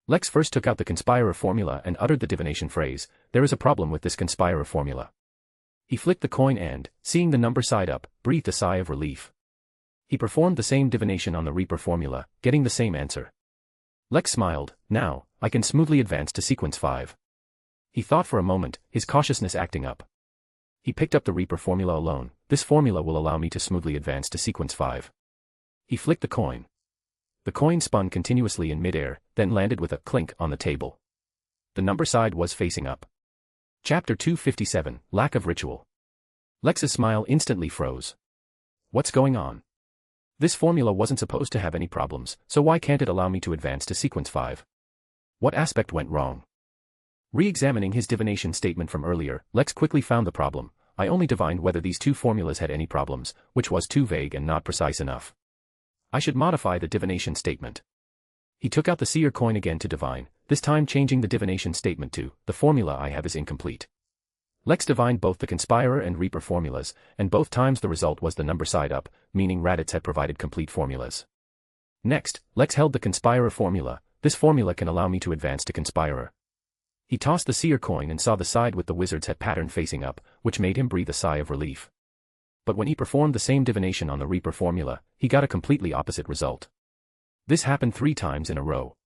Lex first took out the Conspirer formula and uttered the divination phrase, "There is a problem with this Conspirer formula." He flicked the coin and, seeing the number side up, breathed a sigh of relief. He performed the same divination on the Reaper formula, getting the same answer. Lex smiled. "Now, I can smoothly advance to sequence 5. He thought for a moment, his cautiousness acting up. He picked up the Reaper formula alone. "This formula will allow me to smoothly advance to sequence 5. He flicked the coin. The coin spun continuously in midair, then landed with a clink on the table. The number side was facing up. Chapter 257, Lack of Ritual. Lex's smile instantly froze. "What's going on? This formula wasn't supposed to have any problems, so why can't it allow me to advance to sequence 5? What aspect went wrong?" Re-examining his divination statement from earlier, Lex quickly found the problem. "I only divined whether these 2 formulas had any problems, which was too vague and not precise enough. I should modify the divination statement." He took out the seer coin again to divine, this time changing the divination statement to, "The formula I have is incomplete." Lex divined both the Conspirer and Reaper formulas, and both times the result was the number side up, meaning Raditz had provided complete formulas. Next, Lex held the Conspirer formula. "This formula can allow me to advance to Conspirer." He tossed the seer coin and saw the side with the wizard's hat pattern facing up, which made him breathe a sigh of relief. But when he performed the same divination on the Reaper formula, he got a completely opposite result. This happened 3 times in a row.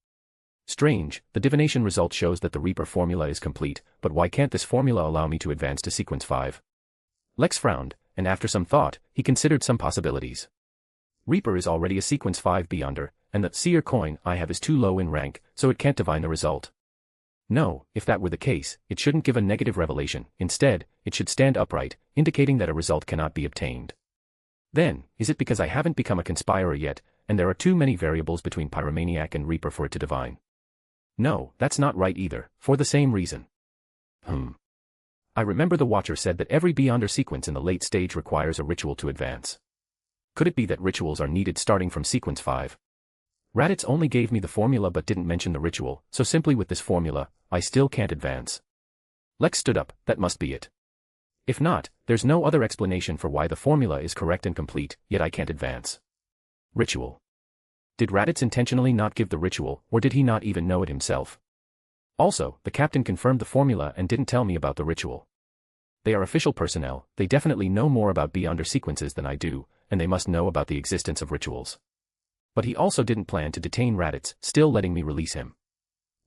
Strange, the divination result shows that the Reaper formula is complete, but why can't this formula allow me to advance to sequence 5? Lex frowned, and after some thought, he considered some possibilities. Reaper is already a sequence 5 beyonder, and the seer coin I have is too low in rank, so it can't divine the result. No, if that were the case, it shouldn't give a negative revelation. Instead, it should stand upright, indicating that a result cannot be obtained. Then, is it because I haven't become a Conspirer yet, and there are too many variables between Pyromaniac and Reaper for it to divine? No, that's not right either, for the same reason. I remember the Watcher said that every Beyonder sequence in the late stage requires a ritual to advance. Could it be that rituals are needed starting from sequence 5? Raditz only gave me the formula but didn't mention the ritual, so simply with this formula, I still can't advance. Lex stood up. "That must be it. If not, there's no other explanation for why the formula is correct and complete, yet I can't advance. Ritual. Did Raditz intentionally not give the ritual, or did he not even know it himself? Also, the captain confirmed the formula and didn't tell me about the ritual. They are official personnel, they definitely know more about Beyonder sequences than I do, and they must know about the existence of rituals. But he also didn't plan to detain Raditz, still letting me release him.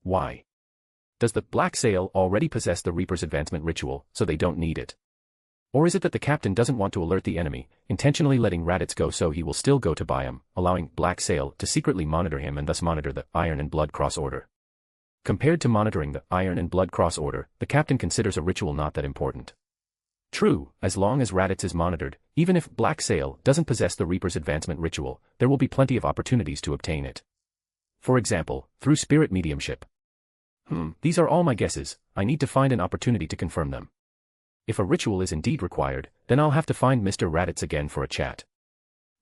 Why? Does the Black Sail already possess the Reaper's advancement ritual, so they don't need it? Or is it that the captain doesn't want to alert the enemy, intentionally letting Raditz go so he will still go to Byam, allowing Black Sail to secretly monitor him and thus monitor the Iron and Blood Cross Order? Compared to monitoring the Iron and Blood Cross Order, the captain considers a ritual not that important. True, as long as Raditz is monitored, even if Black Sail doesn't possess the Reaper's advancement ritual, there will be plenty of opportunities to obtain it. For example, through spirit mediumship. These are all my guesses, I need to find an opportunity to confirm them. If a ritual is indeed required, then I'll have to find Mr. Raditz again for a chat.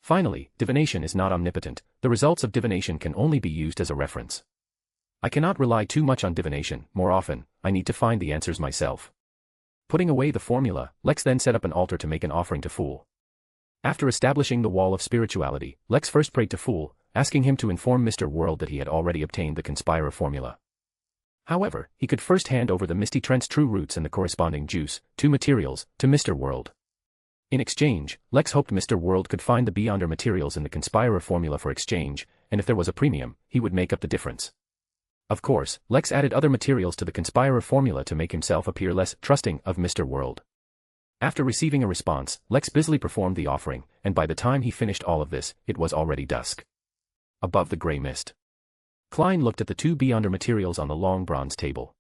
Finally, divination is not omnipotent, the results of divination can only be used as a reference. I cannot rely too much on divination, more often, I need to find the answers myself. Putting away the formula, Lex then set up an altar to make an offering to Fool. After establishing the wall of spirituality, Lex first prayed to Fool, asking him to inform Mr. World that he had already obtained the Conspirer formula. However, he could first hand over the Misty Trent's true roots and the corresponding juice, 2 materials, to Mr. World. In exchange, Lex hoped Mr. World could find the Beyonder materials in the Conspirer formula for exchange, and if there was a premium, he would make up the difference. Of course, Lex added other materials to the Conspirer formula to make himself appear less trusting of Mr. World. After receiving a response, Lex busily performed the offering, and by the time he finished all of this, it was already dusk. Above the grey mist, Klein looked at the 2 Beyonder materials on the long bronze table.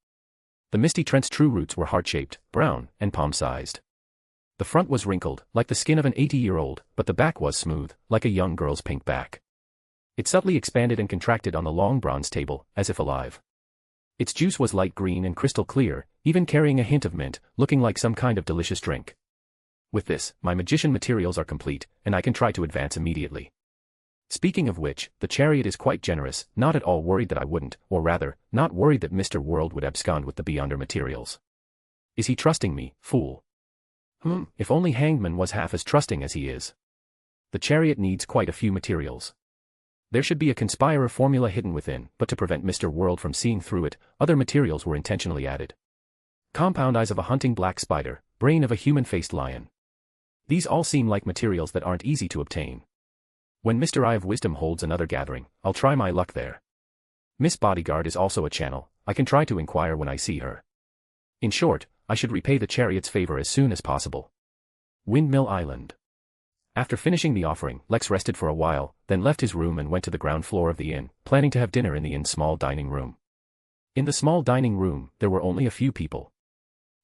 The Misty Trent's true roots were heart-shaped, brown, and palm-sized. The front was wrinkled, like the skin of an 80-year-old, but the back was smooth, like a young girl's pink back. It subtly expanded and contracted on the long bronze table, as if alive. Its juice was light green and crystal clear, even carrying a hint of mint, looking like some kind of delicious drink. With this, my magician materials are complete, and I can try to advance immediately. Speaking of which, the chariot is quite generous, not at all worried that I wouldn't, or rather, not worried that Mr. World would abscond with the Beyonder materials. Is he trusting me, Fool? If only Hangman was half as trusting as he is. The chariot needs quite a few materials. There should be a Conspirer formula hidden within, but to prevent Mr. World from seeing through it, other materials were intentionally added. Compound eyes of a hunting black spider, brain of a human-faced lion. These all seem like materials that aren't easy to obtain. When Mr. Eye of Wisdom holds another gathering, I'll try my luck there. Miss Bodyguard is also a channel, I can try to inquire when I see her. In short, I should repay the chariot's favor as soon as possible. Windmill Island. After finishing the offering, Lex rested for a while, then left his room and went to the ground floor of the inn, planning to have dinner in the inn's small dining room. In the small dining room, there were only a few people.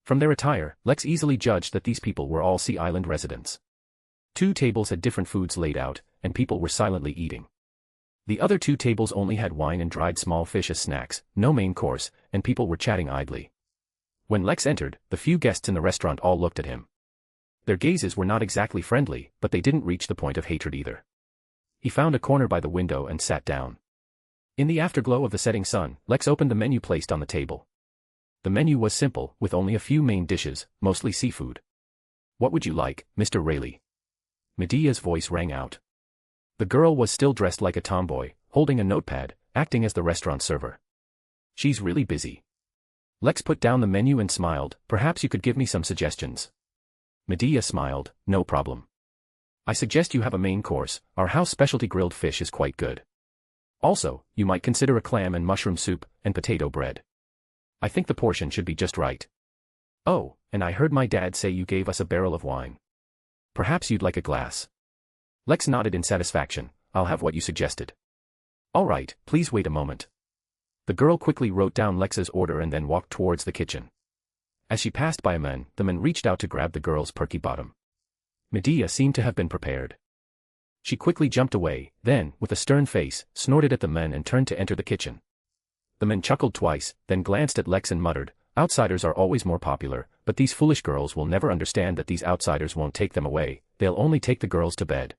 From their attire, Lex easily judged that these people were all Sea Island residents. 2 tables had different foods laid out, and people were silently eating. The other 2 tables only had wine and dried small fish as snacks, no main course, and people were chatting idly. When Lex entered, the few guests in the restaurant all looked at him. Their gazes were not exactly friendly, but they didn't reach the point of hatred either. He found a corner by the window and sat down. In the afterglow of the setting sun, Lex opened the menu placed on the table. The menu was simple, with only a few main dishes, mostly seafood. "What would you like, Mr. Rayleigh?" Medea's voice rang out. The girl was still dressed like a tomboy, holding a notepad, acting as the restaurant server. "She's really busy." Lex put down the menu and smiled, "Perhaps you could give me some suggestions." Medea smiled, "No problem. I suggest you have a main course, our house specialty grilled fish is quite good. Also, you might consider a clam and mushroom soup, and potato bread. I think the portion should be just right. Oh, and I heard my dad say you gave us a barrel of wine. Perhaps you'd like a glass." Lex nodded in satisfaction, "I'll have what you suggested." "All right, please wait a moment." The girl quickly wrote down Lex's order and then walked towards the kitchen. As she passed by a man, the man reached out to grab the girl's perky bottom. Medea seemed to have been prepared. She quickly jumped away, then, with a stern face, snorted at the men and turned to enter the kitchen. The man chuckled twice, then glanced at Lex and muttered, "Outsiders are always more popular, but these foolish girls will never understand that these outsiders won't take them away, they'll only take the girls to bed."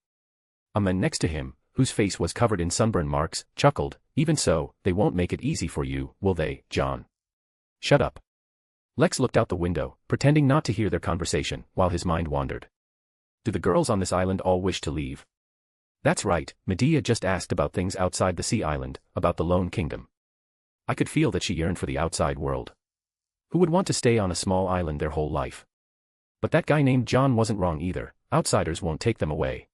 A man next to him, whose face was covered in sunburn marks, chuckled, "Even so, they won't make it easy for you, will they, John?" "Shut up." Lex looked out the window, pretending not to hear their conversation, while his mind wandered. Do the girls on this island all wish to leave? That's right, Medea just asked about things outside the sea island, about the Lone Kingdom. I could feel that she yearned for the outside world. Who would want to stay on a small island their whole life? But that guy named John wasn't wrong either, outsiders won't take them away.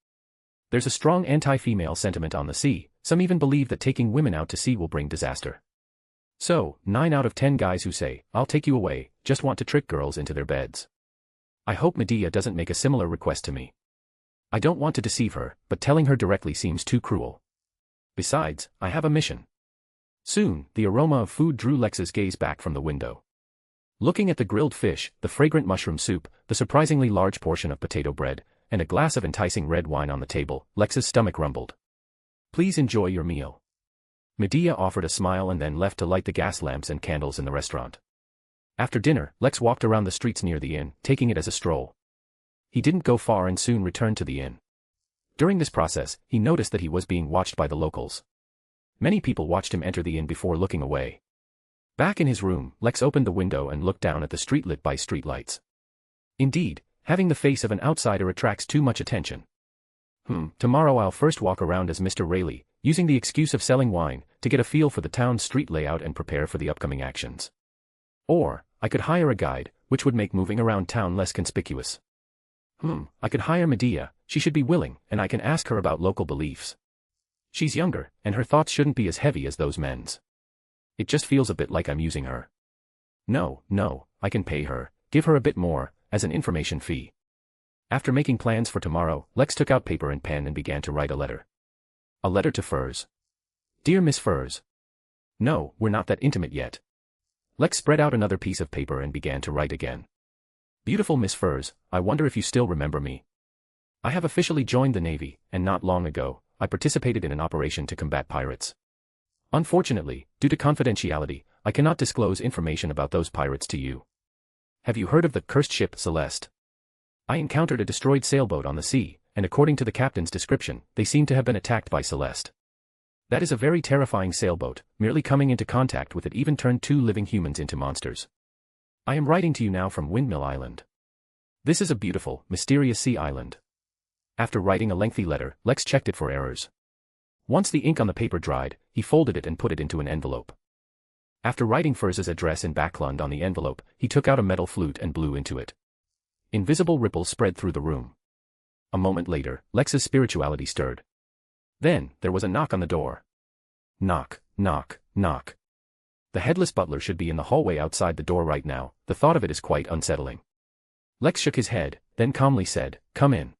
There's a strong anti-female sentiment on the sea, some even believe that taking women out to sea will bring disaster. So, 9 out of 10 guys who say, I'll take you away, just want to trick girls into their beds. I hope Medea doesn't make a similar request to me. I don't want to deceive her, but telling her directly seems too cruel. Besides, I have a mission. Soon, the aroma of food drew Lex's gaze back from the window. Looking at the grilled fish, the fragrant mushroom soup, the surprisingly large portion of potato bread, and a glass of enticing red wine on the table, Lex's stomach rumbled. Please enjoy your meal. Medea offered a smile and then left to light the gas lamps and candles in the restaurant. After dinner, Lex walked around the streets near the inn, taking it as a stroll. He didn't go far and soon returned to the inn. During this process, he noticed that he was being watched by the locals. Many people watched him enter the inn before looking away. Back in his room, Lex opened the window and looked down at the street lit by streetlights. Indeed, having the face of an outsider attracts too much attention. Tomorrow I'll first walk around as Mr. Rayleigh, using the excuse of selling wine, to get a feel for the town's street layout and prepare for the upcoming actions. Or, I could hire a guide, which would make moving around town less conspicuous. I could hire Medea, she should be willing, and I can ask her about local beliefs. She's younger, and her thoughts shouldn't be as heavy as those men's. It just feels a bit like I'm using her. No, I can pay her, give her a bit more, as an information fee. After making plans for tomorrow, Lex took out paper and pen and began to write a letter. A letter to Furs. Dear Miss Furs. No, we're not that intimate yet. Lex spread out another piece of paper and began to write again. Beautiful Miss Furs, I wonder if you still remember me. I have officially joined the Navy, and not long ago, I participated in an operation to combat pirates. Unfortunately, due to confidentiality, I cannot disclose information about those pirates to you. Have you heard of the cursed ship Celeste? I encountered a destroyed sailboat on the sea, and according to the captain's description, they seem to have been attacked by Celeste. That is a very terrifying sailboat, merely coming into contact with it even turned 2 living humans into monsters. I am writing to you now from Windmill Island. This is a beautiful, mysterious sea island. After writing a lengthy letter, Lex checked it for errors. Once the ink on the paper dried, he folded it and put it into an envelope. After writing Furs's address in Backlund on the envelope, he took out a metal flute and blew into it. Invisible ripples spread through the room. A moment later, Lex's spirituality stirred. Then, there was a knock on the door. Knock, knock, knock. The headless butler should be in the hallway outside the door right now, the thought of it is quite unsettling. Lex shook his head, then calmly said, Come in.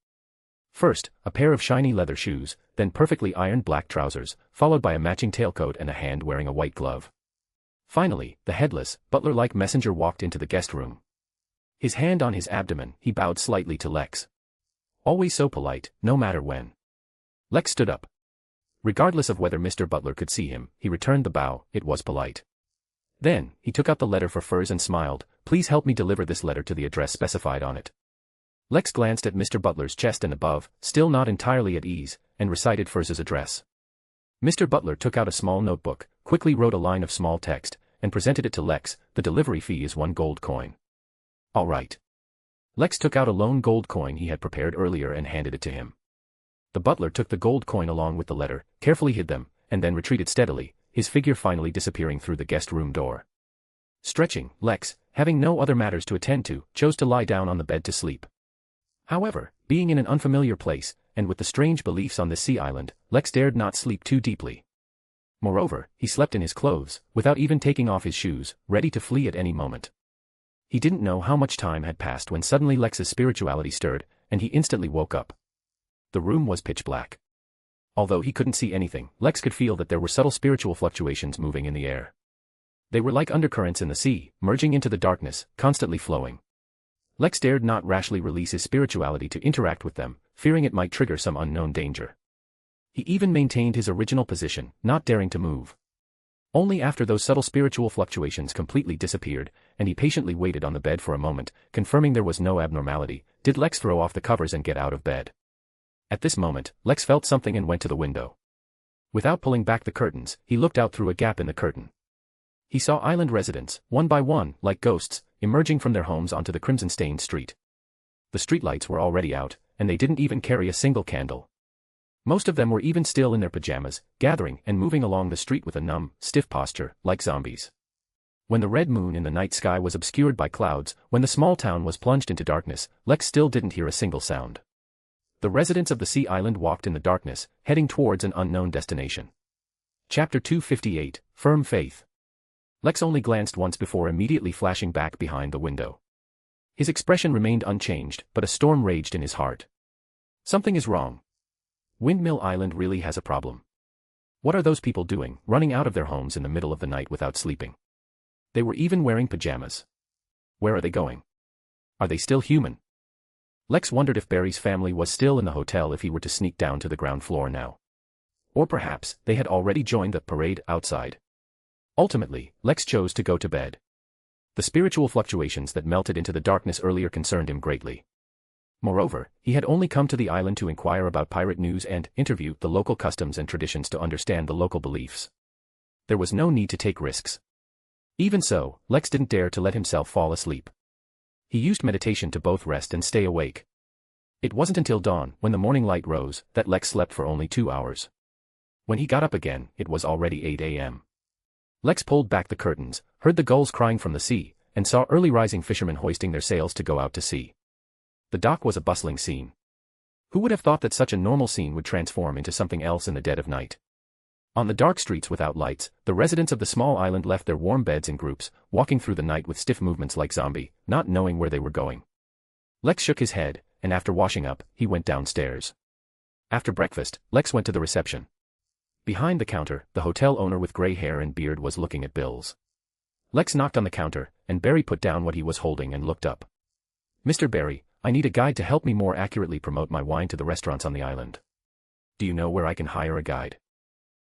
First, a pair of shiny leather shoes, then perfectly ironed black trousers, followed by a matching tailcoat and a hand wearing a white glove. Finally, the headless, butler-like messenger walked into the guest room. His hand on his abdomen, he bowed slightly to Lex. Always so polite, no matter when. Lex stood up. Regardless of whether Mr. Butler could see him, he returned the bow, it was polite. Then, he took out the letter for Furs and smiled, Please help me deliver this letter to the address specified on it. Lex glanced at Mr. Butler's chest and above, still not entirely at ease, and recited Furs's address. Mr. Butler took out a small notebook, quickly wrote a line of small text, and presented it to Lex, the delivery fee is 1 gold coin. All right. Lex took out a lone gold coin he had prepared earlier and handed it to him. The butler took the gold coin along with the letter, carefully hid them, and then retreated steadily, his figure finally disappearing through the guest room door. Stretching, Lex, having no other matters to attend to, chose to lie down on the bed to sleep. However, being in an unfamiliar place, and with the strange beliefs on this sea island, Lex dared not sleep too deeply. Moreover, he slept in his clothes, without even taking off his shoes, ready to flee at any moment. He didn't know how much time had passed when suddenly Lex's spirituality stirred, and he instantly woke up. The room was pitch black. Although he couldn't see anything, Lex could feel that there were subtle spiritual fluctuations moving in the air. They were like undercurrents in the sea, merging into the darkness, constantly flowing. Lex dared not rashly release his spirituality to interact with them, fearing it might trigger some unknown danger. He even maintained his original position, not daring to move. Only after those subtle spiritual fluctuations completely disappeared, and he patiently waited on the bed for a moment, confirming there was no abnormality, did Lex throw off the covers and get out of bed. At this moment, Lex felt something and went to the window. Without pulling back the curtains, he looked out through a gap in the curtain. He saw island residents, one by one, like ghosts, emerging from their homes onto the crimson-stained street. The streetlights were already out, and they didn't even carry a single candle. Most of them were even still in their pajamas, gathering and moving along the street with a numb, stiff posture, like zombies. When the red moon in the night sky was obscured by clouds, when the small town was plunged into darkness, Lex still didn't hear a single sound. The residents of the sea island walked in the darkness, heading towards an unknown destination. Chapter 258, Firm Faith. Lex only glanced once before immediately flashing back behind the window. His expression remained unchanged, but a storm raged in his heart. Something is wrong. Windmill Island really has a problem. What are those people doing, running out of their homes in the middle of the night without sleeping? They were even wearing pajamas. Where are they going? Are they still human? Lex wondered if Barry's family was still in the hotel if he were to sneak down to the ground floor now. Or perhaps they had already joined the parade outside. Ultimately, Lex chose to go to bed. The spiritual fluctuations that melted into the darkness earlier concerned him greatly. Moreover, he had only come to the island to inquire about pirate news and interview the local customs and traditions to understand the local beliefs. There was no need to take risks. Even so, Lex didn't dare to let himself fall asleep. He used meditation to both rest and stay awake. It wasn't until dawn, when the morning light rose, that Lex slept for only 2 hours. When he got up again, it was already 8 a.m. Lex pulled back the curtains, heard the gulls crying from the sea, and saw early rising fishermen hoisting their sails to go out to sea. The dock was a bustling scene. Who would have thought that such a normal scene would transform into something else in the dead of night? On the dark streets without lights, the residents of the small island left their warm beds in groups, walking through the night with stiff movements like zombie, not knowing where they were going. Lex shook his head, and after washing up, he went downstairs. After breakfast, Lex went to the reception. Behind the counter, the hotel owner with gray hair and beard was looking at bills. Lex knocked on the counter, and Barry put down what he was holding and looked up. "Mr. Barry, I need a guide to help me more accurately promote my wine to the restaurants on the island. Do you know where I can hire a guide?"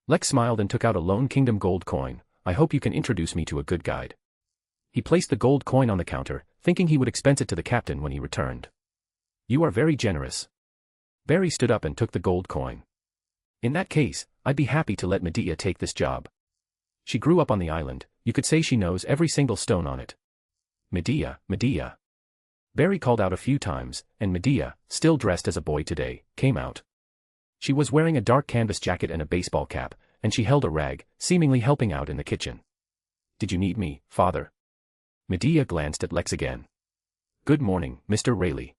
Lex smiled and took out a Lone Kingdom gold coin. "I hope you can introduce me to a good guide." He placed the gold coin on the counter, thinking he would expense it to the captain when he returned. "You are very generous." Barry stood up and took the gold coin. "In that case, I'd be happy to let Medea take this job. She grew up on the island, you could say she knows every single stone on it." "Medea, Medea." Barry called out a few times, and Medea, still dressed as a boy today, came out. She was wearing a dark canvas jacket and a baseball cap, and she held a rag, seemingly helping out in the kitchen. "Did you need me, father?" Medea glanced at Lex again. "Good morning, Mr. Rayleigh."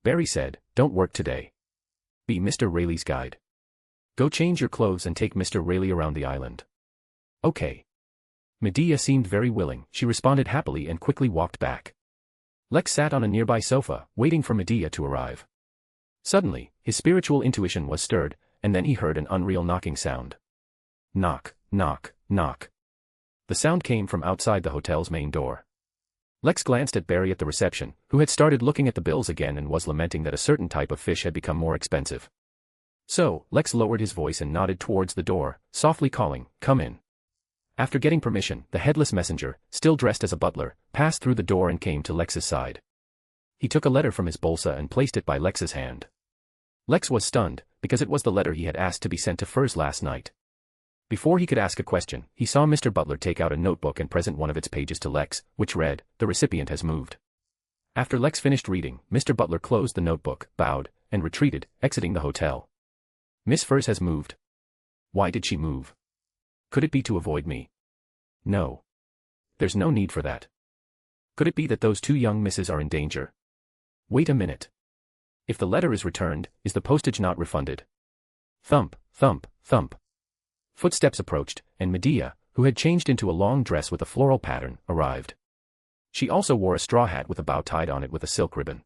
Barry said, "Don't work today. Be Mr. Rayleigh's guide. Go change your clothes and take Mr. Rayleigh around the island." "Okay." Medea seemed very willing. She responded happily and quickly walked back. Lex sat on a nearby sofa, waiting for Medea to arrive. Suddenly, his spiritual intuition was stirred, and then he heard an unreal knocking sound. Knock, knock, knock. The sound came from outside the hotel's main door. Lex glanced at Barry at the reception, who had started looking at the bills again and was lamenting that a certain type of fish had become more expensive. So, Lex lowered his voice and nodded towards the door, softly calling, "Come in." After getting permission, the headless messenger, still dressed as a butler, passed through the door and came to Lex's side. He took a letter from his bolsa and placed it by Lex's hand. Lex was stunned, because it was the letter he had asked to be sent to Furs last night. Before he could ask a question, he saw Mr. Butler take out a notebook and present one of its pages to Lex, which read, "The recipient has moved." After Lex finished reading, Mr. Butler closed the notebook, bowed, and retreated, exiting the hotel. "Miss Furs has moved. Why did she move? Could it be to avoid me? No. There's no need for that. Could it be that those two young misses are in danger? Wait a minute. If the letter is returned, is the postage not refunded?" Thump, thump, thump. Footsteps approached, and Medea, who had changed into a long dress with a floral pattern, arrived. She also wore a straw hat with a bow tied on it with a silk ribbon.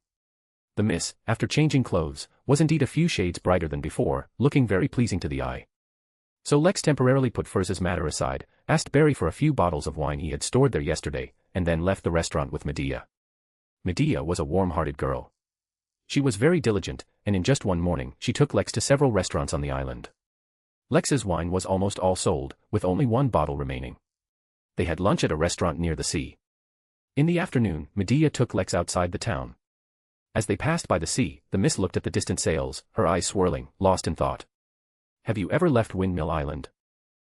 The miss, after changing clothes, was indeed a few shades brighter than before, looking very pleasing to the eye. So Lex temporarily put Furz's matter aside, asked Barry for a few bottles of wine he had stored there yesterday, and then left the restaurant with Medea. Medea was a warm-hearted girl. She was very diligent, and in just one morning she took Lex to several restaurants on the island. Lex's wine was almost all sold, with only one bottle remaining. They had lunch at a restaurant near the sea. In the afternoon, Medea took Lex outside the town. As they passed by the sea, the miss looked at the distant sails, her eyes swirling, lost in thought. "Have you ever left Windmill Island?"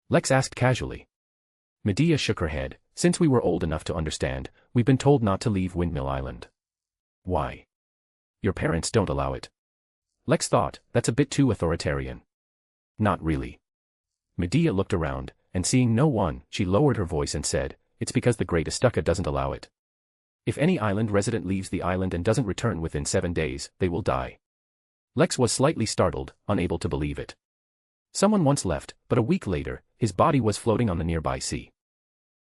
Lex asked casually. Medea shook her head, since we were old enough to understand, we've been told not to leave Windmill Island. Why? Your parents don't allow it. Lex thought, that's a bit too authoritarian. Not really. Medea looked around, and seeing no one, she lowered her voice and said, it's because the Great Astuka doesn't allow it. If any island resident leaves the island and doesn't return within 7 days, they will die. Lex was slightly startled, unable to believe it. Someone once left, but a week later, his body was floating on the nearby sea.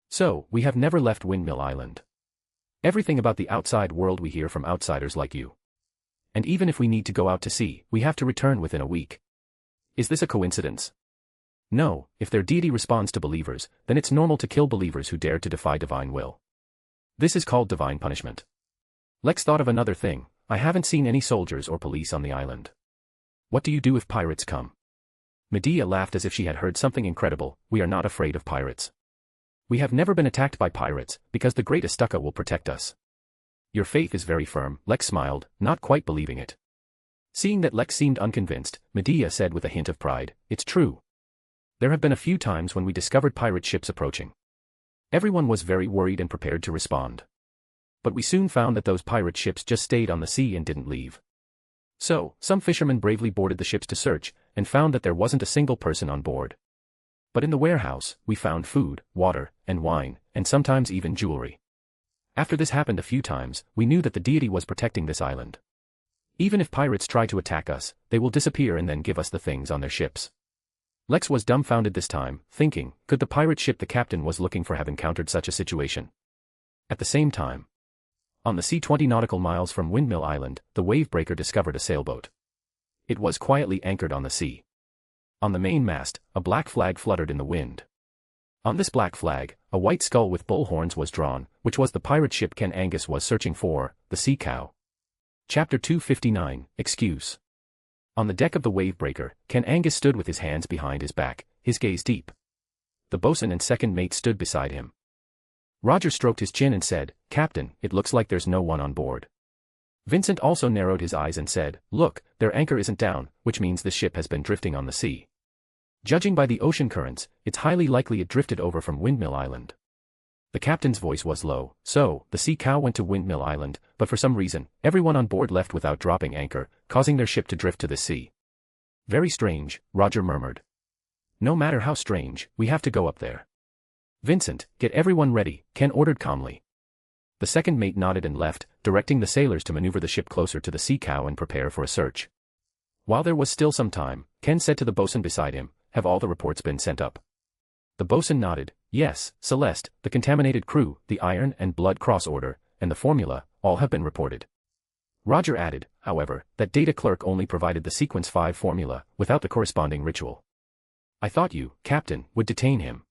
So, we have never left Windmill Island. Everything about the outside world we hear from outsiders like you. And even if we need to go out to sea, we have to return within a week. Is this a coincidence? No, if their deity responds to believers, then it's normal to kill believers who dare to defy divine will. This is called divine punishment. Lex thought of another thing, I haven't seen any soldiers or police on the island. What do you do if pirates come? Medea laughed as if she had heard something incredible, we are not afraid of pirates. We have never been attacked by pirates, because the Great Astuka will protect us. Your faith is very firm, Lex smiled, not quite believing it. Seeing that Lex seemed unconvinced, Medea said with a hint of pride, it's true. There have been a few times when we discovered pirate ships approaching. Everyone was very worried and prepared to respond. But we soon found that those pirate ships just stayed on the sea and didn't leave. So, some fishermen bravely boarded the ships to search, and found that there wasn't a single person on board. But in the warehouse, we found food, water, and wine, and sometimes even jewelry. After this happened a few times, we knew that the deity was protecting this island. Even if pirates try to attack us, they will disappear and then give us the things on their ships. Lex was dumbfounded this time, thinking, could the pirate ship the captain was looking for have encountered such a situation? At the same time, on the sea 20 nautical miles from Windmill Island, the wavebreaker discovered a sailboat. It was quietly anchored on the sea. On the main mast, a black flag fluttered in the wind. On this black flag, a white skull with bull horns was drawn, which was the pirate ship Ken Angus was searching for, the Sea Cow. Chapter 259, Excuse. On the deck of the wavebreaker, Ken Angus stood with his hands behind his back, his gaze deep. The bosun and second mate stood beside him. Roger stroked his chin and said, Captain, it looks like there's no one on board. Vincent also narrowed his eyes and said, look, their anchor isn't down, which means the ship has been drifting on the sea. Judging by the ocean currents, it's highly likely it drifted over from Windmill Island. The captain's voice was low, so, the Sea Cow went to Windmill Island, but for some reason, everyone on board left without dropping anchor, causing their ship to drift to the sea. Very strange, Roger murmured. No matter how strange, we have to go up there. Vincent, get everyone ready, Ken ordered calmly. The second mate nodded and left, directing the sailors to maneuver the ship closer to the Sea Cow and prepare for a search. While there was still some time, Ken said to the bosun beside him, have all the reports been sent up? The bosun nodded, yes, Celeste, the contaminated crew, the Iron and Blood Cross Order, and the formula, all have been reported. Roger added, however, that data clerk only provided the Sequence 5 formula, without the corresponding ritual. I thought you, Captain, would detain him.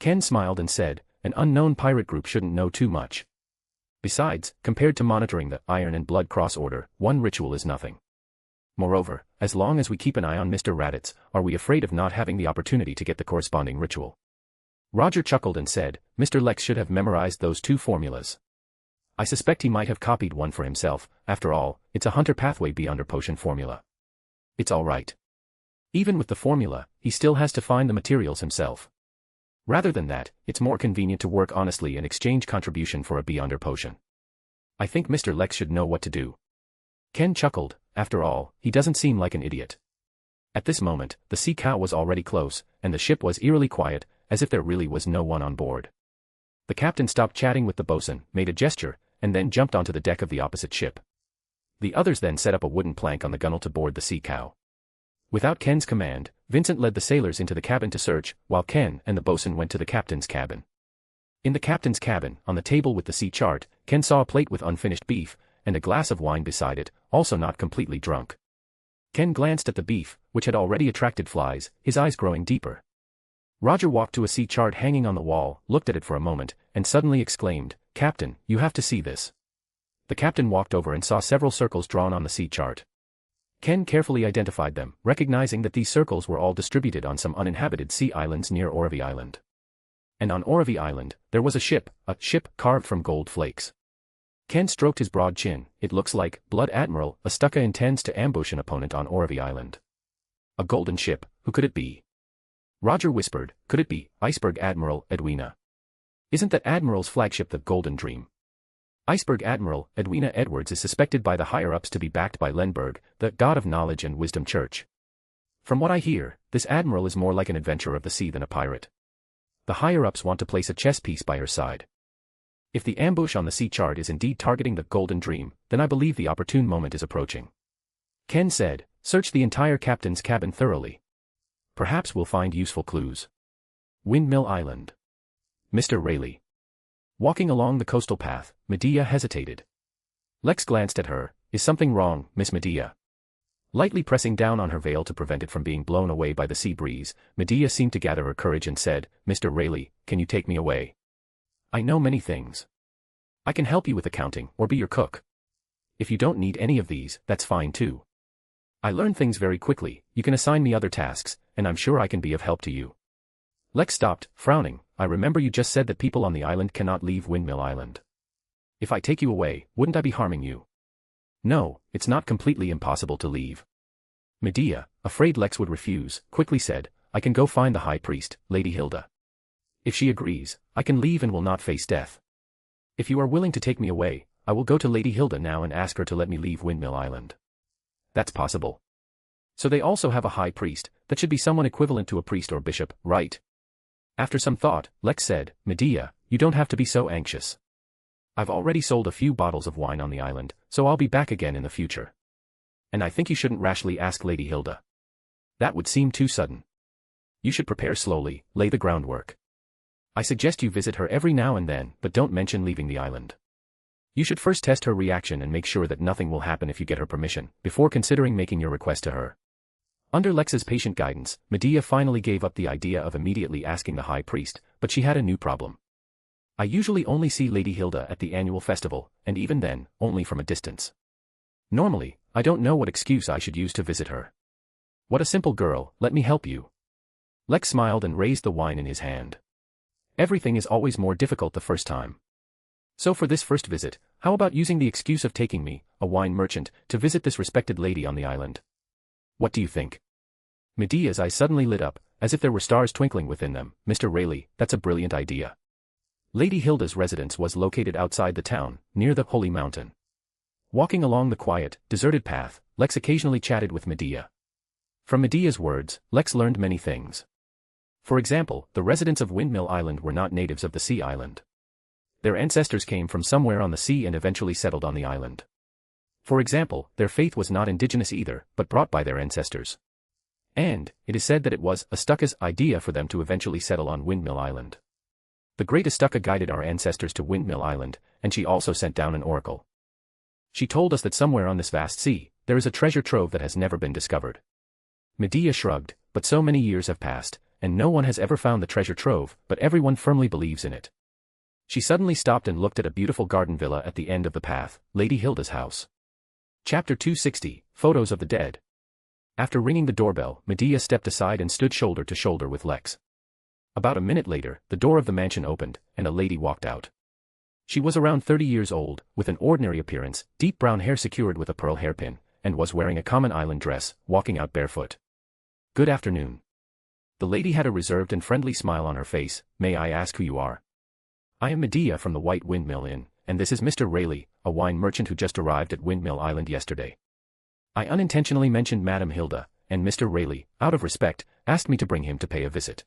Ken smiled and said, an unknown pirate group shouldn't know too much. Besides, compared to monitoring the Iron and Blood Cross Order, one ritual is nothing. Moreover, as long as we keep an eye on Mr. Raditz, are we afraid of not having the opportunity to get the corresponding ritual? Roger chuckled and said, Mr. Lex should have memorized those 2 formulas. I suspect he might have copied one for himself, after all, it's a Hunter Pathway Beyonder potion formula. It's all right. Even with the formula, he still has to find the materials himself. Rather than that, it's more convenient to work honestly and exchange contribution for a Beyonder potion. I think Mr. Lex should know what to do. Ken chuckled, after all, he doesn't seem like an idiot. At this moment, the Sea Cow was already close, and the ship was eerily quiet, as if there really was no one on board. The captain stopped chatting with the bosun, made a gesture, and then jumped onto the deck of the opposite ship. The others then set up a wooden plank on the gunwale to board the Sea Cow. Without Ken's command, Vincent led the sailors into the cabin to search, while Ken and the bosun went to the captain's cabin. In the captain's cabin, on the table with the sea chart, Ken saw a plate with unfinished beef, and a glass of wine beside it, also not completely drunk. Ken glanced at the beef, which had already attracted flies, his eyes growing deeper. Roger walked to a sea chart hanging on the wall, looked at it for a moment, and suddenly exclaimed, Captain, you have to see this. The captain walked over and saw several circles drawn on the sea chart. Ken carefully identified them, recognizing that these circles were all distributed on some uninhabited sea islands near Oravi Island. And on Oravi Island, there was a ship carved from gold flakes. Ken stroked his broad chin, it looks like, Blood Admiral Astuka intends to ambush an opponent on Oravi Island. A golden ship, who could it be? Roger whispered, could it be Iceberg Admiral Edwina? Isn't that Admiral's flagship the Golden Dream? Iceberg Admiral Edwina Edwards is suspected by the higher-ups to be backed by Lenberg, the god of knowledge and wisdom church. From what I hear, this admiral is more like an adventurer of the sea than a pirate. The higher-ups want to place a chess piece by her side. If the ambush on the sea chart is indeed targeting the Golden Dream, then I believe the opportune moment is approaching. Ken said, search the entire captain's cabin thoroughly. Perhaps we'll find useful clues. Windmill Island. Mr. Rayleigh. Walking along the coastal path, Medea hesitated. Lex glanced at her. Is something wrong, Miss Medea? Lightly pressing down on her veil to prevent it from being blown away by the sea breeze, Medea seemed to gather her courage and said, Mr. Rayleigh, can you take me away? I know many things. I can help you with accounting or be your cook. If you don't need any of these, that's fine too. I learn things very quickly, you can assign me other tasks, and I'm sure I can be of help to you. Lex stopped, frowning. I remember you just said that people on the island cannot leave Windmill Island. If I take you away, wouldn't I be harming you? No, it's not completely impossible to leave. Medea, afraid Lex would refuse, quickly said, I can go find the high priest, Lady Hilda. If she agrees, I can leave and will not face death. If you are willing to take me away, I will go to Lady Hilda now and ask her to let me leave Windmill Island. That's possible. So they also have a high priest, that should be someone equivalent to a priest or bishop, right? After some thought, Lex said, Medea, you don't have to be so anxious. I've already sold a few bottles of wine on the island, so I'll be back again in the future. And I think you shouldn't rashly ask Lady Hilda. That would seem too sudden. You should prepare slowly, lay the groundwork. I suggest you visit her every now and then, but don't mention leaving the island. You should first test her reaction and make sure that nothing will happen if you get her permission, before considering making your request to her. Under Lex's patient guidance, Medea finally gave up the idea of immediately asking the high priest, but she had a new problem. I usually only see Lady Hilda at the annual festival, and even then, only from a distance. Normally, I don't know what excuse I should use to visit her. What a simple girl, let me help you. Lex smiled and raised the wine in his hand. Everything is always more difficult the first time. So for this first visit, how about using the excuse of taking me, a wine merchant, to visit this respected lady on the island? What do you think? Medea's eyes suddenly lit up, as if there were stars twinkling within them. Mr. Rayleigh, that's a brilliant idea. Lady Hilda's residence was located outside the town, near the Holy Mountain. Walking along the quiet, deserted path, Lex occasionally chatted with Medea. From Medea's words, Lex learned many things. For example, the residents of Windmill Island were not natives of the sea island. Their ancestors came from somewhere on the sea and eventually settled on the island. For example, their faith was not indigenous either, but brought by their ancestors. And, it is said that it was Astuka's idea for them to eventually settle on Windmill Island. The great Astuka guided our ancestors to Windmill Island, and she also sent down an oracle. She told us that somewhere on this vast sea, there is a treasure trove that has never been discovered. Medea shrugged, but so many years have passed, and no one has ever found the treasure trove, but everyone firmly believes in it. She suddenly stopped and looked at a beautiful garden villa at the end of the path, Lady Hilda's house. Chapter 260, Photos of the Dead. After ringing the doorbell, Medea stepped aside and stood shoulder to shoulder with Lex. About a minute later, the door of the mansion opened, and a lady walked out. She was around 30 years old, with an ordinary appearance, deep brown hair secured with a pearl hairpin, and was wearing a common island dress, walking out barefoot. Good afternoon. The lady had a reserved and friendly smile on her face. May I ask who you are? I am Medea from the White Windmill Inn, and this is Mr. Rayleigh, a wine merchant who just arrived at Windmill Island yesterday. I unintentionally mentioned Madame Hilda, and Mr. Rayleigh, out of respect, asked me to bring him to pay a visit.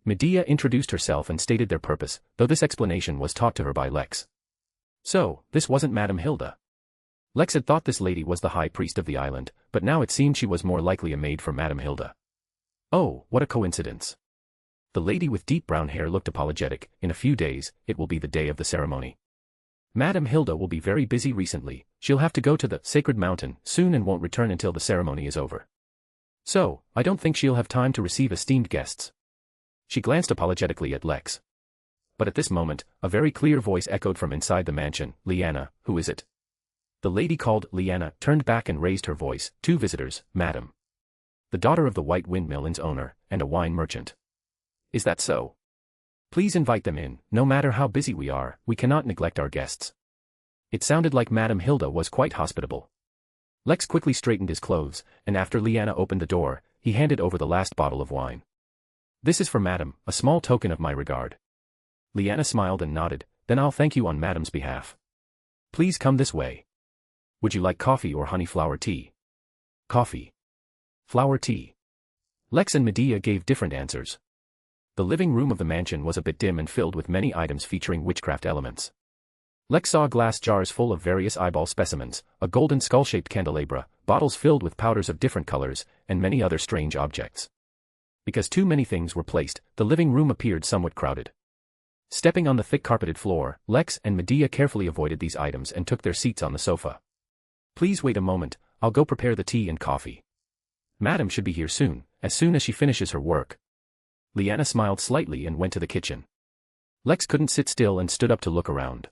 Medea introduced herself and stated their purpose, though this explanation was taught to her by Lex. So, this wasn't Madame Hilda. Lex had thought this lady was the high priest of the island, but now it seemed she was more likely a maid for Madame Hilda. Oh, what a coincidence. The lady with deep brown hair looked apologetic. In a few days, it will be the day of the ceremony. Madame Hilda will be very busy recently. She'll have to go to the sacred mountain soon and won't return until the ceremony is over. So, I don't think she'll have time to receive esteemed guests. She glanced apologetically at Lex. But at this moment, a very clear voice echoed from inside the mansion. Leanna, who is it? The lady called Leanna turned back and raised her voice. 2 visitors, madam. The daughter of the White Windmill Inn's owner, and a wine merchant. Is that so? Please invite them in. No matter how busy we are, we cannot neglect our guests. It sounded like Madame Hilda was quite hospitable. Lex quickly straightened his clothes, and after Leanna opened the door, he handed over the last bottle of wine. This is for Madam, a small token of my regard. Liana smiled and nodded, then I'll thank you on Madam's behalf. Please come this way. Would you like coffee or honey flower tea? Coffee. Flower tea. Lex and Medea gave different answers. The living room of the mansion was a bit dim and filled with many items featuring witchcraft elements. Lex saw glass jars full of various eyeball specimens, a golden skull-shaped candelabra, bottles filled with powders of different colors, and many other strange objects. Because too many things were placed, the living room appeared somewhat crowded. Stepping on the thick carpeted floor, Lex and Medea carefully avoided these items and took their seats on the sofa. Please wait a moment, I'll go prepare the tea and coffee. Madam should be here soon, as soon as she finishes her work. Liana smiled slightly and went to the kitchen. Lex couldn't sit still and stood up to look around.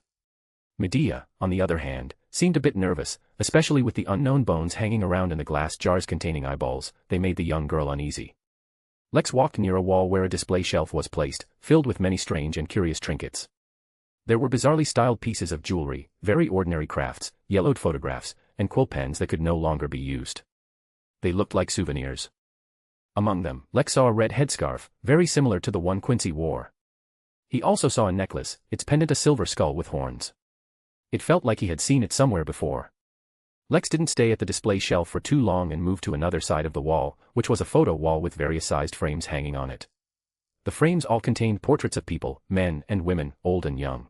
Medea, on the other hand, seemed a bit nervous, especially with the unknown bones hanging around in the glass jars containing eyeballs. They made the young girl uneasy. Lex walked near a wall where a display shelf was placed, filled with many strange and curious trinkets. There were bizarrely styled pieces of jewelry, very ordinary crafts, yellowed photographs, and quill pens that could no longer be used. They looked like souvenirs. Among them, Lex saw a red headscarf, very similar to the one Quincy wore. He also saw a necklace, its pendant a silver skull with horns. It felt like he had seen it somewhere before. Lex didn't stay at the display shelf for too long and moved to another side of the wall, which was a photo wall with various sized frames hanging on it. The frames all contained portraits of people, men and women, old and young.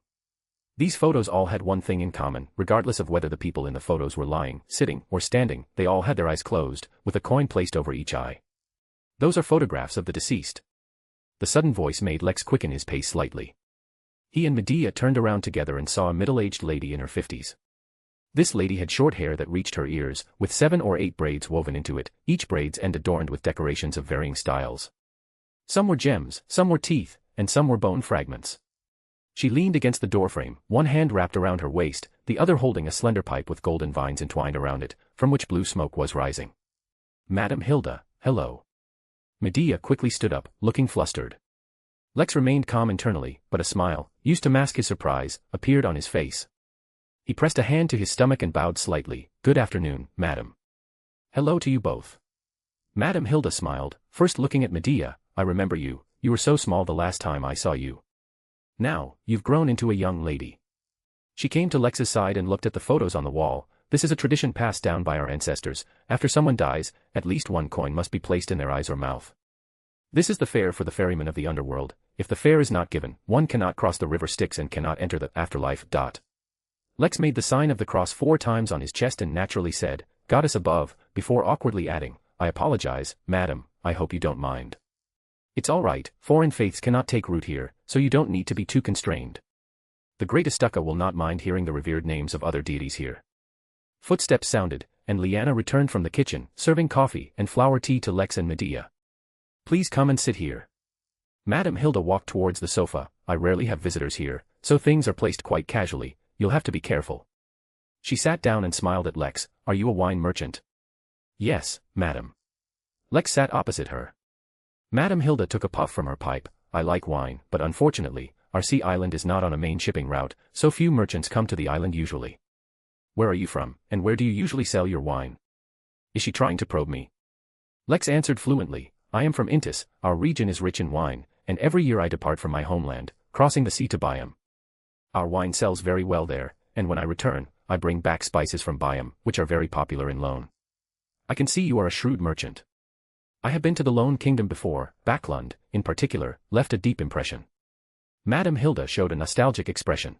These photos all had one thing in common, regardless of whether the people in the photos were lying, sitting, or standing, they all had their eyes closed, with a coin placed over each eye. Those are photographs of the deceased. The sudden voice made Lex quicken his pace slightly. He and Medea turned around together and saw a middle-aged lady in her 50s. This lady had short hair that reached her ears, with 7 or 8 braids woven into it, each braid's end adorned with decorations of varying styles. Some were gems, some were teeth, and some were bone fragments. She leaned against the doorframe, one hand wrapped around her waist, the other holding a slender pipe with golden vines entwined around it, from which blue smoke was rising. Madam Hilda, hello. Medea quickly stood up, looking flustered. Lex remained calm internally, but a smile, used to mask his surprise, appeared on his face. He pressed a hand to his stomach and bowed slightly. Good afternoon, madam. Hello to you both. Madam Hilda smiled, first looking at Medea. I remember you, you were so small the last time I saw you. Now, you've grown into a young lady. She came to Lex's side and looked at the photos on the wall. This is a tradition passed down by our ancestors. After someone dies, at least one coin must be placed in their eyes or mouth. This is the fare for the ferryman of the underworld. If the fare is not given, one cannot cross the river Styx and cannot enter the afterlife. Lex made the sign of the cross 4 times on his chest and naturally said, Goddess above, before awkwardly adding, I apologize, madam, I hope you don't mind. It's all right, foreign faiths cannot take root here, so you don't need to be too constrained. The great Astuka will not mind hearing the revered names of other deities here. Footsteps sounded, and Liana returned from the kitchen, serving coffee and flower tea to Lex and Medea. Please come and sit here. Madam Hilda walked towards the sofa. I rarely have visitors here, so things are placed quite casually, you'll have to be careful. She sat down and smiled at Lex. Are you a wine merchant? Yes, madam. Lex sat opposite her. Madam Hilda took a puff from her pipe. I like wine, but unfortunately, our sea island is not on a main shipping route, so few merchants come to the island usually. Where are you from, and where do you usually sell your wine? Is she trying to probe me? Lex answered fluently. I am from Intis, our region is rich in wine, and every year I depart from my homeland, crossing the sea to Byam. Our wine sells very well there, and when I return, I bring back spices from Byam, which are very popular in Lone. I can see you are a shrewd merchant. I have been to the Lone Kingdom before. Backlund, in particular, left a deep impression. Madam Hilda showed a nostalgic expression.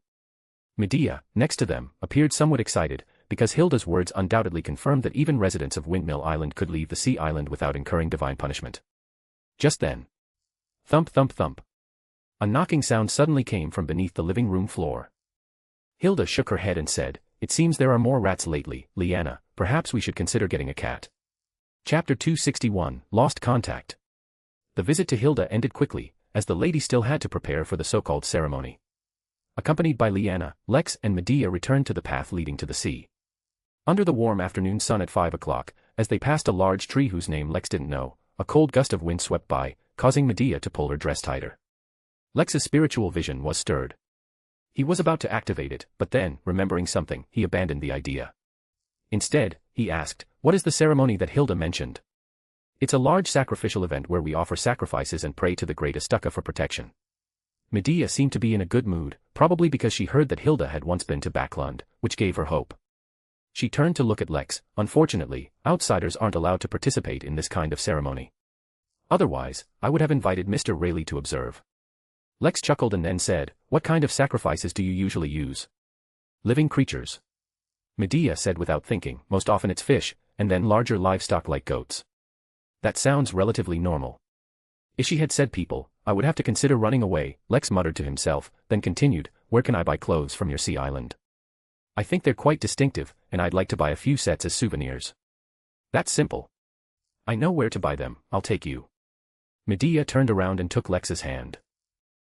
Medea, next to them, appeared somewhat excited, because Hilda's words undoubtedly confirmed that even residents of Windmill Island could leave the sea island without incurring divine punishment. Just then. Thump thump thump. A knocking sound suddenly came from beneath the living room floor. Hilda shook her head and said, It seems there are more rats lately, Liana, perhaps we should consider getting a cat. Chapter 261, Lost Contact. The visit to Hilda ended quickly, as the lady still had to prepare for the so-called ceremony. Accompanied by Liana, Lex and Medea returned to the path leading to the sea. Under the warm afternoon sun at 5 o'clock, as they passed a large tree whose name Lex didn't know, a cold gust of wind swept by, causing Medea to pull her dress tighter. Lex's spiritual vision was stirred. He was about to activate it, but then, remembering something, he abandoned the idea. Instead, he asked, What is the ceremony that Hilda mentioned? It's a large sacrificial event where we offer sacrifices and pray to the great Astuka for protection. Medea seemed to be in a good mood, probably because she heard that Hilda had once been to Backlund, which gave her hope. She turned to look at Lex. Unfortunately, outsiders aren't allowed to participate in this kind of ceremony. Otherwise, I would have invited Mr. Rayleigh to observe. Lex chuckled and then said, "What kind of sacrifices do you usually use?" "Living creatures." Medea said without thinking, "Most often it's fish, and then larger livestock like goats." "That sounds relatively normal." "If she had said people, I would have to consider running away," Lex muttered to himself, then continued, "Where can I buy clothes from your sea island? I think they're quite distinctive, and I'd like to buy a few sets as souvenirs." "That's simple. I know where to buy them, I'll take you." Medea turned around and took Lex's hand.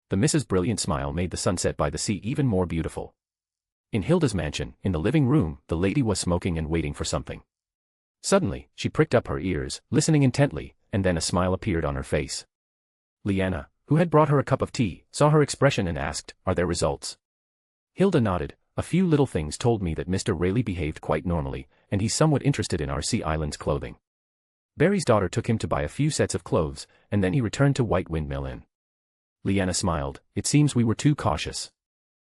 The Mrs. Brilliant smile made the sunset by the sea even more beautiful. In Hilda's mansion, in the living room, the lady was smoking and waiting for something. Suddenly, she pricked up her ears, listening intently, and then a smile appeared on her face. Leanna, who had brought her a cup of tea, saw her expression and asked, "Are there results?" Hilda nodded. "A few little things told me that Mr. Rayleigh behaved quite normally, and he's somewhat interested in our sea island's clothing. Barry's daughter took him to buy a few sets of clothes, and then he returned to White Windmill Inn." Leanna smiled. "It seems we were too cautious."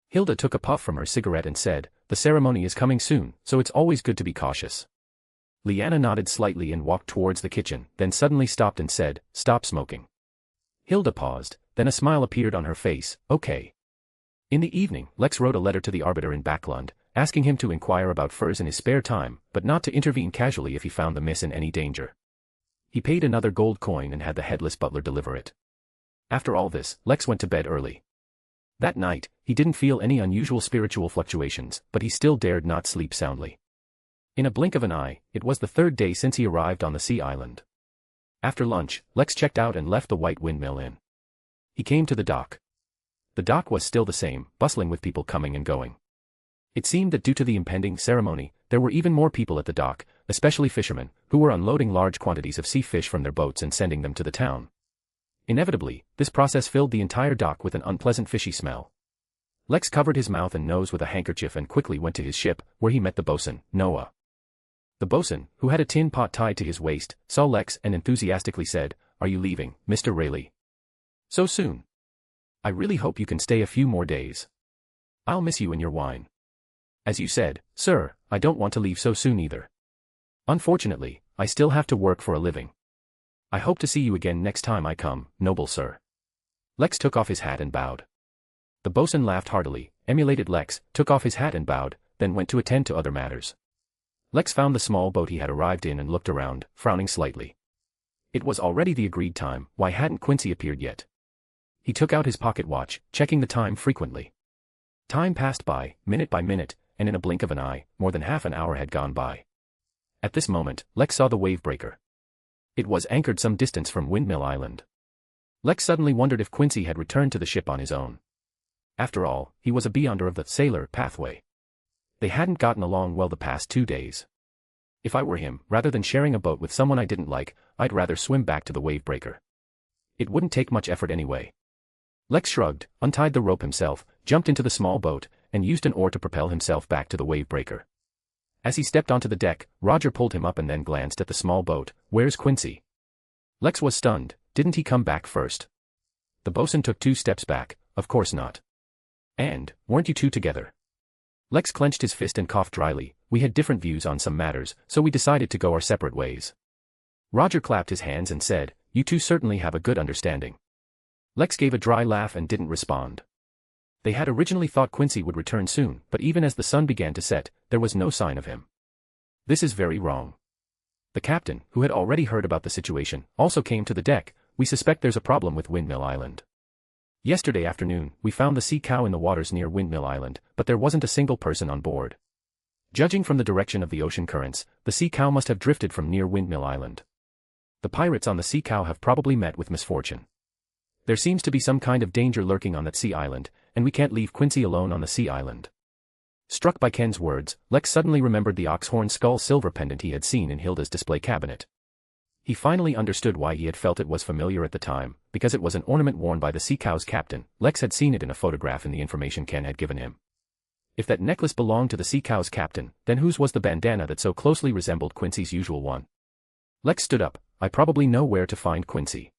Hilda took a puff from her cigarette and said, "The ceremony is coming soon, so it's always good to be cautious." Leanna nodded slightly and walked towards the kitchen, then suddenly stopped and said, "Stop smoking." Hilda paused, then a smile appeared on her face. "Okay." In the evening, Lex wrote a letter to the arbiter in Backlund, asking him to inquire about furs in his spare time, but not to intervene casually if he found the miss in any danger. He paid another gold coin and had the headless butler deliver it. After all this, Lex went to bed early. That night, he didn't feel any unusual spiritual fluctuations, but he still dared not sleep soundly. In a blink of an eye, it was the third day since he arrived on the sea island. After lunch, Lex checked out and left the White Windmill Inn. He came to the dock. The dock was still the same, bustling with people coming and going. It seemed that due to the impending ceremony, there were even more people at the dock, especially fishermen, who were unloading large quantities of sea fish from their boats and sending them to the town. Inevitably, this process filled the entire dock with an unpleasant fishy smell. Lex covered his mouth and nose with a handkerchief and quickly went to his ship, where he met the bosun, Noah. The bosun, who had a tin pot tied to his waist, saw Lex and enthusiastically said, "Are you leaving, Mr. Rayleigh? So soon? I really hope you can stay a few more days. I'll miss you and your wine." "As you said, sir, I don't want to leave so soon either. Unfortunately, I still have to work for a living. I hope to see you again next time I come, noble sir." Lex took off his hat and bowed. The bosun laughed heartily, emulated Lex, took off his hat and bowed, then went to attend to other matters. Lex found the small boat he had arrived in and looked around, frowning slightly. It was already the agreed time, why hadn't Quincy appeared yet? He took out his pocket watch, checking the time frequently. Time passed by minute, and in a blink of an eye, more than half an hour had gone by. At this moment, Lex saw the wave breaker. It was anchored some distance from Windmill Island. Lex suddenly wondered if Quincy had returned to the ship on his own. After all, he was a beyonder of the sailor pathway. They hadn't gotten along well the past 2 days. If I were him, rather than sharing a boat with someone I didn't like, I'd rather swim back to the wave breaker. It wouldn't take much effort anyway. Lex shrugged, untied the rope himself, jumped into the small boat, and used an oar to propel himself back to the wave breaker. As he stepped onto the deck, Roger pulled him up and then glanced at the small boat. "Where's Quincy?" Lex was stunned. Didn't he come back first? The bosun took 2 steps back. "Of course not." "And, weren't you two together?" Lex clenched his fist and coughed dryly. "We had different views on some matters, so we decided to go our separate ways." Roger clapped his hands and said, "You two certainly have a good understanding." Lex gave a dry laugh and didn't respond. They had originally thought Quincy would return soon, but even as the sun began to set, there was no sign of him. "This is very wrong." The captain, who had already heard about the situation, also came to the deck. "We suspect there's a problem with Windmill Island. Yesterday afternoon, we found the sea cow in the waters near Windmill Island, but there wasn't a single person on board. Judging from the direction of the ocean currents, the sea cow must have drifted from near Windmill Island. The pirates on the sea cow have probably met with misfortune. There seems to be some kind of danger lurking on that sea island, and we can't leave Quincy alone on the sea island." Struck by Ken's words, Lex suddenly remembered the oxhorn skull silver pendant he had seen in Hilda's display cabinet. He finally understood why he had felt it was familiar at the time, because it was an ornament worn by the sea cow's captain. Lex had seen it in a photograph in the information Ken had given him. If that necklace belonged to the sea cow's captain, then whose was the bandana that so closely resembled Quincy's usual one? Lex stood up. "I probably know where to find Quincy."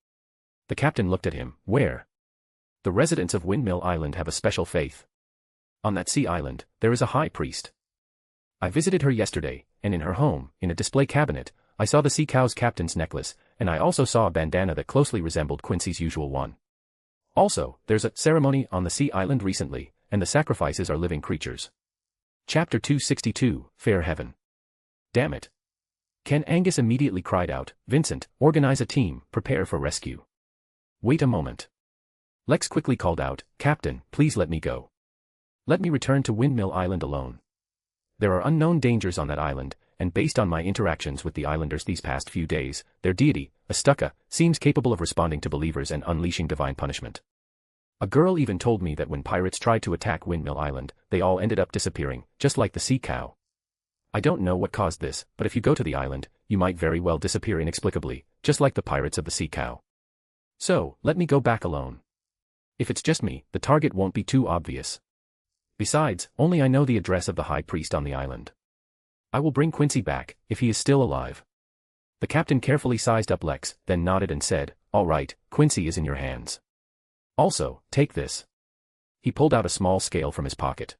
The captain looked at him. "Where?" The residents of Windmill Island have a special faith. On that sea island, there is a high priest. I visited her yesterday, and in her home, in a display cabinet, I saw the sea cow's captain's necklace, and I also saw a bandana that closely resembled Quincy's usual one. Also, there's a ceremony on the sea island recently, and the sacrifices are living creatures. Chapter 262, Fair Heaven. Damn it. Ken Angus immediately cried out, Vincent, organize a team, prepare for rescue. Wait a moment. Lex quickly called out, Captain, please let me go. Let me return to Windmill Island alone. There are unknown dangers on that island, and based on my interactions with the islanders these past few days, their deity, Astuka, seems capable of responding to believers and unleashing divine punishment. A girl even told me that when pirates tried to attack Windmill Island, they all ended up disappearing, just like the sea cow. I don't know what caused this, but if you go to the island, you might very well disappear inexplicably, just like the pirates of the sea cow. So, let me go back alone. If it's just me, the target won't be too obvious. Besides, only I know the address of the high priest on the island. I will bring Quincy back, if he is still alive. The captain carefully sized up Lex, then nodded and said, all right, Quincy is in your hands. Also, take this. He pulled out a small scale from his pocket.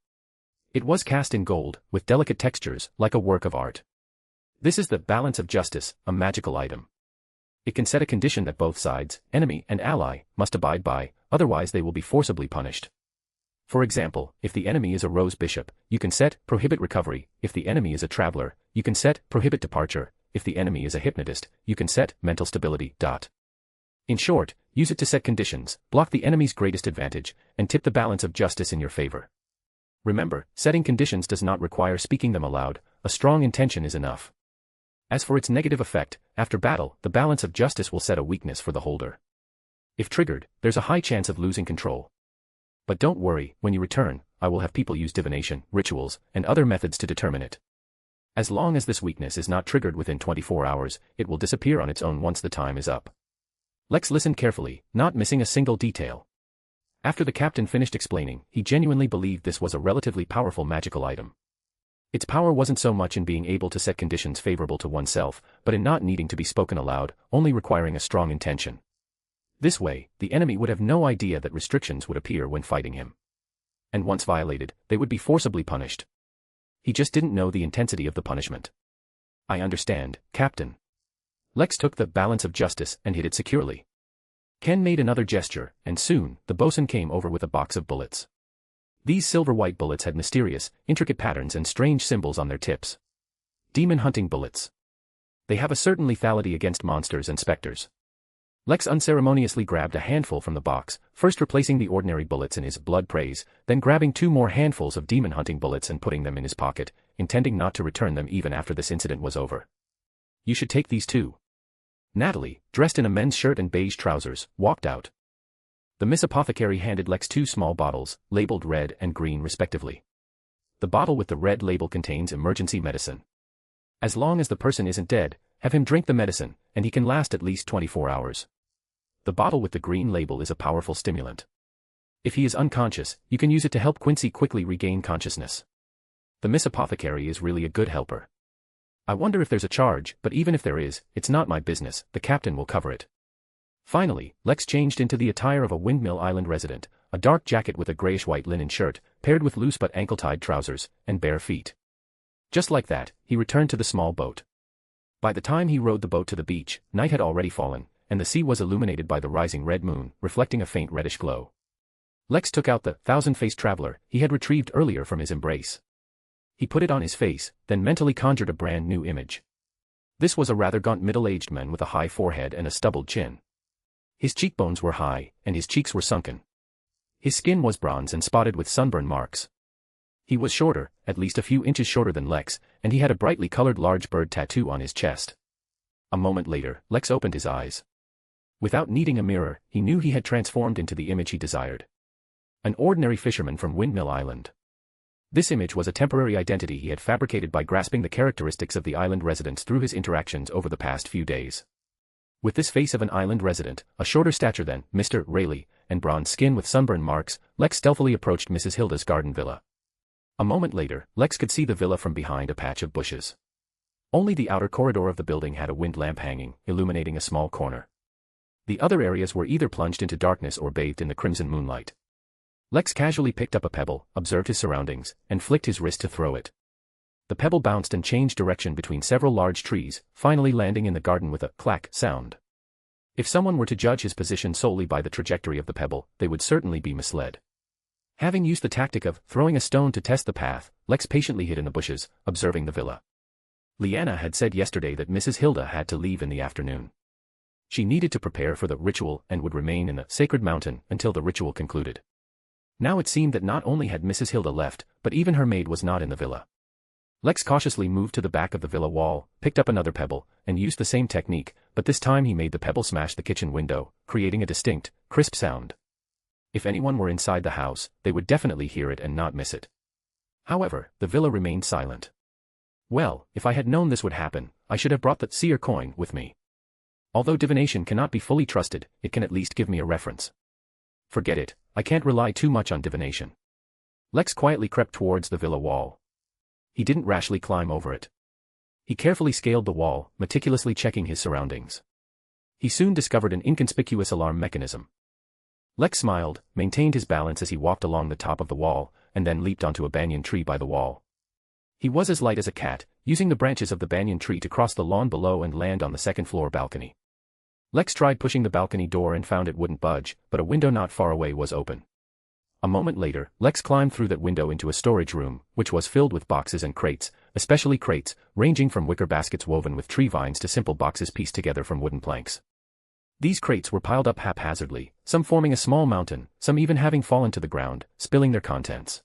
It was cast in gold, with delicate textures, like a work of art. This is the balance of justice, a magical item. It can set a condition that both sides, enemy and ally, must abide by, otherwise they will be forcibly punished. For example, if the enemy is a rose bishop, you can set prohibit recovery. If the enemy is a traveler, you can set prohibit departure. If the enemy is a hypnotist, you can set mental stability. In short, use it to set conditions, block the enemy's greatest advantage, and tip the balance of justice in your favor. Remember, setting conditions does not require speaking them aloud, a strong intention is enough. As for its negative effect, after battle, the balance of justice will set a weakness for the holder. If triggered, there's a high chance of losing control. But don't worry, when you return, I will have people use divination, rituals, and other methods to determine it. As long as this weakness is not triggered within 24 hours, it will disappear on its own once the time is up. Lex listened carefully, not missing a single detail. After the captain finished explaining, he genuinely believed this was a relatively powerful magical item. Its power wasn't so much in being able to set conditions favorable to oneself, but in not needing to be spoken aloud, only requiring a strong intention. This way, the enemy would have no idea that restrictions would appear when fighting him. And once violated, they would be forcibly punished. He just didn't know the intensity of the punishment. I understand, Captain. Lex took the balance of justice and hid it securely. Ken made another gesture, and soon, the bosun came over with a box of bullets. These silver-white bullets had mysterious, intricate patterns and strange symbols on their tips. Demon hunting bullets. They have a certain lethality against monsters and specters. Lex unceremoniously grabbed a handful from the box, first replacing the ordinary bullets in his blood praise, then grabbing 2 more handfuls of demon hunting bullets and putting them in his pocket, intending not to return them even after this incident was over. You should take these too. Natalie, dressed in a men's shirt and beige trousers, walked out. The Miss Apothecary handed Lex 2 small bottles, labeled red and green respectively. The bottle with the red label contains emergency medicine. As long as the person isn't dead, have him drink the medicine, and he can last at least 24 hours. The bottle with the green label is a powerful stimulant. If he is unconscious, you can use it to help Quincy quickly regain consciousness. The Miss Apothecary is really a good helper. I wonder if there's a charge, but even if there is, it's not my business, the captain will cover it. Finally, Lex changed into the attire of a Windmill Island resident, a dark jacket with a grayish-white linen shirt, paired with loose but ankle-tied trousers, and bare feet. Just like that, he returned to the small boat. By the time he rowed the boat to the beach, night had already fallen, and the sea was illuminated by the rising red moon, reflecting a faint reddish glow. Lex took out the thousand-faced traveler he had retrieved earlier from his embrace. He put it on his face, then mentally conjured a brand new image. This was a rather gaunt middle-aged man with a high forehead and a stubbled chin. His cheekbones were high, and his cheeks were sunken. His skin was bronze and spotted with sunburn marks. He was shorter, at least a few inches shorter than Lex, and he had a brightly colored large bird tattoo on his chest. A moment later, Lex opened his eyes. Without needing a mirror, he knew he had transformed into the image he desired. An ordinary fisherman from Windmill Island. This image was a temporary identity he had fabricated by grasping the characteristics of the island residents through his interactions over the past few days. With this face of an island resident, a shorter stature than Mr. Rayleigh, and bronze skin with sunburn marks, Lex stealthily approached Mrs. Hilda's garden villa. A moment later, Lex could see the villa from behind a patch of bushes. Only the outer corridor of the building had a wind lamp hanging, illuminating a small corner. The other areas were either plunged into darkness or bathed in the crimson moonlight. Lex casually picked up a pebble, observed his surroundings, and flicked his wrist to throw it. The pebble bounced and changed direction between several large trees, finally landing in the garden with a clack sound. If someone were to judge his position solely by the trajectory of the pebble, they would certainly be misled. Having used the tactic of throwing a stone to test the path, Lex patiently hid in the bushes, observing the villa. Leanna had said yesterday that Mrs. Hilda had to leave in the afternoon. She needed to prepare for the ritual and would remain in the sacred mountain until the ritual concluded. Now it seemed that not only had Mrs. Hilda left, but even her maid was not in the villa. Lex cautiously moved to the back of the villa wall, picked up another pebble, and used the same technique, but this time he made the pebble smash the kitchen window, creating a distinct, crisp sound. If anyone were inside the house, they would definitely hear it and not miss it. However, the villa remained silent. Well, if I had known this would happen, I should have brought the seer coin with me. Although divination cannot be fully trusted, it can at least give me a reference. Forget it, I can't rely too much on divination. Lex quietly crept towards the villa wall. He didn't rashly climb over it. He carefully scaled the wall, meticulously checking his surroundings. He soon discovered an inconspicuous alarm mechanism. Lex smiled, maintained his balance as he walked along the top of the wall, and then leaped onto a banyan tree by the wall. He was as light as a cat, using the branches of the banyan tree to cross the lawn below and land on the second-floor balcony. Lex tried pushing the balcony door and found it wouldn't budge, but a window not far away was open. A moment later, Lex climbed through that window into a storage room, which was filled with boxes and crates, especially crates, ranging from wicker baskets woven with tree vines to simple boxes pieced together from wooden planks. These crates were piled up haphazardly, some forming a small mountain, some even having fallen to the ground, spilling their contents.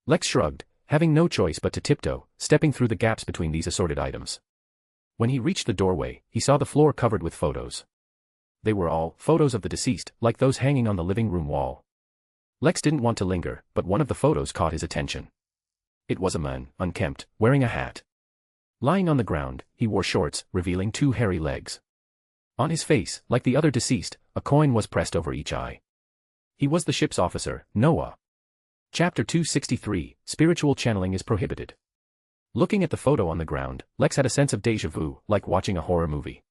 Lex shrugged, having no choice but to tiptoe, stepping through the gaps between these assorted items. When he reached the doorway, he saw the floor covered with photos. They were all photos of the deceased, like those hanging on the living room wall. Lex didn't want to linger, but one of the photos caught his attention. It was a man, unkempt, wearing a hat. Lying on the ground, he wore shorts, revealing 2 hairy legs. On his face, like the other deceased, a coin was pressed over each eye. He was the ship's officer, Noah. Chapter 263, Spiritual Channeling is Prohibited. Looking at the photo on the ground, Lex had a sense of déjà vu, like watching a horror movie.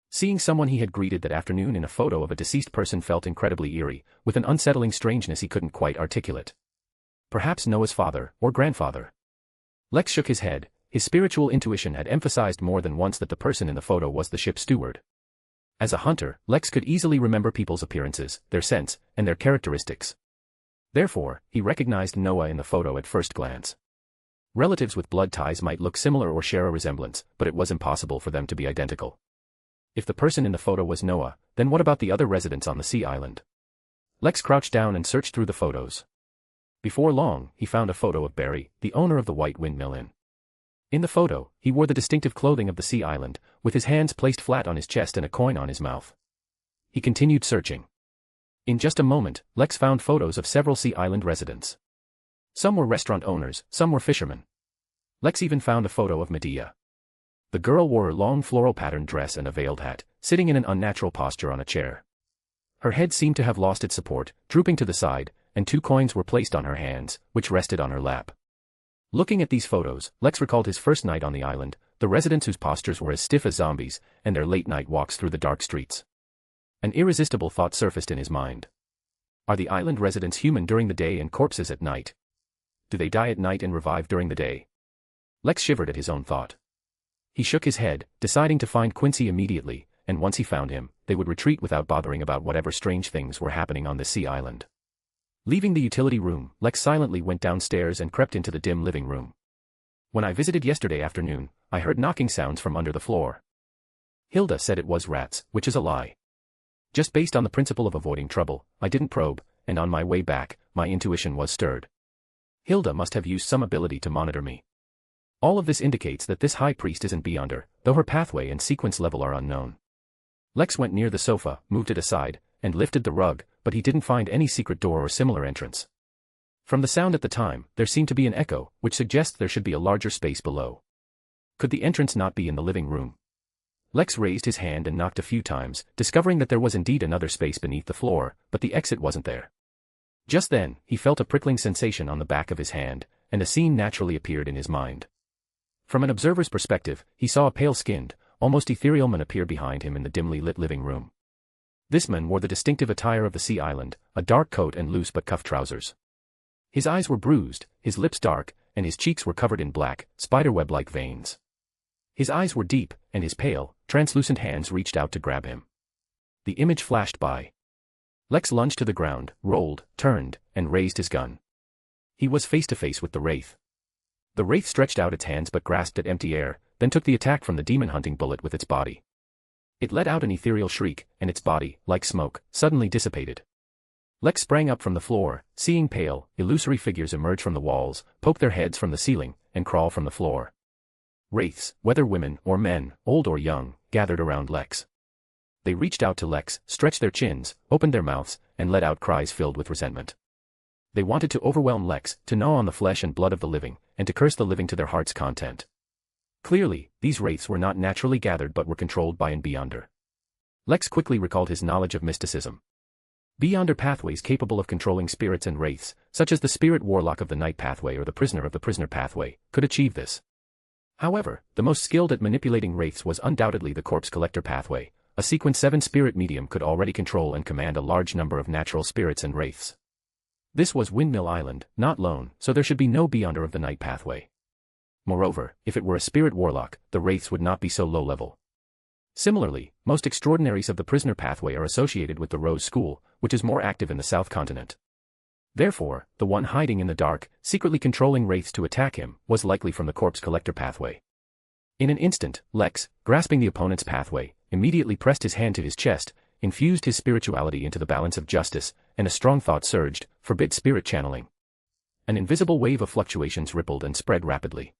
Seeing someone he had greeted that afternoon in a photo of a deceased person felt incredibly eerie, with an unsettling strangeness he couldn't quite articulate. Perhaps Noah's father, or grandfather. Lex shook his head. His spiritual intuition had emphasized more than once that the person in the photo was the ship's steward. As a hunter, Lex could easily remember people's appearances, their scents, and their characteristics. Therefore, he recognized Noah in the photo at first glance. Relatives with blood ties might look similar or share a resemblance, but it was impossible for them to be identical. If the person in the photo was Noah, then what about the other residents on the sea island? Lex crouched down and searched through the photos. Before long, he found a photo of Barry, the owner of the White Windmill Inn. In the photo, he wore the distinctive clothing of the sea island, with his hands placed flat on his chest and a coin on his mouth. He continued searching. In just a moment, Lex found photos of several sea island residents. Some were restaurant owners, some were fishermen. Lex even found a photo of Medea. The girl wore a long floral-patterned dress and a veiled hat, sitting in an unnatural posture on a chair. Her head seemed to have lost its support, drooping to the side, and 2 coins were placed on her hands, which rested on her lap. Looking at these photos, Lex recalled his first night on the island, the residents whose postures were as stiff as zombies, and their late-night walks through the dark streets. An irresistible thought surfaced in his mind. Are the island residents human during the day and corpses at night? Do they die at night and revive during the day? Lex shivered at his own thought. He shook his head, deciding to find Quincy immediately, and once he found him, they would retreat without bothering about whatever strange things were happening on the sea island. Leaving the utility room, Lex silently went downstairs and crept into the dim living room. When I visited yesterday afternoon, I heard knocking sounds from under the floor. Hilda said it was rats, which is a lie. Just based on the principle of avoiding trouble, I didn't probe, and on my way back, my intuition was stirred. Hilda must have used some ability to monitor me. All of this indicates that this high priest isn't beyond her, though her pathway and sequence level are unknown. Lex went near the sofa, moved it aside, and lifted the rug, but he didn't find any secret door or similar entrance. From the sound at the time, there seemed to be an echo, which suggests there should be a larger space below. Could the entrance not be in the living room? Lex raised his hand and knocked a few times, discovering that there was indeed another space beneath the floor, but the exit wasn't there. Just then, he felt a prickling sensation on the back of his hand, and a scene naturally appeared in his mind. From an observer's perspective, he saw a pale-skinned, almost ethereal man appear behind him in the dimly lit living room. This man wore the distinctive attire of the sea island, a dark coat and loose but cuffed trousers. His eyes were bruised, his lips dark, and his cheeks were covered in black, spiderweb-like veins. His eyes were deep, and his pale, translucent hands reached out to grab him. The image flashed by. Lex lunged to the ground, rolled, turned, and raised his gun. He was face to face with the Wraith. The Wraith stretched out its hands but grasped at empty air, then took the attack from the demon-hunting bullet with its body. It let out an ethereal shriek, and its body, like smoke, suddenly dissipated. Lex sprang up from the floor, seeing pale, illusory figures emerge from the walls, poke their heads from the ceiling, and crawl from the floor. Wraiths, whether women or men, old or young, gathered around Lex. They reached out to Lex, stretched their chins, opened their mouths, and let out cries filled with resentment. They wanted to overwhelm Lex, to gnaw on the flesh and blood of the living, and to curse the living to their heart's content. Clearly, these wraiths were not naturally gathered but were controlled by an Beyonder. Lex quickly recalled his knowledge of mysticism. Beyonder pathways capable of controlling spirits and wraiths, such as the spirit warlock of the night pathway or the prisoner of the prisoner pathway, could achieve this. However, the most skilled at manipulating wraiths was undoubtedly the corpse collector pathway. A sequence 7 spirit medium could already control and command a large number of natural spirits and wraiths. This was Windmill Island, not Lone, so there should be no Beyonder of the night pathway. Moreover, if it were a spirit warlock, the wraiths would not be so low level. Similarly, most extraordinaries of the prisoner pathway are associated with the Rose School, which is more active in the South Continent. Therefore, the one hiding in the dark, secretly controlling wraiths to attack him, was likely from the corpse collector pathway. In an instant, Lex, grasping the opponent's pathway, immediately pressed his hand to his chest, infused his spirituality into the balance of justice, and a strong thought surged, forbid spirit channeling. An invisible wave of fluctuations rippled and spread rapidly.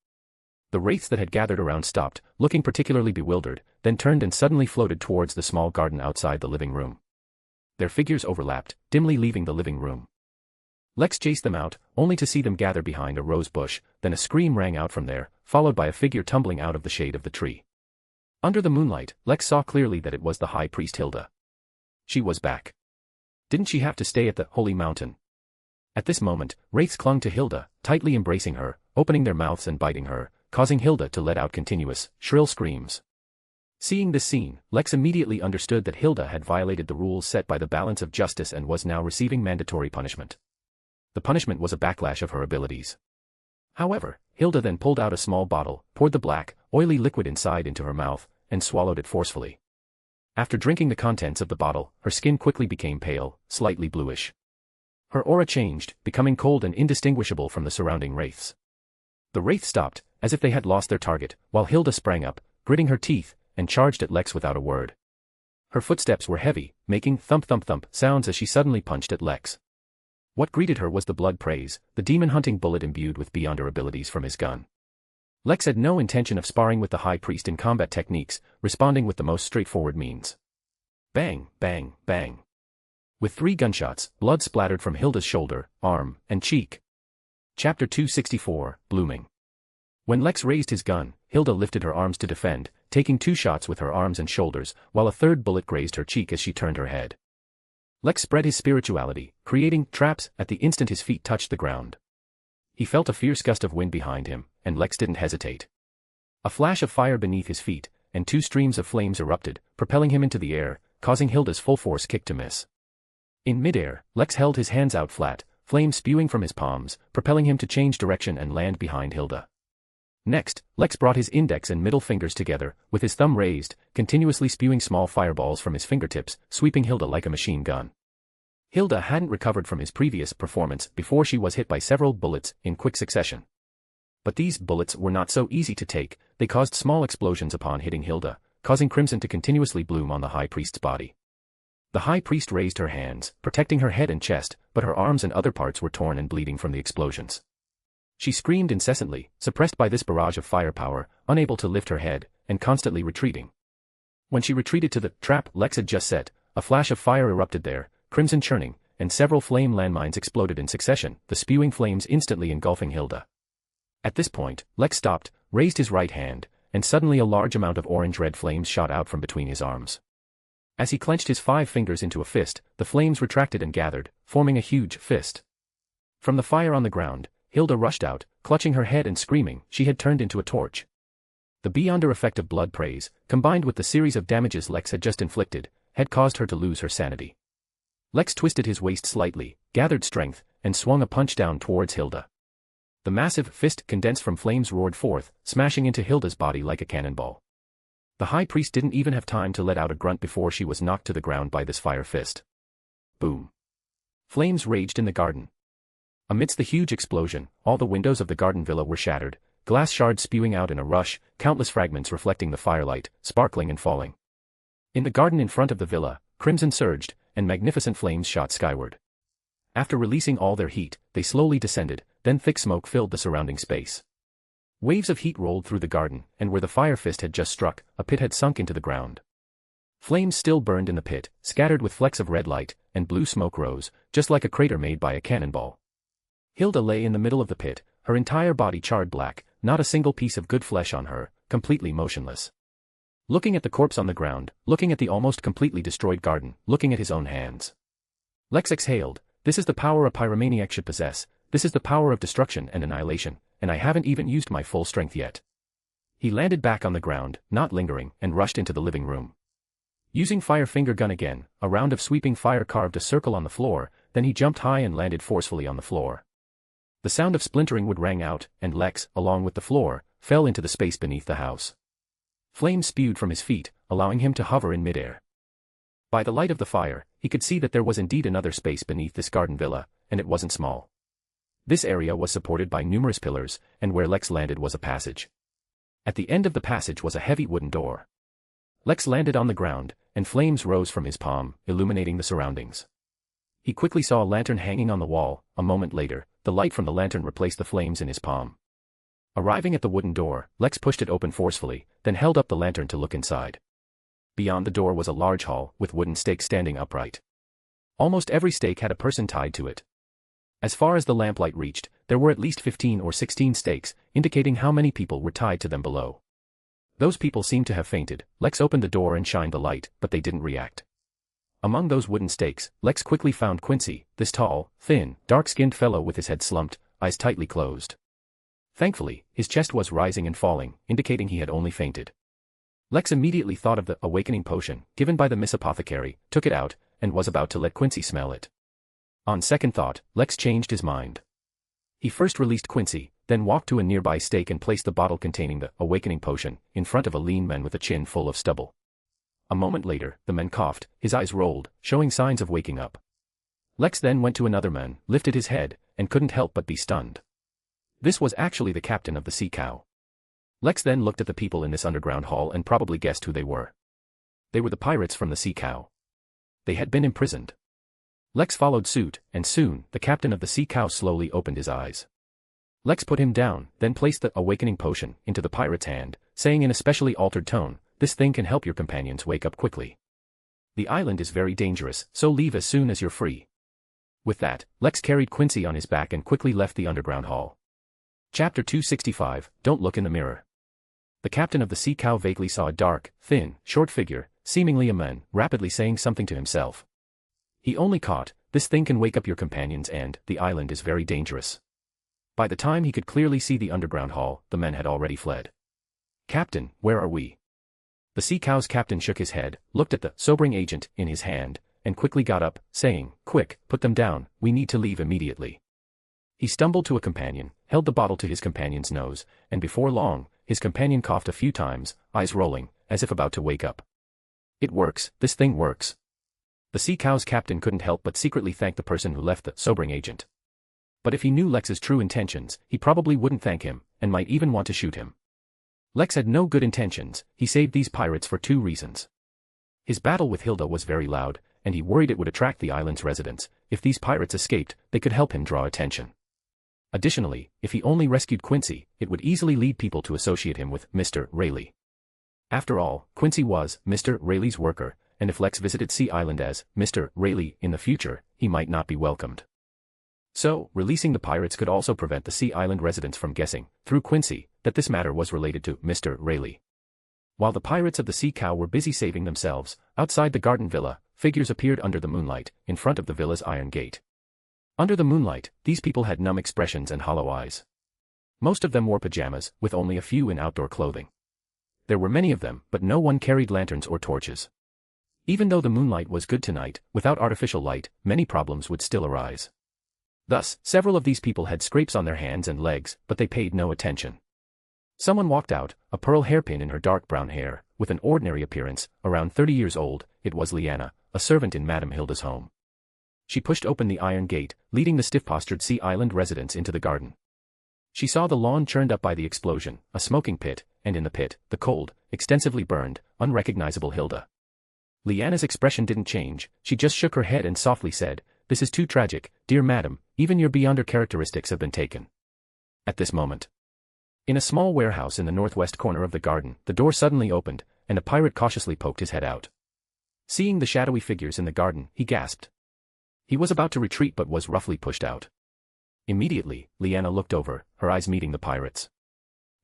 The wraiths that had gathered around stopped, looking particularly bewildered, then turned and suddenly floated towards the small garden outside the living room. Their figures overlapped, dimly leaving the living room. Lex chased them out, only to see them gather behind a rose bush, then a scream rang out from there, followed by a figure tumbling out of the shade of the tree. Under the moonlight, Lex saw clearly that it was the High Priest Hilda. She was back. Didn't she have to stay at the Holy Mountain? At this moment, wraiths clung to Hilda, tightly embracing her, opening their mouths and biting her, causing Hilda to let out continuous, shrill screams. Seeing this scene, Lex immediately understood that Hilda had violated the rules set by the balance of justice and was now receiving mandatory punishment. The punishment was a backlash of her abilities. However, Hilda then pulled out a small bottle, poured the black, oily liquid inside into her mouth, and swallowed it forcefully. After drinking the contents of the bottle, her skin quickly became pale, slightly bluish. Her aura changed, becoming cold and indistinguishable from the surrounding wraiths. The wraiths stopped, as if they had lost their target, while Hilda sprang up, gritting her teeth, and charged at Lex without a word. Her footsteps were heavy, making thump-thump-thump sounds as she suddenly punched at Lex. What greeted her was the blood praise, the demon-hunting bullet imbued with Beyonder abilities from his gun. Lex had no intention of sparring with the High Priest in combat techniques, responding with the most straightforward means. Bang, bang, bang. With 3 gunshots, blood splattered from Hilda's shoulder, arm, and cheek. Chapter 264, Blooming. When Lex raised his gun, Hilda lifted her arms to defend, taking 2 shots with her arms and shoulders, while a third bullet grazed her cheek as she turned her head. Lex spread his spirituality, creating traps at the instant his feet touched the ground. He felt a fierce gust of wind behind him, and Lex didn't hesitate. A flash of fire beneath his feet, and 2 streams of flames erupted, propelling him into the air, causing Hilda's full-force kick to miss. In midair, Lex held his hands out flat, flames spewing from his palms, propelling him to change direction and land behind Hilda. Next, Lex brought his index and middle fingers together, with his thumb raised, continuously spewing small fireballs from his fingertips, sweeping Hilda like a machine gun. Hilda hadn't recovered from his previous performance before she was hit by several bullets in quick succession. But these bullets were not so easy to take, they caused small explosions upon hitting Hilda, causing crimson to continuously bloom on the High Priest's body. The High Priest raised her hands, protecting her head and chest, but her arms and other parts were torn and bleeding from the explosions. She screamed incessantly, suppressed by this barrage of firepower, unable to lift her head, and constantly retreating. When she retreated to the trap Lex had just set, a flash of fire erupted there, crimson churning, and several flame landmines exploded in succession, the spewing flames instantly engulfing Hilda. At this point, Lex stopped, raised his right hand, and suddenly a large amount of orange-red flames shot out from between his arms. As he clenched his 5 fingers into a fist, the flames retracted and gathered, forming a huge fist. From the fire on the ground, Hilda rushed out, clutching her head and screaming. She had turned into a torch. The Beyonder effect of blood praise, combined with the series of damages Lex had just inflicted, had caused her to lose her sanity. Lex twisted his waist slightly, gathered strength, and swung a punch down towards Hilda. The massive fist condensed from flames roared forth, smashing into Hilda's body like a cannonball. The high priest didn't even have time to let out a grunt before she was knocked to the ground by this fire fist. Boom. Flames raged in the garden. Amidst the huge explosion, all the windows of the garden villa were shattered, glass shards spewing out in a rush, countless fragments reflecting the firelight, sparkling and falling. In the garden in front of the villa, crimson surged, and magnificent flames shot skyward. After releasing all their heat, they slowly descended, then thick smoke filled the surrounding space. Waves of heat rolled through the garden, and where the fire fist had just struck, a pit had sunk into the ground. Flames still burned in the pit, scattered with flecks of red light, and blue smoke rose, just like a crater made by a cannonball. Hilda lay in the middle of the pit, her entire body charred black, not a single piece of good flesh on her, completely motionless. Looking at the corpse on the ground, looking at the almost completely destroyed garden, looking at his own hands. Lex exhaled. This is the power a pyromaniac should possess, this is the power of destruction and annihilation, and I haven't even used my full strength yet. He landed back on the ground, not lingering, and rushed into the living room. Using fire finger gun again, a round of sweeping fire carved a circle on the floor, then he jumped high and landed forcefully on the floor. The sound of splintering wood rang out, and Lex, along with the floor, fell into the space beneath the house. Flames spewed from his feet, allowing him to hover in midair. By the light of the fire, he could see that there was indeed another space beneath this garden villa, and it wasn't small. This area was supported by numerous pillars, and where Lex landed was a passage. At the end of the passage was a heavy wooden door. Lex landed on the ground, and flames rose from his palm, illuminating the surroundings. He quickly saw a lantern hanging on the wall. A moment later, the light from the lantern replaced the flames in his palm. Arriving at the wooden door, Lex pushed it open forcefully, then held up the lantern to look inside. Beyond the door was a large hall, with wooden stakes standing upright. Almost every stake had a person tied to it. As far as the lamplight reached, there were at least 15 or 16 stakes, indicating how many people were tied to them below. Those people seemed to have fainted. Lex opened the door and shined the light, but they didn't react. Among those wooden stakes, Lex quickly found Quincy, this tall, thin, dark-skinned fellow with his head slumped, eyes tightly closed. Thankfully, his chest was rising and falling, indicating he had only fainted. Lex immediately thought of the awakening potion, given by the Miss Apothecary, took it out, and was about to let Quincy smell it. On second thought, Lex changed his mind. He first released Quincy, then walked to a nearby stake and placed the bottle containing the awakening potion in front of a lean man with a chin full of stubble. A moment later, the man coughed, his eyes rolled, showing signs of waking up. Lex then went to another man, lifted his head, and couldn't help but be stunned. This was actually the captain of the Sea Cow. Lex then looked at the people in this underground hall and probably guessed who they were. They were the pirates from the Sea Cow. They had been imprisoned. Lex followed suit, and soon, the captain of the Sea Cow slowly opened his eyes. Lex put him down, then placed the awakening potion into the pirate's hand, saying in a specially altered tone, "This thing can help your companions wake up quickly. The island is very dangerous, so leave as soon as you're free." With that, Lex carried Quincy on his back and quickly left the underground hall. Chapter 265, Don't Look in the Mirror. The captain of the Sea Cow vaguely saw a dark, thin, short figure, seemingly a man, rapidly saying something to himself. He only caught, "This thing can wake up your companions and, the island is very dangerous." By the time he could clearly see the underground hall, the men had already fled. "Captain, where are we?" The Sea Cow's captain shook his head, looked at the sobering agent in his hand, and quickly got up, saying, "Quick, put them down, we need to leave immediately." He stumbled to a companion, held the bottle to his companion's nose, and before long, his companion coughed a few times, eyes rolling, as if about to wake up. "It works, this thing works." The Sea Cow's captain couldn't help but secretly thank the person who left the sobering agent. But if he knew Lex's true intentions, he probably wouldn't thank him, and might even want to shoot him. Lex had no good intentions. He saved these pirates for two reasons. His battle with Hilda was very loud, and he worried it would attract the island's residents. If these pirates escaped, they could help him draw attention. Additionally, if he only rescued Quincy, it would easily lead people to associate him with Mr. Rayleigh. After all, Quincy was Mr. Rayleigh's worker, and if Lex visited Sea Island as Mr. Rayleigh in the future, he might not be welcomed. So, releasing the pirates could also prevent the Sea Island residents from guessing, through Quincy, that this matter was related to Mr. Rayleigh. While the pirates of the Sea Cow were busy saving themselves, outside the garden villa, figures appeared under the moonlight, in front of the villa's iron gate. Under the moonlight, these people had numb expressions and hollow eyes. Most of them wore pajamas, with only a few in outdoor clothing. There were many of them, but no one carried lanterns or torches. Even though the moonlight was good tonight, without artificial light, many problems would still arise. Thus, several of these people had scrapes on their hands and legs, but they paid no attention. Someone walked out, a pearl hairpin in her dark brown hair, with an ordinary appearance, around 30 years old. It was Liana, a servant in Madame Hilda's home. She pushed open the iron gate, leading the stiff-postured Sea Island residents into the garden. She saw the lawn churned up by the explosion, a smoking pit, and in the pit, the cold, extensively burned, unrecognizable Hilda. Liana's expression didn't change, she just shook her head and softly said, "This is too tragic, dear madam, even your beyonder characteristics have been taken." At this moment, in a small warehouse in the northwest corner of the garden, the door suddenly opened, and a pirate cautiously poked his head out. Seeing the shadowy figures in the garden, he gasped. He was about to retreat but was roughly pushed out. Immediately, Liana looked over, her eyes meeting the pirate's.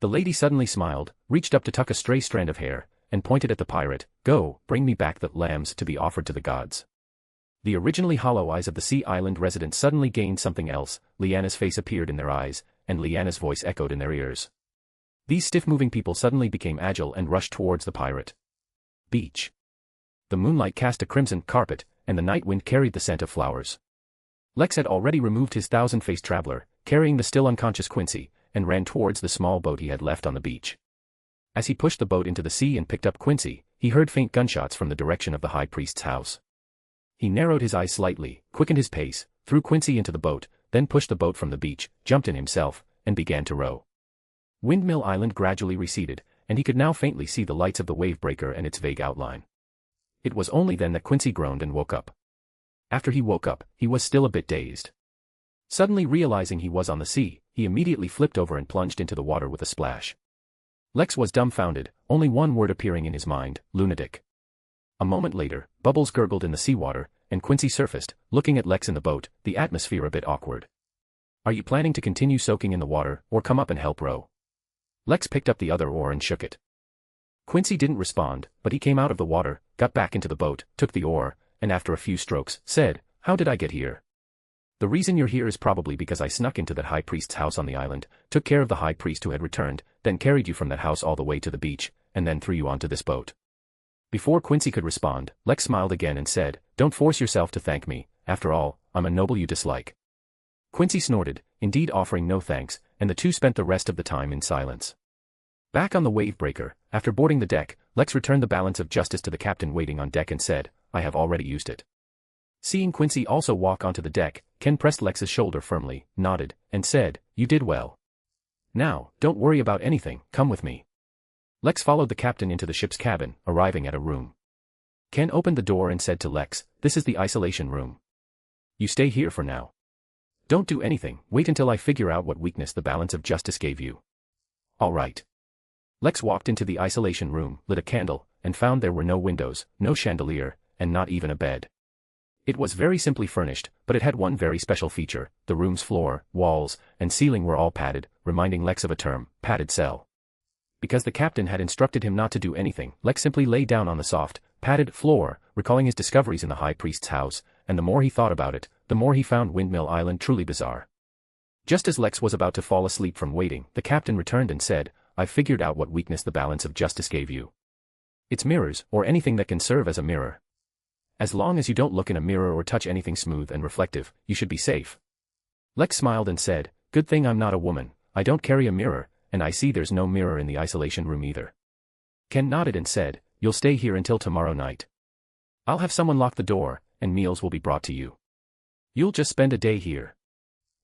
The lady suddenly smiled, reached up to tuck a stray strand of hair, and pointed at the pirate, "Go, bring me back the lambs to be offered to the gods." The originally hollow eyes of the Sea Island residents suddenly gained something else. Liana's face appeared in their eyes, and Liana's voice echoed in their ears. These stiff-moving people suddenly became agile and rushed towards the pirate. Beach. The moonlight cast a crimson carpet, and the night wind carried the scent of flowers. Lex had already removed his thousand-faced traveler, carrying the still unconscious Quincy, and ran towards the small boat he had left on the beach. As he pushed the boat into the sea and picked up Quincy, he heard faint gunshots from the direction of the high priest's house. He narrowed his eyes slightly, quickened his pace, threw Quincy into the boat, then pushed the boat from the beach, jumped in himself, and began to row. Windmill Island gradually receded, and he could now faintly see the lights of the wave breaker and its vague outline. It was only then that Quincy groaned and woke up. After he woke up, he was still a bit dazed. Suddenly realizing he was on the sea, he immediately flipped over and plunged into the water with a splash. Lex was dumbfounded, only one word appearing in his mind: lunatic. A moment later, bubbles gurgled in the seawater, and Quincy surfaced, looking at Lex in the boat, the atmosphere a bit awkward. "Are you planning to continue soaking in the water, or come up and help row?" Lex picked up the other oar and shook it. Quincy didn't respond, but he came out of the water, got back into the boat, took the oar, and after a few strokes, said, "How did I get here? The reason you're here is probably because I snuck into that high priest's house on the island, took care of the high priest who had returned, then carried you from that house all the way to the beach, and then threw you onto this boat." Before Quincy could respond, Lex smiled again and said, "Don't force yourself to thank me, after all, I'm a noble you dislike." Quincy snorted, indeed offering no thanks, and the two spent the rest of the time in silence. Back on the wave breaker, after boarding the deck, Lex returned the balance of justice to the captain waiting on deck and said, "I have already used it." Seeing Quincy also walk onto the deck, Ken pressed Lex's shoulder firmly, nodded, and said, "You did well. Now, don't worry about anything, come with me." Lex followed the captain into the ship's cabin, arriving at a room. Ken opened the door and said to Lex, "This is the isolation room. You stay here for now. Don't do anything, wait until I figure out what weakness the balance of justice gave you." "All right." Lex walked into the isolation room, lit a candle, and found there were no windows, no chandelier, and not even a bed. It was very simply furnished, but it had one very special feature: the room's floor, walls, and ceiling were all padded, reminding Lex of a term, padded cell. Because the captain had instructed him not to do anything, Lex simply lay down on the soft, padded floor, recalling his discoveries in the high priest's house, and the more he thought about it, the more he found Windmill Island truly bizarre. Just as Lex was about to fall asleep from waiting, the captain returned and said, "I've figured out what weakness the balance of justice gave you. It's mirrors, or anything that can serve as a mirror. As long as you don't look in a mirror or touch anything smooth and reflective, you should be safe." Lex smiled and said, "Good thing I'm not a woman, I don't carry a mirror, and I see there's no mirror in the isolation room either." Ken nodded and said, "You'll stay here until tomorrow night. I'll have someone lock the door, and meals will be brought to you. You'll just spend a day here."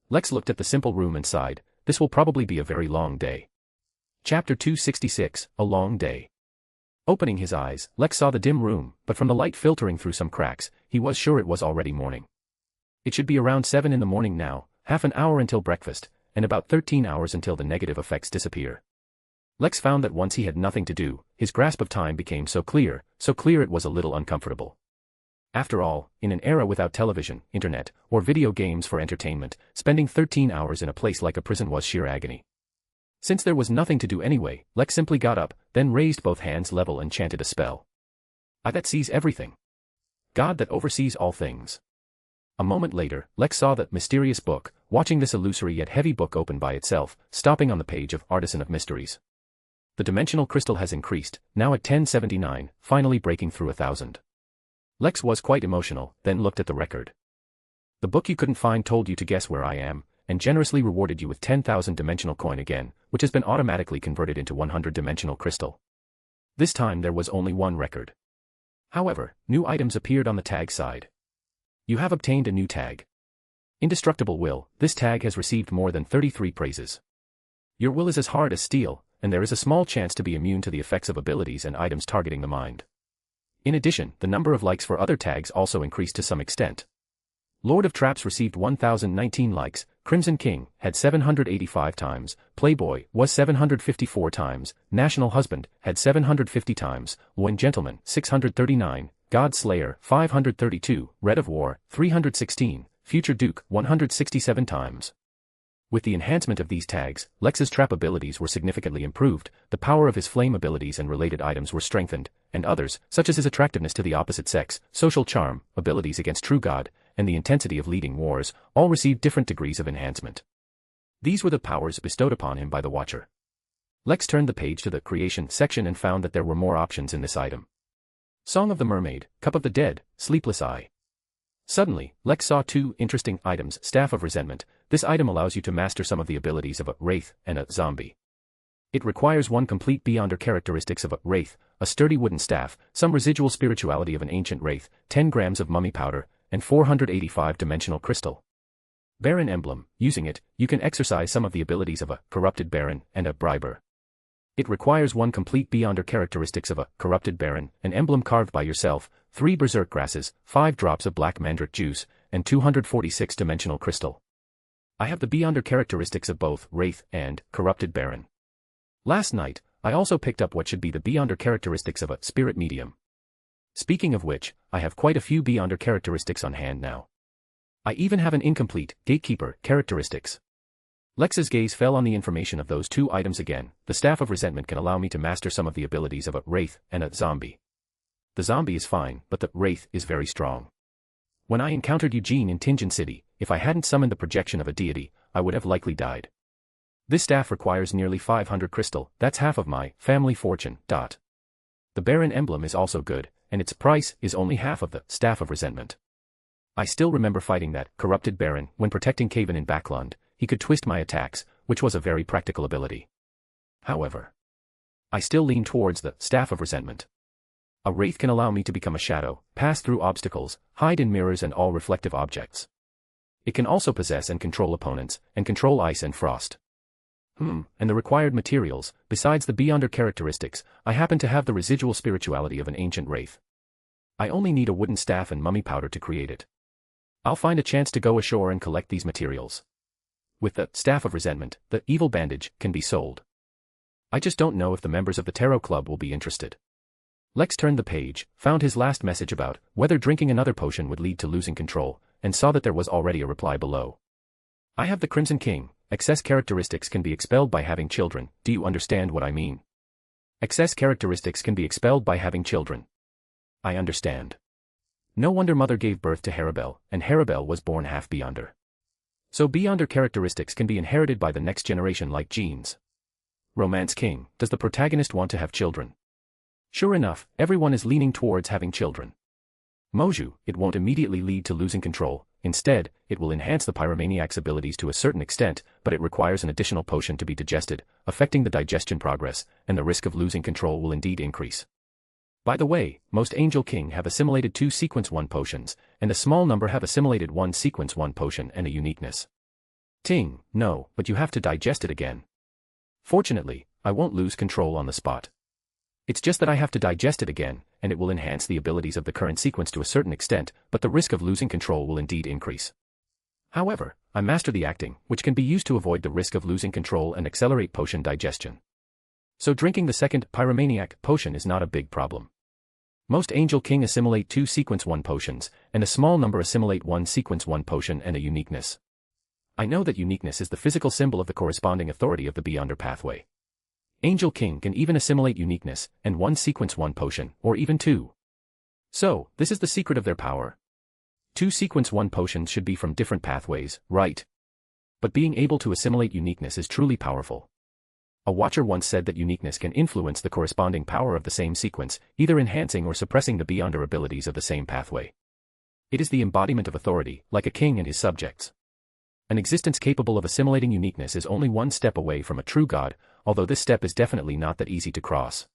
Lex looked at the simple room and sighed, "This will probably be a very long day." Chapter 266, A Long Day. Opening his eyes, Lex saw the dim room, but from the light filtering through some cracks, he was sure it was already morning. It should be around 7 in the morning now, half an hour until breakfast, and about 13 hours until the negative effects disappear. Lex found that once he had nothing to do, his grasp of time became so clear it was a little uncomfortable. After all, in an era without television, internet, or video games for entertainment, spending 13 hours in a place like a prison was sheer agony. Since there was nothing to do anyway, Lex simply got up, then raised both hands level and chanted a spell. "I that sees everything. God that oversees all things." A moment later, Lex saw that mysterious book, watching this illusory yet heavy book open by itself, stopping on the page of Artisan of Mysteries. The dimensional crystal has increased, now at 1079, finally breaking through 1,000. Lex was quite emotional, then looked at the record. The book you couldn't find told you to guess where I am, and generously rewarded you with 10,000 dimensional coin again, which has been automatically converted into 100 dimensional crystal. This time there was only one record. However, new items appeared on the tag side. You have obtained a new tag. Indestructible Will. This tag has received more than 33 praises. Your will is as hard as steel, and there is a small chance to be immune to the effects of abilities and items targeting the mind. In addition, the number of likes for other tags also increased to some extent. Lord of Traps received 1,019 likes, Crimson King had 785 times, Playboy was 754 times, National Husband had 750 times, Loin Gentleman 639, God Slayer 532, Red of War 316, Future Duke 167 times. With the enhancement of these tags, Lex's trap abilities were significantly improved, the power of his flame abilities and related items were strengthened, and others, such as his attractiveness to the opposite sex, social charm, abilities against True God, and the intensity of leading wars, all received different degrees of enhancement. These were the powers bestowed upon him by the Watcher. Lex turned the page to the Creation section and found that there were more options in this item. Song of the Mermaid, Cup of the Dead, Sleepless Eye. Suddenly, Lex saw two interesting items. Staff of Resentment. This item allows you to master some of the abilities of a wraith and a zombie. It requires one complete beyonder characteristics of a wraith, a sturdy wooden staff, some residual spirituality of an ancient wraith, 10 grams of mummy powder, and 485 dimensional crystal. Baron Emblem. Using it, you can exercise some of the abilities of a corrupted baron and a briber. It requires one complete beyonder characteristics of a corrupted baron, an emblem carved by yourself, 3 berserk grasses, 5 drops of black mandrake juice, and 246 dimensional crystal. I have the beyonder characteristics of both wraith and corrupted baron. Last night, I also picked up what should be the beyonder characteristics of a spirit medium. Speaking of which, I have quite a few beyonder characteristics on hand now. I even have an incomplete gatekeeper characteristics. Lex's gaze fell on the information of those two items again. The Staff of Resentment can allow me to master some of the abilities of a wraith and a zombie. The zombie is fine, but the wraith is very strong. When I encountered Eugene in Tingen City, if I hadn't summoned the projection of a deity, I would have likely died. This staff requires nearly 500 crystal, that's half of my family fortune. The Baron Emblem is also good, and its price is only half of the Staff of Resentment. I still remember fighting that corrupted Baron when protecting Caven in Backlund. He could twist my attacks, which was a very practical ability. However, I still lean towards the Staff of Resentment. A wraith can allow me to become a shadow, pass through obstacles, hide in mirrors and all reflective objects. It can also possess and control opponents, and control ice and frost. And the required materials, besides the beyonder characteristics, I happen to have the residual spirituality of an ancient wraith. I only need a wooden staff and mummy powder to create it. I'll find a chance to go ashore and collect these materials. With the Staff of Resentment, the evil bandage can be sold. I just don't know if the members of the Tarot Club will be interested. Lex turned the page, found his last message about whether drinking another potion would lead to losing control, and saw that there was already a reply below. I have the Crimson King. Excess characteristics can be expelled by having children. Do you understand what I mean? Excess characteristics can be expelled by having children. I understand. No wonder Mother gave birth to Harabel, and Harabel was born half beyonder. So beyonder characteristics can be inherited by the next generation like genes. Romance King. Does the protagonist want to have children? Sure enough, everyone is leaning towards having children. Moju. It won't immediately lead to losing control. Instead, it will enhance the pyromaniac's abilities to a certain extent, but it requires an additional potion to be digested, affecting the digestion progress, and the risk of losing control will indeed increase. By the way, most Angel King have assimilated 2 Sequence 1 potions, and a small number have assimilated 1 Sequence 1 potion and a uniqueness. Ting, no, but you have to digest it again. Fortunately, I won't lose control on the spot. It's just that I have to digest it again, and it will enhance the abilities of the current sequence to a certain extent, but the risk of losing control will indeed increase. However, I master the acting, which can be used to avoid the risk of losing control and accelerate potion digestion. So drinking the second Pyromaniac potion is not a big problem. Most Angel King assimilate 2 Sequence 1 potions, and a small number assimilate 1 Sequence 1 potion and a uniqueness. I know that uniqueness is the physical symbol of the corresponding authority of the Beyonder pathway. Angel King can even assimilate uniqueness, and 1 Sequence 1 potion, or even 2. So, this is the secret of their power. 2 Sequence 1 potions should be from different pathways, right? But being able to assimilate uniqueness is truly powerful. A watcher once said that uniqueness can influence the corresponding power of the same sequence, either enhancing or suppressing the beyonder abilities of the same pathway. It is the embodiment of authority, like a king and his subjects. An existence capable of assimilating uniqueness is only one step away from a true god, although this step is definitely not that easy to cross.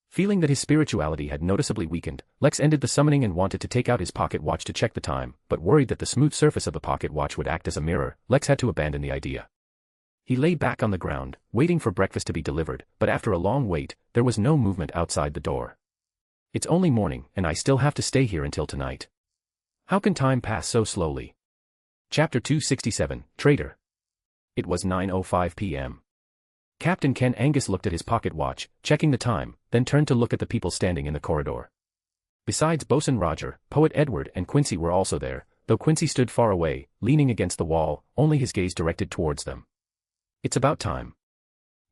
Feeling that his spirituality had noticeably weakened, Lex ended the summoning and wanted to take out his pocket watch to check the time, but worried that the smooth surface of the pocket watch would act as a mirror, Lex had to abandon the idea. He lay back on the ground, waiting for breakfast to be delivered, but after a long wait, there was no movement outside the door. It's only morning, and I still have to stay here until tonight. How can time pass so slowly? Chapter 267, Traitor. It was 9:05 p.m. Captain Ken Angus looked at his pocket watch, checking the time, then turned to look at the people standing in the corridor. Besides Bosun Roger, Poet Edward and Quincy were also there, though Quincy stood far away, leaning against the wall, only his gaze directed towards them. It's about time.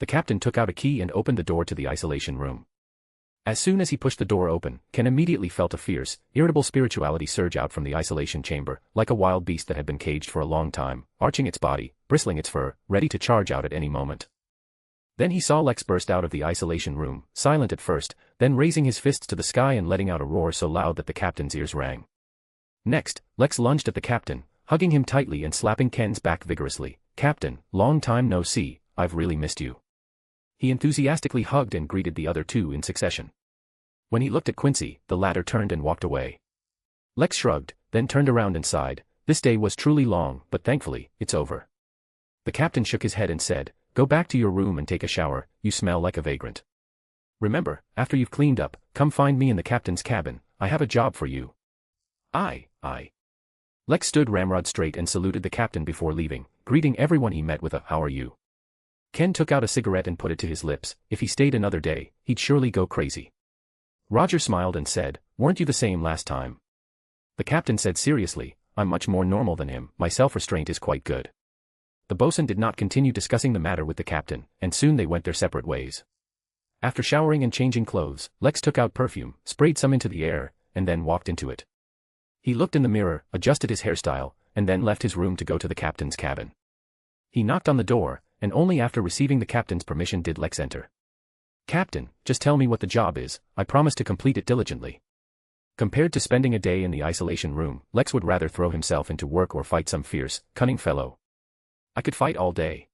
The captain took out a key and opened the door to the isolation room. As soon as he pushed the door open, Ken immediately felt a fierce, irritable spirituality surge out from the isolation chamber, like a wild beast that had been caged for a long time, arching its body, bristling its fur, ready to charge out at any moment. Then he saw Lex burst out of the isolation room, silent at first, then raising his fists to the sky and letting out a roar so loud that the captain's ears rang. Next, Lex lunged at the captain, hugging him tightly and slapping Ken's back vigorously. "Captain, long time no see, I've really missed you." He enthusiastically hugged and greeted the other two in succession. When he looked at Quincy, the latter turned and walked away. Lex shrugged, then turned around and sighed. This day was truly long, but thankfully, it's over. The captain shook his head and said, "Go back to your room and take a shower, you smell like a vagrant. Remember, after you've cleaned up, come find me in the captain's cabin, I have a job for you." Aye. Lex stood ramrod straight and saluted the captain before leaving, greeting everyone he met with a "How are you?" Ken took out a cigarette and put it to his lips. If he stayed another day, he'd surely go crazy. Roger smiled and said, "Weren't you the same last time?" The captain said seriously, "I'm much more normal than him, my self-restraint is quite good." The bosun did not continue discussing the matter with the captain, and soon they went their separate ways. After showering and changing clothes, Lex took out perfume, sprayed some into the air, and then walked into it. He looked in the mirror, adjusted his hairstyle, and then left his room to go to the captain's cabin. He knocked on the door, and only after receiving the captain's permission did Lex enter. "Captain, just tell me what the job is, I promise to complete it diligently." Compared to spending a day in the isolation room, Lex would rather throw himself into work or fight some fierce, cunning fellow. "I could fight all day."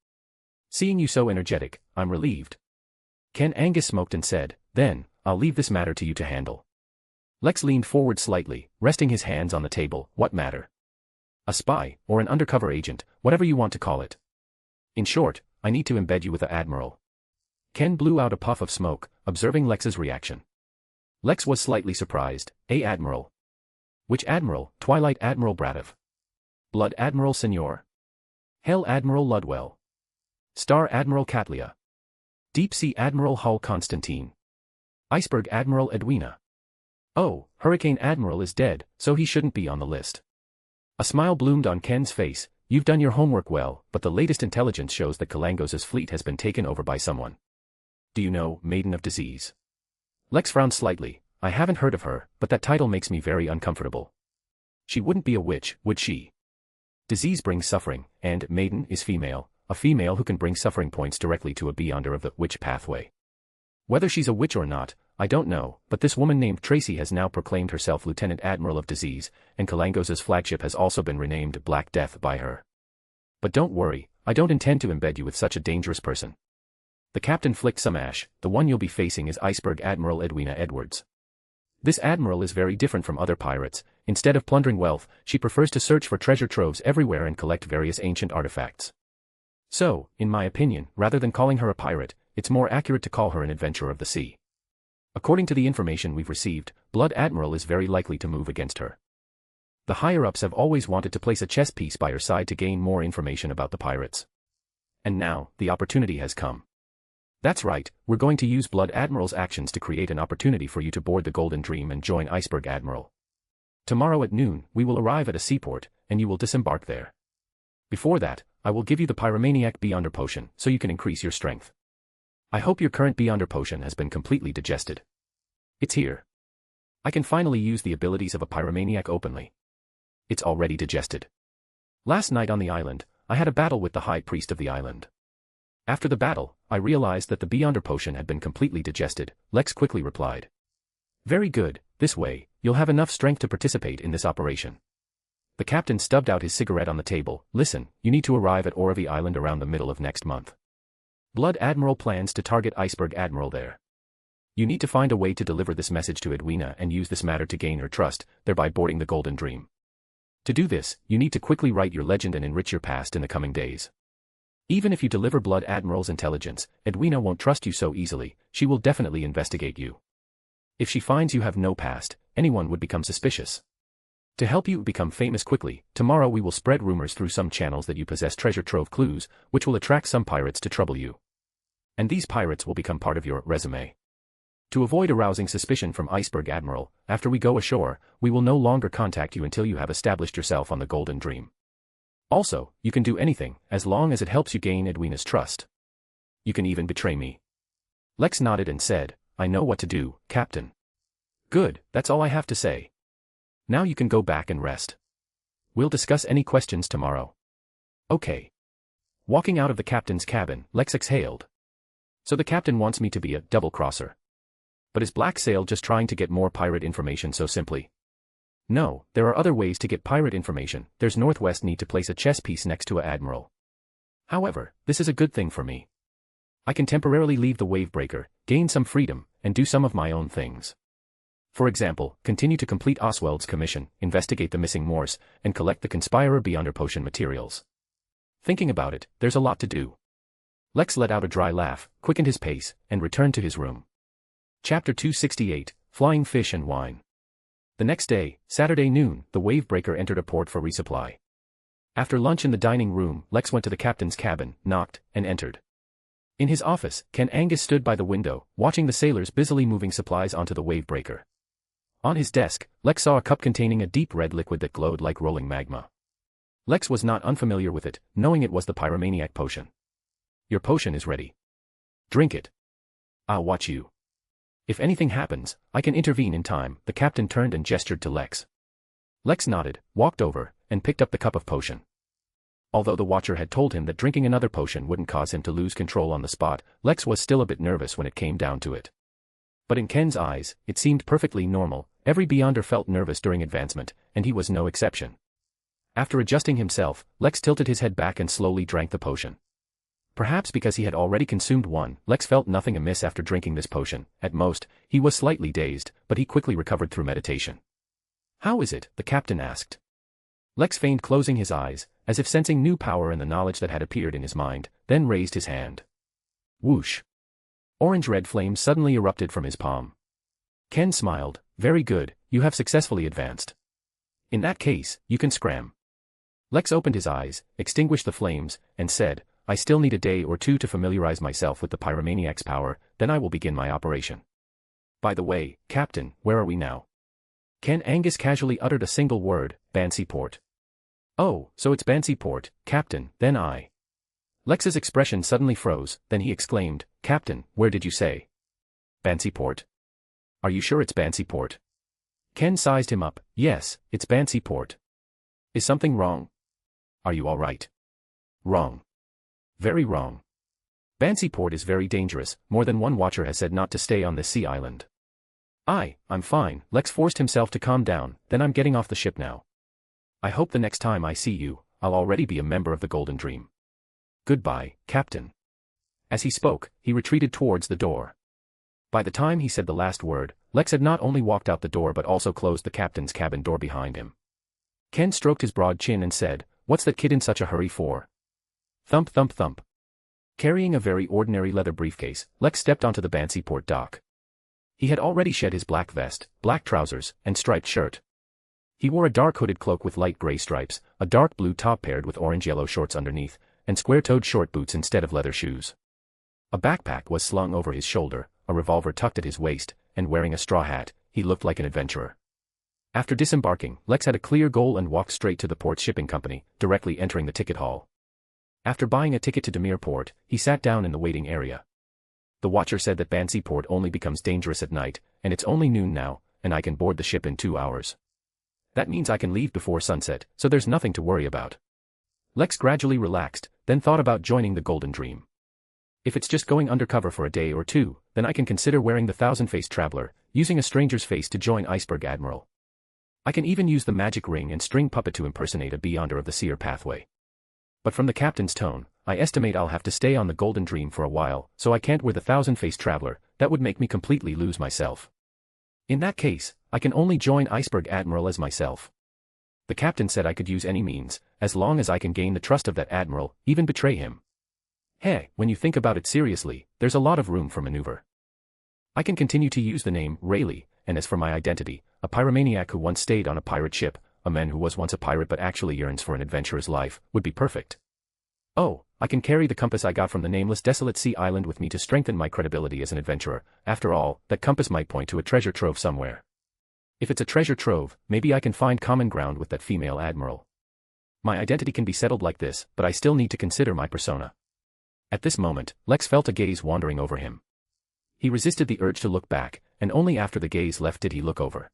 "Seeing you so energetic, I'm relieved." Ken Angus smoked and said, "Then, I'll leave this matter to you to handle." Lex leaned forward slightly, resting his hands on the table. "What matter?" "A spy, or an undercover agent, whatever you want to call it. In short, I need to embed you with the Admiral." Ken blew out a puff of smoke, observing Lex's reaction. Lex was slightly surprised. "A Admiral? Which Admiral? Twilight Admiral Bradov? Blood Admiral Senor? Hell Admiral Ludwell? Star Admiral Katlia? Deep Sea Admiral Hull Constantine? Iceberg Admiral Edwina? Oh, Hurricane Admiral is dead, so he shouldn't be on the list." A smile bloomed on Ken's face. "You've done your homework well, but the latest intelligence shows that Kalangos' fleet has been taken over by someone. Do you know Maiden of Disease?" Lex frowned slightly. "I haven't heard of her, but that title makes me very uncomfortable. She wouldn't be a witch, would she? Disease brings suffering, and Maiden is female, a female who can bring suffering points directly to a beyonder of the witch pathway. Whether she's a witch or not, I don't know, but this woman named Tracy has now proclaimed herself Lieutenant Admiral of Disease, and Kalangos' flagship has also been renamed Black Death by her. But don't worry, I don't intend to embed you with such a dangerous person." The captain flicked some ash. "The one you'll be facing is Iceberg Admiral Edwina Edwards. This admiral is very different from other pirates. Instead of plundering wealth, she prefers to search for treasure troves everywhere and collect various ancient artifacts. So, in my opinion, rather than calling her a pirate, it's more accurate to call her an adventurer of the sea. According to the information we've received, Blood Admiral is very likely to move against her. The higher-ups have always wanted to place a chess piece by her side to gain more information about the pirates. And now, the opportunity has come. That's right, we're going to use Blood Admiral's actions to create an opportunity for you to board the Golden Dream and join Iceberg Admiral. Tomorrow at noon, we will arrive at a seaport, and you will disembark there. Before that, I will give you the Pyromaniac Beyonder Potion, so you can increase your strength. I hope your current Beyonder Potion has been completely digested. It's here. I can finally use the abilities of a Pyromaniac openly. It's already digested. Last night on the island, I had a battle with the High Priest of the island. After the battle, I realized that the Beyonder potion had been completely digested, Lex quickly replied. Very good, this way, you'll have enough strength to participate in this operation. The captain stubbed out his cigarette on the table. Listen, you need to arrive at Oravi Island around the middle of next month. Blood Admiral plans to target Iceberg Admiral there. You need to find a way to deliver this message to Edwina and use this matter to gain her trust, thereby boarding the Golden Dream. To do this, you need to quickly write your legend and enrich your past in the coming days. Even if you deliver Blood Admiral's intelligence, Edwina won't trust you so easily. She will definitely investigate you. If she finds you have no past, anyone would become suspicious. To help you become famous quickly, tomorrow we will spread rumors through some channels that you possess treasure trove clues, which will attract some pirates to trouble you. And these pirates will become part of your resume. To avoid arousing suspicion from Iceberg Admiral, after we go ashore, we will no longer contact you until you have established yourself on the Golden Dream. Also, you can do anything, as long as it helps you gain Edwina's trust. You can even betray me. Lex nodded and said, I know what to do, Captain. Good, that's all I have to say. Now you can go back and rest. We'll discuss any questions tomorrow. Okay. Walking out of the captain's cabin, Lex exhaled. So the captain wants me to be a double-crosser. But is Black Sail just trying to get more pirate information so simply? No, there are other ways to get pirate information. There's Northwest need to place a chess piece next to a admiral. However, this is a good thing for me. I can temporarily leave the Wavebreaker, gain some freedom, and do some of my own things. For example, continue to complete Oswald's commission, investigate the missing Morse, and collect the Conspirer Beyonder potion materials. Thinking about it, there's a lot to do. Lex let out a dry laugh, quickened his pace, and returned to his room. Chapter 268, Flying Fish and Wine. The next day, Saturday noon, the Wavebreaker entered a port for resupply. After lunch in the dining room, Lex went to the captain's cabin, knocked, and entered. In his office, Ken Angus stood by the window, watching the sailors busily moving supplies onto the Wavebreaker. On his desk, Lex saw a cup containing a deep red liquid that glowed like rolling magma. Lex was not unfamiliar with it, knowing it was the Pyromaniac potion. Your potion is ready. Drink it. I'll watch you. If anything happens, I can intervene in time. The captain turned and gestured to Lex. Lex nodded, walked over, and picked up the cup of potion. Although the Watcher had told him that drinking another potion wouldn't cause him to lose control on the spot, Lex was still a bit nervous when it came down to it. But in Ken's eyes, it seemed perfectly normal. Every Beyonder felt nervous during advancement, and he was no exception. After adjusting himself, Lex tilted his head back and slowly drank the potion. Perhaps because he had already consumed one, Lex felt nothing amiss after drinking this potion. At most, he was slightly dazed, but he quickly recovered through meditation. How is it? The captain asked. Lex feigned closing his eyes, as if sensing new power in the knowledge that had appeared in his mind, then raised his hand. Whoosh! Orange-red flames suddenly erupted from his palm. Ken smiled. Very good, you have successfully advanced. In that case, you can scram. Lex opened his eyes, extinguished the flames, and said, I still need a day or two to familiarize myself with the Pyromaniac's power, then I will begin my operation. By the way, Captain, where are we now? Ken Angus casually uttered a single word, Bansi Port. Oh, so it's Bansi Port, Captain, then I. Lex's expression suddenly froze, then he exclaimed, Captain, where did you say? Bansi Port. Are you sure it's Bansi Port? Ken sized him up. Yes, it's Bansi Port. Is something wrong? Are you all right? Wrong. Very wrong. Bansi Port is very dangerous. More than one Watcher has said not to stay on this sea island. I'm fine. Lex forced himself to calm down. Then I'm getting off the ship now. I hope the next time I see you, I'll already be a member of the Golden Dream. Goodbye, Captain. As he spoke, he retreated towards the door. By the time he said the last word, Lex had not only walked out the door but also closed the captain's cabin door behind him. Ken stroked his broad chin and said, What's that kid in such a hurry for? Thump thump thump. Carrying a very ordinary leather briefcase, Lex stepped onto the Bansi Port dock. He had already shed his black vest, black trousers, and striped shirt. He wore a dark hooded cloak with light gray stripes, a dark blue top paired with orange-yellow shorts underneath, and square-toed short boots instead of leather shoes. A backpack was slung over his shoulder, a revolver tucked at his waist, and wearing a straw hat, he looked like an adventurer. After disembarking, Lex had a clear goal and walked straight to the port's shipping company, directly entering the ticket hall. After buying a ticket to Demir Port, he sat down in the waiting area. The Watcher said that Bansi Port only becomes dangerous at night, and it's only noon now, and I can board the ship in 2 hours. That means I can leave before sunset, so there's nothing to worry about. Lex gradually relaxed, then thought about joining the Golden Dream. If it's just going undercover for a day or two, then I can consider wearing the thousand-faced traveler, using a stranger's face to join Iceberg Admiral. I can even use the magic ring and string puppet to impersonate a Beyonder of the Seer pathway. But from the captain's tone, I estimate I'll have to stay on the Golden Dream for a while, so I can't wear the thousand-faced traveler. That would make me completely lose myself. In that case, I can only join Iceberg Admiral as myself. The captain said I could use any means, as long as I can gain the trust of that admiral, even betray him. Hey, when you think about it seriously, there's a lot of room for maneuver. I can continue to use the name Rayleigh, and as for my identity, a pyromaniac who once stayed on a pirate ship, a man who was once a pirate but actually yearns for an adventurer's life, would be perfect. Oh, I can carry the compass I got from the nameless desolate sea island with me to strengthen my credibility as an adventurer. After all, that compass might point to a treasure trove somewhere. If it's a treasure trove, maybe I can find common ground with that female admiral. My identity can be settled like this, but I still need to consider my persona. At this moment, Lex felt a gaze wandering over him. He resisted the urge to look back, and only after the gaze left did he look over.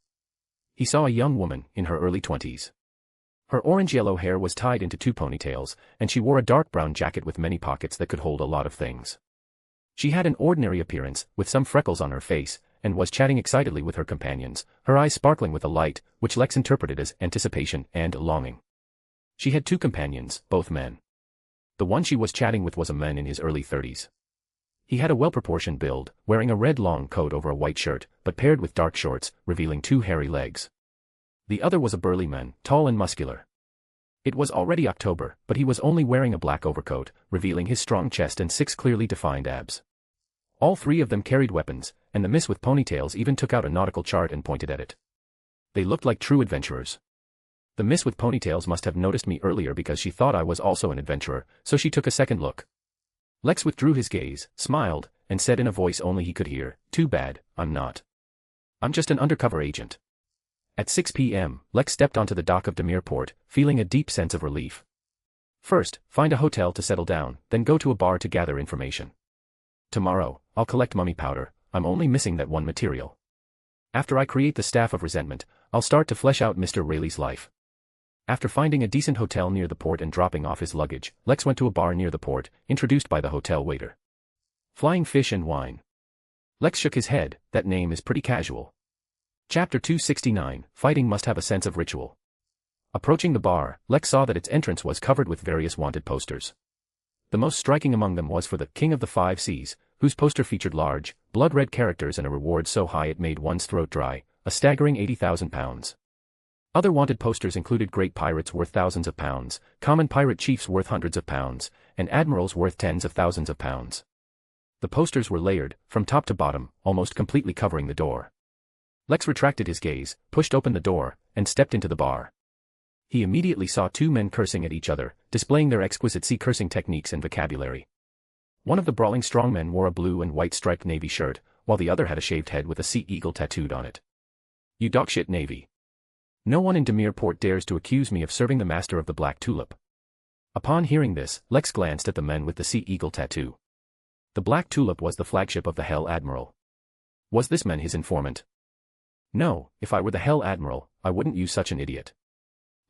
He saw a young woman, in her early 20s. Her orange-yellow hair was tied into 2 ponytails, and she wore a dark brown jacket with many pockets that could hold a lot of things. She had an ordinary appearance, with some freckles on her face, and was chatting excitedly with her companions, her eyes sparkling with a light, which Lex interpreted as anticipation and longing. She had 2 companions, both men. The one she was chatting with was a man in his early 30s. He had a well-proportioned build, wearing a red long coat over a white shirt, but paired with dark shorts, revealing 2 hairy legs. The other was a burly man, tall and muscular. It was already October, but he was only wearing a black overcoat, revealing his strong chest and 6 clearly defined abs. All 3 of them carried weapons, and the miss with ponytails even took out a nautical chart and pointed at it. They looked like true adventurers. The miss with ponytails must have noticed me earlier because she thought I was also an adventurer, so she took a second look. Lex withdrew his gaze, smiled, and said in a voice only he could hear, "Too bad, I'm not. I'm just an undercover agent." At 6 p.m., Lex stepped onto the dock of Nicknamehere, feeling a deep sense of relief. First, find a hotel to settle down, then go to a bar to gather information. Tomorrow, I'll collect mummy powder. I'm only missing that one material. After I create the Staff of Resentment, I'll start to flesh out Mr. Rayleigh's life. After finding a decent hotel near the port and dropping off his luggage, Lex went to a bar near the port, introduced by the hotel waiter. Flying Fish and Wine. Lex shook his head. That name is pretty casual. Chapter 269, Fighting Must Have a Sense of Ritual. Approaching the bar, Lex saw that its entrance was covered with various wanted posters. The most striking among them was for the King of the 5 Seas, whose poster featured large, blood-red characters and a reward so high it made one's throat dry, a staggering £80,000. Other wanted posters included great pirates worth thousands of pounds, common pirate chiefs worth hundreds of pounds, and admirals worth tens of thousands of pounds. The posters were layered, from top to bottom, almost completely covering the door. Lex retracted his gaze, pushed open the door, and stepped into the bar. He immediately saw 2 men cursing at each other, displaying their exquisite sea cursing techniques and vocabulary. One of the brawling strongmen wore a blue and white striped navy shirt, while the other had a shaved head with a sea eagle tattooed on it. "You dogshit Navy. No one in Nicknamehere dares to accuse me of serving the master of the Black Tulip." Upon hearing this, Lex glanced at the men with the sea eagle tattoo. The Black Tulip was the flagship of the Hell Admiral. Was this man his informant? No, if I were the Hell Admiral, I wouldn't use such an idiot.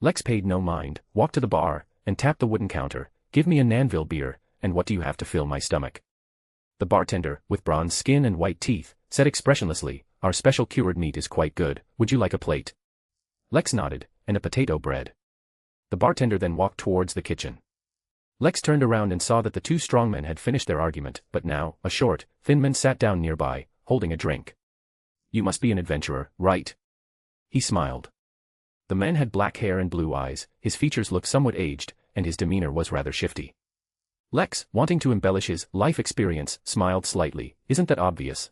Lex paid no mind, walked to the bar, and tapped the wooden counter. "Give me a Nanville beer, and what do you have to fill my stomach?" The bartender, with bronze skin and white teeth, said expressionlessly, "Our special cured meat is quite good, would you like a plate?" Lex nodded, "And a potato bread." The bartender then walked towards the kitchen. Lex turned around and saw that the 2 strongmen had finished their argument, but now, a short, thin man sat down nearby, holding a drink. "You must be an adventurer, right?" He smiled. The man had black hair and blue eyes, his features looked somewhat aged, and his demeanor was rather shifty. Lex, wanting to embellish his life experience, smiled slightly. "Isn't that obvious?"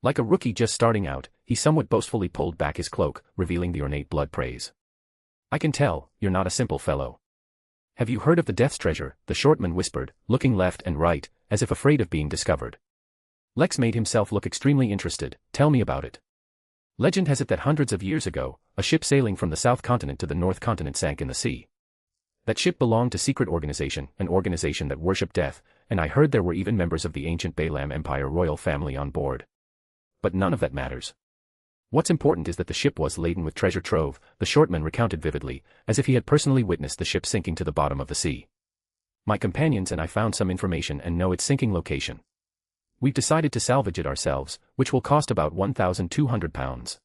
Like a rookie just starting out, he somewhat boastfully pulled back his cloak, revealing the ornate blood praise. "I can tell, you're not a simple fellow. Have you heard of the Death's Treasure?" the shortman whispered, looking left and right, as if afraid of being discovered. Lex made himself look extremely interested. "Tell me about it." Legend has it that hundreds of years ago, a ship sailing from the South Continent to the North Continent sank in the sea. That ship belonged to secret organization, an organization that worshipped death, and I heard there were even members of the ancient Balaam Empire royal family on board. But none of that matters. What's important is that the ship was laden with treasure trove, the shortman recounted vividly, as if he had personally witnessed the ship sinking to the bottom of the sea. My companions and I found some information and know its sinking location. We've decided to salvage it ourselves, which will cost about £1,200.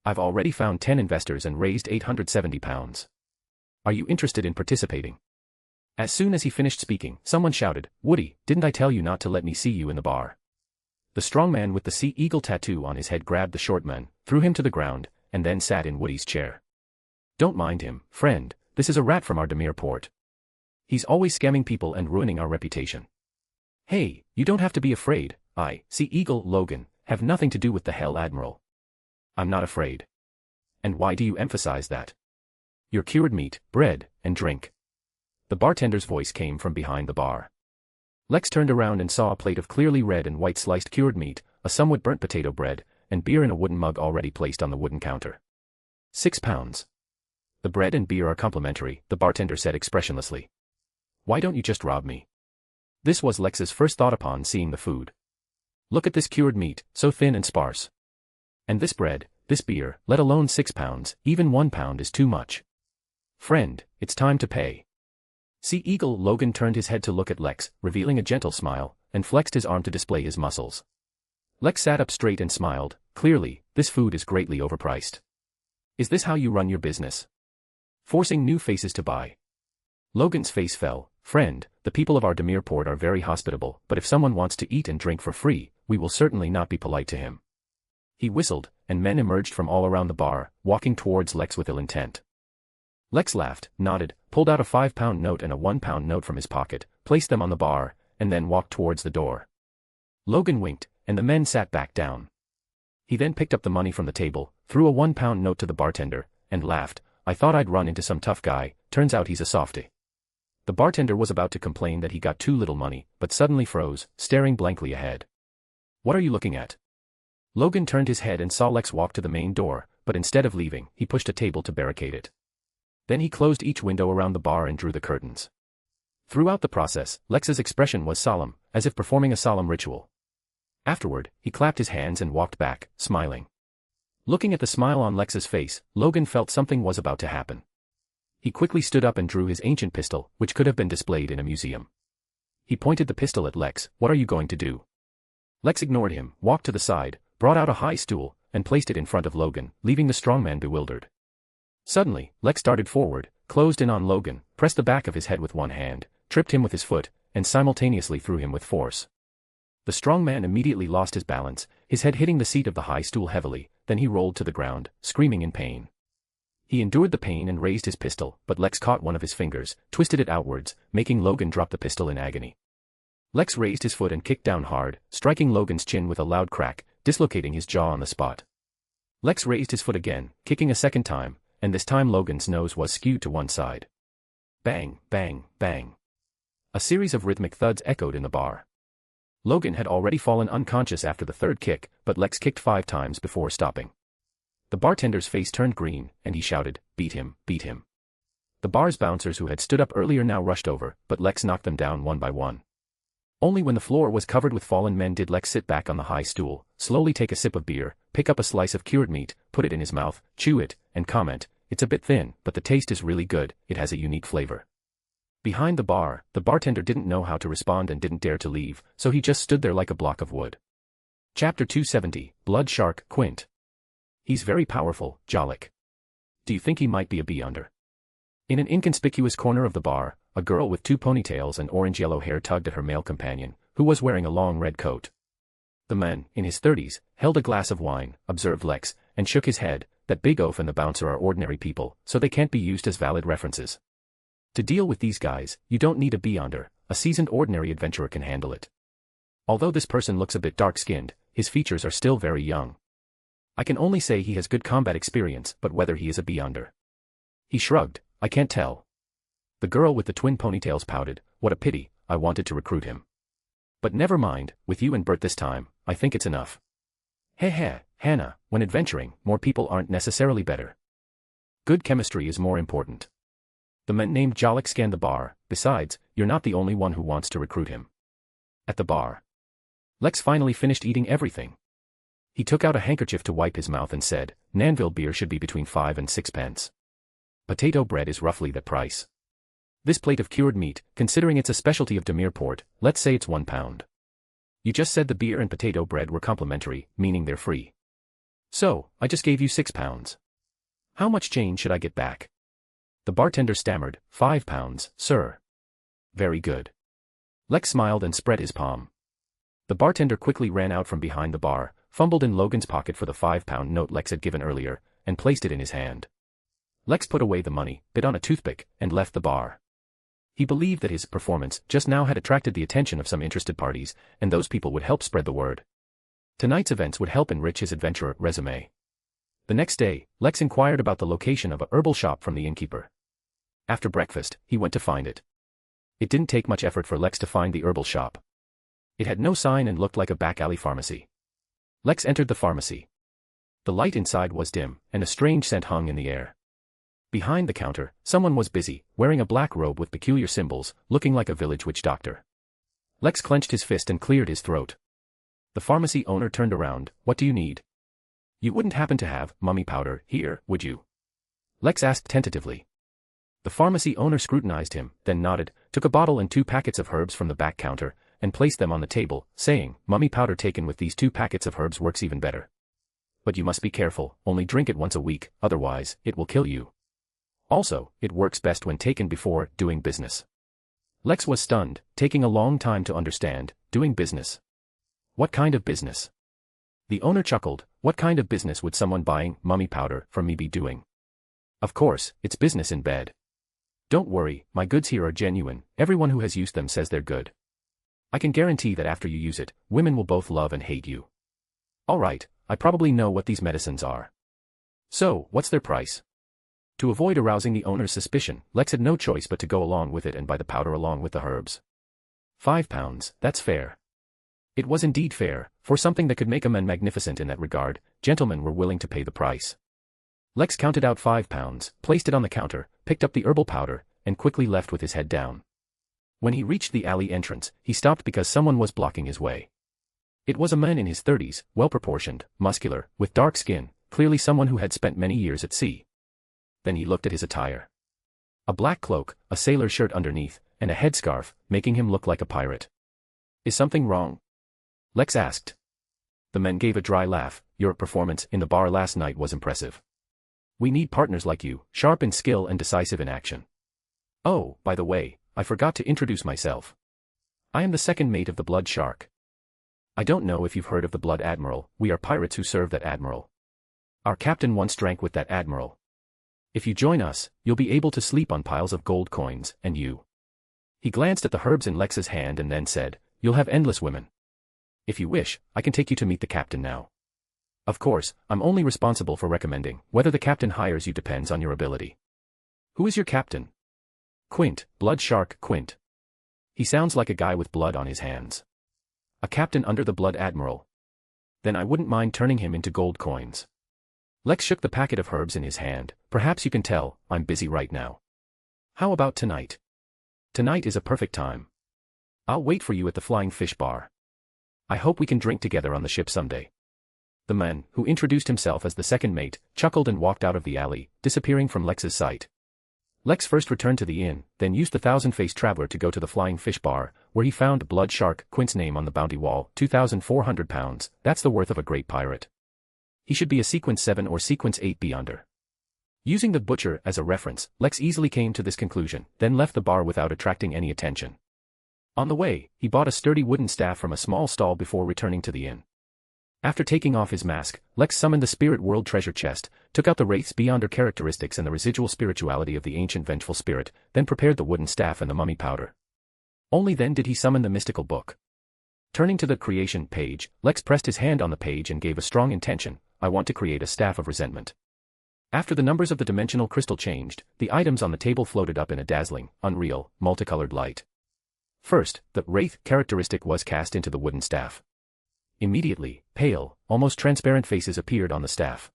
I've already found 10 investors and raised £870. Are you interested in participating? As soon as he finished speaking, someone shouted, "Woody, didn't I tell you not to let me see you in the bar?" The strong man with the sea eagle tattoo on his head grabbed the short man, threw him to the ground, and then sat in Woody's chair. "Don't mind him, friend, this is a rat from our Demir port. He's always scamming people and ruining our reputation. Hey, you don't have to be afraid, Sea Eagle Logan, have nothing to do with the Hell Admiral. I'm not afraid. And why do you emphasize that? Your cured meat, bread, and drink." The bartender's voice came from behind the bar. Lex turned around and saw a plate of clearly red and white sliced cured meat, a somewhat burnt potato bread, and beer in a wooden mug already placed on the wooden counter. £6. The bread and beer are complimentary, the bartender said expressionlessly. Why don't you just rob me? This was Lex's first thought upon seeing the food. Look at this cured meat, so thin and sparse. And this bread, this beer, let alone £6, even £1 is too much. Friend, it's time to pay. Sea Eagle Logan turned his head to look at Lex, revealing a gentle smile, and flexed his arm to display his muscles. Lex sat up straight and smiled. Clearly, this food is greatly overpriced. Is this how you run your business? Forcing new faces to buy. Logan's face fell. Friend, the people of our Demir port are very hospitable, but if someone wants to eat and drink for free, we will certainly not be polite to him. He whistled, and men emerged from all around the bar, walking towards Lex with ill intent. Lex laughed, nodded, pulled out a £5 note and a £1 note from his pocket, placed them on the bar, and then walked towards the door. Logan winked, and the men sat back down. He then picked up the money from the table, threw a £1 note to the bartender, and laughed. I thought I'd run into some tough guy, turns out he's a softy. The bartender was about to complain that he got too little money, but suddenly froze, staring blankly ahead. What are you looking at? Logan turned his head and saw Lex walk to the main door, but instead of leaving, he pushed a table to barricade it. Then he closed each window around the bar and drew the curtains. Throughout the process, Lex's expression was solemn, as if performing a solemn ritual. Afterward, he clapped his hands and walked back, smiling. Looking at the smile on Lex's face, Logan felt something was about to happen. He quickly stood up and drew his ancient pistol, which could have been displayed in a museum. He pointed the pistol at Lex. What are you going to do? Lex ignored him, walked to the side, brought out a high stool, and placed it in front of Logan, leaving the strongman bewildered. Suddenly, Lex darted forward, closed in on Logan, pressed the back of his head with one hand, tripped him with his foot, and simultaneously threw him with force. The strong man immediately lost his balance, his head hitting the seat of the high stool heavily, then he rolled to the ground, screaming in pain. He endured the pain and raised his pistol, but Lex caught one of his fingers, twisted it outwards, making Logan drop the pistol in agony. Lex raised his foot and kicked down hard, striking Logan's chin with a loud crack, dislocating his jaw on the spot. Lex raised his foot again, kicking a second time, and this time Logan's nose was skewed to one side. Bang, bang, bang. A series of rhythmic thuds echoed in the bar. Logan had already fallen unconscious after the third kick, but Lex kicked 5 times before stopping. The bartender's face turned green, and he shouted, "Beat him, beat him." The bar's bouncers who had stood up earlier now rushed over, but Lex knocked them down one by one. Only when the floor was covered with fallen men did Lex sit back on the high stool, slowly take a sip of beer, pick up a slice of cured meat, put it in his mouth, chew it, and comment, "It's a bit thin, but the taste is really good, it has a unique flavor." Behind the bar, the bartender didn't know how to respond and didn't dare to leave, so he just stood there like a block of wood. Chapter 270, Blood Shark, Quint. He's very powerful, Jalik. Do you think he might be a beyonder? In an inconspicuous corner of the bar, a girl with 2 ponytails and orange-yellow hair tugged at her male companion, who was wearing a long red coat. The man, in his 30s, held a glass of wine, observed Lex, and shook his head. That Big Oaf and the bouncer are ordinary people, so they can't be used as valid references. To deal with these guys, you don't need a beyonder, a seasoned ordinary adventurer can handle it. Although this person looks a bit dark-skinned, his features are still very young. I can only say he has good combat experience, but whether he is a beyonder. He shrugged, I can't tell. The girl with the twin ponytails pouted, what a pity, I wanted to recruit him. But never mind, with you and Bert this time, I think it's enough. Heh, Hannah, when adventuring, more people aren't necessarily better. Good chemistry is more important. The man named Jalik scanned the bar. Besides, you're not the only one who wants to recruit him. At the bar, Lex finally finished eating everything. He took out a handkerchief to wipe his mouth and said, Nanville beer should be between 5 and 6 pence. Potato bread is roughly that price. This plate of cured meat, considering it's a specialty of Demir port, let's say it's 1 pound. You just said the beer and potato bread were complimentary, meaning they're free. So, I just gave you 6 pounds. How much change should I get back? The bartender stammered, 5 pounds, sir. Very good. Lex smiled and spread his palm. The bartender quickly ran out from behind the bar, fumbled in Logan's pocket for the 5-pound note Lex had given earlier, and placed it in his hand. Lex put away the money, bit on a toothpick, and left the bar. He believed that his performance just now had attracted the attention of some interested parties, and those people would help spread the word. Tonight's events would help enrich his adventurer resume. The next day, Lex inquired about the location of a herbal shop from the innkeeper. After breakfast, he went to find it. It didn't take much effort for Lex to find the herbal shop. It had no sign and looked like a back-alley pharmacy. Lex entered the pharmacy. The light inside was dim, and a strange scent hung in the air. Behind the counter, someone was busy, wearing a black robe with peculiar symbols, looking like a village witch doctor. Lex clenched his fist and cleared his throat. The pharmacy owner turned around. What do you need? You wouldn't happen to have mummy powder here, would you? Lex asked tentatively. The pharmacy owner scrutinized him, then nodded, took a bottle and 2 packets of herbs from the back counter, and placed them on the table, saying, mummy powder taken with these 2 packets of herbs works even better. But you must be careful, only drink it once a week, otherwise, it will kill you. Also, it works best when taken before doing business. Lex was stunned, taking a long time to understand, doing business. What kind of business? The owner chuckled, what kind of business would someone buying mummy powder from me be doing? Of course, it's business in bed. Don't worry, my goods here are genuine, everyone who has used them says they're good. I can guarantee that after you use it, women will both love and hate you. Alright, I probably know what these medicines are. So, what's their price? To avoid arousing the owner's suspicion, Lex had no choice but to go along with it and buy the powder along with the herbs. 5 pounds, that's fair. It was indeed fair, for something that could make a man magnificent in that regard, gentlemen were willing to pay the price. Lex counted out 5 pounds, placed it on the counter, picked up the herbal powder, and quickly left with his head down. When he reached the alley entrance, he stopped because someone was blocking his way. It was a man in his 30s, well-proportioned, muscular, with dark skin, clearly someone who had spent many years at sea. Then he looked at his attire. A black cloak, a sailor's shirt underneath, and a headscarf, making him look like a pirate. Is something wrong? Lex asked. The man gave a dry laugh. Your performance in the bar last night was impressive. We need partners like you, sharp in skill and decisive in action. Oh, by the way, I forgot to introduce myself. I am the second mate of the Blood Shark. I don't know if you've heard of the Blood Admiral, we are pirates who serve that admiral. Our captain once drank with that admiral. If you join us, you'll be able to sleep on piles of gold coins, and you. He glanced at the herbs in Lex's hand and then said, you'll have endless women. If you wish, I can take you to meet the captain now. Of course, I'm only responsible for recommending. Whether the captain hires you depends on your ability. Who is your captain? Quint, Blood Shark Quint. He sounds like a guy with blood on his hands. A captain under the Blood Admiral. Then I wouldn't mind turning him into gold coins. Lex shook the packet of herbs in his hand. Perhaps you can tell, I'm busy right now. How about tonight? Tonight is a perfect time. I'll wait for you at the Flying Fish Bar. I hope we can drink together on the ship someday. The man, who introduced himself as the second mate, chuckled and walked out of the alley, disappearing from Lex's sight. Lex first returned to the inn, then used the thousand-faced traveler to go to the Flying Fish Bar, where he found Blood Shark Quint's name on the bounty wall, 2,400 pounds, that's the worth of a great pirate. He should be a sequence 7 or sequence 8 beyonder. Using the butcher as a reference, Lex easily came to this conclusion, then left the bar without attracting any attention. On the way, he bought a sturdy wooden staff from a small stall before returning to the inn. After taking off his mask, Lex summoned the Spirit World treasure chest, took out the Wraith's beyonder characteristics and the residual spirituality of the ancient vengeful spirit, then prepared the wooden staff and the mummy powder. Only then did he summon the mystical book. Turning to the creation page, Lex pressed his hand on the page and gave a strong intention. I want to create a staff of resentment. After the numbers of the dimensional crystal changed, the items on the table floated up in a dazzling, unreal, multicolored light. First, the Wraith characteristic was cast into the wooden staff. Immediately, pale, almost transparent faces appeared on the staff.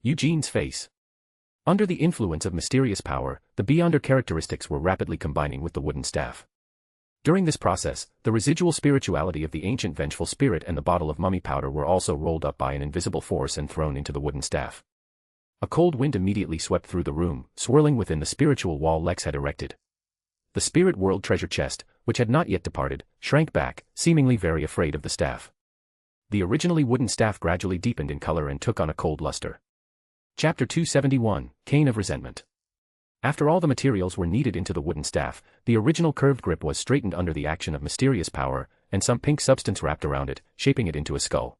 Eugene's face. Under the influence of mysterious power, the beyonder characteristics were rapidly combining with the wooden staff. During this process, the residual spirituality of the ancient vengeful spirit and the bottle of mummy powder were also rolled up by an invisible force and thrown into the wooden staff. A cold wind immediately swept through the room, swirling within the spiritual wall Lex had erected. The spirit world treasure chest, which had not yet departed, shrank back, seemingly very afraid of the staff. The originally wooden staff gradually deepened in color and took on a cold luster. Chapter 271, Cane of Resentment. After all the materials were kneaded into the wooden staff, the original curved grip was straightened under the action of mysterious power, and some pink substance wrapped around it, shaping it into a skull.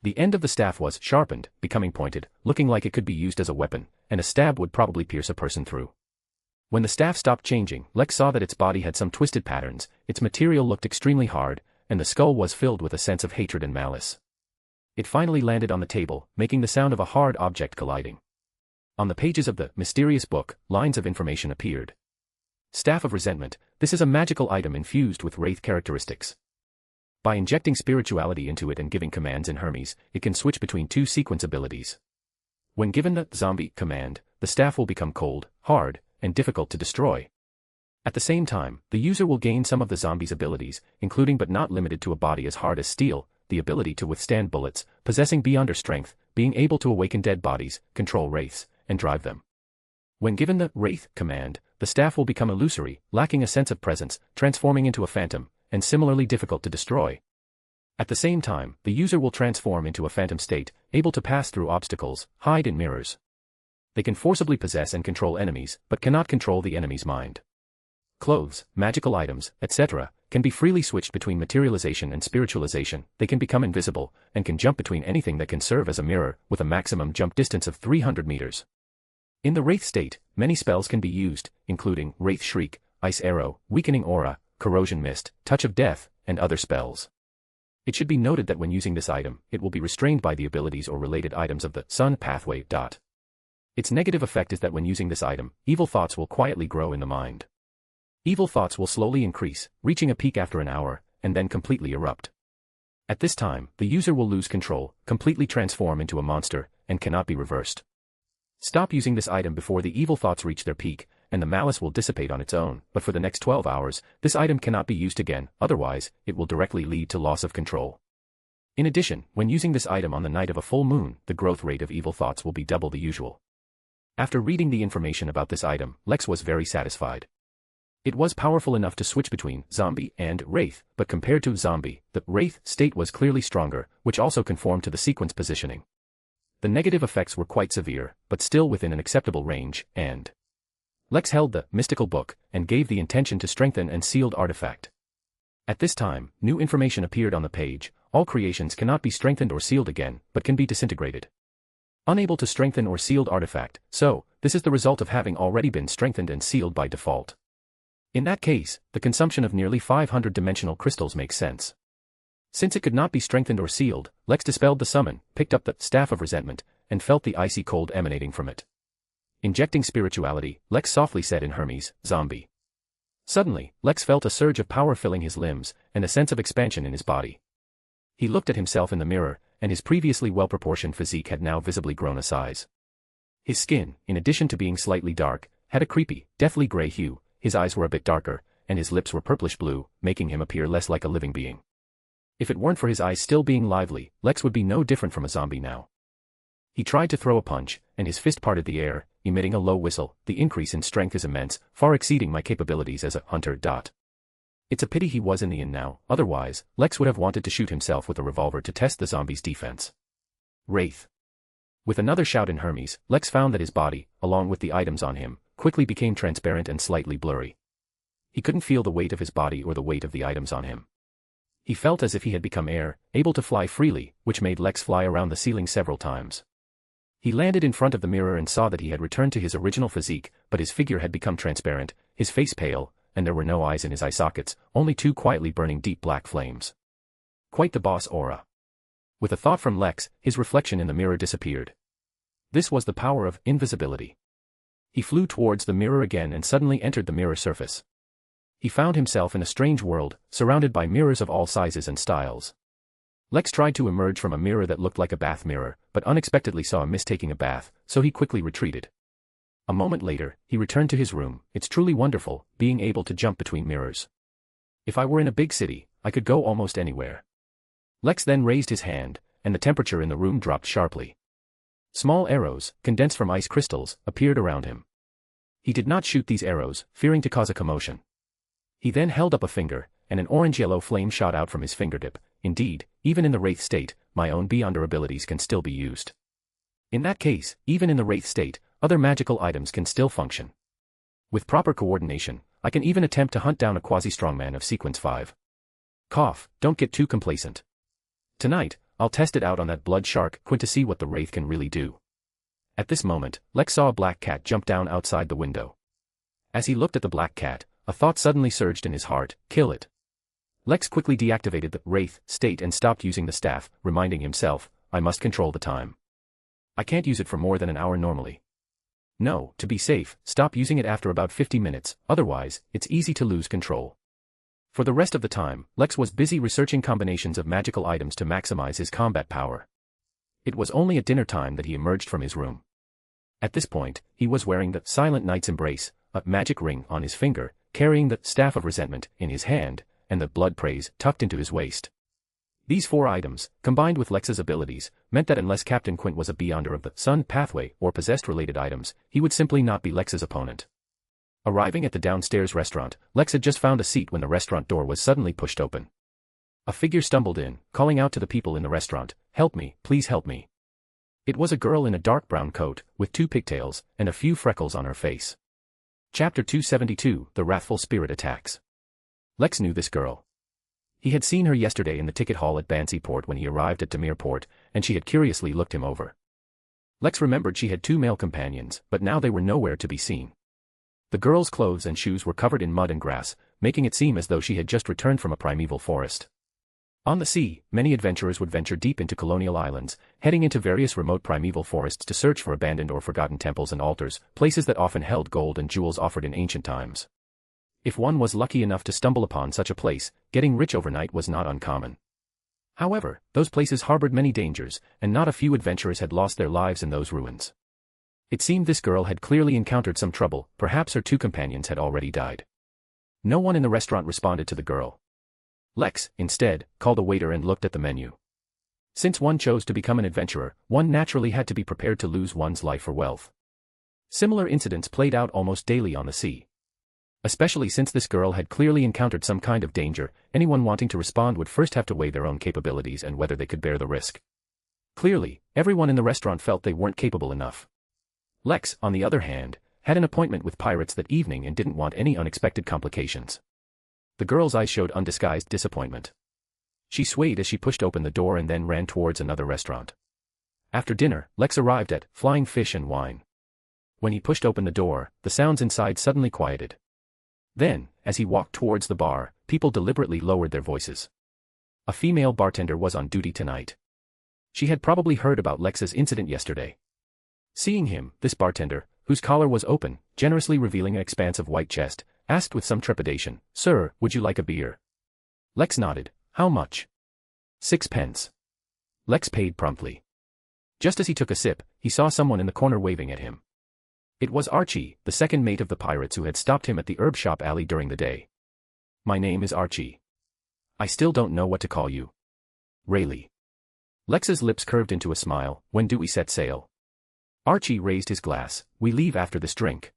The end of the staff was sharpened, becoming pointed, looking like it could be used as a weapon, and a stab would probably pierce a person through. When the staff stopped changing, Lex saw that its body had some twisted patterns, its material looked extremely hard, and the skull was filled with a sense of hatred and malice. It finally landed on the table, making the sound of a hard object colliding. On the pages of the mysterious book, lines of information appeared. Staff of Resentment, this is a magical item infused with wraith characteristics. By injecting spirituality into it and giving commands in Hermes, it can switch between two sequence abilities. When given the zombie command, the staff will become cold, hard, and difficult to destroy. At the same time, the user will gain some of the zombie's abilities, including but not limited to a body as hard as steel, the ability to withstand bullets, possessing beyonder strength, being able to awaken dead bodies, control wraiths, and drive them. When given the wraith command, the staff will become illusory, lacking a sense of presence, transforming into a phantom, and similarly difficult to destroy. At the same time, the user will transform into a phantom state, able to pass through obstacles, hide in mirrors. They can forcibly possess and control enemies, but cannot control the enemy's mind. Clothes, magical items, etc., can be freely switched between materialization and spiritualization. They can become invisible, and can jump between anything that can serve as a mirror, with a maximum jump distance of 300 meters. In the Wraith state, many spells can be used, including Wraith Shriek, Ice Arrow, Weakening Aura, Corrosion Mist, Touch of Death, and other spells. It should be noted that when using this item, it will be restrained by the abilities or related items of the Sun pathway. Its negative effect is that when using this item, evil thoughts will quietly grow in the mind. Evil thoughts will slowly increase, reaching a peak after an hour, and then completely erupt. At this time, the user will lose control, completely transform into a monster, and cannot be reversed. Stop using this item before the evil thoughts reach their peak, and the malice will dissipate on its own, but for the next 12 hours, this item cannot be used again, otherwise, it will directly lead to loss of control. In addition, when using this item on the night of a full moon, the growth rate of evil thoughts will be double the usual. After reading the information about this item, Lex was very satisfied. It was powerful enough to switch between zombie and wraith, but compared to zombie, the wraith state was clearly stronger, which also conformed to the sequence positioning. The negative effects were quite severe, but still within an acceptable range, and Lex held the mystical book, and gave the intention to strengthen and sealed artifact. At this time, new information appeared on the page. All creations cannot be strengthened or sealed again, but can be disintegrated. Unable to strengthen or sealed artifact, so, this is the result of having already been strengthened and sealed by default. In that case, the consumption of nearly 500 dimensional crystals makes sense. Since it could not be strengthened or sealed, Lex dispelled the summon, picked up the Staff of Resentment, and felt the icy cold emanating from it. Injecting spirituality, Lex softly said in Hermes, "Zombie." Suddenly, Lex felt a surge of power filling his limbs, and a sense of expansion in his body. He looked at himself in the mirror, and his previously well-proportioned physique had now visibly grown a size. His skin, in addition to being slightly dark, had a creepy, deathly gray hue, his eyes were a bit darker, and his lips were purplish-blue, making him appear less like a living being. If it weren't for his eyes still being lively, Lex would be no different from a zombie now. He tried to throw a punch, and his fist parted the air, emitting a low whistle. The increase in strength is immense, far exceeding my capabilities as a hunter. It's a pity he was in the inn now, otherwise, Lex would have wanted to shoot himself with a revolver to test the zombie's defense. Wraith. With another shout in Hermes, Lex found that his body, along with the items on him, quickly became transparent and slightly blurry. He couldn't feel the weight of his body or the weight of the items on him. He felt as if he had become air, able to fly freely, which made Lex fly around the ceiling several times. He landed in front of the mirror and saw that he had returned to his original physique, but his figure had become transparent, his face pale, and there were no eyes in his eye sockets, only two quietly burning deep black flames. Quite the boss aura. With a thought from Lex, his reflection in the mirror disappeared. This was the power of invisibility. He flew towards the mirror again and suddenly entered the mirror surface. He found himself in a strange world, surrounded by mirrors of all sizes and styles. Lex tried to emerge from a mirror that looked like a bath mirror, but unexpectedly saw a miss taking a bath, so he quickly retreated. A moment later, he returned to his room. It's truly wonderful, being able to jump between mirrors. If I were in a big city, I could go almost anywhere. Lex then raised his hand, and the temperature in the room dropped sharply. Small arrows, condensed from ice crystals, appeared around him. He did not shoot these arrows, fearing to cause a commotion. He then held up a finger, and an orange-yellow flame shot out from his fingertip. Indeed, even in the Wraith state, my own Beyonder abilities can still be used. In that case, even in the Wraith state, other magical items can still function. With proper coordination, I can even attempt to hunt down a quasi-strongman of sequence 5. Cough, don't get too complacent. Tonight, I'll test it out on that blood shark Quint to see what the Wraith can really do. At this moment, Lex saw a black cat jump down outside the window. As he looked at the black cat, a thought suddenly surged in his heart: kill it. Lex quickly deactivated the Wraith state and stopped using the staff, reminding himself, I must control the time. I can't use it for more than an hour normally. No, to be safe, stop using it after about 50 minutes, otherwise, it's easy to lose control. For the rest of the time, Lex was busy researching combinations of magical items to maximize his combat power. It was only at dinner time that he emerged from his room. At this point, he was wearing the Silent Knight's Embrace, a magic ring on his finger, carrying the Staff of Resentment in his hand, and the Blood Praise tucked into his waist. These 4 items, combined with Lex's abilities, meant that unless Captain Quint was a Beyonder of the Sun Pathway or possessed related items, he would simply not be Lex's opponent. Arriving at the downstairs restaurant, Lex had just found a seat when the restaurant door was suddenly pushed open. A figure stumbled in, calling out to the people in the restaurant, help me, please help me. It was a girl in a dark brown coat, with 2 pigtails, and a few freckles on her face. Chapter 272, The Wrathful Spirit Attacks. Lex knew this girl. He had seen her yesterday in the ticket hall at Banseaport when he arrived at Demirport, and she had curiously looked him over. Lex remembered she had 2 male companions, but now they were nowhere to be seen. The girl's clothes and shoes were covered in mud and grass, making it seem as though she had just returned from a primeval forest. On the sea, many adventurers would venture deep into colonial islands, heading into various remote primeval forests to search for abandoned or forgotten temples and altars, places that often held gold and jewels offered in ancient times. If one was lucky enough to stumble upon such a place, getting rich overnight was not uncommon. However, those places harbored many dangers, and not a few adventurers had lost their lives in those ruins. It seemed this girl had clearly encountered some trouble, perhaps her 2 companions had already died. No one in the restaurant responded to the girl. Lex, instead, called a waiter and looked at the menu. Since one chose to become an adventurer, one naturally had to be prepared to lose one's life or wealth. Similar incidents played out almost daily on the sea. Especially since this girl had clearly encountered some kind of danger, anyone wanting to respond would first have to weigh their own capabilities and whether they could bear the risk. Clearly, everyone in the restaurant felt they weren't capable enough. Lex, on the other hand, had an appointment with pirates that evening and didn't want any unexpected complications. The girl's eyes showed undisguised disappointment. She swayed as she pushed open the door and then ran towards another restaurant. After dinner, Lex arrived at Flying Fish and Wine. When he pushed open the door, the sounds inside suddenly quieted. Then, as he walked towards the bar, people deliberately lowered their voices. A female bartender was on duty tonight. She had probably heard about Lex's incident yesterday. Seeing him, this bartender, whose collar was open, generously revealing an expanse of white chest, asked with some trepidation, "Sir, would you like a beer?" Lex nodded. "How much?" "6 pence." Lex paid promptly. Just as he took a sip, he saw someone in the corner waving at him. It was Archie, the second mate of the pirates who had stopped him at the herb shop alley during the day. "My name is Archie. I still don't know what to call you." "Rayleigh." Lex's lips curved into a smile. "When do we set sail?" Archie raised his glass. "We leave after this drink."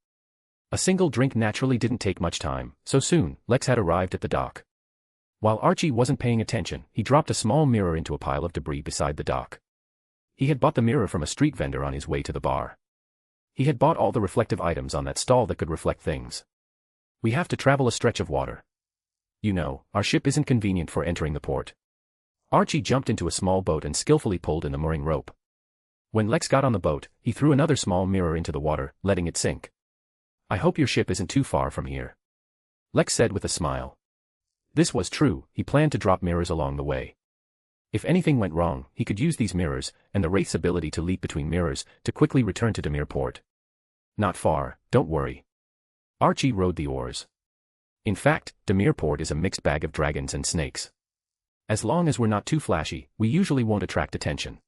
A single drink naturally didn't take much time, so soon, Lex had arrived at the dock. While Archie wasn't paying attention, he dropped a small mirror into a pile of debris beside the dock. He had bought the mirror from a street vendor on his way to the bar. He had bought all the reflective items on that stall that could reflect things. "We have to travel a stretch of water. You know, our ship isn't convenient for entering the port." Archie jumped into a small boat and skillfully pulled in the mooring rope. When Lex got on the boat, he threw another small mirror into the water, letting it sink. "I hope your ship isn't too far from here," Lex said with a smile. This was true, he planned to drop mirrors along the way. If anything went wrong, he could use these mirrors, and the Wraith's ability to leap between mirrors, to quickly return to Demirport. "Not far, don't worry." Archie rowed the oars. In fact, Demirport is a mixed bag of dragons and snakes. As long as we're not too flashy, we usually won't attract attention.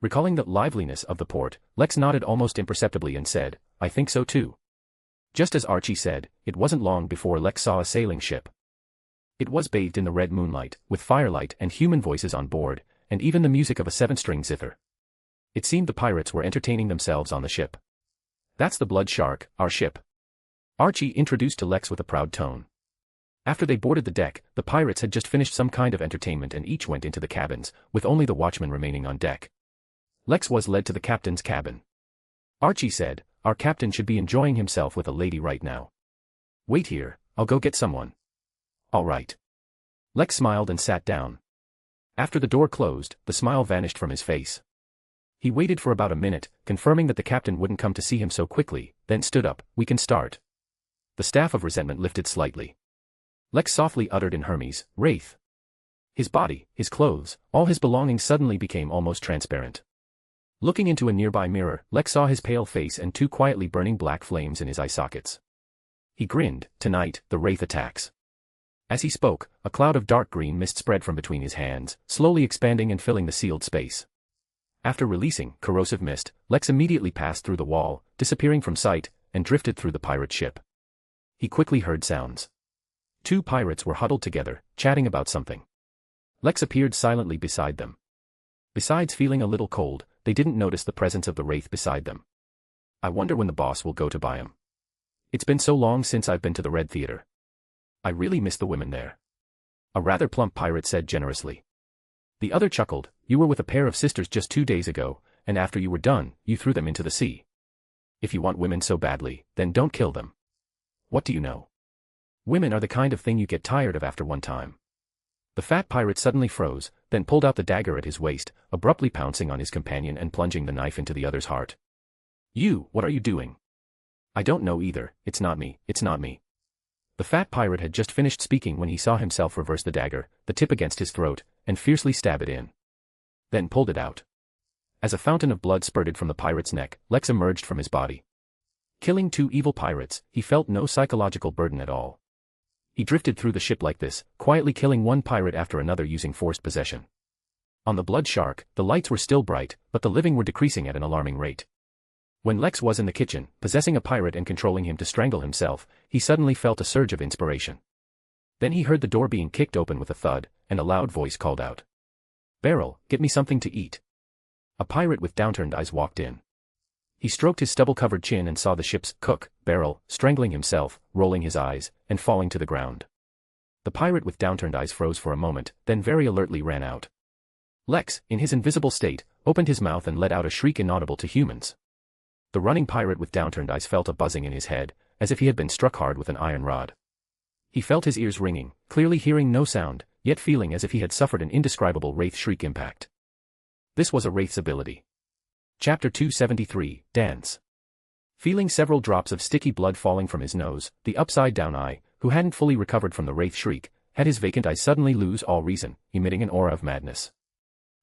Recalling the liveliness of the port, Lex nodded almost imperceptibly and said, "I think so too." Just as Archie said, it wasn't long before Lex saw a sailing ship. It was bathed in the red moonlight, with firelight and human voices on board, and even the music of a 7-string zither. It seemed the pirates were entertaining themselves on the ship. "That's the Blood Shark, our ship," Archie introduced to Lex with a proud tone. After they boarded the deck, the pirates had just finished some kind of entertainment and each went into the cabins, with only the watchman remaining on deck. Lex was led to the captain's cabin. Archie said, "Our captain should be enjoying himself with a lady right now. Wait here, I'll go get someone." "All right." Lex smiled and sat down. After the door closed, the smile vanished from his face. He waited for about a minute, confirming that the captain wouldn't come to see him so quickly, then stood up. "We can start." The staff of resentment lifted slightly. Lex softly uttered in Hermes, "Wraith." His body, his clothes, all his belongings suddenly became almost transparent. Looking into a nearby mirror, Lex saw his pale face and two quietly burning black flames in his eye sockets. He grinned. "Tonight, the Wraith attacks." As he spoke, a cloud of dark green mist spread from between his hands, slowly expanding and filling the sealed space. After releasing corrosive mist, Lex immediately passed through the wall, disappearing from sight, and drifted through the pirate ship. He quickly heard sounds. Two pirates were huddled together, chatting about something. Lex appeared silently beside them. Besides feeling a little cold, they didn't notice the presence of the Wraith beside them. "I wonder when the boss will go to buy him. It's been so long since I've been to the Red Theater. I really miss the women there." A rather plump pirate said generously. The other chuckled, "You were with a pair of sisters just 2 days ago, and after you were done, you threw them into the sea. If you want women so badly, then don't kill them. What do you know? Women are the kind of thing you get tired of after one time." The fat pirate suddenly froze, then pulled out the dagger at his waist, abruptly pouncing on his companion and plunging the knife into the other's heart. What are you doing?" "I don't know either, it's not me. The fat pirate had just finished speaking when he saw himself reverse the dagger, the tip against his throat, and fiercely stab it in. Then pulled it out. As a fountain of blood spurted from the pirate's neck, Lex emerged from his body. Killing two evil pirates, he felt no psychological burden at all. He drifted through the ship like this, quietly killing one pirate after another using forced possession. On the Blood Shark, the lights were still bright, but the living were decreasing at an alarming rate. When Lex was in the kitchen, possessing a pirate and controlling him to strangle himself, he suddenly felt a surge of inspiration. Then he heard the door being kicked open with a thud, and a loud voice called out, "Beryl, get me something to eat." A pirate with downturned eyes walked in. He stroked his stubble-covered chin and saw the ship's cook, Beryl, strangling himself, rolling his eyes, and falling to the ground. The pirate with downturned eyes froze for a moment, then very alertly ran out. Lex, in his invisible state, opened his mouth and let out a shriek inaudible to humans. The running pirate with downturned eyes felt a buzzing in his head, as if he had been struck hard with an iron rod. He felt his ears ringing, clearly hearing no sound, yet feeling as if he had suffered an indescribable wraith shriek impact. This was a wraith's ability. Chapter 273, Dance. Feeling several drops of sticky blood falling from his nose, the upside-down eye, who hadn't fully recovered from the wraith shriek, had his vacant eyes suddenly lose all reason, emitting an aura of madness.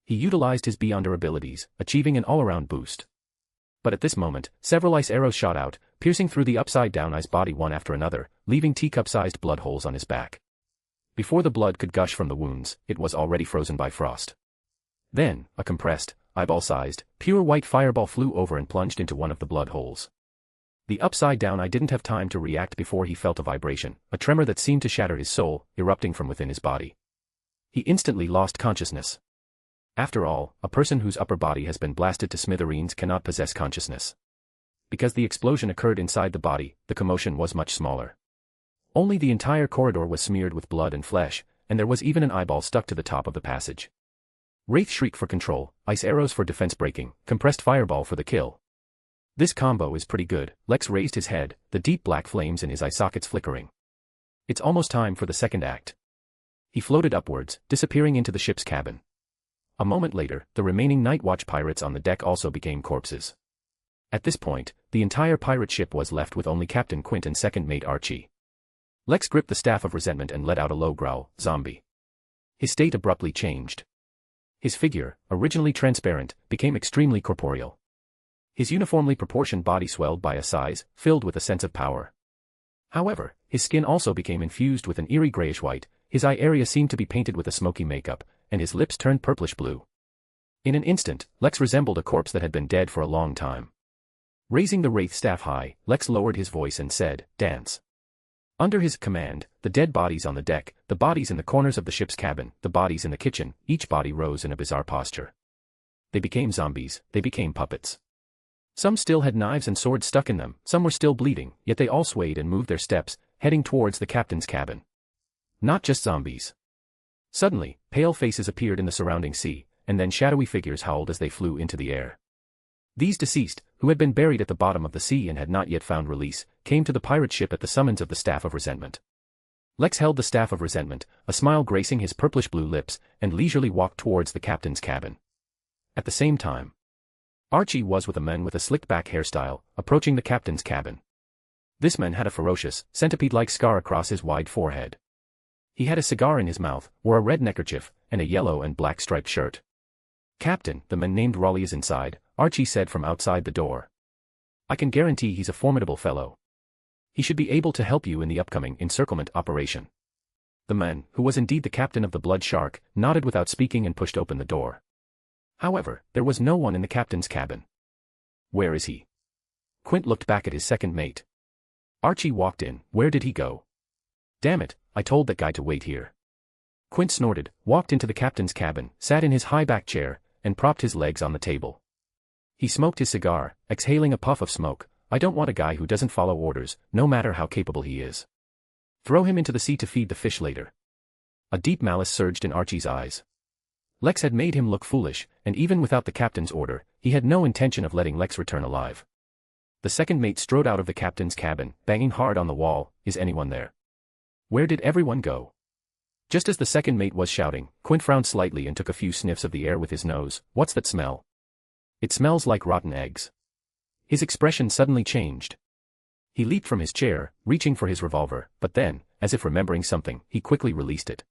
He utilized his Beyonder abilities, achieving an all-around boost. But at this moment, several ice arrows shot out, piercing through the upside-down eye's body one after another, leaving teacup-sized blood holes on his back. Before the blood could gush from the wounds, it was already frozen by frost. Then, a compressed, eyeball-sized, pure white fireball flew over and plunged into one of the blood holes. The upside-down eye didn't have time to react before he felt a vibration, a tremor that seemed to shatter his soul, erupting from within his body. He instantly lost consciousness. After all, a person whose upper body has been blasted to smithereens cannot possess consciousness. Because the explosion occurred inside the body, the commotion was much smaller. Only the entire corridor was smeared with blood and flesh, and there was even an eyeball stuck to the top of the passage. Wraith shriek for control, ice arrows for defense breaking, compressed fireball for the kill. This combo is pretty good. Lex raised his head, the deep black flames in his eye sockets flickering. It's almost time for the second act. He floated upwards, disappearing into the ship's cabin. A moment later, the remaining Night Watch pirates on the deck also became corpses. At this point, the entire pirate ship was left with only Captain Quint and second mate Archie. Lex gripped the staff of resentment and let out a low growl, "Zombie." His state abruptly changed. His figure, originally transparent, became extremely corporeal. His uniformly proportioned body swelled by a size, filled with a sense of power. However, his skin also became infused with an eerie grayish-white, his eye area seemed to be painted with a smoky makeup, and his lips turned purplish-blue. In an instant, Lex resembled a corpse that had been dead for a long time. Raising the wraith staff high, Lex lowered his voice and said, "Dance." Under his command, the dead bodies on the deck, the bodies in the corners of the ship's cabin, the bodies in the kitchen, each body rose in a bizarre posture. They became zombies, they became puppets. Some still had knives and swords stuck in them, some were still bleeding, yet they all swayed and moved their steps, heading towards the captain's cabin. Not just zombies. Suddenly, pale faces appeared in the surrounding sea, and then shadowy figures howled as they flew into the air. These deceased, who had been buried at the bottom of the sea and had not yet found release, came to the pirate ship at the summons of the Staff of Resentment. Lex held the Staff of Resentment, a smile gracing his purplish-blue lips, and leisurely walked towards the captain's cabin. At the same time, Archie was with a man with a slicked-back hairstyle, approaching the captain's cabin. This man had a ferocious, centipede-like scar across his wide forehead. He had a cigar in his mouth, wore a red neckerchief, and a yellow and black striped shirt. "Captain, the man named Raleigh is inside," Archie said from outside the door. "I can guarantee he's a formidable fellow. He should be able to help you in the upcoming encirclement operation." The man, who was indeed the captain of the Blood Shark, nodded without speaking and pushed open the door. However, there was no one in the captain's cabin. "Where is he?" Quint looked back at his second mate. Archie walked in. "Where did he go?" "Damn it, I told that guy to wait here." Quint snorted, walked into the captain's cabin, sat in his high-back chair, and propped his legs on the table. He smoked his cigar, exhaling a puff of smoke. "I don't want a guy who doesn't follow orders, no matter how capable he is. Throw him into the sea to feed the fish later." A deep malice surged in Archie's eyes. Lex had made him look foolish, and even without the captain's order, he had no intention of letting Lex return alive. The second mate strode out of the captain's cabin, banging hard on the wall. "Is anyone there? Where did everyone go?" Just as the second mate was shouting, Quint frowned slightly and took a few sniffs of the air with his nose. "What's that smell?" "It smells like rotten eggs." His expression suddenly changed. He leaped from his chair, reaching for his revolver, but then, as if remembering something, he quickly released it.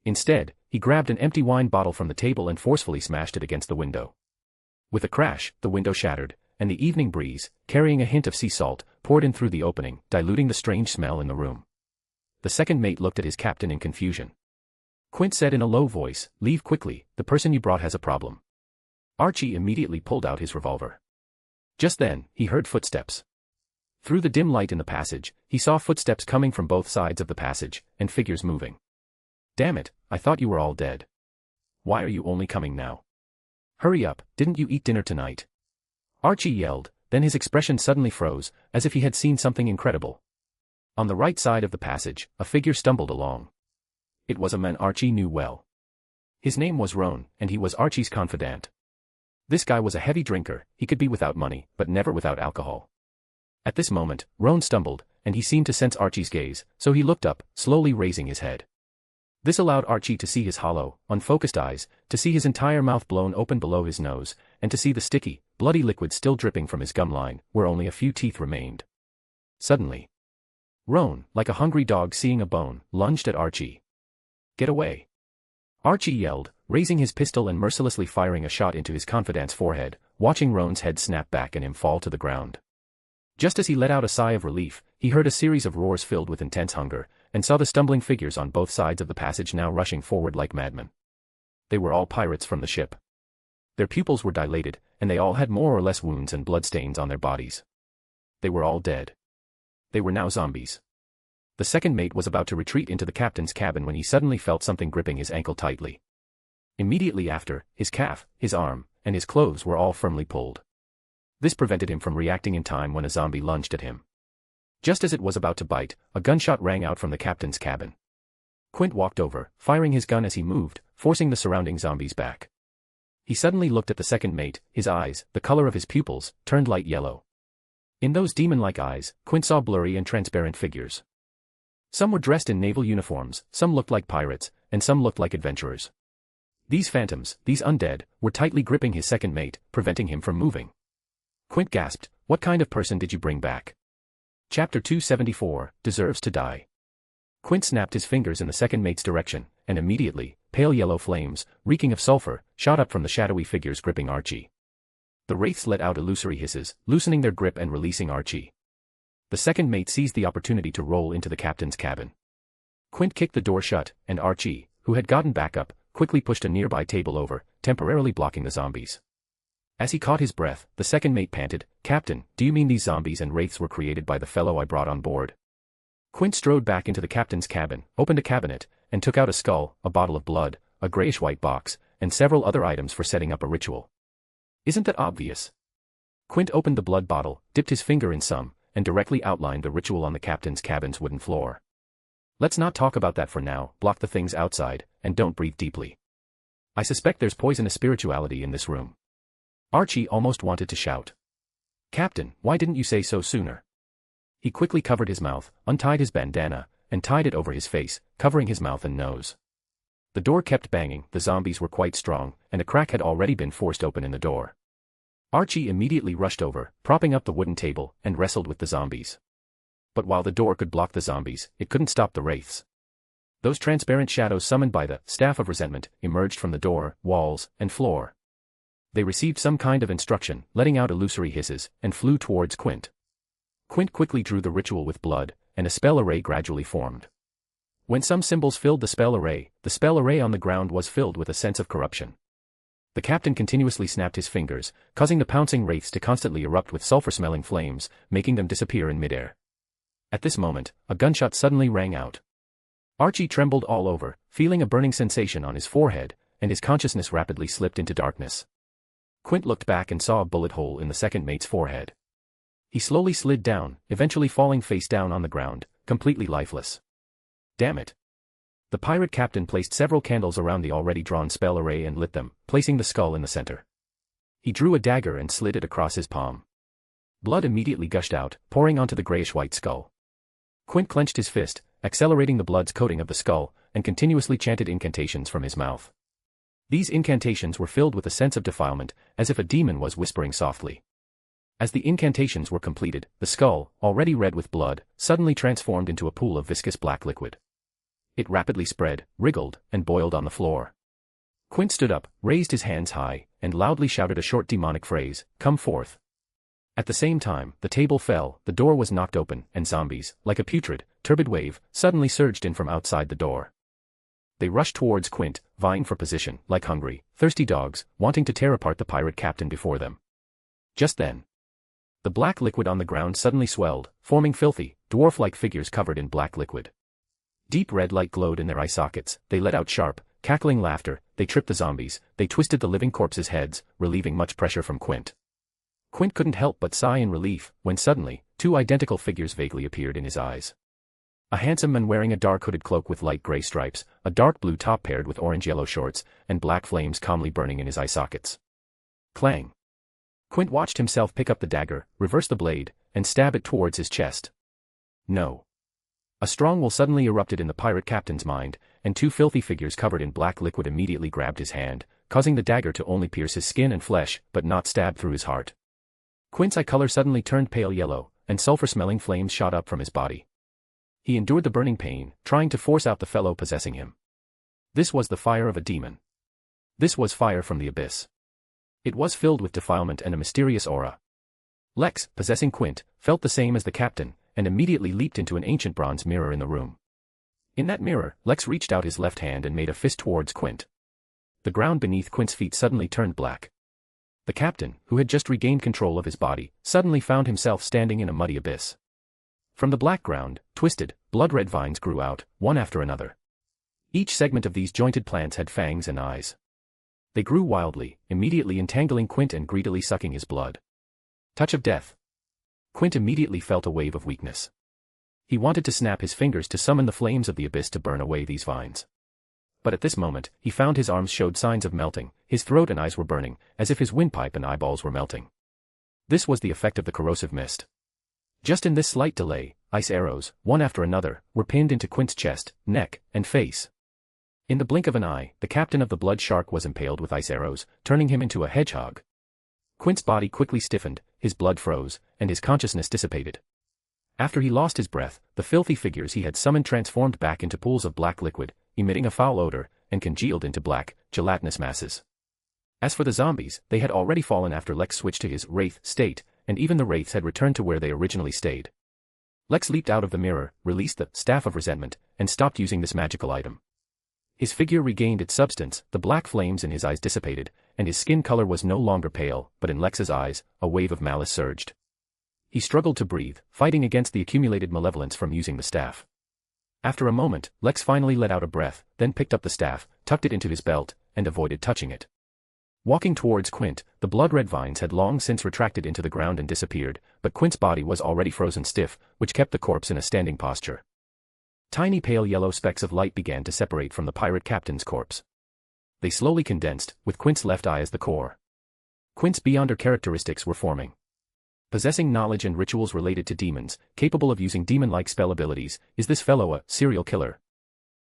Instead, he grabbed an empty wine bottle from the table and forcefully smashed it against the window. With a crash, the window shattered, and the evening breeze, carrying a hint of sea salt, poured in through the opening, diluting the strange smell in the room. The second mate looked at his captain in confusion. Quint said in a low voice, "Leave quickly, the person you brought has a problem." Archie immediately pulled out his revolver. Just then, he heard footsteps. Through the dim light in the passage, he saw footsteps coming from both sides of the passage, and figures moving. "Damn it, I thought you were all dead. Why are you only coming now? Hurry up, didn't you eat dinner tonight?" Archie yelled, then his expression suddenly froze, as if he had seen something incredible. On the right side of the passage, a figure stumbled along. It was a man Archie knew well. His name was Roan, and he was Archie's confidant. This guy was a heavy drinker. He could be without money, but never without alcohol. At this moment, Roan stumbled, and he seemed to sense Archie's gaze, so he looked up, slowly raising his head. This allowed Archie to see his hollow, unfocused eyes, to see his entire mouth blown open below his nose, and to see the sticky, bloody liquid still dripping from his gum line, where only a few teeth remained. Suddenly, Roan, like a hungry dog seeing a bone, lunged at Archie. "Get away!" Archie yelled, raising his pistol and mercilessly firing a shot into his confidant's forehead, watching Roan's head snap back and him fall to the ground. Just as he let out a sigh of relief, he heard a series of roars filled with intense hunger, and saw the stumbling figures on both sides of the passage now rushing forward like madmen. They were all pirates from the ship. Their pupils were dilated, and they all had more or less wounds and bloodstains on their bodies. They were all dead. They were now zombies. The second mate was about to retreat into the captain's cabin when he suddenly felt something gripping his ankle tightly. Immediately after, his calf, his arm, and his clothes were all firmly pulled. This prevented him from reacting in time when a zombie lunged at him. Just as it was about to bite, a gunshot rang out from the captain's cabin. Quint walked over, firing his gun as he moved, forcing the surrounding zombies back. He suddenly looked at the second mate. His eyes, the color of his pupils, turned light yellow. In those demon-like eyes, Quint saw blurry and transparent figures. Some were dressed in naval uniforms, some looked like pirates, and some looked like adventurers. These phantoms, these undead, were tightly gripping his second mate, preventing him from moving. Quint gasped, "What kind of person did you bring back?" Chapter 274, Deserves to Die. Quint snapped his fingers in the second mate's direction, and immediately, pale yellow flames, reeking of sulfur, shot up from the shadowy figures gripping Archie. The wraiths let out illusory hisses, loosening their grip and releasing Archie. The second mate seized the opportunity to roll into the captain's cabin. Quint kicked the door shut, and Archie, who had gotten back up, quickly pushed a nearby table over, temporarily blocking the zombies. As he caught his breath, the second mate panted, "Captain, do you mean these zombies and wraiths were created by the fellow I brought on board?" Quint strode back into the captain's cabin, opened a cabinet, and took out a skull, a bottle of blood, a grayish-white box, and several other items for setting up a ritual. "Isn't that obvious?" Quint opened the blood bottle, dipped his finger in some, and directly outlined the ritual on the captain's cabin's wooden floor. Let's not talk about that for now, block the things outside, and don't breathe deeply. I suspect there's poisonous spirituality in this room. Archie almost wanted to shout. Captain, why didn't you say so sooner? He quickly covered his mouth, untied his bandana, and tied it over his face, covering his mouth and nose. The door kept banging, the zombies were quite strong, and a crack had already been forced open in the door. Archie immediately rushed over, propping up the wooden table, and wrestled with the zombies. But while the door could block the zombies, it couldn't stop the wraiths. Those transparent shadows summoned by the Staff of Resentment emerged from the door, walls, and floor. They received some kind of instruction, letting out illusory hisses, and flew towards Quint. Quint quickly drew the ritual with blood, and a spell array gradually formed. When some symbols filled the spell array on the ground was filled with a sense of corruption. The captain continuously snapped his fingers, causing the pouncing wraiths to constantly erupt with sulfur-smelling flames, making them disappear in midair. At this moment, a gunshot suddenly rang out. Archie trembled all over, feeling a burning sensation on his forehead, and his consciousness rapidly slipped into darkness. Quint looked back and saw a bullet hole in the second mate's forehead. He slowly slid down, eventually falling face down on the ground, completely lifeless. Damn it. The pirate captain placed several candles around the already drawn spell array and lit them, placing the skull in the center. He drew a dagger and slid it across his palm. Blood immediately gushed out, pouring onto the grayish-white skull. Quint clenched his fist, accelerating the blood's coating of the skull, and continuously chanted incantations from his mouth. These incantations were filled with a sense of defilement, as if a demon was whispering softly. As the incantations were completed, the skull, already red with blood, suddenly transformed into a pool of viscous black liquid. It rapidly spread, wriggled, and boiled on the floor. Quint stood up, raised his hands high, and loudly shouted a short demonic phrase, "Come forth." At the same time, the table fell, the door was knocked open, and zombies, like a putrid, turbid wave, suddenly surged in from outside the door. They rushed towards Quint, vying for position, like hungry, thirsty dogs, wanting to tear apart the pirate captain before them. Just then, the black liquid on the ground suddenly swelled, forming filthy, dwarf-like figures covered in black liquid. Deep red light glowed in their eye sockets, they let out sharp, cackling laughter, they tripped the zombies, they twisted the living corpses' heads, relieving much pressure from Quint. Quint couldn't help but sigh in relief, when suddenly, two identical figures vaguely appeared in his eyes. A handsome man wearing a dark hooded cloak with light gray stripes, a dark blue top paired with orange-yellow shorts, and black flames calmly burning in his eye sockets. Clang! Quint watched himself pick up the dagger, reverse the blade, and stab it towards his chest. No. A strong will suddenly erupted in the pirate captain's mind, and two filthy figures covered in black liquid immediately grabbed his hand, causing the dagger to only pierce his skin and flesh, but not stab through his heart. Quint's eye color suddenly turned pale yellow, and sulfur-smelling flames shot up from his body. He endured the burning pain, trying to force out the fellow possessing him. This was the fire of a demon. This was fire from the abyss. It was filled with defilement and a mysterious aura. Lex, possessing Quint, felt the same as the captain, and immediately leaped into an ancient bronze mirror in the room. In that mirror, Lex reached out his left hand and made a fist towards Quint. The ground beneath Quint's feet suddenly turned black. The captain, who had just regained control of his body, suddenly found himself standing in a muddy abyss. From the black ground, twisted, blood-red vines grew out, one after another. Each segment of these jointed plants had fangs and eyes. They grew wildly, immediately entangling Quint and greedily sucking his blood. Touch of death. Quint immediately felt a wave of weakness. He wanted to snap his fingers to summon the flames of the abyss to burn away these vines. But at this moment, he found his arms showed signs of melting, his throat and eyes were burning, as if his windpipe and eyeballs were melting. This was the effect of the corrosive mist. Just in this slight delay, ice arrows, one after another, were pinned into Quint's chest, neck, and face. In the blink of an eye, the captain of the blood shark was impaled with ice arrows, turning him into a hedgehog. Quint's body quickly stiffened, his blood froze, and his consciousness dissipated. After he lost his breath, the filthy figures he had summoned transformed back into pools of black liquid, emitting a foul odor, and congealed into black, gelatinous masses. As for the zombies, they had already fallen after Lex switched to his wraith state, and even the wraiths had returned to where they originally stayed. Lex leaped out of the mirror, released the Staff of Resentment, and stopped using this magical item. His figure regained its substance, the black flames in his eyes dissipated, and his skin color was no longer pale, but in Lex's eyes, a wave of malice surged. He struggled to breathe, fighting against the accumulated malevolence from using the staff. After a moment, Lex finally let out a breath, then picked up the staff, tucked it into his belt, and avoided touching it. Walking towards Quint, the blood-red vines had long since retracted into the ground and disappeared, but Quint's body was already frozen stiff, which kept the corpse in a standing posture. Tiny pale yellow specks of light began to separate from the pirate captain's corpse. They slowly condensed, with Quint's left eye as the core. Quint's beyonder characteristics were forming. Possessing knowledge and rituals related to demons, capable of using demon-like spell abilities, is this fellow a serial killer?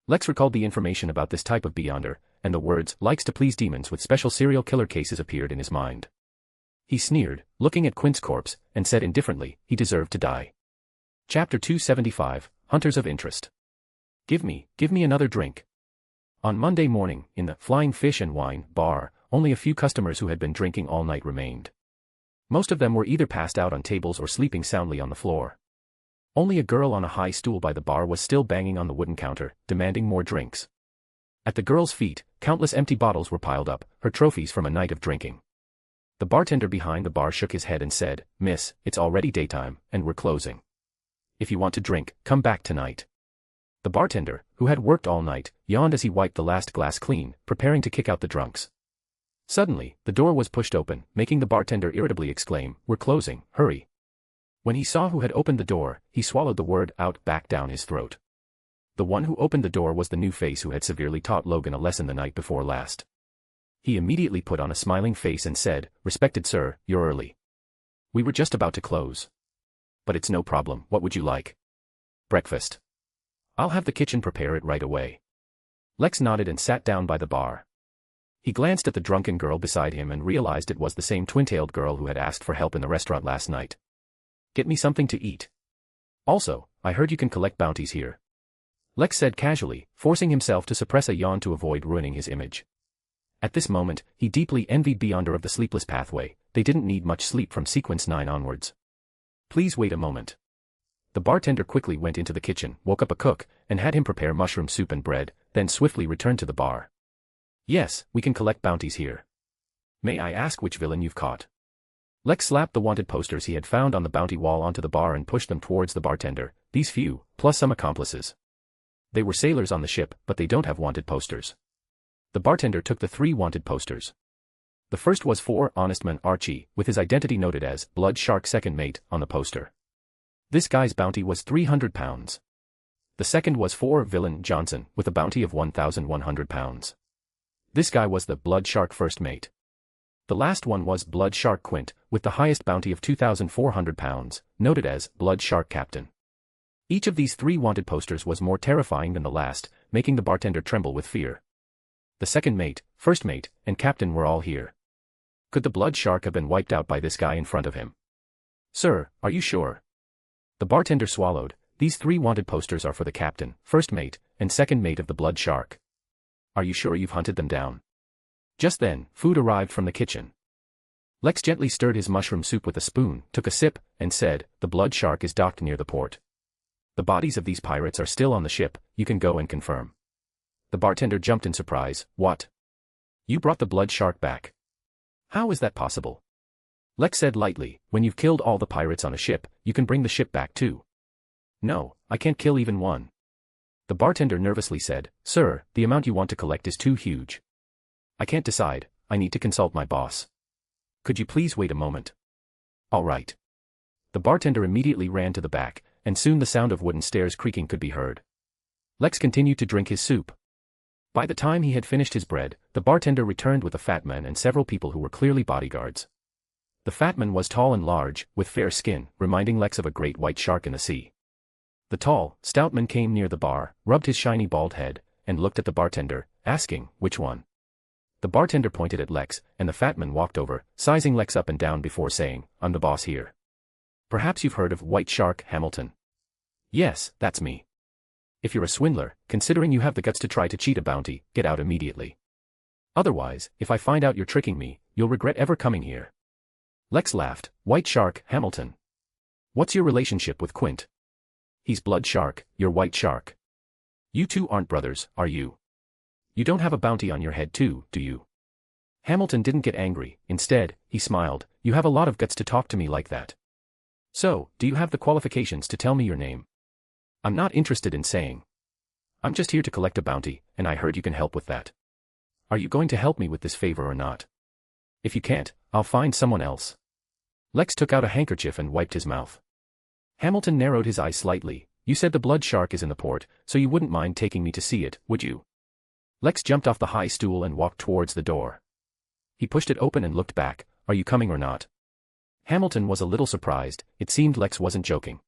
Lex recalled the information about this type of beyonder, and the words, likes to please demons with special serial killer cases appeared in his mind. He sneered, looking at Quint's corpse, and said indifferently, he deserved to die. Chapter 275, Hunters of Interest. Give me another drink. On Monday morning, in the Flying Fish and Wine bar, only a few customers who had been drinking all night remained. Most of them were either passed out on tables or sleeping soundly on the floor. Only a girl on a high stool by the bar was still banging on the wooden counter, demanding more drinks. At the girl's feet, countless empty bottles were piled up, her trophies from a night of drinking. The bartender behind the bar shook his head and said, "Miss, it's already daytime, and we're closing. If you want to drink, come back tonight." The bartender, who had worked all night, yawned as he wiped the last glass clean, preparing to kick out the drunks. Suddenly, the door was pushed open, making the bartender irritably exclaim, "We're closing, hurry." When he saw who had opened the door, he swallowed the word out back down his throat. The one who opened the door was the new face who had severely taught Logan a lesson the night before last. He immediately put on a smiling face and said, "Respected sir, you're early. We were just about to close. But it's no problem, what would you like?" "Breakfast. I'll have the kitchen prepare it right away." Lex nodded and sat down by the bar. He glanced at the drunken girl beside him and realized it was the same twin-tailed girl who had asked for help in the restaurant last night. "Get me something to eat. Also, I heard you can collect bounties here," Lex said casually, forcing himself to suppress a yawn to avoid ruining his image. At this moment, he deeply envied Beyonder of the Sleepless Pathway. They didn't need much sleep from Sequence 9 onwards. "Please wait a moment." The bartender quickly went into the kitchen, woke up a cook, and had him prepare mushroom soup and bread, then swiftly returned to the bar. "Yes, we can collect bounties here. May I ask which villain you've caught?" Lex slapped the wanted posters he had found on the bounty wall onto the bar and pushed them towards the bartender, these few, plus some accomplices. They were sailors on the ship, but they don't have wanted posters. The bartender took the 3 wanted posters. The first was for honest man Archie, with his identity noted as Blood Shark Second Mate on the poster. This guy's bounty was 300 pounds. The second was for villain Johnson, with a bounty of 1,100 pounds. This guy was the Blood Shark First Mate. The last one was Blood Shark Quint, with the highest bounty of 2,400 pounds, noted as Blood Shark Captain. Each of these 3 wanted posters was more terrifying than the last, making the bartender tremble with fear. The second mate, first mate, and captain were all here. Could the blood shark have been wiped out by this guy in front of him? "Sir, are you sure?" The bartender swallowed. "These 3 wanted posters are for the captain, first mate, and second mate of the blood shark. Are you sure you've hunted them down?" Just then, food arrived from the kitchen. Lex gently stirred his mushroom soup with a spoon, took a sip, and said, "The blood shark is docked near the port. The bodies of these pirates are still on the ship, you can go and confirm." The bartender jumped in surprise. "What? You brought the blood shark back? How is that possible?" Lex said lightly, "When you've killed all the pirates on a ship, you can bring the ship back too." "No, I can't kill even one." The bartender nervously said, "Sir, the amount you want to collect is too huge. I can't decide, I need to consult my boss. Could you please wait a moment?" "All right." The bartender immediately ran to the back, and soon the sound of wooden stairs creaking could be heard. Lex continued to drink his soup. By the time he had finished his bread, the bartender returned with a fat man and several people who were clearly bodyguards. The fat man was tall and large, with fair skin, reminding Lex of a great white shark in the sea. The tall, stout man came near the bar, rubbed his shiny bald head, and looked at the bartender, asking, "Which one?" The bartender pointed at Lex, and the fat man walked over, sizing Lex up and down before saying, "I'm the boss here. Perhaps you've heard of White Shark Hamilton?" "Yes, that's me." "If you're a swindler, considering you have the guts to try to cheat a bounty, get out immediately. Otherwise, if I find out you're tricking me, you'll regret ever coming here." Lex laughed. "White Shark Hamilton. What's your relationship with Quint?" "He's Blood Shark, you're White Shark. You two aren't brothers, are you? You don't have a bounty on your head too, do you?" Hamilton didn't get angry. Instead, he smiled. "You have a lot of guts to talk to me like that. So, do you have the qualifications to tell me your name?" "I'm not interested in saying. I'm just here to collect a bounty, and I heard you can help with that. Are you going to help me with this favor or not? If you can't, I'll find someone else." Lex took out a handkerchief and wiped his mouth. Hamilton narrowed his eyes slightly. you said the blood shark is in the port, so you wouldn't mind taking me to see it, would you? Lex jumped off the high stool and walked towards the door. He pushed it open and looked back. Are you coming or not? Hamilton was a little surprised. It seemed Lex wasn't joking.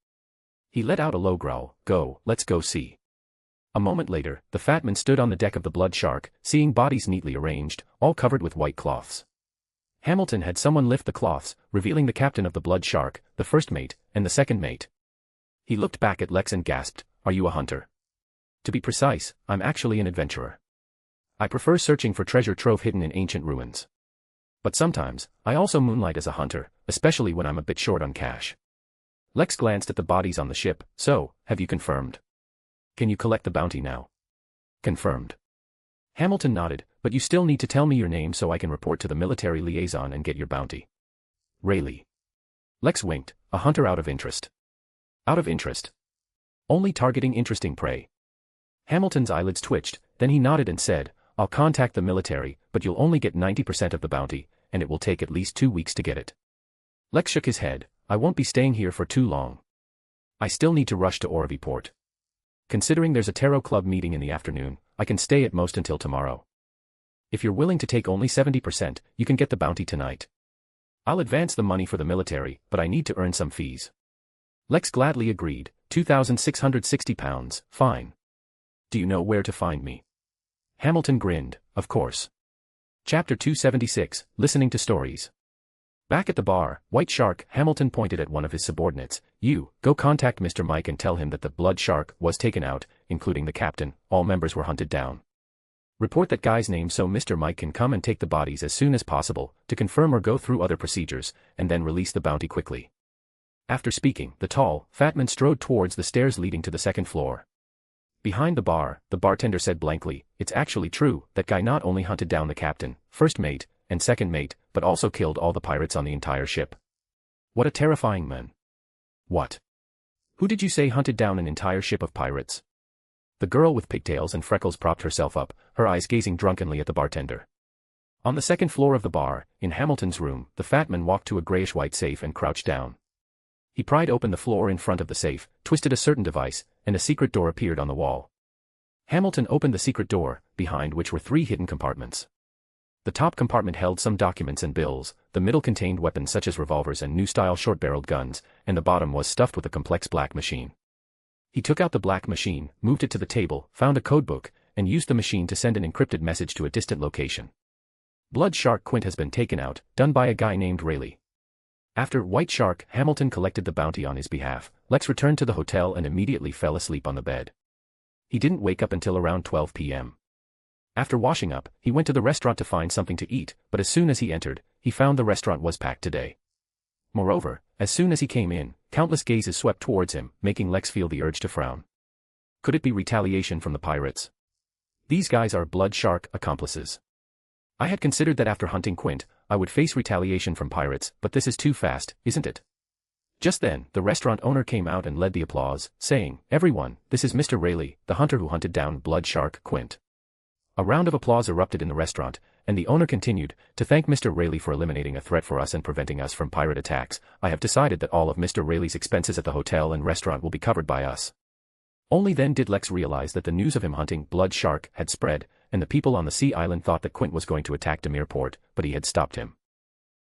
He let out a low growl. Go, let's go see. A moment later, the fat man stood on the deck of the blood shark, seeing bodies neatly arranged, all covered with white cloths. Hamilton had someone lift the cloths, revealing the captain of the blood shark, the first mate, and the second mate. He looked back at Lex and gasped, "Are you a hunter?" "To be precise, I'm actually an adventurer. I prefer searching for treasure trove hidden in ancient ruins. But sometimes, I also moonlight as a hunter, especially when I'm a bit short on cash." Lex glanced at the bodies on the ship. "So, have you confirmed? Can you collect the bounty now?" "Confirmed." Hamilton nodded, "But you still need to tell me your name so I can report to the military liaison and get your bounty." "Rayleigh." Lex winked. "A hunter out of interest." "Out of interest? Only targeting interesting prey." Hamilton's eyelids twitched, then he nodded and said, "I'll contact the military, but you'll only get 90% of the bounty, and it will take at least 2 weeks to get it." Lex shook his head. "I won't be staying here for too long. I still need to rush to Orvie Port. Considering there's a tarot club meeting in the afternoon, I can stay at most until tomorrow. If you're willing to take only 70%, you can get the bounty tonight. I'll advance the money for the military, but I need to earn some fees." Lex gladly agreed. £2,660, fine. "Do you know where to find me?" Hamilton grinned. "Of course." Chapter 276, Listening to Stories. Back at the bar, White Shark, Hamilton pointed at one of his subordinates. "You, go contact Mr. Mike and tell him that the blood shark was taken out, including the captain, all members were hunted down. Report that guy's name so Mr. Mike can come and take the bodies as soon as possible, to confirm or go through other procedures, and then release the bounty quickly." After speaking, the tall, fat man strode towards the stairs leading to the second floor. Behind the bar, the bartender said blankly, "It's actually true, that guy not only hunted down the captain, first mate, and second mate, but also killed all the pirates on the entire ship. What a terrifying man." "What? Who did you say hunted down an entire ship of pirates?" The girl with pigtails and freckles propped herself up, her eyes gazing drunkenly at the bartender. On the second floor of the bar, in Hamilton's room, the fat man walked to a grayish-white safe and crouched down. He pried open the floor in front of the safe, twisted a certain device, and a secret door appeared on the wall. Hamilton opened the secret door, behind which were 3 hidden compartments. The top compartment held some documents and bills, the middle contained weapons such as revolvers and new-style short-barreled guns, and the bottom was stuffed with a complex black machine. He took out the black machine, moved it to the table, found a codebook, and used the machine to send an encrypted message to a distant location. "Blood Shark Quint has been taken out, done by a guy named Rayleigh." After White Shark, Hamilton collected the bounty on his behalf. Lex returned to the hotel and immediately fell asleep on the bed. He didn't wake up until around 12 p.m. After washing up, he went to the restaurant to find something to eat, but as soon as he entered, he found the restaurant was packed today. Moreover, as soon as he came in, countless gazes swept towards him, making Lex feel the urge to frown. Could it be retaliation from the pirates? These guys are Blood Shark accomplices. I had considered that after hunting Quint, I would face retaliation from pirates, but this is too fast, isn't it? Just then, the restaurant owner came out and led the applause, saying, "Everyone, this is Mr. Rayleigh, the hunter who hunted down Blood Shark Quint." A round of applause erupted in the restaurant, and the owner continued, "To thank Mr. Rayleigh for eliminating a threat for us and preventing us from pirate attacks, I have decided that all of Mr. Rayleigh's expenses at the hotel and restaurant will be covered by us." Only then did Lex realize that the news of him hunting Blood Shark had spread, and the people on the sea island thought that Quint was going to attack Demir Port, but he had stopped him.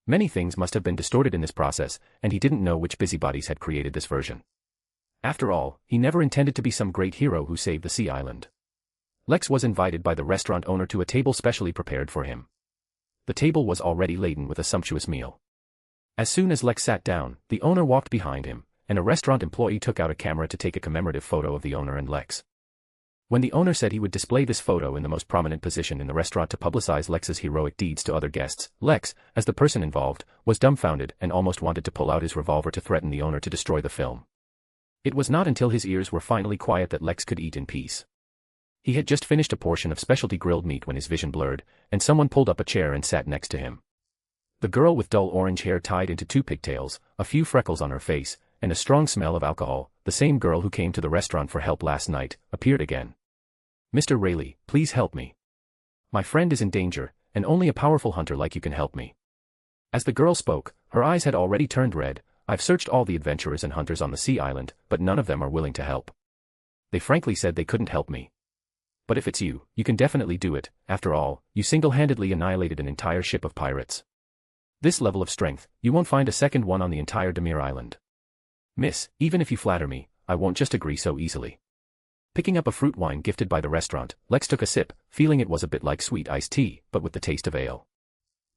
Many things must have been distorted in this process, and he didn't know which busybodies had created this version. After all, he never intended to be some great hero who saved the sea island. Lex was invited by the restaurant owner to a table specially prepared for him. The table was already laden with a sumptuous meal. As soon as Lex sat down, the owner walked behind him, and a restaurant employee took out a camera to take a commemorative photo of the owner and Lex. When the owner said he would display this photo in the most prominent position in the restaurant to publicize Lex's heroic deeds to other guests, Lex, as the person involved, was dumbfounded and almost wanted to pull out his revolver to threaten the owner to destroy the film. It was not until his ears were finally quiet that Lex could eat in peace. He had just finished a portion of specialty grilled meat when his vision blurred, and someone pulled up a chair and sat next to him. The girl with dull orange hair tied into 2 pigtails, a few freckles on her face, and a strong smell of alcohol, the same girl who came to the restaurant for help last night, appeared again. "Mr. Rayleigh, please help me. My friend is in danger, and only a powerful hunter like you can help me." As the girl spoke, her eyes had already turned red. "I've searched all the adventurers and hunters on the sea island, but none of them are willing to help. They frankly said they couldn't help me. But if it's you, you can definitely do it. After all, you single-handedly annihilated an entire ship of pirates. This level of strength, you won't find a second one on the entire Demir Island. Miss, even if you flatter me, I won't just agree so easily. Picking up a fruit wine gifted by the restaurant, Lex took a sip, feeling it was a bit like sweet iced tea, but with the taste of ale.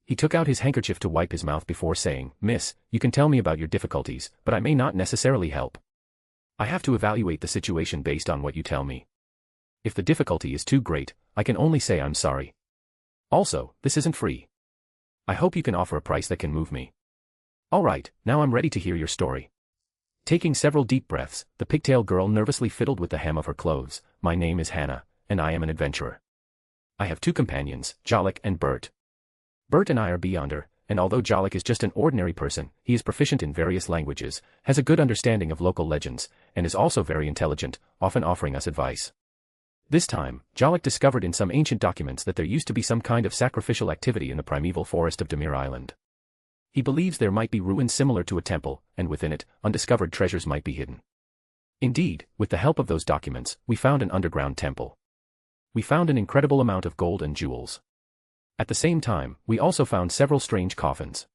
He took out his handkerchief to wipe his mouth before saying, Miss, you can tell me about your difficulties, but I may not necessarily help. I have to evaluate the situation based on what you tell me. If the difficulty is too great, I can only say I'm sorry. Also, this isn't free. I hope you can offer a price that can move me. All right, now I'm ready to hear your story. Taking several deep breaths, the pigtail girl nervously fiddled with the hem of her clothes. My name is Hannah, and I am an adventurer. I have two companions, Jalik and Bert. Bert and I are beyonder, and although Jalik is just an ordinary person, he is proficient in various languages, has a good understanding of local legends, and is also very intelligent, often offering us advice. This time, Jalik discovered in some ancient documents that there used to be some kind of sacrificial activity in the primeval forest of Demir Island. He believes there might be ruins similar to a temple, and within it, undiscovered treasures might be hidden. Indeed, with the help of those documents, we found an underground temple. We found an incredible amount of gold and jewels. At the same time, we also found several strange coffins.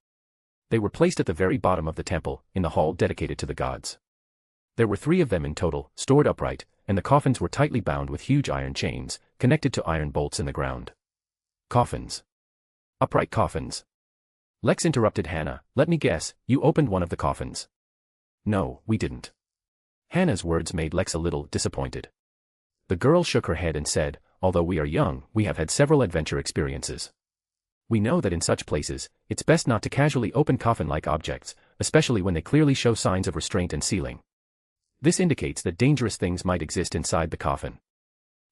They were placed at the very bottom of the temple, in the hall dedicated to the gods. There were 3 of them in total, stored upright, and the coffins were tightly bound with huge iron chains, connected to iron bolts in the ground. Coffins. Upright coffins. Lex interrupted Hannah. Let me guess, you opened one of the coffins. No, we didn't. Hannah's words made Lex a little disappointed. The girl shook her head and said, although we are young, we have had several adventure experiences. We know that in such places, it's best not to casually open coffin-like objects, especially when they clearly show signs of restraint and sealing. This indicates that dangerous things might exist inside the coffin.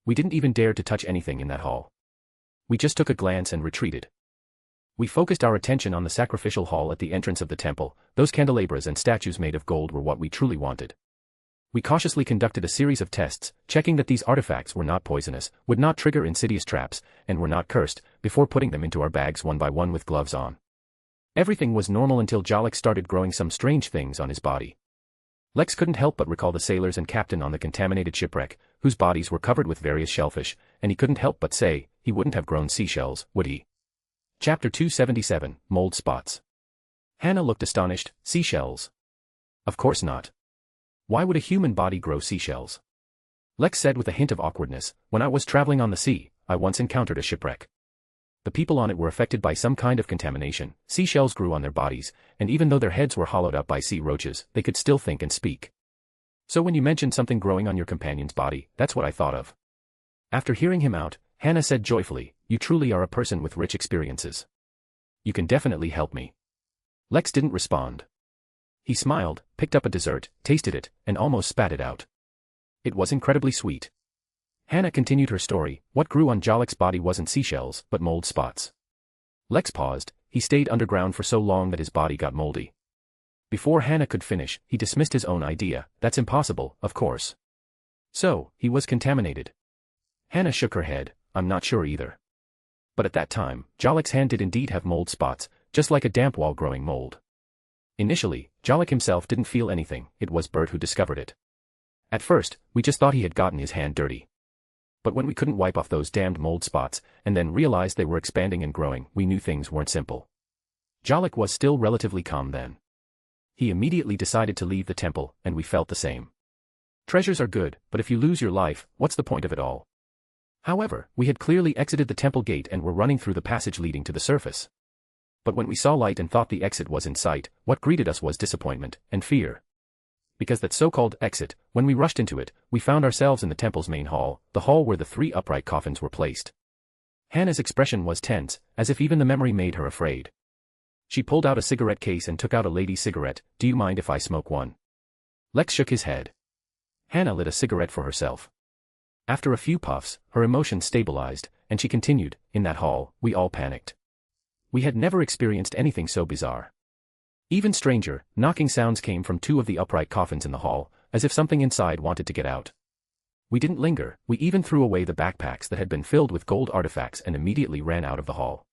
We didn't even dare to touch anything in that hall. We just took a glance and retreated. We focused our attention on the sacrificial hall at the entrance of the temple. Those candelabras and statues made of gold were what we truly wanted. We cautiously conducted a series of tests, checking that these artifacts were not poisonous, would not trigger insidious traps, and were not cursed, before putting them into our bags one by one with gloves on. Everything was normal until Jalik started growing some strange things on his body. Lex couldn't help but recall the sailors and captain on the contaminated shipwreck, whose bodies were covered with various shellfish, and he couldn't help but say, he wouldn't have grown seashells, would he? Chapter 277, Mold Spots. Hannah looked astonished. Seashells? Of course not. Why would a human body grow seashells? Lex said with a hint of awkwardness, when I was traveling on the sea, I once encountered a shipwreck. The people on it were affected by some kind of contamination, seashells grew on their bodies, and even though their heads were hollowed out by sea roaches, they could still think and speak. So when you mentioned something growing on your companion's body, that's what I thought of. After hearing him out, Hannah said joyfully, you truly are a person with rich experiences. You can definitely help me. Lex didn't respond. He smiled, picked up a dessert, tasted it, and almost spat it out. It was incredibly sweet. Hannah continued her story. What grew on Jalik's body wasn't seashells, but mold spots. Lex paused. He stayed underground for so long that his body got moldy. Before Hannah could finish, he dismissed his own idea. That's impossible, of course. So, he was contaminated. Hannah shook her head. I'm not sure either. But at that time, Jalik's hand did indeed have mold spots, just like a damp wall growing mold. Initially, Jalik himself didn't feel anything. It was Bert who discovered it. At first, we just thought he had gotten his hand dirty. But when we couldn't wipe off those damned mold spots, and then realized they were expanding and growing, we knew things weren't simple. Jalik was still relatively calm then. He immediately decided to leave the temple, and we felt the same. Treasures are good, but if you lose your life, what's the point of it all? However, we had clearly exited the temple gate and were running through the passage leading to the surface. But when we saw light and thought the exit was in sight, what greeted us was disappointment and fear. Because that so-called exit, when we rushed into it, we found ourselves in the temple's main hall, the hall where the 3 upright coffins were placed. Hannah's expression was tense, as if even the memory made her afraid. She pulled out a cigarette case and took out a lady's cigarette. Do you mind if I smoke one? Lex shook his head. Hannah lit a cigarette for herself. After a few puffs, her emotions stabilized, and she continued, in that hall, we all panicked. We had never experienced anything so bizarre. Even stranger, knocking sounds came from 2 of the upright coffins in the hall, as if something inside wanted to get out. We didn't linger, we even threw away the backpacks that had been filled with gold artifacts and immediately ran out of the hall.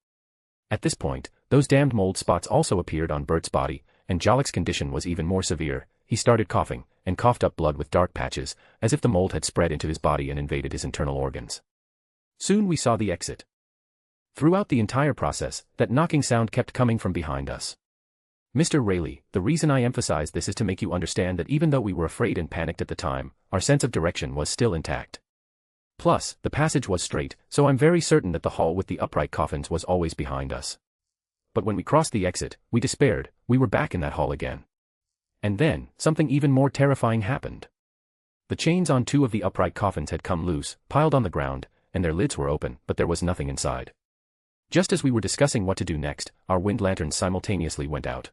At this point, those damned mold spots also appeared on Bert's body, and Jalik's condition was even more severe. He started coughing, and coughed up blood with dark patches, as if the mold had spread into his body and invaded his internal organs. Soon we saw the exit. Throughout the entire process, that knocking sound kept coming from behind us. Mr. Rayleigh, the reason I emphasize this is to make you understand that even though we were afraid and panicked at the time, our sense of direction was still intact. Plus, the passage was straight, so I'm very certain that the hall with the upright coffins was always behind us. But when we crossed the exit, we despaired, we were back in that hall again. And then, something even more terrifying happened. The chains on 2 of the upright coffins had come loose, piled on the ground, and their lids were open, but there was nothing inside. Just as we were discussing what to do next, our wind lanterns simultaneously went out.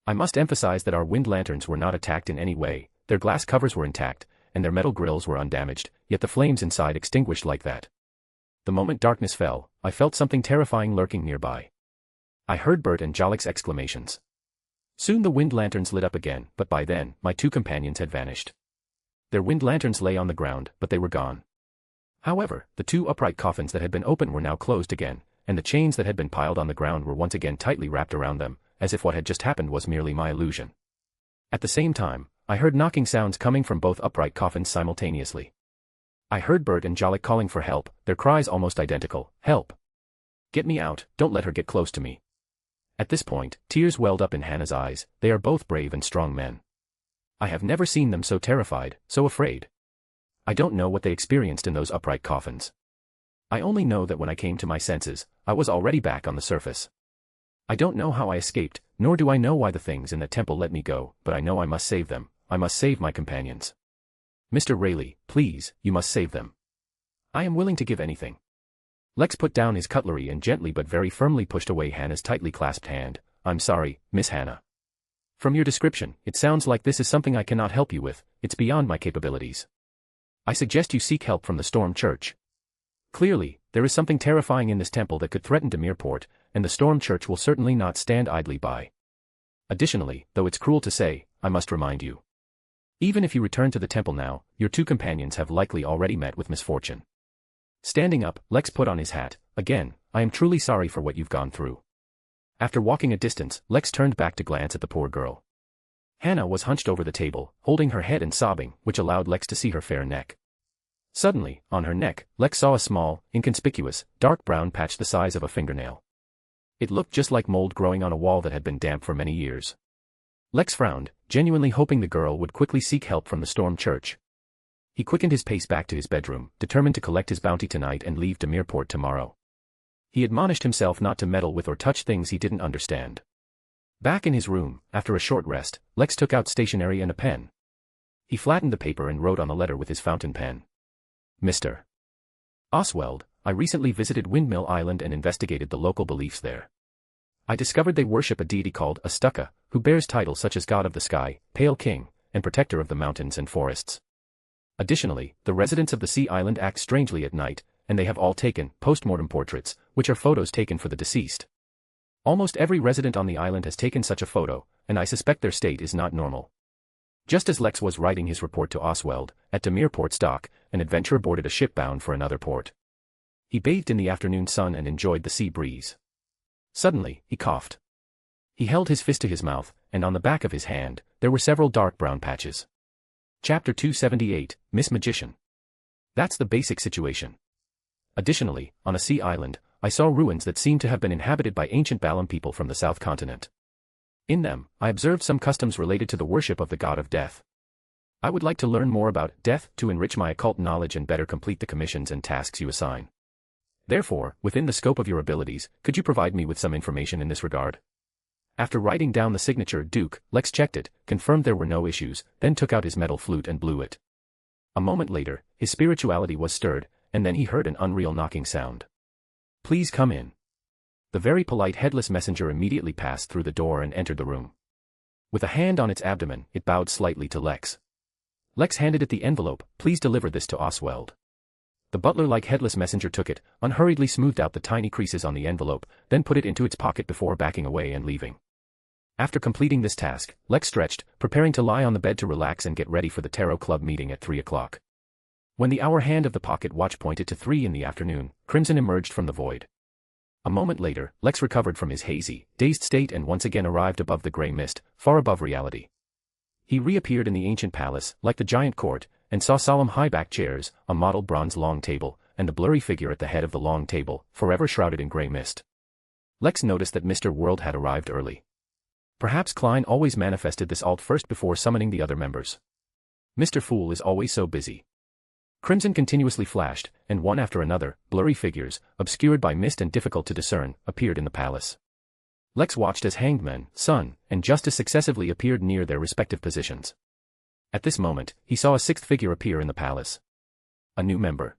I must emphasize that our wind lanterns were not attacked in any way, their glass covers were intact, and their metal grills were undamaged, yet the flames inside extinguished like that. The moment darkness fell, I felt something terrifying lurking nearby. I heard Bert and Jollick's exclamations. Soon the wind lanterns lit up again, but by then, my 2 companions had vanished. Their wind lanterns lay on the ground, but they were gone. However, the 2 upright coffins that had been open were now closed again, and the chains that had been piled on the ground were once again tightly wrapped around them, as if what had just happened was merely my illusion. At the same time, I heard knocking sounds coming from both upright coffins simultaneously. I heard Bert and Jollick calling for help, their cries almost identical, "Help! Get me out, don't let her get close to me." At this point, tears welled up in Hannah's eyes, they are both brave and strong men. I have never seen them so terrified, so afraid. I don't know what they experienced in those upright coffins. I only know that when I came to my senses, I was already back on the surface. I don't know how I escaped, nor do I know why the things in the temple let me go, but I know I must save them, I must save my companions. Mr. Rayleigh, please, you must save them. I am willing to give anything. Lex put down his cutlery and gently but very firmly pushed away Hannah's tightly clasped hand. "I'm sorry, Miss Hannah. From your description, it sounds like this is something I cannot help you with, it's beyond my capabilities. I suggest you seek help from the Storm Church. Clearly, there is something terrifying in this temple that could threaten Demirport, and the Storm Church will certainly not stand idly by. Additionally, though it's cruel to say, I must remind you. Even if you return to the temple now, your 2 companions have likely already met with misfortune." Standing up, Lex put on his hat. "Again, I am truly sorry for what you've gone through." After walking a distance, Lex turned back to glance at the poor girl. Hannah was hunched over the table, holding her head and sobbing, which allowed Lex to see her fair neck. Suddenly, on her neck, Lex saw a small, inconspicuous, dark brown patch the size of a fingernail. It looked just like mold growing on a wall that had been damp for many years. Lex frowned, genuinely hoping the girl would quickly seek help from the Storm Church. He quickened his pace back to his bedroom, determined to collect his bounty tonight and leave Demirport tomorrow. He admonished himself not to meddle with or touch things he didn't understand. Back in his room, after a short rest, Lex took out stationery and a pen. He flattened the paper and wrote on the letter with his fountain pen. "Mr. Oswald, I recently visited Windmill Island and investigated the local beliefs there. I discovered they worship a deity called Astuka, who bears titles such as God of the Sky, Pale King, and Protector of the Mountains and Forests. Additionally, the residents of the Sea Island act strangely at night, and they have all taken post-mortem portraits, which are photos taken for the deceased. Almost every resident on the island has taken such a photo, and I suspect their state is not normal." Just as Lex was writing his report to Oswald, at Demirport's dock, an adventurer boarded a ship bound for another port. He bathed in the afternoon sun and enjoyed the sea breeze. Suddenly, he coughed. He held his fist to his mouth, and on the back of his hand, there were several dark brown patches. Chapter 278, Miss Magician. That's the basic situation. Additionally, on a sea island, I saw ruins that seemed to have been inhabited by ancient Balam people from the South Continent. In them, I observed some customs related to the worship of the god of death. I would like to learn more about death to enrich my occult knowledge and better complete the commissions and tasks you assign. Therefore, within the scope of your abilities, could you provide me with some information in this regard? After writing down the signature Duke, Lex checked it, confirmed there were no issues, then took out his metal flute and blew it. A moment later, his spirituality was stirred, and then he heard an unreal knocking sound. "Please come in." The very polite headless messenger immediately passed through the door and entered the room. With a hand on its abdomen, it bowed slightly to Lex. Lex handed it the envelope. "Please deliver this to Oswald." The butler-like headless messenger took it, unhurriedly smoothed out the tiny creases on the envelope, then put it into its pocket before backing away and leaving. After completing this task, Lex stretched, preparing to lie on the bed to relax and get ready for the Tarot Club meeting at 3 o'clock. When the hour hand of the pocket watch pointed to 3 in the afternoon, Crimson emerged from the void. A moment later, Lex recovered from his hazy, dazed state and once again arrived above the gray mist, far above reality. He reappeared in the ancient palace, like the giant court, and saw solemn high-backed chairs, a model bronze long table, and the blurry figure at the head of the long table, forever shrouded in grey mist. Lex noticed that Mr. World had arrived early. Perhaps Klein always manifested this alt first before summoning the other members. Mr. Fool is always so busy. Crimson continuously flashed, and one after another, blurry figures, obscured by mist and difficult to discern, appeared in the palace. Lex watched as Hangman, Sun, and Justice successively appeared near their respective positions. At this moment, he saw a sixth figure appear in the palace. A new member.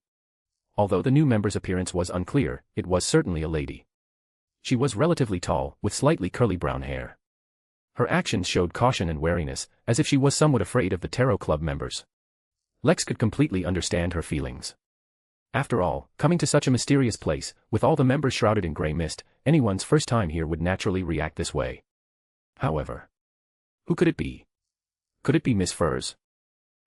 Although the new member's appearance was unclear, it was certainly a lady. She was relatively tall, with slightly curly brown hair. Her actions showed caution and wariness, as if she was somewhat afraid of the Tarot Club members. Lex could completely understand her feelings. After all, coming to such a mysterious place, with all the members shrouded in grey mist, anyone's first time here would naturally react this way. However, who could it be? Could it be Miss Furs?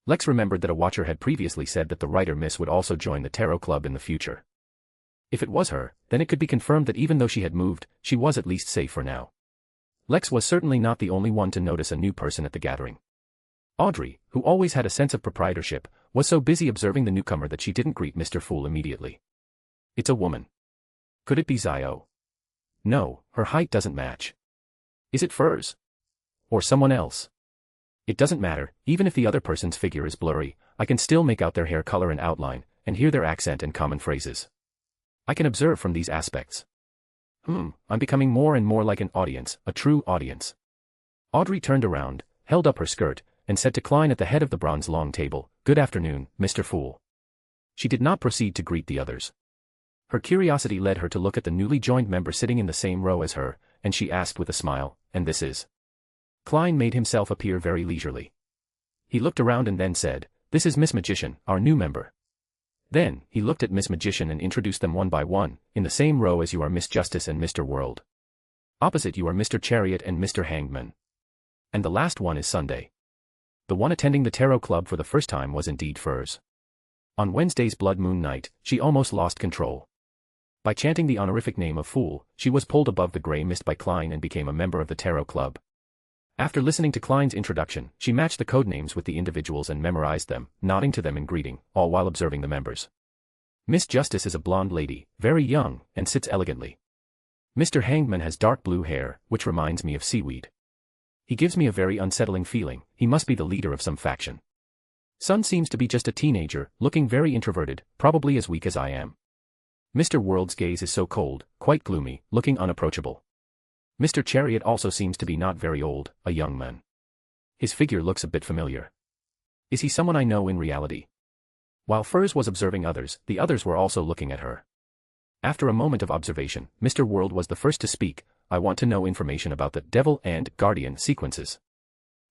Lex remembered that a watcher had previously said that the writer Miss would also join the Tarot Club in the future. If it was her, then it could be confirmed that even though she had moved, she was at least safe for now. Lex was certainly not the only one to notice a new person at the gathering. Audrey, who always had a sense of proprietorship, was so busy observing the newcomer that she didn't greet Mr. Fool immediately. It's a woman. Could it be Zio? No, her height doesn't match. Is it Furs? Or someone else? It doesn't matter, even if the other person's figure is blurry, I can still make out their hair color and outline, and hear their accent and common phrases. I can observe from these aspects. I'm becoming more and more like an audience, a true audience. Audrey turned around, held up her skirt, and said to Klein at the head of the bronze long table, "Good afternoon, Mr. Fool." She did not proceed to greet the others. Her curiosity led her to look at the newly joined member sitting in the same row as her, and she asked with a smile, "And this is?" Klein made himself appear very leisurely. He looked around and then said, "This is Miss Magician, our new member." Then, he looked at Miss Magician and introduced them one by one, "In the same row as you are Miss Justice and Mr. World. Opposite you are Mr. Chariot and Mr. Hangman. And the last one is Sunday." The one attending the Tarot Club for the first time was indeed Furs. On Wednesday's blood moon night, she almost lost control. By chanting the honorific name of Fool, she was pulled above the grey mist by Klein and became a member of the Tarot Club. After listening to Klein's introduction, she matched the codenames with the individuals and memorized them, nodding to them in greeting, all while observing the members. Miss Justice is a blonde lady, very young, and sits elegantly. Mr. Hangman has dark blue hair, which reminds me of seaweed. He gives me a very unsettling feeling, he must be the leader of some faction. Sun seems to be just a teenager, looking very introverted, probably as weak as I am. Mr. World's gaze is so cold, quite gloomy, looking unapproachable. Mr. Chariot also seems to be not very old, a young man. His figure looks a bit familiar. Is he someone I know in reality? While Furs was observing others, the others were also looking at her. After a moment of observation, Mr. World was the first to speak. "I want to know information about the Devil and Guardian sequences."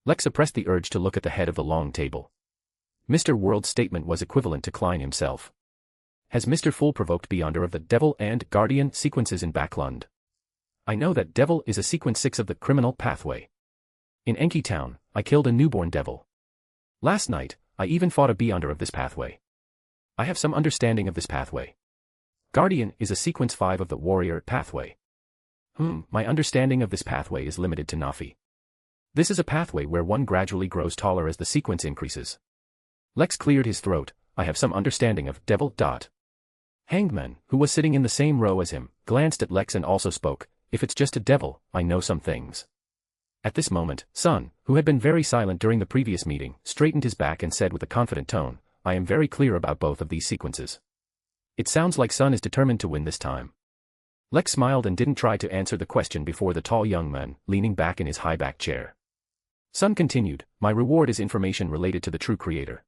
Lex suppressed the urge to look at the head of the long table. Mr. World's statement was equivalent to Klein himself. Has Mr. Fool provoked Beyonder of the Devil and Guardian sequences in Backlund? I know that Devil is a sequence 6 of the criminal pathway. In Enki Town, I killed a newborn devil. Last night, I even fought a Beyonder of this pathway. I have some understanding of this pathway. Guardian is a sequence 5 of the warrior pathway. My understanding of this pathway is limited to Nafi. This is a pathway where one gradually grows taller as the sequence increases. Lex cleared his throat. I have some understanding of Devil. Hangman, who was sitting in the same row as him, glanced at Lex and also spoke. If it's just a devil, I know some things. At this moment, Sun, who had been very silent during the previous meeting, straightened his back and said with a confident tone, I am very clear about both of these sequences. It sounds like Sun is determined to win this time. Lex smiled and didn't try to answer the question before the tall young man, leaning back in his high-backed chair. Sun continued, my reward is information related to the true creator.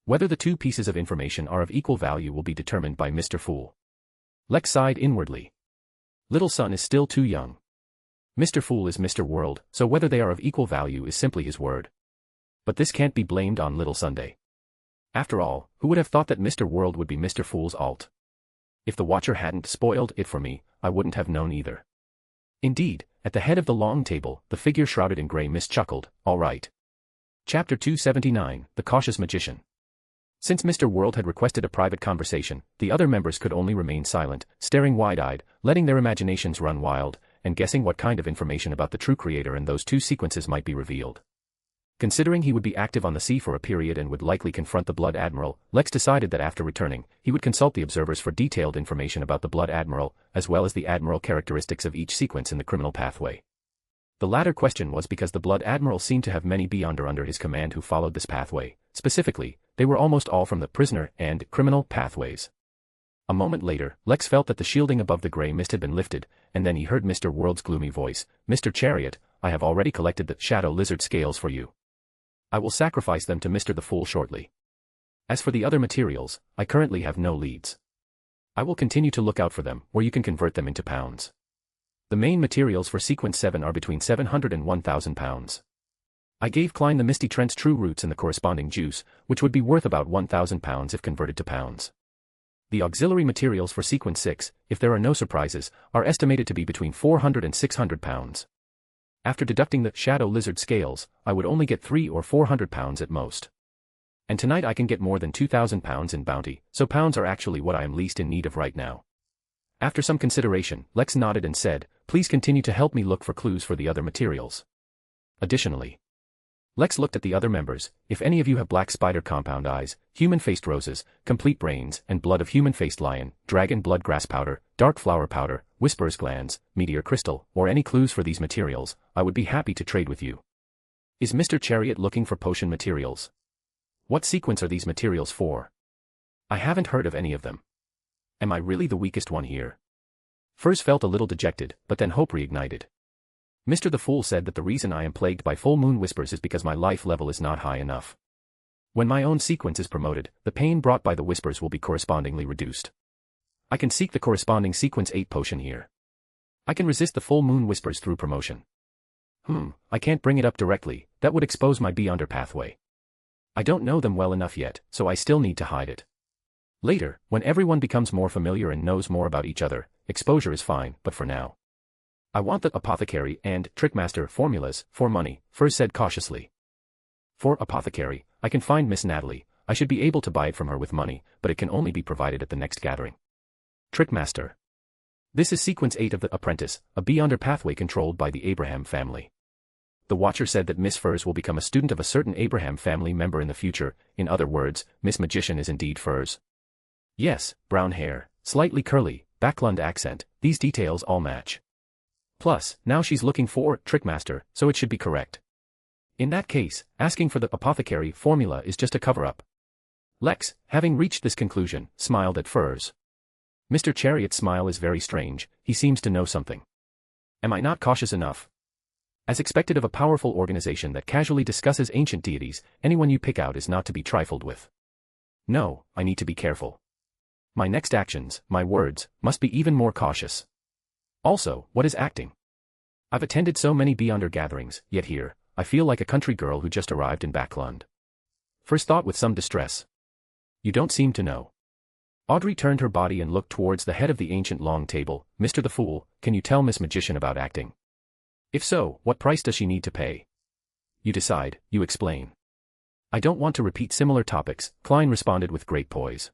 Whether the two pieces of information are of equal value will be determined by Mr. Fool. Lex sighed inwardly. Little Sun is still too young. Mr. Fool is Mr. World, so whether they are of equal value is simply his word. But this can't be blamed on Little Sunday. After all, who would have thought that Mr. World would be Mr. Fool's alt? If the Watcher hadn't spoiled it for me, I wouldn't have known either. Indeed, at the head of the long table, the figure shrouded in grey mist chuckled, all right. Chapter 279, The Cautious Magician. Since Mr. World had requested a private conversation, the other members could only remain silent, staring wide-eyed, letting their imaginations run wild, and guessing what kind of information about the true creator and those two sequences might be revealed. Considering he would be active on the sea for a period and would likely confront the Blood Admiral, Lex decided that after returning, he would consult the observers for detailed information about the Blood Admiral, as well as the Admiral characteristics of each sequence in the criminal pathway. The latter question was because the Blood Admiral seemed to have many Beyonder under his command who followed this pathway. Specifically, they were almost all from the prisoner and criminal pathways. A moment later, Lex felt that the shielding above the grey mist had been lifted, and then he heard Mr. World's gloomy voice, "Mr. Chariot, I have already collected the Shadow Lizard scales for you. I will sacrifice them to Mr. the Fool shortly. As for the other materials, I currently have no leads. I will continue to look out for them, where you can convert them into pounds. The main materials for Sequence 7 are between 700 and 1,000 pounds. I gave Klein the Misty Trent's true roots and the corresponding juice, which would be worth about 1,000 pounds if converted to pounds. The auxiliary materials for Sequence 6, if there are no surprises, are estimated to be between 400 and 600 pounds. After deducting the Shadow Lizard scales, I would only get 300 or 400 pounds at most. And tonight I can get more than 2,000 pounds in bounty, so pounds are actually what I am least in need of right now." After some consideration, Lex nodded and said, "Please continue to help me look for clues for the other materials." Additionally, Lex looked at the other members. "If any of you have black spider compound eyes, human-faced roses, complete brains, and blood of human-faced lion, dragon blood grass powder, dark flower powder, whisper's glands, meteor crystal, or any clues for these materials, I would be happy to trade with you." Is Mr. Chariot looking for potion materials? What sequence are these materials for? I haven't heard of any of them. Am I really the weakest one here? Furs felt a little dejected, but then hope reignited. Mr. the Fool said that the reason I am plagued by full moon whispers is because my life level is not high enough. When my own sequence is promoted, the pain brought by the whispers will be correspondingly reduced. I can seek the corresponding Sequence 8 potion here. I can resist the full moon whispers through promotion. I can't bring it up directly, that would expose my Beyonder pathway. I don't know them well enough yet, so I still need to hide it. Later, when everyone becomes more familiar and knows more about each other, exposure is fine, but for now. I want the Apothecary and Trickmaster formulas for money, Furs said cautiously. For Apothecary, I can find Miss Natalie. I should be able to buy it from her with money, but it can only be provided at the next gathering. Trickmaster. This is Sequence 8 of the Apprentice, a Beyonder pathway controlled by the Abraham family. The Watcher said that Miss Furs will become a student of a certain Abraham family member in the future. In other words, Miss Magician is indeed Furs. Yes, brown hair, slightly curly, Backlund accent, these details all match. Plus, now she's looking for Trickmaster, so it should be correct. In that case, asking for the Apothecary formula is just a cover-up. Lex, having reached this conclusion, smiled at Furs. Mr. Chariot's smile is very strange, he seems to know something. Am I not cautious enough? As expected of a powerful organization that casually discusses ancient deities, anyone you pick out is not to be trifled with. No, I need to be careful. My next actions, my words, must be even more cautious. Also, what is acting? I've attended so many Beyonder gatherings, yet here, I feel like a country girl who just arrived in Backlund. First thought with some distress. You don't seem to know. Audrey turned her body and looked towards the head of the ancient long table. Mr. the Fool, can you tell Miss Magician about acting? If so, what price does she need to pay? You decide, you explain. I don't want to repeat similar topics, Klein responded with great poise.